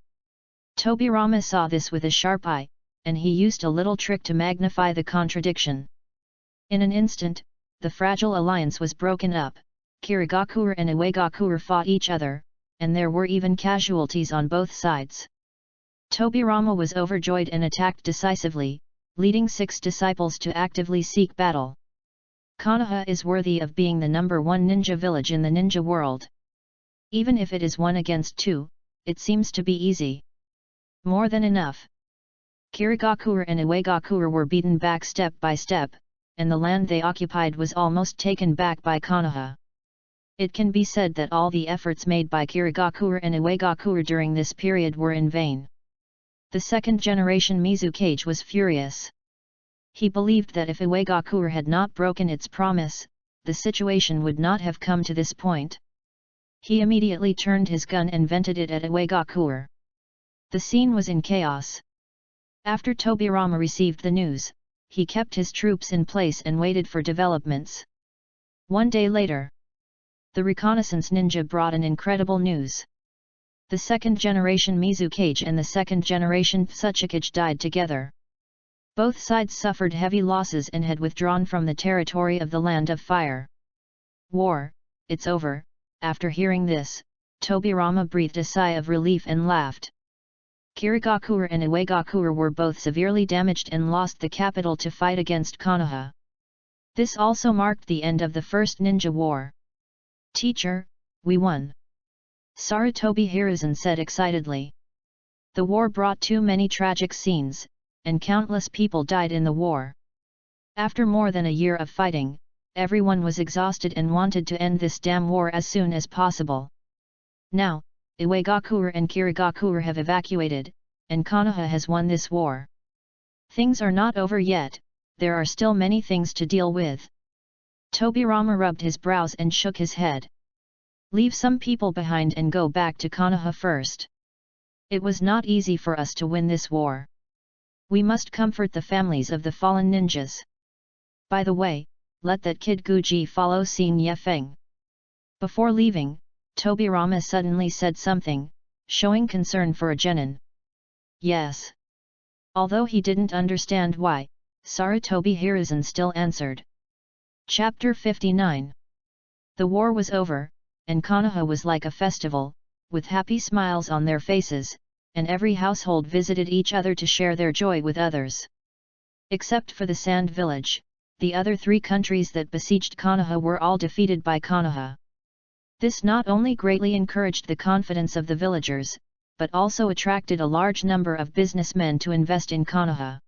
Tobirama saw this with a sharp eye, and he used a little trick to magnify the contradiction. In an instant, the fragile alliance was broken up, Kirigakure and Iwagakure fought each other, and there were even casualties on both sides. Tobirama was overjoyed and attacked decisively, leading 6 disciples to actively seek battle. Konoha is worthy of being the #1 ninja village in the ninja world. Even if it is 1 against 2, it seems to be easy. More than enough. Kirigakure and Iwagakure were beaten back step by step, and the land they occupied was almost taken back by Konoha. It can be said that all the efforts made by Kirigakure and Iwagakure during this period were in vain. The second generation Mizukage was furious. He believed that if Iwagakure had not broken its promise, the situation would not have come to this point. He immediately turned his gun and vented it at Iwagakure. The scene was in chaos. After Tobirama received the news, he kept his troops in place and waited for developments. 1 day later, the reconnaissance ninja brought an incredible news. The second generation Mizukage and the second generation Tsuchikage died together. Both sides suffered heavy losses and had withdrawn from the territory of the Land of Fire. War, it's over. After hearing this, Tobirama breathed a sigh of relief and laughed. Kirigakure and Iwagakure were both severely damaged and lost the capital to fight against Konoha. This also marked the end of the First Ninja War. "Teacher, we won!" Sarutobi Hiruzen said excitedly. The war brought too many tragic scenes, and countless people died in the war. After more than a year of fighting, everyone was exhausted and wanted to end this damn war as soon as possible. Now, Iwagakure and Kirigakure have evacuated, and Konoha has won this war. Things are not over yet, there are still many things to deal with. Tobirama rubbed his brows and shook his head. Leave some people behind and go back to Konoha first. It was not easy for us to win this war. We must comfort the families of the fallen ninjas. By the way, let that kid Guji follow Xin Yefeng. Before leaving, Tobirama suddenly said something, showing concern for a genin. Yes. Although he didn't understand why, Sarutobi Hiruzen still answered. Chapter 59. The war was over, and Konoha was like a festival, with happy smiles on their faces, and every household visited each other to share their joy with others. Except for the Sand Village, the other 3 countries that besieged Konoha were all defeated by Konoha. This not only greatly encouraged the confidence of the villagers, but also attracted a large number of businessmen to invest in Konoha.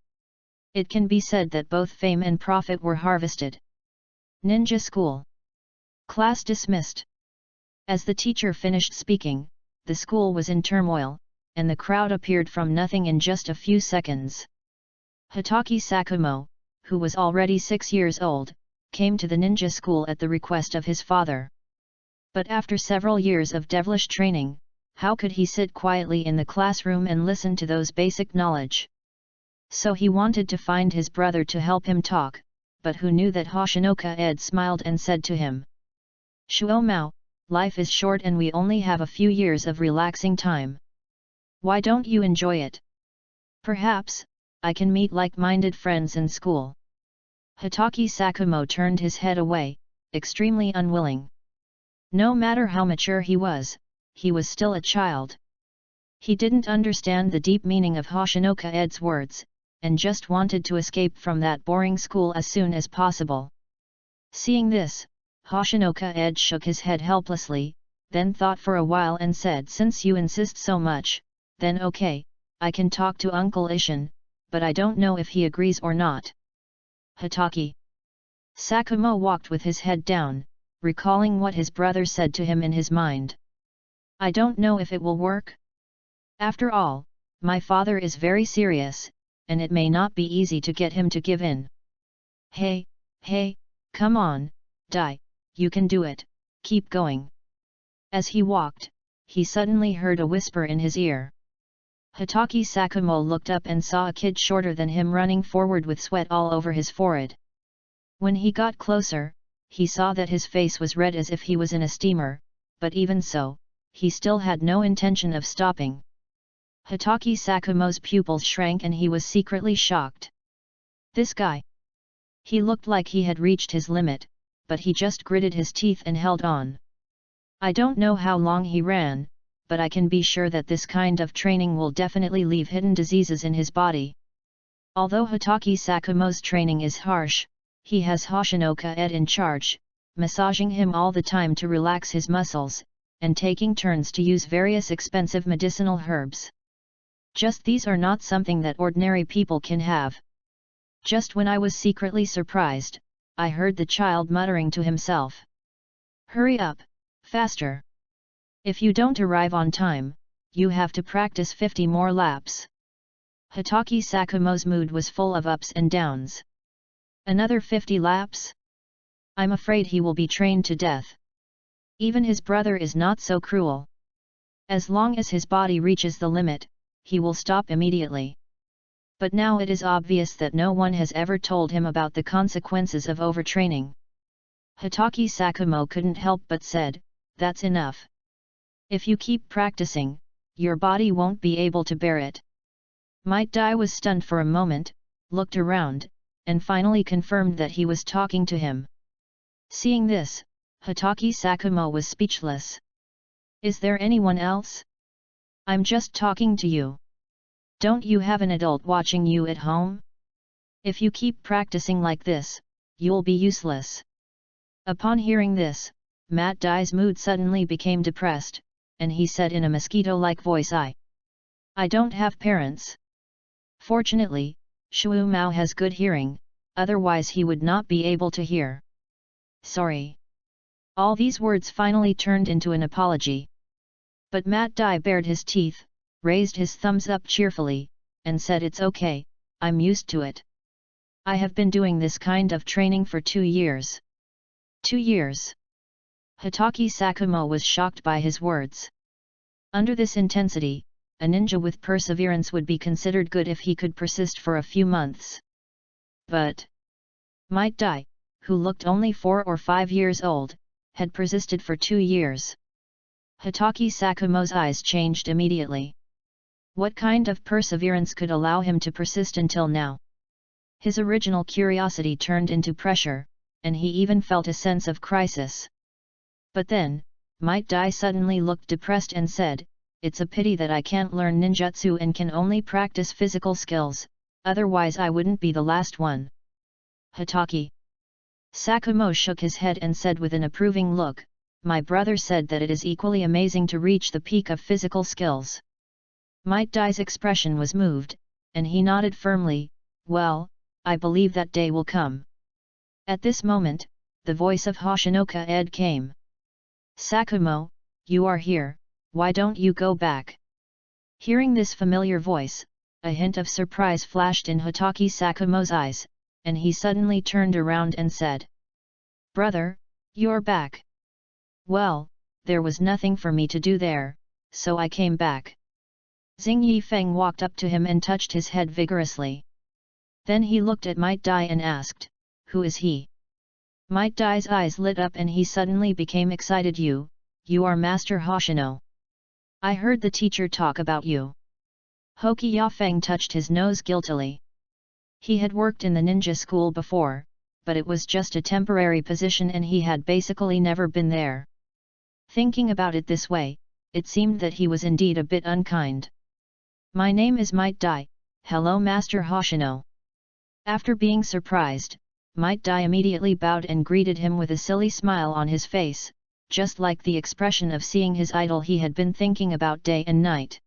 It can be said that both fame and profit were harvested. Ninja School. Class dismissed. As the teacher finished speaking, the school was in turmoil, and the crowd appeared from nothing in just a few seconds. Hitaki Sakumo, who was already 6 years old, came to the ninja school at the request of his father. But after several years of devilish training, how could he sit quietly in the classroom and listen to those basic knowledge? So he wanted to find his brother to help him talk, but who knew that Hoshinoka Ed smiled and said to him, "Shuomao, life is short and we only have a few years of relaxing time. Why don't you enjoy it? Perhaps, I can meet like-minded friends in school." Hitaki Sakumo turned his head away, extremely unwilling. No matter how mature he was still a child. He didn't understand the deep meaning of Hoshinoka Ed's words, and just wanted to escape from that boring school as soon as possible. Seeing this, Hoshinoka Ed shook his head helplessly, then thought for a while and said, "Since you insist so much, then okay, I can talk to Uncle Ishin, but I don't know if he agrees or not." Hitaki Sakumo walked with his head down, recalling what his brother said to him in his mind. I don't know if it will work. After all, my father is very serious, and it may not be easy to get him to give in. Hey, come on, Dai, you can do it, keep going. As he walked, he suddenly heard a whisper in his ear. Hitaki Sakumo looked up and saw a kid shorter than him running forward with sweat all over his forehead. When he got closer, he saw that his face was red as if he was in a steamer, but even so, he still had no intention of stopping. Hitaki Sakumo's pupils shrank and he was secretly shocked. This guy! He looked like he had reached his limit, but he just gritted his teeth and held on. I don't know how long he ran, but I can be sure that this kind of training will definitely leave hidden diseases in his body. Although Hitaki Sakumo's training is harsh, he has Hoshinoka Ed in charge, massaging him all the time to relax his muscles, and taking turns to use various expensive medicinal herbs. Just these are not something that ordinary people can have. Just when I was secretly surprised, I heard the child muttering to himself. Hurry up, faster! If you don't arrive on time, you have to practice 50 more laps. Hitaki Sakumo's mood was full of ups and downs. Another 50 laps? I'm afraid he will be trained to death. Even his brother is not so cruel. As long as his body reaches the limit, he will stop immediately. But now it is obvious that no one has ever told him about the consequences of overtraining. Hitaki Sakumo couldn't help but said, "That's enough. If you keep practicing, your body won't be able to bear it." Might Dai was stunned for a moment, looked around, and finally confirmed that he was talking to him. Seeing this, Hitaki Sakumo was speechless. Is there anyone else? I'm just talking to you. Don't you have an adult watching you at home? If you keep practicing like this, you'll be useless. Upon hearing this, Mat Dai's mood suddenly became depressed, and he said in a mosquito-like voice, I don't have parents. Fortunately, Shu Mao has good hearing, otherwise he would not be able to hear. Sorry. All these words finally turned into an apology. But Mat Dai bared his teeth, raised his thumbs up cheerfully, and said, it's okay, I'm used to it. I have been doing this kind of training for 2 years. 2 years? Hitaki Sakumo was shocked by his words. Under this intensity, a ninja with perseverance would be considered good if he could persist for a few months. But Might Dai, who looked only 4 or 5 years old, had persisted for 2 years. Hitaki Sakumo's eyes changed immediately. What kind of perseverance could allow him to persist until now? His original curiosity turned into pressure, and he even felt a sense of crisis. But then, Might Dai suddenly looked depressed and said, it's a pity that I can't learn ninjutsu and can only practice physical skills, otherwise I wouldn't be the last one. Hitaki Sakumo shook his head and said with an approving look, my brother said that it is equally amazing to reach the peak of physical skills. Might Dai's expression was moved, and he nodded firmly, well, I believe that day will come. At this moment, the voice of Hoshinoka Ed came. Sakumo, you are here, why don't you go back? Hearing this familiar voice, a hint of surprise flashed in Hitaki Sakumo's eyes, and he suddenly turned around and said, brother, you're back. Well, there was nothing for me to do there, so I came back. Xing Yifeng walked up to him and touched his head vigorously. Then he looked at Might Dai and asked, who is he? Might Dai's eyes lit up and he suddenly became excited. You are Master Hoshino. I heard the teacher talk about you. Hoki Yafeng touched his nose guiltily. He had worked in the ninja school before, but it was just a temporary position and he had basically never been there. Thinking about it this way, it seemed that he was indeed a bit unkind. My name is Might Dai, hello Master Hoshino. After being surprised, Might Dai immediately bowed and greeted him with a silly smile on his face, just like the expression of seeing his idol he had been thinking about day and night.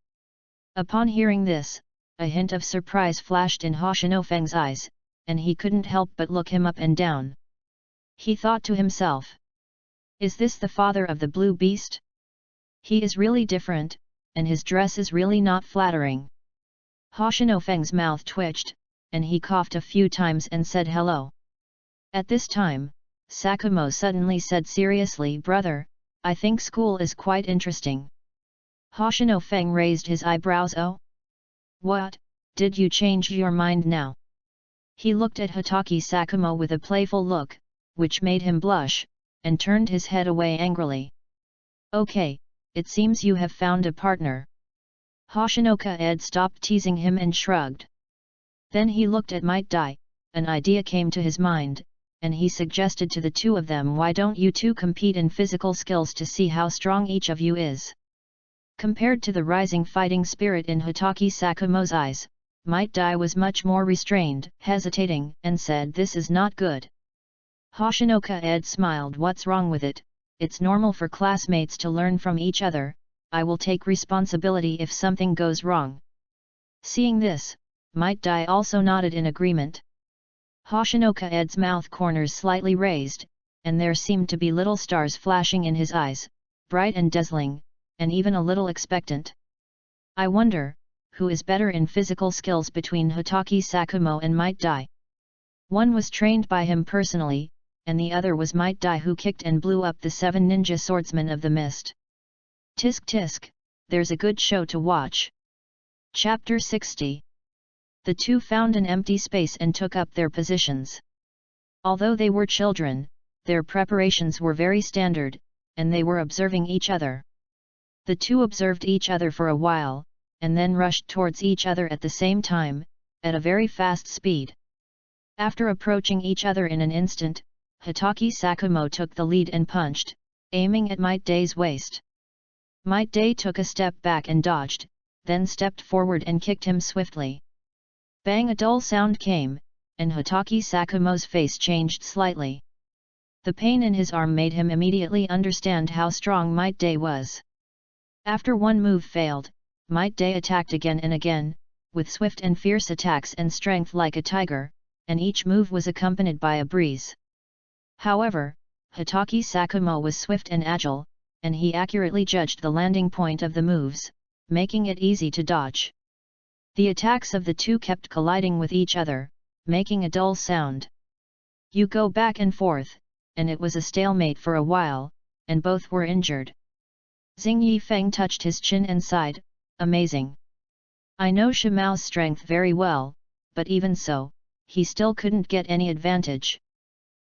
Upon hearing this, a hint of surprise flashed in Hoshino Feng's eyes, and he couldn't help but look him up and down. He thought to himself, Is this the father of the blue beast? He is really different, and his dress is really not flattering. Hoshinofeng's mouth twitched, and he coughed a few times and said hello. At this time, Sakumo suddenly said seriously, brother, I think school is quite interesting. Hoshinofeng raised his eyebrows. Oh? What, did you change your mind now? He looked at Hitaki Sakumo with a playful look, which made him blush, and turned his head away angrily. Okay, it seems you have found a partner. Hoshinoka-ed stopped teasing him and shrugged. Then he looked at Might Dai, an idea came to his mind, and he suggested to the two of them, why don't you two compete in physical skills to see how strong each of you is? Compared to the rising fighting spirit in Hitaki Sakumo's eyes, Might Dai was much more restrained, hesitating, and said, this is not good. Hoshinoka-ed smiled. What's wrong with it? It's normal for classmates to learn from each other, I will take responsibility if something goes wrong. Seeing this, Might Dai also nodded in agreement. Hoshinoka-ed's mouth corners slightly raised, and there seemed to be little stars flashing in his eyes, bright and dazzling, and even a little expectant. I wonder, who is better in physical skills between Hitaki Sakumo and Might Dai? One was trained by him personally, and the other was Might Dai, who kicked and blew up the 7 ninja swordsmen of the mist. Tisk tisk, there's a good show to watch. Chapter 60. The two found an empty space and took up their positions. Although they were children, their preparations were very standard, and they were observing each other. The two observed each other for a while, and then rushed towards each other at the same time, at a very fast speed. After approaching each other in an instant, Hitaki Sakumo took the lead and punched, aiming at Might Dai's waist. Might Dai took a step back and dodged, then stepped forward and kicked him swiftly. Bang! A dull sound came, and Hitaki Sakumo's face changed slightly. The pain in his arm made him immediately understand how strong Might Dai was. After one move failed, Might Dai attacked again and again, with swift and fierce attacks and strength like a tiger, and each move was accompanied by a breeze. However, Hitaki Sakumo was swift and agile, and he accurately judged the landing point of the moves, making it easy to dodge. The attacks of the two kept colliding with each other, making a dull sound. You go back and forth, and it was a stalemate for a while, and both were injured. Xing Yifeng touched his chin and sighed, amazing. I know Shimao's strength very well, but even so, he still couldn't get any advantage.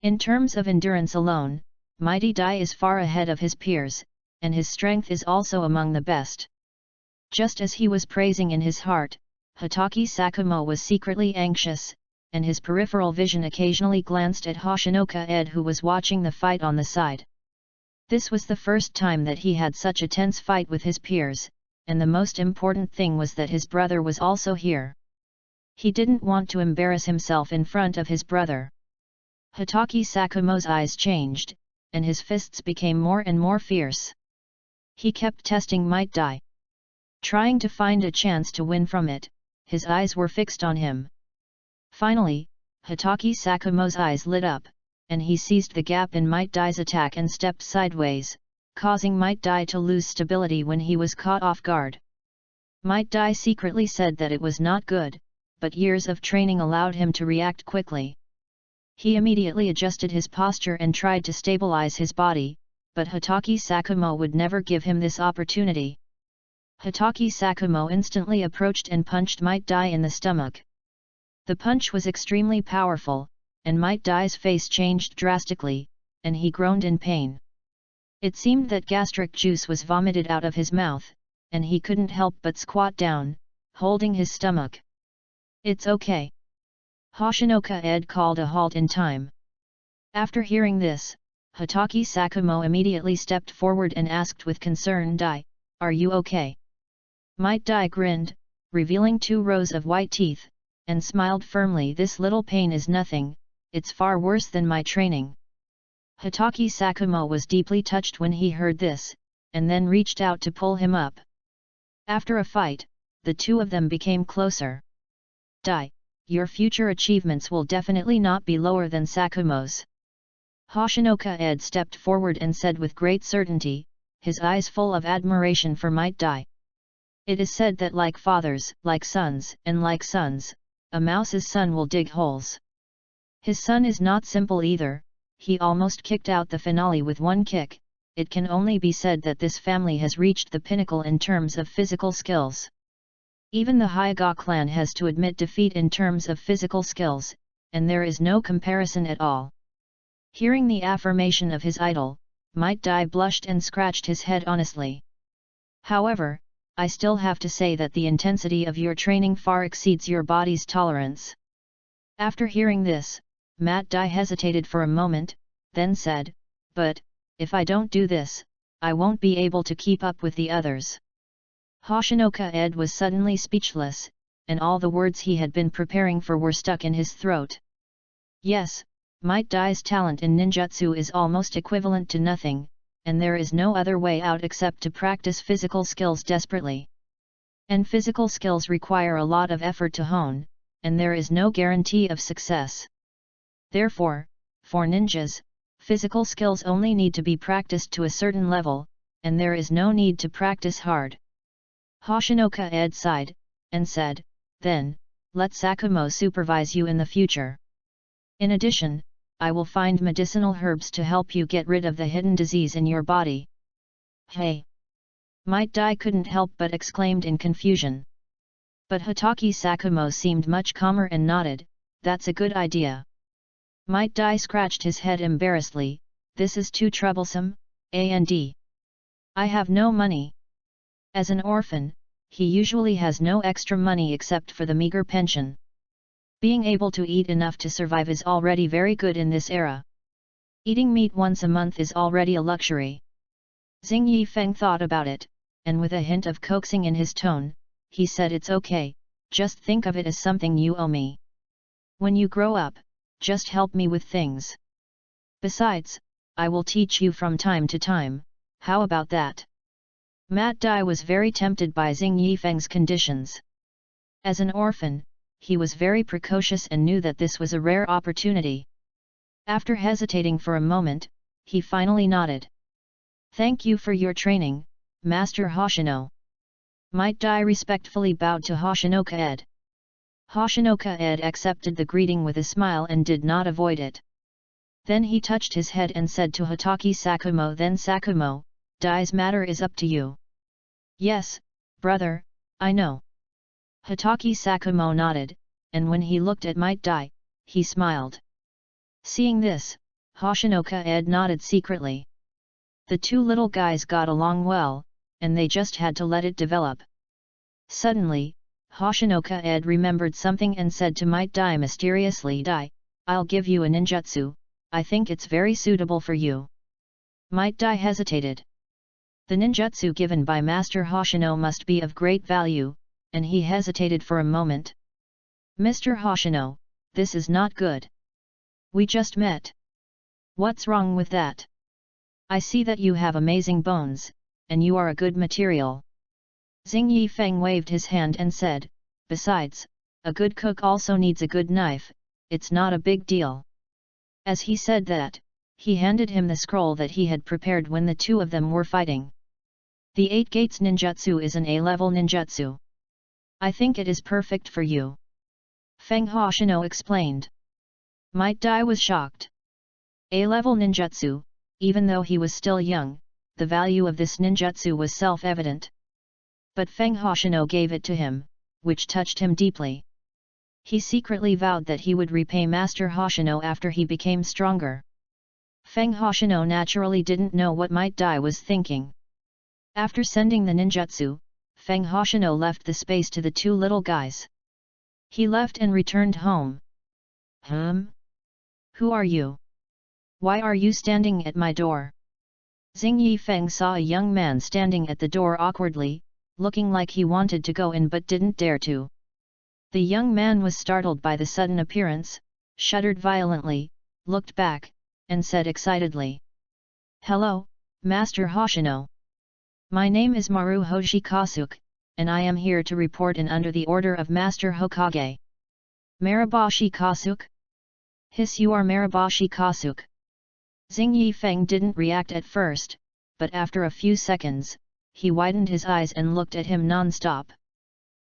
In terms of endurance alone, Mighty Dai is far ahead of his peers, and his strength is also among the best. Just as he was praising in his heart, Hitaki Sakumo was secretly anxious, and his peripheral vision occasionally glanced at Hoshinoka-ed, who was watching the fight on the side. This was the first time that he had such a tense fight with his peers, and the most important thing was that his brother was also here. He didn't want to embarrass himself in front of his brother. Hitaki Sakumo's eyes changed, and his fists became more and more fierce. He kept testing Might Dai. Trying to find a chance to win from it, his eyes were fixed on him. Finally, Hitaki Sakumo's eyes lit up, and he seized the gap in Might Dai's attack and stepped sideways, causing Might Dai to lose stability when he was caught off guard. Might Dai secretly said that it was not good, but years of training allowed him to react quickly. He immediately adjusted his posture and tried to stabilize his body, but Hitaki Sakumo would never give him this opportunity. Hitaki Sakumo instantly approached and punched Might Dai in the stomach. The punch was extremely powerful, and Might Dai's face changed drastically, and he groaned in pain. It seemed that gastric juice was vomited out of his mouth, and he couldn't help but squat down, holding his stomach. It's okay. Hoshinoka-ed called a halt in time. After hearing this, Hitaki Sakumo immediately stepped forward and asked with concern, Dai, are you okay? Might Dai grinned, revealing 2 rows of white teeth, and smiled firmly. This little pain is nothing, it's far worse than my training. Hitaki Sakumo was deeply touched when he heard this, and then reached out to pull him up. After a fight, the two of them became closer. Dai, your future achievements will definitely not be lower than Sakumo's. Hoshinoka Ed stepped forward and said with great certainty, his eyes full of admiration for Might Dai. It is said that like fathers, like sons, and like sons, a mouse's son will dig holes. His son is not simple either, he almost kicked out the finale with one kick. It can only be said that this family has reached the pinnacle in terms of physical skills. Even the Hyuga clan has to admit defeat in terms of physical skills, and there is no comparison at all. Hearing the affirmation of his idol, Might Dai blushed and scratched his head honestly. However, I still have to say that the intensity of your training far exceeds your body's tolerance. After hearing this, Might Dai hesitated for a moment, then said, "But, if I don't do this, I won't be able to keep up with the others." Hoshinoka Ed was suddenly speechless, and all the words he had been preparing for were stuck in his throat. Yes, Might Dai's talent in ninjutsu is almost equivalent to nothing, and there is no other way out except to practice physical skills desperately. And physical skills require a lot of effort to hone, and there is no guarantee of success. Therefore, for ninjas, physical skills only need to be practiced to a certain level, and there is no need to practice hard. Hoshinoka Ed sighed, and said, "Then, let Sakumo supervise you in the future. In addition, I will find medicinal herbs to help you get rid of the hidden disease in your body." "Hey!" Might Dai couldn't help but exclaimed in confusion. But Hatake Sakumo seemed much calmer and nodded, "That's a good idea." Might Dai scratched his head embarrassedly, "This is too troublesome, and I have no money." As an orphan, he usually has no extra money except for the meager pension. Being able to eat enough to survive is already very good in this era. Eating meat once a month is already a luxury. Xing Yifeng thought about it, and with a hint of coaxing in his tone, he said, "It's okay, just think of it as something you owe me. When you grow up, just help me with things. Besides, I will teach you from time to time, how about that?" Might Dai was very tempted by Xing Yifeng's conditions. As an orphan, he was very precocious and knew that this was a rare opportunity. After hesitating for a moment, he finally nodded. "Thank you for your training, Master Hoshino." Might Dai respectfully bowed to Hoshinoka Ed. Hoshinoka Ed accepted the greeting with a smile and did not avoid it. Then he touched his head and said to Hatake Sakumo, "Then Sakumo, Dai's matter is up to you." "Yes, brother, I know." Hatake Sakumo nodded, and when he looked at Might Dai, he smiled. Seeing this, Hoshinoka Ed nodded secretly. The two little guys got along well, and they just had to let it develop. Suddenly, Hoshinoka Ed remembered something and said to Might Dai mysteriously, "Dai, I'll give you a ninjutsu, I think it's very suitable for you." Might Dai hesitated. The ninjutsu given by Master Hoshino must be of great value, and he hesitated for a moment. "Mr. Hoshino, this is not good. We just met. What's wrong with that? I see that you have amazing bones, and you are a good material." Xing Yifeng waved his hand and said, "Besides, a good cook also needs a good knife, it's not a big deal." As he said that, he handed him the scroll that he had prepared when the two of them were fighting. "The 8 Gates ninjutsu is an A-level ninjutsu. I think it is perfect for you," Feng Hoshino explained. Might Dai was shocked. A-level ninjutsu, even though he was still young, the value of this ninjutsu was self-evident. But Feng Hoshino gave it to him, which touched him deeply. He secretly vowed that he would repay Master Hoshino after he became stronger. Feng Hoshino naturally didn't know what Might Dai was thinking. After sending the ninjutsu, Feng Hoshino left the space to the two little guys. He left and returned home. Who are you? Why are you standing at my door?" Xing Yifeng saw a young man standing at the door awkwardly, looking like he wanted to go in but didn't dare to. The young man was startled by the sudden appearance, shuddered violently, looked back, and said excitedly, "Hello, Master Hoshino. My name is Maruhoshi Kasuke, and I am here to report in under the order of Master Hokage." "Maruboshi Kasuke? Hiss, you are Maruboshi Kasuke. Xing Yifeng didn't react at first, but after a few seconds, he widened his eyes and looked at him non-stop.